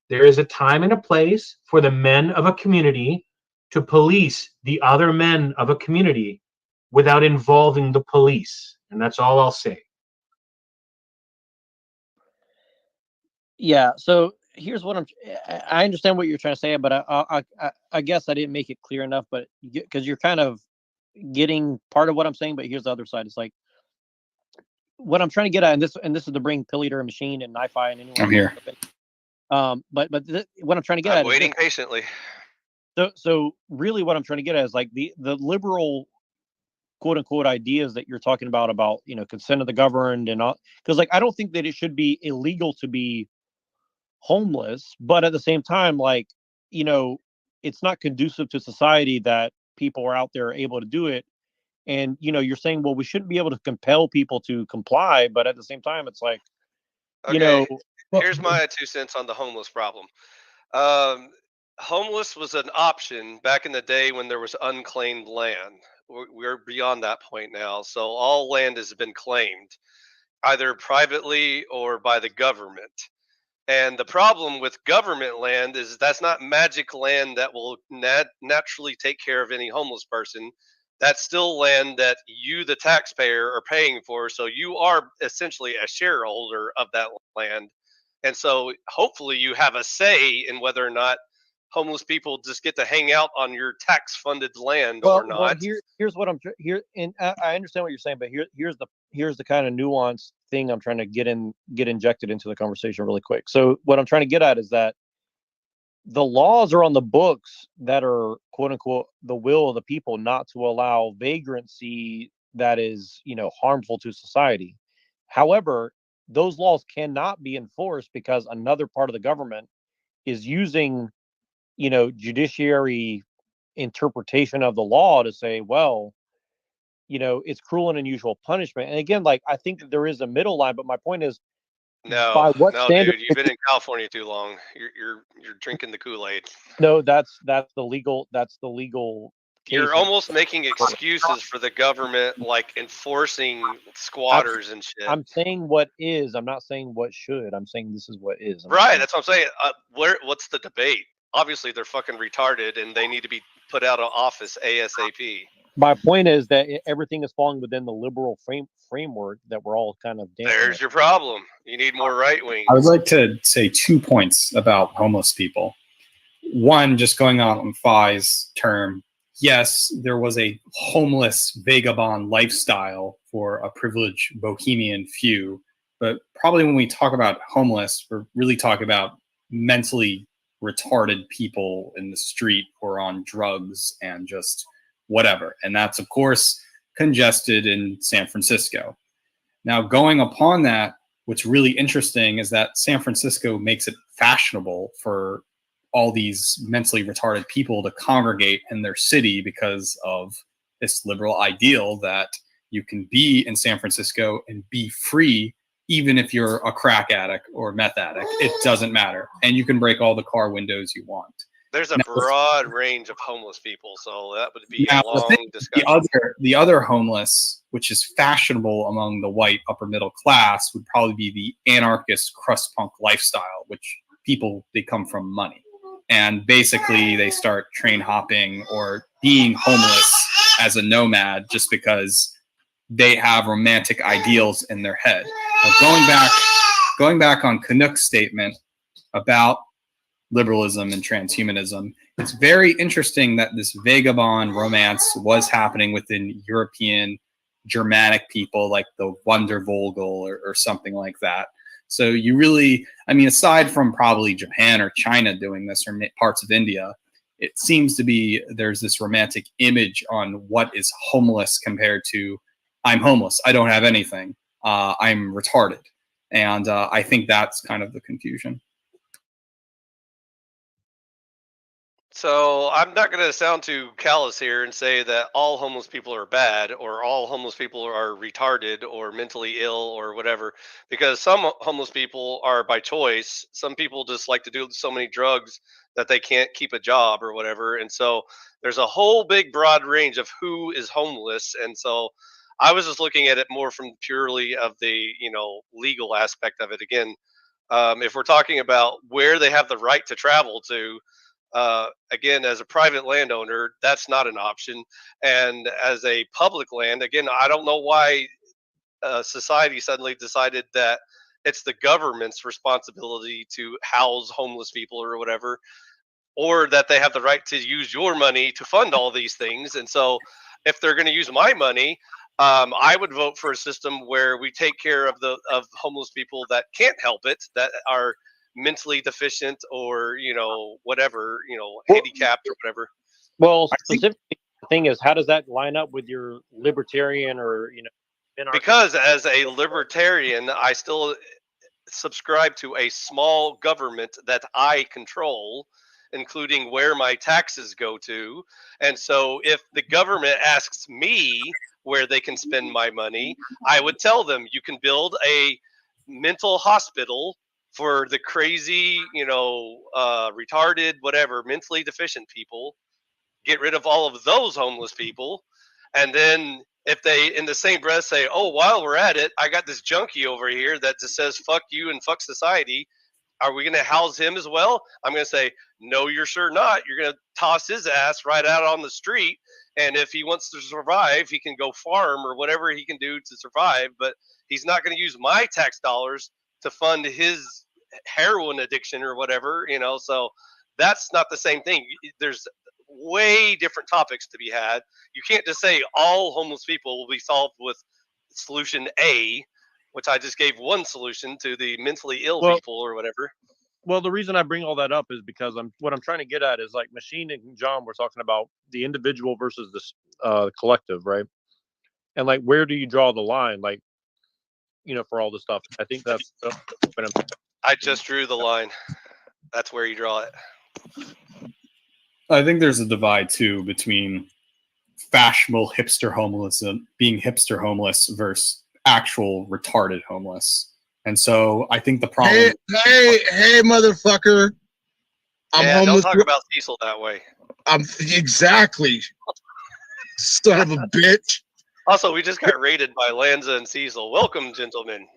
there is a time and a place for the men of a community to police the other men of a community without involving the police. And that's all I'll say. Yeah. So here's what I understand what you're trying to say, but I guess I didn't make it clear enough. But because you're kind of getting part of what I'm saying, but here's the other side. It's like, what I'm trying to get at, and this is to bring Pilly to a machine and Ni-Fi and anyone. I'm here. But what I'm trying to get at, waiting patiently. So really, what I'm trying to get at is, like, the liberal, quote unquote, ideas that you're talking about, you know, consent of the governed and all. Because, like, I don't think that it should be illegal to be homeless, but at the same time, like, you know, it's not conducive to society that people are out there able to do it. And, you know, you're saying, well, we shouldn't be able to compel people to comply, but at the same time, it's like, you know, here's my 2 cents on the homeless problem. Homeless was an option back in the day when there was unclaimed land. We're beyond that point now. So all land has been claimed, either privately or by the government. And the problem with government land is that's not magic land that will naturally take care of any homeless person. That's still land that you, the taxpayer, are paying for. So you are essentially a shareholder of that land. And so hopefully you have a say in whether or not homeless people just get to hang out on your tax-funded land Well, or not. here's what I'm here, and I understand what you're saying, but here's the kind of nuanced thing I'm trying to get injected into the conversation really quick. So what I'm trying to get at is that the laws are on the books that are quote unquote the will of the people, not to allow vagrancy that is, harmful to society. However, those laws cannot be enforced because another part of the government is using, judiciary interpretation of the law to say, well, it's cruel and unusual punishment. And again, like, I think that there is a middle line, but my point is, by what No, standard? dude, you've been in California too long. You're drinking the Kool-Aid. No, that's the legal You're case. almost making excuses for the government, like enforcing squatters and shit. I'm saying what is. I'm not saying what should. I'm saying this is what is. Right, that's what I'm saying. What's the debate? Obviously, they're fucking retarded, and they need to be put out of office ASAP. My point is that everything is falling within the liberal framework that we're all kind of dancing. There's your problem. You need more right wing. I would like to say 2 points about homeless people. One, just going on Fai's term, yes, there was a homeless vagabond lifestyle for a privileged bohemian few, but probably when we talk about homeless, we're really talking about mentally retarded people in the street or on drugs and just whatever. And that's, of course, congested in San Francisco. Now, going upon that, what's really interesting is that San Francisco makes it fashionable for all these mentally retarded people to congregate in their city because of this liberal ideal that you can be in San Francisco and be free, even if you're a crack addict or meth addict. It doesn't matter. And you can break all the car windows you want. There's a broad range of homeless people, so that would be Now, a long discussion. The other homeless, which is fashionable among the white upper middle class, would probably be the anarchist crust punk lifestyle, which they come from money. And basically they start train hopping or being homeless as a nomad just because they have romantic ideals in their head. Now, going back on Canuck's statement about liberalism and transhumanism, it's very interesting that this vagabond romance was happening within European Germanic people like the Wandervogel or something like that. So you really, aside from probably Japan or China doing this or parts of India, it seems to be there's this romantic image on what is homeless compared to I'm homeless, I don't have anything, I'm retarded. And I think that's kind of the confusion. So I'm not going to sound too callous here and say that all homeless people are bad or all homeless people are retarded or mentally ill or whatever, because some homeless people are by choice. Some people just like to do so many drugs that they can't keep a job or whatever. And so there's a whole big broad range of who is homeless. And so I was just looking at it more from purely of the, legal aspect of it. Again, if we're talking about where they have the right to travel to, again, as a private landowner, that's not an option. And as a public land, again, I don't know why society suddenly decided that it's the government's responsibility to house homeless people or whatever, or that they have the right to use your money to fund all these things. And so if they're going to use my money, I would vote for a system where we take care of homeless people that can't help it, that are mentally deficient or whatever, handicapped or whatever. Well, specifically, the thing is, how does that line up with your libertarian or because as a libertarian, I still subscribe to a small government that I control, including where my taxes go to. And so if the government asks me where they can spend my money, I would tell them you can build a mental hospital for the crazy, retarded, whatever, mentally deficient people, get rid of all of those homeless people. And then if they, in the same breath, say, oh, while we're at it, I got this junkie over here that just says, fuck you and fuck society. Are we going to house him as well? I'm going to say, no, you're sure not. You're going to toss his ass right out on the street. And if he wants to survive, he can go farm or whatever he can do to survive. But he's not going to use my tax dollars to fund his heroin addiction or whatever, So That's not the same thing. There's way different topics to be had. You can't just say all homeless people will be solved with solution A, which I just gave one solution to the mentally ill people or whatever. Well, the reason I bring all that up is because what I'm trying to get at is like Machine and John were talking about the individual versus this collective, right? And like, where do you draw the line? Like, for all this stuff. I think that's. I just drew the line. That's where you draw it. I think there's a divide too between fashionable hipster homeless and being hipster homeless versus actual retarded homeless. And so I think the problem. Hey, motherfucker! I'm homeless. Don't talk about Cecil that way. I'm exactly. Son of a bitch. Also, we just got raided by Lanza and Cecil. Welcome, gentlemen.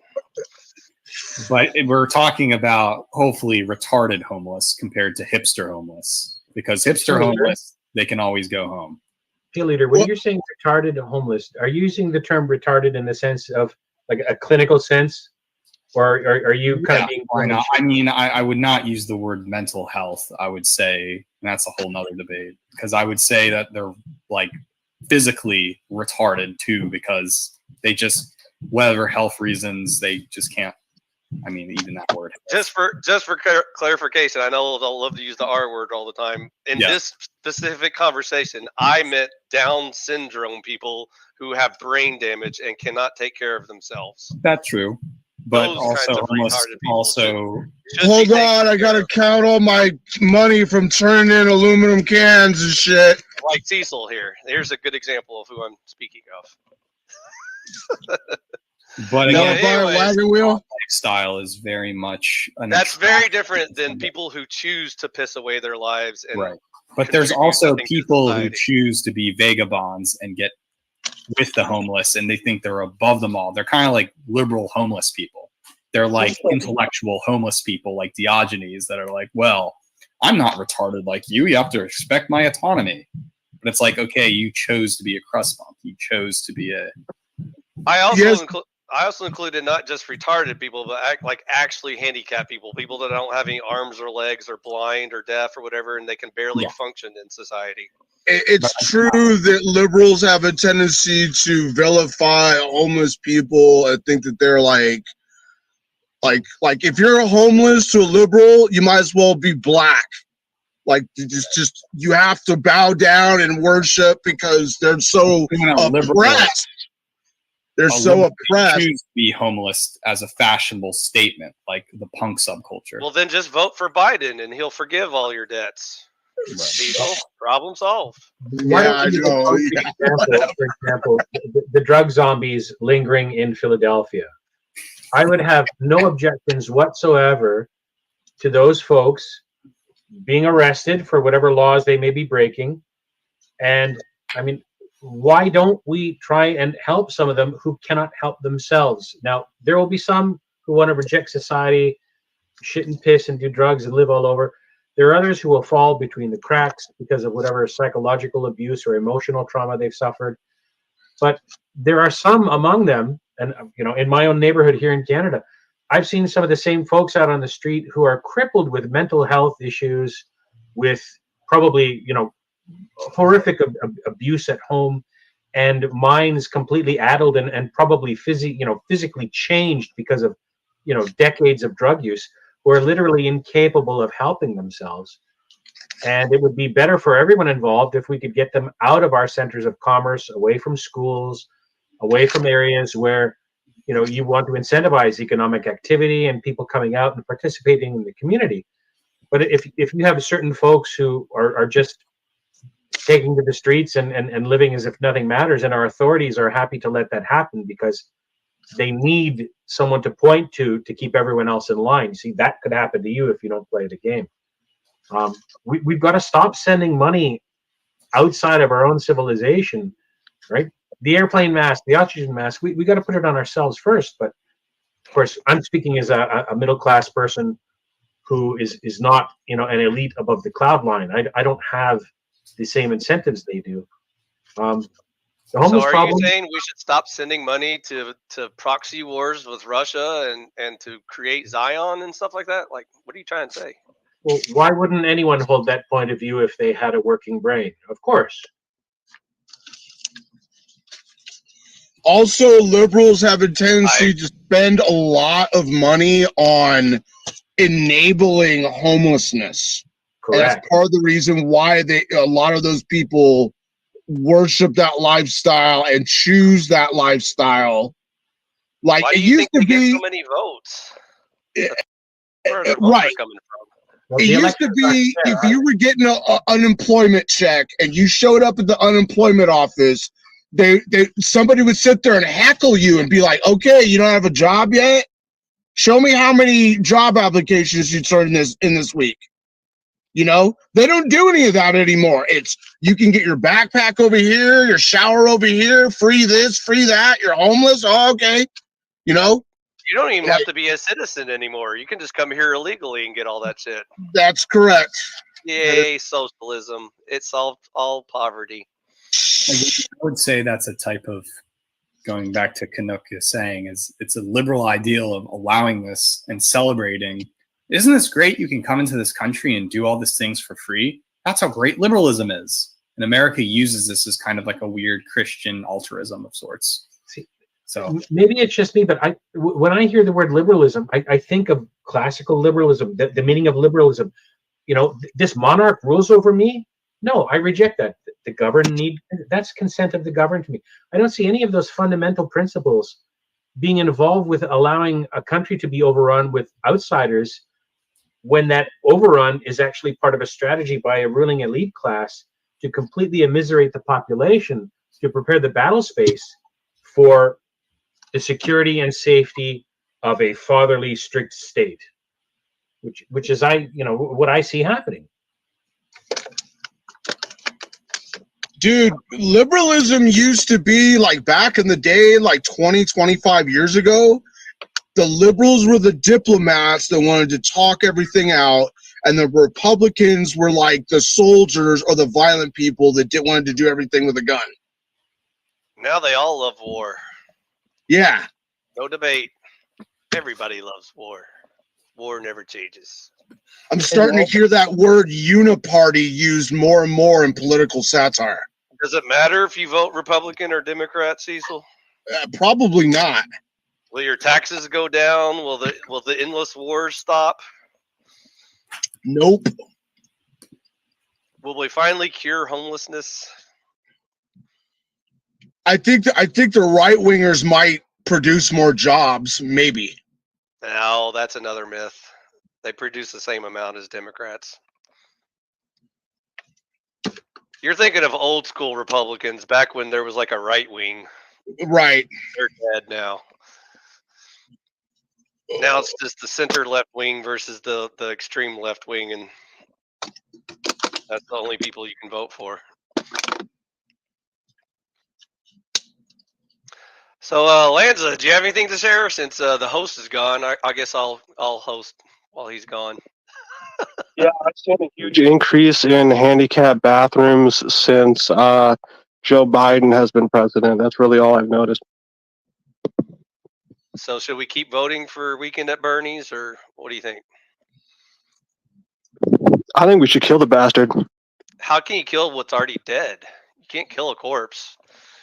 But we're talking about hopefully retarded homeless compared to hipster homeless, because hipster homeless, they can always go home. Hey, leader, when you're saying retarded and homeless, are you using the term retarded in the sense of like a clinical sense? Or are you kind of being? Why not? I mean, I would not use the word mental health. I would say, and that's a whole nother debate, because I would say that they're like physically retarded too, because they just, whatever health reasons, they just can't. I mean, even that word. Just for clarification, I know they'll love to use the R word all the time. In this specific conversation, I meant Down syndrome people who have brain damage and cannot take care of themselves. That's true. But Those also, kinds of almost retarded people also. Hold on, I gotta count all my money from turning in aluminum cans and shit. Like Cecil here. Here's a good example of who I'm speaking of. But again, wagon wheel lifestyle is very much. That's very different than people who choose to piss away their lives. And right. But there's also people who choose to be vagabonds and get with the homeless, and they think they're above them all. They're kind of like liberal homeless people. They're like intellectual homeless people, like Diogenes, that are like, well, I'm not retarded like you. You have to respect my autonomy. But it's like, okay, you chose to be a crust bump. You chose to be a. I also included not just retarded people, but actually handicapped people, people that don't have any arms or legs or blind or deaf or whatever, and they can barely function in society. It's true that liberals have a tendency to vilify homeless people and think that they're like if you're homeless to a liberal, you might as well be black. Like just you have to bow down and worship because they're so oppressed. They're so oppressed. Choose to be homeless as a fashionable statement, like the punk subculture. Well, then just vote for Biden, and he'll forgive all your debts. People, problem solved. Why don't you for example, the drug zombies lingering in Philadelphia? I would have no objections whatsoever to those folks being arrested for whatever laws they may be breaking. And I mean, why don't we try and help some of them who cannot help themselves? Now, there will be some who want to reject society, shit and piss and do drugs and live all over. There are others who will fall between the cracks because of whatever psychological abuse or emotional trauma they've suffered. But there are some among them, and in my own neighborhood here in Canada, I've seen some of the same folks out on the street who are crippled with mental health issues, with probably, horrific abuse at home, and minds completely addled and probably physically changed because of decades of drug use, who are literally incapable of helping themselves. And it would be better for everyone involved if we could get them out of our centers of commerce, away from schools, away from areas where you want to incentivize economic activity and people coming out and participating in the community. But if you have certain folks who are just taking to the streets and living as if nothing matters, and our authorities are happy to let that happen because they need someone to point to keep everyone else in line. See, that could happen to you if you don't play the game. We've got to stop sending money outside of our own civilization, right? The airplane mask, the oxygen mask, we got to put it on ourselves first. But of course, I'm speaking as a middle-class person who is not, an elite above the cloud line. I don't have the same incentives they do. The homeless problem. You saying we should stop sending money to proxy wars with Russia and to create Zion and stuff like that? Like, what are you trying to say? Well, why wouldn't anyone hold that point of view if they had a working brain? Of course. Also, liberals have a tendency to spend a lot of money on enabling homelessness. And Correct. that's part of the reason why a lot of those people worship that lifestyle and choose that lifestyle. Like Why it do you used think to they get be so many votes? Where are their votes right. coming from? Well, It the used to elections aren't be fair, if you were getting an unemployment check and you showed up at the unemployment office, somebody would sit there and heckle you and be like, "Okay, you don't have a job yet? Show me how many job applications you turned in this week." You know, they don't do any of that anymore. It's you can get your backpack over here, your shower over here, free this, free that. You're homeless. Oh, okay. You know, You don't even have to be a citizen anymore. You can just come here illegally and get all that shit. that's correct. Yay, socialism. It solved all poverty. I would say that's a type of, going back to Canuck is saying, is it's a liberal ideal of allowing this and celebrating. Isn't this great? You can come into this country and do all these things for free. That's how great liberalism is. And America uses this as kind of like a weird Christian altruism of sorts. So maybe it's just me, but when I hear the word liberalism, I think of classical liberalism, the meaning of liberalism. You know, this monarch rules over me. No, I reject that. The governed that's consent of the governed to me. I don't see any of those fundamental principles being involved with allowing a country to be overrun with outsiders when that overrun is actually part of a strategy by a ruling elite class to completely immiserate the population to prepare the battle space for the security and safety of a fatherly, strict state, which is what I see happening. Dude, liberalism used to be like back in the day, like 20, 25 years ago. The liberals were the diplomats that wanted to talk everything out, and the Republicans were like the soldiers or the violent people that wanted to do everything with a gun. Now they all love war. Yeah. No debate. Everybody loves war. War never changes. I'm starting to hear that word uniparty used more and more in political satire. Does it matter if you vote Republican or Democrat, Cecil? Probably not. Will your taxes go down? Will the endless wars stop? Nope. Will we finally cure homelessness? I think the right wingers might produce more jobs, maybe. No, that's another myth. They produce the same amount as Democrats. You're thinking of old school Republicans back when there was like a right wing. Right. They're dead now. Now it's just the center left wing versus the extreme left wing, and that's the only people you can vote for. So, Lanza, do you have anything to share? Since the host is gone, I guess I'll host while he's gone. Yeah, I've seen a huge increase in handicap bathrooms since Joe Biden has been president. That's really all I've noticed. So, should we keep voting for Weekend at Bernie's, or what do you think? I think we should kill the bastard. How can you kill what's already dead? You can't kill a corpse.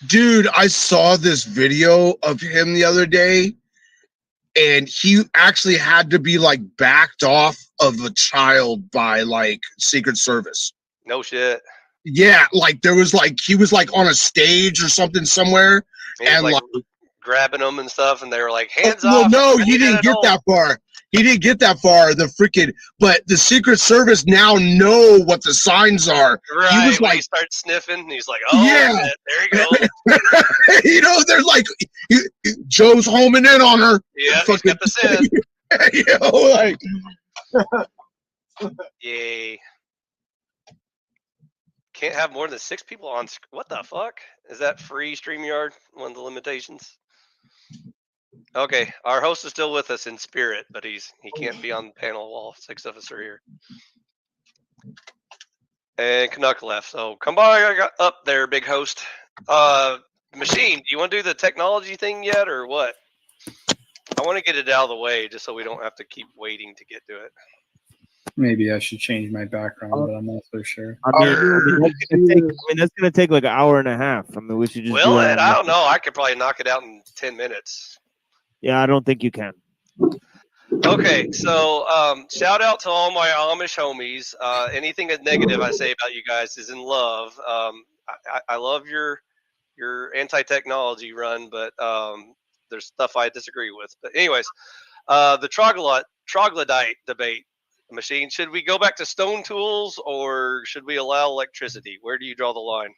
Dude, I saw this video of him the other day, and he actually had to be like backed off of a child by like Secret Service. No shit. Yeah, like there was like he was like on a stage or something somewhere, and like grabbing them and stuff, and they were like, hands well, off. no, he didn't get that far. He didn't get that far. The freaking, but the Secret Service now know what the signs are. Right, He was when like, he starts sniffing, and he's like, oh, yeah, shit, there you go. you know, they're like, Joe's homing in on her. Yeah, he's got the scent. You know, like, Yay. Can't have more than 6 people on. What the fuck? Is that free StreamYard? One of the limitations? Okay, our host is still with us in spirit, but he can't be on the panel while 6 of us are here. And Canuck left, so come by. I got up there, big host. Machine, do you want to do the technology thing yet, or what? I want to get it out of the way just so we don't have to keep waiting to get to it. Maybe I should change my background, but I'm not so sure. I mean, that's gonna take like an hour and a half. I mean, we should just do Will it. it? I don't know. I could probably knock it out in 10 minutes. Yeah, I don't think you can. Okay, so shout out to all my Amish homies. Anything that's negative I say about you guys is in love. I love your anti-technology run, but there's stuff I disagree with. But anyways, the troglodyte debate machine. Should we go back to stone tools or should we allow electricity? Where do you draw the line?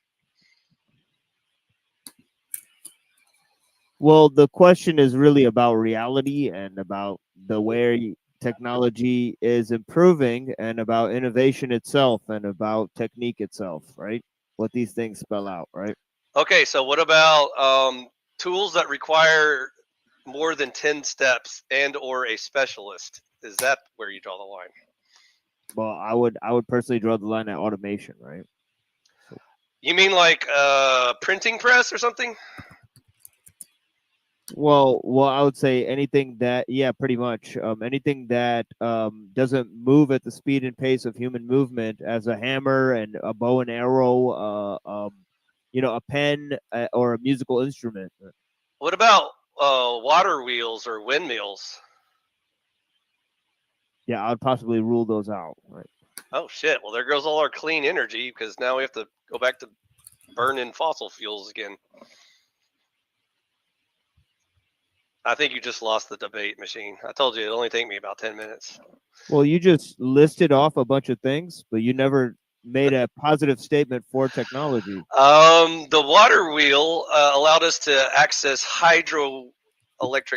Well, the question is really about reality and about the way technology is improving and about innovation itself and about technique itself, right? What these things spell out, right? Okay, so what about tools that require more than 10 steps and or a specialist? Is that where you draw the line? Well, I would personally draw the line at automation, right? You mean like printing press or something? Well, I would say anything that, yeah, pretty much anything that doesn't move at the speed and pace of human movement, as a hammer and a bow and arrow, a pen or a musical instrument. What about water wheels or windmills? Yeah, I would possibly rule those out, right? Oh shit! Well, there goes all our clean energy because now we have to go back to burning fossil fuels again. I think you just lost the debate machine. I told you it'd only take me about 10 minutes. Well, you just listed off a bunch of things, but you never made a positive statement for technology. The water wheel allowed us to access hydroelectric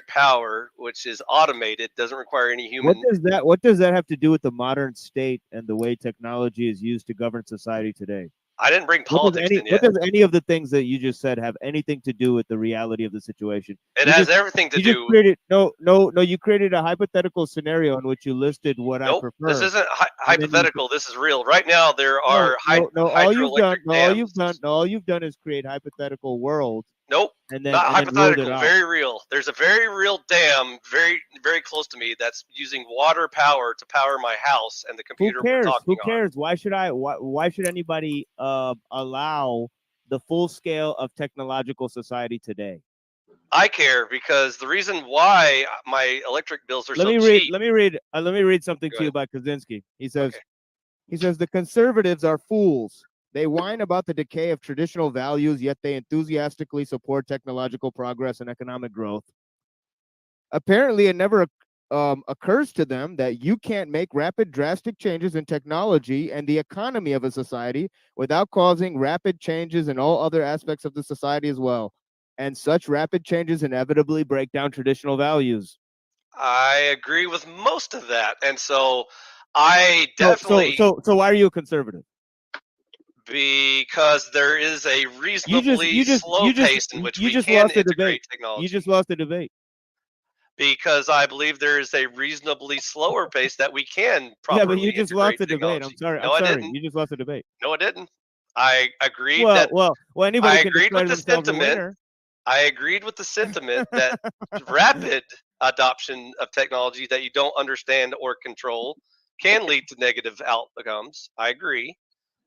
power, which is automated, doesn't require any human. What does that have to do with the modern state and the way technology is used to govern society today? I didn't bring politics in yet. What does any of the things that you just said have anything to do with the reality of the situation? It has everything to do. You created a hypothetical scenario in which you listed what I prefer. This isn't hypothetical. This is real. Right now, there are all you've done is create hypothetical worlds. Nope. And then, not and hypothetical. then Very real. There's a very real dam very, very close to me that's using water power to power my house and the computer we're talking Who cares? Why should anybody allow the full scale of technological society today? I care because the reason why my electric bills are Let me read something to you by Kaczynski. He says, the conservatives are fools. They whine about the decay of traditional values, yet they enthusiastically support technological progress and economic growth. Apparently, it never occurs to them that you can't make rapid, drastic changes in technology and the economy of a society without causing rapid changes in all other aspects of the society as well. And such rapid changes inevitably break down traditional values. I agree with most of that. And so I definitely... So why are you a conservative? Because there is a reasonably slow pace in which we can integrate technology. You just lost the debate. Because I believe there is a reasonably slower pace that we can properly Yeah, but you just lost the technology. debate. I'm sorry. No, I didn't. You just lost the debate. No, I didn't. I agreed anybody can agreed declare with the themselves a sentiment. winner. I agreed with the sentiment that rapid adoption of technology that you don't understand or control can lead to negative outcomes. I agree.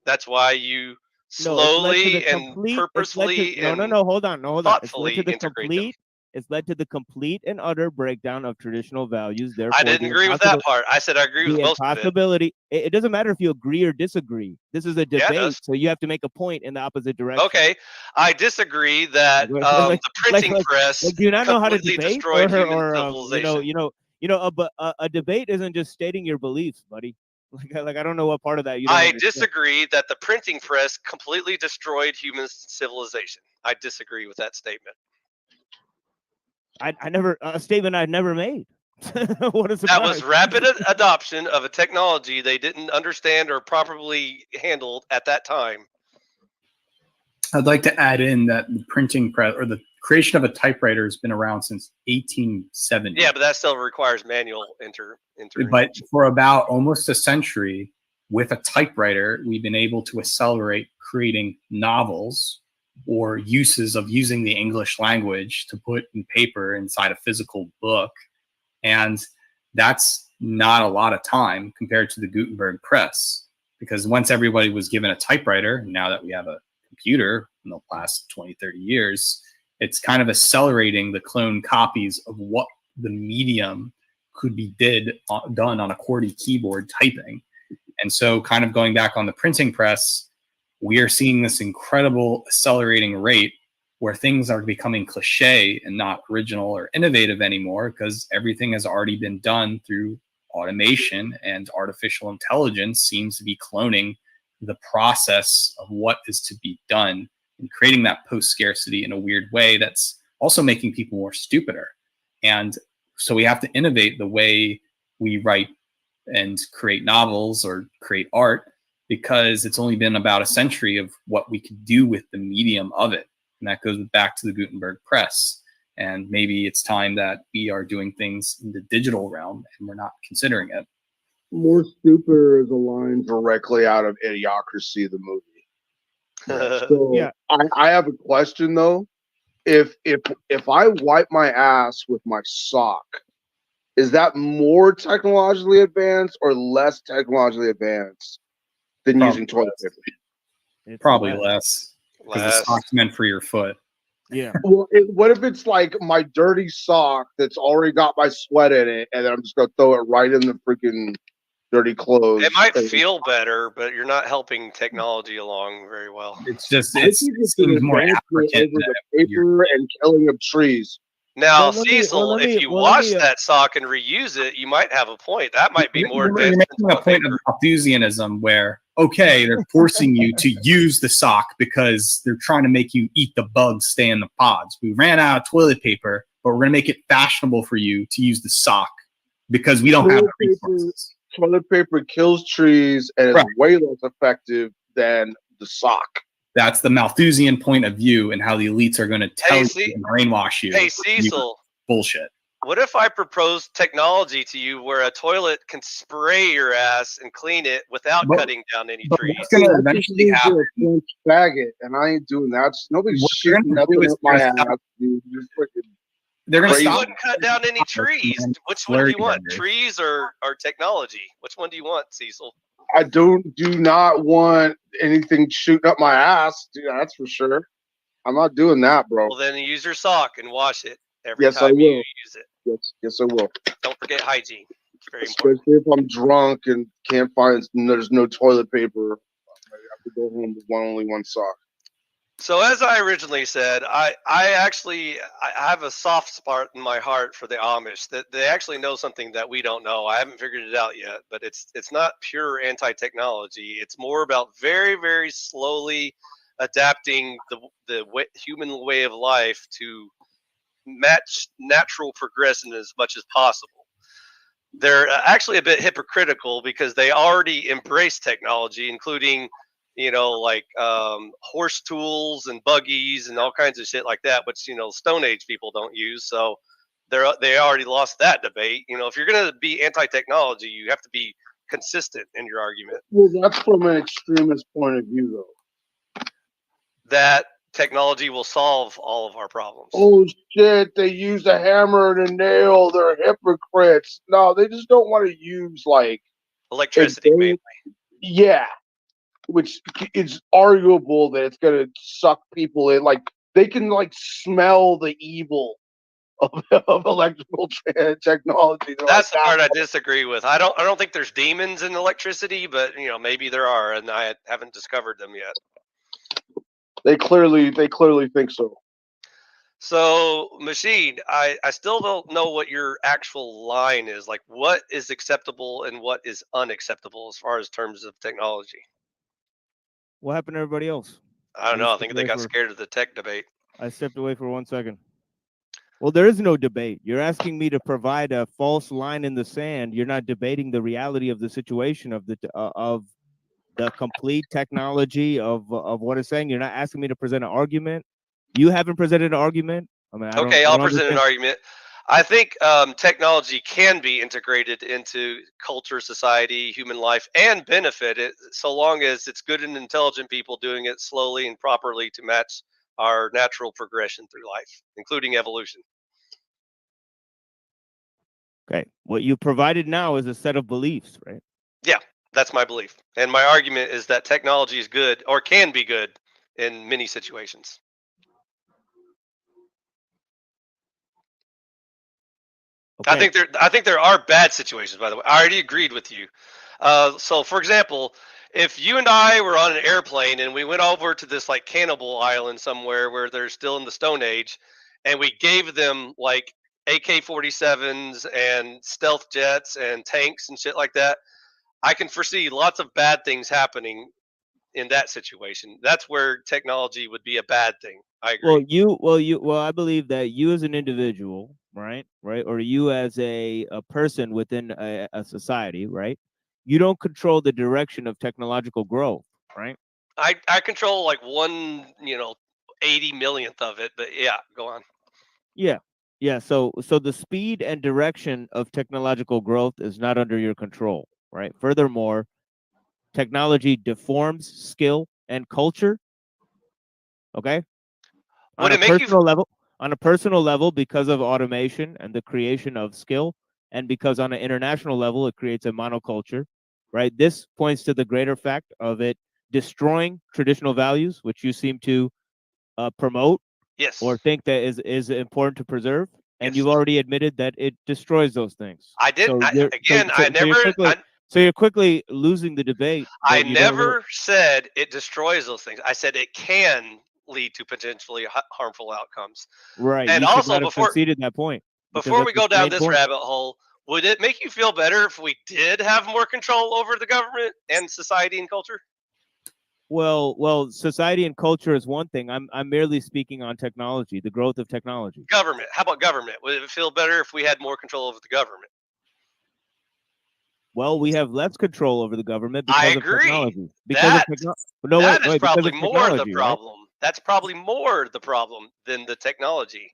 That's why you slowly and purposefully hold on. thoughtfully integrate them. It's led to the complete and utter breakdown of traditional values. Therefore, I didn't agree with that part. I said I agree with most of it. It doesn't matter if you agree or disagree. This is a debate, so you have to make a point in the opposite direction. Okay, I disagree that the printing press do you not know how to completely debate, destroyed human civilization. But a debate isn't just stating your beliefs, buddy. Like I don't know what part of that you. I disagree that the printing press completely destroyed human civilization. I disagree with that statement. I never a statement I'd never made. What a surprise. That was rapid adoption of a technology they didn't understand or properly handled at that time. I'd like to add in that the printing press or the creation of a typewriter has been around since 1870. Yeah, but that still requires manual enter. But for about almost a century, with a typewriter, we've been able to accelerate creating novels or uses of using the English language to put in paper inside a physical book. And that's not a lot of time compared to the Gutenberg press, because once everybody was given a typewriter, now that we have a computer in the last 20, 30 years, it's kind of accelerating the clone copies of what the medium could be done on a QWERTY keyboard typing. And so kind of going back on the printing press, we are seeing this incredible accelerating rate where things are becoming cliche and not original or innovative anymore, because everything has already been done through automation, and artificial intelligence seems to be cloning the process of what is to be done and creating that post-scarcity in a weird way that's also making people more stupider. And so we have to innovate the way we write and create novels or create art, because it's only been about a century of what we could do with the medium of it. And that goes back to the Gutenberg press. And maybe it's time that we are doing things in the digital realm and we're not considering it. More stupider is a line directly out of Idiocracy, the movie. So Yeah. I have a question though. If I wipe my ass with my sock, is that more technologically advanced or less technologically advanced than Probably using toilet less. paper? Probably less, because the sock's meant for your foot. Yeah. Well, what if it's like my dirty sock that's already got my sweat in it, and then I'm just gonna throw it right in the freaking dirty clothes? It might feel better, but you're not helping technology along very well. It's just I think it's an more advancement African over the paper and killing of trees. Now, Well, let me- Cecil, well, let me- if you well, let wash me, that sock and reuse it, you might have a point. That might be more You're advanced. making a point of Malthusianism where, okay, they're forcing you to use the sock because they're trying to make you eat the bugs, stay in the pods. We ran out of toilet paper, but we're going to make it fashionable for you to use the sock because we don't have the resources. Toilet paper kills trees and is Right. way less effective than the sock. That's the Malthusian point of view and how the elites are going to tell you and brainwash you. Hey, Cecil. Bullshit. What if I propose technology to you where a toilet can spray your ass and clean it without cutting down any trees? What's going to eventually happen? French faggot, and I ain't doing that. Nobody's What they're shooting gonna nothing do is up my they're ass, gonna dude. You're freaking They're going to But you stop. wouldn't cut down any trees. Which one do you want? Trees or technology? Which one do you want, Cecil? I do not want anything shooting up my ass, dude. That's for sure. I'm not doing that, bro. Well, then use your sock and wash it every Yes, I time you will. use it. Yes, I will. Don't forget hygiene. It's very important. Especially if I'm drunk and can't find, there's no toilet paper. I have to go home with only one sock. So as I originally said, I have a soft spot in my heart for the Amish. That they actually know something that we don't know. I haven't figured it out yet, but it's not pure anti-technology. It's more about very, very slowly adapting the human way of life to match natural progression as much as possible. They're actually a bit hypocritical because they already embrace technology, including like horse tools and buggies and all kinds of shit like that, which Stone Age people don't use. So they already lost that debate. If you're gonna be anti-technology, you have to be consistent in your argument. Well, that's from an extremist point of view, though. That technology will solve all of our problems. Oh shit! They use a hammer and a nail. They're hypocrites. No, they just don't want to use like electricity mainly. Yeah, which is arguable that it's gonna suck people in. Like they can like smell the evil of electrical technology. They're That's like, the part I disagree with. I don't think there's demons in electricity, but maybe there are, and I haven't discovered them yet. They clearly think so. So, Machine, I still don't know what your actual line is. Like, what is acceptable and what is unacceptable as far as terms of technology? What happened to everybody else? I don't You know. I stepped think they away got for- scared of the tech debate. I stepped away for 1 second. Well, there is no debate. You're asking me to provide a false line in the sand. You're not debating the reality of the situation of the complete technology of what it's saying. You're not asking me to present an argument. You haven't presented an argument. I mean, Okay, I I'll don't present an understand. argument. I think technology can be integrated into culture, society, human life, and benefit it so long as it's good and intelligent people doing it slowly and properly to match our natural progression through life, including evolution. Okay. What you provided now is a set of beliefs, right? Yeah, that's my belief. And my argument is that technology is good or can be good in many situations. Okay. I think there are bad situations, by the way. I already agreed with you. So for example, if you and I were on an airplane and we went over to this like cannibal island somewhere where they're still in the Stone Age, and we gave them like AK-47s and stealth jets and tanks and shit like that, I can foresee lots of bad things happening in that situation. That's where technology would be a bad thing. I agree. Well, I believe that you as an individual, right, or you as a person within a society, right, you don't control the direction of technological growth, right? I control like 80 millionth of it, but yeah, go on. Yeah, yeah. So the speed and direction of technological growth is not under your control, right? Furthermore, technology deforms skill and culture. Okay. Would On a it make you personal level, because of automation and the creation of skill, and because on an international level, it creates a monoculture, right? This points to the greater fact of it destroying traditional values, which you seem to promote Yes. or think that is important to preserve. And Yes. you've already admitted that it destroys those things. I did. So you're quickly losing the debate. I but you don't really- never said it destroys those things. I said it can lead to potentially harmful outcomes. Right. And You should also, not have conceded that point. because before we that's go the down main this point. rabbit hole, would it make you feel better if we did have more control over the government and society and culture? Well, society and culture is one thing. I'm merely speaking on technology, the growth of technology. Government. How about government? Would it feel better if we had more control over the government? Well, we have less control over the government I because of agree. technology. That is probably because of more the technology, right? problem. That's probably more the problem than the technology.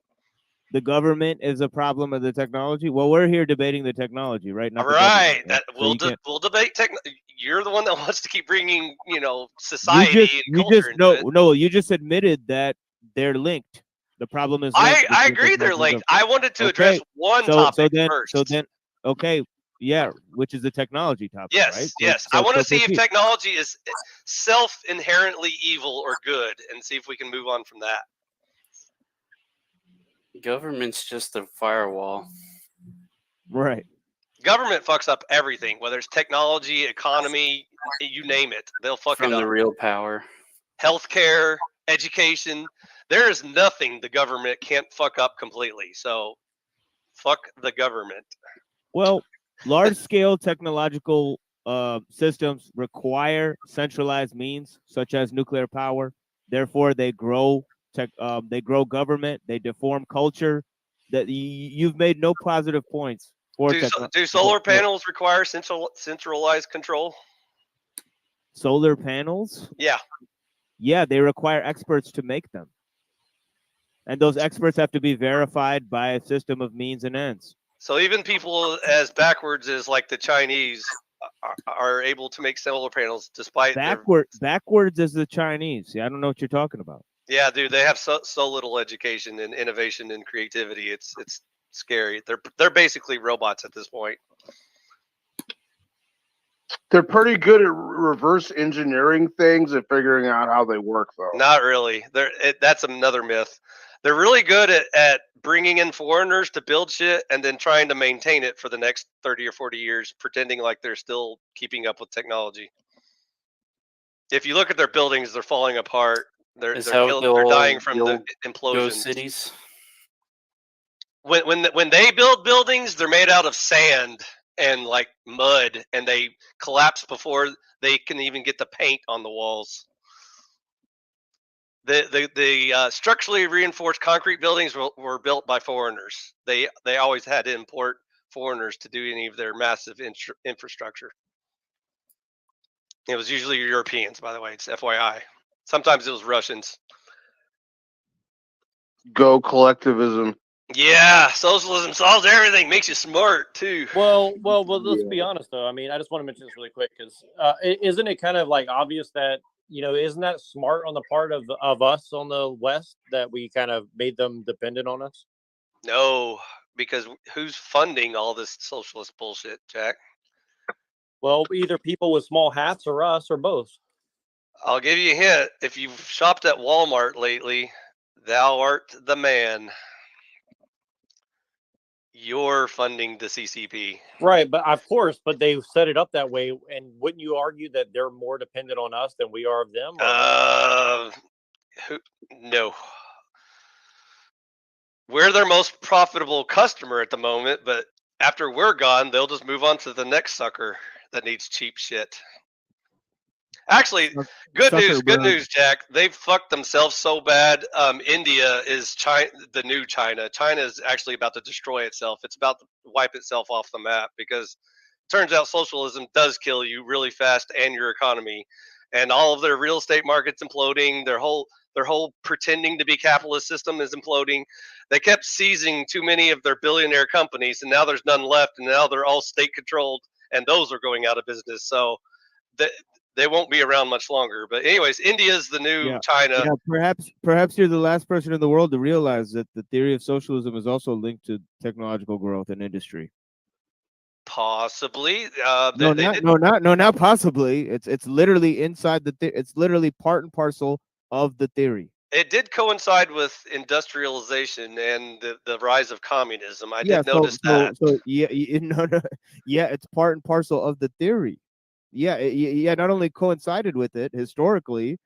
The government is a problem of the technology. Well, we're here debating the technology, right? Not All the right, government. that So you can't- we'll debate tech. You're the one that wants to keep bringing You society and culture into it. no. You just admitted that they're linked. The problem is linked. I between agree they're technology and linked. I wanted to address one so topic then first. okay, yeah, which is the technology topic, Yes, right? yes. I want to see if proceed. technology is self-inherently evil or good, and see if we can move on from that. Government's just a firewall. Right. Government fucks up everything, whether it's technology, economy, you name it. They'll fuck From it the up. real power. Healthcare, education. There is nothing the government can't fuck up completely. So, fuck the government. Well, large-scale technological systems require centralized means, such as nuclear power. Therefore, they grow government. They deform culture. That you've made no positive points for Do solar panels require centralized control? solar panels. Yeah. Yeah, they require experts to make them, and those experts have to be verified by a system of means and ends. So even people as backwards as like the Chinese are able to make solar panels despite Backwards as the Chinese. Yeah, I don't know what you're talking about. Yeah, dude, they have so little education and innovation and creativity. It's scary. They're basically robots at this point. They're pretty good at reverse engineering things and figuring out how they work, though. Not really. That's another myth. They're really good at bringing in foreigners to build shit and then trying to maintain it for the next 30 or 40 years, pretending like they're still keeping up with technology. If you look at their buildings, they're falling apart. They're dying from the implosions. Ghost cities. When they build buildings, they're made out of sand and like mud, and they collapse before they can even get the paint on the walls. The structurally reinforced concrete buildings were built by foreigners. They always had to import foreigners to do any of their massive infrastructure. It was usually Europeans, by the way. It's FYI. Sometimes it was Russians. Go collectivism. Yeah, socialism solves everything. Makes you smart too. Well, let's be honest though. I mean, I just want to mention this really quick because isn't it kind of like obvious that isn't that smart on the part of us on the West that we kind of made them dependent on us? No, because who's funding all this socialist bullshit, Jack? Well, either people with small hats or us or both. I'll give you a hint. If you've shopped at Walmart lately, thou art the man. You're funding the CCP. Right, but of course, but they've set it up that way. And wouldn't you argue that they're more dependent on us than we are of them? No. We're their most profitable customer at the moment, but after we're gone, they'll just move on to the next sucker that needs cheap shit. Actually, good news, Jack. They've fucked themselves so bad. India is the new China. China is actually about to destroy itself. It's about to wipe itself off the map because it turns out socialism does kill you really fast and your economy. And all of their real estate markets imploding. Their whole pretending to be capitalist system is imploding. They kept seizing too many of their billionaire companies, and now there's none left. And now they're all state controlled, and those are going out of business. So they won't be around much longer. But anyways, India's the new China. Yeah, perhaps you're the last person in the world to realize that the theory of socialism is also linked to technological growth and industry. Possibly. Not possibly. It's literally inside it's literally part and parcel of the theory. It did coincide with industrialization and the rise of communism. I did notice that. So yeah, it's part and parcel of the theory. Yeah, not only coincided with it historically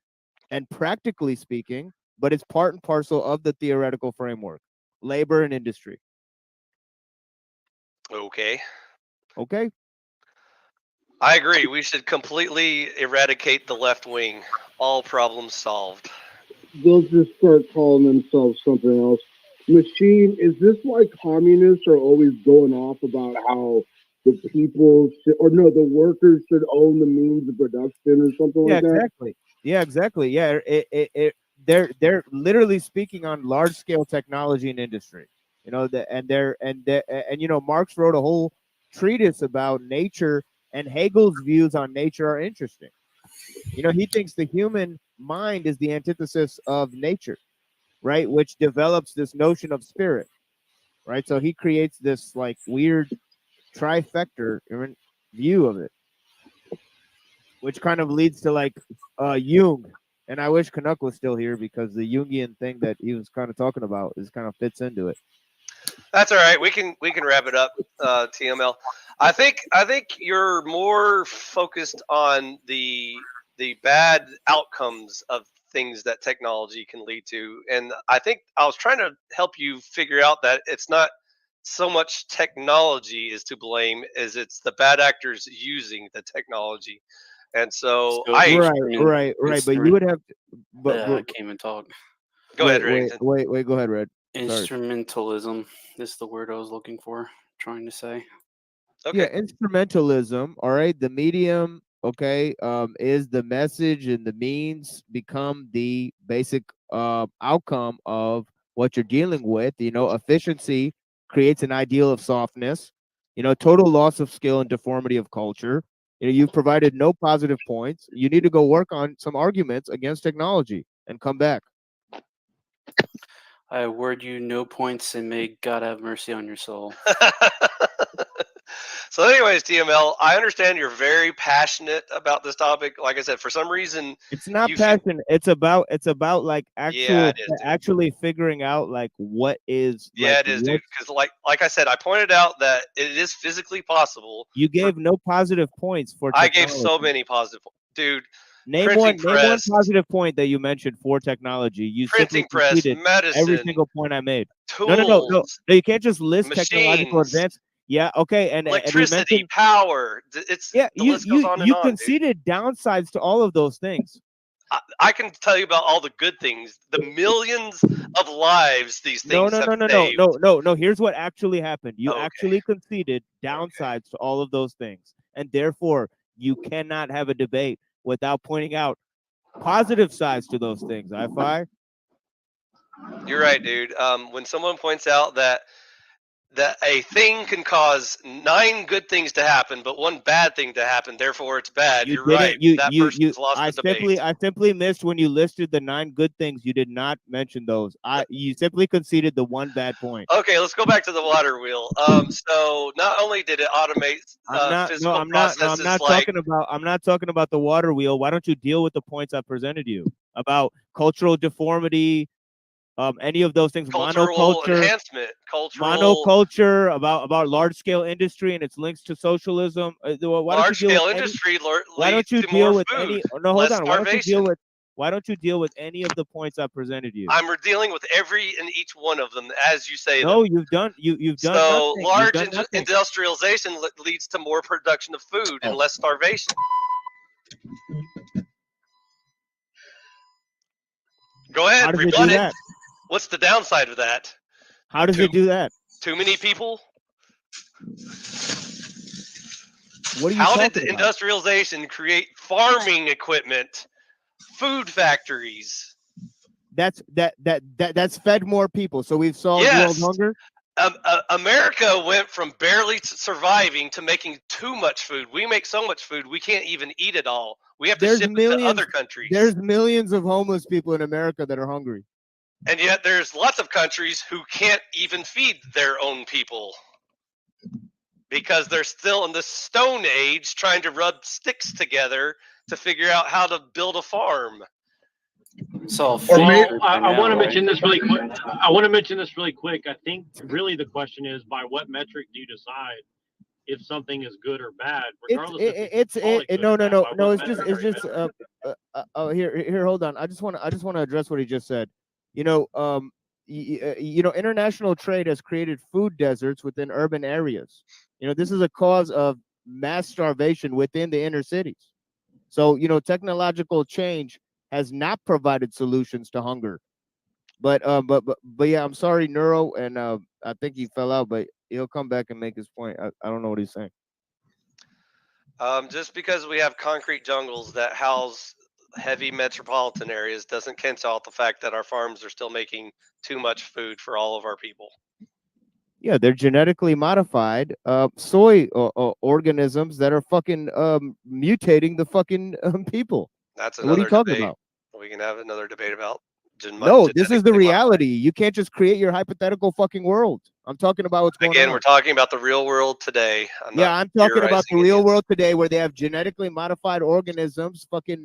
and practically speaking, but it's part and parcel of the theoretical framework, labor and industry. Okay. I agree. We should completely eradicate the left wing. All problems solved. They'll just start calling themselves something else. Machine, is this why communists are always going off about how the people the workers should own the means of production or something like that? Exactly. Yeah, they're literally speaking on large scale technology and industry. Marx wrote a whole treatise about nature, and Hegel's views on nature are interesting. He thinks the human mind is the antithesis of nature, right? Which develops this notion of spirit, right? So he creates this like weird trifecta view of it, which kind of leads to like Jung. And I wish Canuck was still here because the Jungian thing that he was kind of talking about kind of fits into it. That's all right. We can wrap it up, TML. I think you're more focused on the bad outcomes of things that technology can lead to, and I think I was trying to help you figure out that it's not so much technology is to blame as it's the bad actors using the technology. And so right. But you would have. I came and talk. Go ahead, Red. Wait. Go ahead, Red. Instrumentalism is the word I was looking for. Trying to say. Okay. Yeah, instrumentalism. All right, the medium. Okay, is the message and the means become the basic outcome of what you're dealing with. Efficiency creates an ideal of softness. Total loss of skill and deformity of culture. You've provided no positive points. You need to go work on some arguments against technology and come back. I award you no points, and may God have mercy on your soul. So anyways, TML, I understand you're very passionate about this topic. Like I said, for some reason it's not passion. It's about like actually figuring out like what is. It is, dude. Because like I said, I pointed out that it is physically possible. You gave no positive points for technology. I gave so many positive, dude. Name one positive point that you mentioned for technology. You printing press, medicine, every single point I made. Tools, no. You can't just list machines, technological advance. Yeah, okay, and electricity, power. The list goes on and on, conceded downsides to all of those things. I can tell you about all the good things, the millions of lives these things have saved. No. Here's what actually happened. You actually conceded downsides to all of those things, and therefore you cannot have a debate without pointing out positive sides to those things. You're right, dude. When someone points out that that a thing can cause 9 good things to happen, but 1 bad thing to happen. Therefore, it's bad. You're right. That person's lost the debate. I simply missed when you listed the 9 good things. You did not mention those. You simply conceded the 1 bad point. Okay, let's go back to the water wheel. So not only did it automate physical processes I'm not talking about the water wheel. Why don't you deal with the points I presented you about cultural deformity? Any of those things, cultural enhancement, monoculture, about large scale industry and its links to socialism. Large scale industry. Why don't you deal with any? No, hold on. Starvation. Why don't you deal with any of the points I presented you? I'm dealing with every and each one of them as you say. No, them. you've done. You've done. So nothing. large You've done nothing. industrialization leads to more production of food and less starvation. Go ahead. How does it do that? What's the downside of that? How does it do that? Too many people? What are you How talking did the about? industrialization create farming equipment, food factories? That's fed more people. So we've solved world hunger. America went from barely surviving to making too much food. We make so much food we can't even eat it all. We have to ship it to other countries. There's millions of homeless people in America that are hungry. And yet there's lots of countries who can't even feed their own people because they're still in the Stone Age trying to rub sticks together to figure out how to build a farm. So I want to mention this really quick. I think really the question is, by what metric do you decide if something is good or bad? Regardless No. It's just here. Hold on. I just want to address what he just said. International trade has created food deserts within urban areas. This is a cause of mass starvation within the inner cities. So, technological change has not provided solutions to hunger. But yeah, I'm sorry, Neuro, and I think he fell out, but he'll come back and make his point. I don't know what he's saying. Just because we have concrete jungles that house heavy metropolitan areas doesn't cancel out the fact that our farms are still making too much food for all of our people. Yeah, they're genetically modified soy organisms that are fucking mutating the fucking people. That's what are you talking about? We can have another debate about. No, this is the reality. You can't just create your hypothetical fucking world. I'm talking about what's going on. Again, we're talking about the real world today. I'm talking about the real world today where they have genetically modified organisms, fucking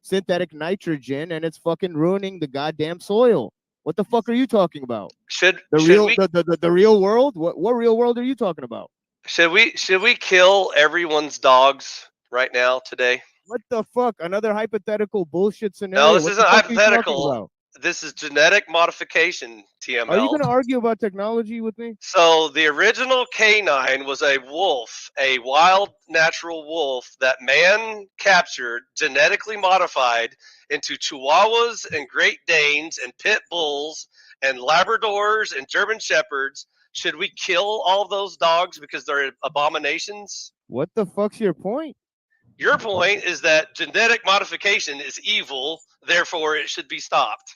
synthetic nitrogen, and it's fucking ruining the goddamn soil. What the fuck are you talking about? The real world? What real world are you talking about? Should we kill everyone's dogs right now today? What the fuck? Another hypothetical bullshit scenario. No, this isn't hypothetical. This is genetic modification, TML. Are you going to argue about technology with me? So the original canine was a wolf, a wild natural wolf that man captured, genetically modified into Chihuahuas and Great Danes and Pit Bulls and Labradors and German Shepherds. Should we kill all those dogs because they're abominations? What the fuck's your point? Your point is that genetic modification is evil, therefore it should be stopped.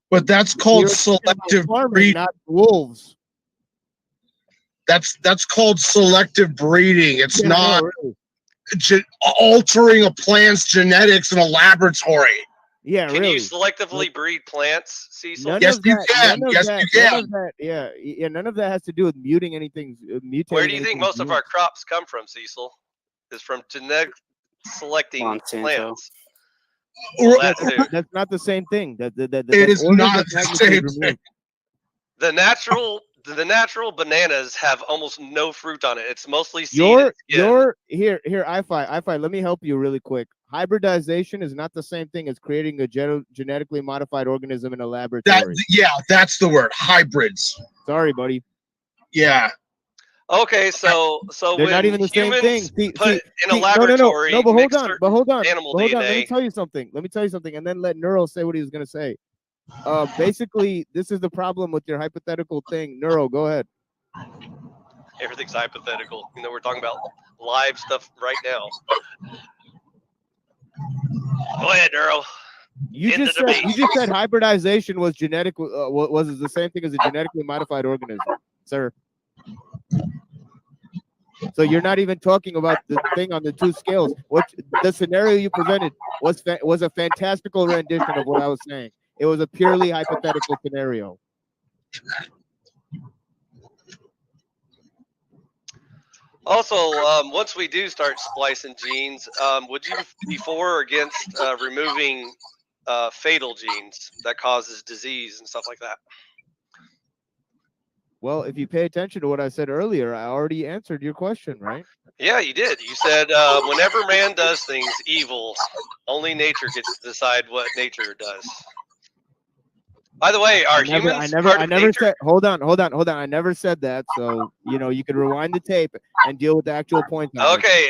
But that's called selective breeding, not wolves. That's called selective breeding. It's not really. Altering a plant's genetics in a laboratory. Yeah, Can you selectively breed plants, Cecil? Yes, you can. Yes, you can. None of that has to do with mutating anything. Where do you think most of our crops come from, Cecil? Is from genetic selecting plants. Well, that's not the same thing. It is not the same thing. The natural bananas have almost no fruit on it. It's mostly seed. Here, I-Fi, let me help you really quick. Hybridization is not the same thing as creating a genetically modified organism in a laboratory. That's the word. Hybrids. Sorry, buddy. Yeah. Okay, so they're not even the same thing. Put in a laboratory. No, but hold on. Animal DNA. DNA. Let me tell you something, and then let Neuro say what he was gonna say. Basically, this is the problem with your hypothetical thing. Neuro, go ahead. Everything's hypothetical. We're talking about live stuff right now. Go ahead, Neuro. You just said hybridization was genetic. Was the same thing as a genetically modified organism. sir. So you're not even talking about the thing on the two scales. What the scenario you presented was a fantastical rendition of what I was saying. It was a purely hypothetical scenario. Also, once we do start splicing genes, would you be for or against removing fatal genes that causes disease and stuff like that? Well, if you pay attention to what I said earlier, I already answered your question, right? Yeah, you did. You said whenever man does things evil, only nature gets to decide what nature does. By the way, are humans part I of never nature? said. Hold on. I never said that. So you can rewind the tape and deal with the actual point. Okay,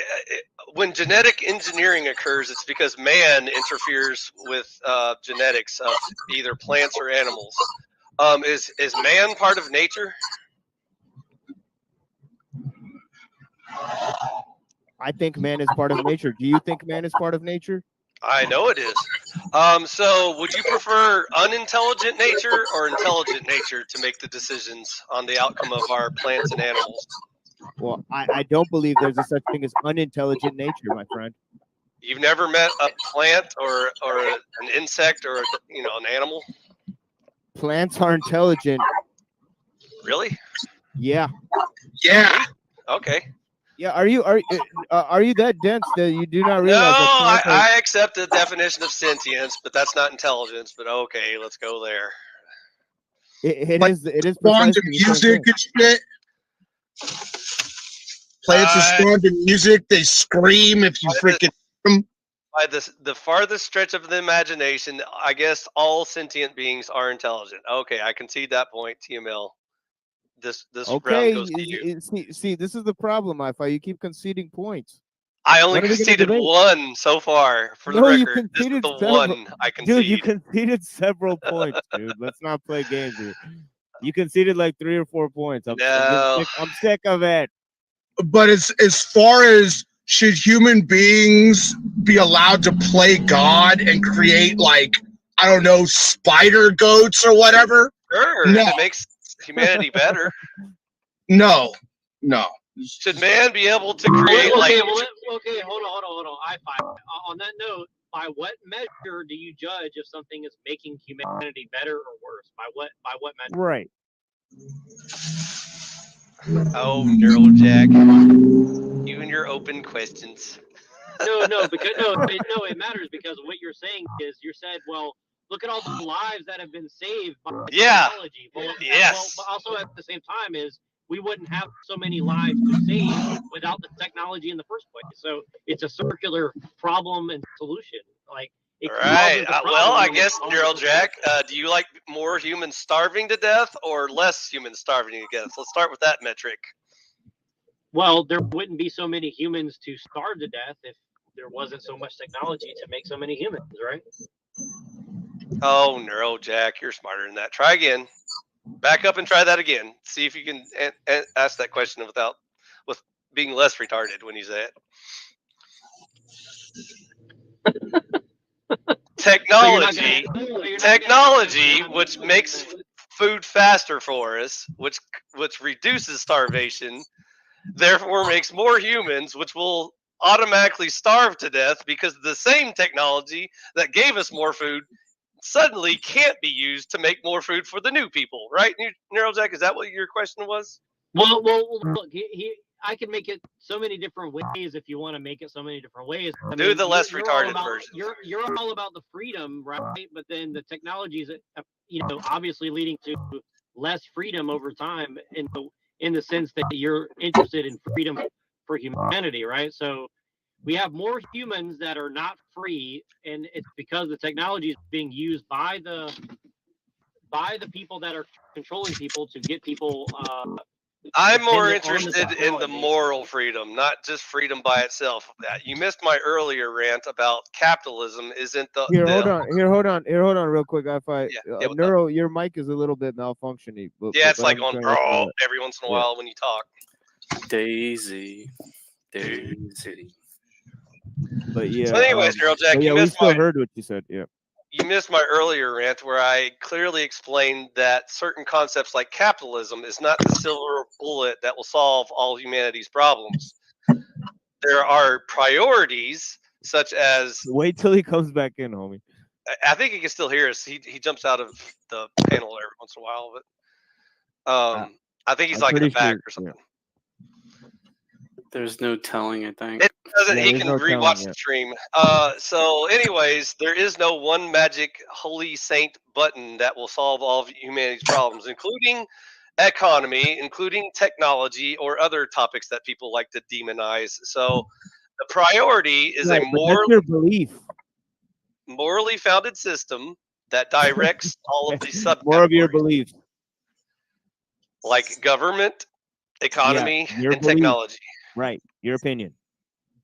when genetic engineering occurs, it's because man interferes with genetics of either plants or animals. Is man part of nature? I think man is part of nature. Do you think man is part of nature? I know it is. So would you prefer unintelligent nature or intelligent nature to make the decisions on the outcome of our plants and animals? Well, I don't believe there's a such thing as unintelligent nature, my friend. You've never met a plant or an insect or an animal? Plants are intelligent. Really? Yeah. Yeah. Okay. Yeah. Are you that dense that you do not No, realize that plants are... I accept the definition of sentience, but that's not intelligence. But okay, let's go there. It is Respond to precisely the same music thing. and shit. Plants respond to music. They scream if you freaking them. By the farthest stretch of the imagination, I guess all sentient beings are intelligent. Okay, I concede that point, TML. This round goes to you. See, this is the problem, Ifi. You keep conceding points. I only When are we gonna conceded debate? one so far. For the No, you record, this is conceded the several. one I concede. Dude, you conceded several points, dude. Let's not play games here. You conceded like 3 or 4 points. I'm sick of it. But as far as should human beings be allowed to play God and create, like, I don't know, spider goats or whatever? Sure, No. if it makes humanity better. No. Should man be able to create like? Okay, hold on. On that note, by what measure do you judge if something is making humanity better or worse? By what measure? Right. Oh, Neurojack, you and your open questions. No, it matters because what you're saying is you said, well, look at all the lives that have been saved by technology. Well, yes. But also at the same time is we wouldn't have so many lives to save without the technology in the first place. So it's a circular problem and solution. Like Right. Well, I guess Neurojack, do you like more humans starving to death or less humans starving to death? Let's start with that metric. Well, there wouldn't be so many humans to starve to death if there wasn't so much technology to make so many humans, right? Oh, Neurojack, you're smarter than that. Try again. Back up and try that again. See if you can ask that question with being less retarded when you say it. Technology, which makes food faster for us, which reduces starvation, therefore makes more humans, which will automatically starve to death because the same technology that gave us more food suddenly can't be used to make more food for the new people, right? Neurojack, is that what your question was? Well, look, I can make it so many different ways if you want to make it so many different ways. Do the less retarded version. You're all about the freedom, right? But then the technology is, obviously leading to less freedom over time in the sense that you're interested in freedom for humanity, right? So we have more humans that are not free, and it's because the technology is being used by the people that are controlling people to get people. I'm more interested in the moral freedom, not just freedom by itself. You missed my earlier rant about capitalism. Isn't the Hold on, real quick. Neuro, your mic is a little bit malfunctioning. It's like going every once in a while when you talk. Daisy. But yeah. So anyways, Neurojack, we still heard what you said. Yeah. you missed my earlier rant where I clearly explained that certain concepts like capitalism is not the silver bullet that will solve all humanity's problems. There are priorities such as Wait till he comes back in, homie. I think he can still hear us. He jumps out of the panel every once in a while, but I think he's I'm like in the pretty back sure, or something. There's no telling, I think. It doesn't. Yeah, He there's can no rewatch telling, the stream. So, anyways, there is no one magic holy saint button that will solve all of humanity's problems, including economy, including technology, or other topics that people like to demonize. So, the priority is Right, a but that's your belief. morally founded system that directs all of these More of your subcategories, beliefs. like government, economy, Your and belief. technology. Right, your opinion.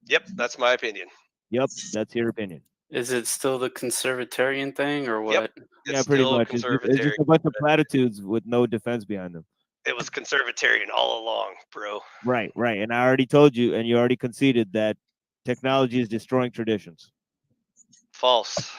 Yep, that's my opinion. Yep, that's your opinion. Is it still the conservatarian thing or what? Yep, Yeah, it's pretty still much. It's just conservatarian. a bunch of platitudes with no defense behind them. It was conservatarian all along, bro. Right, right. And I already told you, and you already conceded that technology is destroying traditions. False.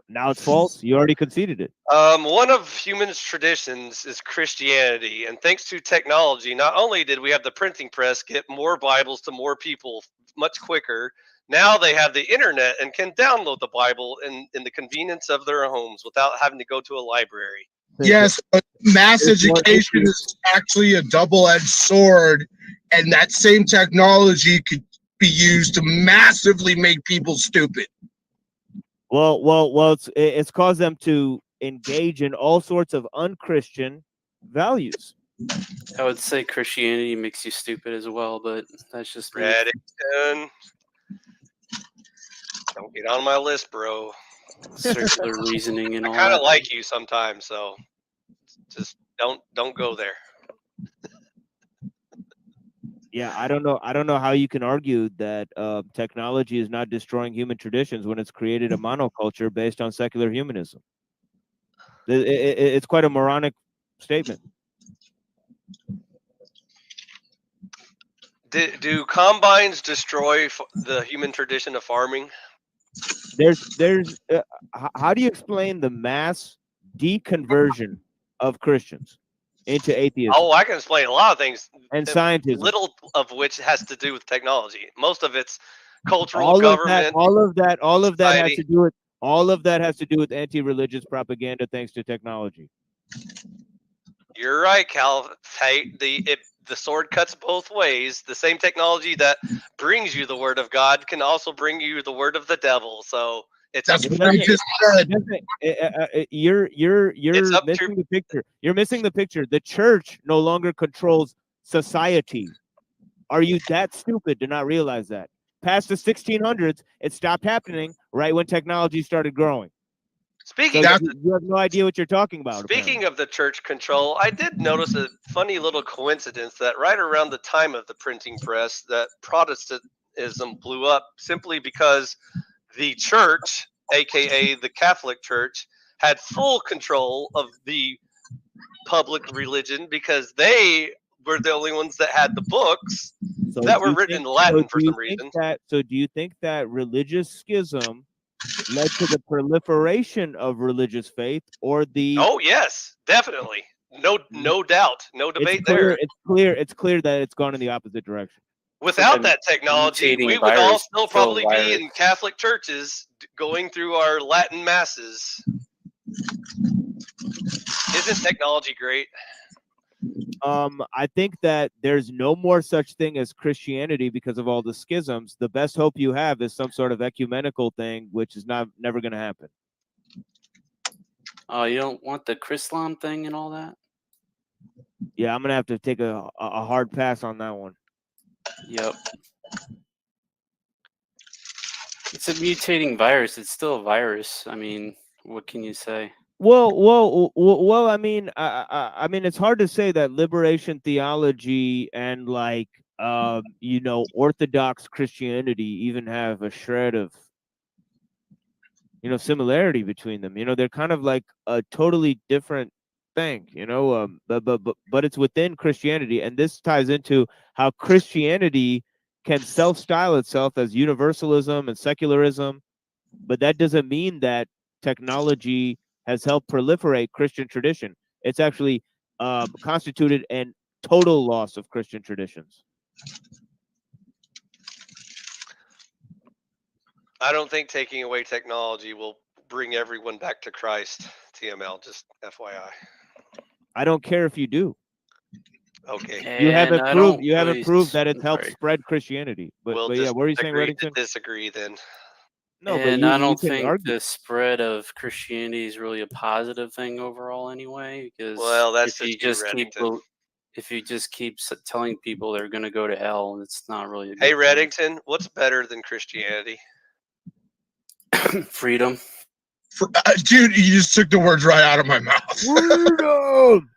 Now it's false. You already conceded it. One of humans' traditions is Christianity, and thanks to technology, not only did we have the printing press get more Bibles to more people much quicker, now they have the internet and can download the Bible in the convenience of their homes without having to go to a library. Yes, but mass There's more education issues. is actually a double-edged sword, and that same technology could be used to massively make people stupid. Well, it's caused them to engage in all sorts of unchristian values. I would say Christianity makes you stupid as well, but that's just me. Reddickton. Don't get on my list, bro. Circular reasoning and I all kind of that. like you sometimes, so just don't go there. Yeah, I don't know how you can argue that technology is not destroying human traditions when it's created a monoculture based on secular humanism. It's quite a moronic statement. Do combines destroy the human tradition of farming? There's how do you explain the mass deconversion of Christians into atheism Oh, I can explain a lot of things, and scientism? little of which has to do with technology. Most of it's cultural, All of government. that has society. to do with anti-religious propaganda thanks to technology. You're right, Cal. Hey, the sword cuts both ways. The same technology that brings you the word of God can also bring you the word of the devil. So it's That's up what to I you. just said. You're up to- missing the picture. You're missing the picture. The church no longer controls society. Are you that stupid to not realize that? Past the 1600s, it stopped happening right when technology started growing. Speaking So of you have no idea what you're talking about. Speaking of the church control, I did notice a funny little coincidence that right around the time of the printing press, that Protestantism blew up simply because the church, aka the Catholic Church, had full control of the public religion because they were the only ones that had the books that were written in Latin for some reason. Do you think that religious schism led to the proliferation of religious faith, or the? Oh yes, definitely. No doubt. No debate there. It's clear that it's gone in the opposite direction. Without that technology, mutating we would all virus, still still probably virus. be in Catholic churches going through our Latin masses. Isn't technology great? I think that there's no more such thing as Christianity because of all the schisms. The best hope you have is some sort of ecumenical thing, which is never going to happen. Oh, you don't want the Chrislam thing and all that? Yeah, I'm gonna have to take a hard pass on that one. Yep. It's a mutating virus. It's still a virus. I mean, what can you say? Well. I mean, I mean, it's hard to say that liberation theology and Orthodox Christianity even have a shred of similarity between them. They're kind of like a totally different thing. But it's within Christianity, and this ties into how Christianity can self-style itself as universalism and secularism, but that doesn't mean that technology has helped proliferate Christian tradition. It's actually constituted an total loss of Christian traditions. I don't think taking away technology will bring everyone back to Christ. TML, just FYI. I don't care if you do. Okay. You haven't And I proved don't you haven't really proved that it's helped right. spread Christianity. But We'll yeah, just what are you saying, agree to Reddington? disagree then. No, but And I you don't can think argue. the spread of Christianity is really a positive thing overall, anyway. Because Well, that's if you just you, just keep Reddington. if you just keep telling people they're going to go to hell, it's not really a Hey, good thing. Reddington, what's better than Christianity? Freedom. Dude, you just took the words right out of my mouth. Freedom.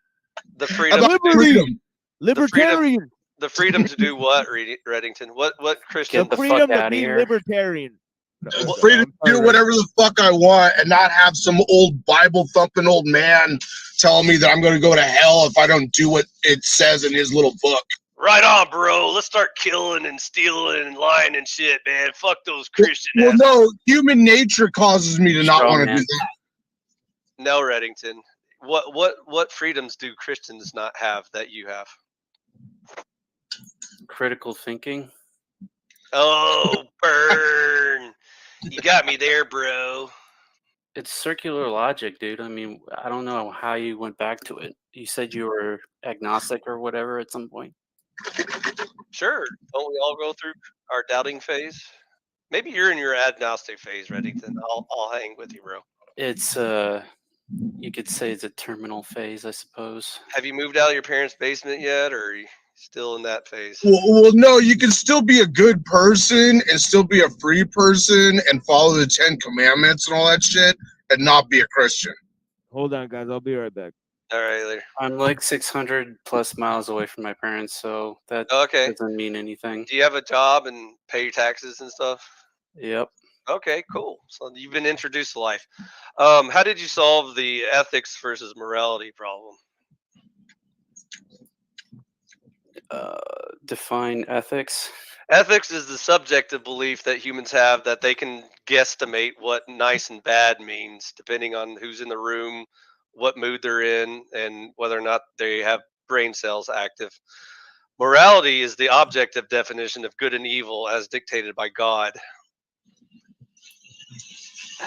The freedom, Liberty. Libertarian. The freedom to do what, Reddington? What Christian? The freedom to be libertarian. The freedom to do whatever the fuck I want and not have some old Bible thumping old man telling me that I'm going to go to hell if I don't do what it says in his little book. Right on, bro. Let's start killing and stealing and lying and shit, man. Fuck those Christian Well, assholes. no, human nature causes me to not want to do that. No, Reddington. What freedoms do Christians not have that you have? Critical thinking. Oh, burn. You got me there, bro. It's circular logic, dude. I mean, I don't know how you went back to it. You said you were agnostic or whatever at some point. Sure. Don't we all go through our doubting phase? Maybe you're in your agnostic phase, Reddington. I'll hang with you, bro. It's you could say it's a terminal phase, I suppose. Have you moved out of your parents' basement yet, or are you still in that phase? Well, no, you can still be a good person and still be a free person and follow the 10 Commandments and all that shit and not be a Christian. Hold on, guys. I'll be right back. All right, later. I'm like 600 plus miles away from my parents, so that Okay. doesn't mean anything. Do you have a job and pay your taxes and stuff? Yep. Okay, cool. So you've been introduced to life. How did you solve the ethics versus morality problem? Define ethics. Ethics is the subjective belief that humans have that they can guesstimate what nice and bad means depending on who's in the room, what mood they're in, and whether or not they have brain cells active. Morality is the objective definition of good and evil as dictated by God.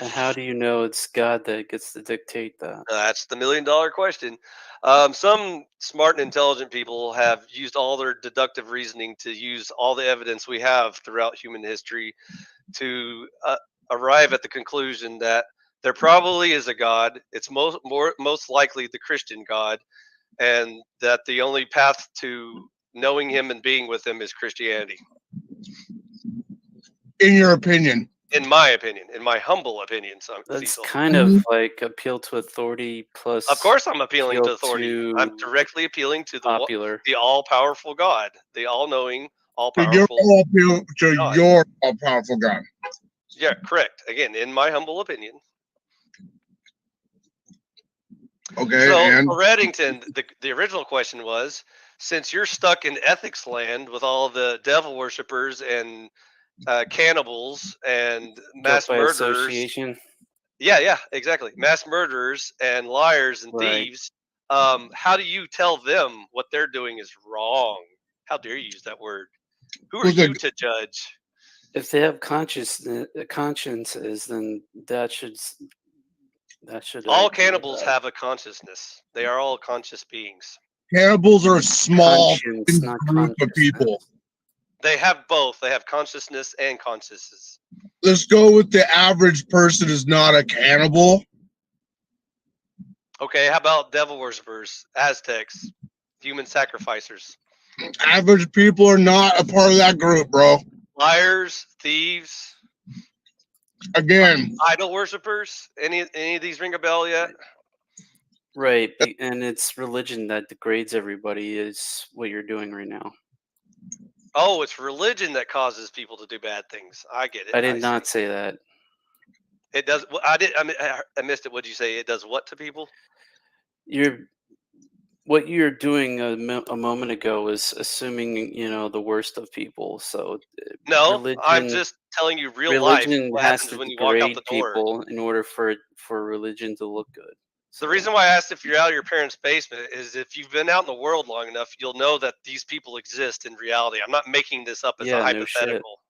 And how do you know it's God that gets to dictate that? That's the $1 million question. Some smart and intelligent people have used all their deductive reasoning to use all the evidence we have throughout human history to arrive at the conclusion that there probably is a God. It's most likely the Christian God, and that the only path to knowing Him and being with Him is Christianity. In your opinion? In my opinion, in my humble opinion, That's Cecil. kind of like appeal to authority plus. Of course, I'm appealing to appeal authority. to I'm directly appealing to popular. the all-powerful God, the all-knowing, So you're all-powerful. all appeal to God. your all-powerful God. Yeah, correct. Again, in my humble opinion. Okay, So, and Reddington, the original question was, since you're stuck in ethics land with all the devil worshippers and cannibals and mass by murderers. association. Yeah, exactly. Mass murderers and liars and Right. thieves. How do you tell them what they're doing is wrong? How dare you use that word? Who are you to judge? If they have consciences, then that should. All cannibals have a consciousness. They are all conscious beings. cannibals are a small Conscience, not group of people. They have both. They have consciousness and consciousness. Let's go with the average person is not a cannibal. Okay, how about devil worshippers, Aztecs, human sacrificers? Average people are not a part of that group, bro. Liars, thieves. Again, idol worshippers. Any of these ring a bell yet? Right, and it's religion that degrades everybody is what you're doing right now. Oh, it's religion that causes people to do bad things. I get it. I did not say that. It does. I did. I missed it. What'd you say? It does what to people? what you're doing a moment ago was assuming, the worst of people. So No, I'm religion just telling you real life religion what has happens to when you walk out the degrade door. people in order for religion to look good. The reason why I asked if you're out of your parents' basement is if you've been out in the world long enough, you'll know that these people exist in reality. I'm not making this up as a Yeah, no shit. hypothetical.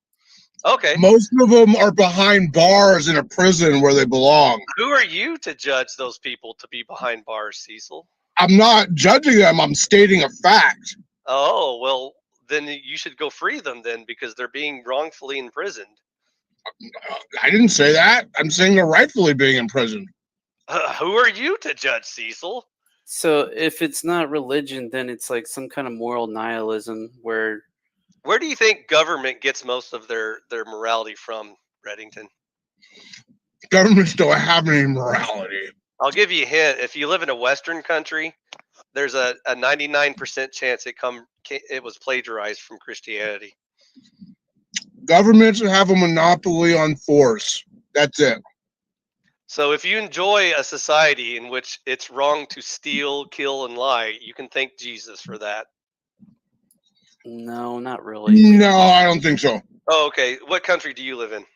Okay. Most of them are behind bars in a prison where they belong. Who are you to judge those people to be behind bars, Cecil? I'm not judging them. I'm stating a fact. Oh, well, then you should go free them then because they're being wrongfully imprisoned. I didn't say that. I'm saying they're rightfully being imprisoned. Who are you to judge, Cecil? So if it's not religion, then it's like some kind of moral nihilism where do you think government gets most of their morality from, Reddington? Governments don't have any morality. I'll give you a hint. If you live in a Western country, there's a 99% chance it was plagiarized from Christianity. Governments have a monopoly on force. That's it. So if you enjoy a society in which it's wrong to steal, kill, and lie, you can thank Jesus for that. No, not really. No, I don't think so. Oh, okay. What country do you live in?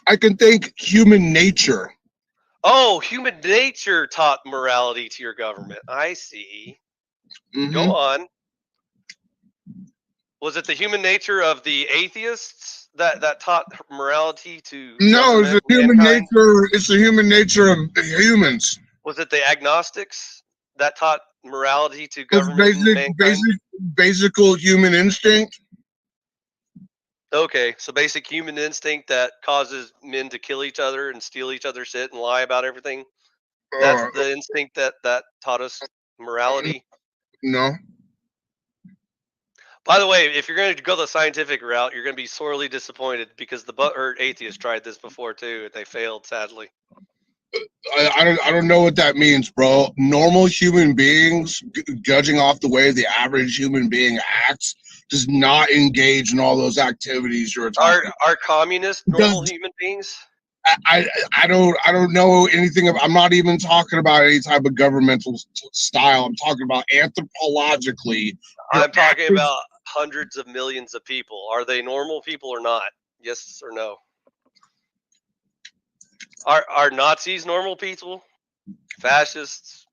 I can thank human nature. Oh, human nature taught morality to your government. I see. Go on. Was it the human nature of the atheists that taught morality to No, it's the human nature. It's the human nature of humans. Was it the agnostics that taught morality to government and mankind? Basic human instinct. Okay, so basic human instinct that causes men to kill each other and steal each other's shit and lie about everything. That's the instinct that taught us morality. No. By the way, if you're going to go the scientific route, you're going to be sorely disappointed because the butthurt atheists tried this before too, and they failed sadly. I don't know what that means, bro. Normal human beings, judging off the way the average human being acts, does not engage in all those activities you're talking about. Are communists normal human beings? I don't know anything about. I'm not even talking about any type of governmental style. I'm talking about anthropologically. I'm talking about hundreds of millions of people. Are they normal people or not? Yes or no? Are Nazis normal people? Fascists?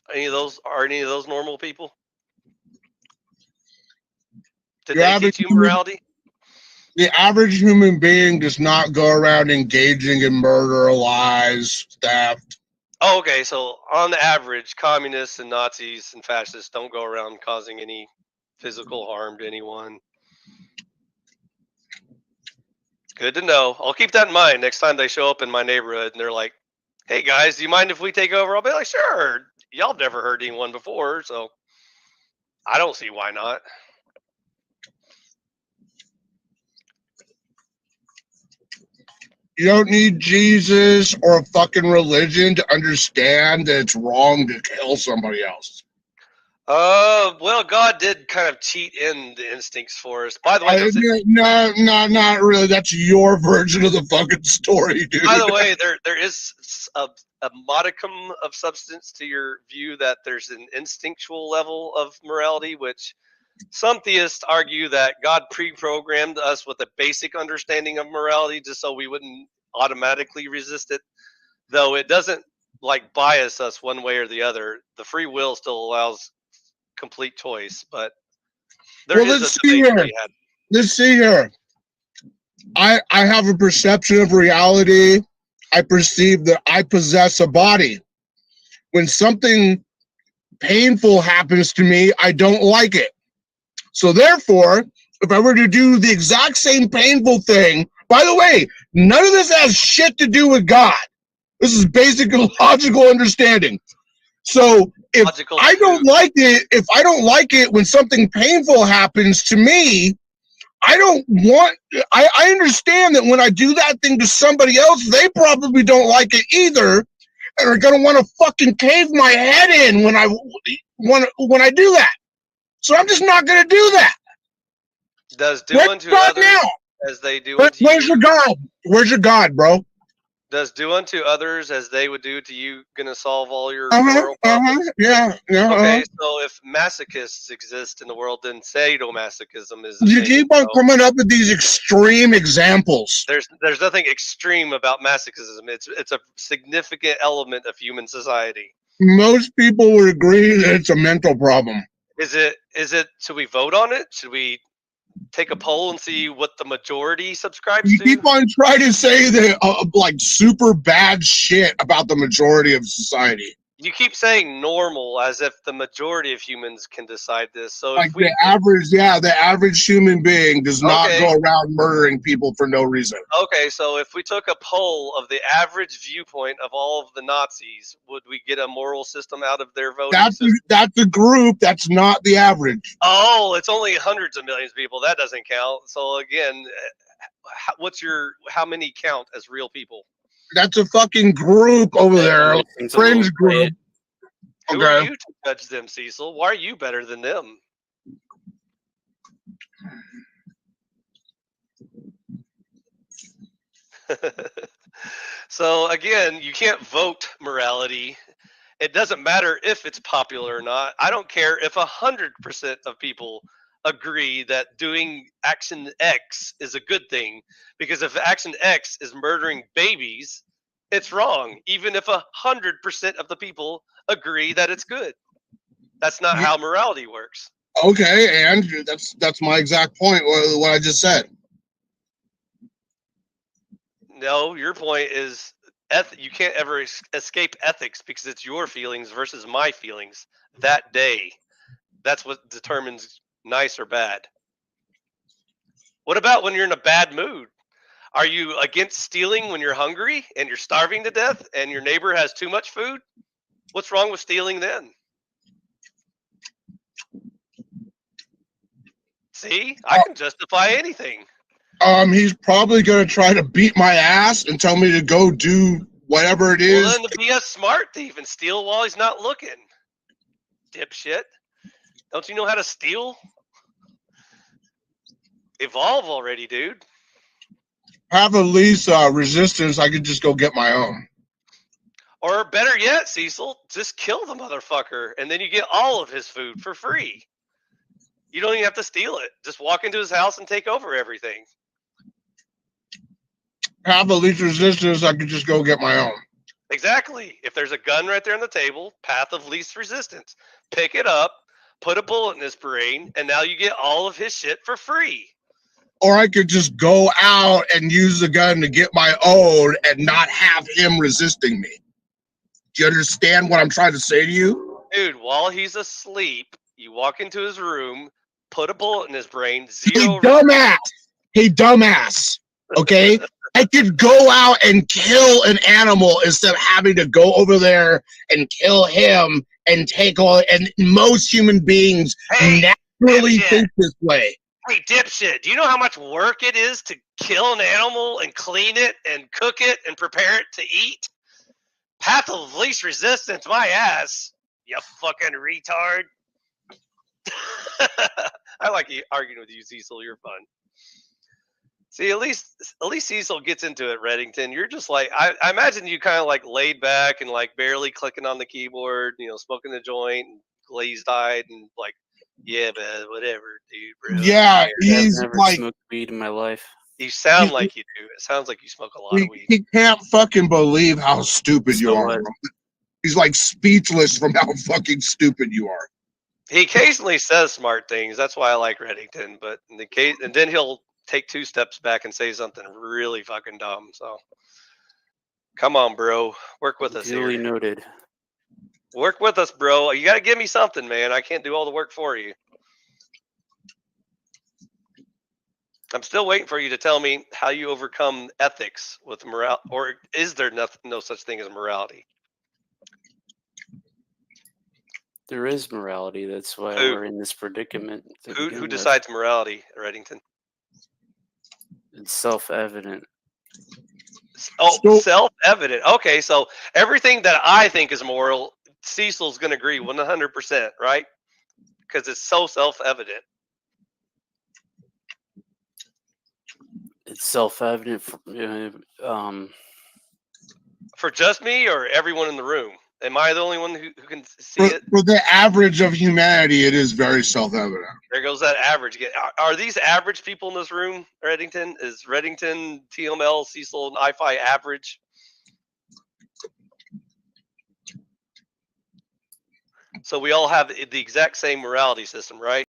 Are any of those normal people? Did they teach you morality? The average human being does not go around engaging in murder, lies, theft. Oh, okay, so on the average, communists and Nazis and fascists don't go around causing any physical harm to anyone. Good to know. I'll keep that in mind next time they show up in my neighborhood and they're like, hey guys, do you mind if we take over? I'll be like, sure. Y'all have never heard anyone before, so I don't see why not. You don't need Jesus or a fucking religion to understand that it's wrong to kill somebody else. Well, God did kind of cheat in the instincts for us. By the way, no, not really. That's your version of the fucking story, dude. By the way, there is a modicum of substance to your view that there's an instinctual level of morality, which some theists argue that God pre-programmed us with a basic understanding of morality just so we wouldn't automatically resist it, though it doesn't like bias us one way or the other. The free will still allows complete choice, but there is a debate to be had. Let's see here. I have a perception of reality. I perceive that I possess a body. When something painful happens to me, I don't like it. So therefore, if I were to do the exact same painful thing, by the way, none of this has shit to do with God. This is basic logical understanding. So if I don't like it when something painful happens to me, I understand that when I do that thing to somebody else, they probably don't like it either, and are gonna want to fucking cave my head in when I do that. So I'm just not gonna do that. Does do unto others as they do unto you. Where's your God? Where's your God, bro? Does do unto others as they would do to you gonna solve all your Uh-huh, moral problems? yeah, yeah. Okay, so if masochists exist in the world, then sadomasochism is a You thing. keep on So coming up with these extreme examples. there's nothing extreme about masochism. It's a significant element of human society. Most people would agree that it's a mental problem. Is it? Should we vote on it? Should we take a poll and see what the majority subscribes You to? keep on trying to say that like super bad shit about the majority of society. You keep saying normal as if the majority of humans can decide this. So Like if we the average human being does not Okay. go around murdering people for no reason. Okay, so if we took a poll of the average viewpoint of all of the Nazis, would we get a moral system out of their voting system? That's a group. That's not the average. Oh, it's only hundreds of millions of people. That doesn't count. So again, how many count as real people? That's a fucking group over there, a fringe group. Who are you to judge them, Cecil? Why are you better than them? So again, you can't vote morality. It doesn't matter if it's popular or not. I don't care if 100% of people agree that doing action X is a good thing, because if action X is murdering babies, it's wrong, even if 100% of the people agree that it's good. That's not how morality works. Okay, and that's my exact point. What I just said. No, your point is you can't ever escape ethics because it's your feelings versus my feelings that day. That's what determines nice or bad. What about when you're in a bad mood? Are you against stealing when you're hungry and you're starving to death and your neighbor has too much food? What's wrong with stealing then? See, I can justify anything. He's probably gonna try to beat my ass and tell me to go do whatever it is. Well, then to be a smart thief and steal while he's not looking. Dipshit. Don't you know how to steal? Evolve already, dude. Have at least resistance. I could just go get my own. Or better yet, Cecil, just kill the motherfucker and then you get all of his food for free. You don't even have to steal it. Just walk into his house and take over everything. Have at least resistance. I could just go get my own. Exactly. If there's a gun right there on the table, path of least resistance. Pick it up, put a bullet in his brain, and now you get all of his shit for free. Or I could just go out and use the gun to get my own and not have him resisting me. Do you understand what I'm trying to say to you? Dude, while he's asleep, you walk into his room, put a bullet in his brain, Hey, dumbass. Okay? I could go out and kill an animal instead of having to go over there and kill him and take all. And most human beings naturally think this way. Hey, dipshit, do you know how much work it is to kill an animal and clean it and cook it and prepare it to eat? Path of least resistance, my ass, you fucking retard. I like arguing with you, Cecil. You're fun. See, at least Cecil gets into it, Reddington. You're just like, I imagine you kind of like laid back and like barely clicking on the keyboard, smoking the joint and glazed eyed and like, yeah, man, whatever, dude, bro. Yeah, I've he's never like, smoked weed in my life. You sound like you do. It sounds like you smoke a lot of weed. he can't fucking believe how stupid you So are. what? He's like speechless from how fucking stupid you are. He occasionally says smart things. That's why I like Reddington. But and then he'll take 2 steps back and say something really fucking dumb. So come on, bro. Work with us Duly here. noted. Work with us, bro. You got to give me something, man. I can't do all the work for you. I'm still waiting for you to tell me how you overcome ethics with morale, or is there no such thing as morality? There is morality. That's why Who? we're in this predicament. to Who begin with. decides morality, Reddington? It's self-evident. Oh, self-evident. Okay, so everything that I think is moral, Cecil's going to agree 100%, right? Because it's so self-evident. It's self-evident. For just me or everyone in the room? Am I the only one who can see it? For the average of humanity, it is very self-evident. There goes that average again. Are these average people in this room, Reddington? Is Reddington, TML, Cecil, and IFI average? So we all have the exact same morality system, right?